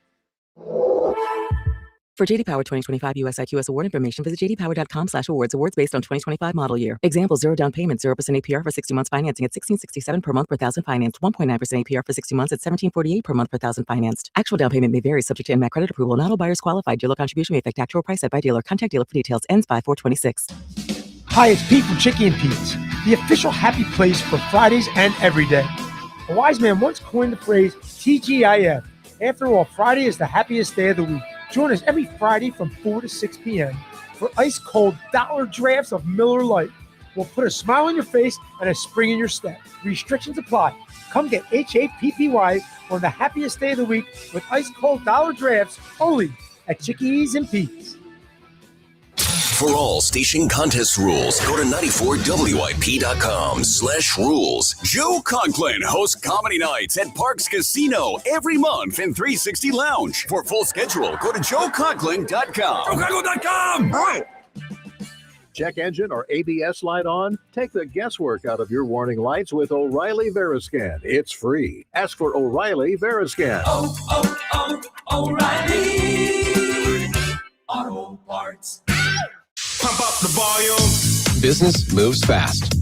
Speaker 12: For J.D. Power 2025 US IQS award information, visit jdpower.com/awards. Awards based on 2025 model year. Example: 0 down payment, 0% APR for 60 months financing at $1,667 per month per thousand financed. 1.9% APR for 60 months at $1,748 per month per thousand financed. Actual down payment may vary, subject to NMAC credit approval. Not all buyers qualified. Dealer contribution may affect actual price set by dealer. Contact dealer for details. Ends 5/4/26.
Speaker 13: Hi, it's Pete from Chicky and Pete's, the official happy place for Fridays and every day. A wise man once coined the phrase TGIF. After all, Friday is the happiest day of the week. Join us every Friday from 4 to 6 p.m. for ice-cold dollar drafts of Miller Lite. We'll put a smile on your face and a spring in your step. Restrictions apply. Come get HAPPY on the happiest day of the week with ice-cold dollar drafts only at Chickies and Pete's.
Speaker 15: For all station contest rules, go to 94WIP.com/rules. Joe Conklin hosts comedy nights at Parks Casino every month in 360 Lounge. For full schedule, go to joeconklin.com.
Speaker 16: JoeConklin.com! Right. Check engine or ABS light on? Take the guesswork out of your warning lights with O'Reilly Veriscan. It's free. Ask for O'Reilly Veriscan.
Speaker 19: O'Reilly Auto Parts.
Speaker 20: Pump up the volume.
Speaker 21: Business moves fast.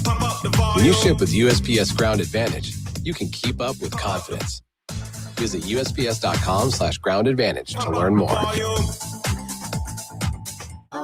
Speaker 20: Pump up the volume.
Speaker 21: When you ship with USPS Ground Advantage, you can keep up with confidence. Visit USPS.com/Ground Advantage to learn more.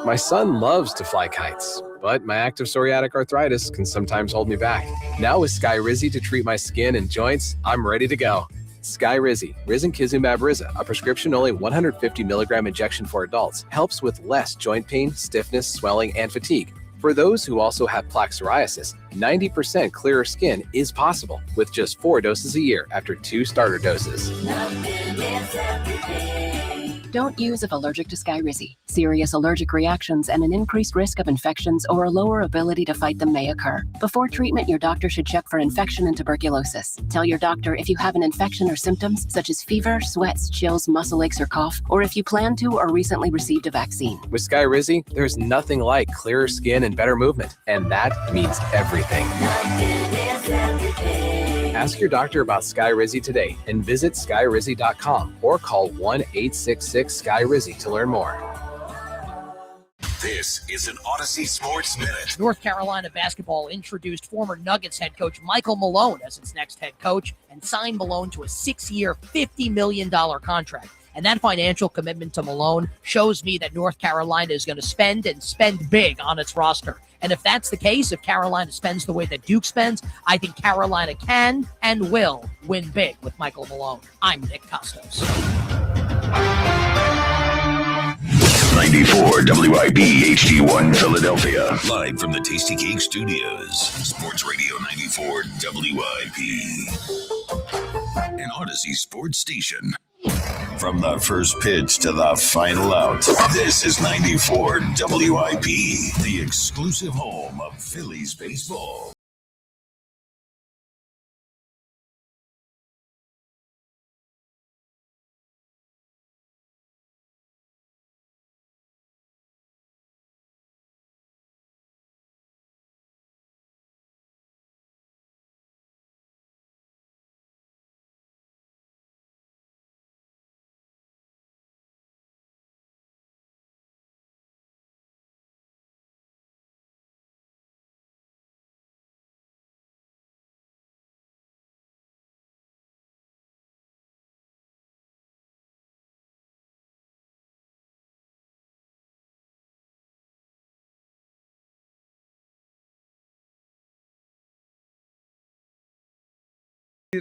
Speaker 21: My son loves to fly kites, but my active psoriatic arthritis can sometimes hold me back. Now with Skyrizi to treat my skin and joints, I'm ready to go. Skyrizi, Risankizumab Riza, a prescription-only 150 milligram injection for adults, helps with less joint pain, stiffness, swelling, and fatigue. For those who also have plaque psoriasis, 90% clearer skin is possible with just 4 doses a year after 2 starter doses.
Speaker 25: Don't use if allergic to Skyrizi. Serious allergic reactions and an increased risk of infections or a lower ability to fight them may occur. Before treatment, your doctor should check for infection and tuberculosis. Tell your doctor if you have an infection or symptoms such as fever, sweats, chills, muscle aches, or cough, or if you plan to or recently received a vaccine.
Speaker 21: With Skyrizi, there's nothing like clearer skin and better movement, and that means everything. Ask your doctor about Skyrizi today and visit skyrizi.com or call 1-866-SKY-RIZZI to learn more.
Speaker 6: This is an Odyssey Sports Minute.
Speaker 28: North Carolina basketball introduced former Nuggets head coach Michael Malone as its next head coach and signed Malone to a 6-year, $50 million contract. And that financial commitment to Malone shows me that North Carolina is going to spend and spend big on its roster. And if that's the case, if Carolina spends the way that Duke spends, I think Carolina can and will win big with Michael Malone. I'm Nick Costos.
Speaker 6: 94 WIP HD1 Philadelphia. Live from the Tasty Cake Studios. Sports Radio 94 WIP. An Odyssey sports station. From the first pitch to the final out, this is 94 WIP, the exclusive home of Phillies baseball.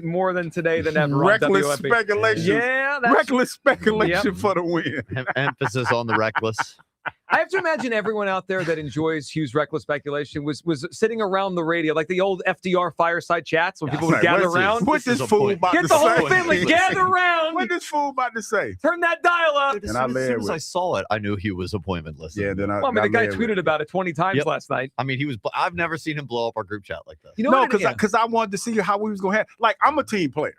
Speaker 9: More than today than ever.
Speaker 10: Reckless
Speaker 9: on WIP.
Speaker 10: speculation.
Speaker 9: Yeah, that's
Speaker 10: Reckless speculation for the win.
Speaker 2: Emphasis on the reckless.
Speaker 9: I have to imagine everyone out there that enjoys Hugh's reckless speculation was sitting around the radio, like the old FDR fireside chats when people would gather around.
Speaker 10: What's this fool about to say?
Speaker 9: Get the whole family, gather around.
Speaker 10: What this fool about to say?
Speaker 9: Turn that dial up.
Speaker 2: As soon as I saw it, I knew he was appointment listed.
Speaker 10: Yeah, then
Speaker 9: Well, I mean, the guy tweeted about it 20 times last night.
Speaker 2: I mean, I've never seen him blow up our group chat like that.
Speaker 9: You know
Speaker 10: No,
Speaker 9: what?
Speaker 10: because I wanted to see how we was going to have. Like, I'm a team player.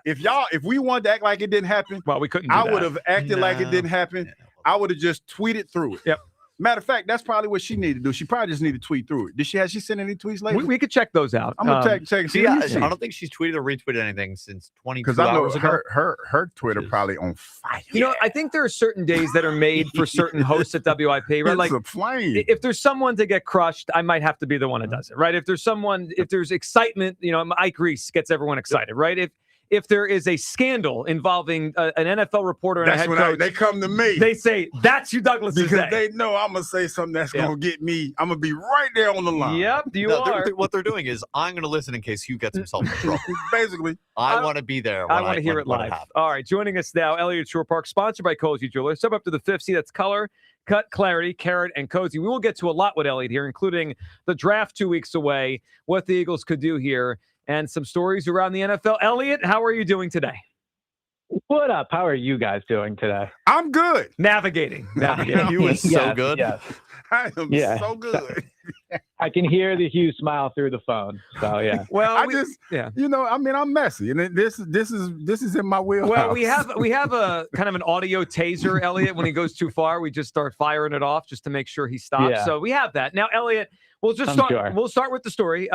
Speaker 10: if we wanted to act like it didn't happen,
Speaker 9: well, we couldn't.
Speaker 10: I would have acted like it didn't happen. I would have just tweeted through it.
Speaker 9: Yep.
Speaker 10: Matter of fact, that's probably what she needed to do. She probably just needed to tweet through it. Has she sent any tweets lately?
Speaker 9: We could check those out.
Speaker 10: I'm gonna check. See,
Speaker 2: I don't think she's tweeted or retweeted anything since 22 hours ago.
Speaker 10: Her Twitter probably on fire.
Speaker 9: You know, I think there are certain days that are made for certain hosts at WIP, right?
Speaker 10: It's
Speaker 9: Like
Speaker 10: a flame.
Speaker 9: if there's someone to get crushed, I might have to be the one that does it, right? If there's excitement, Ike Reese gets everyone excited, right? If there is a scandal involving an NFL reporter and a head coach,
Speaker 10: they come to me.
Speaker 9: They say, that's who Douglas is.
Speaker 10: Because they know I'm going to say something that's going to get me. I'm going to be right there on the line.
Speaker 9: Yep,
Speaker 2: what they're doing is I'm going to listen in case Hugh gets himself in trouble.
Speaker 10: Basically.
Speaker 2: I want to be there. When
Speaker 9: I want to hear it live. All right, joining us now, Elliott Shore Park, sponsored by Cozy Jewelers. Step up to the 5th seat. That's color, cut, clarity, carrot, and cozy. We will get to a lot with Elliott here, including the draft 2 weeks away, what the Eagles could do here, and some stories around the NFL. Elliott, how are you doing today?
Speaker 1: What up? How are you guys doing today?
Speaker 10: I'm good.
Speaker 9: Navigating.
Speaker 2: You is so good.
Speaker 1: Yes.
Speaker 10: I am so good.
Speaker 1: I can hear the Hugh smile through the phone. So yeah.
Speaker 9: Well,
Speaker 10: I'm messy, and this is in my wheelhouse.
Speaker 9: Well, we have a kind of an audio taser, Elliott. When he goes too far, we just start firing it off just to make sure he stops.
Speaker 1: Yeah.
Speaker 9: So we have that now, Elliott. We'll start with the story,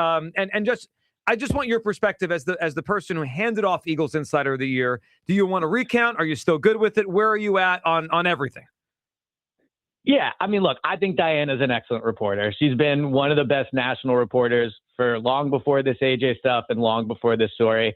Speaker 9: I just want your perspective as the person who handed off Eagles Insider of the Year. Do you want to recount? Are you still good with it? Where are you at on everything?
Speaker 1: Yeah, I mean, look, I think Dianna's an excellent reporter. She's been one of the best national reporters for long before this AJ stuff and long before this story.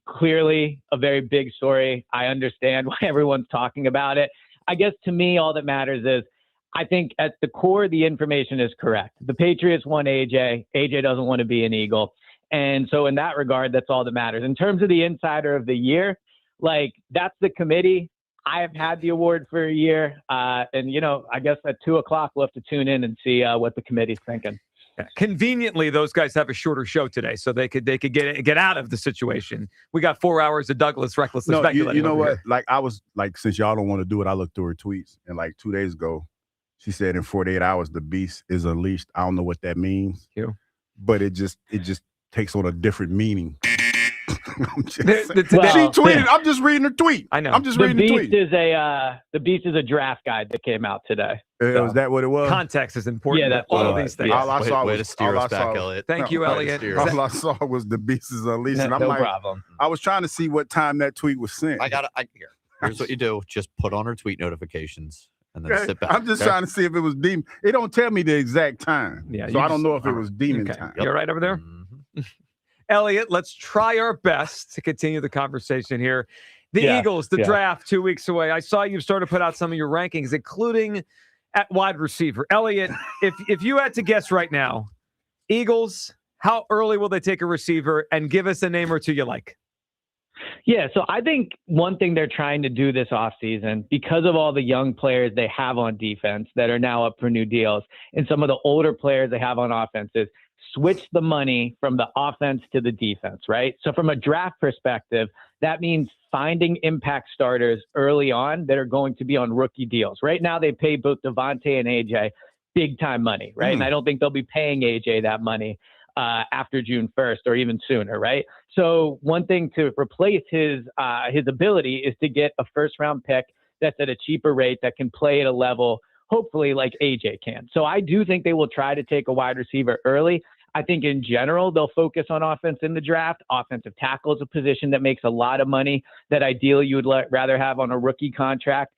Speaker 1: Clearly a very big story. I understand why everyone's talking about it. I guess to me, all that matters is I think at the core, the information is correct. The Patriots want AJ. AJ doesn't want to be an Eagle. And so in that regard, that's all that matters. In terms of the Insider of the Year, that's the committee. I have had the award for a year. I guess at 2:00, we'll have to tune in and see what the committee's thinking.
Speaker 9: Yeah. Conveniently, those guys have a shorter show today, so they could get out of the situation. We got 4 hours of Douglas recklessly speculating.
Speaker 10: You know what?
Speaker 9: Here.
Speaker 10: I was since y'all don't want to do it, I looked through her tweets, and 2 days ago, she said in 48 hours the beast is unleashed. I don't know what that means, but it just takes on a different meaning. She tweeted. I'm just reading her tweet.
Speaker 9: I know.
Speaker 10: I'm just reading the tweet.
Speaker 1: The Beast is a draft guide that came out today.
Speaker 10: Was that what it was?
Speaker 9: Context is important.
Speaker 1: Yeah, that's
Speaker 9: all of these things.
Speaker 10: All I saw
Speaker 2: way
Speaker 10: was
Speaker 2: to steer us back, Elliott.
Speaker 9: Thank you, Elliott.
Speaker 10: All I saw was the Beast is unleashed. And I'm
Speaker 1: no problem.
Speaker 10: I was trying to see what time that tweet was sent.
Speaker 2: Here's what you do: just put on her tweet notifications. And then sit back.
Speaker 10: I'm just trying to see if it was demon. It don't tell me the exact time.
Speaker 9: Yeah,
Speaker 10: so I don't know if it was demon time.
Speaker 9: You're right over there? Mm-hmm. Elliott, let's try our best to continue the conversation here. The Eagles, the draft 2 weeks away. I saw you started to put out some of your rankings, including at wide receiver. Elliott, if you had to guess right now, Eagles, how early will they take a receiver? And give us a name or two you like.
Speaker 1: Yeah, so I think one thing they're trying to do this offseason, because of all the young players they have on defense that are now up for new deals, and some of the older players they have on offense, is switch the money from the offense to the defense, right? So from a draft perspective, that means finding impact starters early on that are going to be on rookie deals. Right now, they pay both Devontae and AJ big time money, right? And I don't think they'll be paying AJ that money after June 1st or even sooner, right? So one thing to replace his ability is to get a first round pick that's at a cheaper rate that can play at a level, hopefully like AJ can. So I do think they will try to take a wide receiver early. I think in general, they'll focus on offense in the draft. Offensive tackle is a position that makes a lot of money that ideally you would rather have on a rookie contract.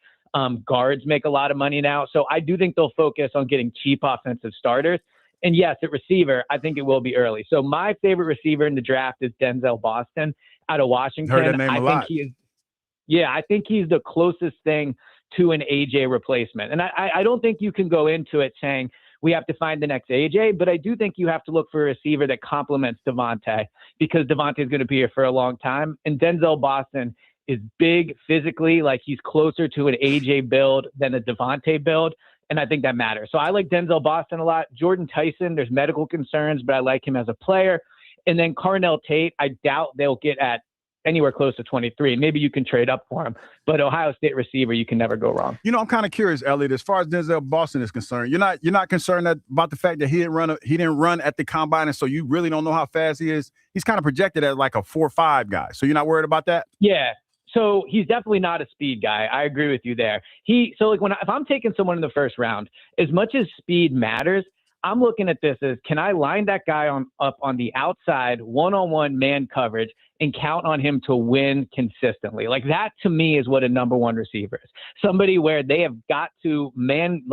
Speaker 1: Guards make a lot of money now. So I do think they'll focus on getting cheap offensive starters. And yes, at receiver, I think it will be early. So my favorite receiver in the draft is Denzel Boston out of Washington.
Speaker 10: Heard that name a lot.
Speaker 1: I think he's the closest thing to an AJ replacement. And I don't think you can go into it saying we have to find the next AJ, but I do think you have to look for a receiver that complements Devontae, because Devontae is going to be here for a long time. And Denzel Boston is big physically, like he's closer to an AJ build than a Devontae build. And I think that matters. So I like Denzel Boston a lot. Jordan Tyson, there's medical concerns, but I like him as a player. And then Carnell Tate, I doubt they'll get at anywhere close to 23. Maybe you can trade up for him. But Ohio State receiver, you can never go wrong.
Speaker 10: You know, I'm kind of curious, Elliot, as far as Denzel Boston is concerned. You're not concerned about the fact that he didn't run at the combine, and so you really don't know how fast he is. He's kind of projected as like a 4.5 guy. So you're not worried about that?
Speaker 1: Yeah. So he's definitely not a speed guy. I agree with you there. If I'm taking someone in the first round, as much as speed matters, I'm looking at this as, can I line that guy up on the outside, one-on-one man coverage, and count on him to win consistently? Like, that to me is what a number one receiver is. Somebody where they have got to man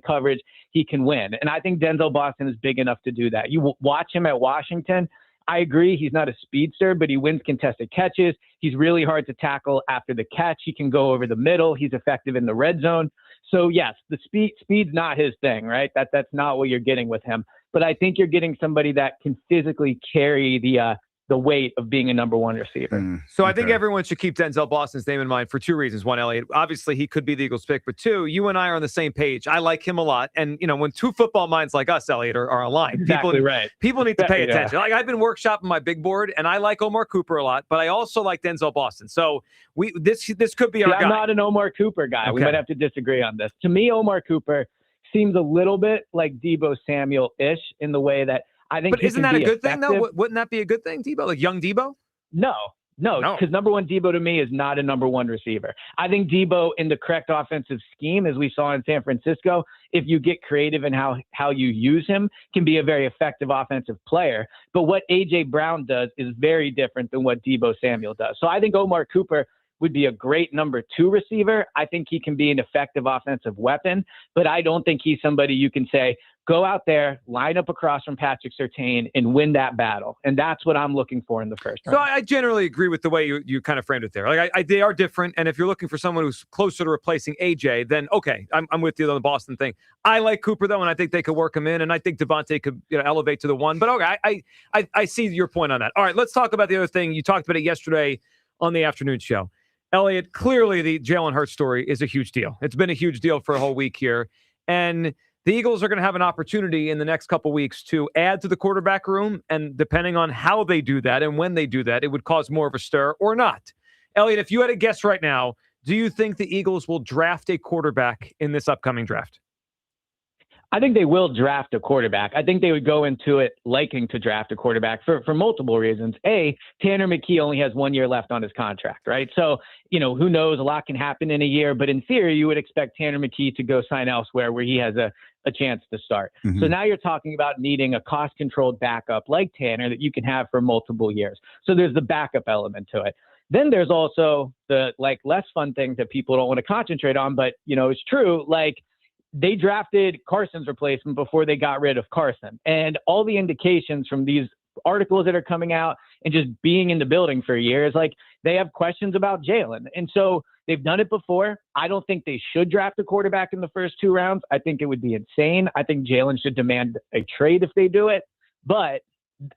Speaker 1: coverage, he can win. And I think Denzel Boston is big enough to do that. You watch him at Washington. I agree, he's not a speedster, but he wins contested catches. He's really hard to tackle after the catch. He can go over the middle. He's effective in the red zone. So yes, the speed's not his thing, right? That's not what you're getting with him. But I think you're getting somebody that can physically carry the weight of being a number one receiver.
Speaker 9: So I think everyone should keep Denzel Boston's name in mind for two reasons. One, Elliot, obviously he could be the Eagles pick, but two, you and I are on the same page. I like him a lot. And, you know, when two football minds like us, Elliot, are aligned, people need to pay attention. Like, I've been workshopping my big board, and I like Omar Cooper a lot, but I also like Denzel Boston. So this could be our guy.
Speaker 1: I'm not an Omar Cooper guy. Okay. We might have to disagree on this. To me, Omar Cooper seems a little bit like Deebo Samuel-ish in the way that I think.
Speaker 9: But isn't that a good thing, though? Wouldn't that be a good thing, Deebo? Like young Deebo?
Speaker 1: No, because number one Deebo to me is not a number one receiver. I think Deebo in the correct offensive scheme, as we saw in San Francisco, if you get creative in how you use him, can be a very effective offensive player. But what A.J. Brown does is very different than what Deebo Samuel does. So I think Omar Cooper would be a great number two receiver. I think he can be an effective offensive weapon, but I don't think he's somebody you can say, go out there, line up across from Patrick Surtain and win that battle. And that's what I'm looking for in the first round.
Speaker 9: So I generally agree with the way you kind of framed it there. Like they are different. And if you're looking for someone who's closer to replacing AJ, then okay, I'm with you on the Boston thing. I like Cooper though, and I think they could work him in. And I think Devontae could elevate to the one. But okay, I see your point on that. All right, let's talk about the other thing. You talked about it yesterday on the afternoon show. Elliot, clearly the Jalen Hurts story is a huge deal. It's been a huge deal for a whole week here. And the Eagles are going to have an opportunity in the next couple weeks to add to the quarterback room. And depending on how they do that and when they do that, it would cause more of a stir or not. Elliot, if you had a guess right now, do you think the Eagles will draft a quarterback in this upcoming draft?
Speaker 1: I think they will draft a quarterback. I think they would go into it liking to draft a quarterback for multiple reasons. A, Tanner McKee only has 1 year left on his contract, right? So, who knows? A lot can happen in a year, but in theory, you would expect Tanner McKee to go sign elsewhere where he has a chance to start. Mm-hmm. So now you're talking about needing a cost-controlled backup like Tanner that you can have for multiple years. So there's the backup element to it. Then there's also the less fun things that people don't want to concentrate on, but it's true. They drafted Carson's replacement before they got rid of Carson. And all the indications from these articles that are coming out and just being in the building for a year is they have questions about Jalen. And so they've done it before. I don't think they should draft a quarterback in the first 2 rounds. I think it would be insane. I think Jalen should demand a trade if they do it. But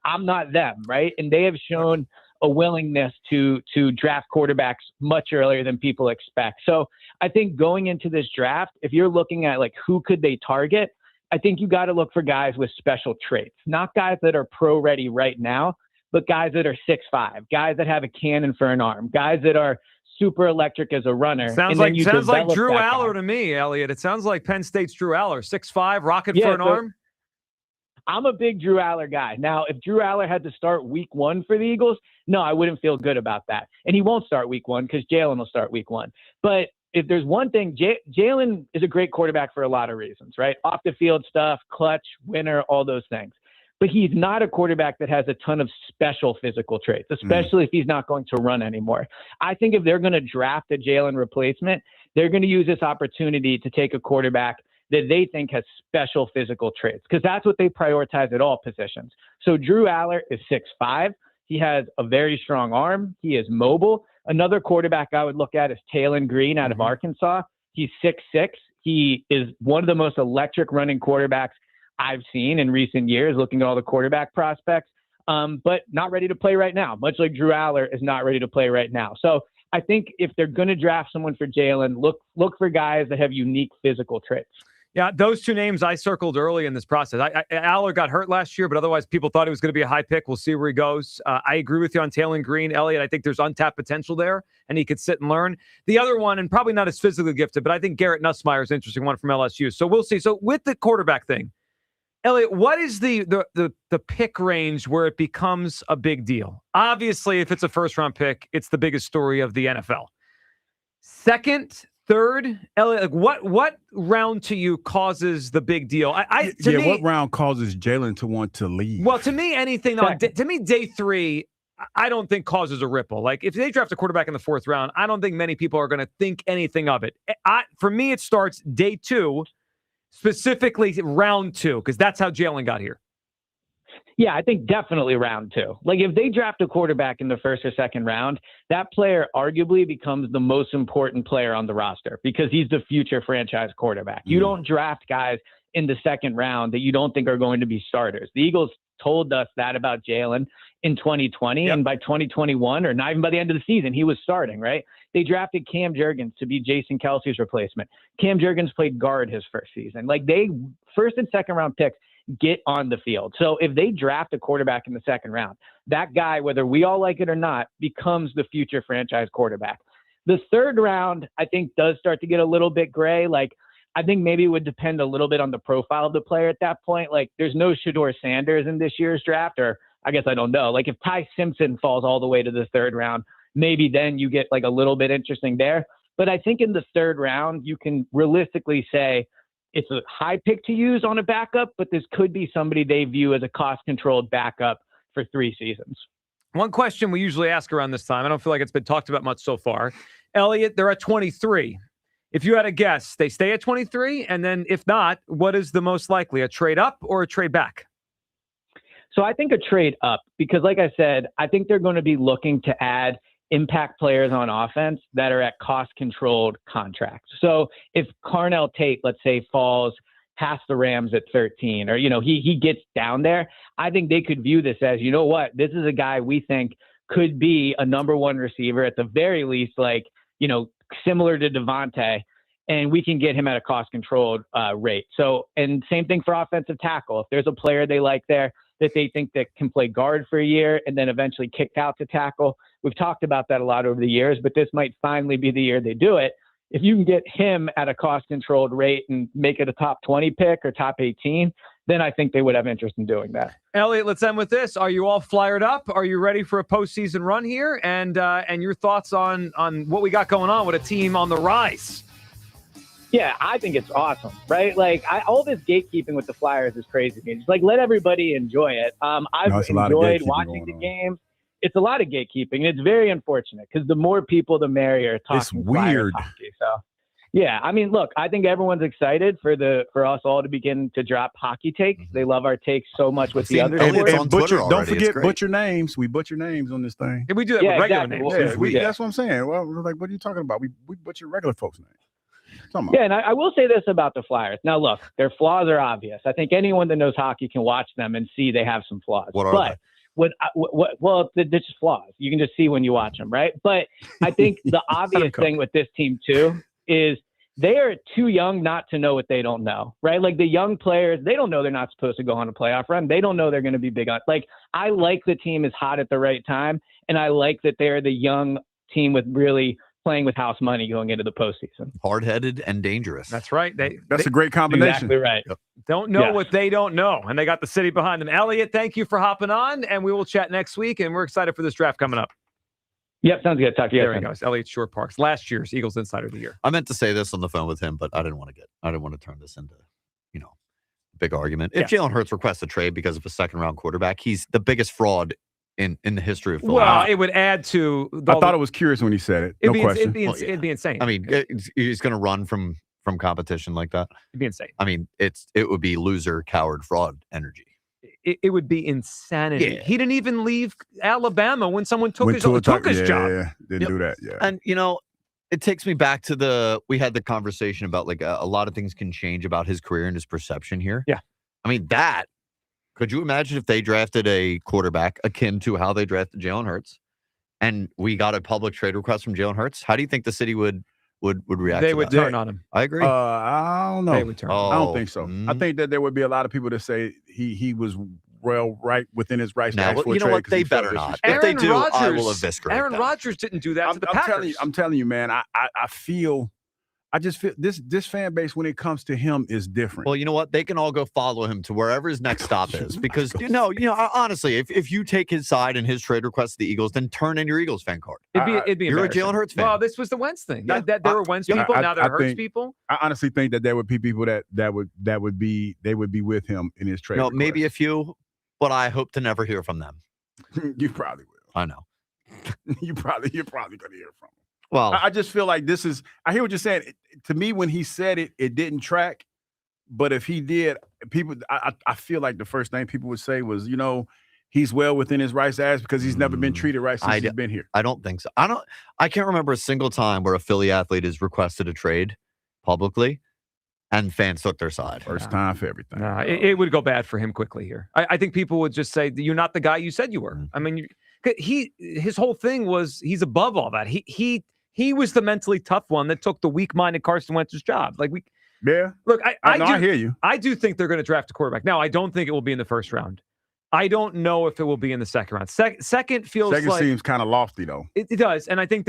Speaker 1: I'm not them, right? And they have shown a willingness to draft quarterbacks much earlier than people expect. So I think going into this draft, if you're looking at who could they target, I think you got to look for guys with special traits, not guys that are pro ready right now, but guys that are 6'5", guys that have a cannon for an arm, guys that are super electric as a runner.
Speaker 9: Sounds like Drew Aller to me, Elliot. It sounds like Penn State's Drew Aller, 6'5", rocket for an arm.
Speaker 1: I'm a big Drew Aller guy. Now, if Drew Aller had to start week 1 for the Eagles, no, I wouldn't feel good about that. And he won't start week 1 because Jalen will start week 1. But if there's one thing, Jalen is a great quarterback for a lot of reasons, right? Off the field stuff, clutch, winner, all those things. But he's not a quarterback that has a ton of special physical traits, especially if he's not going to run anymore. I think if they're going to draft a Jalen replacement, they're going to use this opportunity to take a quarterback that they think has special physical traits, because that's what they prioritize at all positions. So Drew Aller is 6'5". He has a very strong arm. He is mobile. Another quarterback I would look at is Taylon Green out of Arkansas. He's 6'6". He is one of the most electric running quarterbacks I've seen in recent years, looking at all the quarterback prospects, but not ready to play right now, much like Drew Aller is not ready to play right now. So I think if they're going to draft someone for Jalen, look for guys that have unique physical traits.
Speaker 9: Yeah, those two names I circled early in this process. Aller got hurt last year, but otherwise people thought he was going to be a high pick. We'll see where he goes. I agree with you on Taylor Green, Elliott. I think there's untapped potential there, and he could sit and learn. The other one, and probably not as physically gifted, but I think Garrett Nussmeier is an interesting one from LSU. So we'll see. So with the quarterback thing, Elliott, what is the pick range where it becomes a big deal? Obviously, if it's a first-round pick, it's the biggest story of the NFL. Second, third, Elliott, like what round to you causes the big deal?
Speaker 10: What round causes Jalen to want to leave?
Speaker 9: Well, to me, anything on to me, day 3, I don't think causes a ripple. Like if they draft a quarterback in the 4th round, I don't think many people are going to think anything of it. For me, it starts day 2, specifically round 2, because that's how Jalen got here.
Speaker 1: Yeah, I think definitely round 2. Like if they draft a quarterback in the 1st or 2nd round, that player arguably becomes the most important player on the roster because he's the future franchise quarterback. You don't draft guys in the 2nd round that you don't think are going to be starters. The Eagles told us that about Jalen in 2020, and by 2021, or not even by the end of the season, he was starting, right? They drafted Cam Jurgens to be Jason Kelsey's replacement. Cam Jurgens played guard his first season. Like they 1st and 2nd round picks get on the field. So if they draft a quarterback in the 2nd round, that guy, whether we all like it or not, becomes the future franchise quarterback. The 3rd round, I think, does start to get a little bit gray. Like, I think maybe it would depend a little bit on the profile of the player at that point. Like, there's no Shedeur Sanders in this year's draft, or I guess I don't know. Like, if Ty Simpson falls all the way to the 3rd round, maybe then you get like a little bit interesting there. But I think in the 3rd round, you can realistically say, it's a high pick to use on a backup, but this could be somebody they view as a cost-controlled backup for 3 seasons.
Speaker 9: One question we usually ask around this time, I don't feel like it's been talked about much so far. Elliott, they're at 23. If you had a guess, they stay at 23? And then if not, what is the most likely, a trade up or a trade back?
Speaker 1: So I think a trade up, because like I said, I think they're going to be looking to add impact players on offense that are at cost-controlled contracts. So if Carnell Tate, let's say, falls past the Rams at 13, or, he gets down there, I think they could view this as, you know what, this is a guy we think could be a number 1 receiver at the very least, like, similar to Devontae, and we can get him at a cost-controlled rate. So, and same thing for offensive tackle. If there's a player they like there that they think that can play guard for a year and then eventually kicked out to tackle, we've talked about that a lot over the years, but this might finally be the year they do it. If you can get him at a cost-controlled rate and make it a top 20 pick or top 18, then I think they would have interest in doing that.
Speaker 9: Elliott, let's end with this. Are you all fired up? Are you ready for a postseason run here? And your thoughts on what we got going on with a team on the rise?
Speaker 1: Yeah, I think it's awesome, right? Like all this gatekeeping with the Flyers is crazy. Just like let everybody enjoy it. I've enjoyed watching the games. It's a lot of gatekeeping, and it's very unfortunate because the more people, the merrier.
Speaker 10: It's weird.
Speaker 1: Hockey, so, yeah, I mean, look, I think everyone's excited for us all to begin to drop hockey takes. They love our takes so much with the other sports.
Speaker 10: And don't forget butcher names. We butcher names on this thing.
Speaker 9: And we do that with regular names.
Speaker 10: That's what I'm saying. Well, like, what are you talking about? We butcher regular folks' names.
Speaker 1: Yeah, and I will say this about the Flyers. Now, look, their flaws are obvious. I think anyone that knows hockey can watch them and see they have some flaws.
Speaker 2: What are they?
Speaker 1: Well, they're just flaws. You can just see when you watch them, right? But I think the obvious thing with this team, too, is they are too young not to know what they don't know, right? Like the young players, they don't know they're not supposed to go on a playoff run. They don't know they're going to be big on. Like, I like the team is hot at the right time, and I like that they're the young team with really playing with house money going into the postseason.
Speaker 2: Hard-headed and dangerous.
Speaker 9: That's right.
Speaker 10: That's a great combination.
Speaker 1: Exactly right.
Speaker 2: Yep.
Speaker 9: Don't know what they don't know, and they got the city behind them. Elliott, thank you for hopping on, and we will chat next week, and we're excited for this draft coming up.
Speaker 1: Yep, sounds good. Talk to you.
Speaker 9: There he goes. Elliott Shore-Parks, last year's Eagles Insider of the Year.
Speaker 2: I meant to say this on the phone with him, but I didn't want to turn this into, big argument. If Jalen Hurts requests a trade because of a second-round quarterback, he's the biggest fraud in the history of football.
Speaker 9: Well, it would add to.
Speaker 10: I thought it was curious when he said it. No question.
Speaker 9: It'd be insane.
Speaker 2: I mean, he's going to run from competition like that.
Speaker 9: It'd be insane.
Speaker 2: I mean, it would be loser, coward, fraud energy.
Speaker 9: It would be insanity.
Speaker 2: Yeah.
Speaker 9: He didn't even leave Alabama when someone took his job.
Speaker 10: Yeah, didn't do that. Yeah,
Speaker 2: and it takes me back to we had the conversation about like a lot of things can change about his career and his perception here.
Speaker 9: Yeah,
Speaker 2: I mean that. Could you imagine if they drafted a quarterback akin to how they drafted Jalen Hurts, and we got a public trade request from Jalen Hurts? How do you think the city would would react.
Speaker 9: They
Speaker 2: to
Speaker 9: would
Speaker 2: that.
Speaker 9: turn on him.
Speaker 2: I agree.
Speaker 10: I don't know.
Speaker 9: They would turn.
Speaker 10: I don't think so. I think that there would be a lot of people that say he was right within his rights to ask for a
Speaker 2: you know
Speaker 10: trade
Speaker 2: what?
Speaker 10: 'cause
Speaker 2: They
Speaker 10: he felt
Speaker 2: better not.
Speaker 10: disrespected.
Speaker 2: If they do, I
Speaker 9: Rodgers-
Speaker 2: will eviscerate
Speaker 9: Aaron
Speaker 2: them.
Speaker 9: Rodgers didn't do that to the Packers.
Speaker 10: I'm telling you, man. I just feel this fan base when it comes to him is different.
Speaker 2: Well, you know what? They can all go follow him to wherever his next stop is. Because honestly, if you take his side and his trade request to the Eagles, then turn in your Eagles fan card.
Speaker 9: It'd be
Speaker 2: You're a
Speaker 9: embarrassing.
Speaker 2: Jalen Hurts fan.
Speaker 9: Well, this was the Wentz thing.
Speaker 2: Yeah.
Speaker 9: There were Wentz people. Now there are Hurts people.
Speaker 10: I honestly think that there would be people that would be with him in his trade.
Speaker 2: No,
Speaker 10: request.
Speaker 2: maybe a few, but I hope to never hear from them.
Speaker 10: You probably will.
Speaker 2: I know.
Speaker 10: You're probably going to hear from him.
Speaker 2: Well,
Speaker 10: I just feel like this is. I hear what you're saying. To me, when he said it, it didn't track. But if he did, people, I feel like the first thing people would say was, he's well within his rights to ask because he's never been treated right since he's been here.
Speaker 2: I don't think so. I can't remember a single time where a Philly athlete has requested a trade publicly and fans took their side.
Speaker 10: First time for everything.
Speaker 9: No, it would go bad for him quickly here. I think people would just say, you're not the guy you said you were. I mean, his whole thing was he's above all that. He was the mentally tough one that took the weak-minded Carson Wentz's job.
Speaker 10: Look, I hear you.
Speaker 9: I do think they're going to draft a quarterback. Now, I don't think it will be in the first round. I don't know if it will be in the second round. Second
Speaker 10: seems kind of lofty, though.
Speaker 9: It does. And I think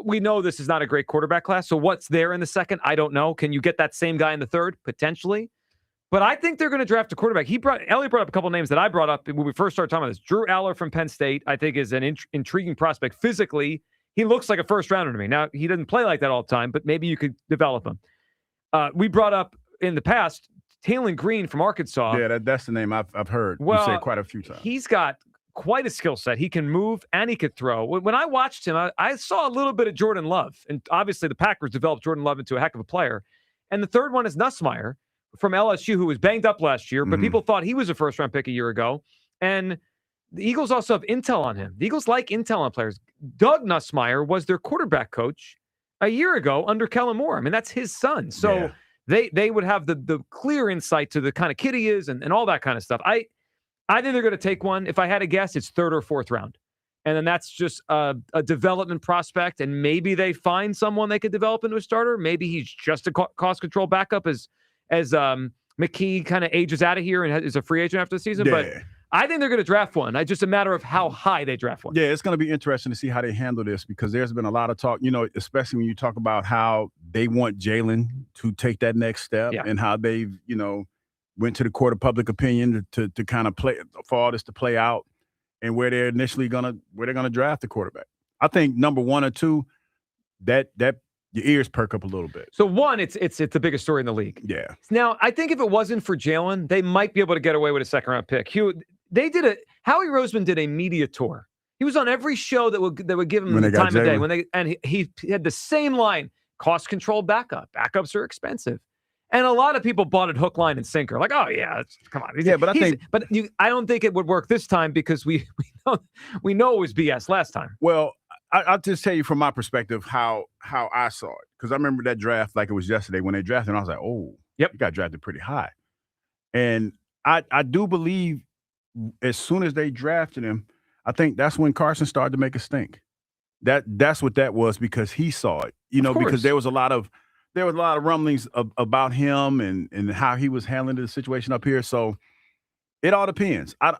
Speaker 9: we know this is not a great quarterback class. So what's there in the second? I don't know. Can you get that same guy in the third? Potentially. But I think they're going to draft a quarterback. Elliot brought up a couple names that I brought up when we first started talking about this. Drew Aller from Penn State, I think, is an intriguing prospect. Physically, he looks like a first rounder to me. Now, he doesn't play like that all the time, but maybe you could develop him. We brought up in the past Taylon Green from Arkansas.
Speaker 10: Yeah, that's the name I've heard you say quite a few times.
Speaker 9: He's got quite a skill set. He can move and he could throw. When I watched him, I saw a little bit of Jordan Love. And obviously the Packers developed Jordan Love into a heck of a player. And the third one is Nussmeier from LSU, who was banged up last year, but people thought he was a first-round pick a year ago. And the Eagles also have intel on him. The Eagles like intel on players. Doug Nussmeier was their quarterback coach a year ago under Kellen Moore. I mean, that's his son. So they would have the clear insight to the kind of kid he is and all that kind of stuff. I think they're going to take one. If I had to guess, it's third or fourth round. And then that's just a development prospect. And maybe they find someone they could develop into a starter. Maybe he's just a cost control backup as McKee kind of ages out of here and is a free agent after the season.
Speaker 10: Yeah.
Speaker 9: But I think they're going to draft one. It's just a matter of how high they draft one.
Speaker 10: Yeah, it's going to be interesting to see how they handle this because there's been a lot of talk, especially when you talk about how they want Jalen to take that next step and how they've, went to the court of public opinion to kind of play for all this to play out and where they're initially going to draft the quarterback. I think number 1 or 2, that your ears perk up a little bit.
Speaker 9: So one, it's the biggest story in the league.
Speaker 10: Yeah.
Speaker 9: Now, I think if it wasn't for Jalen, they might be able to get away with a second-round pick. Howie Roseman did a media tour. He was on every show that would give him the time of day. He had the same line: cost control backup. Backups are expensive, and a lot of people bought it hook, line, and sinker. Like, oh yeah, come on. I don't think it would work this time because we know it was BS last time.
Speaker 10: Well, I'll just tell you from my perspective how I saw it because I remember that draft like it was yesterday when they drafted. And I was like, oh, he got drafted pretty high, and I do believe as soon as they drafted him, I think that's when Carson started to make a stink. That's what that was because he saw it, because there was a lot of rumblings about him and how he was handling the situation up here. So it all depends. I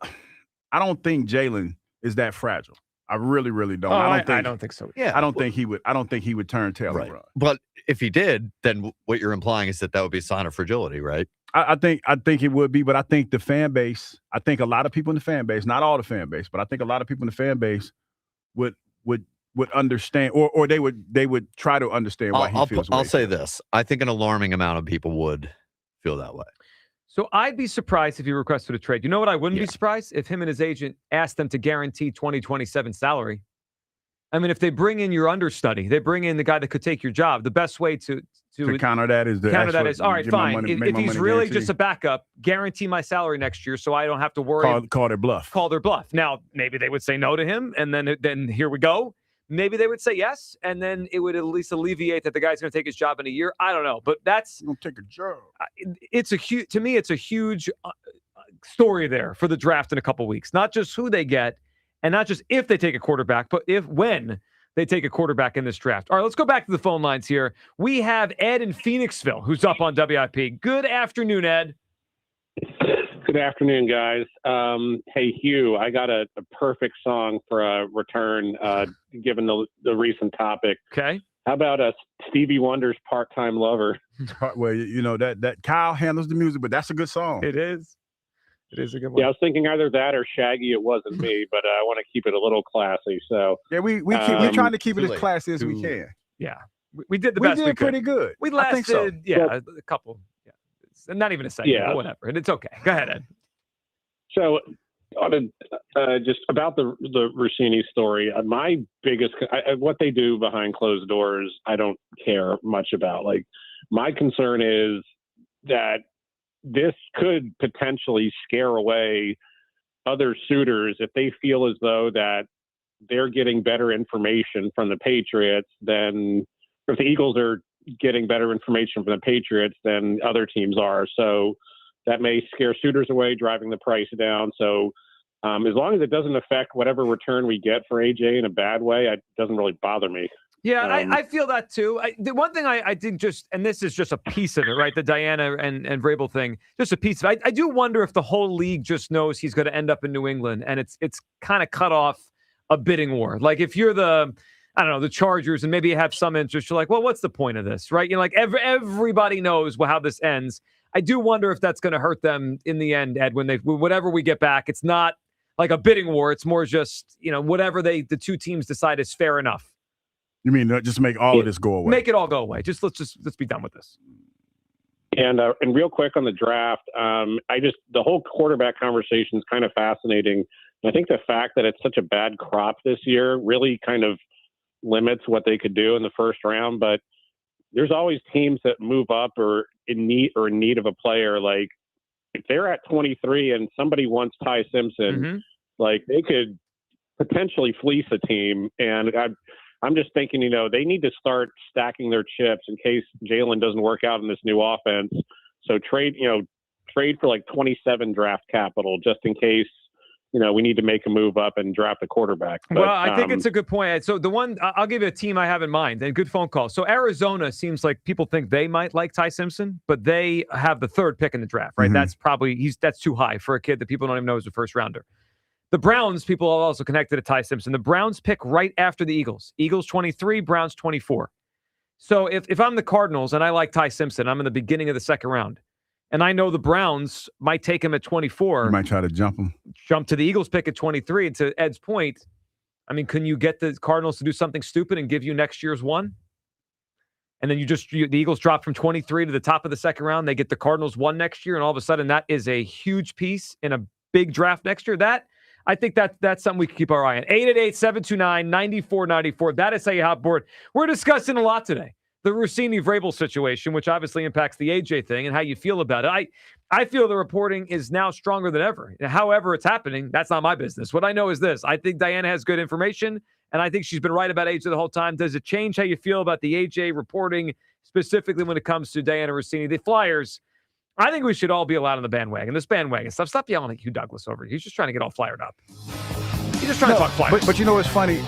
Speaker 10: don't think Jalen is that fragile. I really, really don't. I
Speaker 9: don't think so.
Speaker 10: Yeah, I don't think he would turn tail and run.
Speaker 2: But if he did, then what you're implying is that would be a sign of fragility, right?
Speaker 10: I think it would be, but I think the fan base, I think a lot of people in the fan base, not all the fan base, but I think a lot of people in the fan base would understand, or they would try to understand why he feels.
Speaker 2: I'll say this: I think an alarming amount of people would feel that way.
Speaker 9: So I'd be surprised if he requested a trade. You know what? I wouldn't be surprised if him and his agent asked them to guarantee 2027 salary. I mean, if they bring in your understudy, they bring in the guy that could take your job. The best way to
Speaker 10: counter that is
Speaker 9: all right, fine. If he's really just a backup, guarantee my salary next year so I don't have to worry.
Speaker 10: Call their bluff.
Speaker 9: Call their bluff. Now, maybe they would say no to him, and then here we go. Maybe they would say yes, and then it would at least alleviate that the guy's going to take his job in a year. I don't know, but that's
Speaker 10: going to take a job.
Speaker 9: It's a huge story there for the draft in a couple weeks. Not just who they get, and not just if they take a quarterback, but when they take a quarterback in this draft. All right, let's go back to the phone lines here. We have Ed in Phoenixville, who's up on WIP. Good afternoon, Ed.
Speaker 3: Good afternoon, guys. Hey, Hugh, I got a perfect song for a return, given the recent topic.
Speaker 9: Okay.
Speaker 3: How about Stevie Wonder's Part-Time Lover?
Speaker 10: Well, that Kyle handles the music, but that's a good song.
Speaker 9: It is. It is a good one.
Speaker 3: Yeah, I was thinking either that or Shaggy. It wasn't me, but I want to keep it a little classy. So
Speaker 10: yeah, we're trying to keep it as classy as we can.
Speaker 9: Yeah, we did the best.
Speaker 10: We did pretty good.
Speaker 9: We lasted,
Speaker 10: I think so.
Speaker 9: a couple. Yeah, not even a second. Yeah, whatever. And it's okay. Go ahead, Ed.
Speaker 3: So, just about the Russini story, my biggest what they do behind closed doors, I don't care much about. Like, my concern is that this could potentially scare away other suitors if they feel as though that they're getting better information from the Patriots than if the Eagles are getting better information from the Patriots than other teams are. So that may scare suitors away, driving the price down. So as long as it doesn't affect whatever return we get for AJ in a bad way, it doesn't really bother me.
Speaker 9: Yeah, I feel that too. The one thing I think and this is just a piece of it, right? The Dianna and Vrabel thing, just a piece of it. I do wonder if the whole league just knows he's going to end up in New England, and it's kind of cut off a bidding war. Like if you're the Chargers, and maybe you have some interest, you're like, well, what's the point of this, right? Like everybody knows how this ends. I do wonder if that's going to hurt them in the end, Ed, when whatever we get back, it's not like a bidding war. It's more just, whatever the two teams decide is fair enough.
Speaker 10: You mean just make all of this go away?
Speaker 9: Make it all go away. Let's be done with this.
Speaker 3: And real quick on the draft, the whole quarterback conversation is kind of fascinating. And I think the fact that it's such a bad crop this year really kind of limits what they could do in the first round. But there's always teams that move up or in need of a player. Like if they're at 23 and somebody wants Ty Simpson, like they could potentially fleece a team. And I'm just thinking, they need to start stacking their chips in case Jalen doesn't work out in this new offense. So trade for like 27 draft capital just in case, we need to make a move up and draft a quarterback. But,
Speaker 9: well, I think it's a good point. So the one, I'll give you a team I have in mind, and good phone call. So Arizona seems like people think they might like Ty Simpson, but they have the third pick in the draft, right? That's probably, that's too high for a kid that people don't even know is a first rounder. The Browns, people are also connected to Ty Simpson. The Browns pick right after the Eagles. Eagles 23, Browns 24. So if I'm the Cardinals and I like Ty Simpson, I'm in the beginning of the second round, and I know the Browns might take him at 24.
Speaker 10: You might try to jump him. Jump
Speaker 9: to the Eagles pick at 23. And to Ed's point, I mean, can you get the Cardinals to do something stupid and give you next year's one? And then the Eagles drop from 23 to the top of the second round. They get the Cardinals one next year, and all of a sudden that is a huge piece in a big draft next year. I think that's something we can keep our eye on. 888-729-9494. That is how you hop board. We're discussing a lot today. The Russini-Vrabel situation, which obviously impacts the AJ thing and how you feel about it. I feel the reporting is now stronger than ever. However it's happening, that's not my business. What I know is this. I think Dianna has good information, and I think she's been right about AJ the whole time. Does it change how you feel about the AJ reporting, specifically when it comes to Dianna Russini? The Flyers, I think we should all be allowed on the bandwagon. This bandwagon stuff. Stop yelling at Hugh Douglas over here. He's just trying to get all flyed up. He's just trying to talk Flyers.
Speaker 10: But you know what's funny?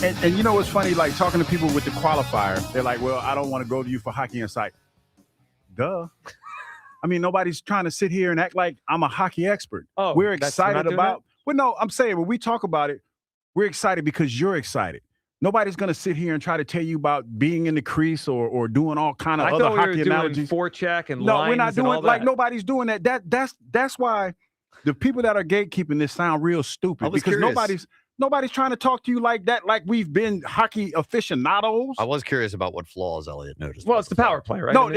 Speaker 10: And you know what's funny? Like talking to people with the qualifier, they're like, well, I don't want to go to you for Hockey Insight. Duh. I mean, nobody's trying to sit here and act like I'm a hockey expert.
Speaker 9: Oh,
Speaker 10: we're excited about. Well, no, I'm saying when we talk about it, we're excited because you're excited. Nobody's going to sit here and try to tell you about being in the crease or doing all kind of other hockey analogies.
Speaker 9: Forecheck and
Speaker 10: no,
Speaker 9: lines
Speaker 10: we're not doing
Speaker 9: and all
Speaker 10: like
Speaker 9: that.
Speaker 10: nobody's doing that. That's why the people that are gatekeeping this sound real stupid because
Speaker 2: curious.
Speaker 10: nobody's trying to talk to you like that. Like we've been hockey aficionados.
Speaker 2: I was curious about what flaws Elliot noticed.
Speaker 9: Well, it's the power play, right?
Speaker 10: No,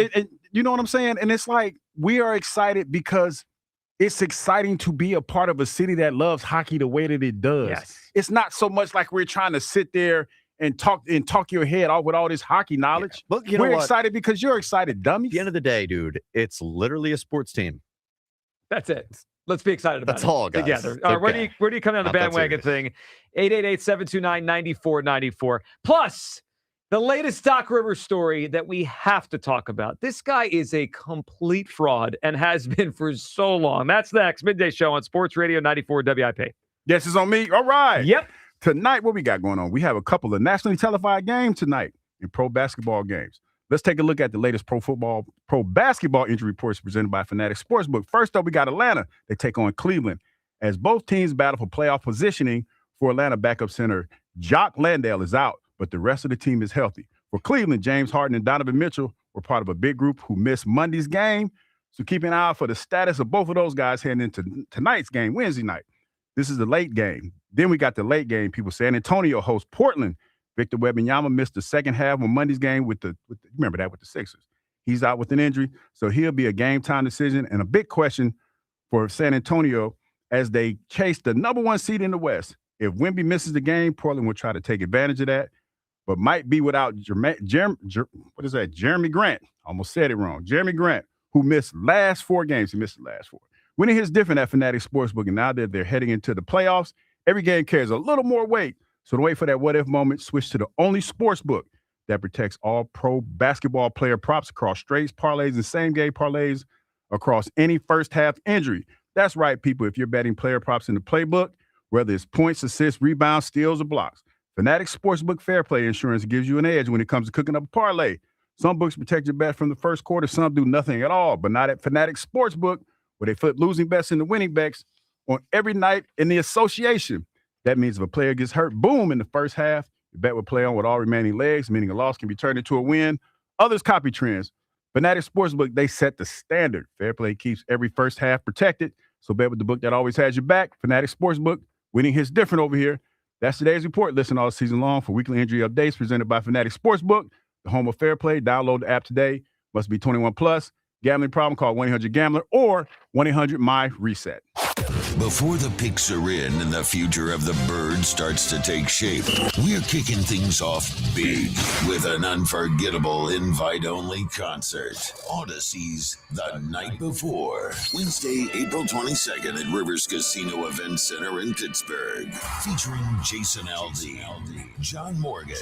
Speaker 10: you know what I'm saying? And it's like we are excited because it's exciting to be a part of a city that loves hockey the way that it does.
Speaker 9: Yes.
Speaker 10: It's not so much like we're trying to sit there and talk your head off with all this hockey knowledge.
Speaker 2: Yeah. But you know
Speaker 10: we're
Speaker 2: what?
Speaker 10: excited because you're excited, dummies.
Speaker 2: At the end of the day, dude, it's literally a sports team.
Speaker 9: That's it. Let's be excited about
Speaker 2: That's all, guys.
Speaker 9: Together. All right, where do you come down the bandwagon thing? 888-729-9494. Plus, the latest Doc Rivers story that we have to talk about. This guy is a complete fraud and has been for so long. That's next. Midday Show on Sports Radio 94 WIP.
Speaker 10: Yes, it's on me. All right.
Speaker 9: Yep.
Speaker 10: Tonight, what we got going on? We have a couple of nationally televised games tonight in pro basketball games. Let's take a look at the latest pro basketball injury reports presented by Fanatic Sportsbook. First up, we got Atlanta. They take on Cleveland. As both teams battle for playoff positioning, for Atlanta, backup center Jock Landale is out, but the rest of the team is healthy. For Cleveland, James Harden and Donovan Mitchell were part of a big group who missed Monday's game. So keep an eye out for the status of both of those guys heading into tonight's game, Wednesday night. This is the late game. Then we got the late game. People, San Antonio hosts Portland. Victor Wembanyama missed the second half of Monday's game with the remember that with the Sixers. He's out with an injury, so he'll be a game-time decision. And a big question for San Antonio as they chase the number one seed in the West. If Wemby misses the game, Portland will try to take advantage of that, but might be without Jeremy Grant. Almost said it wrong. Jeremy Grant, who missed last 4 games. He missed the last 4. Winning hits different at Fanatic Sportsbook, and now that they're heading into the playoffs, every game carries a little more weight. So don't wait for that what-if moment. Switch to the only sportsbook that protects all pro basketball player props across straights, parlays, and same-game parlays across any first-half injury. That's right, people. If you're betting player props in the playbook, whether it's points, assists, rebounds, steals, or blocks, Fanatic Sportsbook Fair Play Insurance gives you an edge when it comes to cooking up a parlay. Some books protect your bet from the first quarter. Some do nothing at all, but not at Fanatic Sportsbook, where they flip losing bets into winning bets on every night in the association. That means if a player gets hurt, boom, in the first half, the bet will play on with all remaining legs, meaning a loss can be turned into a win. Others copy trends. Fanatic Sportsbook, they set the standard. Fair play keeps every first half protected, so bet with the book that always has your back. Fanatic Sportsbook, winning hits different over here. That's today's report. Listen all season long for weekly injury updates presented by Fanatic Sportsbook, the home of fair play. Download the app today. Must be 21 plus. Gambling problem, call 1-800-GAMBLER or 1-800-MY-RESET.
Speaker 6: Before the picks are in and the future of the bird starts to take shape, we're kicking things off big with an unforgettable invite-only concert. Odyssey's The Night Before, Wednesday, April 22nd at Rivers Casino Event Center in Pittsburgh, featuring Jason Aldean, John Morgan,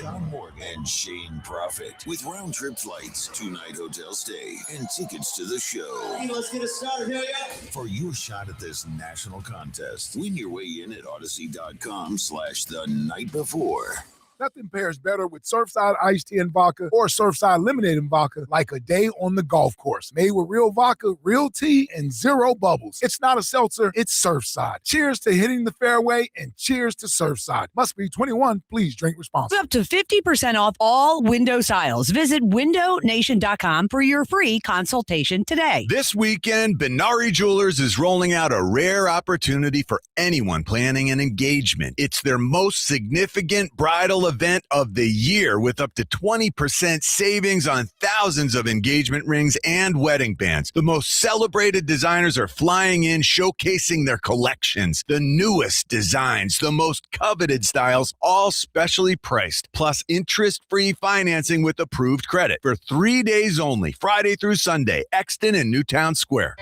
Speaker 6: and Shane Prophet, with round-trip flights, 2-night hotel stay, and tickets to the show.
Speaker 19: Hey, let's get it started here, yeah.
Speaker 6: For your shot at this national contest, win your way in at Odyssey.com/the night before.
Speaker 4: Nothing pairs better with Surfside iced tea and vodka or Surfside lemonade and vodka like a day on the golf course. Made with real vodka, real tea, and zero bubbles. It's not a seltzer, it's Surfside. Cheers to hitting the fairway and cheers to Surfside. Must be 21. Please drink responsibly.
Speaker 5: Up to 50% off all window styles. Visit windownation.com for your free consultation today.
Speaker 7: This weekend, Benari Jewelers is rolling out a rare opportunity for anyone planning an engagement. It's their most significant bridal event of the year with up to 20% savings on thousands of engagement rings and wedding bands. The most celebrated designers are flying in, showcasing their collections, the newest designs, the most coveted styles, all specially priced, plus interest-free financing with approved credit for 3 days only, Friday through Sunday, Exton and Newtown Square.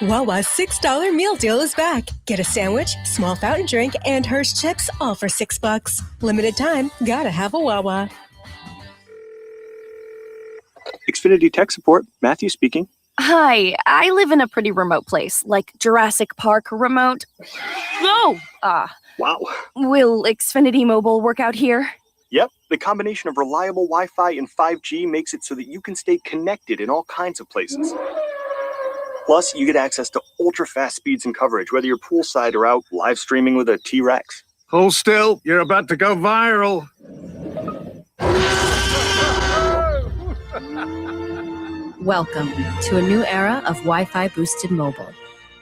Speaker 8: Wawa's $6 meal deal is back. Get a sandwich, small fountain drink, and Hershey chips, all for $6. Limited time, gotta have a Wawa.
Speaker 11: Xfinity Tech Support, Matthew speaking.
Speaker 22: Hi, I live in a pretty remote place, like Jurassic Park remote. No!
Speaker 11: Wow.
Speaker 22: Will Xfinity Mobile work out here?
Speaker 11: Yep, the combination of reliable Wi-Fi and 5G makes it so that you can stay connected in all kinds of places. Plus, you get access to ultra-fast speeds and coverage, whether you're poolside or out live streaming with a T-Rex.
Speaker 14: Hold still, you're about to go viral.
Speaker 23: Welcome to a new era of Wi-Fi boosted mobile.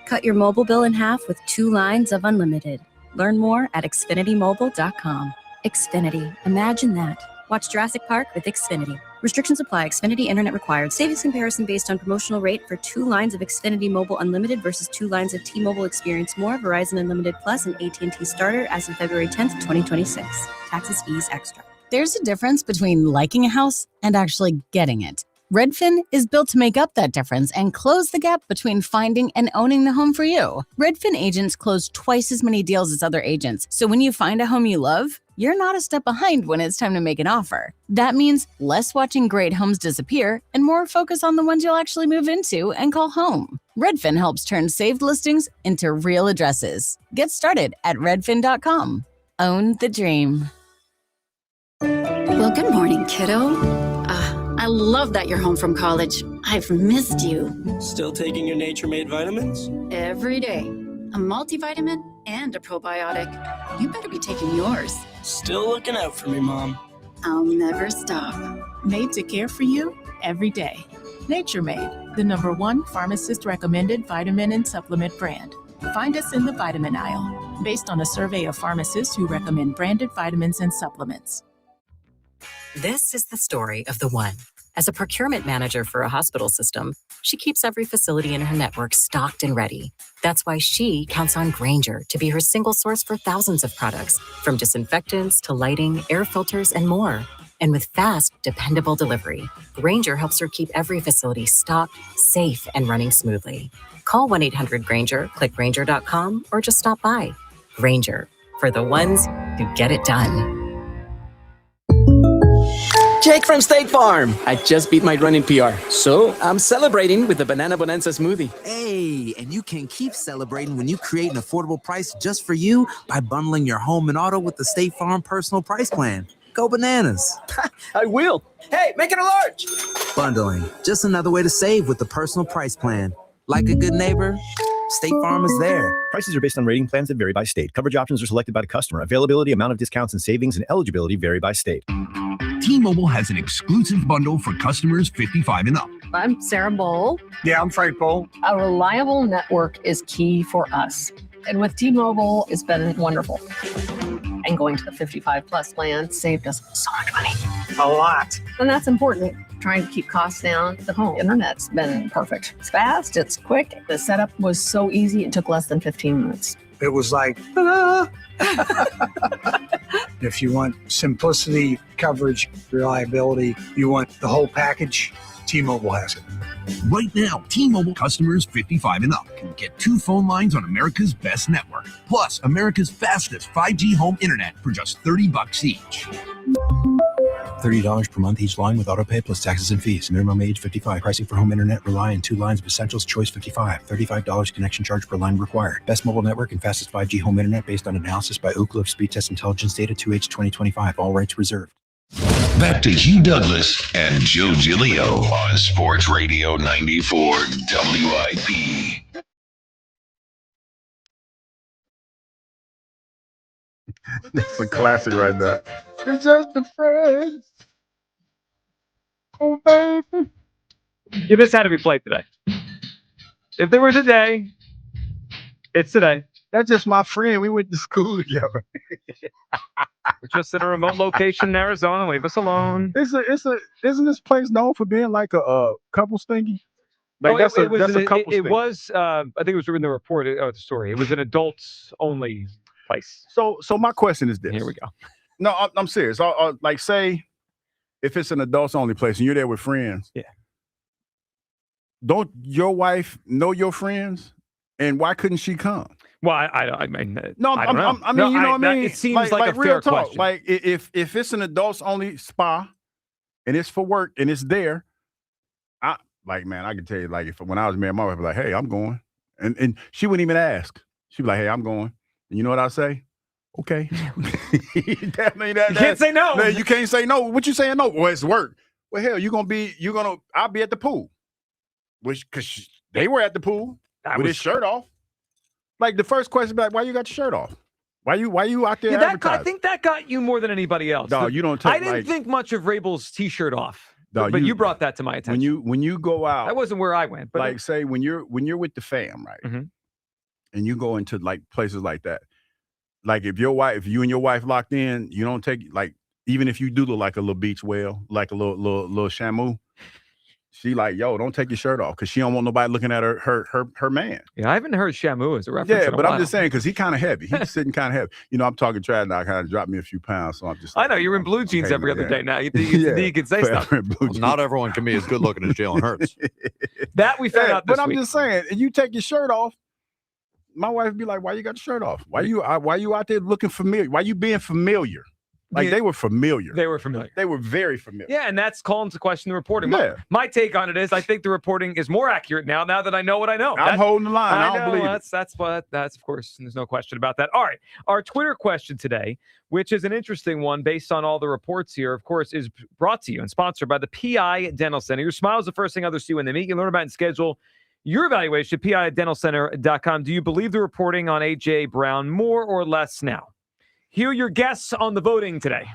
Speaker 23: Cut your mobile bill in half with 2 lines of unlimited. Learn more at xfinitymobile.com. Xfinity, imagine that. Watch Jurassic Park with Xfinity. Restrictions apply. Xfinity Internet required. Savings comparison based on promotional rate for 2 lines of Xfinity Mobile Unlimited versus 2 lines of T-Mobile Experience More, Verizon Unlimited Plus, and AT&T Starter as of February 10th, 2026. Taxes, fees, extra.
Speaker 27: There's a difference between liking a house and actually getting it. Redfin is built to make up that difference and close the gap between finding and owning the home for you. Redfin agents close twice as many deals as other agents. So when you find a home you love, you're not a step behind when it's time to make an offer. That means less watching great homes disappear and more focus on the ones you'll actually move into and call home. Redfin helps turn saved listings into real addresses. Get started at redfin.com. Own the dream.
Speaker 12: Well, good morning, kiddo. I love that you're home from college. I've missed you.
Speaker 13: Still taking your Nature-Made vitamins?
Speaker 12: Every day. A multivitamin and a probiotic. You better be taking yours.
Speaker 13: Still looking out for me, Mom.
Speaker 12: I'll never stop.
Speaker 15: Made to care for you every day. Nature Made, the #1 pharmacist-recommended vitamin and supplement brand. Find us in the vitamin aisle, based on a survey of pharmacists who recommend branded vitamins and supplements.
Speaker 16: This is the story of the one. As a procurement manager for a hospital system, she keeps every facility in her network stocked and ready. That's why she counts on Grainger to be her single source for thousands of products, from disinfectants to lighting, air filters, and more. And with fast, dependable delivery, Grainger helps her keep every facility stocked, safe, and running smoothly. Call 1-800-GRAINGER, click Grainger.com, or just stop by. Grainger, for the ones who get it done.
Speaker 17: Jake from State Farm. I just beat my running PR, so I'm celebrating with the Banana Bonanza smoothie.
Speaker 18: Hey, and you can keep celebrating when you create an affordable price just for you by bundling your home and auto with the State Farm Personal Price Plan. Go bananas.
Speaker 17: I will. Hey, make it a large.
Speaker 18: Bundling, just another way to save with the Personal Price Plan. Like a good neighbor, State Farm is there.
Speaker 24: Prices are based on rating plans that vary by state. Coverage options are selected by the customer. Availability, amount of discounts and savings, and eligibility vary by state.
Speaker 26: T-Mobile has an exclusive bundle for customers 55 and up.
Speaker 29: I'm Sarah Bowl.
Speaker 26: Yeah, I'm Frank Bowl.
Speaker 29: A reliable network is key for us. And with T-Mobile, it's been wonderful. And going to the 55 plus plan saved us so much money.
Speaker 26: A lot.
Speaker 29: And that's important. Trying to keep costs down. The home internet's been perfect. It's fast, it's quick. The setup was so easy, it took less than 15 minutes.
Speaker 26: It was like, ta-da! If you want simplicity, coverage, reliability, you want the whole package, T-Mobile has it. Right now, T-Mobile customers 55 and up can get 2 phone lines on America's best network, plus America's fastest 5G home internet for just $30 each.
Speaker 24: $30 per month each line with autopay plus taxes and fees. Minimum age 55. Pricing for home internet rely on 2 lines of Essentials Choice 55. $35 connection charge per line required. Best mobile network and fastest 5G home internet based on analysis by Ookla of Speed Test Intelligence Data 2H 2025. All rights reserved.
Speaker 6: Back to Hugh Douglas and Joe Giglio on Sports Radio 94 WIP.
Speaker 10: That's a classic right there. It's just a friend. Oh, baby.
Speaker 9: Yeah, this had to be played today. If there was a day, it's today.
Speaker 10: That's just my friend. We went to school together.
Speaker 9: We're just in a remote location in Arizona. Leave us alone.
Speaker 10: Isn't this place known for being like a couple stingy? Like that's a couple.
Speaker 9: It was. I think it was in the report of the story. It was an adults only place.
Speaker 10: So my question is this.
Speaker 9: Here we go.
Speaker 10: No, I'm serious. Like, say if it's an adults only place and you're there with friends.
Speaker 9: Yeah.
Speaker 10: Don't your wife know your friends? And why couldn't she come?
Speaker 9: Well, I mean,
Speaker 10: no,
Speaker 9: I don't know.
Speaker 10: I mean, you know what I mean?
Speaker 9: It seems like a
Speaker 10: real
Speaker 9: fair
Speaker 10: talk.
Speaker 9: question.
Speaker 10: Like, if it's an adults only spa and it's for work and it's there, I can tell you, like, if when I was married, my wife would be like, hey, I'm going. And she wouldn't even ask. She'd be like, hey, I'm going. And you know what I say? Okay.
Speaker 9: You can't say no.
Speaker 10: Man, you can't say no. What you saying no? Well, it's work. Well, hell, I'll be at the pool. Because they were at the pool with his shirt off. Like, the first question, like, why you got your shirt off? Why you out there advertising?
Speaker 9: I think that got you more than anybody else.
Speaker 10: No, you don't take,
Speaker 9: I didn't think much of Vrabel's T-shirt off.
Speaker 10: No,
Speaker 9: but you brought that to my attention.
Speaker 10: When you go out.
Speaker 9: That wasn't where I went. But
Speaker 10: like, say, when you're with the fam, right?
Speaker 9: Mm-hmm.
Speaker 10: And you go into, like, places like that. Like, if you and your wife locked in, you don't take, like, even if you do look like a little beach whale, like a little shamu, she like, yo, don't take your shirt off because she don't want nobody looking at her man.
Speaker 9: Yeah, I haven't heard shamu as a reference.
Speaker 10: Yeah, but I'm just saying because he's kind of heavy. He's sitting kind of heavy. You know, I'm talking trash now. Kind of dropped me a few pounds, so I'm just.
Speaker 9: I know you're in blue jeans every other day now. You think you can say stuff.
Speaker 2: Not everyone can be as good looking as Jalen Hurts.
Speaker 9: That we found out this
Speaker 10: But
Speaker 9: week.
Speaker 10: I'm just saying, and you take your shirt off. My wife would be like, why you got your shirt off? Why you out there looking familiar? Why you being familiar? Like they were familiar.
Speaker 9: They were familiar.
Speaker 10: They were very familiar.
Speaker 9: Yeah, and that's calling to question the reporting.
Speaker 10: Yeah.
Speaker 9: My take on it is I think the reporting is more accurate now that I know what I know.
Speaker 10: I'm holding the line. I don't believe it.
Speaker 9: That's of course, there's no question about that. All right. Our Twitter question today, which is an interesting one based on all the reports here, of course, is brought to you and sponsored by the PI Dental Center. Your smile is the first thing others see when they meet you. Learn about and schedule your evaluation at PIDentalCenter.com. Do you believe the reporting on A.J. Brown more or less now? Here are your guests on the voting today.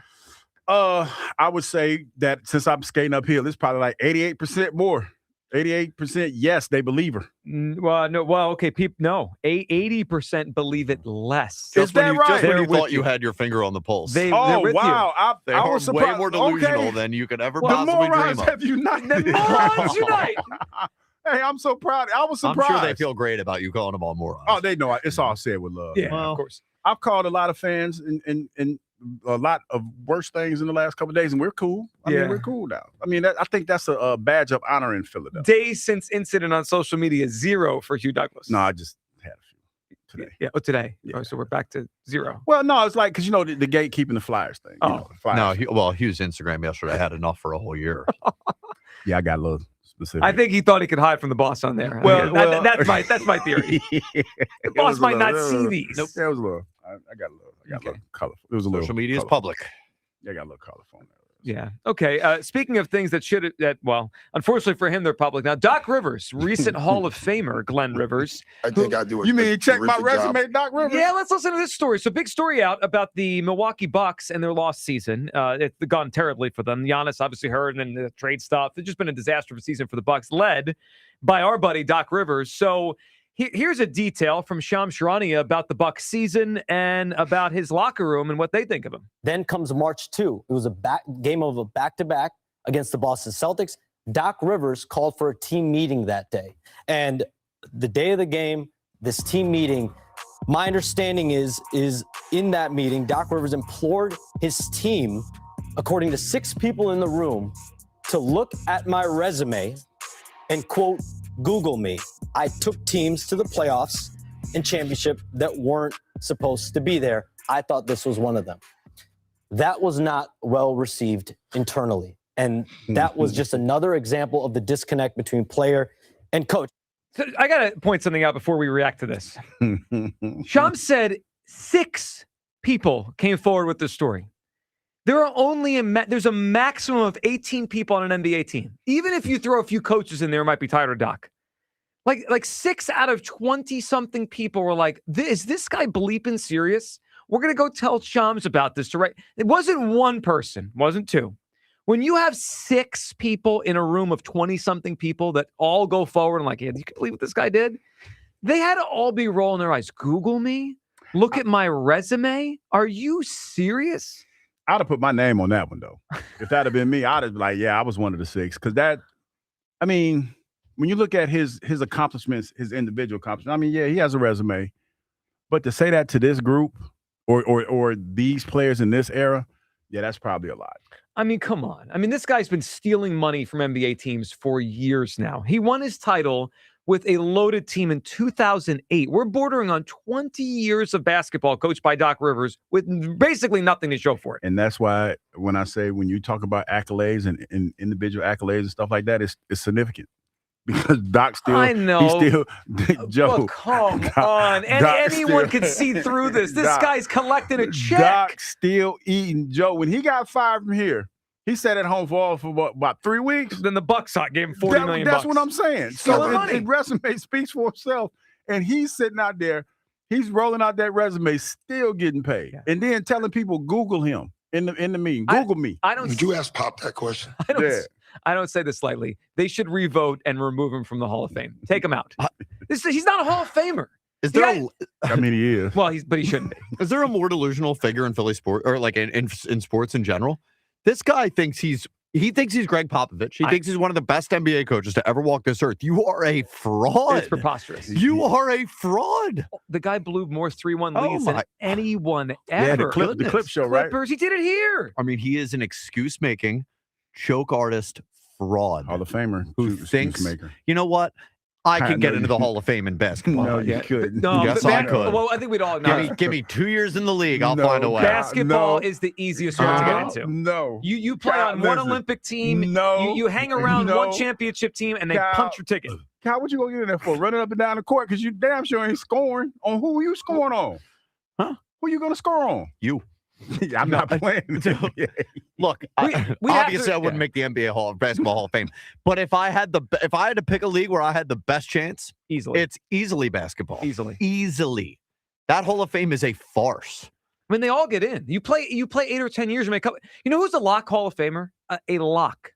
Speaker 10: I would say that since I'm skating uphill, it's probably like 88% more. 88% yes, they believe her.
Speaker 9: Well, no. Well, okay. 80% believe it less.
Speaker 10: Is that right?
Speaker 2: Just when you thought you had your finger on the pulse.
Speaker 9: They're with
Speaker 10: wow!
Speaker 9: You.
Speaker 10: I was surprised.
Speaker 2: Way more delusional than you could ever
Speaker 10: the
Speaker 2: possibly dream
Speaker 10: morons
Speaker 2: of.
Speaker 10: have united.
Speaker 9: The morons unite.
Speaker 10: Hey, I'm so proud. I was surprised.
Speaker 2: I'm sure they feel great about you calling them all morons.
Speaker 10: Oh, they know it's all said with love.
Speaker 9: Yeah, of course.
Speaker 10: I've called a lot of fans and a lot of worse things in the last couple of days, and we're cool. I mean, we're cool now. I mean, I think that's a badge of honor in Philadelphia.
Speaker 9: Days since incident on social media, 0 for Hugh Douglas.
Speaker 10: No, I just had a few today.
Speaker 9: Yeah, today. Yeah. Oh, so we're back to 0.
Speaker 10: Well, no, it's like because the gatekeeping the Flyers thing.
Speaker 2: Hugh's Instagram yesterday had enough for a whole year.
Speaker 10: Yeah, I got a little specific.
Speaker 9: I think he thought he could hide from the boss on there. That's my theory. The boss might not see these.
Speaker 10: Nope. That was a little. I got a little colorful. It was a little.
Speaker 2: Social media is
Speaker 10: colorful.
Speaker 2: public.
Speaker 10: Yeah, I got a little colorful on there.
Speaker 9: Yeah. Okay. Speaking of things unfortunately for him, they're public now. Doc Rivers, recent Hall of Famer, Glenn Rivers.
Speaker 1: I think I do.
Speaker 10: You mean check my resume, Doc Rivers?
Speaker 9: Yeah. Let's listen to this story. So, big story out about the Milwaukee Bucks and their lost season. It's gone terribly for them. Giannis obviously hurt, and the trade stuff. It's just been a disaster of a season for the Bucks, led by our buddy Doc Rivers. So. Here's a detail from Shams Charania about the Bucs season and about his locker room and what they think of him.
Speaker 3: Then comes March 2. It was a game of a back-to-back against the Boston Celtics. Doc Rivers called for a team meeting that day. And the day of the game, this team meeting, my understanding is in that meeting, Doc Rivers implored his team, according to 6 people in the room, to look at my resume and, quote, Google me. I took teams to the playoffs and championship that weren't supposed to be there. I thought this was one of them. That was not well received internally. And that was just another example of the disconnect between player and coach.
Speaker 9: So I got to point something out before we react to this. Shams said 6 people came forward with this story. There are only there's a maximum of 18 people on an NBA team. Even if you throw a few coaches in there, it might be tied or Doc. Like 6 out of 20-something people were like, is this guy bleeping serious? We're going to go tell Shams about this. It wasn't one person, wasn't 2. When you have 6 people in a room of 20-something people that all go forward and like, yeah, you can believe what this guy did? They had to all be rolling their eyes. Google me? Look at my resume? Are you serious?
Speaker 10: I'd have put my name on that one, though. If that had been me, I'd have been like, yeah, I was one of the 6. Because when you look at his accomplishments, his individual accomplishments, yeah, he has a resume. But to say that to this group or these players in this era, yeah, that's probably a lot.
Speaker 9: Come on. This guy's been stealing money from NBA teams for years now. He won his title with a loaded team in 2008. We're bordering on 20 years of basketball coached by Doc Rivers with basically nothing to show for it.
Speaker 10: And that's why when you talk about accolades and individual accolades and stuff like that, it's significant. Because Doc still,
Speaker 9: I know.
Speaker 10: Joe.
Speaker 9: Well, come on. Anyone can see through this. This guy's collecting a check.
Speaker 10: Doc still eating. Joe, when he got fired from here, he sat at home for about 3 weeks.
Speaker 9: Then the Bucks gave him $40 million.
Speaker 10: That's what I'm saying. So his resume speaks for itself. And he's sitting out there, he's rolling out that resume, still getting paid. Yeah. And then telling people, Google him in the meeting. Google me.
Speaker 1: Did you ask Pop that question?
Speaker 9: I don't say this lightly. They should revote and remove him from the Hall of Fame. Take him out. He's not a Hall of Famer.
Speaker 2: Is there?
Speaker 10: He is.
Speaker 9: Well, but he shouldn't be.
Speaker 2: Is there a more delusional figure in Philly sport or like in sports in general? This guy thinks he's Greg Popovich. He thinks he's one of the best NBA coaches to ever walk this earth. You are a fraud.
Speaker 9: It's preposterous.
Speaker 2: You are a fraud.
Speaker 9: The guy blew more 3-1 leads than anyone ever.
Speaker 10: Yeah, the clip show, right?
Speaker 9: Clippers. He did it here.
Speaker 2: He is an excuse-making, choke artist fraud.
Speaker 10: Hall of Famer.
Speaker 2: Who thinks, you know what? I can get into the Hall of Fame in basketball.
Speaker 10: No, you couldn't.
Speaker 9: No,
Speaker 2: Yes, I could.
Speaker 9: Well, I think we'd all know.
Speaker 2: Give me 2 years in the league. I'll find a way.
Speaker 9: Basketball is the easiest one to get into.
Speaker 10: No.
Speaker 9: You play on one Olympic team.
Speaker 10: No.
Speaker 9: You hang around one championship team, and they punch your ticket.
Speaker 10: Kyle, what you gonna get in there for? Running up and down the court because you damn sure ain't scoring. On who are you scoring on?
Speaker 2: Huh?
Speaker 10: Who you gonna score on?
Speaker 2: You.
Speaker 10: I'm not playing.
Speaker 2: Look, obviously I wouldn't make the NBA Basketball Hall of Fame, but if I had to pick a league where I had the best chance, it's easily basketball. Easily. That Hall of Fame is a farce.
Speaker 9: I mean, they all get in. You play 8 or 10 years, and make up. You know who's a lock Hall of Famer? A lock.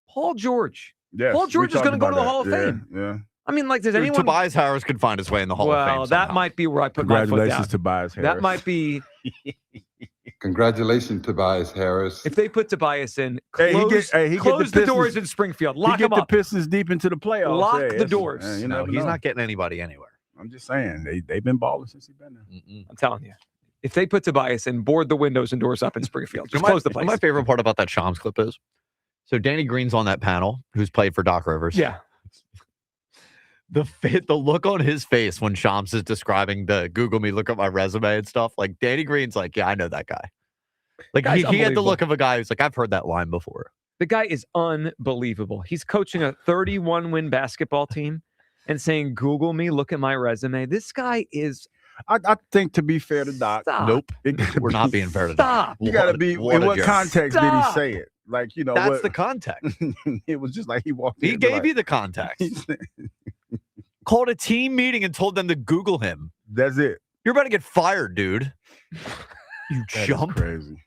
Speaker 9: Paul George.
Speaker 10: Yes,
Speaker 9: Paul George is going to go to the Hall of Fame.
Speaker 10: Yeah.
Speaker 9: I mean, like, does anyone?
Speaker 2: Tobias Harris could find his way in the Hall of Fame.
Speaker 9: Well, that might be where I put my foot down.
Speaker 10: Congratulations, Tobias Harris.
Speaker 9: That might be.
Speaker 4: Congratulations, Tobias Harris.
Speaker 9: If they put Tobias in, close the doors in Springfield. Lock him up.
Speaker 10: He get the Pistons deep into the playoffs.
Speaker 9: Lock the doors.
Speaker 2: He's not getting anybody anywhere.
Speaker 10: I'm just saying. They've been balling since he's been there.
Speaker 9: I'm telling you. If they put Tobias in, board the windows and doors up in Springfield. Just close the place.
Speaker 2: My favorite part about that Shams clip is, so Danny Green's on that panel, who's played for Doc Rivers.
Speaker 9: Yeah.
Speaker 2: The look on his face when Shams is describing the Google me, look at my resume and stuff. Like Danny Green's like, yeah, I know that guy. Like he had the look of a guy who's like, I've heard that line before.
Speaker 9: The guy is unbelievable. He's coaching a 31-win basketball team and saying, Google me, look at my resume. This guy is.
Speaker 10: I think to be fair to Doc,
Speaker 2: nope, we're not being fair to Doc.
Speaker 10: You got to be. In what context did he say it? Like, you know,
Speaker 2: that's the context.
Speaker 10: It was just like he walked.
Speaker 2: He gave you the context. Called a team meeting and told them to Google him.
Speaker 10: That's it.
Speaker 2: You're about to get fired, dude. You
Speaker 10: That
Speaker 2: jump.
Speaker 10: is crazy.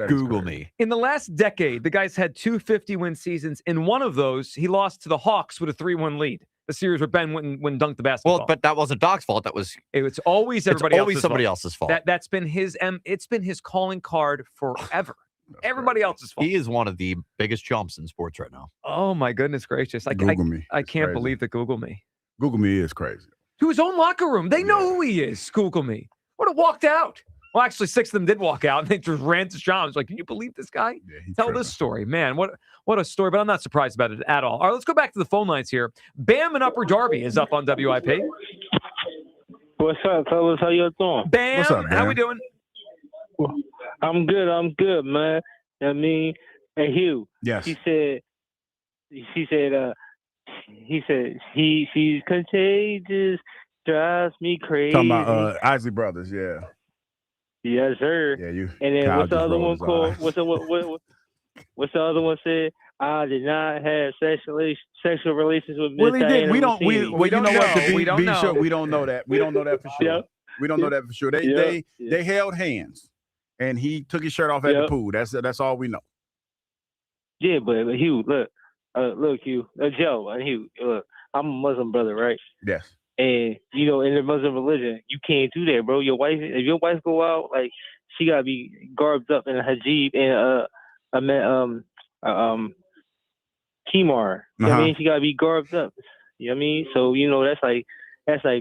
Speaker 2: Google me.
Speaker 9: In the last decade, the guy's had 2 50-win seasons. In one of those, he lost to the Hawks with a 3-1 lead. The series where Ben went and dunked the basketball.
Speaker 2: Well, but that wasn't Doc's fault. That was
Speaker 9: it's always everybody.
Speaker 2: It's always somebody else's fault.
Speaker 9: That's been his. It's been his calling card forever. Everybody else's fault.
Speaker 2: He is one of the biggest chumps in sports right now.
Speaker 9: Oh my goodness gracious!
Speaker 10: Google me.
Speaker 9: I can't
Speaker 10: crazy.
Speaker 9: believe that Google me.
Speaker 10: Google me is crazy.
Speaker 9: To his own locker room, they know who he is. Google me. Would have walked out. Well, actually, 6 of them did walk out, and they just ran to Shams. Like, can you believe this guy?
Speaker 10: Yeah,
Speaker 9: Tell this story, man. What a story! But I'm not surprised about it at all. All right, let's go back to the phone lines here. Bam in Upper Darby is up on WIP.
Speaker 5: What's up, fellas? How y'all doing?
Speaker 9: Bam,
Speaker 10: What's up, Bam?
Speaker 9: how we doing?
Speaker 5: I'm good, man. I mean, and Hugh.
Speaker 10: Yes.
Speaker 5: He said, she's contagious, drives me crazy.
Speaker 10: Talking about Isley Brothers, yeah.
Speaker 5: Yes, sir.
Speaker 10: Yeah, you.
Speaker 5: And then
Speaker 10: Kyle
Speaker 5: what's the
Speaker 10: just
Speaker 5: other
Speaker 10: rolled
Speaker 5: one
Speaker 10: his
Speaker 5: called?
Speaker 10: eyes.
Speaker 5: What's the other one said? I did not have sexual relations with Miss
Speaker 10: Well, he did.
Speaker 5: Dianna
Speaker 10: We don't.
Speaker 5: Russini.
Speaker 10: You know what? To
Speaker 9: We don't
Speaker 10: be
Speaker 9: know.
Speaker 10: sure, we don't know that. We don't know that for sure.
Speaker 5: Yep.
Speaker 10: We don't know that for sure. They held hands, and he took his shirt off at the pool. That's all we know.
Speaker 5: Yeah, but Hugh, look, Hugh, Joe, and Hugh, look, I'm a Muslim brother, right?
Speaker 10: Yes.
Speaker 5: And you know, in the Muslim religion, you can't do that, bro. If your wife go out, like she gotta be garbed up in a hijab and khimar. You know what I mean? She gotta be garbed up. You know what I mean? So you know that's like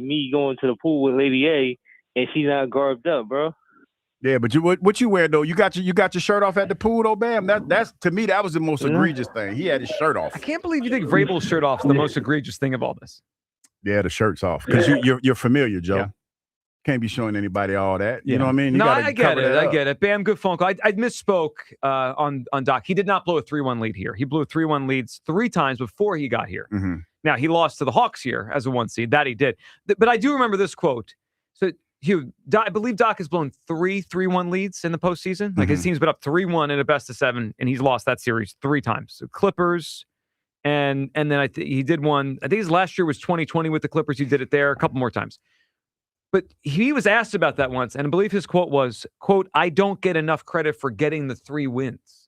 Speaker 5: me going to the pool with Lady A and she's not garbed up, bro.
Speaker 10: Yeah, but what you wear though? You got your shirt off at the pool though, Bam. That's to me that was the most egregious thing. He had his shirt off.
Speaker 9: I can't believe you think Vrabel's shirt off is the most egregious thing of all this.
Speaker 10: Yeah, the shirt's off because you're familiar, Joe. Yeah. Can't be showing anybody all that. You know what I mean?
Speaker 9: I get it. Bam, good phone call. I misspoke on Doc. He did not blow a 3-1 lead here. He blew 3-1 leads 3 times before he got here.
Speaker 10: Mm-hmm.
Speaker 9: Now, he lost to the Hawks here as a 1 seed. That he did. But I do remember this quote. So, Hugh, I believe Doc has blown 3 3-1 leads in the postseason. Like his team's been up 3-1 in a best of 7, and he's lost that series 3 times. So Clippers, and then he did one. I think his last year was 2020 with the Clippers. He did it there a couple more times. But he was asked about that once, and I believe his quote was, quote, "I don't get enough credit for getting the 3 wins."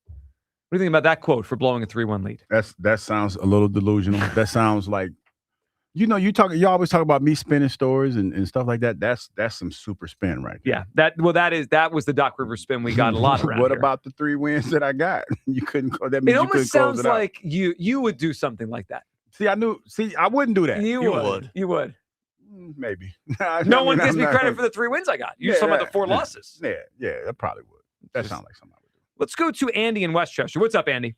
Speaker 9: What do you think about that quote for blowing a 3-1 lead?
Speaker 10: That sounds a little delusional. That sounds like, you always talk about me spinning stories and stuff like that. That's some super spin right there.
Speaker 9: Yeah. That was the Doc Rivers spin we got a lot around
Speaker 10: What
Speaker 9: here.
Speaker 10: about the 3 wins that I got? You couldn't call that.
Speaker 9: It almost sounds like you would do something like that.
Speaker 10: See, I wouldn't do that.
Speaker 9: You would. You would.
Speaker 10: Maybe.
Speaker 9: No one gives me credit for the 3 wins I got. You talking about the 4 losses.
Speaker 10: Yeah, that probably would. That sounds like something I would do.
Speaker 9: Let's go to Andy in Westchester. What's up, Andy?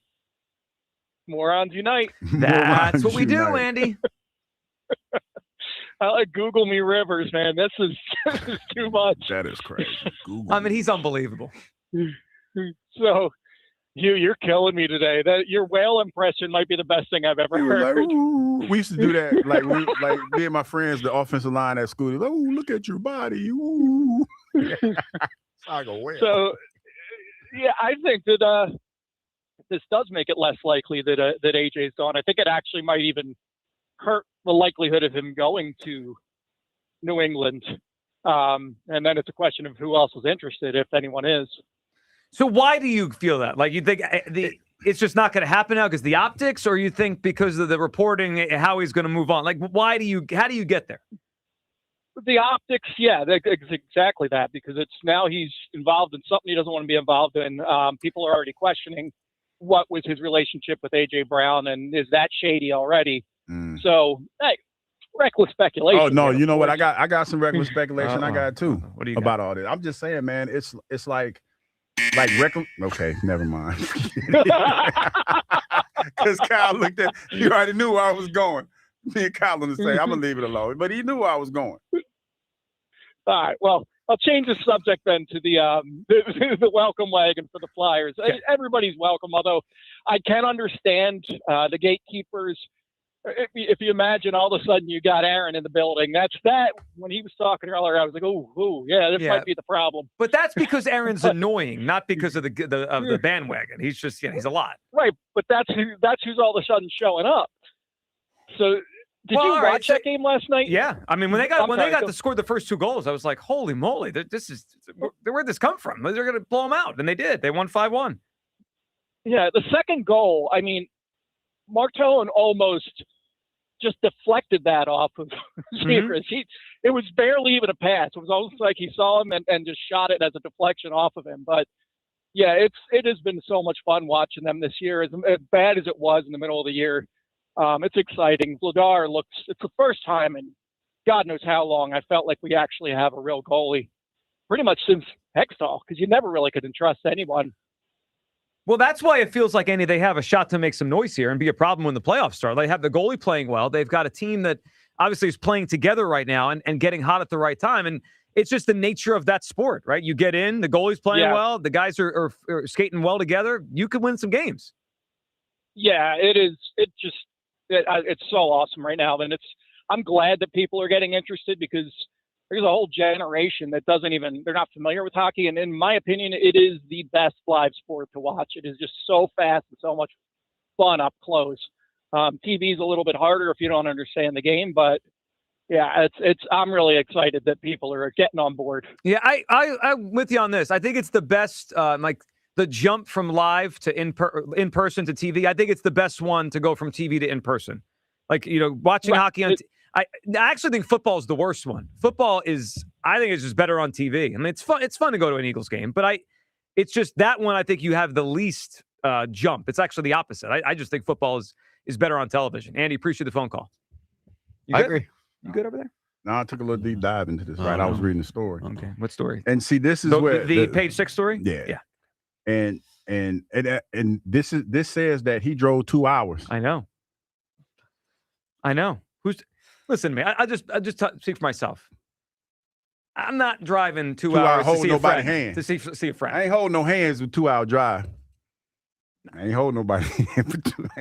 Speaker 7: Morons unite.
Speaker 9: That's what we do, Andy.
Speaker 4: Google me Rivers, man. This is too much.
Speaker 10: That is crazy.
Speaker 9: I mean, he's unbelievable.
Speaker 4: So, you're killing me today. Your whale impression might be the best thing I've ever heard.
Speaker 10: We used to do that. Like me and my friends, the offensive line at school. Like, oh, look at your body. Ooh. I go, well.
Speaker 4: So, yeah, I think that this does make it less likely that AJ's gone. I think it actually might even hurt the likelihood of him going to New England. And then it's a question of who else is interested, if anyone is.
Speaker 9: So why do you feel that? Like, you think it's just not going to happen now because the optics, or you think because of the reporting, how he's going to move on? Like, how do you get there?
Speaker 4: The optics, yeah, it's exactly that, because it's now he's involved in something he doesn't want to be involved in. People are already questioning what was his relationship with A.J. Brown, and is that shady already? So, hey, reckless speculation.
Speaker 10: Oh no, you know what? I got some reckless speculation. I got too.
Speaker 9: What do you
Speaker 10: about all this? I'm just saying, man. It's like reckless. Okay, never mind. Because Kyle looked at. You already knew where I was going. Me and Kyle on the same. I'm gonna leave it alone, but he knew where I was going.
Speaker 4: All right. Well, I'll change the subject then to the welcome wagon for the Flyers.
Speaker 9: Okay.
Speaker 4: Everybody's welcome, although I can understand the gatekeepers. If you imagine all of a sudden you got Aaron in the building, that when he was talking earlier, I was like, oh, yeah, this might be the problem.
Speaker 9: But that's because Aaron's annoying, not because of the bandwagon. He's just, he's a lot.
Speaker 4: Right, but that's who's all of a sudden showing up. So did you watch that game last night?
Speaker 9: Yeah, I mean, when they got to score the first 2 goals, I was like, holy moly, where'd this come from? They're going to blow them out, and they did. They won 5-1.
Speaker 4: Yeah, the second goal, I mean, Martone almost just deflected that off of Zegras. It was barely even a pass. It was almost like he saw him and just shot it as a deflection off of him. But yeah, it has been so much fun watching them this year. As bad as it was in the middle of the year, it's exciting. Vladar it's the first time in God knows how long I felt like we actually have a real goalie, pretty much since Hextall, because you never really could entrust anyone.
Speaker 9: Well, that's why it feels like, Andy, they have a shot to make some noise here and be a problem when the playoffs start. They have the goalie playing well. They've got a team that obviously is playing together right now and getting hot at the right time. And it's just the nature of that sport, right? You get in, the goalie's playing well, the guys are skating well together. You could win some games.
Speaker 4: Yeah, it is. It's so awesome right now. And I'm glad that people are getting interested, because there's a whole generation that they're not familiar with hockey. And in my opinion, it is the best live sport to watch. It is just so fast and so much fun up close. TV is a little bit harder if you don't understand the game, but yeah, I'm really excited that people are getting on board.
Speaker 9: Yeah, I'm with you on this. I think it's the best, like the jump from live to in person to TV. I think it's the best one to go from TV to in person. Like, watching hockey on I actually think football is the worst one. Football I think it's just better on TV. I mean, it's fun. It's fun to go to an Eagles game, but it's just that one. I think you have the least jump. It's actually the opposite. I just think football is better on television. Andy, appreciate the phone call.
Speaker 2: I agree.
Speaker 9: You good over there?
Speaker 10: No, I took a little deep dive into this. Right, I was reading the story.
Speaker 9: Okay, what story?
Speaker 10: And see, this is where
Speaker 9: the page 6 story.
Speaker 10: Yeah. And this says that he drove 2 hours.
Speaker 9: I know. Listen to me. I just speak for myself. I'm not driving 2 hours to see a friend.
Speaker 10: Hand.
Speaker 9: To see a friend.
Speaker 10: I ain't holding no hands with 2 hour drive. I ain't holding nobody.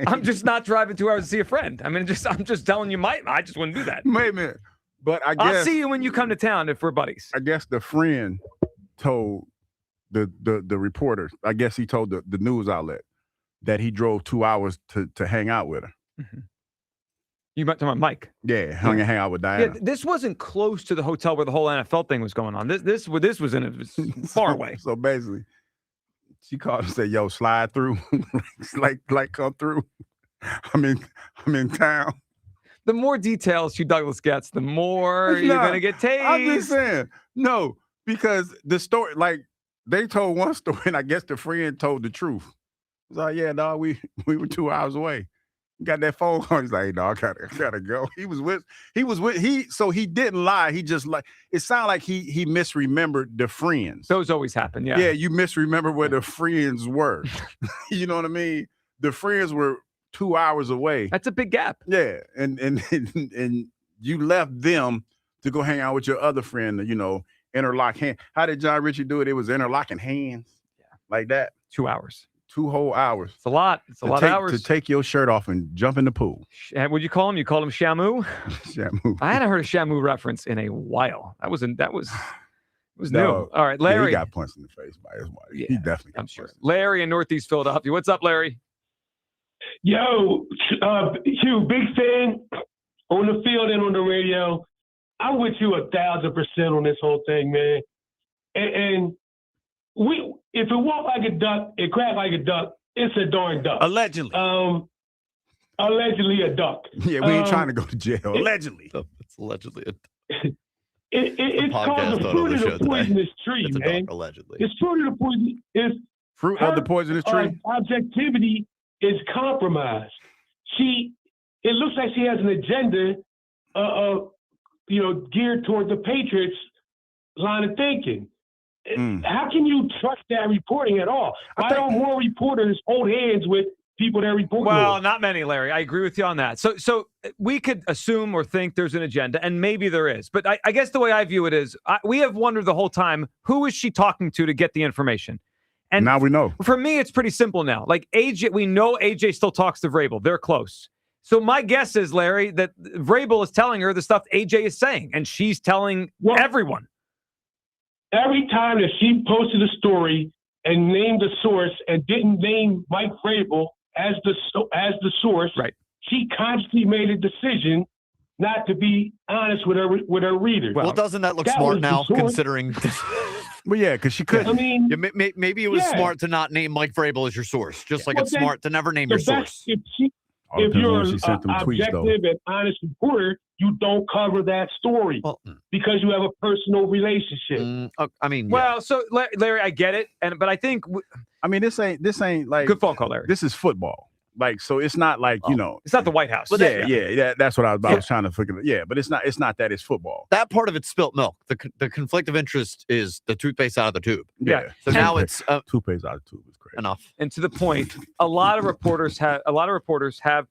Speaker 9: I'm just not driving 2 hours to see a friend. I mean, I'm just telling you, I just wouldn't do that.
Speaker 10: Wait a minute. But I guess
Speaker 9: I'll see you when you come to town if we're buddies.
Speaker 10: I guess the friend told the reporter. I guess he told the news outlet that he drove 2 hours to hang out with her.
Speaker 9: Mm-hmm. You talking about Mike?
Speaker 10: Yeah, hang out with Dianna.
Speaker 9: Yeah, this wasn't close to the hotel where the whole NFL thing was going on. This was far away.
Speaker 10: So basically, she called and said, "Yo, slide through, like come through. I'm in town."
Speaker 9: The more details Hugh Douglas gets, the more you're gonna get tased.
Speaker 10: I'm just saying, no, because the story, like they told one story, and I guess the friend told the truth. It's like, yeah, dog, we were 2 hours away. Got that phone call. He's like, hey, dog, I gotta go. So he didn't lie. He just it sounded like he misremembered the friends.
Speaker 9: Those always happen, yeah.
Speaker 10: Yeah, you misremember where the friends were. You know what I mean? The friends were 2 hours away.
Speaker 9: That's a big gap.
Speaker 10: Yeah, and you left them to go hang out with your other friend, interlock hand. How did John Ritchie do it? It was interlocking hands like that.
Speaker 9: 2 hours.
Speaker 10: 2 whole hours.
Speaker 9: It's a lot. It's a lot of hours.
Speaker 10: To take your shirt off and jump in the pool.
Speaker 9: What'd you call him? You called him Shamu?
Speaker 10: Shamu.
Speaker 9: I hadn't heard a Shamu reference in a while. It was new.
Speaker 10: No.
Speaker 9: All right, Larry.
Speaker 10: Yeah, he got punched in the face by his wife.
Speaker 9: Yeah,
Speaker 10: he definitely got
Speaker 9: I'm sure. Larry in Northeast Philadelphia. What's up, Larry?
Speaker 7: Yo, Hugh, big fan on the field and on the radio. I'm with you 1,000% on this whole thing, man. And if it walk like a duck, it crack like a duck, it's a darn duck.
Speaker 10: Allegedly.
Speaker 7: Allegedly a duck.
Speaker 10: Yeah, we ain't trying to go to jail. Allegedly.
Speaker 2: It's allegedly
Speaker 7: it's called the fruit of the poisonous tree, man.
Speaker 2: Allegedly.
Speaker 7: It's fruit of the poison. It's
Speaker 10: fruit of the poisonous tree.
Speaker 7: Objectivity is compromised. It looks like she has an agenda, geared toward the Patriots line of thinking. How can you trust that reporting at all? Why don't more reporters hold hands with people that report?
Speaker 9: Well, not many, Larry. I agree with you on that. So we could assume or think there's an agenda, and maybe there is. But I guess the way I view it is, we have wondered the whole time, who is she talking to get the information? And
Speaker 10: now we know.
Speaker 9: For me, it's pretty simple now. Like AJ, we know AJ still talks to Vrabel. They're close. So my guess is, Larry, that Vrabel is telling her the stuff AJ is saying, and she's telling everyone.
Speaker 7: Every time that she posted a story and named the source and didn't name Mike Vrabel as the source,
Speaker 9: right?
Speaker 7: She consciously made a decision not to be honest with her readers.
Speaker 2: Well, doesn't that look smart now, considering?
Speaker 10: Well, yeah, because she could.
Speaker 7: I mean,
Speaker 2: maybe it was smart to not name Mike Vrabel as your source, just like it's smart to never name your source.
Speaker 7: If you're an objective and honest reporter, you don't cover that story because you have a personal relationship.
Speaker 9: So Larry, I get it, but I think
Speaker 10: this ain't like
Speaker 9: good phone call, Larry.
Speaker 10: This is football. Like, so it's not like,
Speaker 9: it's not the White House.
Speaker 10: That's what I was trying to figure. Yeah, but it's not that, it's football.
Speaker 2: That part of it's spilt milk. The conflict of interest is the toothpaste out of the tube.
Speaker 10: Yeah.
Speaker 2: So now it's
Speaker 10: toothpaste out of the tube is crazy.
Speaker 2: Enough.
Speaker 9: And to the point, a lot of reporters have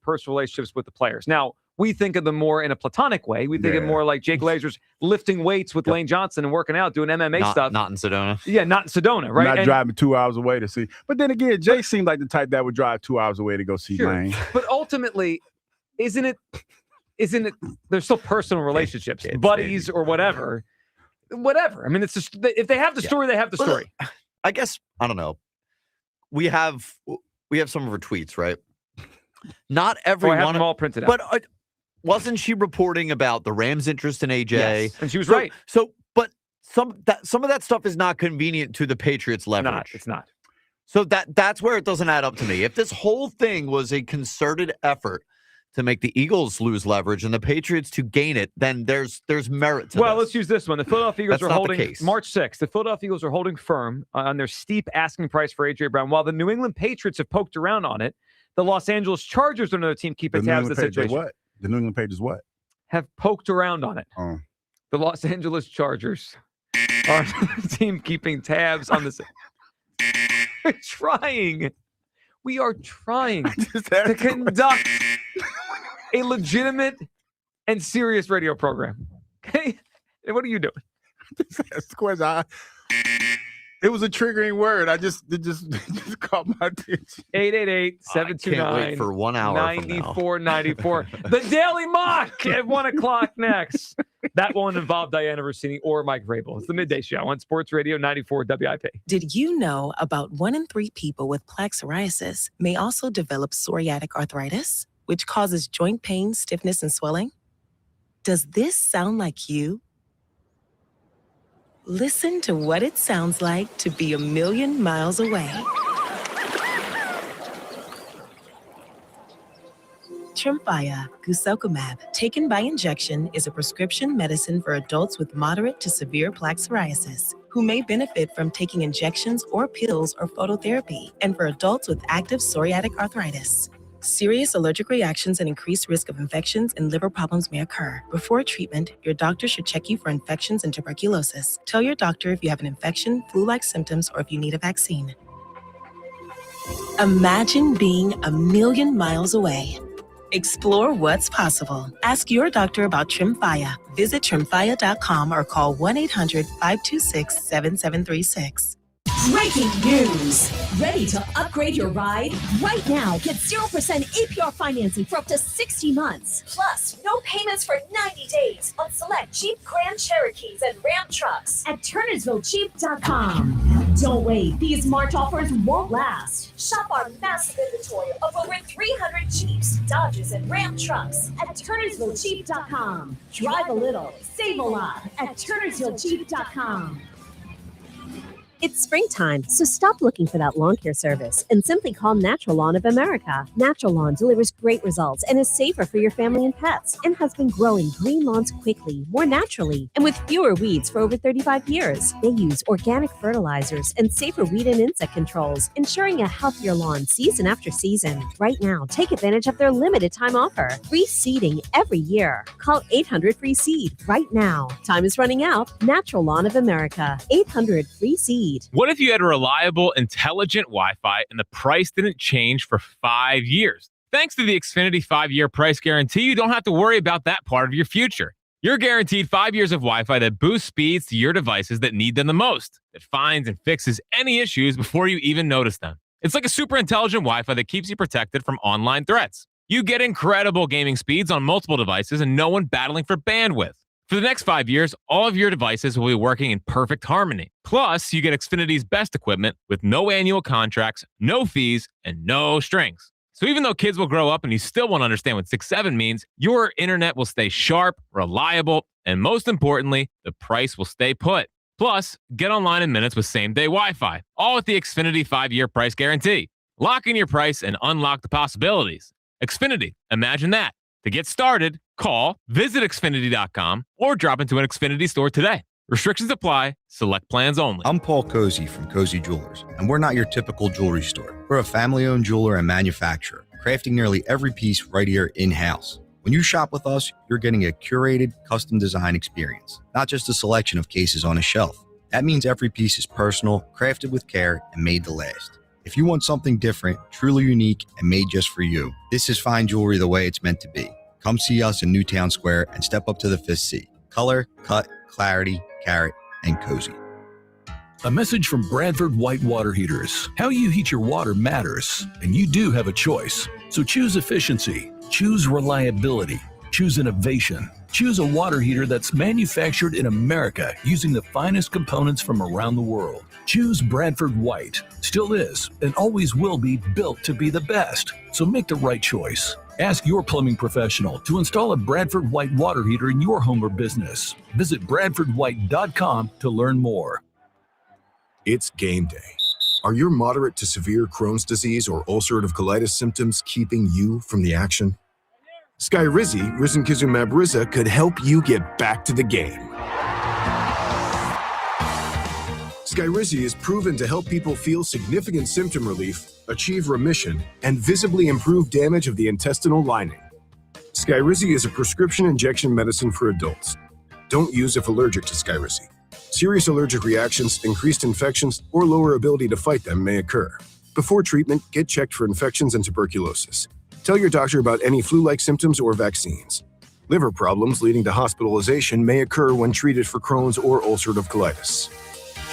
Speaker 9: personal relationships with the players. Now, we think of them more in a platonic way. We think of more like Jake Lazer's lifting weights with Lane Johnson and working out, doing MMA stuff.
Speaker 2: Not in Sedona.
Speaker 9: Yeah, not in Sedona, right?
Speaker 10: Not driving 2 hours away to see. But then again, Jay seemed like the type that would drive 2 hours away to go see Lane.
Speaker 9: But ultimately, isn't it? There's still personal relationships, buddies or whatever. Whatever. I mean, it's just, if they have the story, they have the story.
Speaker 2: I guess, I don't know. We have some of her tweets, right? Not everyone.
Speaker 9: I have them all printed out.
Speaker 2: But wasn't she reporting about the Rams' interest in AJ?
Speaker 9: Yes, and she was right.
Speaker 2: But some of that stuff is not convenient to the Patriots' leverage.
Speaker 9: It's not.
Speaker 2: So that's where it doesn't add up to me. If this whole thing was a concerted effort to make the Eagles lose leverage and the Patriots to gain it, then there's merit to
Speaker 9: this.
Speaker 2: Let's
Speaker 9: use this one. The Philadelphia Eagles
Speaker 2: That's
Speaker 9: are
Speaker 2: not
Speaker 9: holding
Speaker 2: the case.
Speaker 9: March 6th. The Philadelphia Eagles are holding firm on their steep asking price for AJ Brown, while the New England Patriots have poked around on it. The Los Angeles Chargers are another team keeping tabs on the situation.
Speaker 10: What? The New England Patriots what?
Speaker 9: Have poked around on it.
Speaker 10: Oh.
Speaker 9: The Los Angeles Chargers are the team keeping tabs on this. We're trying. We are trying to conduct a legitimate and serious radio program. Okay? And what are you doing?
Speaker 10: It was a triggering word. It just caught my attention.
Speaker 9: 888-729.
Speaker 2: Can't wait for 1 hour
Speaker 9: 9494. The Daily Mock at 1 o'clock next. That won't involve Dianna Russini or Mike Vrabel. It's the Midday Show on Sports Radio 94 WIP.
Speaker 15: Did you know about 1 in 3 people with plaque psoriasis may also develop psoriatic arthritis, which causes joint pain, stiffness, and swelling? Does this sound like you? Listen to what it sounds like to be a million miles away. Tremfya guselkumab, taken by injection, is a prescription medicine for adults with moderate to severe plaque psoriasis who may benefit from taking injections or pills or phototherapy, and for adults with active psoriatic arthritis. Serious allergic reactions and increased risk of infections and liver problems may occur. Before treatment, your doctor should check you for infections and tuberculosis. Tell your doctor if you have an infection, flu-like symptoms, or if you need a vaccine. Imagine being a million miles away.
Speaker 8: Explore what's possible. Ask your doctor about Tremfya. Visit tremfya.com or call 1-800-526-7736.
Speaker 11: Breaking news! Ready to upgrade your ride? Right now, get 0% APR financing for up to 60 months. Plus, no payments for 90 days on select Jeep Grand Cherokees and Ram trucks at TurnersvilleJeep.com. Don't wait. These March offers won't last. Shop our massive inventory of over 300 Jeeps, Dodges, and Ram trucks at TurnersvilleJeep.com. Drive a little, save a lot at TurnersvilleJeep.com.
Speaker 14: It's springtime, so stop looking for that lawn care service and simply call Natural Lawn of America. Natural Lawn delivers great results and is safer for your family and pets and has been growing green lawns quickly, more naturally, and with fewer weeds for over 35 years. They use organic fertilizers and safer weed and insect controls, ensuring a healthier lawn season after season. Right now, take advantage of their limited time offer. Free seeding every year. Call 800-FREE-SEED right now. Time is running out. Natural Lawn of America. 800-FREE-SEED.
Speaker 19: What if you had reliable, intelligent Wi-Fi and the price didn't change for 5 years? Thanks to the Xfinity 5-year price guarantee, you don't have to worry about that part of your future. You're guaranteed 5 years of Wi-Fi that boosts speeds to your devices that need them the most, that finds and fixes any issues before you even notice them. It's like a super intelligent Wi-Fi that keeps you protected from online threats. You get incredible gaming speeds on multiple devices and no one battling for bandwidth. For the next 5 years, all of your devices will be working in perfect harmony. Plus, you get Xfinity's best equipment with no annual contracts, no fees, and no strings. So even though kids will grow up and you still won't understand what 6-7 means, your internet will stay sharp, reliable, and most importantly, the price will stay put. Plus, get online in minutes with same-day Wi-Fi, all with the Xfinity 5-year price guarantee. Lock in your price and unlock the possibilities. Xfinity, imagine that. To get started, call, visit Xfinity.com, or drop into an Xfinity store today. Restrictions apply. Select plans only.
Speaker 20: I'm Paul Cozy from Cozy Jewelers, and we're not your typical jewelry store. We're a family-owned jeweler and manufacturer, crafting nearly every piece right here in-house. When you shop with us, you're getting a curated, custom design experience, not just a selection of cases on a shelf. That means every piece is personal, crafted with care, and made to last. If you want something different, truly unique, and made just for you, this is fine jewelry the way it's meant to be. Come see us in Newtown Square and step up to the 5th C. Color, cut, clarity, carat, and cozy.
Speaker 21: A message from Bradford White Water Heaters. How you heat your water matters, and you do have a choice. So choose efficiency, choose reliability, choose innovation. Choose a water heater that's manufactured in America using the finest components from around the world. Choose Bradford White. Still is and always will be built to be the best. So make the right choice. Ask your plumbing professional to install a Bradford White water heater in your home or business. Visit BradfordWhite.com to learn more.
Speaker 8: It's game day. Are your moderate to severe Crohn's disease or ulcerative colitis symptoms keeping you from the action? Skyrizi, risankizumab Riza, could help you get back to the game. Skyrizi is proven to help people feel significant symptom relief, achieve remission, and visibly improve damage of the intestinal lining. Skyrizi is a prescription injection medicine for adults. Don't use if allergic to Skyrizi. Serious allergic reactions, increased infections, or lower ability to fight them may occur. Before treatment, get checked for infections and tuberculosis. Tell your doctor about any flu-like symptoms or vaccines. Liver problems leading to hospitalization may occur when treated for Crohn's or ulcerative colitis.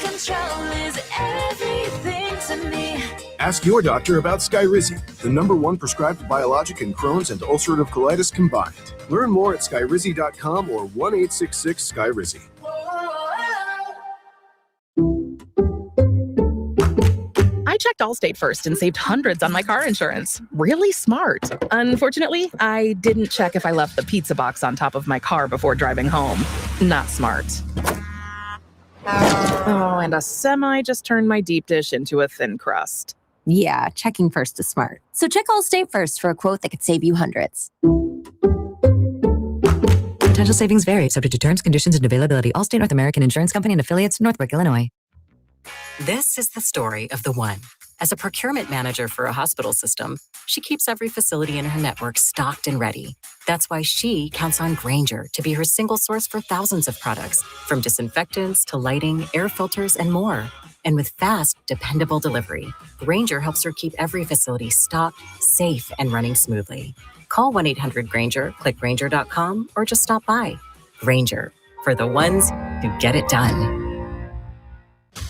Speaker 11: Control is everything to me.
Speaker 8: Ask your doctor about Skyrizi, the #1 prescribed biologic in Crohn's and ulcerative colitis combined. Learn more at skyrizi.com or 1-866-SKYRIZI.
Speaker 22: I checked Allstate first and saved hundreds on my car insurance. Really smart. Unfortunately, I didn't check if I left the pizza box on top of my car before driving home. Not smart. Oh, and a semi just turned my deep dish into a thin crust.
Speaker 23: Yeah, checking first is smart. So check Allstate first for a quote that could save you hundreds.
Speaker 16: Potential savings vary, subject to terms, conditions, and availability. Allstate North American Insurance Company and affiliates, Northbrook, Illinois. This is the story of the one. As a procurement manager for a hospital system, she keeps every facility in her network stocked and ready. That's why she counts on Grainger to be her single source for thousands of products, from disinfectants to lighting, air filters, and more. And with fast, dependable delivery, Grainger helps her keep every facility stocked, safe, and running smoothly. Call 1-800-GRANGER, click Grainger.com, or just stop by. Grainger, for the ones who get it done.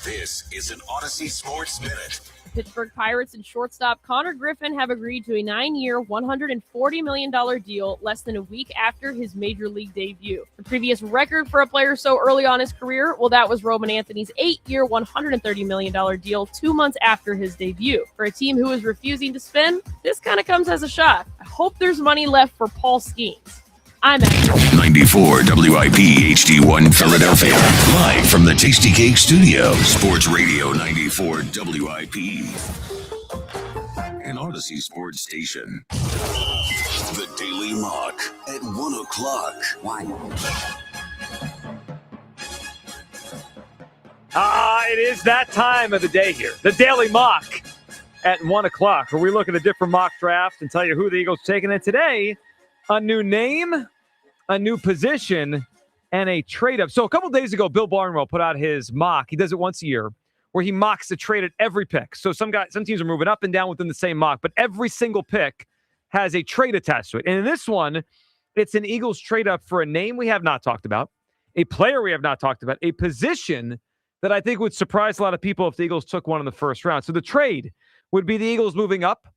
Speaker 6: This is an Odyssey Sports Minute.
Speaker 12: Pittsburgh Pirates and shortstop Connor Griffin have agreed to a 9-year, $140 million deal less than a week after his major league debut. The previous record for a player so early on his career, well, that was Roman Anthony's 8-year, $130 million deal 2 months after his debut. For a team who is refusing to spend, this kind of comes as a shock. I hope there's money left for Paul Skeens. I'm at
Speaker 6: 94 WIP HD1 Philadelphia. Live from the Tasty Cake Studio. Sports Radio 94 WIP. An Odyssey Sports Station. The Daily Mock at 1 o'clock.
Speaker 9: It is that time of the day here. The Daily Mock at 1 o'clock, where we look at a different mock draft and tell you who the Eagles taking. And today, a new name, a new position, and a trade-up. So a couple days ago, Bill Barnwell put out his mock. He does it once a year, where he mocks the trade at every pick. So some teams are moving up and down within the same mock, but every single pick has a trade attached to it. And in this one, it's an Eagles trade-up for a name we have not talked about, a player we have not talked about, a position that I think would surprise a lot of people if the Eagles took one in the first round. So the trade would be the Eagles moving up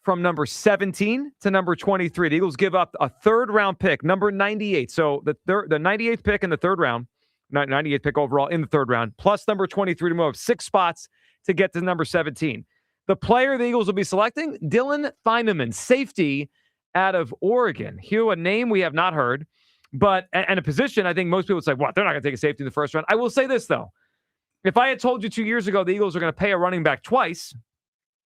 Speaker 9: from number 17 to number 23. The Eagles give up a third-round pick, number 98. So the 98th pick in the third round, 98th pick overall in the third round, plus number 23 to move up 6 spots to get to number 17. The player the Eagles will be selecting, Dylan Thieneman, safety out of Oregon. Hugh, a name we have not heard, but and a position I think most people would say, what, they're not going to take a safety in the first round. I will say this, though. If I had told you 2 years ago the Eagles are going to pay a running back twice,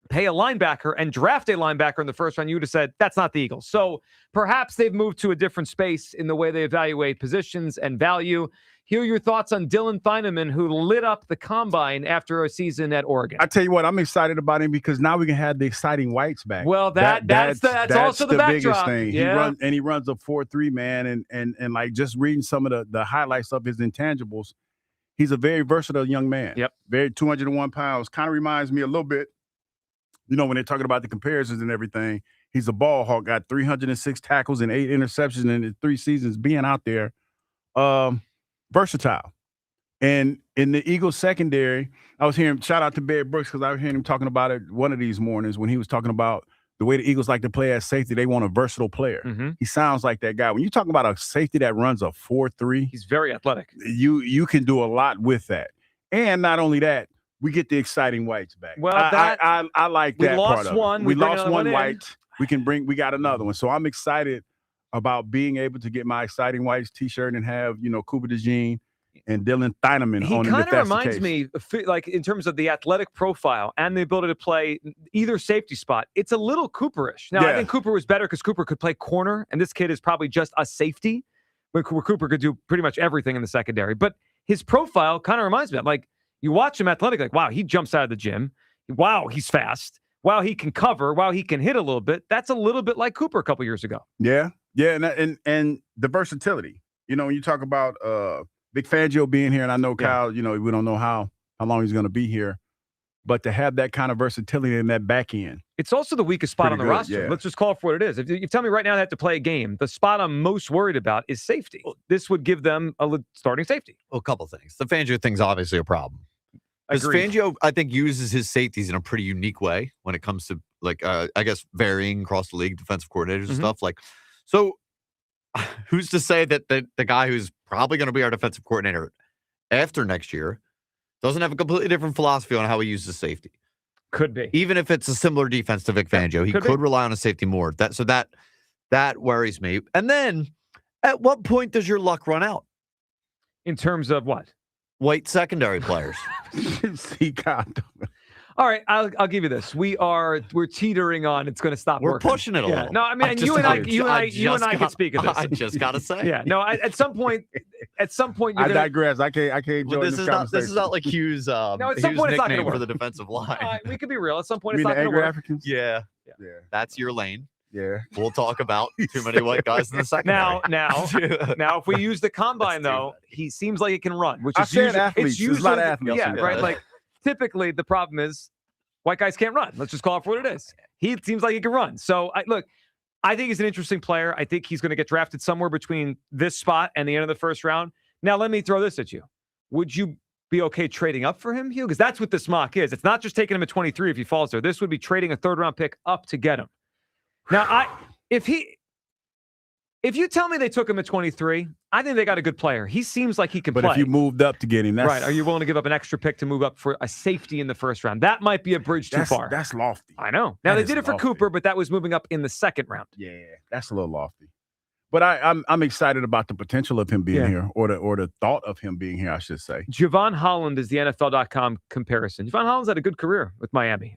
Speaker 9: pay a linebacker, and draft a linebacker in the first round, you would have said, that's not the Eagles. So perhaps they've moved to a different space in the way they evaluate positions and value. Hear your thoughts on Dylan Thieneman, who lit up the combine after a season at Oregon.
Speaker 10: I tell you what, I'm excited about him because now we can have the exciting whites back.
Speaker 9: Well, that's also the
Speaker 10: biggest
Speaker 9: backdrop.
Speaker 10: thing.
Speaker 9: Yeah.
Speaker 10: He runs a 4.3, man, and like just reading some of the highlights of his intangibles, he's a very versatile young man.
Speaker 9: Yep.
Speaker 10: Very 201 pounds. Kind of reminds me a little bit, when they're talking about the comparisons and everything, he's a ball hawk, got 306 tackles and 8 interceptions in his 3 seasons being out there. Versatile. And in the Eagles secondary, I was hearing, shout out to Bear Brooks, because I was hearing him talking about it one of these mornings when he was talking about the way the Eagles like to play as safety. They want a versatile player.
Speaker 9: Mm-hmm.
Speaker 10: He sounds like that guy. When you talk about a safety that runs a 4.3,
Speaker 9: he's very athletic.
Speaker 10: You can do a lot with that. And not only that, we get the exciting whites back.
Speaker 9: Well,
Speaker 10: I like that part of it.
Speaker 9: We
Speaker 10: lost one
Speaker 9: in.
Speaker 10: white. We got another one. So I'm excited about being able to get my exciting whites t-shirt and have, Cooper DeJean and Dylan Thieneman on it.
Speaker 9: He kind of reminds me, like in terms of the athletic profile and the ability to play either safety spot. It's a little Cooperish. Now, I think Cooper was better because Cooper could play corner, and this kid is probably just a safety, where Cooper could do pretty much everything in the secondary. But his profile kind of reminds me of, like, you watch him athletic, like, wow, he jumps out of the gym. Wow, he's fast. Wow, he can cover. Wow, he can hit a little bit. That's a little bit like Cooper a couple years ago.
Speaker 10: Yeah, and the versatility. When you talk about Vic Fangio being here, and I know Kyle, we don't know how long he's going to be here, but to have that kind of versatility in that back end.
Speaker 9: It's also the weakest spot on the roster. Yeah. Let's just call it for what it is. If you tell me right now they have to play a game, the spot I'm most worried about is safety. This would give them a starting safety.
Speaker 2: Well, a couple things. The Fangio thing's obviously a problem. Because
Speaker 9: Agreed.
Speaker 2: Fangio, I think, uses his safeties in a pretty unique way when it comes to, like, I guess, varying across the league, defensive coordinators and stuff. Like, so who's to say that the guy who's probably going to be our defensive coordinator after next year doesn't have a completely different philosophy on how he uses safety?
Speaker 9: Could be.
Speaker 2: Even if it's a similar defense to Vic Fangio, he could rely on a safety more. That worries me. And then, at what point does your luck run out?
Speaker 9: In terms of what?
Speaker 2: White secondary players.
Speaker 9: All right, I'll give you this. We're teetering on. It's going to stop.
Speaker 2: We're
Speaker 9: working.
Speaker 2: pushing it a little.
Speaker 9: No, I mean, you and I can speak of this.
Speaker 2: I just gotta say.
Speaker 9: Yeah. No. At some point,
Speaker 10: I digress. I can't join this conversation.
Speaker 2: This is not like Hughes.
Speaker 9: No, at some point, it's not going to work
Speaker 2: for the defensive line.
Speaker 9: We could be real. At some point,
Speaker 10: it's
Speaker 9: not going to work.
Speaker 10: Africans?
Speaker 2: Yeah. That's your lane.
Speaker 10: Yeah.
Speaker 2: We'll talk about too many white guys in the secondary.
Speaker 9: Now, if we use the combine, though, he seems like he can run, which is
Speaker 10: athletes.
Speaker 9: It's usually
Speaker 10: a lot of athletes.
Speaker 9: Yeah, right. Like, typically, the problem is white guys can't run. Let's just call it for what it is. He seems like he can run. So, look, I think he's an interesting player. I think he's going to get drafted somewhere between this spot and the end of the first round. Now, let me throw this at you. Would you be okay trading up for him, Hugh? Because that's what this mock is. It's not just taking him at 23 if he falls there. This would be trading a third-round pick up to get him. Now, if you tell me they took him at 23, I think they got a good player. He seems like he can play.
Speaker 10: But if you moved up to get him, that's...
Speaker 9: Right. Are you willing to give up an extra pick to move up for a safety in the first round? That might be a bridge too far.
Speaker 10: That's lofty.
Speaker 9: I know. Now, they did it for Cooper, but that was moving up in the second round.
Speaker 10: Yeah, that's a little lofty. But I'm excited about the potential of him being here, or the thought of him being here, I should say.
Speaker 9: Javon Holland is the NFL.com comparison. Javon Holland's had a good career with Miami,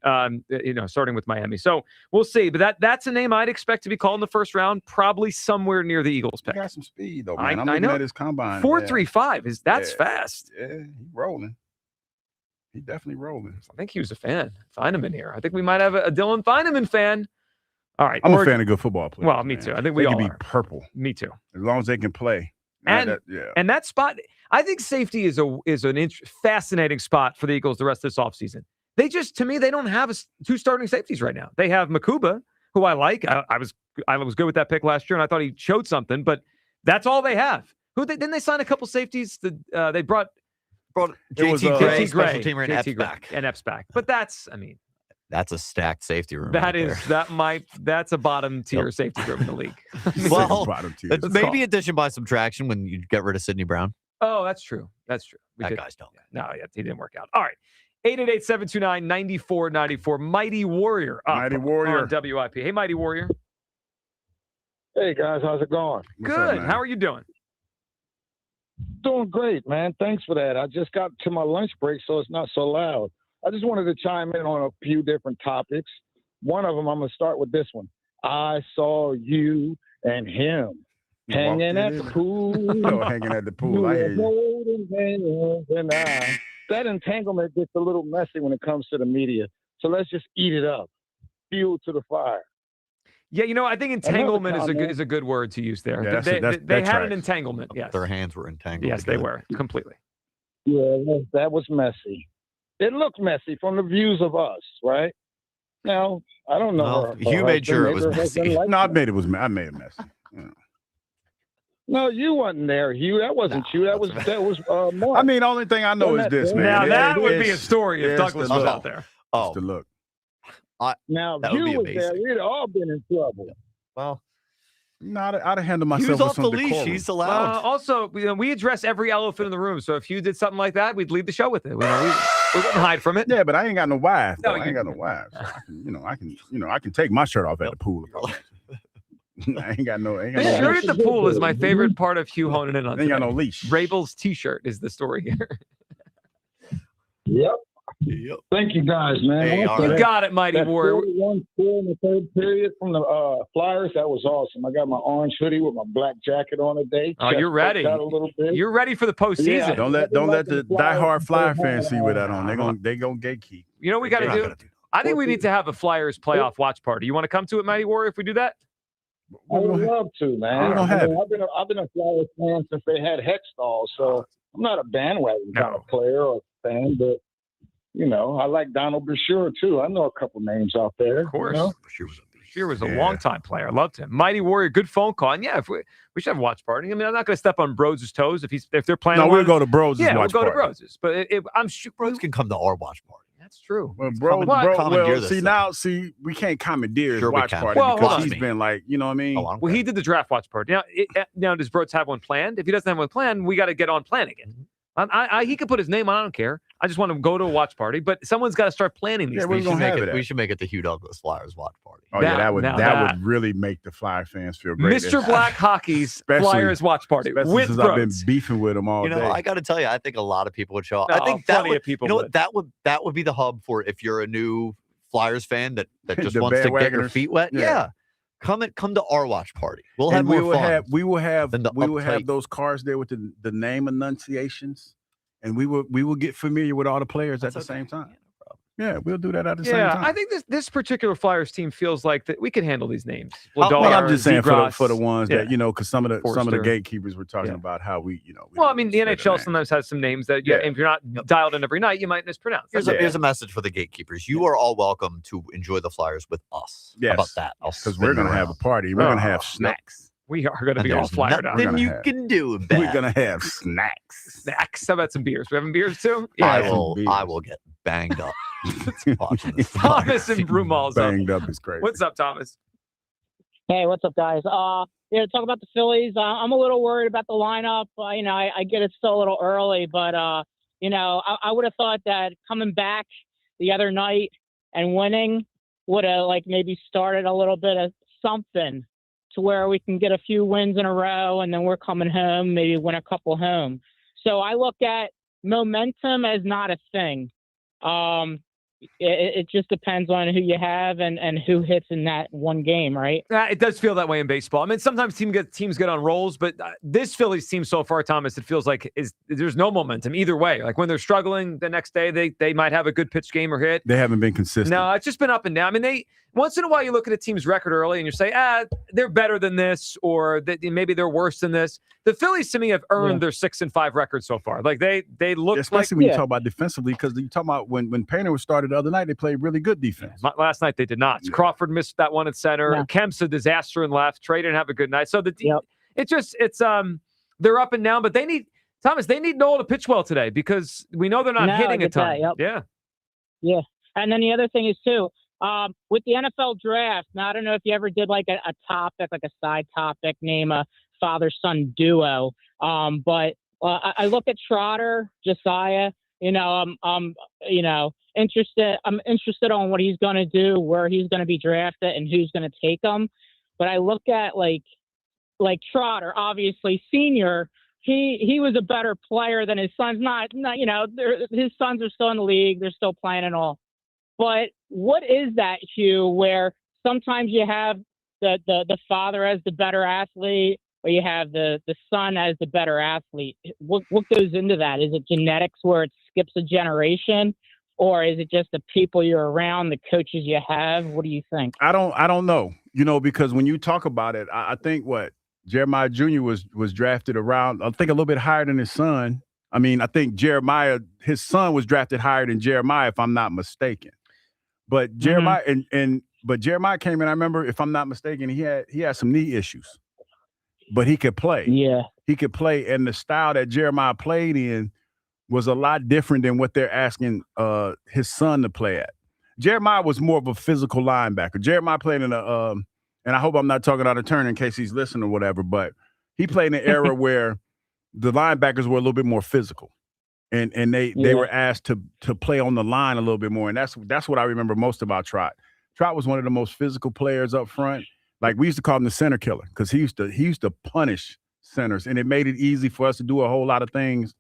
Speaker 9: starting with Miami. So we'll see. But that's a name I'd expect to be called in the first round, probably somewhere near the Eagles pick.
Speaker 10: He got some speed, though, man. I'm looking at his combine.
Speaker 9: 4.35 that's fast.
Speaker 10: Yeah, he's rolling. He's definitely rolling.
Speaker 9: I think he was a fan. Feineman here. I think we might have a Dylan Feineman fan. All right.
Speaker 10: I'm a fan of good football players.
Speaker 9: Well, me too. I think we all
Speaker 10: can
Speaker 9: are.
Speaker 10: be purple.
Speaker 9: Me too.
Speaker 10: As long as they can play.
Speaker 9: And that spot, I think safety is an fascinating spot for the Eagles the rest of this offseason. To me, they don't have two starting safeties right now. They have Makuba, who I like. I was good with that pick last year, and I thought he showed something, but that's all they have. Didn't they sign a couple safeties? They brought
Speaker 2: JT Gray, special teamer,
Speaker 9: and Epps back. But that's
Speaker 2: a stacked safety room.
Speaker 9: That's a bottom tier safety room in the league.
Speaker 2: Well, it's maybe addition by subtraction when you get rid of Sidney Brown.
Speaker 9: Oh, that's true. That guy's don't. No, he didn't work out. All right. 888-729-9494. Mighty Warrior.
Speaker 10: Mighty Warrior.
Speaker 9: On WIP. Hey, Mighty Warrior.
Speaker 13: Hey, guys. How's it going?
Speaker 9: Good. How are you doing?
Speaker 13: Doing great, man. Thanks for that. I just got to my lunch break, so it's not so loud. I just wanted to chime in on a few different topics. One of them, I'm going to start with this one. I saw you and him hanging at the pool.
Speaker 10: Hanging at the pool. I hear you.
Speaker 13: That entanglement gets a little messy when it comes to the media. So let's just eat it up. Fuel to the fire.
Speaker 9: Yeah, I think entanglement is a good word to use there.
Speaker 10: Yeah,
Speaker 9: they had an entanglement. Yes,
Speaker 2: their hands were entangled.
Speaker 9: Yes, they were completely.
Speaker 13: Yeah, that was messy. It looked messy from the views of us, right? Now, I don't know.
Speaker 2: You made sure it was messy.
Speaker 10: No, I made it messy. Yeah.
Speaker 13: No, you wasn't there, Hugh. That wasn't you. That was Mark.
Speaker 10: I mean, the only thing I know is this, man.
Speaker 9: Now, that would be a story if Douglas was out there.
Speaker 10: Oh, the look.
Speaker 13: Now, if Hugh was there, we'd all been in trouble.
Speaker 2: Well,
Speaker 10: no, I'd have handled myself
Speaker 2: Hugh's
Speaker 10: with
Speaker 2: off
Speaker 10: some
Speaker 2: the leash.
Speaker 10: decorum.
Speaker 2: He's allowed.
Speaker 9: Also, we address every elephant in the room. So if Hugh did something like that, we'd leave the show with it. We wouldn't hide from it.
Speaker 10: Yeah, but I ain't got no wife.
Speaker 9: No,
Speaker 10: I ain't got no wife. So I can take my shirt off at the pool. I ain't got no.
Speaker 9: The shirt at the pool is my favorite part of Hugh honing in on.
Speaker 10: Ain't got no leash.
Speaker 9: Vrabel's T-shirt is the story here.
Speaker 13: Yep. Thank you guys, man.
Speaker 2: Hey,
Speaker 9: you got it, Mighty Warrior.
Speaker 13: 41 score in the third period from the Flyers. That was awesome. I got my orange hoodie with my black jacket on today.
Speaker 9: Oh, you're ready. You're ready for the postseason.
Speaker 13: Yeah.
Speaker 10: Don't let the diehard Flyer fans see with that on. They gonna gatekeep.
Speaker 9: You know what we got to do? I think we need to have a Flyers playoff watch party. You want to come to it, Mighty Warrior? If we do that,
Speaker 13: I would love to, man. I've been a Flyers fan since they had Hextall, so I'm not a bandwagon kind of player or fan, but. I like Donald Brashear, too. I know a couple names out there.
Speaker 9: Of course. Brashear was a long-time player. I loved him. Mighty Warrior, good phone call. And, yeah, we should have a watch party. I mean, I'm not going to step on Broads' toes if they're playing.
Speaker 10: No, we'll go to Broads' watch party.
Speaker 9: Yeah, we'll go to Broads'. But I'm sure
Speaker 2: Broads can come to our watch party.
Speaker 9: That's true.
Speaker 10: Well, we can't commandeer his watch party because he's been like, you know what I mean?
Speaker 9: Well, he did the draft watch party. Now, does Broads have one planned? If he doesn't have one planned, we got to get on plan again. He could put his name on. I don't care. I just want to go to a watch party. But someone's got to start planning these things.
Speaker 2: We should make it the Hugh Douglas Flyers watch party.
Speaker 10: Oh, that would really make the Flyer fans feel great.
Speaker 9: Mr. Black Hockey's Flyers watch party with
Speaker 10: since
Speaker 9: Broads.
Speaker 10: I've been beefing with him all day.
Speaker 2: I got to tell you, I think a lot of people would show up.
Speaker 9: No,
Speaker 2: I think
Speaker 9: plenty of people would.
Speaker 2: that would be the hub for if you're a new Flyers fan that just wants to get your feet wet. Yeah. Come to our watch party. We'll have more fun.
Speaker 10: We will have those cards there with the name enunciations. And we will get familiar with all the players at the same time. Yeah, we'll do that at the same time.
Speaker 9: I think this particular Flyers team feels like that we can handle these names.
Speaker 10: Well, I'm just saying
Speaker 9: Zegras,
Speaker 10: for the ones that because some of the
Speaker 9: Forster.
Speaker 10: gatekeepers were talking about how we
Speaker 9: Well, I mean, the NHL sometimes has some names that if you're not dialed in every night, you might mispronounce.
Speaker 2: Here's a message for the gatekeepers. You are all welcome to enjoy the Flyers with us.
Speaker 10: Yes.
Speaker 2: How about that?
Speaker 10: Because we're going to have a party. We're going to have snacks.
Speaker 9: We are going to be all flyered out.
Speaker 2: Nothing you can do about
Speaker 10: We're going to have snacks.
Speaker 9: Snacks. How about some beers? We having beers too?
Speaker 2: I will get banged up.
Speaker 9: Thomas and Broomall's
Speaker 10: banged up is crazy.
Speaker 9: What's up, Thomas?
Speaker 3: Hey, what's up, guys? Talk about the Phillies. I'm a little worried about the lineup. I get it's still a little early, but I would have thought that coming back the other night and winning would have maybe started a little bit of something to where we can get a few wins in a row, and then we're coming home, maybe win a couple home. So I look at momentum as not a thing. It just depends on who you have and who hits in that one game, right?
Speaker 9: It does feel that way in baseball. I mean, sometimes teams get on rolls, but this Phillies team so far, Thomas, it feels like there's no momentum either way. Like when they're struggling the next day, they might have a good pitch game or hit.
Speaker 10: They haven't been consistent.
Speaker 9: No, it's just been up and down. I mean, once in a while you look at a team's record early and you say, they're better than this, or that maybe they're worse than this. The Phillies, to me, have earned their 6-5 record so far. Like they look
Speaker 10: especially when you talk about defensively, because you talk about when Painter was started the other night, they played really good defense.
Speaker 9: Last night they did not. Yeah. Crawford missed that one at center. Yeah. Kemp's a disaster in left. Trey didn't have a good night. So they're up and down, but they need Noel to pitch well today because we know they're not hitting a ton.
Speaker 3: Yeah. And then the other thing is too, with the NFL draft, now I don't know if you ever did like a topic, like a side topic, name a father-son duo. But I look at Trotter, Josiah, I'm interested on what he's going to do, where he's going to be drafted and who's going to take him. But I look at like Trotter, obviously senior, he was a better player than his sons. His sons are still in the league. They're still playing and all. But what is that, Hugh, where sometimes you have the father as the better athlete, or you have the son as the better athlete? What goes into that? Is it genetics where it skips a generation, or is it just the people you're around, the coaches you have? What do you think?
Speaker 10: I don't know, because when you talk about it, I think Jeremiah Jr. was drafted around, I think a little bit higher than his son. I mean, I think his son was drafted higher than Jeremiah, if I'm not mistaken. But Jeremiah but Jeremiah came in. I remember, if I'm not mistaken, he had some knee issues, but he could play.
Speaker 3: Yeah,
Speaker 10: he could play, and the style that Jeremiah played in was a lot different than what they're asking his son to play at. Jeremiah was more of a physical linebacker. Jeremiah played in and I hope I'm not talking out of turn in case he's listening or whatever, but he played in an era where the linebackers were a little bit more physical. And they were asked to play on the line a little bit more. And that's what I remember most about Trot. Trot was one of the most physical players up front. Like, we used to call him the center killer because he used to punish centers. And it made it easy for us to do a whole lot of things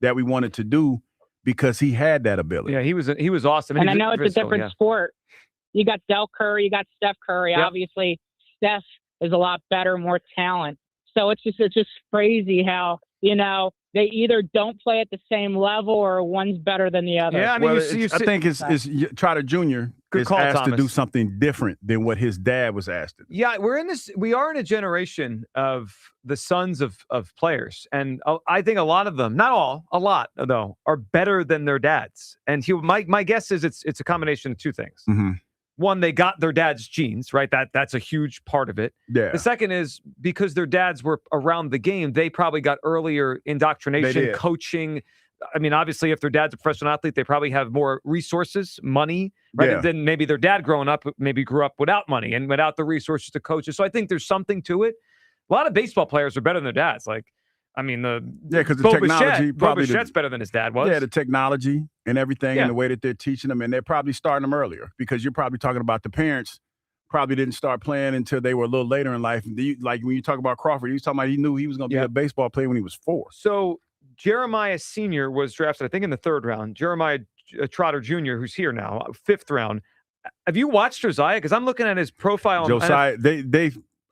Speaker 10: that we wanted to do because he had that ability.
Speaker 9: Yeah, he was awesome.
Speaker 3: And I know it's a different sport. You got Del Curry, you got Steph Curry. Yep. Obviously, Steph is a lot better, more talent. So it's just crazy how, they either don't play at the same level or one's better than the other.
Speaker 9: Yeah, I mean,
Speaker 10: I think it's Trotter Jr. is asked to do something different than what his dad was asked to do.
Speaker 9: Yeah, we are in a generation of the sons of players. And I think a lot of them, not all, a lot though, are better than their dads. And my guess is it's a combination of two things.
Speaker 10: Mm-hmm.
Speaker 9: One, they got their dad's genes, right? That's a huge part of it.
Speaker 10: Yeah.
Speaker 9: The second is because their dads were around the game, they probably got earlier indoctrination, coaching. I mean, obviously, if their dad's a professional athlete, they probably have more resources, money, right?
Speaker 10: Yeah.
Speaker 9: Than maybe their dad growing up maybe grew up without money and without the resources to coach it. So I think there's something to it. A lot of baseball players are better than their dads.
Speaker 10: Because the technology probably
Speaker 9: Bichette's better than his dad was.
Speaker 10: Yeah, the technology and everything and the way that they're teaching them, and they're probably starting them earlier because you're probably talking about the parents probably didn't start playing until they were a little later in life. Like when you talk about Crawford, he was talking about he knew he was going to be a baseball player when he was 4.
Speaker 9: So Jeremiah Sr. was drafted, I think, in the 3rd round. Jeremiah Trotter Jr., who's here now, 5th round. Have you watched Josiah? Because I'm looking at his profile.
Speaker 10: Josiah,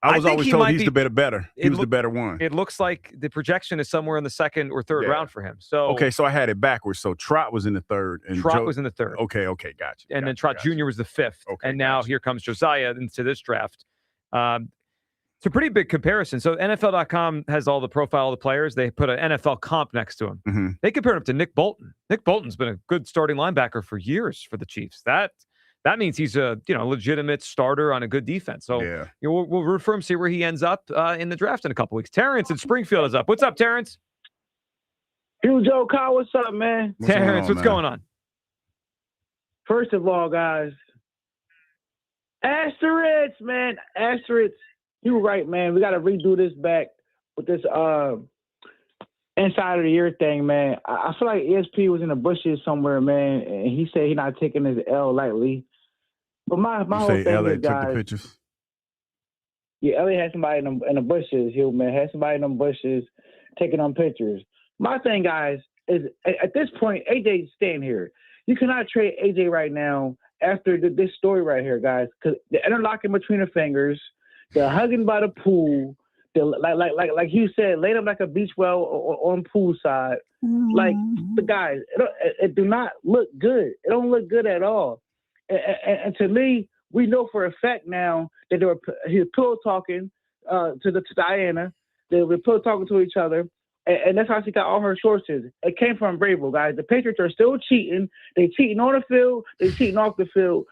Speaker 10: I was
Speaker 9: think
Speaker 10: always
Speaker 9: he
Speaker 10: told
Speaker 9: might
Speaker 10: he's
Speaker 9: be-
Speaker 10: the better. He was the better one.
Speaker 9: It looks like the projection is somewhere in the second or third round for him. So
Speaker 10: okay, so I had it backwards. So Trot was in the third, and
Speaker 9: Trot was in the third.
Speaker 10: Okay, gotcha.
Speaker 9: And then Trot Jr. was the fifth.
Speaker 10: Okay,
Speaker 9: and now here comes Josiah into this draft. It's a pretty big comparison. So NFL.com has all the profile of the players. They put an NFL comp next to him.
Speaker 10: Mm-hmm.
Speaker 9: They compared him to Nick Bolton. Nick Bolton's been a good starting linebacker for years for the Chiefs. That means he's a legitimate starter on a good defense. So we'll root for him, see where he ends up in the draft in a couple weeks. Terrence in Springfield is up. What's up, Terrence?
Speaker 1: Hugh Joe Kyle, what's up, man?
Speaker 9: Terrence, what's going on?
Speaker 1: First of all, guys, asterisks, man. Asterisks. You were right, man. We got to redo this back with this inside of the year thing, man. I feel like ESP was in the bushes somewhere, man, and he said he's not taking his L lightly. But my whole thing is, guys.
Speaker 10: Took the pictures.
Speaker 1: Yeah, Elliot had somebody in the bushes. He had somebody in them bushes taking them pictures. My thing, guys, is at this point, AJ's staying here. You cannot trade AJ right now after this story right here, guys, because the interlocking between the fingers, the hugging by the pool, like Hugh said, laid up like a beach well on poolside. Like the guys, it do not look good. It don't look good at all. And to me, we know for a fact now that he was pillow talking to Dianna. They were pillow talking to each other, and that's how she got all her sources. It came from Vrabel, guys. The Patriots are still cheating. They cheating on the field. They cheating off the field.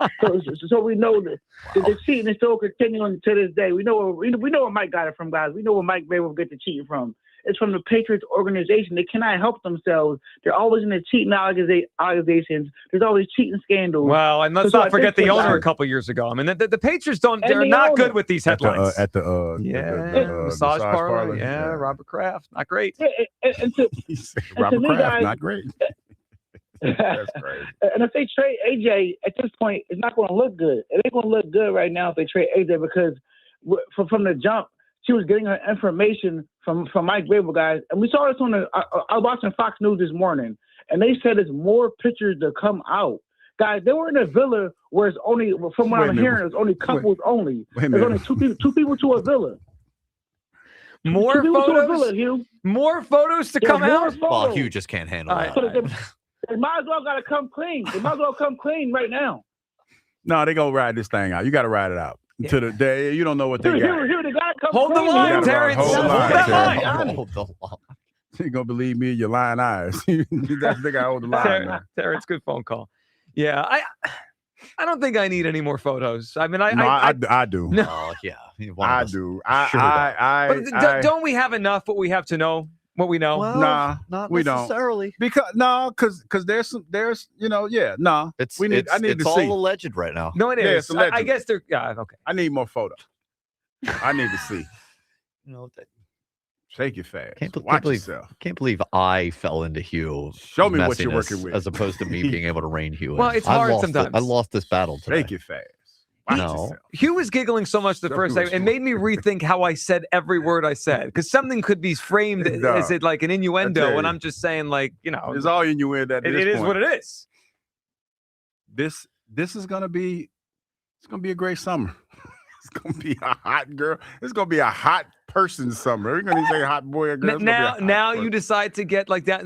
Speaker 1: So we know that the cheating is still continuing to this day. We know where Mike got it from, guys. We know where Mike Vrabel get the cheating from. It's from the Patriots organization. They cannot help themselves. They're always in the cheating allegations. There's always cheating scandals.
Speaker 9: Well, and let's not forget the owner a couple years ago. I mean, the Patriots they're not good with these headlines.
Speaker 10: At the
Speaker 9: massage parlor. Yeah, Robert Kraft. Not great.
Speaker 1: And
Speaker 10: Robert
Speaker 1: me,
Speaker 10: Kraft,
Speaker 1: guys,
Speaker 10: not great. That's great.
Speaker 1: And if they trade AJ at this point, it's not going to look good. It ain't going to look good right now if they trade AJ because from the jump, she was getting her information from Mike Vrabel, guys. And we saw this on I was watching Fox News this morning, and they said there's more pictures to come out. Guys, they were in a villa where it's only, from what I'm hearing, it's only couples only. There's only two people to a villa.
Speaker 9: More photos?
Speaker 1: Hugh.
Speaker 9: More photos to come out?
Speaker 2: Well, Hugh just can't handle that.
Speaker 1: So they might as well got to come clean. They might as well come clean right now.
Speaker 10: No, they gonna ride this thing out. You got to ride it out. To the day, you don't know what they got.
Speaker 9: Hold the line, Terrence.
Speaker 10: Hold that
Speaker 2: line. Hold the line.
Speaker 10: You gonna believe me? Your lying eyes. That's the guy hold the line.
Speaker 9: Terrence, good phone call. Yeah, I don't think I need any more photos. I mean, I
Speaker 10: do.
Speaker 9: No,
Speaker 2: yeah,
Speaker 10: I do.
Speaker 9: But don't we have enough? What we have to know. What we know?
Speaker 2: Well, not
Speaker 10: we
Speaker 2: necessarily.
Speaker 10: Don't. Because there's
Speaker 2: It's
Speaker 10: I need
Speaker 2: it's
Speaker 10: to
Speaker 2: all
Speaker 10: see.
Speaker 2: alleged right now.
Speaker 9: No, it is.
Speaker 10: It's alleged.
Speaker 9: I guess they're. Yeah, okay.
Speaker 10: I need more photos. I need to see. Take it fast.
Speaker 2: Can't believe I fell into Hugh.
Speaker 10: Show me what you're working with,
Speaker 2: as opposed to me being able to rein Hugh in.
Speaker 9: Well, it's hard sometimes.
Speaker 2: I lost this battle today.
Speaker 10: Take it fast.
Speaker 2: No.
Speaker 9: Hugh was giggling so much the first time, it made me rethink how I said every word I said. Because something could be framed as it like an innuendo, and I'm just saying, like,
Speaker 10: it's all innuendo.
Speaker 9: It is what it is.
Speaker 10: This is gonna be a great summer. It's gonna be a hot girl. It's gonna be a hot person summer. We're gonna say hot boy or girl.
Speaker 9: Now you decide to get like that.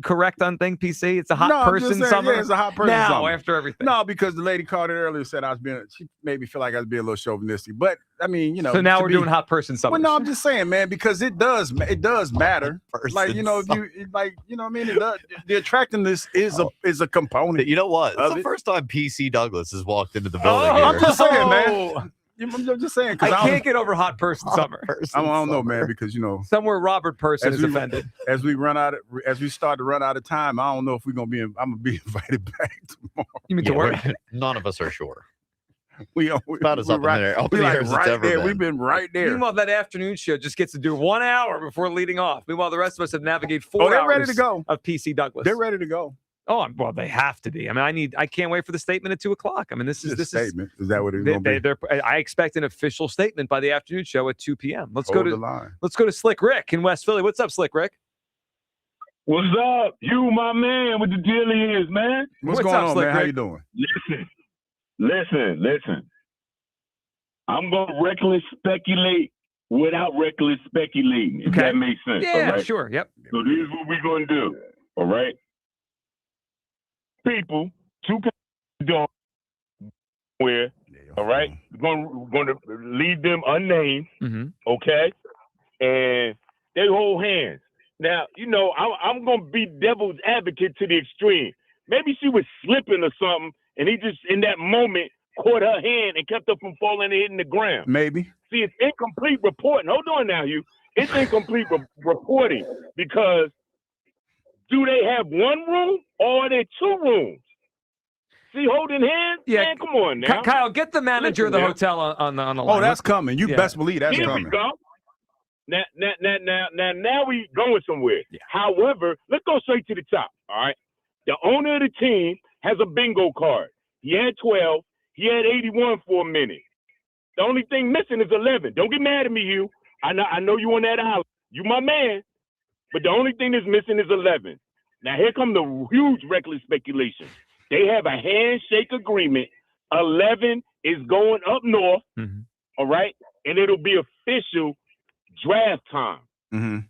Speaker 9: Correct on thing, PC. It's a hot person summer.
Speaker 10: Yeah, it's a hot person
Speaker 9: now,
Speaker 10: summer.
Speaker 9: After everything.
Speaker 10: No, because the lady called it earlier, said she made me feel like I was being a little chauvinistic. But I mean,
Speaker 9: So now we're doing hot person summer.
Speaker 10: Well, no, I'm just saying, man, because it does matter. Like, if you like, what I mean, the attractiveness is a component.
Speaker 2: You know what? It's the first time PC Douglas has walked into the building. Here.
Speaker 10: I'm just saying, man. I'm just saying.
Speaker 9: I can't get over hot person summer.
Speaker 10: I don't know, man, because
Speaker 9: somewhere Robert person is offended.
Speaker 10: As we start to run out of time, I don't know if I'm gonna be invited back tomorrow.
Speaker 9: You mean to work?
Speaker 2: None of us are sure.
Speaker 10: We
Speaker 2: about as up in there. Up in the air as it's ever been.
Speaker 10: We've been right there.
Speaker 9: Meanwhile, that afternoon show just gets to do 1 hour before leading off. Meanwhile, the rest of us have navigated 4 hours
Speaker 10: ready to go.
Speaker 9: of PC Douglas.
Speaker 10: They're ready to go.
Speaker 9: Oh, well, they have to be. I mean, I can't wait for the statement at 2:00. I mean, this
Speaker 10: statement. Is that what it's going to be?
Speaker 9: I expect an official statement by the afternoon show at 2 p.m. Let's
Speaker 10: Hold
Speaker 9: go
Speaker 10: the line.
Speaker 9: Let's go to Slick Rick in West Philly. What's up, Slick Rick?
Speaker 17: What's up? You, my man, what the deal is, man?
Speaker 10: What's going on, Slick man? Rick? How you doing?
Speaker 17: Listen. I'm going to reckless speculate without reckless speculating, if that makes sense.
Speaker 9: Yeah,
Speaker 17: all right?
Speaker 9: sure. Yep.
Speaker 17: So this is what we're going to do, all right? People, two don't where, all right? We're going to leave them unnamed, okay? And they hold hands. Now, I'm going to be devil's advocate to the extreme. Maybe she was slipping or something, and he just, in that moment, caught her hand and kept her from falling and hitting the ground.
Speaker 10: Maybe.
Speaker 17: See, it's incomplete reporting. Hold on now, Hugh. It's incomplete reporting because do they have one room or are there two rooms? See, holding hands?
Speaker 9: Yeah.
Speaker 17: Man, come on now.
Speaker 9: Kyle, get the manager of the hotel on the line.
Speaker 10: Oh, that's coming. You best believe that's
Speaker 17: Here
Speaker 10: coming.
Speaker 17: we go. Now we going somewhere. Yeah. However, let's go straight to the top, all right? The owner of the team has a bingo card. He had 12. He had 81 for a minute. The only thing missing is 11. Don't get mad at me, Hugh. I know you on that island. You my man. But the only thing that's missing is 11. Now, here come the huge reckless speculation. They have a handshake agreement. 11 is going up north, all right? And it'll be official draft time. And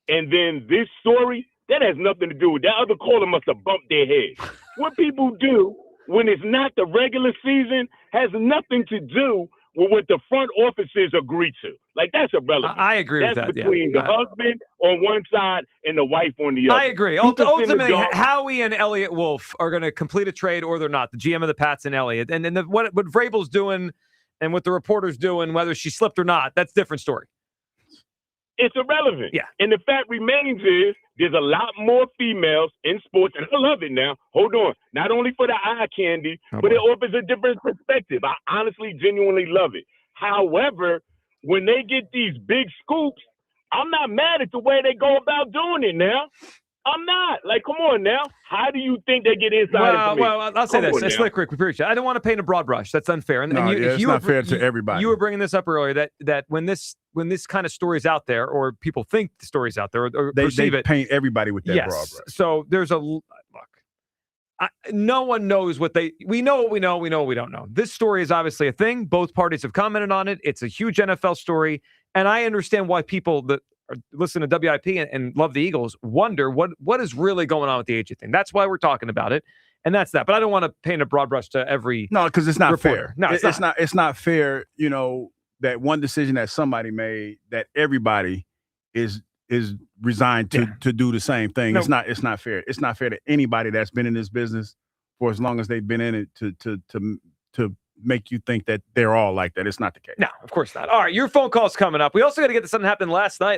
Speaker 17: then this story, that has nothing to do with that. Other caller must have bumped their head. What people do when it's not the regular season has nothing to do with what the front offices agree to. Like, that's irrelevant.
Speaker 9: I agree with that.
Speaker 17: That's between the husband on one side and the wife on the other.
Speaker 9: I agree. Ultimately, Howie and Elliott Wolf are going to complete a trade or they're not. The GM of the Pats and Elliott. And then what Vrabel's doing and what the reporter's doing, whether she slipped or not, that's a different story.
Speaker 17: It's irrelevant.
Speaker 9: Yeah.
Speaker 17: And the fact remains is there's a lot more females in sports, and I love it now. Hold on. Not only for the eye candy, but it opens a different perspective. I honestly, genuinely love it. However, when they get these big scoops, I'm not mad at the way they go about doing it now. I'm not. Like, come on now. How do you think they get inside information?
Speaker 9: Well, I'll say this. It's Slick Rick. We appreciate it. I don't want to paint a broad brush. That's unfair. And
Speaker 10: it's not fair to everybody.
Speaker 9: You were bringing this up earlier that when this kind of story's out there, or people think the story's out there, or
Speaker 10: they
Speaker 9: perceive it,
Speaker 10: paint everybody with that broad brush.
Speaker 9: So there's no one knows what we know what we know. We know what we don't know. This story is obviously a thing. Both parties have commented on it. It's a huge NFL story. And I understand why people that listen to WIP and love the Eagles wonder what is really going on with the AJ thing. That's why we're talking about it. And that's that. But I don't want to paint a broad brush to every
Speaker 10: because it's not
Speaker 9: reporter.
Speaker 10: fair.
Speaker 9: No,
Speaker 10: it's not fair, that one decision that somebody made that everybody is resigned to do the same thing. No. It's not fair. It's not fair to anybody that's been in this business for as long as they've been in it to make you think that they're all like that. It's not the case.
Speaker 9: No, of course not. All right, your phone call's coming up. We also got to get to something that happened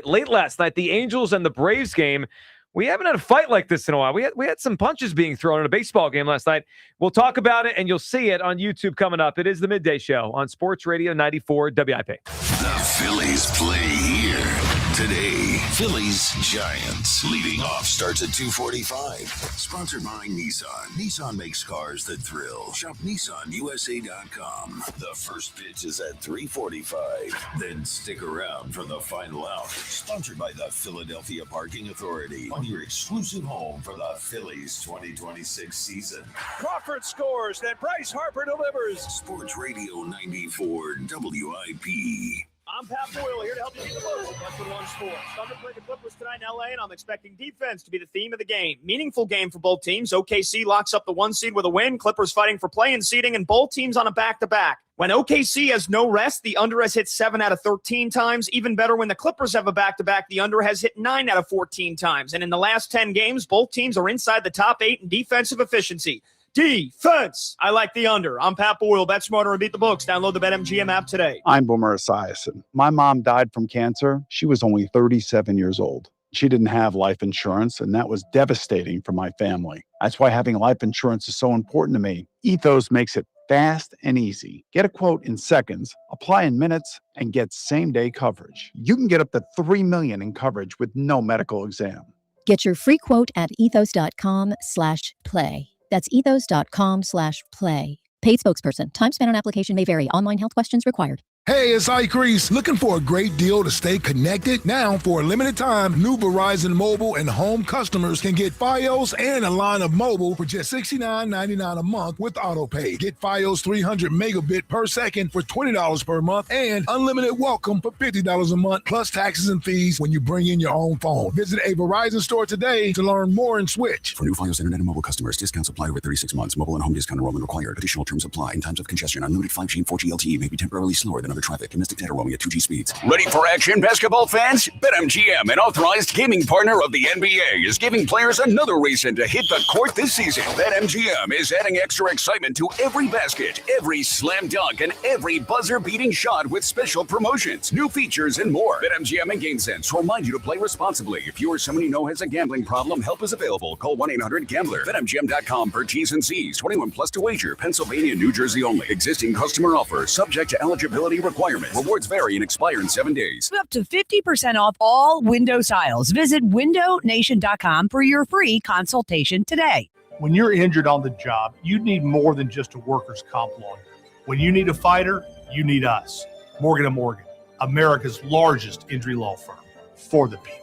Speaker 9: late last night, the Angels and the Braves game. We haven't had a fight like this in a while. We had some punches being thrown in a baseball game last night. We'll talk about it, and you'll see it on YouTube coming up. It is the Midday Show on Sports Radio 94 WIP.
Speaker 6: The Phillies play here today. Phillies Giants. Leading off starts at 2:45. Sponsored by Nissan. Nissan makes cars that thrill. Shop NissanUSA.com. The first pitch is at 3:45. Then stick around for the final out. Sponsored by the Philadelphia Parking Authority. On your exclusive home for the Phillies 2026 season.
Speaker 4: Crawford scores, then Bryce Harper delivers.
Speaker 6: Sports Radio 94 WIP.
Speaker 4: I'm Pat Boyle here to help you beat the most of Westwood One Sports. Thunder play the Clippers tonight in LA, and I'm expecting defense to be the theme of the game. Meaningful game for both teams. OKC locks up the 1 seed with a win. Clippers fighting for play-in seeding, and both teams on a back-to-back. When OKC has no rest, the under has hit 7 out of 13 times. Even better, when the Clippers have a back-to-back, the under has hit 9 out of 14 times. And in the last 10 games, both teams are inside the top 8 in defensive efficiency. Defense. I like the under. I'm Pat Boyle. Bet smarter and beat the books. Download the BetMGM app today.
Speaker 5: I'm Boomer Esiason. My mom died from cancer. She was only 37 years old. She didn't have life insurance, and that was devastating for my family. That's why having life insurance is so important to me. Ethos makes it fast and easy. Get a quote in seconds, apply in minutes, and get same-day coverage. You can get up to $3 million in coverage with no medical exam.
Speaker 18: Get your free quote at ethos.com/play. That's ethos.com/play. Paid spokesperson. Time spent on application may vary. Online health questions required.
Speaker 7: Hey, it's Ike Reese. Looking for a great deal to stay connected? Now, for a limited time, new Verizon mobile and home customers can get Fios and a line of mobile for just $69.99 a month with AutoPay. Get Fios 300 megabit per second for $20 per month and unlimited welcome for $50 a month, plus taxes and fees when you bring in your own phone. Visit a Verizon store today to learn more and switch.
Speaker 14: For new Fios internet and mobile customers, discounts apply over 36 months. Mobile and home discount enrollment required. Additional terms apply. In times of congestion, unlimited 5G and 4G LTE may be temporarily slower than other traffic. Domestic data roaming at 2G speeds.
Speaker 15: Ready for action, basketball fans? BetMGM, an authorized gaming partner of the NBA, is giving players another reason to hit the court this season. BetMGM is adding extra excitement to every basket, every slam dunk, and every buzzer-beating shot with special promotions, new features, and more. BetMGM and GameSense remind you to play responsibly. If you or someone you know has a gambling problem, help is available. Call 1-800-GAMBLER. BetMGM.com for T's and C's. 21 plus to wager. Pennsylvania and New Jersey only. Existing customer offer. Subject to eligibility requirements. Rewards vary and expire in 7 days.
Speaker 24: Up to 50% off all window styles. Visit windownation.com for your free consultation today.
Speaker 25: When you're injured on the job, you need more than just a workers' comp lawyer. When you need a fighter, you need us. Morgan & Morgan, America's largest injury law firm. For the people.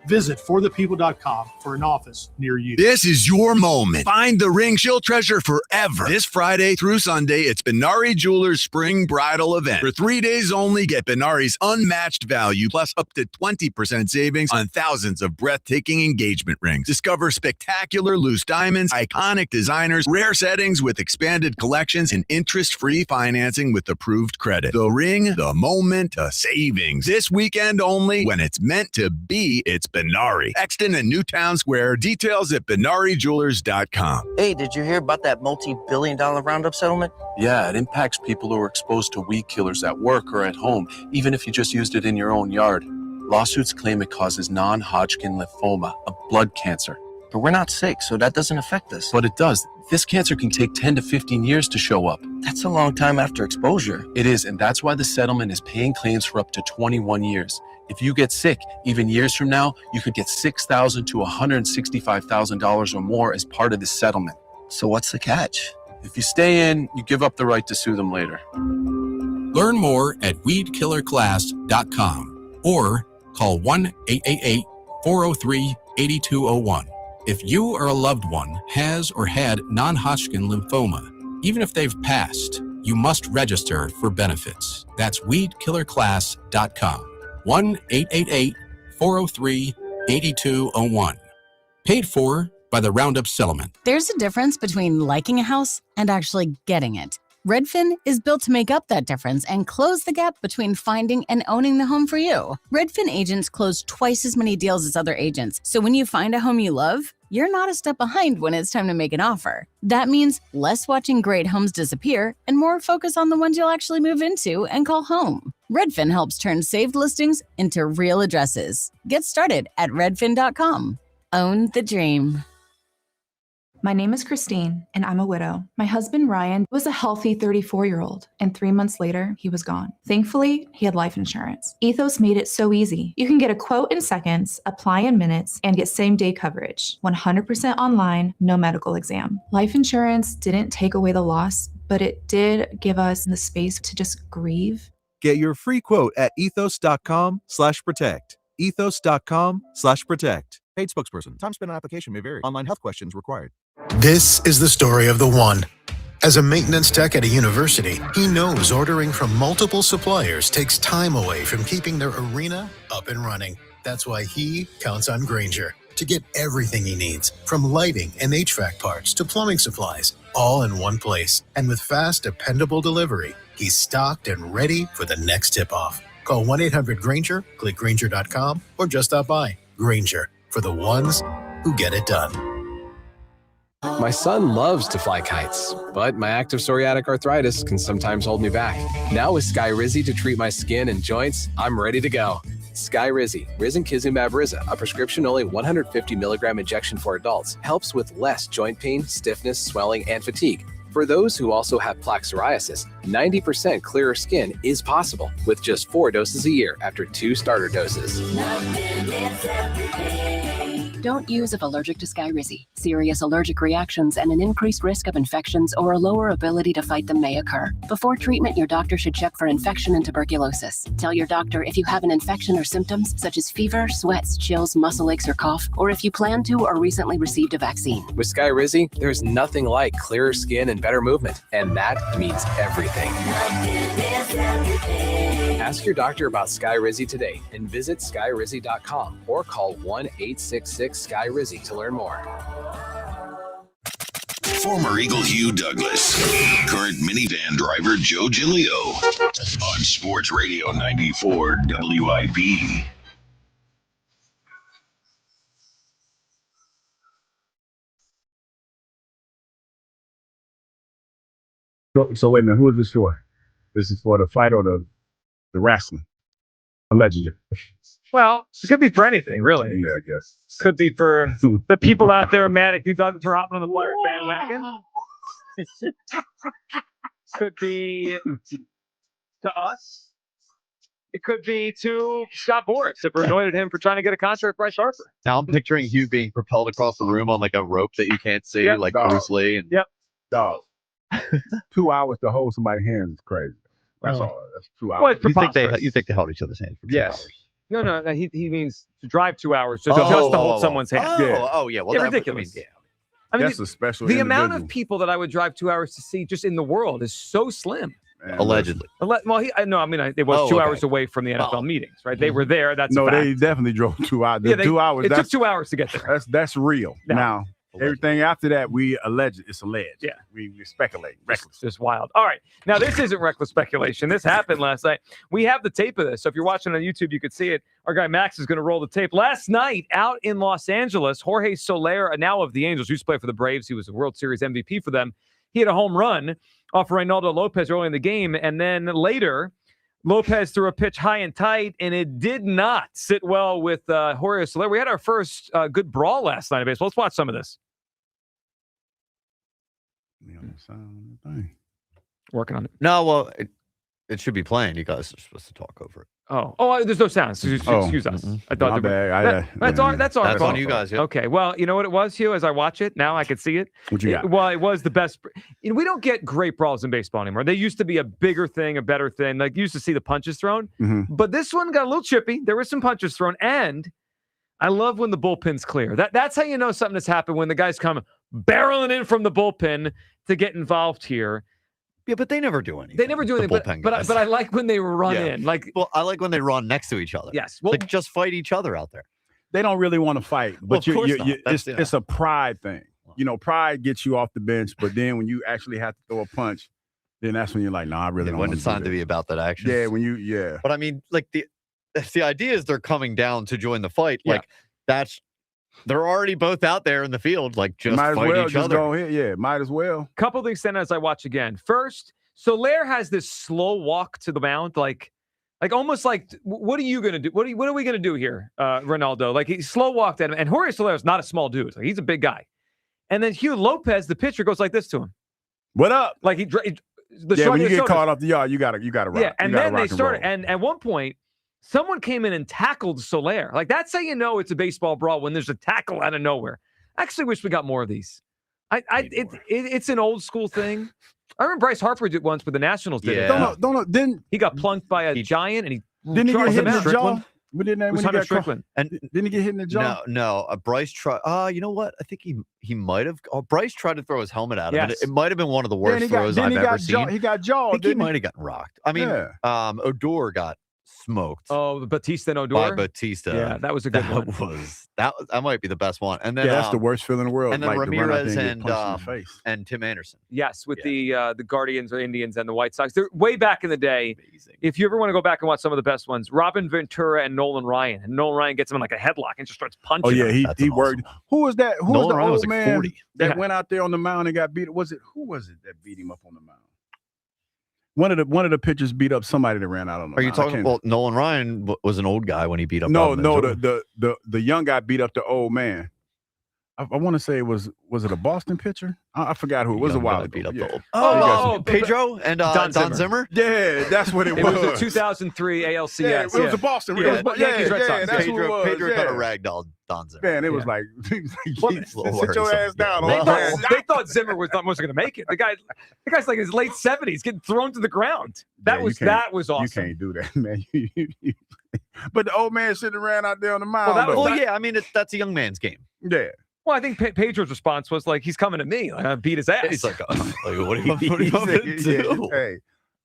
Speaker 25: Visit forthepeople.com for an office near you.
Speaker 26: This is your moment. Find the ring she'll treasure forever. This Friday through Sunday, it's Benari Jewelers Spring Bridal Event. For 3 days only, get Benari's unmatched value plus up to 20% savings on thousands of breathtaking engagement rings. Discover spectacular loose diamonds, iconic designers, rare settings with expanded collections, and interest-free financing with approved credit. The ring, the moment, the savings. This weekend only, when it's meant to be, it's Benari. Exton and Newtown Square. Details at BenariJewelers.com.
Speaker 27: Hey, did you hear about that multi-billion-dollar Roundup settlement?
Speaker 28: Yeah, it impacts people who are exposed to weed killers at work or at home, even if you just used it in your own yard. Lawsuits claim it causes non-Hodgkin lymphoma, a blood cancer.
Speaker 27: But we're not sick, so that doesn't affect us.
Speaker 28: But it does. This cancer can take 10 to 15 years to show up.
Speaker 27: That's a long time after exposure.
Speaker 28: It is, and that's why the settlement is paying claims for up to 21 years. If you get sick, even years from now, you could get $6,000 to $165,000 or more as part of this settlement.
Speaker 27: So what's the catch?
Speaker 28: If you stay in, you give up the right to sue them later.
Speaker 29: Learn more at weedkillerclass.com or call 1-888-403-8201. If you or a loved one has or had non-Hodgkin lymphoma, even if they've passed, you must register for benefits. That's weedkillerclass.com. 1-888-403-8201. Paid for by the Roundup Settlement.
Speaker 22: There's a difference between liking a house and actually getting it. Redfin is built to make up that difference and close the gap between finding and owning the home for you. Redfin agents close twice as many deals as other agents, so when you find a home you love, you're not a step behind when it's time to make an offer. That means less watching great homes disappear and more focus on the ones you'll actually move into and call home. Redfin helps turn saved listings into real addresses. Get started at redfin.com. Own the dream.
Speaker 30: My name is Christine, and I'm a widow. My husband, Ryan, was a healthy 34-year-old, and 3 months later, he was gone. Thankfully, he had life insurance. Ethos made it so easy. You can get a quote in seconds, apply in minutes, and get same-day coverage. 100% online, no medical exam. Life insurance didn't take away the loss, but it did give us the space to just grieve.
Speaker 31: Get your free quote at ethos.com/protect. Ethos.com/protect. Paid spokesperson. Time spent on application may vary. Online health questions required.
Speaker 8: This is the story of the one. As a maintenance tech at a university, he knows ordering from multiple suppliers takes time away from keeping their arena up and running. That's why he counts on Grainger to get everything he needs, from lighting and HVAC parts to plumbing supplies, all in one place. And with fast, dependable delivery, he's stocked and ready for the next tip-off. Call 1-800-GRAINGER, click Grainger.com, or just stop by. Grainger, for the ones who get it done.
Speaker 32: My son loves to fly kites, but my active psoriatic arthritis can sometimes hold me back. Now with Skyrizi to treat my skin and joints, I'm ready to go. Skyrizi, Risankizumab Riza, a prescription-only 150 milligram injection for adults, helps with less joint pain, stiffness, swelling, and fatigue. For those who also have plaque psoriasis, 90% clearer skin is possible with just 4 doses a year after 2 starter doses.
Speaker 1: Don't use if allergic to Skyrizi. Serious allergic reactions and an increased risk of infections or a lower ability to fight them may occur. Before treatment, your doctor should check for infection and tuberculosis. Tell your doctor if you have an infection or symptoms such as fever, sweats, chills, muscle aches, or cough, or if you plan to or recently received a vaccine.
Speaker 32: With Skyrizi, there's nothing like clearer skin and better movement, and that means everything. Ask your doctor about Skyrizi today and visit skyrizi.com or call 1-866-SKY-RIZZI to learn more.
Speaker 6: Former Eagle Hugh Douglas, current minivan driver Joe Giglio on Sports Radio 94 WIP.
Speaker 10: So wait a minute, who is this for? This is for the fight or the wrestling? Allegedly.
Speaker 9: Well, it could be for anything, really.
Speaker 10: Yeah, I guess.
Speaker 9: Could be for the people out there mad at you Douglas for hopping on the Flyers bandwagon. Could be to us. It could be to Scott Boras if we're annoyed at him for trying to get a contract with Bryce Harper.
Speaker 2: Now I'm picturing Hugh being propelled across the room on like a rope that you can't see, like Bruce Lee. And
Speaker 10: Dog. 2 hours to hold somebody's hand is crazy. That's all. That's 2 hours.
Speaker 9: Well, it's
Speaker 2: you
Speaker 9: preposterous.
Speaker 2: think they held each other's hands for 2 hours?
Speaker 9: No. He means to drive 2 hours just to hold someone's hand.
Speaker 2: Oh, yeah. Well,
Speaker 9: yeah,
Speaker 2: that,
Speaker 9: ridiculous.
Speaker 2: I mean,
Speaker 10: that's a special.
Speaker 9: The amount of people that I would drive 2 hours to see just in the world is so slim.
Speaker 10: Man,
Speaker 2: allegedly.
Speaker 9: Well, it was 2 hours away from the NFL meetings, right? They were there. That's a fact.
Speaker 10: They definitely drove 2 hours.
Speaker 9: Yeah,
Speaker 10: 2 hours.
Speaker 9: It took 2 hours to get there.
Speaker 10: That's real.
Speaker 9: No.
Speaker 10: Now, everything after that, it's alleged.
Speaker 9: Yeah.
Speaker 10: We speculate. Reckless.
Speaker 9: Just wild. All right. Now, this isn't reckless speculation. This happened last night. We have the tape of this. So if you're watching on YouTube, you could see it. Our guy Max is going to roll the tape. Last night, out in Los Angeles, Jorge Soler, now of the Angels, used to play for the Braves. He was a World Series MVP for them. He had a home run off Reynaldo Lopez early in the game. And then later, Lopez threw a pitch high and tight, and it did not sit well with Jorge Soler. We had our first good brawl last night in baseball. Let's watch some of this. Working on it.
Speaker 2: No, well, it should be playing. You guys are supposed to talk over it.
Speaker 9: Oh, there's no sound. Excuse us. I thought that's
Speaker 2: on you guys. Yep.
Speaker 9: Okay. Well, you know what it was, Hugh? As I watch it now, I could see it.
Speaker 10: What you got?
Speaker 9: Well, it was the best. We don't get great brawls in baseball anymore. They used to be a bigger thing, a better thing. Like you used to see the punches thrown, but this one got a little chippy. There were some punches thrown, and I love when the bullpen's clear. That's how you know something has happened, when the guys come barreling in from the bullpen to get involved here.
Speaker 2: Yeah, but they never do anything.
Speaker 9: They never do anything. But I like when they run in.
Speaker 2: Well, I like when they run next to each other.
Speaker 9: Yes. Well,
Speaker 2: just fight each other out there.
Speaker 10: They don't really want to fight, but
Speaker 2: Well, of course not.
Speaker 10: it's a pride thing. Pride gets you off the bench, but then when you actually have to throw a punch, then that's when you're like, no, I really don't.
Speaker 2: When
Speaker 10: want
Speaker 2: it's time to be about that action.
Speaker 10: Yeah,
Speaker 2: But I mean, like the idea is they're coming down to join the fight.
Speaker 9: Yeah.
Speaker 2: Like they're already both out there in the field. Like just
Speaker 10: might as
Speaker 2: fight
Speaker 10: well
Speaker 2: each
Speaker 10: just
Speaker 2: other.
Speaker 10: go ahead. Yeah, might as well.
Speaker 9: Couple things then as I watch again. First, Soler has this slow walk to the mound, like almost like, what are you going to do? What are we going to do here, Ronaldo? Like he slow walked at him, and Jorge Soler is not a small dude. Like, he's a big guy. And then Hugh Lopez, the pitcher, goes like this to him.
Speaker 10: What up?
Speaker 9: Like
Speaker 10: when you get caught off the yard, you gotta rock.
Speaker 9: Yeah, and then they started, and at one point, someone came in and tackled Soler. Like that's how you know it's a baseball brawl, when there's a tackle out of nowhere. I actually wish we got more of these. It's an old school thing. I remember Bryce Harper did once with the Nationals. Did it?
Speaker 10: Didn't
Speaker 9: he got plunked by a giant, and he
Speaker 10: didn't he get hit in the jaw?
Speaker 9: Hunter Strickland.
Speaker 10: And didn't he get hit in the jaw?
Speaker 2: No. Bryce tried. You know what? I think he might have. Bryce tried to throw his helmet at him.
Speaker 9: Yes.
Speaker 2: It might have been one of the worst throws I've ever seen.
Speaker 10: He got jawed.
Speaker 2: I think he might have gotten rocked. I mean, Odor got smoked.
Speaker 9: Oh, Batista and Odor?
Speaker 2: By Batista.
Speaker 9: Yeah, that was a good one.
Speaker 2: That might be the best one. And then
Speaker 10: that's the worst feeling in the world.
Speaker 2: And then Ramirez
Speaker 10: and
Speaker 2: Tim Anderson.
Speaker 9: Yes, with the Guardians or Indians and the White Sox. They're way back in the day. Amazing. If you ever want to go back and watch some of the best ones, Robin Ventura and Nolan Ryan. And Nolan Ryan gets him in like a headlock and just starts punching.
Speaker 10: Oh yeah,
Speaker 9: him.
Speaker 10: he worked.
Speaker 2: Awesome.
Speaker 10: Who was that? Who was the
Speaker 2: Ryan
Speaker 10: old
Speaker 2: was like
Speaker 10: man
Speaker 2: 40.
Speaker 10: that went out there on the mound and got beat? Who was it that beat him up on the mound? One of the pitchers beat up somebody that ran out on the mound.
Speaker 2: Are you talking about Nolan Ryan was an old guy when he beat up?
Speaker 10: No, the young guy beat up the old man. I want to say was it a Boston pitcher? I forgot who. It was a while ago.
Speaker 2: Beat up
Speaker 10: Yeah.
Speaker 2: Pedro and Don Zimmer?
Speaker 10: Yeah, that's what it was.
Speaker 9: It was the 200003 ALCS.
Speaker 10: Yeah, it was a Boston.
Speaker 9: Yeah, Yankees, Red Sox.
Speaker 10: That's who it was.
Speaker 2: Pedro kind of ragdolled Don Zimmer.
Speaker 10: Man, it was like, sit your ass down.
Speaker 9: They thought Zimmer wasn't going to make it. The guy's like in his late 70s, getting thrown to the ground. That was awesome.
Speaker 10: You can't do that, man. But the old man sitting around out there on the mound.
Speaker 2: I mean, that's a young man's game.
Speaker 10: Yeah.
Speaker 9: Well, I think Pedro's response was like, he's coming to me. Like, I beat his ass.
Speaker 2: He's like, what do you want me to do?
Speaker 10: Hey,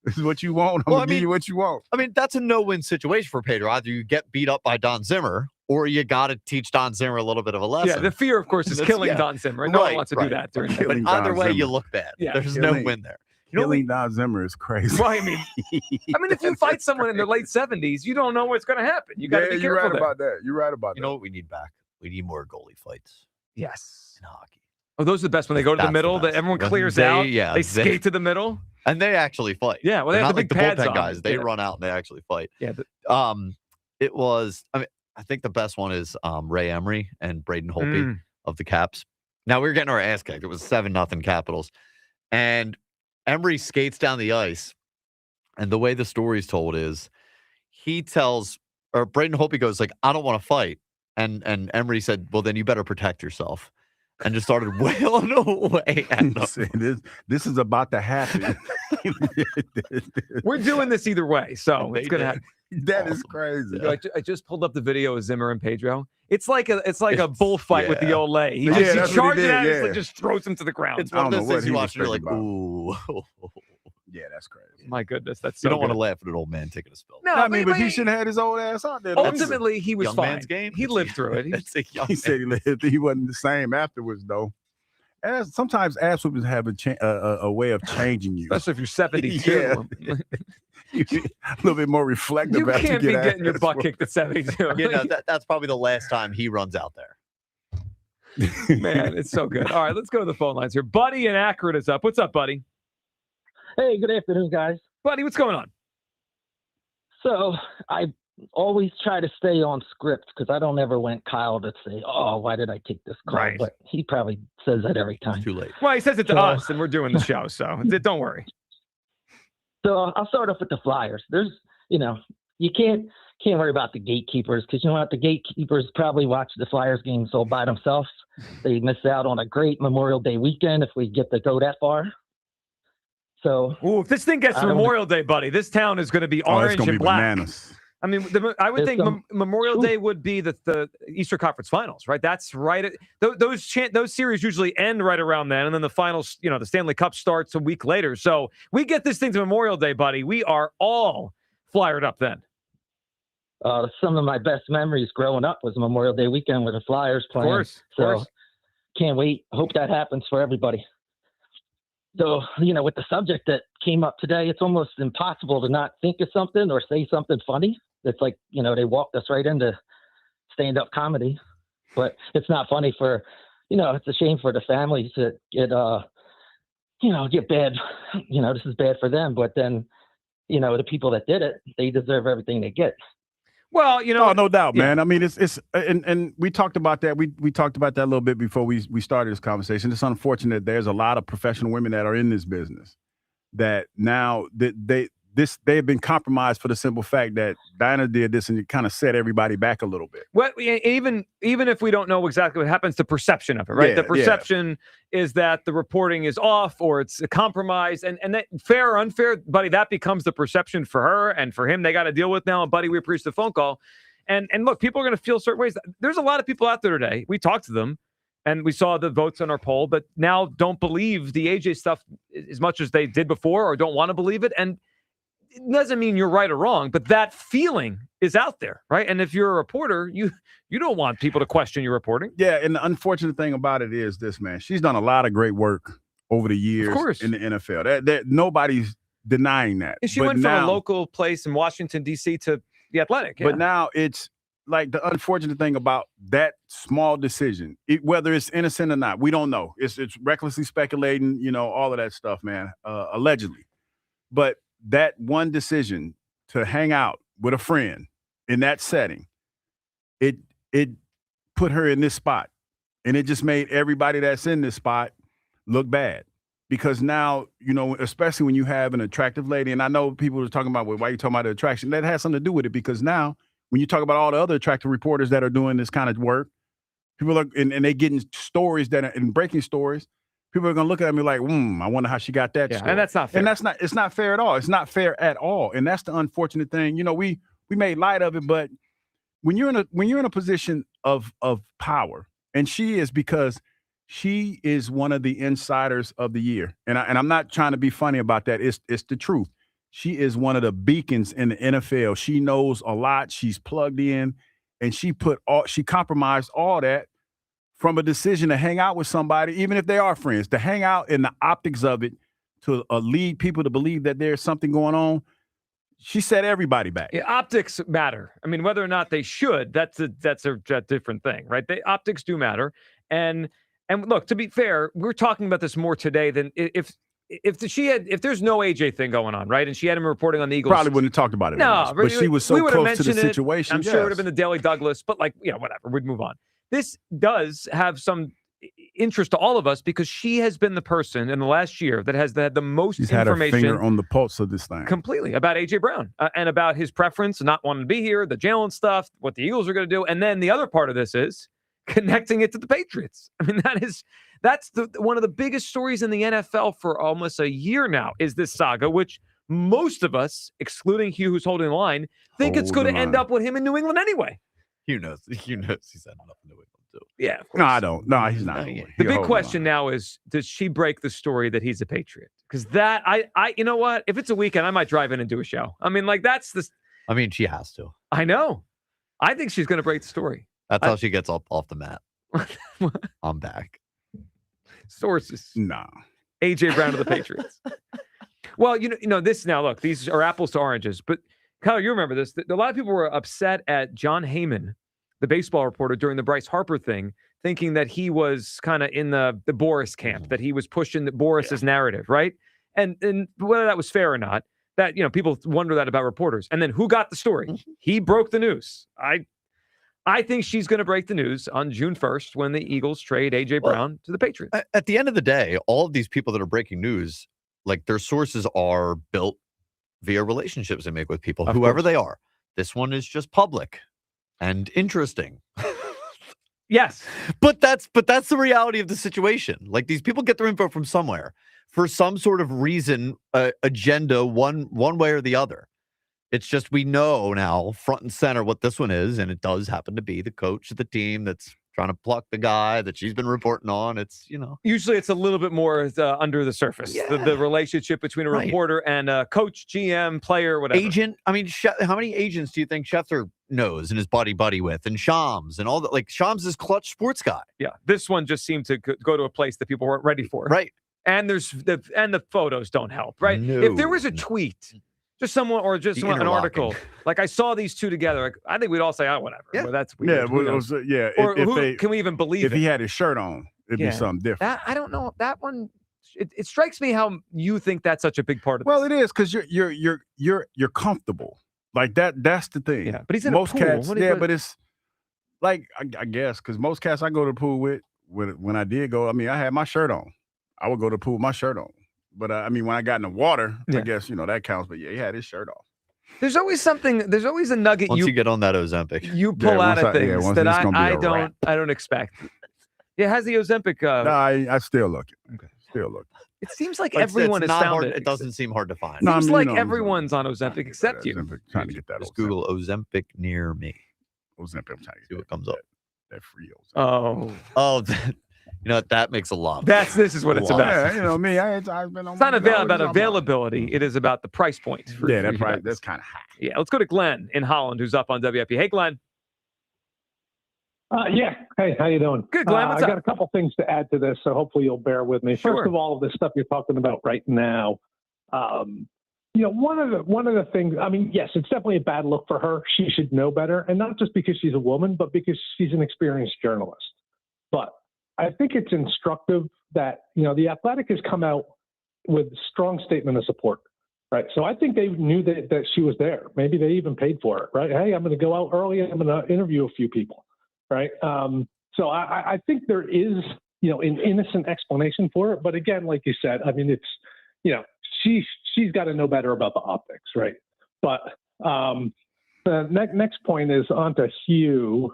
Speaker 10: this is what you want. I'm going to give you what you want.
Speaker 2: I mean, that's a no-win situation for Pedro. Either you get beat up by Don Zimmer, or you got to teach Don Zimmer a little bit of a lesson.
Speaker 9: Yeah, the fear, of course, is killing Don Zimmer. No one wants to do that during
Speaker 2: But either way, you look bad.
Speaker 9: Yeah.
Speaker 2: There's no win there.
Speaker 10: Killing Don Zimmer is crazy.
Speaker 9: Well, I mean, if you fight someone in their late 70s, you don't know what's going to happen. You got to be careful.
Speaker 10: You're right about that. You're right about that.
Speaker 2: You know what we need back? We need more goalie fights.
Speaker 9: Yes.
Speaker 2: In hockey.
Speaker 9: Oh, those are the best when they go to the middle. That everyone clears out.
Speaker 2: Yeah,
Speaker 9: they skate to the middle,
Speaker 2: and they actually fight.
Speaker 9: Yeah, well, they have
Speaker 2: not
Speaker 9: the big
Speaker 2: like
Speaker 9: pads
Speaker 2: the bullpen
Speaker 9: on.
Speaker 2: guys. They run out and they actually fight.
Speaker 9: Yeah.
Speaker 2: It was. I mean, I think the best one is Ray Emery and Braden Holtby of the Caps. Now we were getting our ass kicked. It was 7-0 Capitals, and Emery skates down the ice, and the way the story's told is, Braden Holtby goes like, "I don't want to fight," and Emery said, "Well, then you better protect yourself." And just started wailing away at them.
Speaker 10: This is about to happen.
Speaker 9: We're doing this either way, so it's gonna happen.
Speaker 10: That is crazy.
Speaker 9: I just pulled up the video of Zimmer and Pedro. It's like a bullfight with the Olay. He charges at him and just throws him to the ground.
Speaker 2: It's one of those things you watch and you're like, ooh.
Speaker 10: Yeah, that's crazy.
Speaker 9: My goodness, that's so
Speaker 2: you don't
Speaker 9: good.
Speaker 2: want to laugh at an old man taking a spill.
Speaker 9: No,
Speaker 10: I mean, but he shouldn't have had his old ass out there.
Speaker 9: Ultimately, he was
Speaker 2: young
Speaker 9: fine.
Speaker 2: Man's game.
Speaker 9: He lived through it.
Speaker 10: He said he lived. He wasn't the same afterwards, though. Sometimes ass whoopers have a way of changing you,
Speaker 9: especially if you're 72.
Speaker 10: A little bit more reflective.
Speaker 9: You can't be getting your butt kicked at 72.
Speaker 2: That's probably the last time he runs out there.
Speaker 9: Man, it's so good. All right, let's go to the phone lines here. Buddy in Akron is up. What's up, Buddy?
Speaker 3: Hey, good afternoon, guys.
Speaker 9: Buddy, what's going on?
Speaker 3: So I always try to stay on script because I don't ever want Kyle to say, "Oh, why did I take this call?"
Speaker 9: Right.
Speaker 3: But he probably says that every time.
Speaker 2: It's too late.
Speaker 9: Well, he says it to us, and we're doing the show, so don't worry.
Speaker 3: So I'll start off with the Flyers. There's, you can't worry about the gatekeepers because you know what? The gatekeepers probably watch the Flyers games all by themselves. They miss out on a great Memorial Day weekend if we get to go that far. So,
Speaker 9: if this thing gets to Memorial Day, buddy, this town is going to be orange and black.
Speaker 10: Bananas.
Speaker 9: I mean, I would think Memorial Day would be the Eastern Conference Finals, right? That's right. Those series usually end right around then, and then the finals, the Stanley Cup starts a week later. So we get this thing to Memorial Day, buddy. We are all flyered up then.
Speaker 3: Some of my best memories growing up was Memorial Day weekend with the Flyers playing.
Speaker 9: Of course.
Speaker 3: Can't wait. Hope that happens for everybody. So, with the subject that came up today, it's almost impossible to not think of something or say something funny. It's like, they walked us right into stand-up comedy, but it's not funny for, it's a shame for the families to get bad, this is bad for them. But then, the people that did it, they deserve everything they get.
Speaker 9: Well,
Speaker 10: no doubt, man. I mean, it's and we talked about that. We talked about that a little bit before we started this conversation. It's unfortunate there's a lot of professional women that are in this business that now they've been compromised for the simple fact that Dianna did this and it kind of set everybody back a little bit.
Speaker 9: Well, even if we don't know exactly what happens, the perception of it, right? The perception is that the reporting is off or it's a compromise, and that fair or unfair, buddy, that becomes the perception for her and for him. They got to deal with now. And buddy, we appreciate the phone call. And look, people are going to feel certain ways. There's a lot of people out there today. We talked to them, and we saw the votes on our poll, but now don't believe the AJ stuff as much as they did before, or don't want to believe it. And it doesn't mean you're right or wrong, but that feeling is out there, right? And if you're a reporter, you don't want people to question your reporting.
Speaker 10: Yeah, and the unfortunate thing about it is this, man. She's done a lot of great work over the years in the NFL. That nobody's denying that.
Speaker 9: And she went from a local place in Washington, D.C. to The Athletic.
Speaker 10: But now it's like the unfortunate thing about that small decision, whether it's innocent or not, we don't know. It's recklessly speculating, all of that stuff, man, allegedly. But that one decision to hang out with a friend in that setting, it put her in this spot And it just made everybody that's in this spot look bad. Because now, especially when you have an attractive lady, and I know people are talking about, well, why are you talking about the attraction? That has something to do with it, because now when you talk about all the other attractive reporters that are doing this kind of work, people are, and they're getting stories that are in breaking stories, people are going to look at me like, I wonder how she got that story.
Speaker 9: And that's not fair.
Speaker 10: And it's not fair at all. It's not fair at all. And that's the unfortunate thing. We made light of it, but when you're in a position of power, and she is, because she is one of the insiders of the year. And I'm not trying to be funny about that. It's the truth. She is one of the beacons in the NFL. She knows a lot. She's plugged in, and she compromised all that from a decision to hang out with somebody, even if they are friends, to hang out in the optics of it, to lead people to believe that there's something going on. She set everybody back.
Speaker 9: Yeah, optics matter. I mean, whether or not they should, that's a different thing, right? Optics do matter. And look, to be fair, we're talking about this more today than if there's no AJ thing going on, right? And she had him reporting on the Eagles.
Speaker 10: Probably wouldn't have talked about it.
Speaker 9: No,
Speaker 10: but she was so close to the situation.
Speaker 9: I'm sure it would have been the Daily Douglas, but whatever. We'd move on. This does have some interest to all of us because she has been the person in the last year that has had the most
Speaker 10: She's
Speaker 9: information.
Speaker 10: Had her finger on the pulse of this thing.
Speaker 9: Completely about AJ Brown and about his preference, not wanting to be here, the Jalen stuff, what the Eagles are going to do. And then the other part of this is connecting it to the Patriots. I mean, that's one of the biggest stories in the NFL for almost a year now is this saga, which most of us, excluding Hugh, who's holding the line, think it's going to end up with him in New England anyway.
Speaker 2: Hugh knows he's ending up in New England too.
Speaker 9: Yeah.
Speaker 10: No, I don't. No, he's not.
Speaker 9: The big question now is, does she break the story that he's a Patriot? Because that, you know what? If it's a weekend, I might drive in and do a show. I mean, that's the.
Speaker 2: I mean, she has to.
Speaker 9: I know. I think she's going to break the story.
Speaker 2: That's how she gets off the mat. I'm back.
Speaker 9: Sources.
Speaker 10: No.
Speaker 9: AJ Brown to the Patriots. Well, this now, look, these are apples to oranges. But, Kyle, you remember this. A lot of people were upset at John Heyman, the baseball reporter, during the Bryce Harper thing, thinking that he was kind of in the Boris camp, that he was pushing Boris's narrative, right? And whether that was fair or not, that, people wonder that about reporters. And then who got the story? He broke the news. I think she's going to break the news on June 1st when the Eagles trade A.J. Brown to the Patriots.
Speaker 2: At the end of the day, all of these people that are breaking news, like their sources are built via relationships they make with people, whoever they are. This one is just public and interesting.
Speaker 9: Yes.
Speaker 2: But that's the reality of the situation. Like these people get their info from somewhere for some sort of reason, agenda, one way or the other. It's just we know now front and center what this one is, and it does happen to be the coach of the team that's trying to pluck the guy that she's been reporting on. It's,
Speaker 9: Usually it's a little bit more under the surface. Yeah. The relationship between a reporter and a coach, GM, player, whatever.
Speaker 2: Agent. I mean, how many agents do you think Schefter knows and is buddy with? And Shams and all that. Like, Shams is clutch sports guy.
Speaker 9: Yeah. This one just seemed to go to a place that people weren't ready for.
Speaker 2: Right.
Speaker 9: And the photos don't help, right?
Speaker 2: No.
Speaker 9: If there was a tweet, just someone or just an article, like I saw these two together, like, I think we'd all say, oh, whatever.
Speaker 2: Yeah.
Speaker 9: Well, that's weird.
Speaker 10: Or
Speaker 9: can we even believe
Speaker 10: if he had his shirt on, it'd be something different.
Speaker 9: I don't know. That one, it strikes me how you think that's such a big part of
Speaker 10: Well,
Speaker 9: this.
Speaker 10: it is because you're comfortable. Like that's the thing.
Speaker 9: Yeah, but he's in
Speaker 10: most
Speaker 9: a pool.
Speaker 10: cats. But it's like I guess because most cats I go to the pool with when I did go, I mean, I had my shirt on. I would go to the pool with my shirt on. But I mean, when I got in the water, I guess that counts. But yeah, he had his shirt off.
Speaker 9: There's always something. There's always a nugget
Speaker 2: once you get on that Ozempic.
Speaker 9: You pull out of things that I don't expect. Yeah, has the Ozempic?
Speaker 10: No, I still looking. Okay, still looking.
Speaker 9: It seems like everyone has found it.
Speaker 2: It doesn't seem hard to find.
Speaker 9: It seems like everyone's on Ozempic except you.
Speaker 10: Trying to get that.
Speaker 2: Just Google Ozempic near me.
Speaker 10: Ozempic. I'm trying to
Speaker 2: see what comes up.
Speaker 10: That free Ozempic.
Speaker 2: Oh. That makes a lot.
Speaker 9: This is what it's about.
Speaker 10: Yeah, me. I've been on.
Speaker 9: It's not about availability. It is about the price point.
Speaker 10: That price. That's kind of high.
Speaker 9: Yeah, let's go to Glenn in Holland, who's up on WIP. Hey, Glenn.
Speaker 4: Yeah. Hey, how you doing?
Speaker 9: Good, Glenn. What's
Speaker 4: I
Speaker 9: up?
Speaker 4: got a couple things to add to this, so hopefully you'll bear with me.
Speaker 9: Sure.
Speaker 4: First of all, the stuff you're talking about right now, one of the things. I mean, yes, it's definitely a bad look for her. She should know better, and not just because she's a woman, but because she's an experienced journalist. But I think it's instructive that the Athletic has come out with a strong statement of support. Right. So I think they knew that she was there. Maybe they even paid for it. Right. Hey, I'm going to go out early and I'm going to interview a few people. Right. So I think there is, an innocent explanation for it. But again, like you said, I mean, it's, she's got to know better about the optics, right? But the next point is on to Hugh.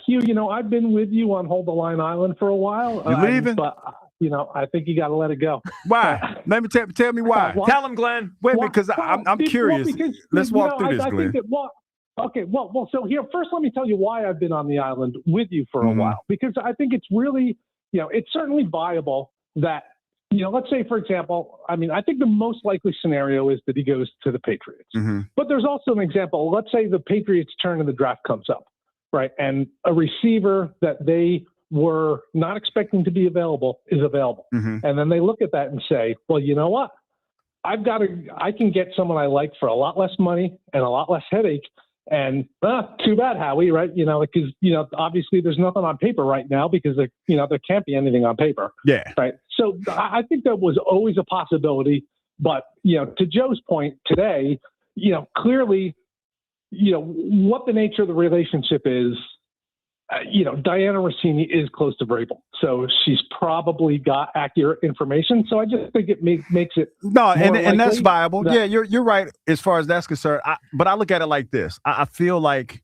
Speaker 4: Hugh, I've been with you on Hold the Line Island for a while.
Speaker 10: You leaving?
Speaker 4: But, I think you got to let it go.
Speaker 10: Why? Let me tell me why.
Speaker 9: Tell him, Glenn.
Speaker 10: Wait, because I'm curious. Let's walk through this, Glenn.
Speaker 4: So here, first let me tell you why I've been on the island with you for a while. Because I think it's really, it's certainly viable that, let's say, for example, I think the most likely scenario is that he goes to the Patriots. But there's also an example. Let's say the Patriots' turn in the draft comes up, right? And a receiver that they were not expecting to be available is available. And then they look at that and say, well, you know what? I can get someone I like for a lot less money and a lot less headache. And too bad, Howie, right? Because, obviously there's nothing on paper right now because, there can't be anything on paper.
Speaker 10: Yeah.
Speaker 4: Right. So I think that was always a possibility. But, to Joe's point today, clearly, what the nature of the relationship is, Dianna Russini is close to Vrabel. So she's probably got accurate information. So I just think it makes it
Speaker 10: and that's viable. You're right as far as that's concerned. But I look at it like this. I feel like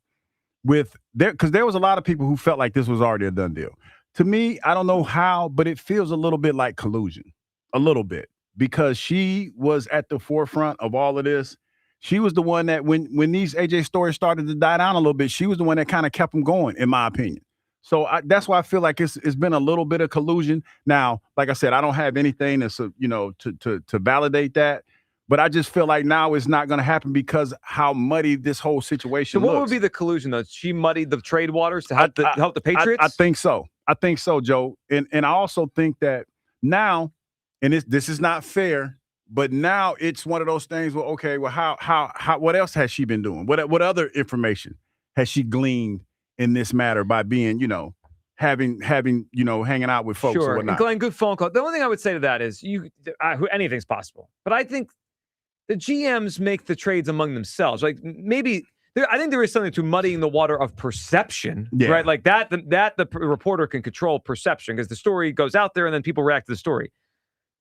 Speaker 10: because there was a lot of people who felt like this was already a done deal. To me, I don't know how, but it feels a little bit like collusion, a little bit, because she was at the forefront of all of this. She was the one that when these AJ stories started to die down a little bit, she was the one that kind of kept them going, in my opinion. So that's why I feel like it's been a little bit of collusion. Now, like I said, I don't have anything that's to validate that, but I just feel like now it's not going to happen because how muddy this whole situation
Speaker 9: looks. So what
Speaker 10: would
Speaker 9: be the collusion though? She muddied the trade waters to help the Patriots?
Speaker 10: I think so. I think so, Joe. And I also think that now, and this is not fair. But now it's one of those things where, okay, well, how what else has she been doing? What other information has she gleaned in this matter by being, hanging out with folks or whatnot?
Speaker 9: And Glenn, good phone call. The only thing I would say to that is anything's possible. But I think the GMs make the trades among themselves. Like maybe I think there is something to muddying the water of perception, right? like that the reporter can control perception because the story goes out there and then people react to the story.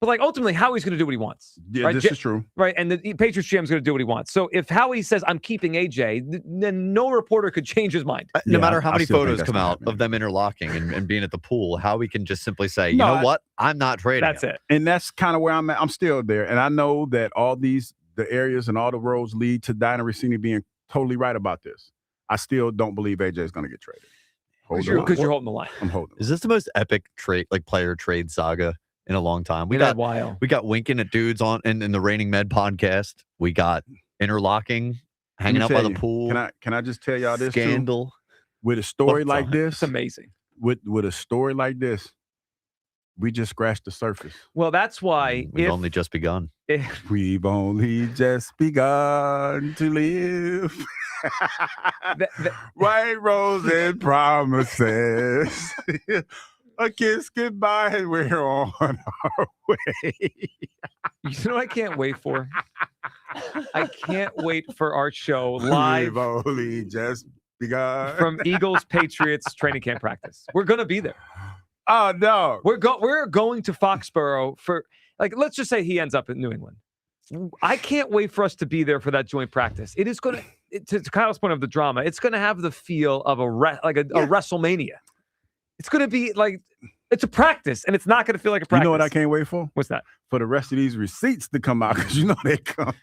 Speaker 9: But like ultimately, Howie's going to do what he wants.
Speaker 10: Yeah,
Speaker 9: right?
Speaker 10: This is true.
Speaker 9: Right, and the Patriots GM is going to do what he wants. So if Howie says, I'm keeping AJ, then no reporter could change his mind.
Speaker 2: No matter how many photos come out of them interlocking and being at the pool, Howie can just simply say, know what? I'm not trading.
Speaker 9: That's
Speaker 2: him.
Speaker 9: it.
Speaker 10: And that's kind of where I'm at. I'm still there. And I know that all the areas and all the roads lead to Dianna Russini being totally right about this. I still don't believe AJ is going to get traded.
Speaker 9: Because you're holding the line.
Speaker 10: I'm holding.
Speaker 2: Is this the most epic player trade saga in a long time? We got winking at dudes in the Reigning Med podcast. We got interlocking, hanging out by the pool.
Speaker 10: Can I just tell y'all this
Speaker 2: scandal
Speaker 10: too? With a story like this?
Speaker 9: It's amazing.
Speaker 10: With a story like this, we just scratched the surface.
Speaker 9: Well, that's why
Speaker 2: we've only just begun.
Speaker 10: We've only just begun to live. White rose and promises. A kiss goodbye and we're on our way.
Speaker 9: You know what I can't wait for? I can't wait for our show live.
Speaker 10: We've only just begun.
Speaker 9: From Eagles Patriots training camp practice. We're going to be there.
Speaker 10: Oh, no.
Speaker 9: We're going to Foxborough for, let's just say he ends up in New England. I can't wait for us to be there for that joint practice. It is going to Kyle's point of the drama, it's going to have the feel of a WrestleMania. It's going to be it's a practice, and it's not going to feel like a practice.
Speaker 10: You know what I can't wait for?
Speaker 9: What's that?
Speaker 10: For the rest of these receipts to come out, because they come.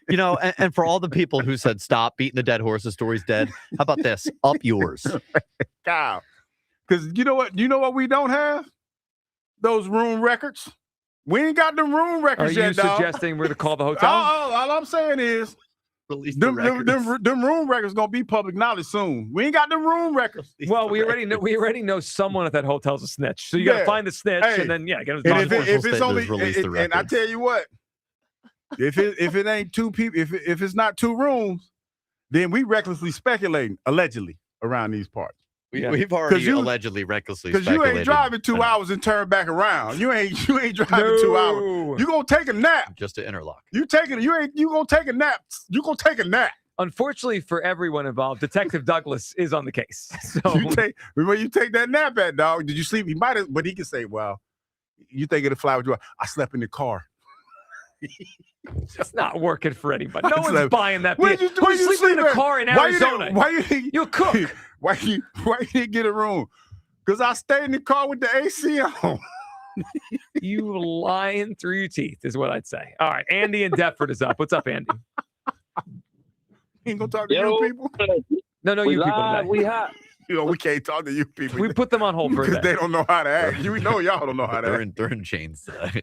Speaker 2: And for all the people who said, stop beating the dead horse, the story's dead. How about this? Up yours.
Speaker 10: Kyle. Because you know what we don't have? Those room records. We ain't got them room records yet, dog.
Speaker 9: Are you suggesting we're going to call the hotel?
Speaker 10: All I'm saying is, them room records gonna be public knowledge soon. We ain't got them room records.
Speaker 9: Well, we already know someone at that hotel's a snitch. So you got to find the snitch, and then get him.
Speaker 10: And if it's only, and I tell you what, if it ain't two people, if it's not two rooms, then we recklessly speculating allegedly around these parts.
Speaker 2: We've already allegedly recklessly
Speaker 10: because you ain't driving 2 hours and turn back around. You ain't driving 2 hours. You gonna take a nap
Speaker 2: just to interlock.
Speaker 10: You gonna take a nap. You gonna take a nap.
Speaker 9: Unfortunately for everyone involved, Detective Douglas is on the case. So
Speaker 10: Where you take that nap at, dog? Did you sleep? He might have, but he can say, well, you think it'll fly with you? I slept in the car.
Speaker 9: It's not working for anybody. No one's buying that.
Speaker 10: Who's
Speaker 9: sleeping in a car in Arizona?
Speaker 10: You
Speaker 9: cook.
Speaker 10: Why you didn't get a room? Because I stayed in the car with the AC on.
Speaker 9: You lying through your teeth is what I'd say. All right, Andy in Deptford is up. What's up, Andy?
Speaker 10: You ain't gonna talk to you people?
Speaker 9: No,
Speaker 10: We
Speaker 9: you people
Speaker 10: live,
Speaker 9: today.
Speaker 10: we hot. We can't talk to you people.
Speaker 9: We put them on hold for a
Speaker 10: because
Speaker 9: day.
Speaker 10: they don't know how to act. We know y'all don't know how to act.
Speaker 2: They're in chains today.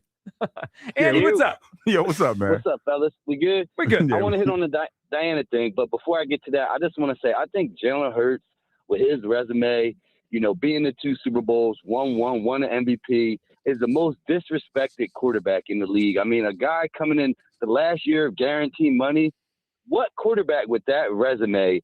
Speaker 9: Andy, what's up?
Speaker 10: Yo, what's up, man?
Speaker 5: What's up, fellas? We good?
Speaker 9: We're good.
Speaker 5: I want to hit on the Dianna thing, but before I get to that, I just want to say I think Jalen Hurts, with his resume, being in 2 Super Bowls, won an MVP, is the most disrespected quarterback in the league. I mean, a guy coming in the last year of guaranteed money, what quarterback with that resume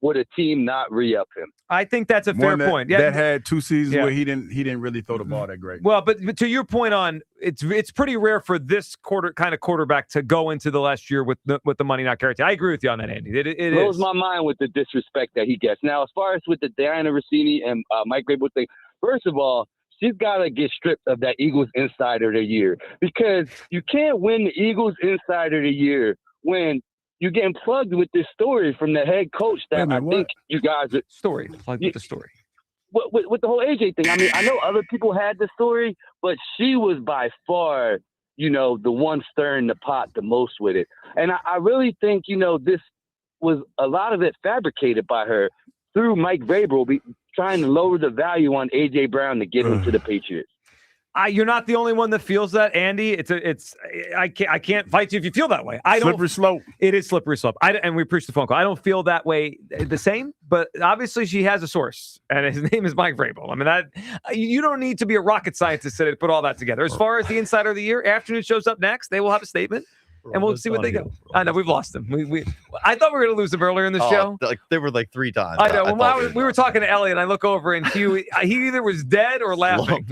Speaker 5: would a team not re-up him?
Speaker 9: I think that's a fair point. Yeah,
Speaker 10: that had 2 seasons where he didn't really throw the ball that great.
Speaker 9: Well, but to your point on it's pretty rare for this kind of quarterback to go into the last year with the money not guaranteed. I agree with you on that, Andy. It
Speaker 5: blows
Speaker 9: is.
Speaker 5: my mind with the disrespect that he gets. Now, as far as with the Dianna Russini and Mike Vrabel thing, first of all, she's got to get stripped of that Eagles Insider of the Year, because you can't win the Eagles Insider of the Year when you're getting plugged with this story from the head coach that I think you guys are
Speaker 9: plugged with the story.
Speaker 5: With the whole AJ thing. I mean, I know other people had the story, but she was by far, the one stirring the pot the most with it. And I really think, this was a lot of it fabricated by her through Mike Vrabel trying to lower the value on AJ Brown to get him to the Patriots.
Speaker 9: You're not the only one that feels that, Andy. I can't fight you if you feel that way. I don't.
Speaker 10: Slippery slope.
Speaker 9: It is slippery slope. And we appreciate the phone call. I don't feel that way the same, but obviously she has a source, and his name is Mike Vrabel. I mean, that you don't need to be a rocket scientist to put all that together. As far as the Insider of the Year, afternoon shows up next. They will have a statement, and we'll see what they go. I know we've lost them. I thought we were going to lose them earlier in the show.
Speaker 2: They were like 3 times.
Speaker 9: I know. We were talking to Elliot, and I look over, and he either was dead or laughing.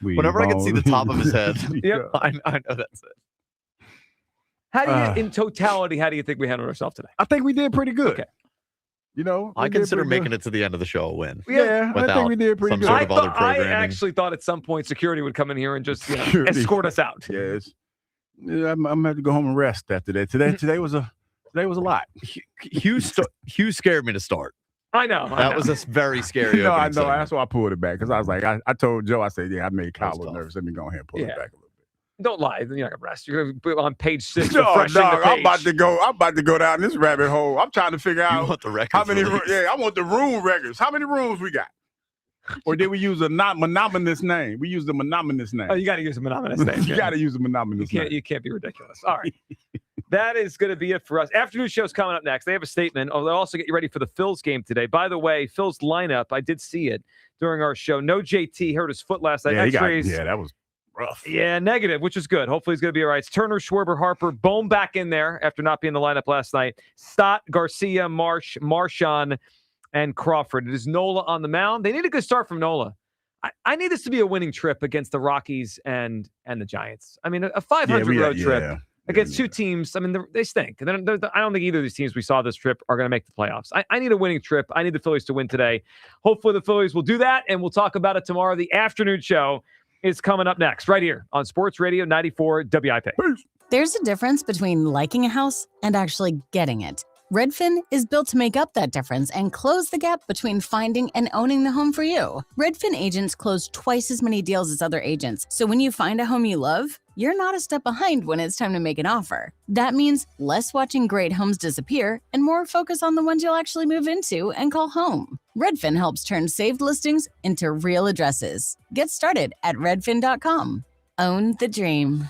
Speaker 2: Whenever I can see the top of his head, I know that's it.
Speaker 9: How do you, in totality, how do you think we handled ourselves today?
Speaker 10: I think we did pretty good.
Speaker 9: Okay.
Speaker 2: I consider making it to the end of the show a win.
Speaker 10: Yeah, I think we did pretty good.
Speaker 9: I actually thought at some point security would come in here and just escort us out.
Speaker 10: Yes. Yeah, I'm gonna have to go home and rest after that. Today was a lot.
Speaker 2: Hugh scared me to start.
Speaker 9: I know.
Speaker 2: That was a very scary.
Speaker 10: No, I know. That's why I pulled it back, because I was like, I told Joe, I said, I made Kyle look nervous. Let me go ahead and pull it back a little bit.
Speaker 9: Don't lie. You're not gonna rest. You're gonna be on page 6.
Speaker 10: No, I'm about to go down this rabbit hole. I'm trying to figure out how many. I want the room records. How many rooms we got? Or did we use a monogamous name? We used a monogamous name.
Speaker 9: Oh, you got to use a monogamous name.
Speaker 10: You got to use a monogamous name.
Speaker 9: You can't be ridiculous. All right. That is going to be it for us. Afternoon show's coming up next. They have a statement. They'll also get you ready for the Phil's game today. By the way, Phil's lineup, I did see it during our show. No JT, hurt his foot last night.
Speaker 10: Yeah, that was rough.
Speaker 9: Yeah, negative, which is good. Hopefully he's going to be all right. It's Turner, Schwarber, Harper, Bohm back in there after not being in the lineup last night. Stott, Garcia, Marchand, and Crawford. It is Nola on the mound. They need a good start from Nola. I need this to be a winning trip against the Rockies and the Giants. I mean, a 500 road trip against 2 teams. I mean, they stink. I don't think either of these teams we saw this trip are going to make the playoffs. I need a winning trip. I need the Phillies to win today. Hopefully the Phillies will do that, and we'll talk about it tomorrow. The afternoon show is coming up next right here on Sports Radio 94 WIP.
Speaker 10: Peace.
Speaker 7: There's a difference between liking a house and actually getting it. Redfin is built to make up that difference and close the gap between finding and owning the home for you. Redfin agents close twice as many deals as other agents, so when you find a home you love, you're not a step behind when it's time to make an offer. That means less watching great homes disappear and more focus on the ones you'll actually move into and call home. Redfin helps turn saved listings into real addresses. Get started at redfin.com. Own the dream.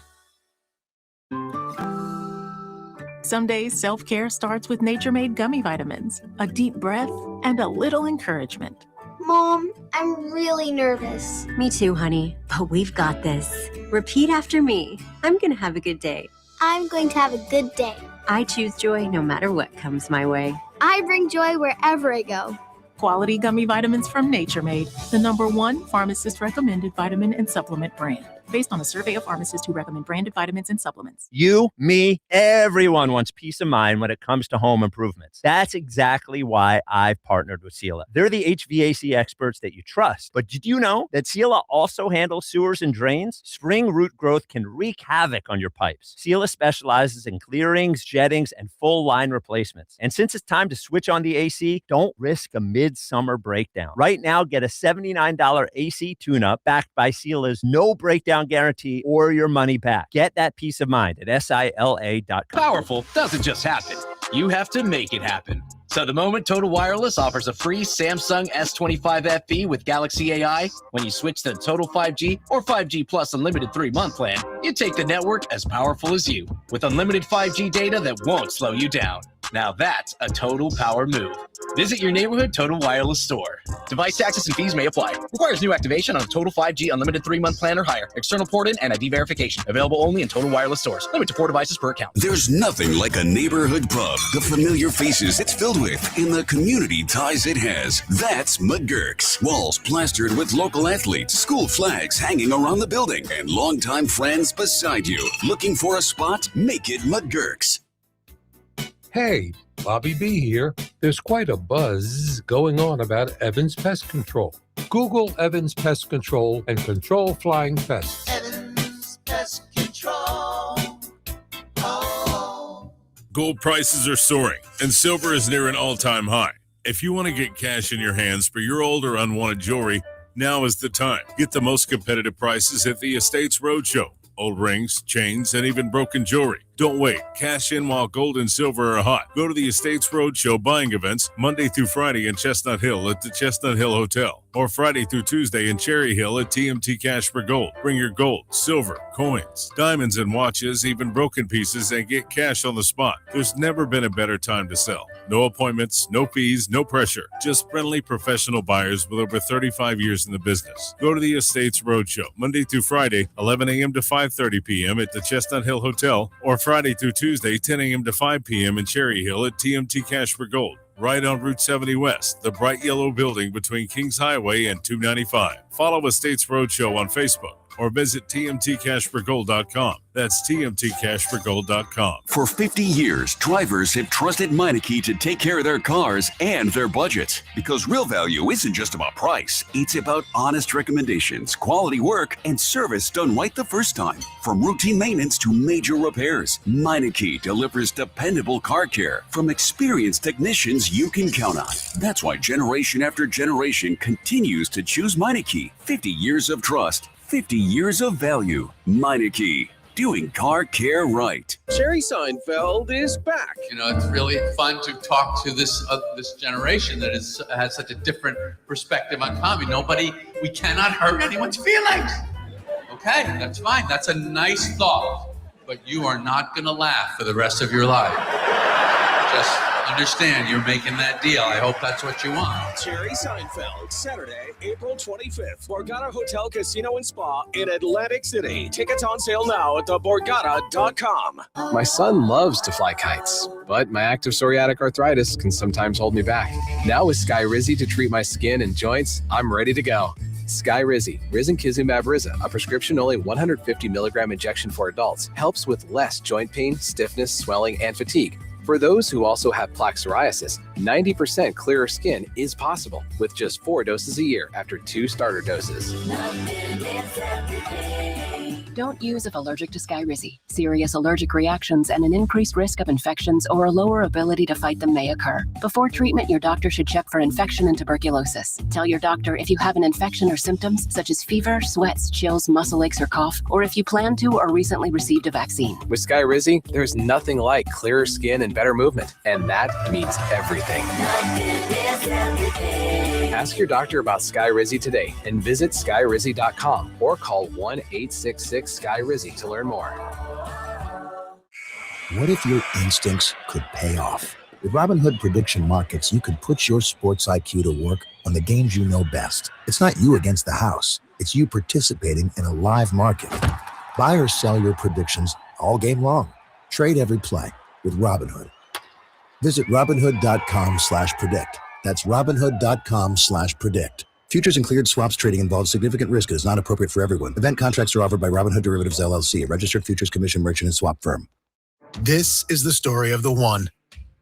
Speaker 11: Some days, self-care starts with Nature-Made gummy vitamins, a deep breath, and a little encouragement.
Speaker 12: Mom, I'm really nervous.
Speaker 13: Me too, honey, but we've got this. Repeat after me. I'm going to have a good day.
Speaker 12: I'm going to have a good day.
Speaker 13: I choose joy no matter what comes my way.
Speaker 12: I bring joy wherever I go.
Speaker 11: Quality gummy vitamins from Nature-Made, the #1 pharmacist-recommended vitamin and supplement brand. based on a survey of pharmacists who recommend branded vitamins and supplements.
Speaker 14: You, me, everyone wants peace of mind when it comes to home improvements. That's exactly why I've partnered with Sela. They're the HVAC experts that you trust. But did you know that Sela also handles sewers and drains? Spring root growth can wreak havoc on your pipes. Sela specializes in clearings, jettings, and full line replacements. And since it's time to switch on the AC, don't risk a midsummer breakdown. Right now, get a $79 AC tune-up backed by Sela's no breakdown guarantee or your money back. Get that peace of mind at SILA.com.
Speaker 15: Powerful doesn't just happen. You have to make it happen. So the moment Total Wireless offers a free Samsung S25 FE with Galaxy AI, when you switch to Total 5G or 5G Plus Unlimited 3-month plan, you take the network as powerful as you, with unlimited 5G data that won't slow you down. Now that's a total power move. Visit your neighborhood Total Wireless store. Device taxes and fees may apply. Requires new activation on a Total 5G Unlimited 3-month plan or higher. External port-in and ID verification. Available only in Total Wireless stores. Limit to 4 devices per account.
Speaker 6: There's nothing like a neighborhood pub. The familiar faces it's filled with and the community ties it has. That's McGurk's. Walls plastered with local athletes, school flags hanging around the building, and longtime friends beside you. Looking for a spot? Make it McGurk's.
Speaker 16: Hey, Bobby B here. There's quite a buzz going on about Evans Pest Control. Google Evans Pest Control and control flying pests.
Speaker 17: Evans Pest Control. Oh.
Speaker 18: Gold prices are soaring, and silver is near an all-time high. If you want to get cash in your hands for your old or unwanted jewelry, now is the time. Get the most competitive prices at the Estates Roadshow. Old rings, chains, and even broken jewelry. Don't wait. Cash in while gold and silver are hot. Go to the Estates Roadshow buying events Monday through Friday in Chestnut Hill at the Chestnut Hill Hotel, or Friday through Tuesday in Cherry Hill at TMT Cash for Gold. Bring your gold, silver, coins, diamonds, and watches, even broken pieces, and get cash on the spot. There's never been a better time to sell. No appointments, no fees, no pressure. Just friendly professional buyers with over 35 years in the business. Go to the Estates Roadshow Monday through Friday, 11 a.m. to 5:30 p.m. at the Chestnut Hill Hotel, or Friday through Tuesday, 10 a.m. to 5 p.m. in Cherry Hill at TMT Cash for Gold. Right on Route 70 West, the bright yellow building between Kings Highway and 295. Follow Estates Roadshow on Facebook or visit tmtcashforgold.com. That's tmtcashforgold.com.
Speaker 6: For 50 years, drivers have trusted Meineke to take care of their cars and their budgets. Because real value isn't just about price. It's about honest recommendations, quality work, and service done right the first time. From routine maintenance to major repairs, Meineke delivers dependable car care from experienced technicians you can count on. That's why generation after generation continues to choose Meineke. 50 years of trust, 50 years of value. Meineke, doing car care right.
Speaker 19: Jerry Seinfeld is back.
Speaker 20: You know, it's really fun to talk to this generation that has such a different perspective on comedy. We cannot hurt anyone's feelings. Okay, that's fine. That's a nice thought. But you are not going to laugh for the rest of your life. Just understand you're making that deal. I hope that's what you want.
Speaker 19: Jerry Seinfeld, Saturday, April 25th, Borgata Hotel, Casino and Spa in Atlantic City. Tickets on sale now at theborgata.com.
Speaker 32: My son loves to fly kites, but my active psoriatic arthritis can sometimes hold me back. Now with Skyrizi to treat my skin and joints, I'm ready to go. Skyrizi, risankizumab Riza, a prescription-only 150 milligram injection for adults, helps with less joint pain, stiffness, swelling, and fatigue. For those who also have plaque psoriasis, 90% clearer skin is possible with just 4 doses a year after 2 starter doses.
Speaker 1: Don't use if allergic to Skyrizi. Serious allergic reactions and an increased risk of infections or a lower ability to fight them may occur. Before treatment, your doctor should check for infection and tuberculosis. Tell your doctor if you have an infection or symptoms such as fever, sweats, chills, muscle aches, or cough, or if you plan to or recently received a vaccine.
Speaker 32: With Skyrizi, there's nothing like clearer skin and better movement, and that means everything. Ask your doctor about Skyrizi today and visit skyrizi.com or call 1-866-SKY-RIZZI to learn more.
Speaker 21: What if your instincts could pay off? With Robinhood Prediction Markets, you could put your sports IQ to work on the games you know best. It's not you against the house. It's you participating in a live market. Buy or sell your predictions all game long. Trade every play with Robinhood. Visit Robinhood.com/predict. That's Robinhood.com/predict. Futures and cleared swaps trading involves significant risk and is not appropriate for everyone. Event contracts are offered by Robinhood Derivatives LLC, a registered futures commission merchant and swap firm.
Speaker 3: This is the story of the one.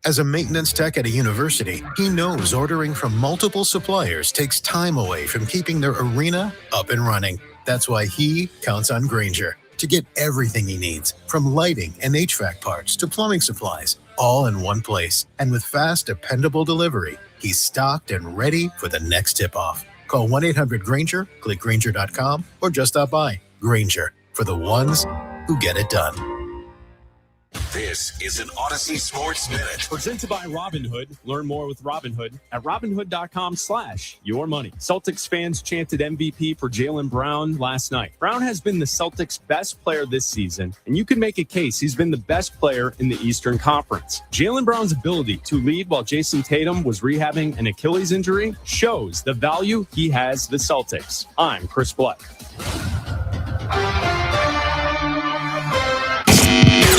Speaker 3: As a maintenance tech at a university, he knows ordering from multiple suppliers takes time away from keeping their arena up and running. That's why he counts on Grainger to get everything he needs, from lighting and HVAC parts to plumbing supplies, all in one place. And with fast, dependable delivery, he's stocked and ready for the next tip-off. Call 1-800-GRAINGER, click Grainger.com, or just stop by. Grainger, for the ones who get it done.
Speaker 6: This is an Odyssey Sports Minute.
Speaker 8: Presented by Robinhood. Learn more with Robinhood at Robinhood.com/yourmoney. Celtics fans chanted MVP for Jaylen Brown last night. Brown has been the Celtics' best player this season, and you can make a case he's been the best player in the Eastern Conference. Jaylen Brown's ability to lead while Jason Tatum was rehabbing an Achilles injury shows the value he has the Celtics. I'm Chris Black.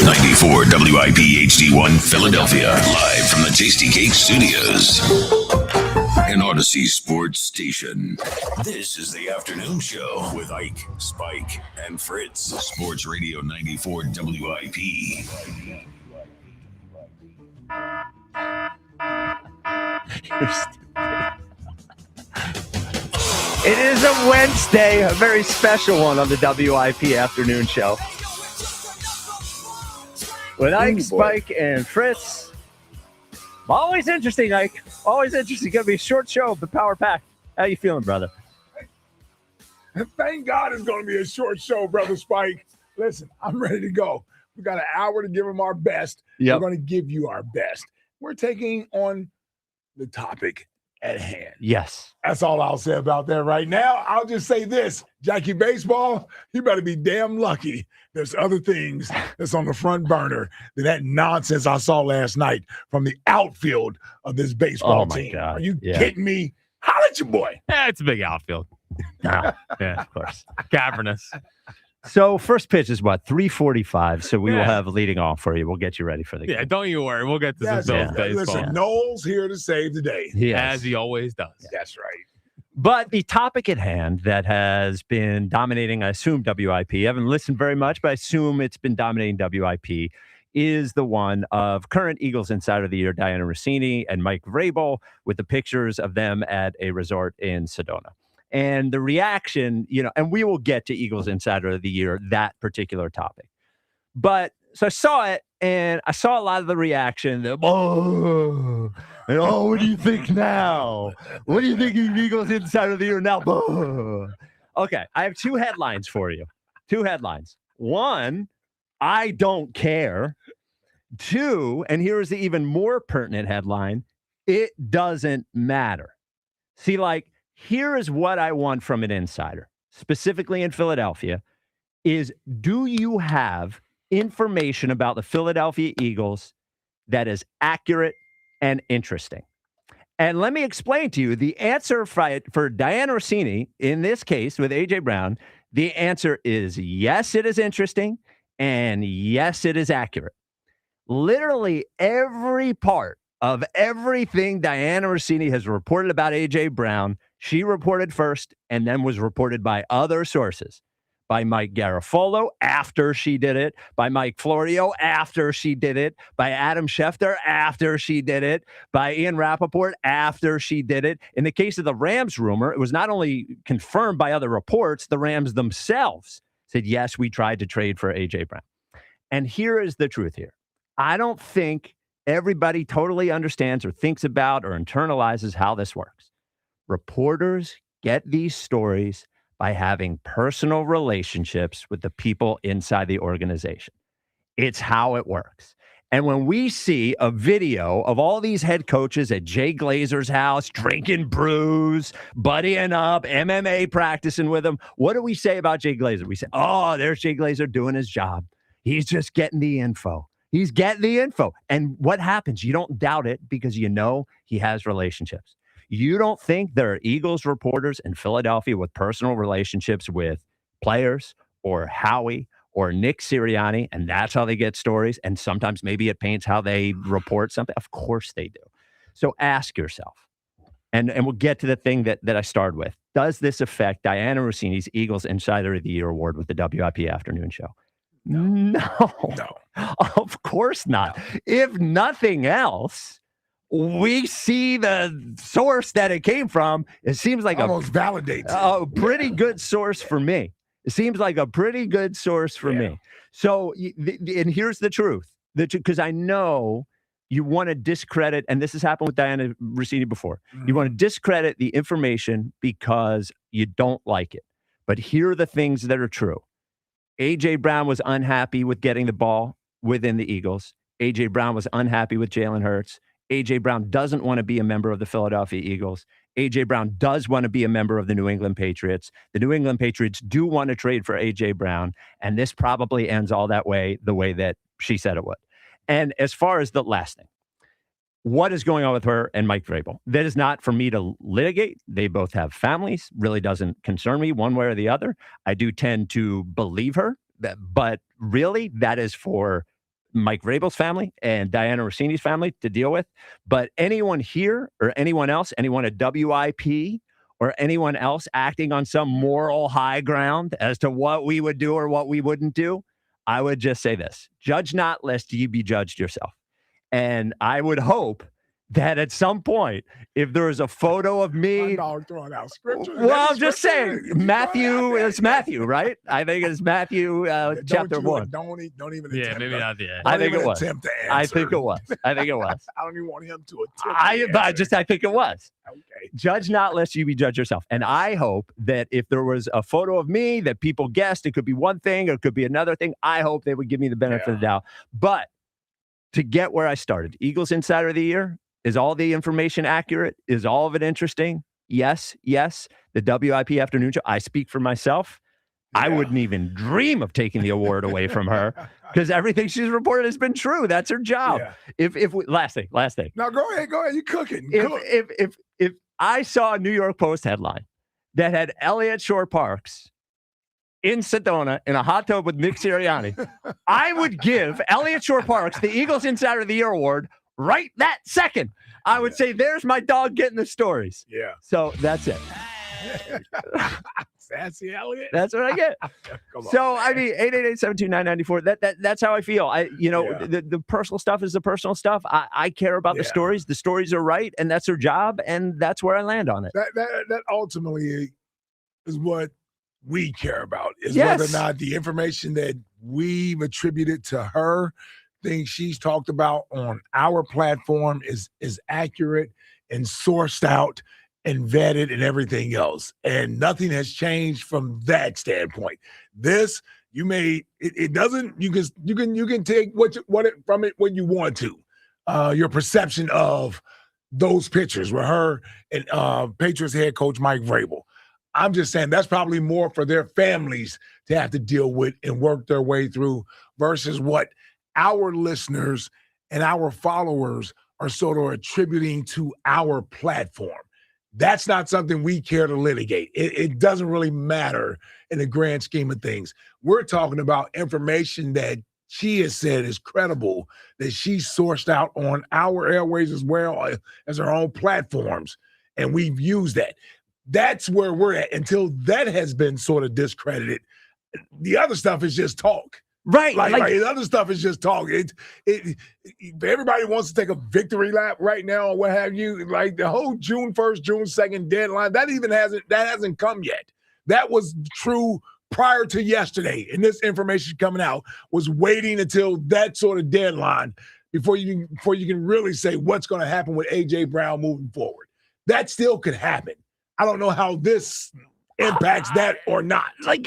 Speaker 6: 94 WIP HD1 Philadelphia, live from the Tasty Cake Studios. An Odyssey Sports Station. This is the afternoon show with Ike, Spike, and Fritz. Sports Radio 94 WIP.
Speaker 14: It is a Wednesday, a very special one on the WIP afternoon show. With Ike, Spike, and Fritz. Always interesting, Ike. Always interesting. Going to be a short show, but power pack. How you feeling, brother?
Speaker 10: Thank God it's going to be a short show, brother Spike. Listen, I'm ready to go. We got an hour to give them our best.
Speaker 14: Yep.
Speaker 10: We're going to give you our best. We're taking on the topic at hand.
Speaker 14: Yes.
Speaker 10: That's all I'll say about that right now. I'll just say this, Jackie Baseball, you better be damn lucky. There's other things that's on the front burner than that nonsense I saw last night from the outfield of this baseball team.
Speaker 14: God.
Speaker 10: Are you kidding me? Holla at your boy.
Speaker 9: Yeah, it's a big outfield.
Speaker 14: Yeah,
Speaker 9: of course. Cavernous.
Speaker 14: So first pitch is what, 3:45. So we will
Speaker 9: Yeah.
Speaker 14: have leading off for you. We'll get you ready for the game.
Speaker 9: Yeah, don't you worry. We'll get to
Speaker 10: Yes,
Speaker 9: some Bills baseball.
Speaker 10: listen, Noel's here to save the day.
Speaker 14: Yes.
Speaker 9: As he always does.
Speaker 10: That's right.
Speaker 14: But the topic at hand that has been dominating, I assume, WIP, I haven't listened very much, but I assume it's been dominating WIP, is the one of current Eagles Insider of the Year, Dianna Russini and Mike Vrabel, with the pictures of them at a resort in Sedona. And the reaction, and we will get to Eagles Insider of the Year, that particular topic. But so I saw it, and I saw a lot of the reaction. What do you think now? What do you think of Eagles Insider of the Year now? Okay, I have two headlines for you. Two headlines. One, I don't care. Two, and here is the even more pertinent headline, it doesn't matter. See, here is what I want from an insider, specifically in Philadelphia, is do you have information about the Philadelphia Eagles that is accurate and interesting? And let me explain to you the answer for Dianna Russini, in this case with A.J. Brown, the answer is yes, it is interesting, and yes, it is accurate. Literally every part of everything Dianna Russini has reported about A.J. Brown, she reported first and then was reported by other sources. By Mike Garafolo after she did it, by Mike Florio after she did it, by Adam Schefter after she did it, by Ian Rappaport after she did it. In the case of the Rams rumor, it was not only confirmed by other reports, the Rams themselves said, yes, we tried to trade for A.J. Brown. And here is the truth here. I don't think everybody totally understands or thinks about or internalizes how this works. Reporters get these stories by having personal relationships with the people inside the organization. It's how it works. And when we see a video of all these head coaches at Jay Glazer's house, drinking brews, buddying up, MMA practicing with him, what do we say about Jay Glazer? We say, oh, there's Jay Glazer doing his job. He's just getting the info. He's getting the info. And what happens? You don't doubt it because you know he has relationships. You don't think there are Eagles reporters in Philadelphia with personal relationships with players or Howie or Nick Sirianni, and that's how they get stories, and sometimes maybe it paints how they report something? Of course they do. So ask yourself, And we'll get to the thing that I started with. Does this affect Dianna Russini's Eagles Insider of the Year award with the WIP afternoon show? No. Of course not. No. If nothing else, we see the source that it came from. It seems like
Speaker 4: almost validates
Speaker 14: a pretty good source for me. It seems like a pretty good source for me. So, and here's the truth, because I know you want to discredit, and this has happened with Dianna Russini before. Mm-hmm. You want to discredit the information because you don't like it. But here are the things that are true. A.J. Brown was unhappy with getting the ball within the Eagles. A.J. Brown was unhappy with Jalen Hurts. A.J. Brown doesn't want to be a member of the Philadelphia Eagles. A.J. Brown does want to be a member of the New England Patriots. The New England Patriots do want to trade for A.J. Brown, and this probably ends all that way, the way that she said it would. And as far as the last thing, what is going on with her and Mike Vrabel? That is not for me to litigate. They both have families. Really doesn't concern me one way or the other. I do tend to believe her, but really that is for Mike Vrabel's family and Dianna Russini's family to deal with. But anyone here or anyone else, anyone at WIP or anyone else acting on some moral high ground as to what we would do or what we wouldn't do, I would just say this: judge not, lest you be judged yourself. And I would hope that at some point, if there is a photo of me,
Speaker 4: my dog throwing out scripture.
Speaker 14: Well, I'm just saying, Matthew, it's Matthew, right? I think it's Matthew chapter 1.
Speaker 4: Don't even attempt.
Speaker 14: Yeah, maybe not the end.
Speaker 4: I
Speaker 14: think it was. I think it was.
Speaker 4: I don't even want him to attempt.
Speaker 14: I think it was.
Speaker 4: Okay.
Speaker 14: Judge not, lest you be judged yourself. And I hope that if there was a photo of me that people guessed it could be one thing or it could be another thing, I hope they would give me the benefit of the doubt. But to get where I started, Eagles Insider of the Year, is all the information accurate? Is all of it interesting? Yes. The WIP afternoon show, I speak for myself. I wouldn't even dream of taking the award away from her because everything she's reported has been true. That's her job. Yeah. If we, last thing.
Speaker 4: Now go ahead. You cooking.
Speaker 14: If I saw a New York Post headline that had Elliott Shore-Parks in Sedona in a hot tub with Nick Sirianni, I would give Elliott Shore-Parks the Eagles Insider of the Year award right that second. I would say, there's my dog getting the stories.
Speaker 4: Yeah.
Speaker 14: So that's it.
Speaker 4: Sassy Elliott.
Speaker 14: That's what I get. So, I mean, 888-729-94. That's how I feel. The personal stuff is the personal stuff. I care about the stories. The stories are right, and that's her job, and that's where I land on it.
Speaker 4: That ultimately is what we care about, is whether or not the information that we've attributed to her, things she's talked about on our platform is accurate and sourced out and vetted and everything else. And nothing has changed from that standpoint. This, it doesn't, you can take from it when you want to. Your perception of those pictures with her and Patriots head coach Mike Vrabel. I'm just saying that's probably more for their families to have to deal with and work their way through versus what our listeners and our followers are sort of attributing to our platform. That's not something we care to litigate. It doesn't really matter in the grand scheme of things. We're talking about information that she has said is credible, that she sourced out on our airways as well as her own platforms, and we've used that. That's where we're at. Until that has been sort of discredited, the other stuff is just talk.
Speaker 14: Right.
Speaker 4: Like the other stuff is just talk. Everybody wants to take a victory lap right now or what have you. Like the whole June 1st, June 2nd deadline, that hasn't come yet. That was true prior to yesterday. And this information coming out was waiting until that sort of deadline before you can really say what's going to happen with A.J. Brown moving forward. That still could happen. I don't know how this impacts that or not. I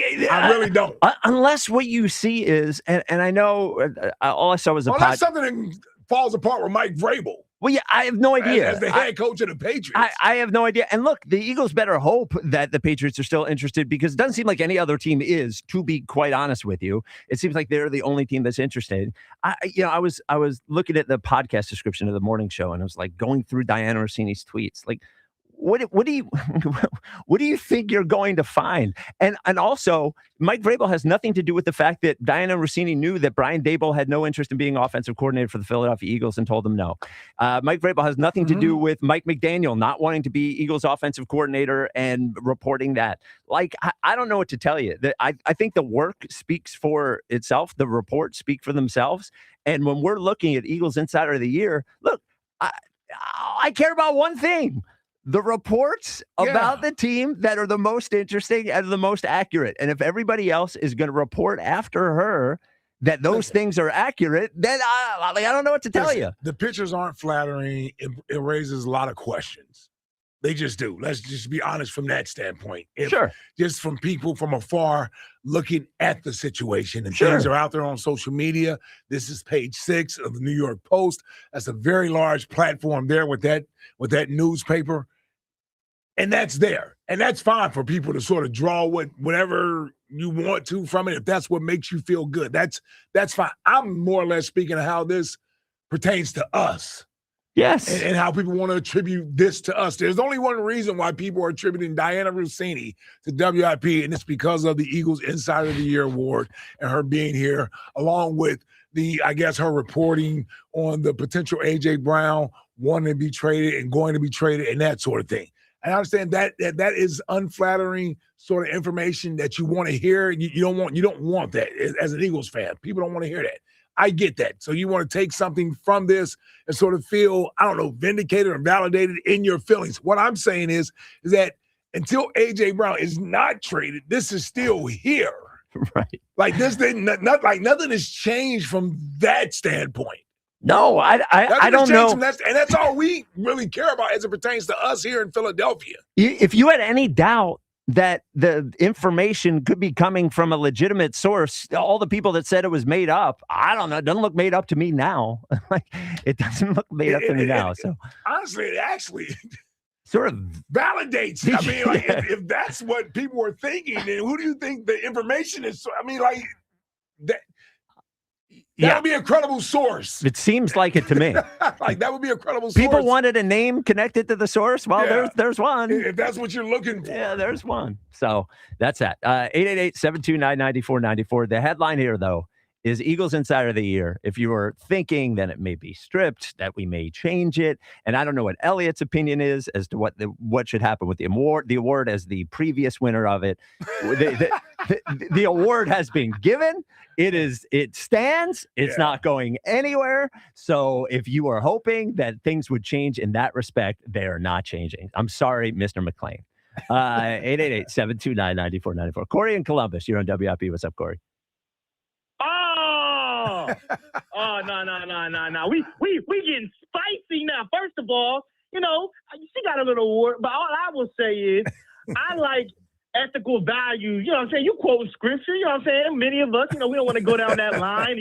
Speaker 4: really don't.
Speaker 14: Unless what you see is, and I know all I saw was
Speaker 4: that's something that falls apart with Mike Vrabel.
Speaker 14: Well, yeah, I have no idea.
Speaker 4: As the head coach of the Patriots.
Speaker 14: I have no idea. And look, the Eagles better hope that the Patriots are still interested, because it doesn't seem like any other team is, to be quite honest with you. It seems like they're the only team that's interested. I was looking at the podcast description of the morning show, and I was like going through Dianna Russini's tweets. Like, what do you what do you think you're going to find? And also, Mike Vrabel has nothing to do with the fact that Dianna Russini knew that Brian Daboll had no interest in being offensive coordinator for the Philadelphia Eagles and told him no. Mike Vrabel has nothing to do with Mike McDaniel not wanting to be Eagles offensive coordinator and reporting that. Like, I don't know what to tell you. I think the work speaks for itself. The reports speak for themselves. And when we're looking at Eagles Insider of the Year, look, I care about one thing. The reports about the team that are the most interesting and the most accurate. And if everybody else is going to report after her that those things are accurate, then I don't know what to tell you.
Speaker 4: The pictures aren't flattering. It raises a lot of questions. They just do. Let's just be honest from that standpoint.
Speaker 14: Sure.
Speaker 4: Just from people from afar looking at the situation, and things are out there on social media. This is page 6 of the New York Post. That's a very large platform there with that newspaper. And that's there. And that's fine for people to sort of draw whatever you want to from it, if that's what makes you feel good. That's fine. I'm more or less speaking of how this pertains to us.
Speaker 14: Yes.
Speaker 4: And how people want to attribute this to us. There's only one reason why people are attributing Dianna Russini to WIP, and it's because of the Eagles Insider of the Year award and her being here, along with her reporting on the potential A.J. Brown wanting to be traded and going to be traded and that sort of thing. And I understand that is unflattering sort of information that you want to hear. You don't want that as an Eagles fan. People don't want to hear that. I get that. So you want to take something from this and sort of feel, I don't know, vindicated or validated in your feelings. What I'm saying is that until A.J. Brown is not traded, this is still here.
Speaker 14: Right.
Speaker 4: Like this thing, nothing has changed from that standpoint.
Speaker 14: No, I don't know.
Speaker 4: And that's all we really care about as it pertains to us here in Philadelphia.
Speaker 14: If you had any doubt that the information could be coming from a legitimate source, all the people that said it was made up, I don't know. It doesn't look made up to me now. Like, it doesn't look made up to me now. So
Speaker 4: honestly, it actually
Speaker 14: sort of
Speaker 4: validates. I mean, like if that's what people were thinking, then who do you think the information is? I mean, like that. That would be a credible source.
Speaker 14: It seems like it to me.
Speaker 4: Like that would be a credible source.
Speaker 14: People wanted a name connected to the source. Well, there's one.
Speaker 4: If that's what you're looking for.
Speaker 14: Yeah, there's one. So that's that. 888-729-9494. The headline here, though, is Eagles Insider of the Year. If you were thinking that it may be stripped, that we may change it, and I don't know what Elliot's opinion is as to what should happen with the award. The award as the previous winner of it. The award has been given. It stands. It's not going anywhere. So if you are hoping that things would change in that respect, they are not changing. I'm sorry, Mr. McClain. 888-729-9494. Corey in Columbus, you're on WIP. What's up, Corey?
Speaker 2: Oh, no. We getting spicy now. First of all, she got a little award, but all I will say is I like ethical values. You know what I'm saying? You quote scripture, you know what I'm saying? Many of us, we don't want to go down that line,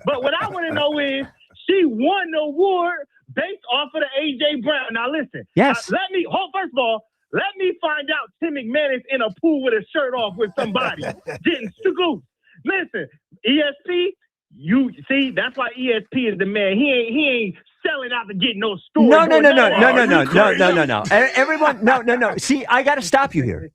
Speaker 2: But what I want to know is she won the award based off of the A.J. Brown. Now, listen.
Speaker 14: Yes.
Speaker 2: First of all, let me find out Tim McManus in a pool with a shirt off with somebody getting scooped. Listen, ESP, you see, that's why ESP is the man. He ain't selling out to get no story.
Speaker 14: No. Everyone, no. See, I got to stop you here.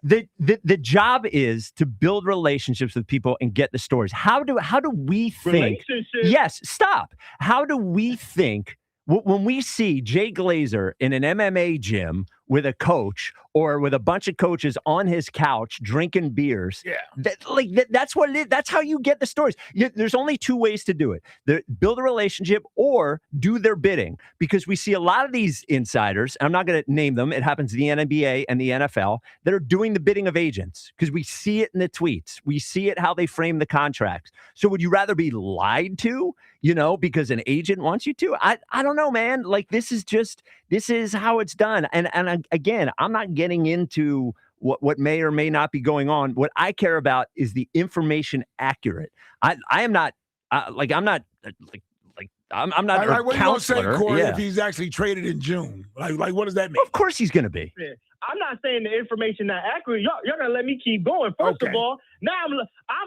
Speaker 14: The job is to build relationships with people and get the stories. How do we think? Yes, stop. How do we think when we see Jay Glazer in an MMA gym with a coach or with a bunch of coaches on his couch drinking beers?
Speaker 4: Yeah.
Speaker 14: That's what it is. That's how you get the stories. There's only two ways to do it. Build a relationship or do their bidding, because we see a lot of these insiders, I'm not going to name them, it happens in the NBA and the NFL, that are doing the bidding of agents because we see it in the tweets. We see it how they frame the contracts. So would you rather be lied to, because an agent wants you to? I don't know, man. Like, this is how it's done. And again, I'm not getting into what may or may not be going on. What I care about is the information accurate. I'm not a
Speaker 4: what are you going to say, Corey, if he's actually traded in June? Like what does that mean?
Speaker 14: Of course he's going to be.
Speaker 2: I'm not saying the information not accurate. Y'all gonna let me keep going. First of all, now I'm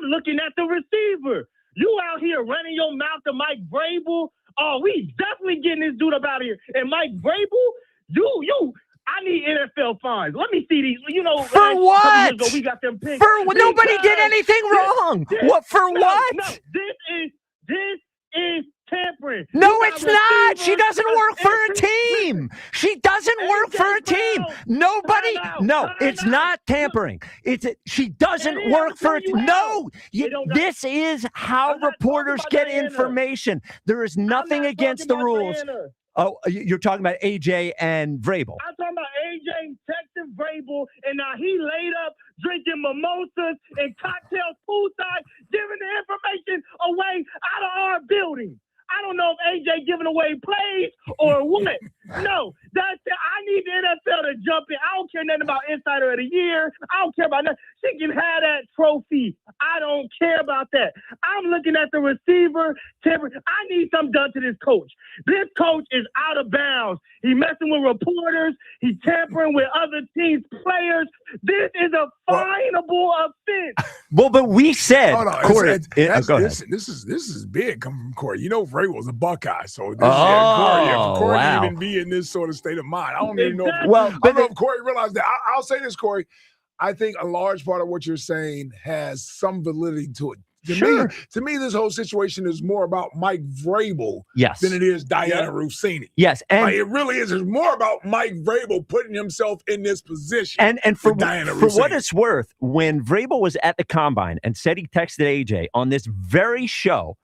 Speaker 2: looking at the receiver. You out here running your mouth to Mike Vrabel. Oh, we definitely getting this dude up out of here. And Mike Vrabel, I need NFL fines. Let me see these. You know,
Speaker 14: for what?
Speaker 2: A couple years ago, we got them picks.
Speaker 14: Nobody did anything wrong. What for what?
Speaker 2: No, this is tampering.
Speaker 14: No, it's not. She doesn't work for a team. She doesn't work for a team. Nobody. No, it's not tampering. She doesn't work for a team. No, this is how reporters get information. There is nothing against the rules. Oh, you're talking about AJ and Vrabel.
Speaker 2: I'm talking about AJ texting Vrabel, and now he laid up drinking mimosas and cocktails poolside, giving the information away out of our building. I don't know if AJ giving away plays or what. No, that's it. I need the NFL to jump in. I don't care nothing about Insider of the Year. I don't care about nothing. She can have that trophy. I don't care about that. I'm looking at the receiver. I need something done to this coach. This coach is out of bounds. He messing with reporters. He tampering with other teams' players. This is a fineable offense.
Speaker 14: Well, but we said, Corey. Go ahead.
Speaker 4: This is big coming from Corey. You know, Vrabel's a Buckeye, so Corey didn't even be in this sort of state of mind. I don't even know. I don't know if Corey realized that. I'll say this, Corey. I think a large part of what you're saying has some validity to it. To me, this whole situation is more about Mike Vrabel than it is Dianna Russini.
Speaker 14: Yes, and
Speaker 4: it really is. It's more about Mike Vrabel putting himself in this position.
Speaker 14: And for what it's worth, when Vrabel was at the combine and said he texted AJ on this very show,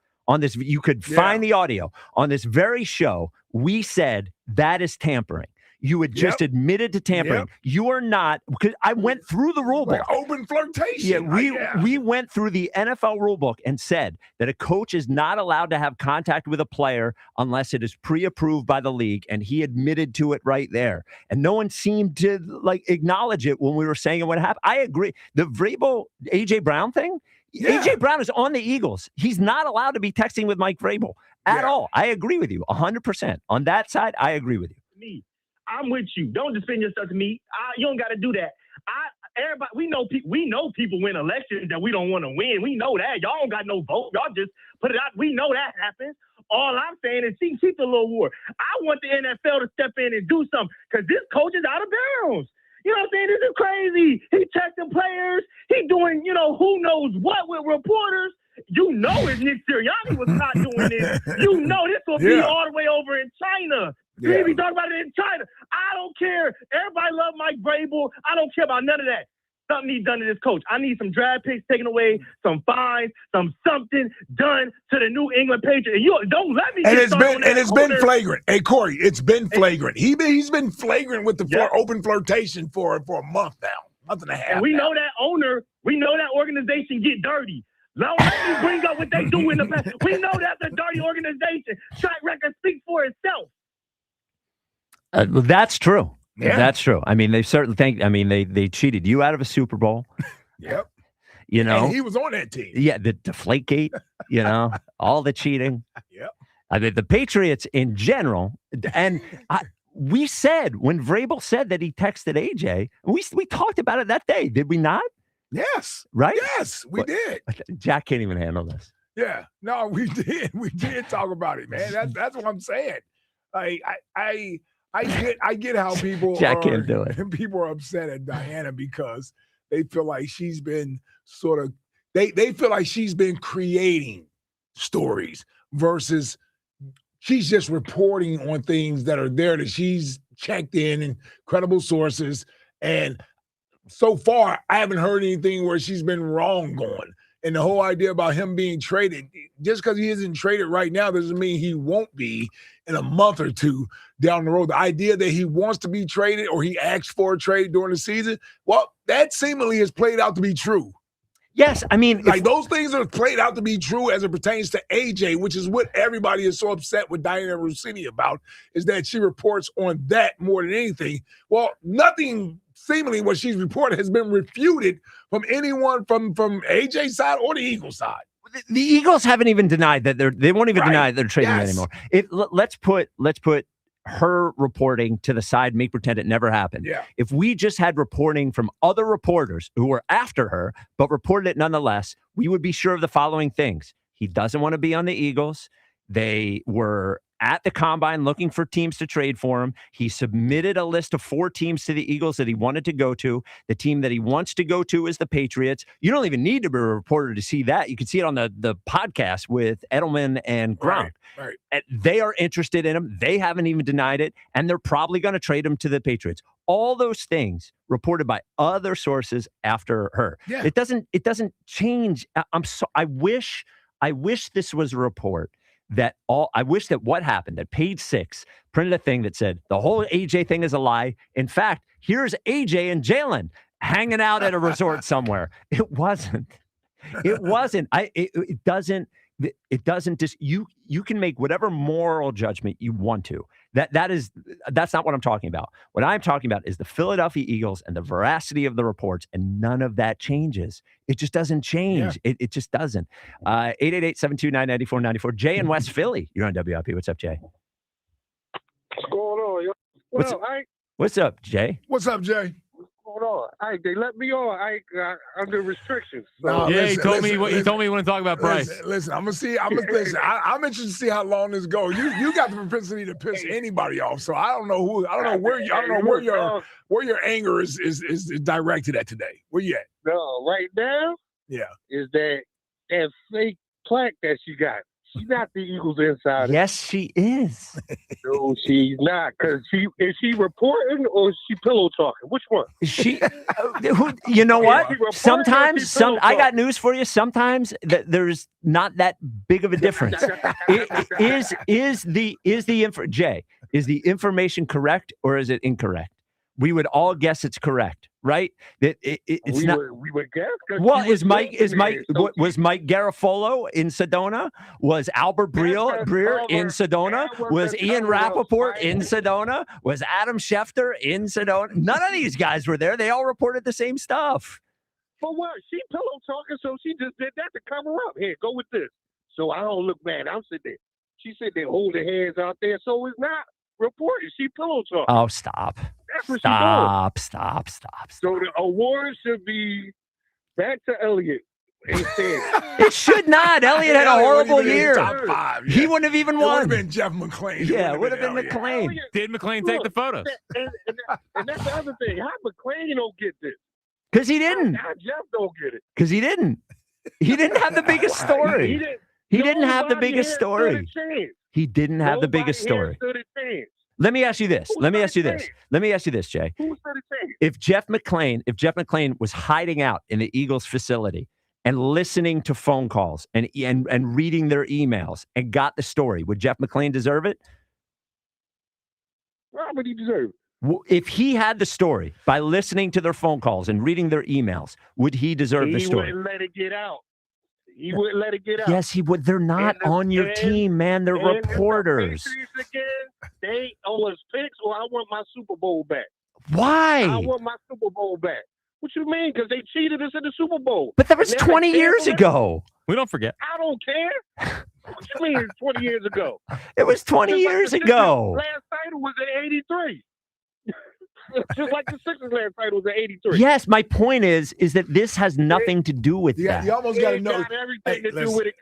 Speaker 14: you could find the audio on this very show. We said that is tampering. You had just admitted to tampering. You are not, because I went through the rule book.
Speaker 4: Open flirtation.
Speaker 14: We went through the NFL rule book and said that a coach is not allowed to have contact with a player unless it is pre-approved by the league, and he admitted to it right there. And no one seemed to acknowledge it when we were saying it would happen. I agree. The Vrabel AJ Brown thing. AJ Brown is on the Eagles. He's not allowed to be texting with Mike Vrabel at all. I agree with you 100%. On that side, I agree with you.
Speaker 2: I'm with you. Don't defend yourself to me. You don't got to do that. Everybody, we know people win elections that we don't want to win. We know that. Y'all don't got no vote. Y'all just put it out. We know that happens. All I'm saying is keep the little war. I want the NFL to step in and do something because this coach is out of bounds. You know what I'm saying? This is crazy. He texting players. He doing, who knows what with reporters. You know if Nick Sirianni was not doing this. You know this will be all the way over in China. We be talking about it in China. I don't care. Everybody love Mike Vrabel. I don't care about none of that. Something needs done to this coach. I need some draft picks taken away, some fines, something done to the New England Patriots. And don't let me.
Speaker 4: It's been flagrant. Hey Corey, it's been flagrant. He's been flagrant with the open flirtation for a month now, month and a half.
Speaker 2: And we know that owner. We know that organization get dirty. Don't let me bring up what they do in the past. We know that's a dirty organization. Track record speaks for itself.
Speaker 14: That's true. Yeah. That's true. I mean, they certainly they cheated you out of a Super Bowl.
Speaker 4: Yep.
Speaker 14: And
Speaker 4: he was on that team.
Speaker 14: Yeah, the Deflategate, all the cheating.
Speaker 4: Yep.
Speaker 14: I mean, the Patriots in general, and we said when Vrabel said that he texted AJ, we talked about it that day, did we not?
Speaker 4: Yes.
Speaker 14: Right?
Speaker 4: Yes, we did.
Speaker 14: Jack can't even handle this.
Speaker 4: Yeah. No, we did. We did talk about it, man. That's what I'm saying. I get how people
Speaker 14: Jack can't do it.
Speaker 4: People are upset at Dianna because they feel like she's been they feel like she's been creating stories versus she's just reporting on things that are there that she's checked in credible sources. And so far, I haven't heard anything where she's been wrong on. And the whole idea about him being traded, just because he isn't traded right now doesn't mean he won't be in a month or two down the road. The idea that he wants to be traded or he asked for a trade during the season, well, that seemingly has played out to be true.
Speaker 14: Yes, I mean,
Speaker 4: those things are played out to be true as it pertains to AJ, which is what everybody is so upset with Dianna Russini about, is that she reports on that more than anything. Well, nothing seemingly what she's reported has been refuted from anyone from AJ's side or the Eagles side.
Speaker 14: The Eagles haven't even denied that they won't even deny that they're trading anymore. Let's put her reporting to the side, make pretend it never happened.
Speaker 4: Yeah.
Speaker 14: If we just had reporting from other reporters who were after her, but reported it nonetheless, we would be sure of the following things. He doesn't want to be on the Eagles. They were at the combine looking for teams to trade for him. He submitted a list of 4 teams to the Eagles that he wanted to go to. The team that he wants to go to is the Patriots. You don't even need to be a reporter to see that. You can see it on the podcast with Edelman and Gronk.
Speaker 4: Right.
Speaker 14: And they are interested in him. They haven't even denied it, and they're probably going to trade him to the Patriots. All those things reported by other sources after her.
Speaker 4: Yeah.
Speaker 14: It doesn't change. I wish this was a report I wish that what happened at page 6 printed a thing that said the whole AJ thing is a lie. In fact, here's AJ and Jalen hanging out at a resort somewhere. It wasn't. It wasn't. It doesn't just you can make whatever moral judgment you want to. That's not what I'm talking about. What I'm talking about is the Philadelphia Eagles and the veracity of the reports, and none of that changes. It just doesn't change. Yeah. It just doesn't. 888-729-9494. Jay in West Philly. You're on WIP. What's up, Jay?
Speaker 5: What's going on, yo?
Speaker 14: What's up, Jay?
Speaker 4: What's up, Jay?
Speaker 5: What's going on? They let me on. I got under restrictions. So.
Speaker 4: No,
Speaker 7: he told me he wouldn't talk about Bryce.
Speaker 4: Listen, I'm interested to see how long this goes. You got the propensity to piss anybody off, so I don't know where your anger is directed at today. Where you at?
Speaker 5: No, right now.
Speaker 4: Yeah.
Speaker 5: Is that fake plaque that she got? She's not the Eagles insider.
Speaker 14: Yes, she is.
Speaker 5: No, she's not. Because is she reporting or is she pillow talking? Which one?
Speaker 14: She. You know what? Sometimes I got news for you. Sometimes there's not that big of a difference. Is the information correct or is it incorrect? We would all guess it's correct, right? It's not.
Speaker 5: We would guess.
Speaker 14: Well, was Mike Garofolo in Sedona? Was Albert Breer in Sedona? Was Ian Rappaport in Sedona? Was Adam Schefter in Sedona? None of these guys were there. They all reported the same stuff.
Speaker 5: For what? She pillow talking, so she just did that to cover up. Here, go with this. So I don't look bad. I'm sitting there. She said they hold their hands out there, so it's not reported. She pillow talking.
Speaker 14: Oh, stop.
Speaker 5: That's what
Speaker 14: Stop.
Speaker 5: So the award should be back to Elliott.
Speaker 14: It should not. Elliott had a horrible year.
Speaker 4: Top 5, yeah.
Speaker 14: He wouldn't have even won.
Speaker 4: It would have been Jeff McClain.
Speaker 14: Yeah, it would have been McClain.
Speaker 7: Did McClain take the photos?
Speaker 5: And that's the other thing. How McClain don't get this?
Speaker 14: Because he didn't.
Speaker 5: How Jeff don't get it?
Speaker 14: Because he didn't. He didn't have the biggest story. He didn't have the biggest story. He didn't have the biggest story. Let me ask you this. Let me ask you this, Jay. If Jeff McClain was hiding out in the Eagles facility and listening to phone calls and reading their emails and got the story, would Jeff McClain deserve it?
Speaker 5: Why would he deserve it?
Speaker 14: If he had the story by listening to their phone calls and reading their emails, would he deserve the story?
Speaker 5: He wouldn't let it get out. He wouldn't let it get out.
Speaker 14: Yes, he would. They're not on your team, man. They're reporters.
Speaker 5: They owe us picks, or I want my Super Bowl back.
Speaker 14: Why?
Speaker 5: I want my Super Bowl back. What you mean? Because they cheated us in the Super Bowl.
Speaker 14: But that was 20 years ago.
Speaker 7: We don't forget.
Speaker 5: I don't care. What you mean 20 years ago?
Speaker 14: It was 20 years ago.
Speaker 5: Last title was in 83. Just like the Sixers last title was in 83.
Speaker 14: Yes, my point is that this has nothing to do with that.
Speaker 4: You almost got to know.
Speaker 5: Everything to do with it.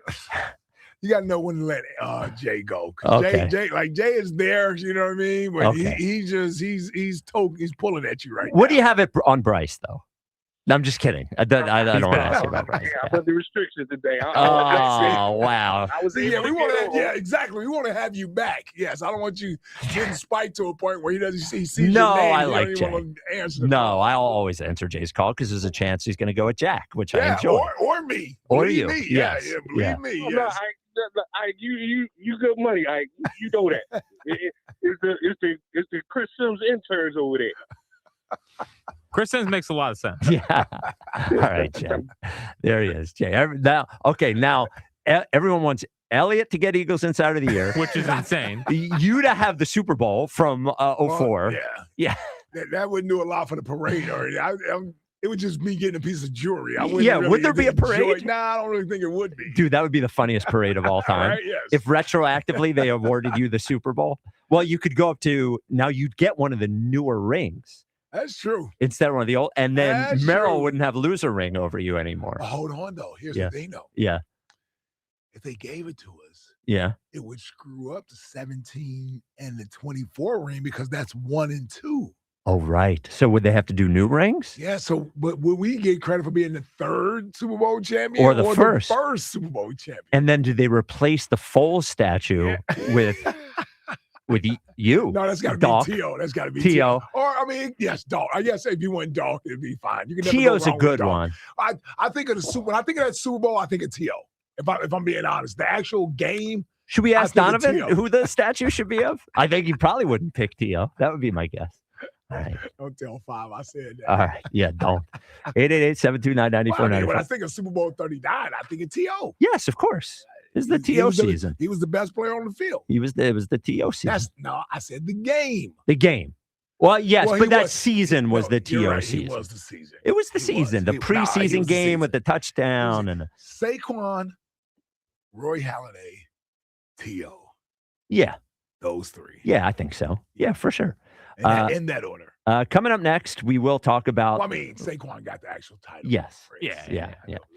Speaker 4: You got to know when to let Jay go.
Speaker 14: Okay.
Speaker 4: Jay is there. You know what I mean? But
Speaker 14: Okay.
Speaker 4: he's pulling at you right now.
Speaker 14: What do you have it on Bryce though? No, I'm just kidding. I don't want to ask you about Bryce.
Speaker 5: Yeah, I'm under restrictions today.
Speaker 14: Oh wow!
Speaker 4: Exactly. We want to have you back. Yes, I don't want you getting spiked to a point where he sees your
Speaker 14: No,
Speaker 4: name.
Speaker 14: I
Speaker 4: and
Speaker 14: like
Speaker 4: you
Speaker 14: Jay.
Speaker 4: don't even wanna answer the
Speaker 14: No,
Speaker 4: phone.
Speaker 14: I'll always answer Jay's call because there's a chance he's going to go at Jack, which I enjoy.
Speaker 4: Or me.
Speaker 14: Or
Speaker 4: Believe
Speaker 14: you.
Speaker 4: Me.
Speaker 14: Yes.
Speaker 4: Yeah, believe me.
Speaker 5: No,
Speaker 4: Yes.
Speaker 5: you good money. You know that. It's the Chris Sims interns over there.
Speaker 7: Chris Sims makes a lot of sense.
Speaker 14: Yeah. All right, Jay. There he is, Jay. Now, everyone wants Elliott to get Eagles Insider of the Year,
Speaker 7: Which is insane.
Speaker 14: You to have the Super Bowl from 04. Yeah.
Speaker 4: That wouldn't do a lot for the parade already. It would just be getting a piece of jewelry. I wouldn't
Speaker 14: Yeah,
Speaker 4: really
Speaker 14: would there be a
Speaker 4: enjoy
Speaker 14: parade?
Speaker 4: it. Nah, I don't really think it would be.
Speaker 14: Dude, that would be the funniest parade of all time.
Speaker 4: Right, yes.
Speaker 14: If retroactively they awarded you the Super Bowl. Well, you could go up to, now you'd get one of the newer rings.
Speaker 4: That's true.
Speaker 14: Instead of one of the old, and then
Speaker 4: That's
Speaker 14: Merrill
Speaker 4: true.
Speaker 14: wouldn't have loser ring over you anymore.
Speaker 4: Hold on, though. Here's
Speaker 14: Yeah.
Speaker 4: the thing, though.
Speaker 14: Yeah.
Speaker 4: If they gave it to us,
Speaker 14: Yeah.
Speaker 4: it would screw up the 17 and the 24 ring because that's 1 and 2.
Speaker 14: Oh, right. So would they have to do new rings?
Speaker 4: Yeah, so but would we get credit for being the 3rd Super Bowl champion
Speaker 14: Or the first?
Speaker 4: the first Super Bowl champion?
Speaker 14: And then do they replace the Foles statue with you?
Speaker 4: No, that's got to
Speaker 14: Doc.
Speaker 4: be T.O. That's got to be
Speaker 14: T.O.
Speaker 4: Or, I mean, yes, Doc. I guess if you went Doc, it'd be fine. You can never
Speaker 14: T.O.'s
Speaker 4: go
Speaker 14: a
Speaker 4: wrong
Speaker 14: good
Speaker 4: with Doc.
Speaker 14: one.
Speaker 4: I think of when I think of that Super Bowl, I think of T.O. If I'm being honest. The actual game.
Speaker 14: Should we ask
Speaker 4: I think of
Speaker 14: Donovan
Speaker 4: T.O.
Speaker 14: who the statue should be of? I think he probably wouldn't pick T.O. That would be my guess. All right.
Speaker 4: Don't tell 5 I said that.
Speaker 14: All right. Yeah, don't. 888-729-9494.
Speaker 4: Well, I mean, when I think of Super Bowl 39, I think of T.O.
Speaker 14: Yes, of course. This is the T.O. season.
Speaker 4: He was the best player on the field.
Speaker 14: It was the T.O. season.
Speaker 4: I said the game.
Speaker 14: The game. Well, yes,
Speaker 4: Well,
Speaker 14: but
Speaker 4: he
Speaker 14: that
Speaker 4: was-
Speaker 14: season was the
Speaker 4: You're
Speaker 14: T.O.
Speaker 4: right,
Speaker 14: season.
Speaker 4: He was the season.
Speaker 14: It was the season. The preseason game with the touchdown and
Speaker 4: Saquon, Roy Halladay, T.O.
Speaker 14: yeah,
Speaker 4: Those 3.
Speaker 14: yeah, I think so. Yeah, for sure.
Speaker 4: In that order.
Speaker 14: Coming up next, we will talk about.
Speaker 4: Well, I mean, Saquon got the actual title.
Speaker 14: Yes.
Speaker 7: Yeah.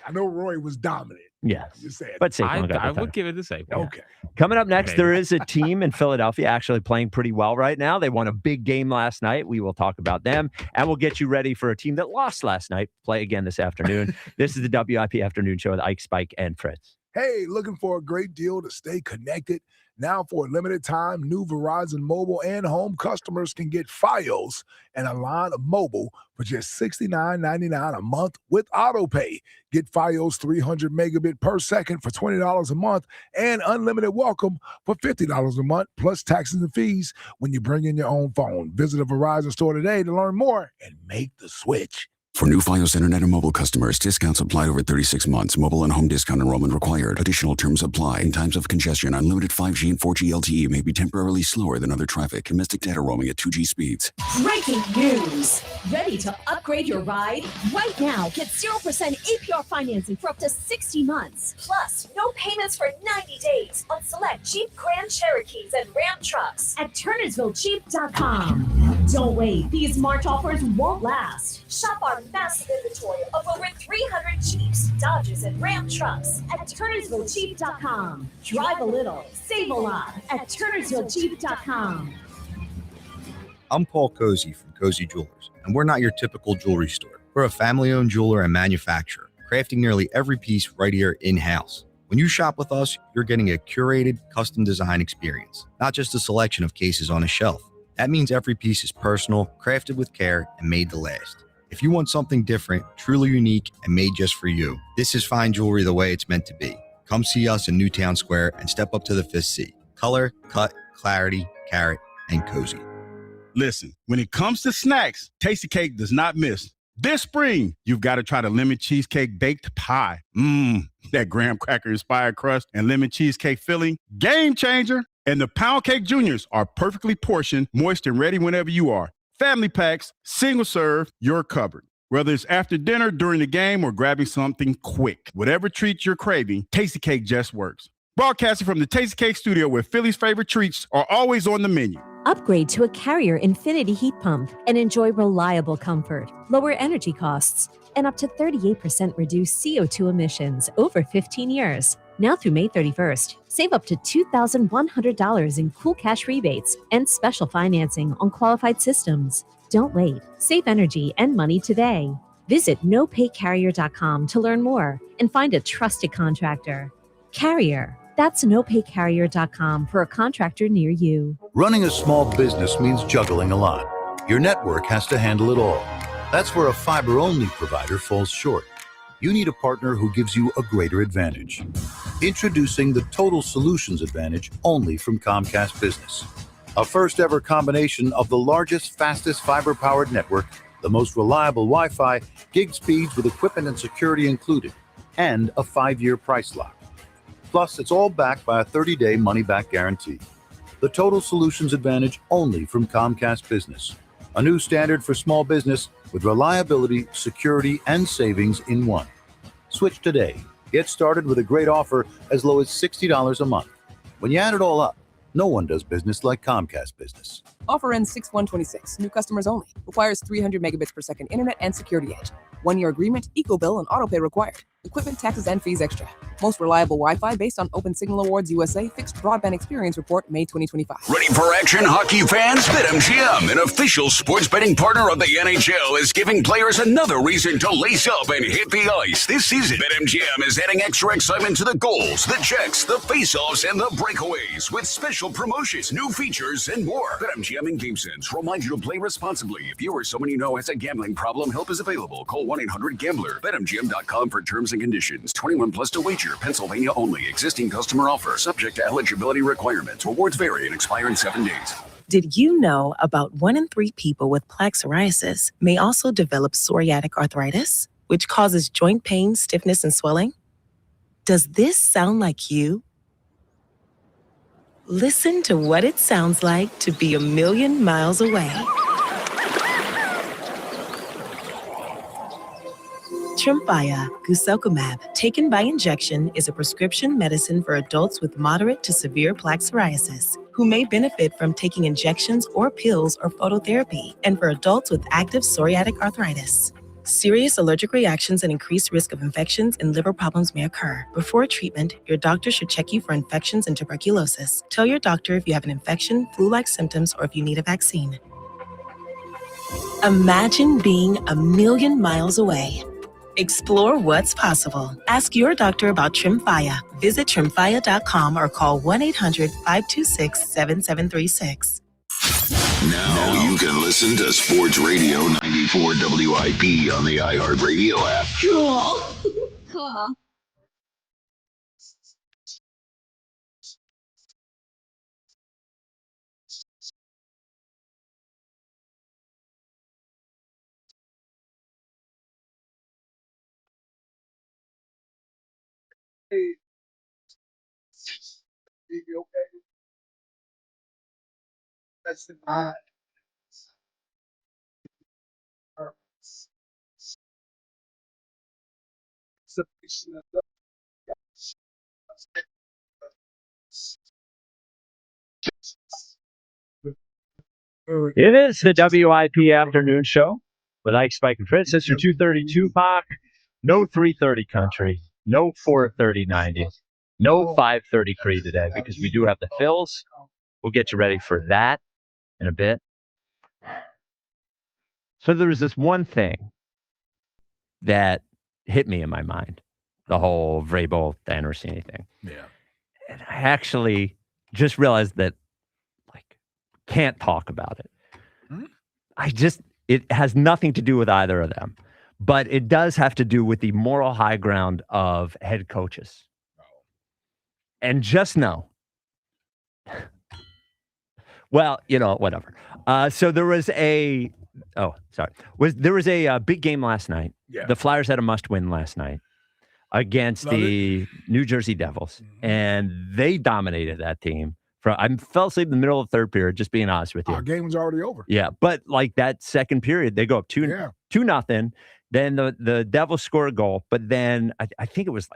Speaker 4: I know Roy was dominant.
Speaker 14: Yes.
Speaker 4: Just saying.
Speaker 14: But Saquon got the
Speaker 7: I
Speaker 14: title.
Speaker 7: would give it to Saquon.
Speaker 4: Okay.
Speaker 14: Coming up next,
Speaker 7: Maybe.
Speaker 14: there is a team in Philadelphia actually playing pretty well right now. They won a big game last night. We will talk about them, and we'll get you ready for a team that lost last night. Play again this afternoon. This is the WIP Afternoon Show with Ike, Spike, and Fritz.
Speaker 4: Hey, looking for a great deal to stay connected? Now, for a limited time, new Verizon mobile and home customers can get Fios and a line of mobile for just $69.99 a month with AutoPay. Get Fios 300 megabit per second for $20 a month and unlimited welcome for $50 a month plus taxes and fees when you bring in your own phone. Visit a Verizon store today to learn more and make the switch.
Speaker 12: For new Fios Internet and mobile customers, discounts applied over 36 months. Mobile and home discount enrollment required. Additional terms apply. In times of congestion, unlimited 5G and 4G LTE may be temporarily slower than other traffic. Domestic data roaming at 2G speeds.
Speaker 13: Breaking news. Ready to upgrade your ride? Right now, get 0% APR financing for up to 60 months. Plus, no payments for 90 days on select Jeep Grand Cherokees and Ram trucks at TurnersvilleJeep.com. Don't wait. These March offers won't last. Shop our massive inventory of over 300 Jeeps, Dodges, and Ram trucks at TurnersvilleJeep.com. Drive a little, save a lot at TurnersvilleJeep.com.
Speaker 22: I'm Paul Cozy from Cozy Jewelers, and we're not your typical jewelry store. We're a family-owned jeweler and manufacturer, crafting nearly every piece right here in-house. When you shop with us, you're getting a curated, custom design experience, not just a selection of cases on a shelf. That means every piece is personal, crafted with care, and made to last. If you want something different, truly unique, and made just for you, this is fine jewelry the way it's meant to be. Come see us in Newtown Square and step up to the 5th C. Color, cut, clarity, carat, and cozy.
Speaker 10: Listen, when it comes to snacks, Tasty Cake does not miss. This spring, you've got to try the lemon cheesecake baked pie. That graham cracker inspired crust and lemon cheesecake filling, game changer. And the Pound Cake Juniors are perfectly portioned, moist, and ready whenever you are. Family packs, single serve, you're covered. Whether it's after dinner, during the game, or grabbing something quick. Whatever treat you're craving, Tasty Cake just works. Broadcasting from the Tasty Cake studio where Philly's favorite treats are always on the menu.
Speaker 23: Upgrade to a Carrier Infinity heat pump and enjoy reliable comfort, lower energy costs, and up to 38% reduced CO2 emissions over 15 years. Now through May 31st, save up to $2,100 in cool cash rebates and special financing on qualified systems. Don't wait. Save energy and money today. Visit nopaycarrier.com to learn more and find a trusted contractor. Carrier. That's nopaycarrier.com for a contractor near you.
Speaker 24: Running a small business means juggling a lot. Your network has to handle it all. That's where a fiber-only provider falls short. You need a partner who gives you a greater advantage. Introducing the Total Solutions Advantage only from Comcast Business. A first-ever combination of the largest, fastest fiber-powered network, the most reliable Wi-Fi, gig speeds with equipment and security included, and a 5-year price lock. Plus, it's all backed by a 30-day money-back guarantee. The Total Solutions Advantage only from Comcast Business. A new standard for small business with reliability, security, and savings in one. Switch today. Get started with a great offer as low as $60 a month. When you add it all up, no one does business like Comcast Business.
Speaker 25: Offer ends 6/1/26. New customers only. Requires 300 megabits per second internet and security edge. 1-year agreement, eco bill, and auto pay required. Equipment, taxes, and fees extra. Most reliable Wi-Fi based on Open Signal Awards USA Fixed Broadband Experience Report, May 2025.
Speaker 6: Ready for action, hockey fans? BetMGM, an official sports betting partner of the NHL, is giving players another reason to lace up and hit the ice this season. BetMGM is adding extra excitement to the goals, the checks, the face-offs, and the breakaways with special promotions, new features, and more. BetMGM and GameSense remind you to play responsibly. If you or someone you know has a gambling problem, help is available. Call 1-800-GAMBLER. BetMGM.com for terms and conditions. 21 plus to wager. Pennsylvania only. Existing customer offer. Subject to eligibility requirements. Rewards vary and expire in 7 days.
Speaker 11: Did you know about 1 in 3 people with plaque psoriasis may also develop psoriatic arthritis, which causes joint pain, stiffness, and swelling? Does this sound like you? Listen to what it sounds like to be a million miles away. Tremfya guselkumab, taken by injection, is a prescription medicine for adults with moderate to severe plaque psoriasis who may benefit from taking injections or pills or phototherapy, and for adults with active psoriatic arthritis. Serious allergic reactions and increased risk of infections and liver problems may occur. Before treatment, your doctor should check you for infections and tuberculosis. Tell your doctor if you have an infection, flu-like symptoms, or if you need a vaccine. Imagine being a million miles away. Explore what's possible. Ask your doctor about Tremfya. Visit Tremfya.com or call 1-800-526-7736.
Speaker 6: Now you can listen to Sports Radio 94 WIP on the iHeartRadio app.
Speaker 13: Cool. Cool.
Speaker 4: Okay. That's the mind.
Speaker 15: It is the WIP afternoon show with Ike, Spike, and Fritz. It's your 232 Pac. No 330 country. No 430 90. No 530 Creed today because we do have the Phils. We'll get you ready for that in a bit. So there was this one thing that hit me in my mind, the whole Vrabel, Dianna Russini thing.
Speaker 4: Yeah.
Speaker 15: And I actually just realized that, can't talk about it. It has nothing to do with either of them, but it does have to do with the moral high ground of head coaches. And just know, well, whatever. So there was a big game last night.
Speaker 4: Yeah.
Speaker 15: The Flyers had a must-win last night against the New Jersey Devils, and they dominated that team. I fell asleep in the middle of the third period, just being honest with you.
Speaker 4: Our game was already over.
Speaker 15: Yeah, but that second period, they go up 2-0. Then the Devils score a goal, but then I think it was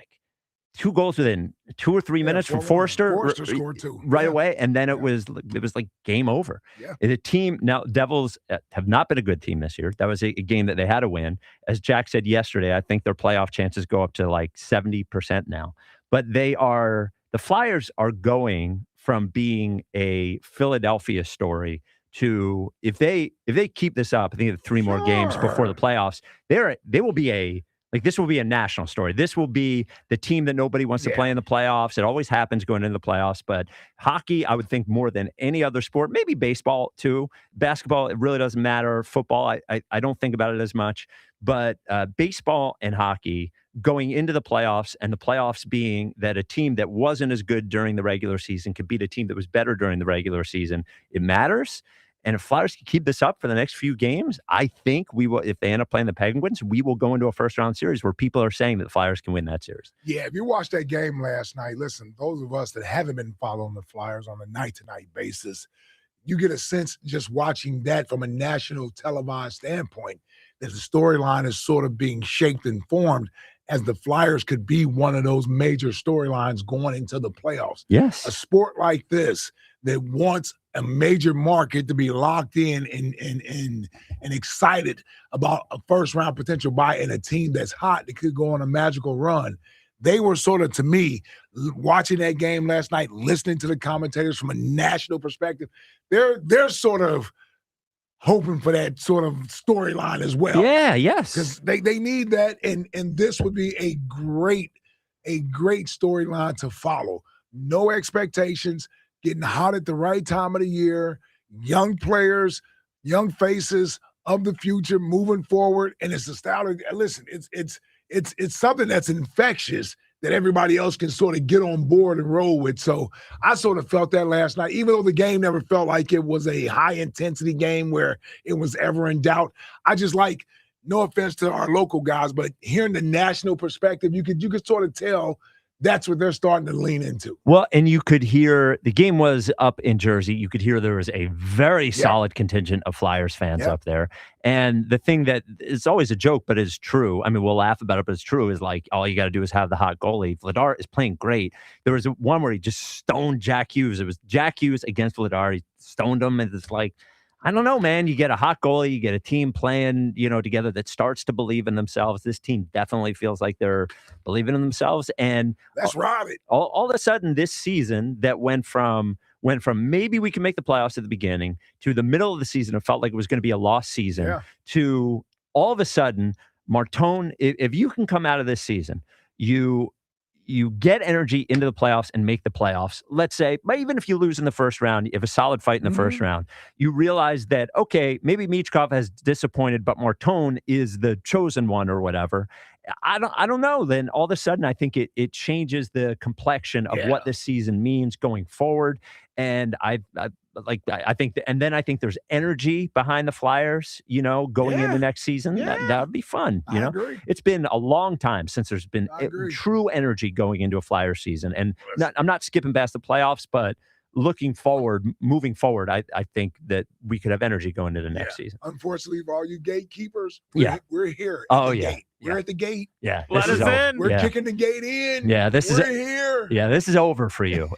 Speaker 15: 2 goals within 2 or 3 minutes from Forrester.
Speaker 4: Forrester scored 2
Speaker 15: right away, and then it was like game over.
Speaker 4: Yeah.
Speaker 15: The team now, Devils have not been a good team this year. That was a game that they had to win. As Jack said yesterday, I think their playoff chances go up to 70% now. But the Flyers are going from being a Philadelphia story to, if they keep this up, I think 3 more games before the playoffs, they will be this will be a national story. This will be the team that nobody wants to play in the playoffs. It always happens going into the playoffs, but hockey, I would think more than any other sport, maybe baseball too. Basketball, it really doesn't matter. Football, I don't think about it as much, but baseball and hockey going into the playoffs, and the playoffs being that a team that wasn't as good during the regular season could beat a team that was better during the regular season. It matters. And if Flyers can keep this up for the next few games, I think we will, if they end up playing the Penguins, we will go into a first-round series where people are saying that the Flyers can win that series.
Speaker 4: Yeah, if you watched that game last night, listen, those of us that haven't been following the Flyers on a night-to-night basis, you get a sense just watching that from a national televised standpoint that the storyline is sort of being shaped and formed as the Flyers could be one of those major storylines going into the playoffs.
Speaker 15: Yes.
Speaker 4: A sport like this that wants a major market to be locked in and excited about a first round potential bye in a team that's hot that could go on a magical run. They were sort of, to me, watching that game last night, listening to the commentators from a national perspective, they're sort of hoping for that sort of storyline as well.
Speaker 15: Yeah, yes.
Speaker 4: Because they need that, and this would be a great storyline to follow. No expectations, getting hot at the right time of the year, young players, young faces of the future moving forward, and it's nostalgic. Listen, it's something that's infectious that everybody else can sort of get on board and roll with. So I sort of felt that last night, even though the game never felt like it was a high-intensity game where it was ever in doubt. I just like, no offense to our local guys, but hearing the national perspective, you could sort of tell that's what they're starting to lean into.
Speaker 15: Well, and you could hear the game was up in Jersey. You could hear there was a very solid contingent of Flyers fans up there. And the thing that is always a joke, but is true. I mean, we'll laugh about it, but it's true. Is like all you got to do is have the hot goalie. Vladar is playing great. There was one where he just stoned Jack Hughes. It was Jack Hughes against Vladar. He stoned him, and it's like, I don't know, man. You get a hot goalie, you get a team playing, together that starts to believe in themselves. This team definitely feels like they're believing in themselves. And
Speaker 4: that's right.
Speaker 15: All of a sudden, this season that went from maybe we can make the playoffs at the beginning to the middle of the season, it felt like it was going to be a lost season, to all of a sudden, Martone, if you can come out of this season, you get energy into the playoffs and make the playoffs. Let's say, but even if you lose in the first round, you have a solid fight in the first round, you realize that, okay, maybe Michkov has disappointed, but Martone is the chosen one or whatever. I don't know. Then all of a sudden, I think it changes the complexion of what this season means going forward. And I think there's energy behind the Flyers, going into next season. That would be fun.
Speaker 4: Agree.
Speaker 15: It's been a long time since there's been true energy going into a Flyer season. And I'm not skipping past the playoffs, but moving forward, I think that we could have energy going into the next season.
Speaker 4: Unfortunately, for all you gatekeepers, we're here.
Speaker 15: Gate.
Speaker 4: We're at the gate.
Speaker 15: Yeah.
Speaker 7: Let us in.
Speaker 4: We're kicking the gate in.
Speaker 15: Yeah.
Speaker 4: We're here.
Speaker 15: Yeah. This is over for you.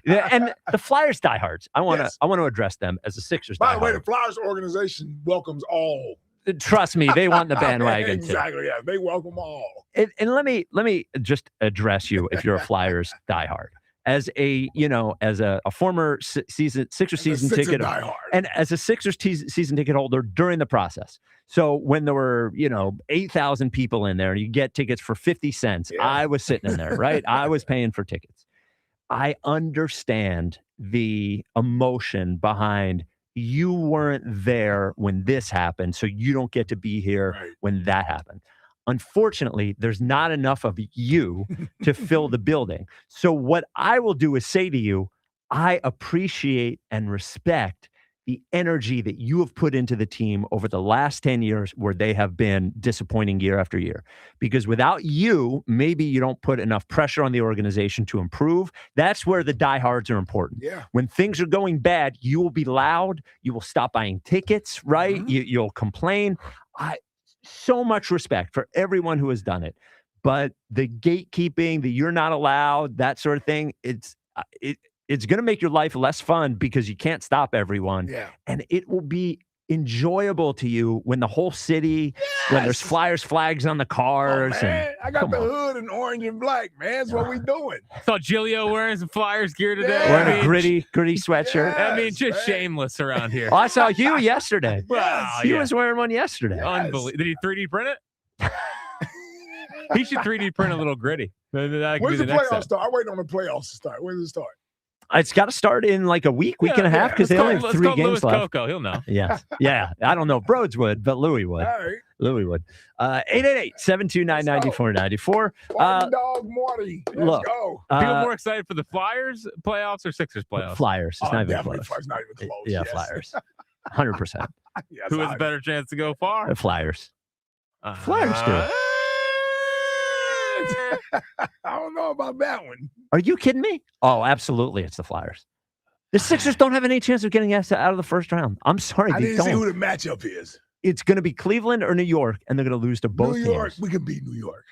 Speaker 15: And the Flyers diehards, I want to address them as a Sixers.
Speaker 4: By the way, the Flyers organization welcomes all.
Speaker 15: Trust me, they want the bandwagon too.
Speaker 4: Exactly. Yeah. They welcome all.
Speaker 15: And let me just address you if you're a Flyers diehard. As a former Sixers season ticket, and as a Sixers season ticket holder during the process. So when there were 8,000 people in there, and you get tickets for 50 cents, I was sitting in there, right? I was paying for tickets. I understand the emotion behind you weren't there when this happened, so you don't get to be here when that happened. Unfortunately, there's not enough of you to fill the building. So what I will do is say to you, I appreciate and respect the energy that you have put into the team over the last 10 years where they have been disappointing year after year. Because without you, maybe you don't put enough pressure on the organization to improve. That's where the diehards are important.
Speaker 4: Yeah.
Speaker 15: When things are going bad, you will be loud. You will stop buying tickets, right? You'll complain. So much respect for everyone who has done it, but the gatekeeping, the you're not allowed, that sort of thing, it's going to make your life less fun because you can't stop everyone.
Speaker 4: Yeah.
Speaker 15: And it will be enjoyable to you when the whole city, when there's Flyers flags on the cars.
Speaker 4: I got the hood in orange and black, man. That's what we doing.
Speaker 7: I saw Gilio wearing some Flyers gear today.
Speaker 15: Wearing a gritty sweatshirt.
Speaker 7: Just shameless around here.
Speaker 15: I saw Hugh yesterday.
Speaker 7: Wow,
Speaker 15: he was wearing one yesterday.
Speaker 7: Unbelievable. Did he 3D print it? He should 3D print a little gritty.
Speaker 4: When's the playoffs start? I'm waiting on the playoffs to start. When does it start?
Speaker 15: It's got to start in like a week and a half because they only have 3 games left.
Speaker 7: Coco, he'll know.
Speaker 15: Yeah. I don't know. Broads would, but Louis would.
Speaker 4: All right.
Speaker 15: Louis would. 888-729-9494.
Speaker 4: Dog Marty. Let's go.
Speaker 7: People more excited for the Flyers playoffs or Sixers playoffs?
Speaker 15: Flyers. It's not even close.
Speaker 4: It's not even close.
Speaker 15: Yeah, Flyers. 100%.
Speaker 7: Who has a better chance to go far?
Speaker 15: The Flyers. Flyers do.
Speaker 4: I don't know about that one.
Speaker 15: Are you kidding me? Oh, absolutely. It's the Flyers. The Sixers don't have any chance of getting out of the first round. I'm sorry.
Speaker 4: I didn't see who the matchup is.
Speaker 15: It's going to be Cleveland or New York, and they're going to lose to both
Speaker 4: New York.
Speaker 15: teams.
Speaker 4: We could beat New York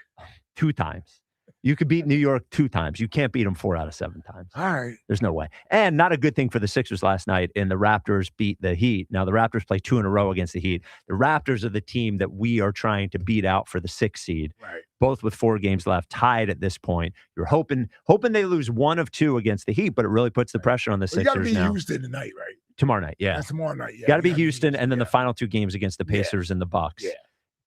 Speaker 15: 2 times. You could beat New York 2 times. You can't beat them 4 out of 7 times.
Speaker 4: All right.
Speaker 15: There's no way. And not a good thing for the Sixers last night. And the Raptors beat the Heat. Now, the Raptors play 2 in a row against the Heat. The Raptors are the team that we are trying to beat out for the 6th seed.
Speaker 4: Right.
Speaker 15: Both with 4 games left, tied at this point. You're hoping they lose 1 of 2 against the Heat, but it really puts the pressure on the Sixers now.
Speaker 4: You got to be Houston tonight, right?
Speaker 15: Tomorrow night, yeah.
Speaker 4: That's tomorrow night, yeah.
Speaker 15: Got to be Houston, and then the final 2 games against the Pacers and the Bucks.
Speaker 4: Yeah.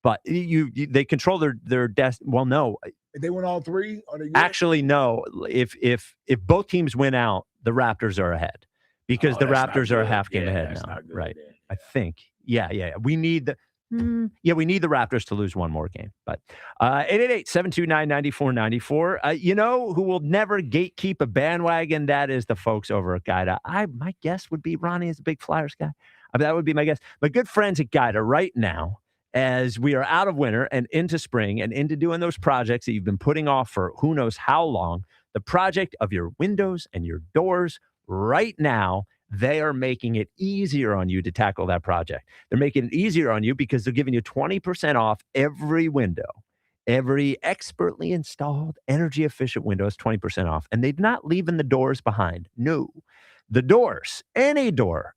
Speaker 15: But they control their destiny. Well, no.
Speaker 4: If they win all 3? Are they good?
Speaker 15: Actually, no. If both teams win out, the Raptors are ahead because the Raptors are a half game ahead now. Right. Then. I think. Yeah. We need the Raptors to lose 1 more game. But 888-729-9494. You know who will never gatekeep a bandwagon? That is the folks over at Guida. My guess would be Ronnie is a big Flyers guy. That would be my guess. My good friends at Guida right now, as we are out of winter and into spring and into doing those projects that you've been putting off for who knows how long, the project of your windows and your doors right now, they are making it easier on you to tackle that project. They're making it easier on you because they're giving you 20% off every window. Every expertly installed, energy-efficient window is 20% off. And they're not leaving the doors behind. No. The doors, any door,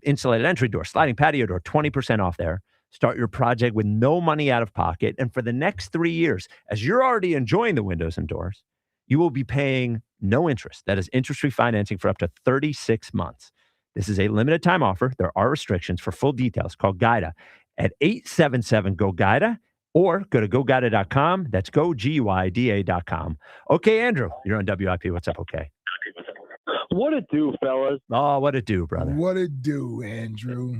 Speaker 15: insulated entry door, sliding patio door, 20% off there. Start your project with no money out of pocket. And for the next 3 years, as you're already enjoying the windows and doors, you will be paying no interest. That is interest-free financing for up to 36 months. This is a limited time offer. There are restrictions. For full details, call Guida at 877-GO-GUIDA or go to GoGuida.com. That's GoGuida.com. Okay, Andrew, you're on WIP. What's up, okay?
Speaker 1: What it do, fellas?
Speaker 15: Oh, what it do, brother?
Speaker 4: What it do, Andrew?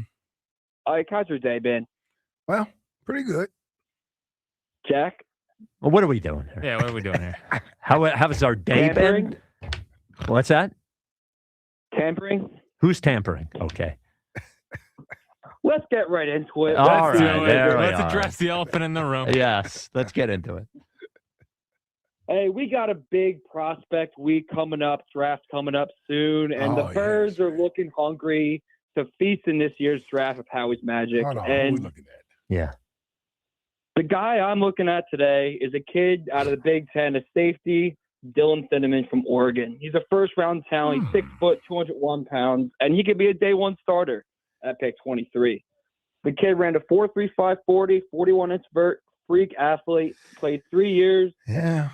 Speaker 1: All right, how's your day been?
Speaker 4: Well, pretty good.
Speaker 1: Jack?
Speaker 15: Well, what are we doing here?
Speaker 7: Yeah, what are we doing here?
Speaker 15: How has our day been? What's that?
Speaker 1: Tampering?
Speaker 15: Who's tampering? Okay.
Speaker 1: Let's get right into it.
Speaker 15: All right,
Speaker 7: let's address the elephant in the room.
Speaker 15: Yes, let's get into it.
Speaker 1: Hey, we got a big prospect week coming up, draft coming up soon, and the Birds are looking hungry to feast in this year's draft of Howie's Magic. And
Speaker 15: yeah,
Speaker 1: the guy I'm looking at today is a kid out of the Big Ten, a safety, Dylan Cinnamon from Oregon. He's a first-round talent. He's 6 foot, 201 pounds, and he could be a day 1 starter at pick 23. The kid ran a 4.35 40, 41-inch vert, freak athlete, played 3 years,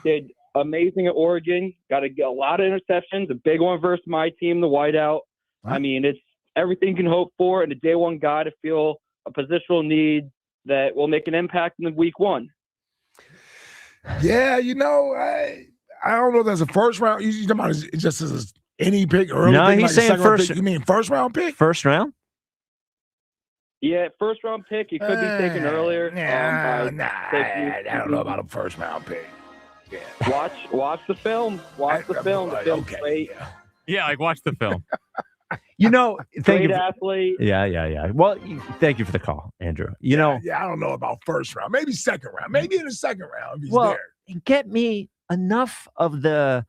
Speaker 1: did amazing at Oregon, got a lot of interceptions, a big one versus my team, the Whiteout. I mean, it's everything you can hope for, and a day 1 guy to feel a positional need that will make an impact in the week 1.
Speaker 4: Yeah, I don't know if that's a first round. You talking about it just as any pick early?
Speaker 15: No,
Speaker 4: pick,
Speaker 15: he's saying first.
Speaker 4: Pick. You mean first round pick?
Speaker 15: First round?
Speaker 1: Yeah, first round pick. He could be taken earlier.
Speaker 4: I don't know about a first round pick. Yeah.
Speaker 1: Watch the film. Watch the film. The film's great.
Speaker 7: Yeah, like watch the film.
Speaker 15: Thank
Speaker 1: you. Athlete.
Speaker 15: Yeah. Well, thank you for the call, Andrew.
Speaker 4: I don't know about first round. Maybe second round. Maybe in the second round if he's there.
Speaker 15: Get me enough of the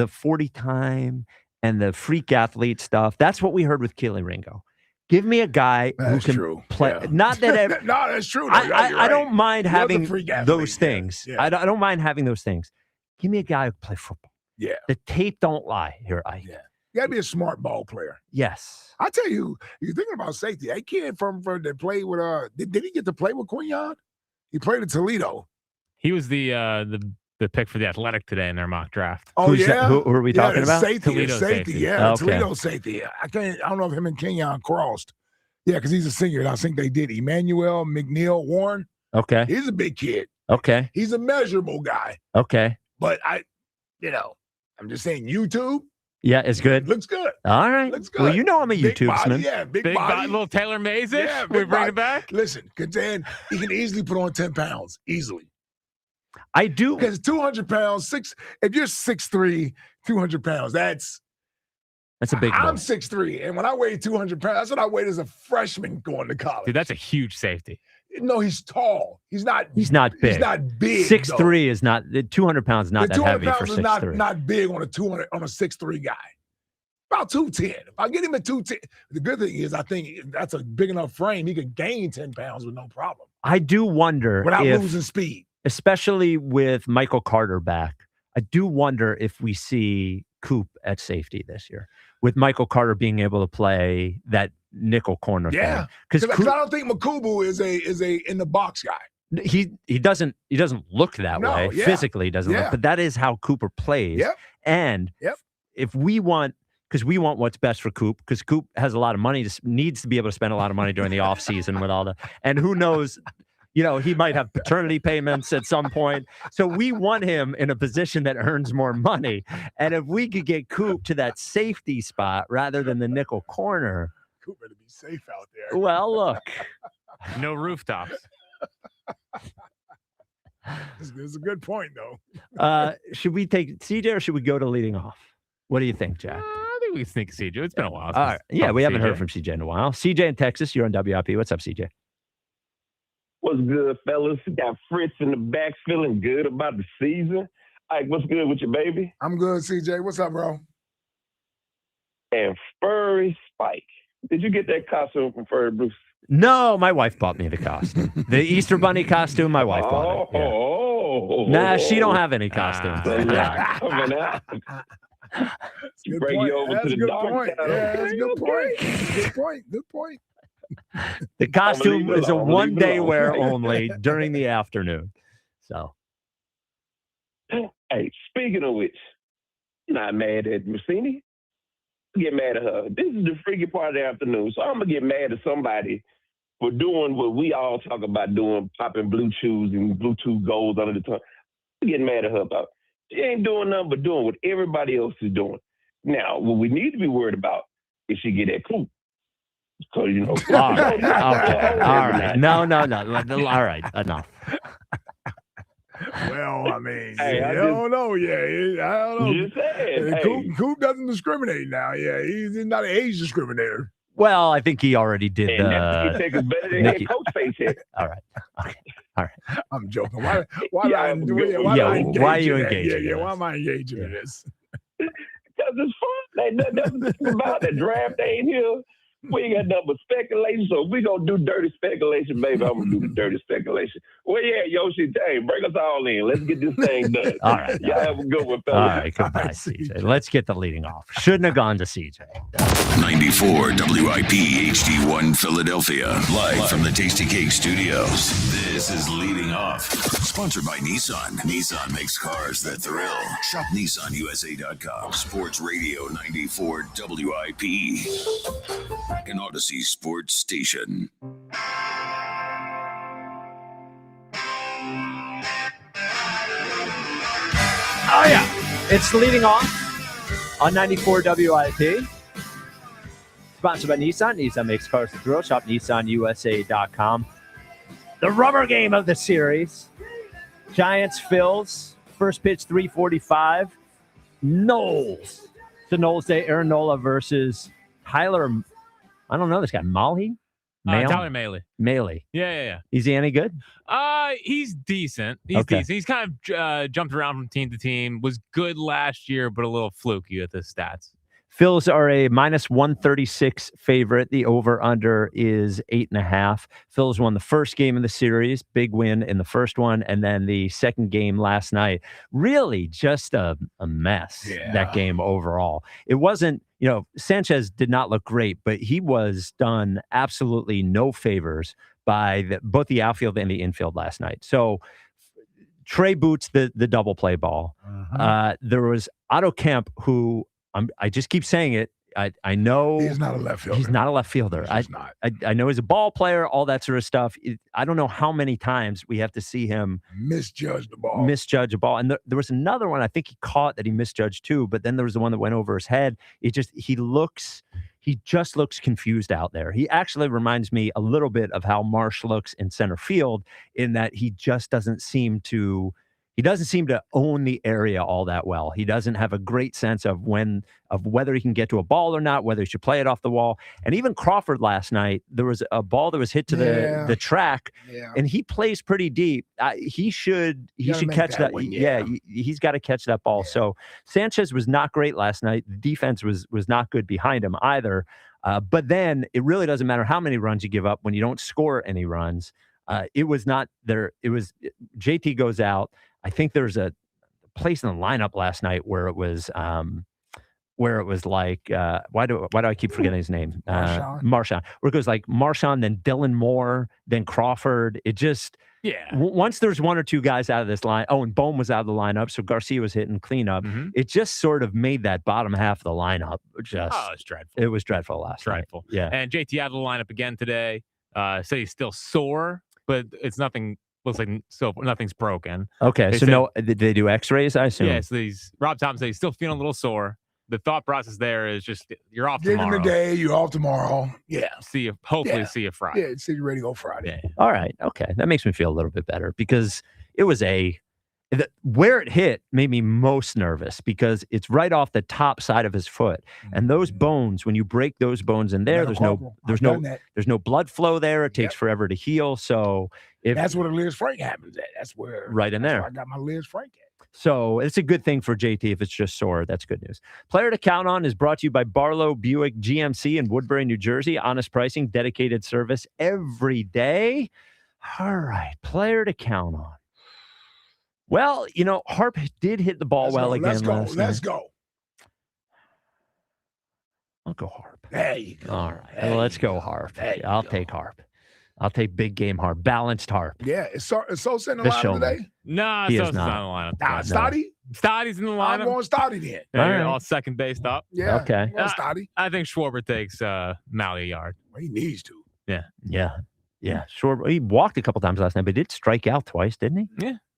Speaker 15: 40 time and the freak athlete stuff. That's what we heard with Keely Ringo. Give me a guy who can play. Yeah. Not that
Speaker 4: no, that's true.
Speaker 15: I don't mind having those things.
Speaker 4: Yeah.
Speaker 15: I don't mind having those things. Give me a guy who can play football.
Speaker 4: Yeah.
Speaker 15: The tape don't lie here, Ike.
Speaker 4: Yeah. You gotta be a smart ball player.
Speaker 15: Yes.
Speaker 4: I tell you, you're thinking about safety. That kid from that played with did he get to play with Quinyon? He played at Toledo.
Speaker 7: He was the pick for the Athletic today in their mock draft.
Speaker 4: Oh, yeah?
Speaker 15: Who are we talking about?
Speaker 4: Toledo safety. Yeah,
Speaker 15: okay.
Speaker 4: Toledo safety. I don't know if him and Kenyon crossed. Yeah, because he's a senior, and I think they did. Emmanuel McNeil Warren.
Speaker 15: Okay.
Speaker 4: He's a big kid.
Speaker 15: Okay.
Speaker 4: He's a measurable guy.
Speaker 15: Okay.
Speaker 4: But I'm just saying YouTube.
Speaker 15: Yeah, it's good.
Speaker 4: Looks good.
Speaker 15: All right.
Speaker 4: Looks good.
Speaker 15: Well, I'm a YouTubesman.
Speaker 4: Yeah, big body.
Speaker 7: Little Taylor Mays-ish.
Speaker 4: Yeah,
Speaker 7: we bring it back.
Speaker 4: Listen, Catan, he can easily put on 10 pounds. Easily.
Speaker 15: I do.
Speaker 4: Because 200 pounds, if you're 6'3", 200 pounds, that's
Speaker 15: a big
Speaker 4: I'm
Speaker 15: boy.
Speaker 4: 6'3", and when I weighed 200 pounds, that's what I weighed as a freshman going to college.
Speaker 7: Dude, that's a huge safety.
Speaker 4: No, he's tall. He's not big.
Speaker 15: He's not big. 6'3" is not 200 pounds. Not that heavy for 6'3".
Speaker 4: Not big on a 6'3" guy. About 210. If I get him at 210, the good thing is I think that's a big enough frame. He could gain 10 pounds with no problem.
Speaker 15: I do wonder
Speaker 4: without losing speed.
Speaker 15: especially with Michael Carter back, I do wonder if we see Coop at safety this year, with Michael Carter being able to play that nickel corner thing.
Speaker 4: Because I don't think Makubu is a in the box guy.
Speaker 15: He doesn't look that way. Physically, he doesn't look, but that is how Cooper plays. And if we want, because we want what's best for Coop, because Coop has a lot of money, needs to be able to spend a lot of money during the offseason with all the, and who knows, he might have paternity payments at some point. So we want him in a position that earns more money. And if we could get Coop to that safety spot rather than the nickel corner.
Speaker 4: Coop better be safe out there.
Speaker 15: Well, look.
Speaker 7: No rooftops.
Speaker 4: This is a good point, though.
Speaker 15: Should we take CJ or should we go to leading off? What do you think, Jack?
Speaker 7: I think we can sneak CJ. It's been a while.
Speaker 15: All right. Yeah, we haven't heard from CJ in a while. CJ in Texas, you're on WIP. What's up, CJ?
Speaker 16: What's good, fellas? Got Fritz in the back feeling good about the season. Ike, what's good with you, baby?
Speaker 4: I'm good, CJ. What's up, bro?
Speaker 16: And Furry Spike. Did you get that costume from Furry Bruce?
Speaker 15: No, my wife bought me the costume. The Easter Bunny costume, my wife bought it. Yeah. Nah, she don't have any costumes.
Speaker 16: Coming out.
Speaker 4: Good
Speaker 16: Bring
Speaker 4: point.
Speaker 16: you over
Speaker 4: That's
Speaker 16: to
Speaker 4: a
Speaker 16: the
Speaker 4: good
Speaker 16: dark
Speaker 4: point.
Speaker 16: side.
Speaker 4: Yeah, that's a good point. Good point. Good point.
Speaker 15: The costume is a
Speaker 16: alone.
Speaker 15: one-day wear only during the afternoon. So,
Speaker 16: hey, speaking of which, not mad at Russini. Get mad at her. This is the freaky part of the afternoon, so I'm gonna get mad at somebody for doing what we all talk about doing, popping blue chews and Bluetooth goals under the tongue. I'm getting mad at her about. She ain't doing nothing but doing what everybody else is doing. Now, what we need to be worried about is she get that Coop. Because,
Speaker 15: all right. No. All right, enough.
Speaker 4: Well, I mean,
Speaker 16: Hey,
Speaker 4: I
Speaker 16: I
Speaker 4: don't know. Yeah, I don't know.
Speaker 16: Just saying.
Speaker 4: Coop doesn't discriminate now. Yeah, he's not an age discriminator.
Speaker 15: Well, I think he already did
Speaker 16: And that paycheck is better than head coach paycheck.
Speaker 15: All right. Okay. All right.
Speaker 4: I'm joking. Why
Speaker 15: why are you engaging?
Speaker 4: Yeah, why am I engaging in this?
Speaker 16: Because it's fun. Ain't nothing about the draft ain't here. We ain't got nothing but speculation, so we gonna do dirty speculation, baby. I'm gonna do the dirty speculation. Well, yeah, Yoshi, hey, bring us all in. Let's get this thing done.
Speaker 15: All right.
Speaker 16: Y'all have a good one,
Speaker 15: All
Speaker 16: fellas.
Speaker 15: right. Goodbye, CJ. Let's get the leading off. Shouldn't have gone to CJ.
Speaker 6: 94 WIP HD1 Philadelphia. Live from the Tasty Cake Studios. This is Leading Off. Sponsored by Nissan. Nissan makes cars that thrill. Shop NissanUSA.com. Sports Radio 94 WIP. An Odyssey Sports Station.
Speaker 15: Oh, yeah. It's leading off on 94 WIP. Sponsored by Nissan. Nissan makes cars to thrill. Shop NissanUSA.com. The rubber game of the series. Giants, Phils. First pitch, 3:45. Knowles. The Knowles Day. Aaron Nola versus Tyler. I don't know this guy. Mahle?
Speaker 7: Tyler Mahle.
Speaker 15: Mahle.
Speaker 7: Yeah.
Speaker 15: Is he any good?
Speaker 7: He's decent. He's decent. He's kind of jumped around from team to team. Was good last year, but a little fluky with his stats.
Speaker 15: Phils are a minus 136 favorite. The over-under is 8.5. Phils won the first game of the series. Big win in the first one. And then the second game last night. Really just a mess, that game overall. It wasn't, Sanchez did not look great, but he was done absolutely no favors by both the outfield and the infield last night. So Trey boots the double play ball. There was Otto Kemp, who I just keep saying it. I know
Speaker 4: he's not a left fielder.
Speaker 15: He's not a left fielder. I know he's a ball player, all that sort of stuff. I don't know how many times we have to see him
Speaker 4: misjudge the ball.
Speaker 15: And there was another one I think he caught that he misjudged too, but then there was the one that went over his head. He just looks confused out there. He actually reminds me a little bit of how Marsh looks in center field, in that he just doesn't seem to own the area all that well. He doesn't have a great sense of whether he can get to a ball or not, whether he should play it off the wall. And even Crawford last night, there was a ball that was hit to the track, and he plays pretty deep. He should catch that. He's got to catch that ball. So Sanchez was not great last night. The defense was not good behind him either. But then it really doesn't matter how many runs you give up when you don't score any runs. It was not there. It was JT goes out. I think there's a place in the lineup last night where it was like why do I keep forgetting his name? Marshawn. Where it goes like Marshawn, then Dylan Moore, then Crawford. It just once there's one or two guys out of this line. Oh, and Bohm was out of the lineup, so Garcia was hitting cleanup. It just sort of made that bottom half of the lineup
Speaker 7: it's dreadful.
Speaker 15: It was dreadful last night. Yeah.
Speaker 7: And JT out of the lineup again today. Say he's still sore, but it's nothing. Looks like nothing's broken.
Speaker 15: Okay, so did they do X-rays? I assume.
Speaker 7: Yeah. So Rob Thompson said he's still feeling a little sore. The thought process there is just you're off
Speaker 4: Give
Speaker 7: tomorrow.
Speaker 4: him the day, you're off tomorrow. Yeah.
Speaker 7: Hopefully see you Friday.
Speaker 4: Yeah, see you ready to go Friday.
Speaker 15: Yeah. All right. Okay. That makes me feel a little bit better because it was where it hit made me most nervous because it's right off the top side of his foot. And those bones, when you break those bones in there, there's no blood flow there. It takes forever to heal. So
Speaker 4: that's where the Liz Frank happens at. That's where
Speaker 15: right in there.
Speaker 4: I got my Liz Frank at.
Speaker 15: So it's a good thing for JT if it's just sore. That's good news. Player to Count On is brought to you by Barlow Buick GMC in Woodbury, New Jersey. Honest pricing, dedicated service every day. All right. Player to count on. Well, Harp did hit the ball again.
Speaker 4: Let's
Speaker 15: last
Speaker 4: go.
Speaker 15: night. I'll go Harp.
Speaker 4: There you go.
Speaker 15: All right. Let's go Harp. I'll take Harp. I'll take big game Harp. Balanced Harp.
Speaker 4: Yeah. Is Sosa in the lineup today?
Speaker 7: No,
Speaker 15: he
Speaker 7: Sosa's
Speaker 15: is
Speaker 7: not in the lineup.
Speaker 4: Stoddy?
Speaker 7: Stoddy's in the lineup.
Speaker 4: I'm going Stoddy then.
Speaker 7: Yeah, all second based up.
Speaker 4: Yeah.
Speaker 15: Okay.
Speaker 4: Stoddy.
Speaker 7: I think Schwarber takes Maui yard.
Speaker 4: Well, he needs to.
Speaker 15: Yeah. Schwarber. He walked a couple times last night, but did strike out twice, didn't he?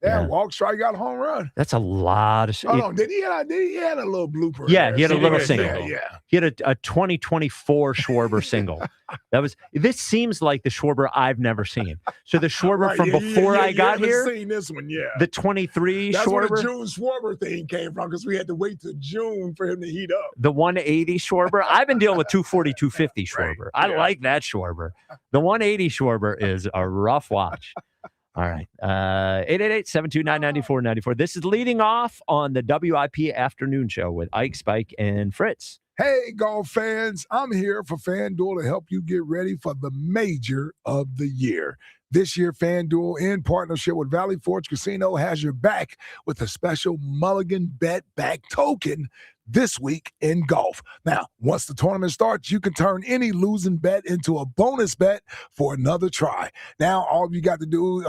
Speaker 4: Yeah. Walk, strike out, home run.
Speaker 15: That's a lot of.
Speaker 4: Did he had a little blooper?
Speaker 15: Yeah, he had a little single.
Speaker 4: Yeah.
Speaker 15: He had a 2024 Schwarber single. This seems like the Schwarber I've never seen. So the Schwarber from before I got here.
Speaker 4: Seen this one, yeah.
Speaker 15: The 23
Speaker 4: That's
Speaker 15: Schwarber.
Speaker 4: where the June Schwarber thing came from because we had to wait till June for him to heat up.
Speaker 15: The 180 Schwarber. I've been dealing with 240, 250 Schwarber. I like that Schwarber. The 180 Schwarber is a rough watch. All right. 888-729-9494. This is leading off on the WIP afternoon show with Ike, Spike, and Fritz.
Speaker 4: Hey, golf fans. I'm here for FanDuel to help you get ready for the major of the year. This year, FanDuel, in partnership with Valley Forge Casino, has your back with a special Mulligan Bet Back token this week in golf. Now, once the tournament starts, you can turn any losing bet into a bonus bet for another try. Now, all you got to do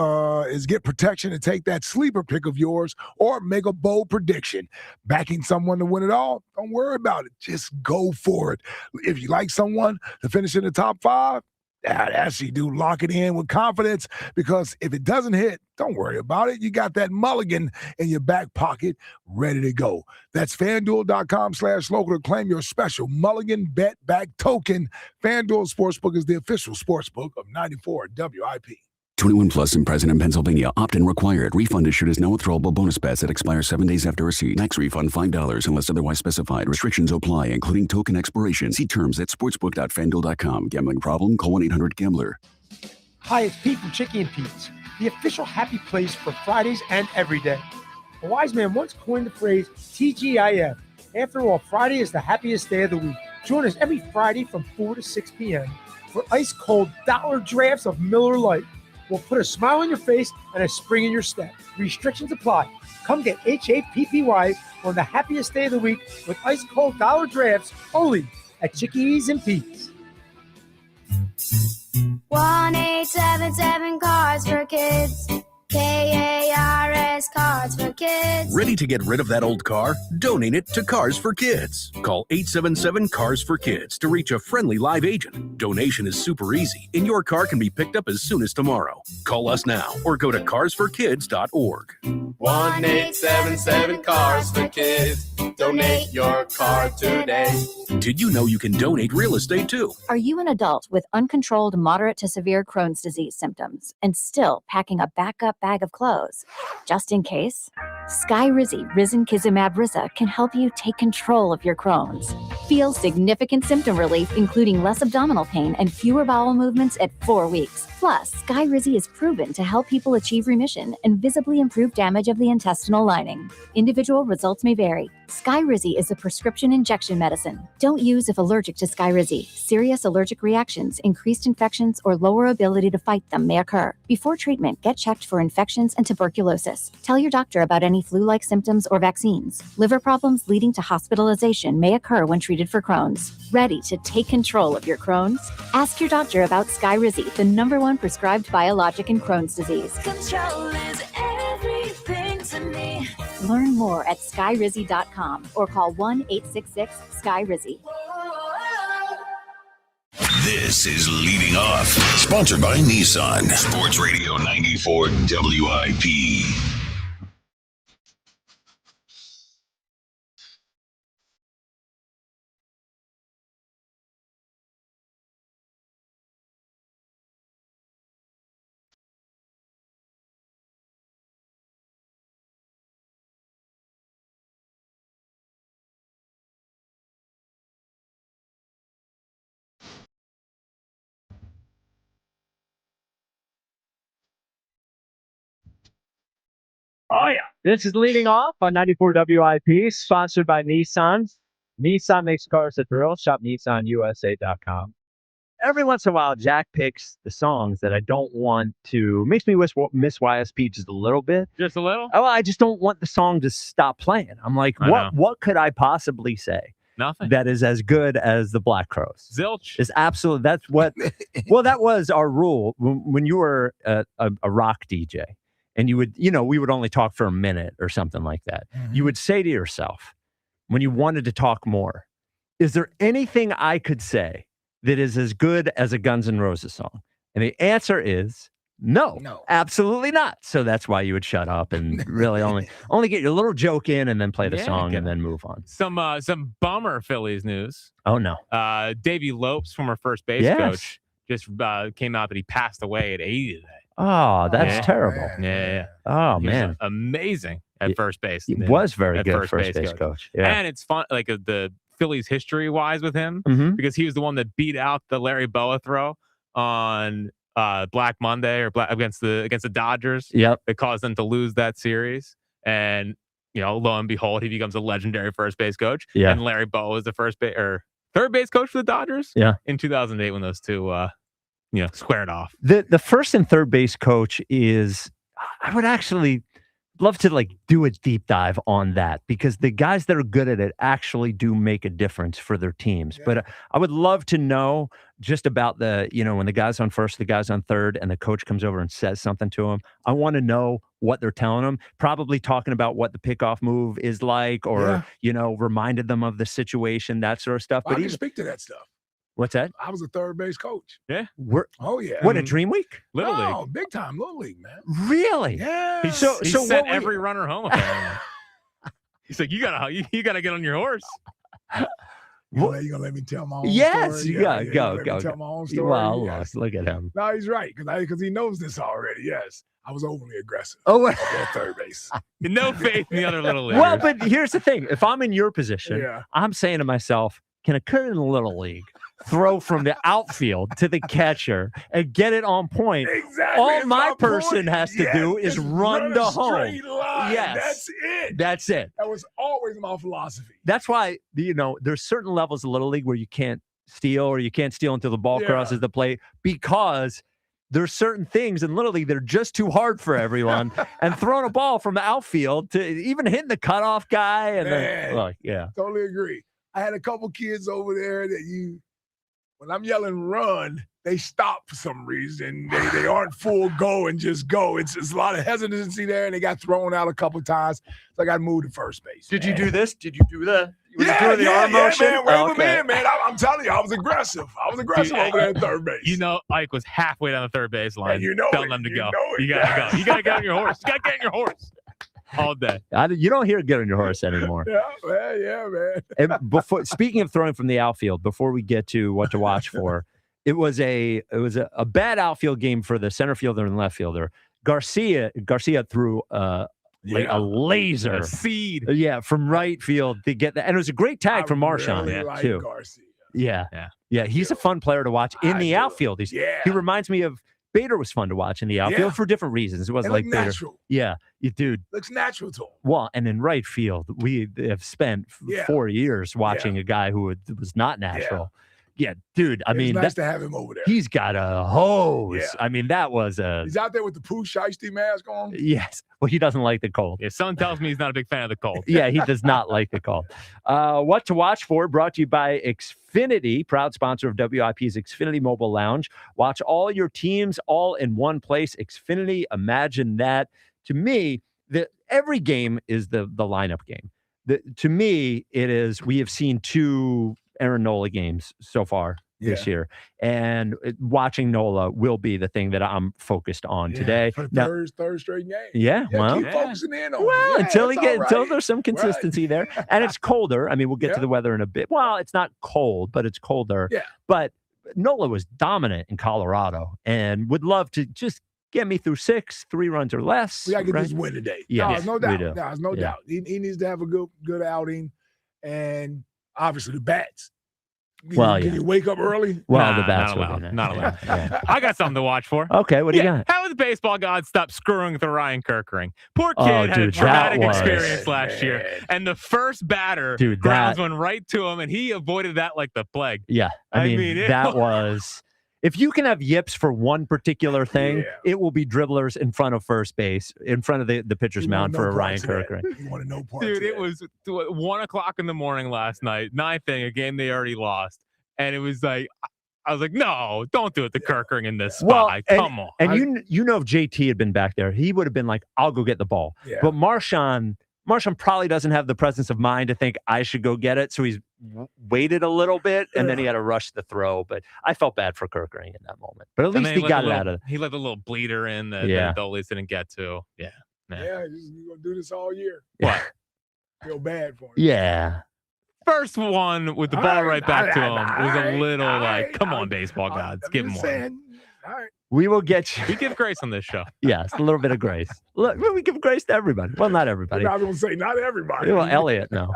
Speaker 4: is get protection and take that sleeper pick of yours or make a bold prediction. Backing someone to win it all? Don't worry about it. Just go for it. If you like someone to finish in the top 5, that's you do. Lock it in with confidence because if it doesn't hit, don't worry about it. You got that mulligan in your back pocket ready to go. That's FanDuel.com/local to claim your special mulligan bet back token. FanDuel Sportsbook is the official sportsbook of 94 WIP.
Speaker 12: 21 plus and present in Pennsylvania. Opt-in required. Refund issued as no withdrawable bonus bets that expire 7 days after receipt. Max refund $5 unless otherwise specified. Restrictions apply, including token expiration. See terms at sportsbook.fanduel.com. Gambling problem? Call 1-800-GAMBLER.
Speaker 17: Hi, it's Pete from Chicky and Pete's, the official happy place for Fridays and every day. A wise man once coined the phrase TGIF. After all, Friday is the happiest day of the week. Join us every Friday from 4 to 6 p.m. for ice-cold dollar drafts of Miller Lite. We'll put a smile on your face and a spring in your step. Restrictions apply. Come get HAPPY on the happiest day of the week with ice-cold dollar drafts only at Chickies and Pete's.
Speaker 18: 1-877 Cards for Kids. KARS Cards for Kids.
Speaker 19: Ready to get rid of that old car? Donate it to Cars for Kids. Call 877 Cars for Kids to reach a friendly live agent. Donation is super easy, and your car can be picked up as soon as tomorrow. Call us now or go to carsforkids.org.
Speaker 20: 1-877 Cars for Kids. Donate your car today.
Speaker 19: Did you know you can donate real estate too?
Speaker 21: Are you an adult with uncontrolled moderate to severe Crohn's disease symptoms and still packing a backup bag of clothes? Just in case, Skyrizi Risankizumab Risa can help you take control of your Crohn's. Feel significant symptom relief, including less abdominal pain and fewer bowel movements at 4 weeks. Plus, Skyrizi is proven to help people achieve remission and visibly improve damage of the intestinal lining. Individual results may vary. Skyrizi is a prescription injection medicine. Don't use if allergic to Skyrizi. Serious allergic reactions, increased infections, or lower ability to fight them may occur. Before treatment, get checked for infections and tuberculosis. Tell your doctor about any flu-like symptoms or vaccines. Liver problems leading to hospitalization may occur when treated for Crohn's. Ready to take control of your Crohn's? Ask your doctor about Skyrizi, the #1 prescribed biologic in Crohn's disease.
Speaker 13: Control is everything to me.
Speaker 21: Learn more at skyrizi.com or call 1-866-SKY-RIZZI.
Speaker 6: This is Leading Off, sponsored by Nissan. Sports Radio 94 WIP.
Speaker 2: Oh, yeah. This is Leading Off on 94 WIP, sponsored by Nissan. Nissan makes cars that thrill. Shop NissanUSA.com. Every once in a while, Jack picks the songs that I don't want to. Makes me miss YSP just a little bit.
Speaker 7: Just a little?
Speaker 2: Oh, I just don't want the song to stop playing. I'm like, what could I possibly say?
Speaker 7: Nothing.
Speaker 2: That is as good as the Black Crowes.
Speaker 7: Zilch.
Speaker 2: Is absolutely. That's what. Well, that was our rule when you were a rock DJ. And you would, we would only talk for a minute or something like that. Mm-hmm. You would say to yourself, when you wanted to talk more, is there anything I could say that is as good as a Guns N' Roses song? And the answer is no, absolutely not. So that's why you would shut up and really only get your little joke in and then play the song and then move on.
Speaker 7: Some bummer Phillies news.
Speaker 2: Oh, no.
Speaker 7: Davey Lopes, former first base coach, just came out that he passed away at 80 today.
Speaker 2: Oh, that's terrible.
Speaker 7: Yeah.
Speaker 2: Oh,
Speaker 7: He
Speaker 2: man.
Speaker 7: was amazing at first base.
Speaker 2: He was very good first base coach. Yeah.
Speaker 7: And it's fun, like the Phillies history-wise with him, because he was the one that beat out the Larry Boa throw on Black Monday or against the Dodgers.
Speaker 2: Yep.
Speaker 7: That caused them to lose that series. And, lo and behold, he becomes a legendary first base coach.
Speaker 2: Yeah.
Speaker 7: And Larry Boa was the third base coach for the Dodgers.
Speaker 2: Yeah.
Speaker 7: In 2008 when those two squared off.
Speaker 2: The first and third base coach is, I would actually love to do a deep dive on that, because the guys that are good at it actually do make a difference for their teams. Yeah. But I would love to know just about when the guy's on first, the guy's on third, and the coach comes over and says something to him. I want to know what they're telling them, probably talking about what the pickoff move is like, or, reminded them of the situation, that sort of stuff.
Speaker 4: Well,
Speaker 2: but
Speaker 4: I can speak to that stuff.
Speaker 2: What's that?
Speaker 4: I was a third base coach.
Speaker 7: Yeah.
Speaker 4: Oh, yeah.
Speaker 2: What, a Dream Week?
Speaker 7: Little League.
Speaker 4: Oh, big time Little League, man.
Speaker 2: Really?
Speaker 4: Yeah.
Speaker 7: He sent every runner home, apparently. He's like, you gotta get on your horse.
Speaker 4: You gonna let me tell my own story?
Speaker 2: Yes,
Speaker 4: Go.
Speaker 2: Tell
Speaker 4: my own story.
Speaker 2: Well,
Speaker 4: yes.
Speaker 2: look at him.
Speaker 4: No, he's right, because he knows this already. Yes, I was overly aggressive.
Speaker 2: Oh,
Speaker 4: at third base.
Speaker 7: No faith in the other Little Leaguers.
Speaker 2: Well, but here's the thing: if I'm in your position,
Speaker 4: Yeah.
Speaker 2: I'm saying to myself, can a kid in the Little League throw from the outfield to the catcher and get it on point?
Speaker 4: Exactly.
Speaker 2: All
Speaker 4: it's
Speaker 2: my
Speaker 4: on
Speaker 2: person
Speaker 4: point.
Speaker 2: has to
Speaker 4: Yes,
Speaker 2: do is
Speaker 4: just
Speaker 2: run to
Speaker 4: a
Speaker 2: home.
Speaker 4: straight line.
Speaker 2: Yes.
Speaker 4: That's it.
Speaker 2: That's it.
Speaker 4: That was always my philosophy.
Speaker 2: That's why, there's certain levels of Little League where you can't steal, or you can't steal until the ball crosses the plate, because there's certain things in Little League that are just too hard for everyone. And throwing a ball from the outfield to even hitting the cutoff guy. And then,
Speaker 4: Totally agree. I had a couple kids over there that when I'm yelling run, they stop for some reason. They aren't full go and just go. It's a lot of hesitancy there, and they got thrown out a couple times. So I got moved to first base.
Speaker 2: Did you do this? Did you do the?
Speaker 4: The arm motion? Man. Wave
Speaker 2: okay.
Speaker 4: him in, man. I'm telling you, I was aggressive. over there at third base.
Speaker 7: Ike was halfway down the third base line.
Speaker 4: And
Speaker 7: telling them to go.
Speaker 4: You
Speaker 7: gotta go. You gotta get on your horse. You gotta get on your horse. All day.
Speaker 2: You don't hear "get on your horse" anymore.
Speaker 4: Yeah, man.
Speaker 2: And speaking of throwing from the outfield, before we get to what to watch for, it was a bad outfield game for the center fielder and left fielder. Garcia threw a laser,
Speaker 7: a seed,
Speaker 2: from right field to get that, and it was a great tag from Marshawn too.
Speaker 4: Garcia.
Speaker 2: Yeah. He's a fun player to watch in the outfield. He reminds me of Bader was fun to watch in the outfield for different reasons. It wasn't like Bader.
Speaker 4: Natural.
Speaker 2: Yeah, dude.
Speaker 4: Looks natural to him.
Speaker 2: Well, and in right field, we have spent 4 years watching a guy who was not natural. Yeah, dude. I mean,
Speaker 4: it's nice to have him over there.
Speaker 2: He's got a hose.
Speaker 4: Yeah.
Speaker 2: I mean, that was
Speaker 4: He's out there with the Pooh Shiesty mask on.
Speaker 2: Yes. Well, he doesn't like the cold.
Speaker 7: His son tells me he's not a big fan of the cold.
Speaker 2: Yeah, he does not like the cold. What to watch for, brought to you by Xfinity, proud sponsor of WIP's Xfinity Mobile Lounge. Watch all your teams all in one place. Xfinity, imagine that. To me, every game is the lineup game. To me, it is, we have seen 2 Aaron Nola games so far this year, and watching Nola will be the thing that I'm focused on today.
Speaker 4: For the third straight game.
Speaker 2: Yeah, well,
Speaker 4: keep focusing in on
Speaker 2: well,
Speaker 4: it.
Speaker 2: until there's some consistency there, and it's colder. I mean, we'll get to the weather in a bit. Well, it's not cold, but it's colder.
Speaker 4: Yeah,
Speaker 2: but Nola was dominant in Colorado, and would love to just get me through 6, 3 runs or less.
Speaker 4: We gotta get this win today.
Speaker 2: Yeah,
Speaker 4: there's no doubt. There's no doubt. He needs to have a good outing, and obviously the bats. Can you wake up early?
Speaker 2: Well, the bats
Speaker 7: not allowed. I got something to watch for.
Speaker 2: Okay, what do you got?
Speaker 7: How would the baseball gods stop screwing with the Ryan Kirkering? Poor kid had a traumatic experience last year, and the first batter grounds one right to him, and he avoided that like the plague.
Speaker 2: Yeah, I mean that was. If you can have yips for one particular thing, it will be dribblers in front of first base, in front of the pitcher's mound for a Ryan Kirkering.
Speaker 4: You want to know part
Speaker 7: Dude, it was 1 o'clock in the morning last night, 9th inning, a game they already lost. And it was like, I was like, no, don't do it to Kirkering in this spot. Come on.
Speaker 2: And you know, if JT had been back there, he would have been like, I'll go get the ball.
Speaker 4: Yeah.
Speaker 2: But Marshawn probably doesn't have the presence of mind to think I should go get it. So he's waited a little bit, and then he had to rush the throw. But I felt bad for Kirkering in that moment. But at least he got it out of it.
Speaker 7: He let the little bleeder in that the Dollies didn't get to. Yeah.
Speaker 4: Yeah, you're going to do this all year.
Speaker 7: What?
Speaker 4: Feel bad for him.
Speaker 2: Yeah.
Speaker 7: First one with the ball right back to him was a little come on, baseball gods, give him one.
Speaker 4: All right.
Speaker 2: We will get you.
Speaker 7: We give grace on this show.
Speaker 2: Yes, a little bit of grace. Look, we give grace to everybody. Well, not everybody.
Speaker 4: I was going to say not everybody.
Speaker 2: Well, Elliott, no.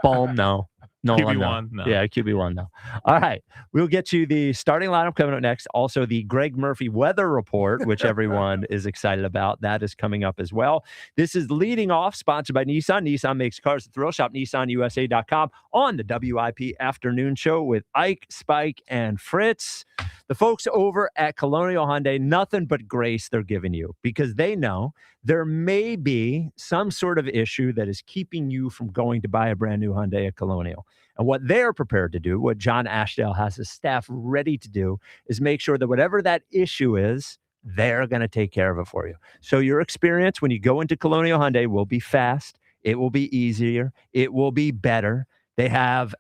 Speaker 2: Bohm, no. Nolan,
Speaker 7: QB1, no.
Speaker 2: Yeah, QB1, no. All right. We'll get you the starting lineup coming up next. Also, the Greg Murphy weather report, which everyone is excited about. That is coming up as well. This is Leading Off, sponsored by Nissan. Nissan makes cars that thrill. Shop NissanUSA.com on the WIP Afternoon Show with Ike, Spike, and Fritz. The folks over at Colonial Hyundai, nothing but grace they're giving you, because they know there may be some sort of issue that is keeping you from going to buy a brand new Hyundai at Colonial. And what they're prepared to do, what John Ashdale has his staff ready to do, is make sure that whatever that issue is, they're going to take care of it for you. So your experience when you go into Colonial Hyundai will be fast. It will be easier. It will be better. They have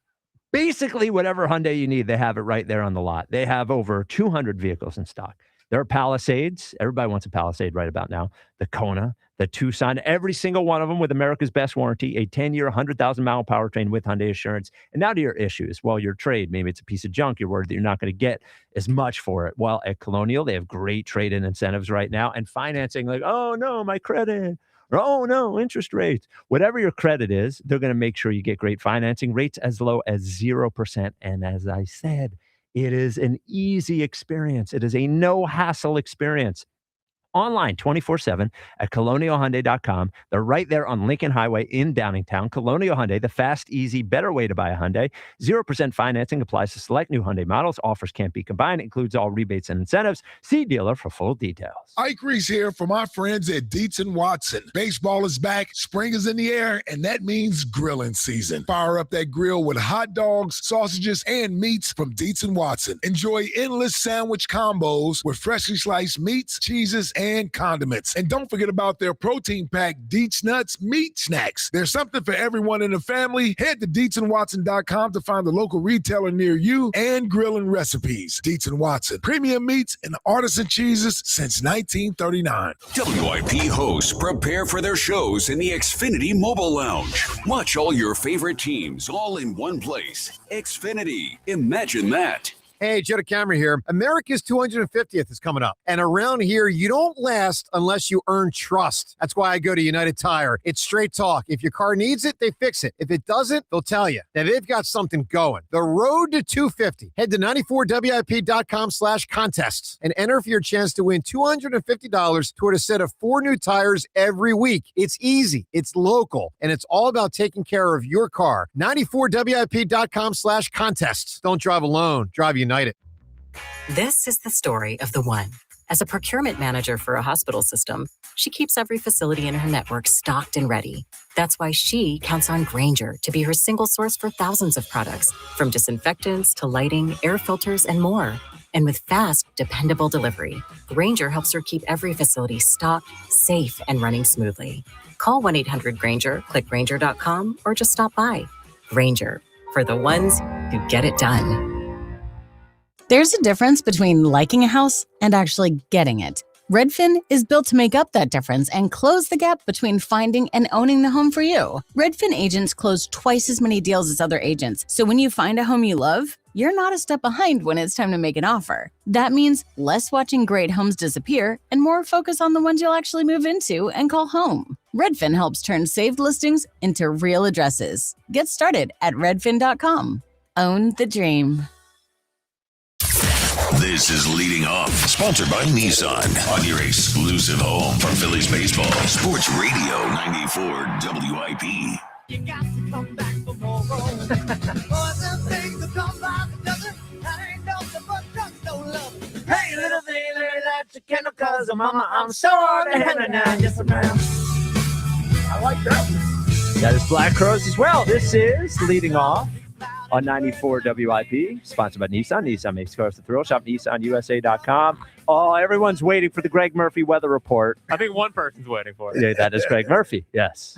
Speaker 2: basically whatever Hyundai you need. They have it right there on the lot. They have over 200 vehicles in stock. There are Palisades. Everybody wants a Palisade right about now. The Kona, the Tucson, every single one of them with America's best warranty, a 10-year, 100,000-mile powertrain with Hyundai Assurance. And now to your issues. Well, your trade, maybe it's a piece of junk. You're worried that you're not going to get as much for it. Well, at Colonial, they have great trade-in incentives right now, and financing like, oh, no, my credit. Or, oh, no, interest rates. Whatever your credit is, they're going to make sure you get great financing rates as low as 0%. And as I said, it is an easy experience. It is a no-hassle experience. Online 24/7 at colonialhyundai.com. They're right there on Lincoln Highway in Downingtown. Colonial Hyundai, the fast, easy, better way to buy a Hyundai. 0% financing applies to select new Hyundai models. Offers can't be combined. Includes all rebates and incentives. See dealer for full details.
Speaker 4: Ike Reese here for my friends at Dietz & Watson. Baseball is back, spring is in the air, and that means grilling season. Fire up that grill with hot dogs, sausages, and meats from Dietz & Watson. Enjoy endless sandwich combos with freshly sliced meats, cheeses, and condiments. And don't forget about their protein-packed Dietz Nuts meat snacks. There's something for everyone in the family. Head to DietzandWatson.com to find the local retailer near you and grilling recipes. Dietz & Watson, premium meats and artisan cheeses since 1939.
Speaker 6: WIP hosts prepare for their shows in the Xfinity Mobile Lounge. Watch all your favorite teams all in one place. Xfinity. Imagine that.
Speaker 3: Hey, Joe DeCamera here. America's 250th is coming up. And around here, you don't last unless you earn trust. That's why I go to United Tire. It's straight talk. If your car needs it, they fix it. If it doesn't, they'll tell you that they've got something going. The road to 250. Head to 94WIP.com/contests and enter for your chance to win $250 toward a set of 4 new tires every week. It's easy. It's local. And it's all about taking care of your car. 94WIP.com/contests. Don't drive alone. Drive United.
Speaker 5: This is the story of the one. As a procurement manager for a hospital system, she keeps every facility in her network stocked and ready. That's why she counts on Grainger to be her single source for thousands of products, from disinfectants to lighting, air filters, and more. And with fast, dependable delivery, Grainger helps her keep every facility stocked, safe, and running smoothly. Call 1-800-GRAINGER, click Grainger.com, or just stop by. Grainger, for the ones who get it done.
Speaker 8: There's a difference between liking a house and actually getting it. Redfin is built to make up that difference and close the gap between finding and owning the home for you. Redfin agents close twice as many deals as other agents, so when you find a home you love, you're not a step behind when it's time to make an offer. That means less watching great homes disappear and more focus on the ones you'll actually move into and call home. Redfin helps turn saved listings into real addresses. Get started at redfin.com. Own the dream.
Speaker 6: This is Leading Off, sponsored by Nissan, on your exclusive home for Phillies baseball. Sports Radio 94 WIP.
Speaker 9: You got to come back for more. Hey, little thing, light your candle, cause mama, I'm sorry to have now just around. I like that.
Speaker 2: That is Black Crowes as well. This is Leading Off on 94 WIP, sponsored by Nissan. Nissan makes cars to thrill. Shop NissanUSA.com. Oh, everyone's waiting for the Greg Murphy weather report.
Speaker 7: I think one person's waiting for it.
Speaker 2: Yeah, that is Greg Murphy, yes.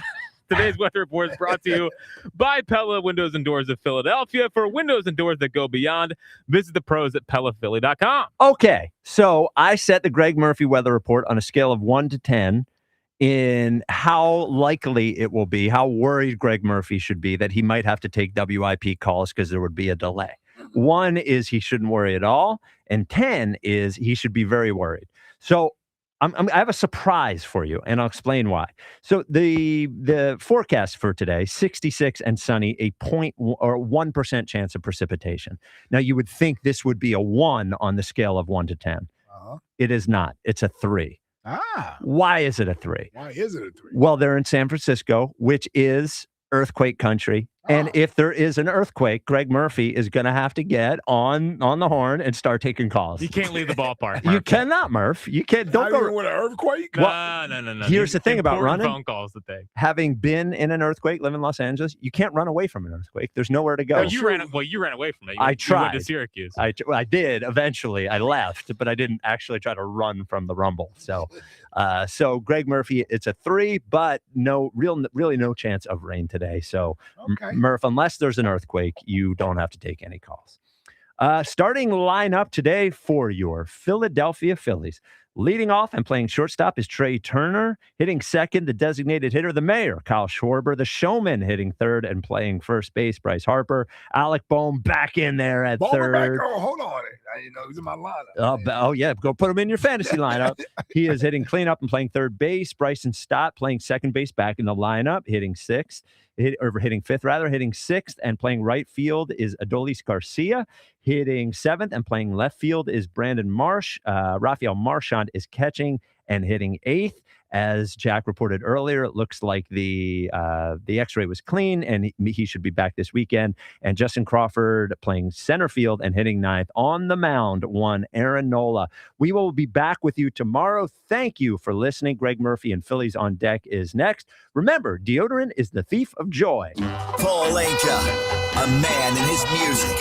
Speaker 7: Today's weather report is brought to you by Pella Windows and Doors of Philadelphia. For windows and doors that go beyond, visit the pros at PellaPhilly.com.
Speaker 2: Okay, so I set the Greg Murphy weather report on a scale of 1 to 10 in how likely it will be, how worried Greg Murphy should be that he might have to take WIP calls because there would be a delay. 1 is he shouldn't worry at all, and 10 is he should be very worried. So I have a surprise for you, and I'll explain why. So the forecast for today, 66 and sunny, a 1% chance of precipitation. Now, you would think this would be a 1 on the scale of 1 to 10. It is not. It's a 3. Why is it a 3?
Speaker 4: Why is it a 3?
Speaker 2: Well, they're in San Francisco, which is earthquake country. And if there is an earthquake, Greg Murphy is going to have to get on the horn and start taking calls.
Speaker 7: You can't leave the ballpark,
Speaker 2: You cannot, Murph. You can't. Don't go
Speaker 4: with an earthquake.
Speaker 7: No.
Speaker 2: Here's the thing about running.
Speaker 7: Phone calls to take.
Speaker 2: Having been in an earthquake, live in Los Angeles, you can't run away from an earthquake. There's nowhere to go.
Speaker 7: No, you ran away from it.
Speaker 2: I tried.
Speaker 7: You went to Syracuse.
Speaker 2: I did eventually. I left, but I didn't actually try to run from the rumble. So Greg Murphy, it's a 3, but really no chance of rain today. So Murph, unless there's an earthquake, you don't have to take any calls. Starting lineup today for your Philadelphia Phillies. Leading off and playing shortstop is Trey Turner. Hitting second, the designated hitter, the mayor, Kyle Schwarber. The showman hitting third and playing first base, Bryce Harper. Alec Bohm back in there at third.
Speaker 4: Oh, hold on. I didn't know he was in my lineup.
Speaker 2: Oh, yeah. Go put him in your fantasy lineup. He is hitting cleanup and playing third base. Bryson Stott playing second base back in the lineup, hitting fifth, hitting sixth and playing right field is Adolis Garcia. Hitting seventh and playing left field is Brandon Marsh. Rafael Marchand is catching and hitting eighth. As Jack reported earlier, it looks like the X-ray was clean and he should be back this weekend. And Justin Crawford playing center field and hitting ninth. On the mound, Aaron Nola. We will be back with you tomorrow. Thank you for listening. Greg Murphy and Phillies on Deck is next. Remember, deodorant is the thief of joy.
Speaker 14: Paul Anka, a man in his music.